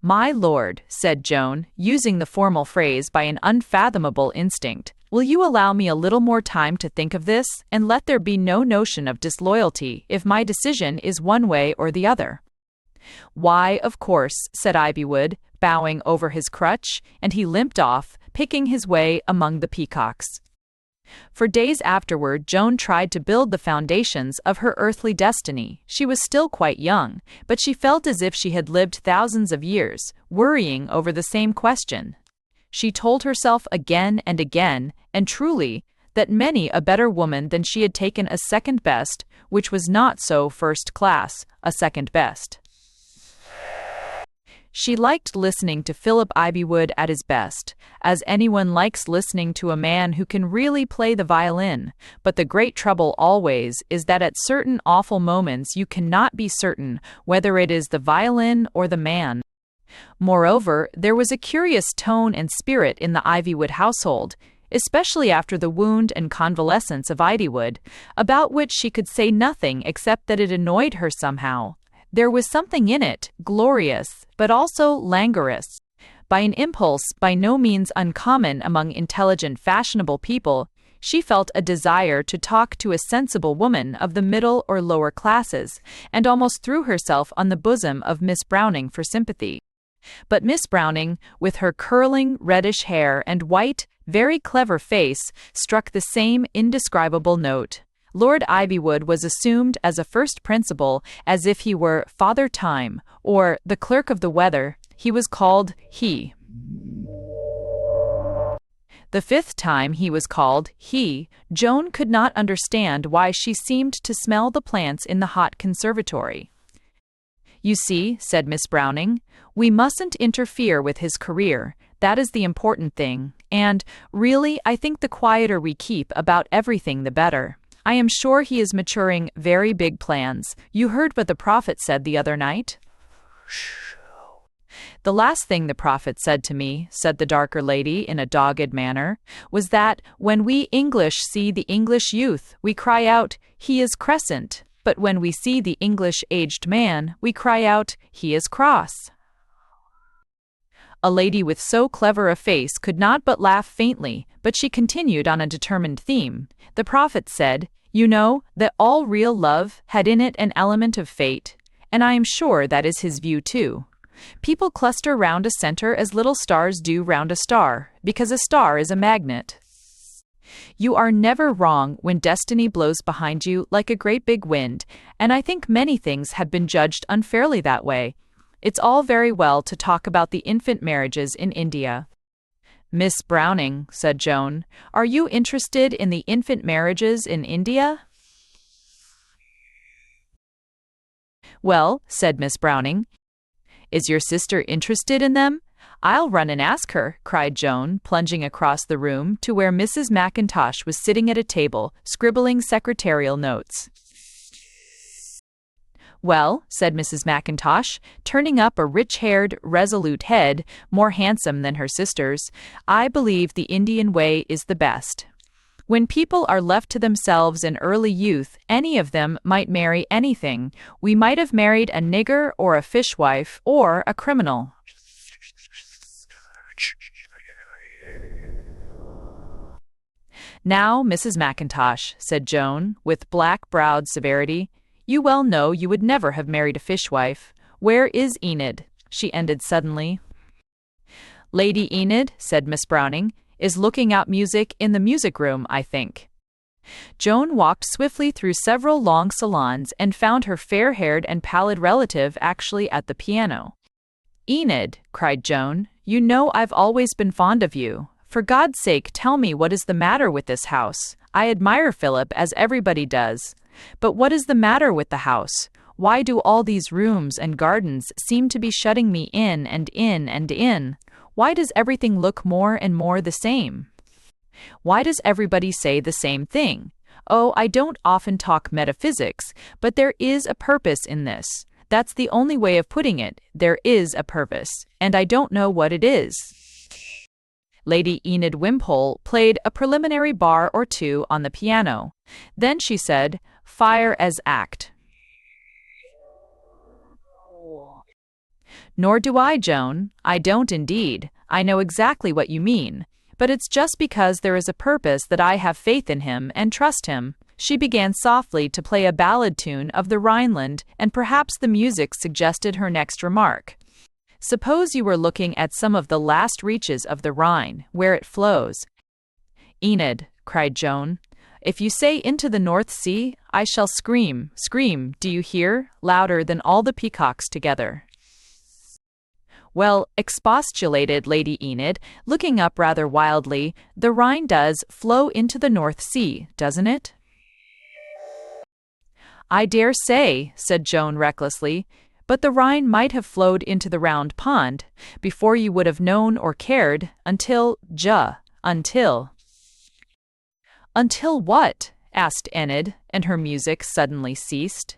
My lord, said Joan, using the formal phrase by an unfathomable instinct, will you allow me a little more time to think of this, and let there be no notion of disloyalty if my decision is one way or the other? Why, of course, said Ivywood, bowing over his crutch, and he limped off, picking his way among the peacocks. For days afterward Joan tried to build the foundations of her earthly destiny. She was still quite young, but she felt as if she had lived thousands of years, worrying over the same question. She told herself again and again, and truly, that many a better woman than she had taken a second best, which was not so first class, a second best. She liked listening to Philip Ivywood at his best, as anyone likes listening to a man who can really play the violin, but the great trouble always is that at certain awful moments you cannot be certain whether it is the violin or the man. Moreover, there was a curious tone and spirit in the Ivywood household, especially after the wound and convalescence of Ivywood, about which she could say nothing except that it annoyed her somehow. There was something in it, glorious, but also languorous. By an impulse by no means uncommon among intelligent, fashionable people, she felt a desire to talk to a sensible woman of the middle or lower classes, and almost threw herself on the bosom of Miss Browning for sympathy. But Miss Browning, with her curling, reddish hair and white, very clever face, struck the same indescribable note. Lord Ivywood was assumed as a first principal, as if he were Father Time, or the clerk of the weather. He was called he. The fifth time he was called he, Joan could not understand why she seemed to smell the plants in the hot conservatory. You see, said Miss Browning, we mustn't interfere with his career. That is the important thing, and, really, I think the quieter we keep about everything the better. I am sure he is maturing very big plans. You heard what the prophet said the other night? The last thing the prophet said to me, said the darker lady in a dogged manner, was that when we English see the English youth, we cry out, "He is crescent," but when we see the English aged man, we cry out, "He is cross." A lady with so clever a face could not but laugh faintly, but she continued on a determined theme. The prophet said, "You know, that all real love had in it an element of fate, and I am sure that is his view too. People cluster round a center as little stars do round a star, because a star is a magnet. You are never wrong when destiny blows behind you like a great big wind, and I think many things have been judged unfairly that way. It's all very well to talk about the infant marriages in India." "Miss Browning," said Joan, "are you interested in the infant marriages in India?" "Well," said Miss Browning, "is your sister interested in them? I'll run and ask her," cried Joan, plunging across the room to where Mrs. McIntosh was sitting at a table, scribbling secretarial notes. "Well," said Mrs. McIntosh, turning up a rich-haired, resolute head, more handsome than her sister's, "I believe the Indian way is the best. When people are left to themselves in early youth, any of them might marry anything. We might have married a nigger or a fishwife or a criminal." "Now, Mrs. McIntosh," said Joan, with black-browed severity, "you well know you would never have married a fishwife. Where is Enid?" she ended suddenly. "Lady Enid," said Miss Browning, "is looking out music in the music room, I think." Joan walked swiftly through several long salons and found her fair-haired and pallid relative actually at the piano. "Enid," cried Joan, "you know I've always been fond of you. For God's sake, tell me what is the matter with this house. I admire Philip as everybody does. But what is the matter with the house? Why do all these rooms and gardens seem to be shutting me in and in and in? Why does everything look more and more the same? Why does everybody say the same thing? Oh, I don't often talk metaphysics, but there is a purpose in this. That's the only way of putting it. There is a purpose, and I don't know what it is." Lady Enid Wimpole played a preliminary bar or two on the piano. Then she said, "Fire as act." "Nor do I, Joan. I don't indeed. I know exactly what you mean. But it's just because there is a purpose that I have faith in him and trust him." She began softly to play a ballad tune of the Rhineland, and perhaps the music suggested her next remark. "Suppose you were looking at some of the last reaches of the Rhine, where it flows." "Enid," cried Joan, "if you say into the North Sea, I shall scream, scream, do you hear, louder than all the peacocks together." "Well," expostulated Lady Enid, looking up rather wildly, "the Rhine does flow into the North Sea, doesn't it?" "I dare say," said Joan recklessly, "but the Rhine might have flowed into the Round Pond before you would have known or cared, until until." "Until what?" asked Enid, and her music suddenly ceased.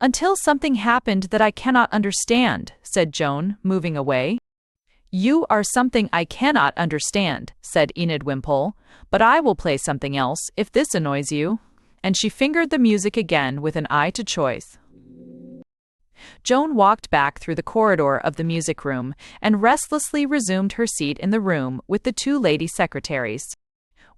"Until something happened that I cannot understand," said Joan, moving away. "You are something I cannot understand," said Enid Wimpole, "but I will play something else if this annoys you." And she fingered the music again with an eye to choice. Joan walked back through the corridor of the music room and restlessly resumed her seat in the room with the two lady secretaries.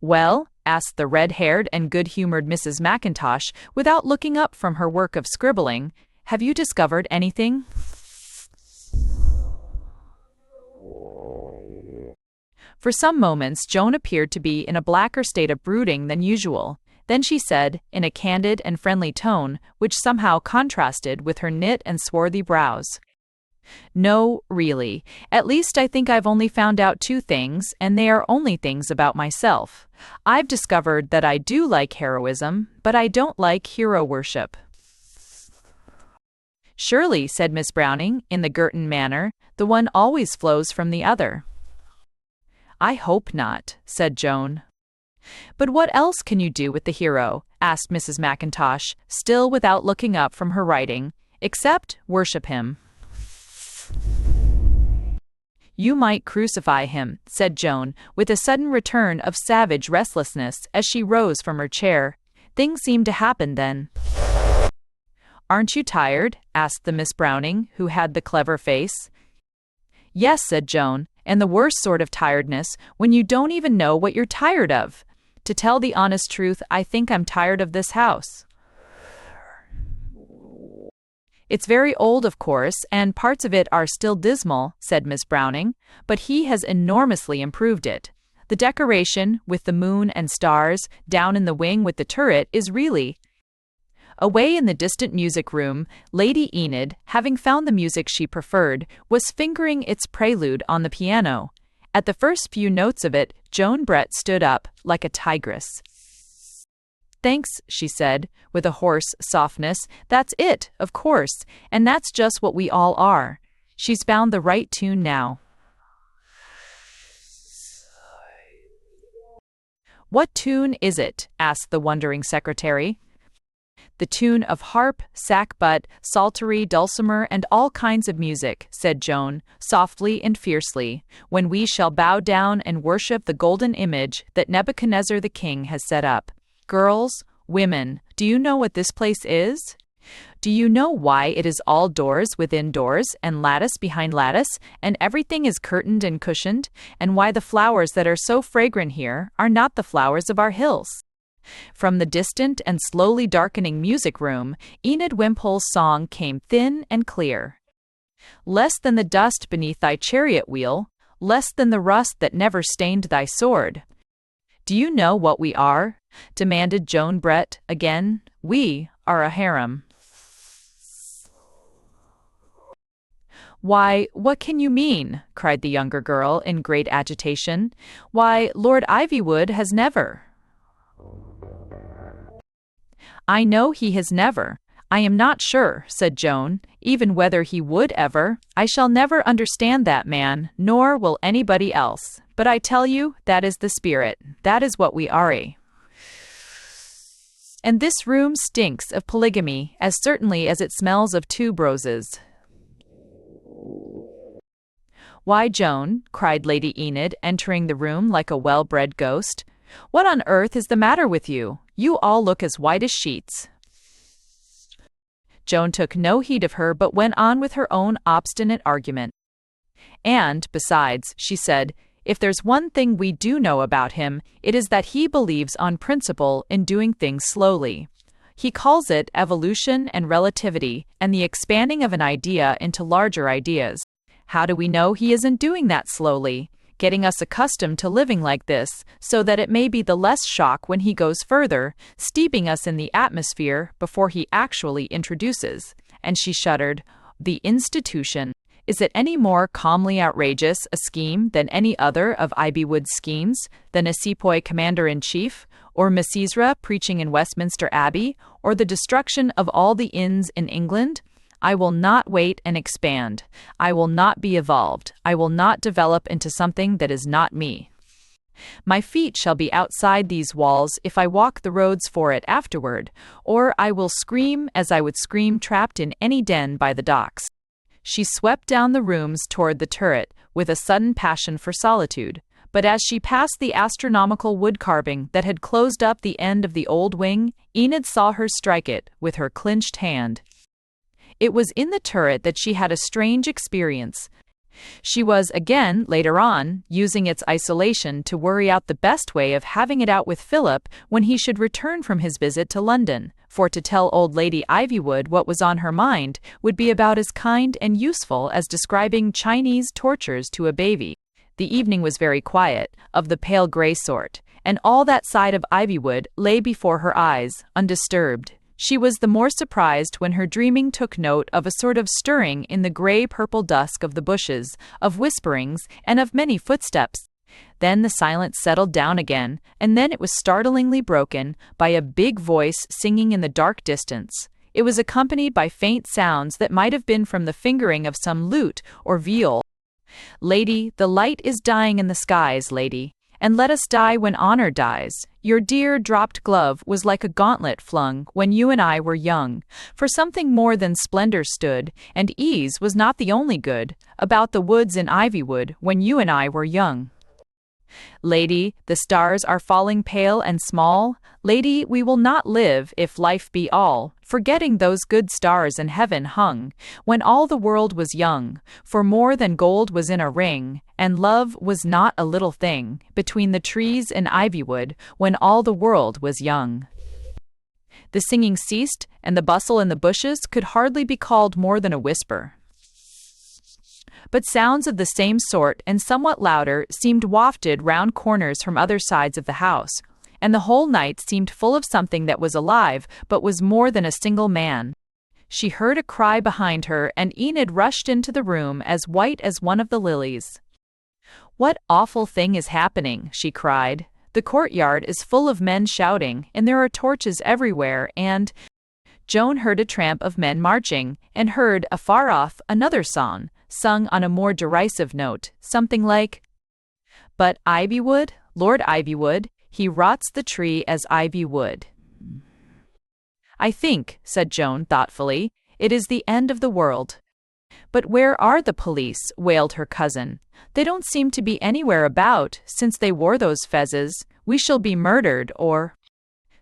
"Well?" asked the red-haired and good-humored Mrs. McIntosh, without looking up from her work of scribbling. "Have you discovered anything?" For some moments Joan appeared to be in a blacker state of brooding than usual. Then she said, in a candid and friendly tone, which somehow contrasted with her knit and swarthy brows, "No, really. At least I think I've only found out two things, and they are only things about myself. I've discovered that I do like heroism, but I don't like hero worship." "Surely," said Miss Browning, in the Girton manner, "the one always flows from the other." "I hope not," said Joan. "But what else can you do with the hero? asked Mrs. McIntosh, still without looking up from her writing. "Except worship him." "You might crucify him," said Joan, with a sudden return of savage restlessness as she rose from her chair. "Things seem to happen then." "Aren't you tired?" asked the Miss Browning, who had the clever face. "Yes," said Joan, "and the worst sort of tiredness, when you don't even know what you're tired of. To tell the honest truth, I think I'm tired of this house. It's very old, of course, and parts of it are still dismal," said Miss Browning, "but he has enormously improved it. The decoration, with the moon and stars, down in the wing with the turret, is really—" Away in the distant music room, Lady Enid, having found the music she preferred, was fingering its prelude on the piano. At the first few notes of it, Joan Brett stood up, like a tigress. "Thanks," she said, with a hoarse softness. "That's it, of course, and that's just what we all are. She's found the right tune now." "What tune is it?" asked the wondering secretary. "The tune of harp, sackbut, psaltery, dulcimer, and all kinds of music," said Joan, softly and fiercely, "when we shall bow down and worship the golden image that Nebuchadnezzar the king has set up. Girls, women, do you know what this place is? Do you know why it is all doors within doors, and lattice behind lattice, and everything is curtained and cushioned, and why the flowers that are so fragrant here are not the flowers of our hills?" From the distant and slowly darkening music room, Enid Wimpole's song came thin and clear. "Less than the dust beneath thy chariot wheel, less than the rust that never stained thy sword." "Do you know what we are?" demanded Joan Brett again. "We are a harem." "Why, what can you mean?" cried the younger girl in great agitation. "Why, Lord Ivywood has never—" "I know he has never. I am not sure," said Joan, "even whether he would ever. I shall never understand that man, nor will anybody else. But I tell you, that is the spirit. That is what we are. And this room stinks of polygamy as certainly as it smells of tuberoses." "Why, Joan," cried Lady Enid, entering the room like a well-bred ghost, "what on earth is the matter with you? You all look as white as sheets." Joan took no heed of her, but went on with her own obstinate argument. "And, besides," she said, "if there's one thing we do know about him, it is that he believes on principle in doing things slowly. He calls it evolution and relativity, and the expanding of an idea into larger ideas. How do we know he isn't doing that slowly? Getting us accustomed to living like this, so that it may be the less shock when he goes further, steeping us in the atmosphere before he actually introduces." And she shuddered. "The institution. Is it any more calmly outrageous a scheme than any other of Ivywood's schemes, than a sepoy commander-in-chief, or Misysra preaching in Westminster Abbey, or the destruction of all the inns in England? I will not wait and expand. I will not be evolved. I will not develop into something that is not me. My feet shall be outside these walls if I walk the roads for it afterward, or I will scream as I would scream trapped in any den by the docks." She swept down the rooms toward the turret with a sudden passion for solitude, but as she passed the astronomical wood-carving that had closed up the end of the old wing, Enid saw her strike it with her clenched hand. It was in the turret that she had a strange experience. She was again, later on, using its isolation to worry out the best way of having it out with Philip when he should return from his visit to London, for to tell old Lady Ivywood what was on her mind would be about as kind and useful as describing Chinese tortures to a baby. The evening was very quiet, of the pale grey sort, and all that side of Ivywood lay before her eyes, undisturbed. She was the more surprised when her dreaming took note of a sort of stirring in the grey-purple dusk of the bushes, of whisperings, and of many footsteps. Then the silence settled down again, and then it was startlingly broken by a big voice singing in the dark distance. It was accompanied by faint sounds that might have been from the fingering of some lute or viol. "Lady, the light is dying in the skies, lady, and let us die when honor dies. Your dear dropped glove was like a gauntlet flung when you and I were young. For something more than splendor stood, and ease was not the only good, about the woods in Ivywood when you and I were young. Lady, the stars are falling pale and small. Lady, we will not live if life be all, forgetting those good stars in heaven hung, when all the world was young, for more than gold was in a ring, and love was not a little thing, between the trees in Ivywood, when all the world was young. The singing ceased, and the bustle in the bushes could hardly be called more than a whisper. But sounds of the same sort and somewhat louder seemed wafted round corners from other sides of the house, and the whole night seemed full of something that was alive but was more than a single man. She heard a cry behind her, and Enid rushed into the room as white as one of the lilies. "What awful thing is happening?" she cried. "The courtyard is full of men shouting, and there are torches everywhere, and—" Joan heard a tramp of men marching, and heard, afar off, another song, sung on a more derisive note, something like, "But Ivywood, Lord Ivywood, he rots the tree as ivy would." "I think," said Joan thoughtfully, "it is the end of the world." "But where are the police?" wailed her cousin. "They don't seem to be anywhere about, since they wore those fezzes. We shall be murdered, or—"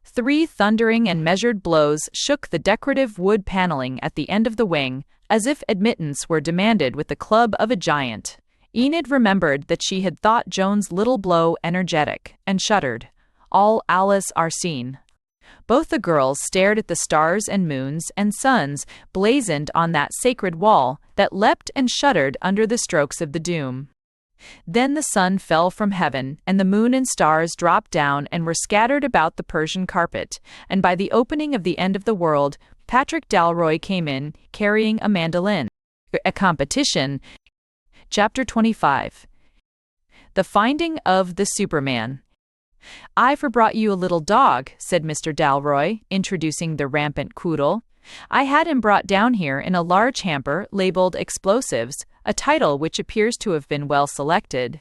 3 thundering and measured blows shook the decorative wood paneling at the end of the wing, as if admittance were demanded with the club of a giant. Enid remembered that she had thought Joan's little blow energetic, and shuddered. All Alice are seen. Both the girls stared at the stars and moons and suns blazoned on that sacred wall that leapt and shuddered under the strokes of the doom. Then the sun fell from heaven, and the moon and stars dropped down and were scattered about the Persian carpet, and by the opening of the end of the world, Patrick Dalroy came in, carrying a mandolin. A competition. Chapter 25. The Finding of the Superman. "I've brought you a little dog," said Mr. Dalroy, introducing the rampant Quoodle. "I had him brought down here in a large hamper labeled Explosives, a title which appears to have been well selected."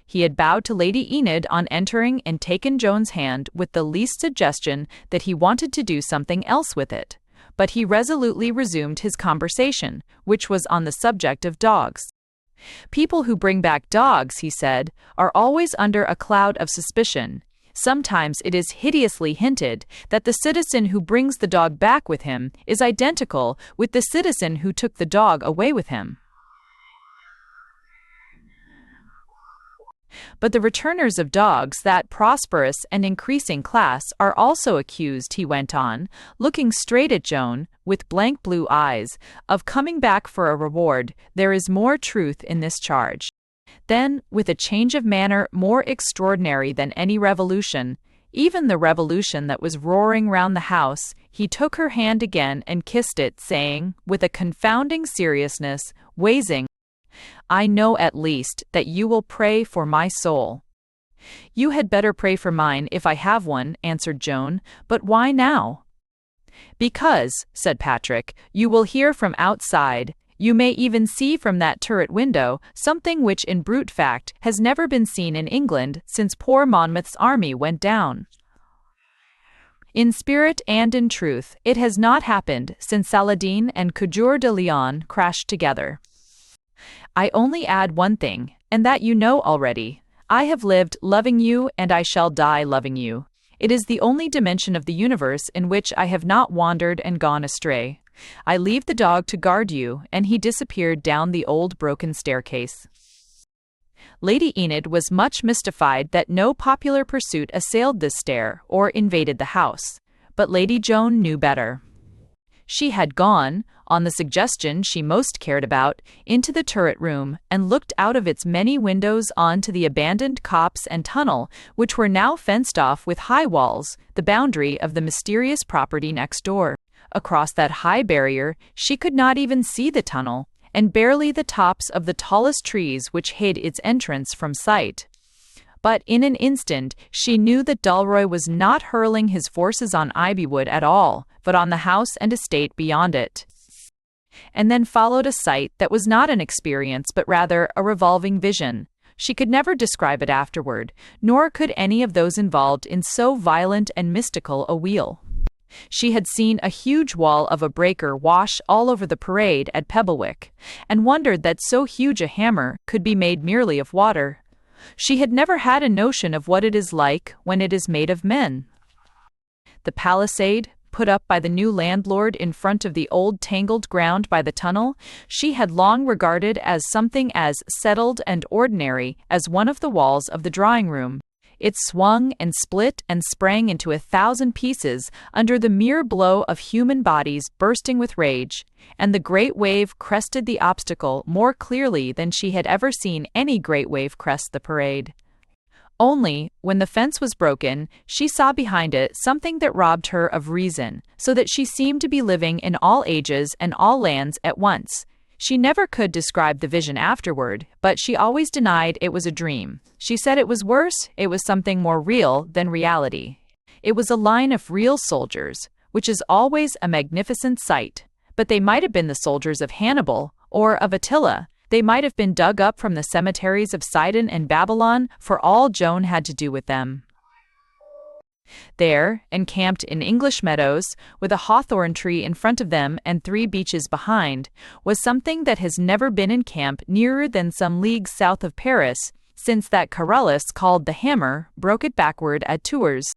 He had bowed to Lady Enid on entering and taken Joan's hand with the least suggestion that he wanted to do something else with it. But he resolutely resumed his conversation, which was on the subject of dogs. "People who bring back dogs," he said, "are always under a cloud of suspicion. Sometimes it is hideously hinted that the citizen who brings the dog back with him is identical with the citizen who took the dog away with him. But the returners of dogs, that prosperous and increasing class, are also accused," he went on, looking straight at Joan, with blank blue eyes, "of coming back for a reward. There is more truth in this charge." Then, with a change of manner more extraordinary than any revolution, even the revolution that was roaring round the house, he took her hand again and kissed it, saying, with a confounding seriousness, wheezing, "I know at least that you will pray for my soul." "You had better pray for mine if I have one," answered Joan, "but why now?" "Because," said Patrick, "you will hear from outside. You may even see from that turret window something which in brute fact has never been seen in England since poor Monmouth's army went down. In spirit and in truth, it has not happened since Saladin and Coeur de Lion crashed together. I only add one thing, and that you know already. I have lived loving you, and I shall die loving you. It is the only dimension of the universe in which I have not wandered and gone astray. I leave the dog to guard you," and he disappeared down the old broken staircase. Lady Enid was much mystified that no popular pursuit assailed this stair or invaded the house, but Lady Joan knew better. She had gone, on the suggestion she most cared about, into the turret room and looked out of its many windows on to the abandoned copse and tunnel, which were now fenced off with high walls, the boundary of the mysterious property next door. Across that high barrier she could not even see the tunnel, and barely the tops of the tallest trees which hid its entrance from sight. But in an instant she knew that Dalroy was not hurling his forces on Ivywood at all, but on the house and estate beyond it. And then followed a sight that was not an experience but rather a revolving vision. She could never describe it afterward, nor could any of those involved in so violent and mystical a wheel. She had seen a huge wall of a breaker wash all over the parade at Pebblewick, and wondered that so huge a hammer could be made merely of water. She had never had a notion of what it is like when it is made of men. The palisade, put up by the new landlord in front of the old tangled ground by the tunnel, she had long regarded as something as settled and ordinary as one of the walls of the drawing-room. It swung and split and sprang into 1,000 pieces under the mere blow of human bodies bursting with rage, and the great wave crested the obstacle more clearly than she had ever seen any great wave crest the parade. Only, when the fence was broken, she saw behind it something that robbed her of reason, so that she seemed to be living in all ages and all lands at once. She never could describe the vision afterward, but she always denied it was a dream. She said it was worse, it was something more real than reality. It was a line of real soldiers, which is always a magnificent sight. But they might have been the soldiers of Hannibal, or of Attila. They might have been dug up from the cemeteries of Sidon and Babylon, for all Joan had to do with them. There, encamped in English meadows, with a hawthorn tree in front of them and 3 beeches behind, was something that has never been in camp nearer than some leagues south of Paris, since that Carolus called the Hammer broke it backward at Tours.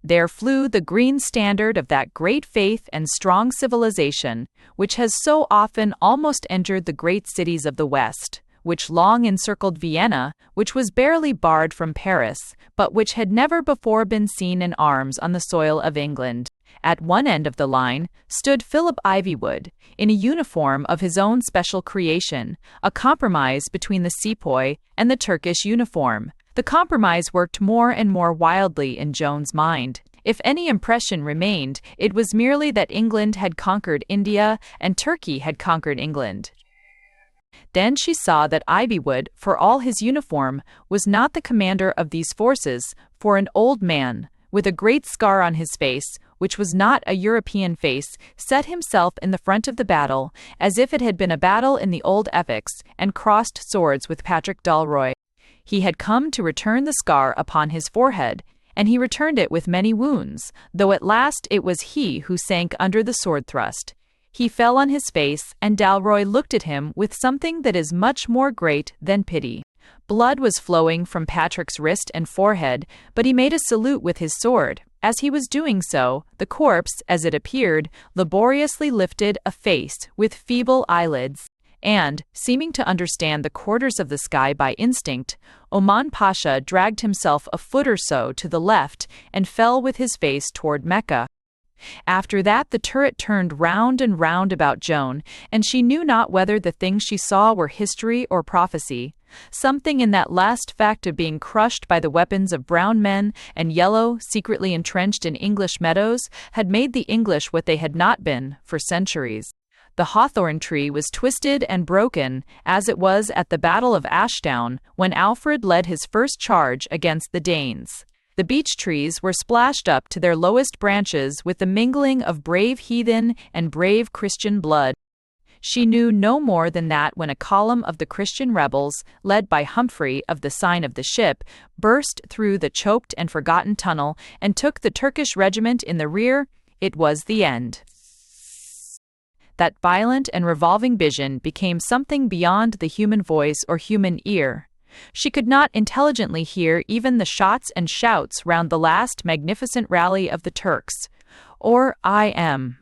There flew the green standard of that great faith and strong civilization, which has so often almost entered the great cities of the West, which long encircled Vienna, which was barely barred from Paris, but which had never before been seen in arms on the soil of England. At one end of the line stood Philip Ivywood, in a uniform of his own special creation, a compromise between the sepoy and the Turkish uniform. The compromise worked more and more wildly in Joan's mind. If any impression remained, it was merely that England had conquered India and Turkey had conquered England. Then she saw that Ivywood, for all his uniform, was not the commander of these forces, for an old man, with a great scar on his face, which was not a European face, set himself in the front of the battle, as if it had been a battle in the old epics, and crossed swords with Patrick Dalroy. He had come to return the scar upon his forehead, and he returned it with many wounds, though at last it was he who sank under the sword thrust. He fell on his face, and Dalroy looked at him with something that is much more great than pity. Blood was flowing from Patrick's wrist and forehead, but he made a salute with his sword. As he was doing so, the corpse, as it appeared, laboriously lifted a face with feeble eyelids, and, seeming to understand the quarters of the sky by instinct, Oman Pasha dragged himself a foot or so to the left and fell with his face toward Mecca. After that the turret turned round and round about Joan, and she knew not whether the things she saw were history or prophecy. Something in that last fact of being crushed by the weapons of brown men and yellow, secretly entrenched in English meadows, had made the English what they had not been for centuries. The hawthorn tree was twisted and broken, as it was at the Battle of Ashdown, when Alfred led his first charge against the Danes. The beech trees were splashed up to their lowest branches with the mingling of brave heathen and brave Christian blood. She knew no more than that when a column of the Christian rebels, led by Humphrey of the Sign of the Ship, burst through the choked and forgotten tunnel and took the Turkish regiment in the rear, it was the end. That violent and revolving vision became something beyond the human voice or human ear. She could not intelligently hear even the shots and shouts round the last magnificent rally of the Turks, or I am.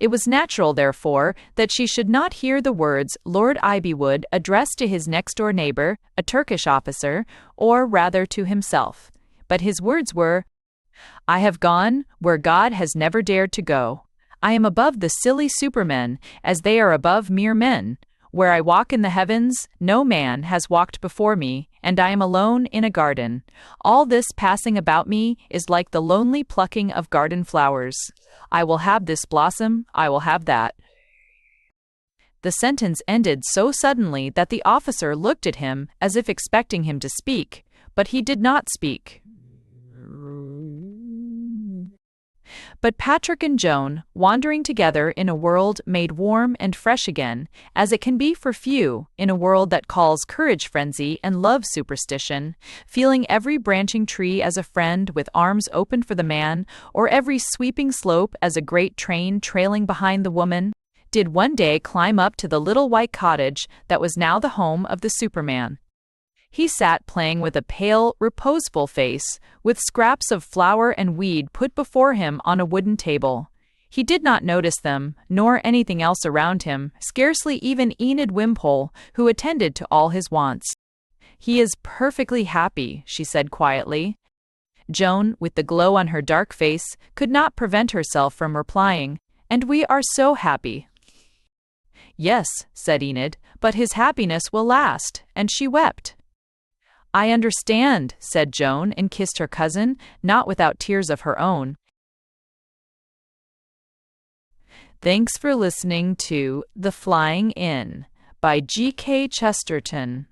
It was natural, therefore, that she should not hear the words Lord Ivywood addressed to his next-door neighbor, a Turkish officer, or rather to himself. But his words were, I have gone where God has never dared to go. I am above the silly supermen, as they are above mere men. Where I walk in the heavens, no man has walked before me, and I am alone in a garden. All this passing about me is like the lonely plucking of garden flowers. I will have this blossom, I will have that. The sentence ended so suddenly that the officer looked at him as if expecting him to speak, but he did not speak. But Patrick and Joan, wandering together in a world made warm and fresh again, as it can be for few, in a world that calls courage frenzy and love superstition, feeling every branching tree as a friend with arms open for the man, or every sweeping slope as a great train trailing behind the woman, did one day climb up to the little white cottage that was now the home of the Superman. He sat playing with a pale, reposeful face, with scraps of flower and weed put before him on a wooden table. He did not notice them, nor anything else around him, scarcely even Enid Wimpole, who attended to all his wants. "He is perfectly happy," she said quietly. Joan, with the glow on her dark face, could not prevent herself from replying, "And we are so happy." "Yes," said Enid, "but his happiness will last," and she wept. "I understand," said Joan, and kissed her cousin, not without tears of her own. Thanks for listening to The Flying Inn by G.K. Chesterton.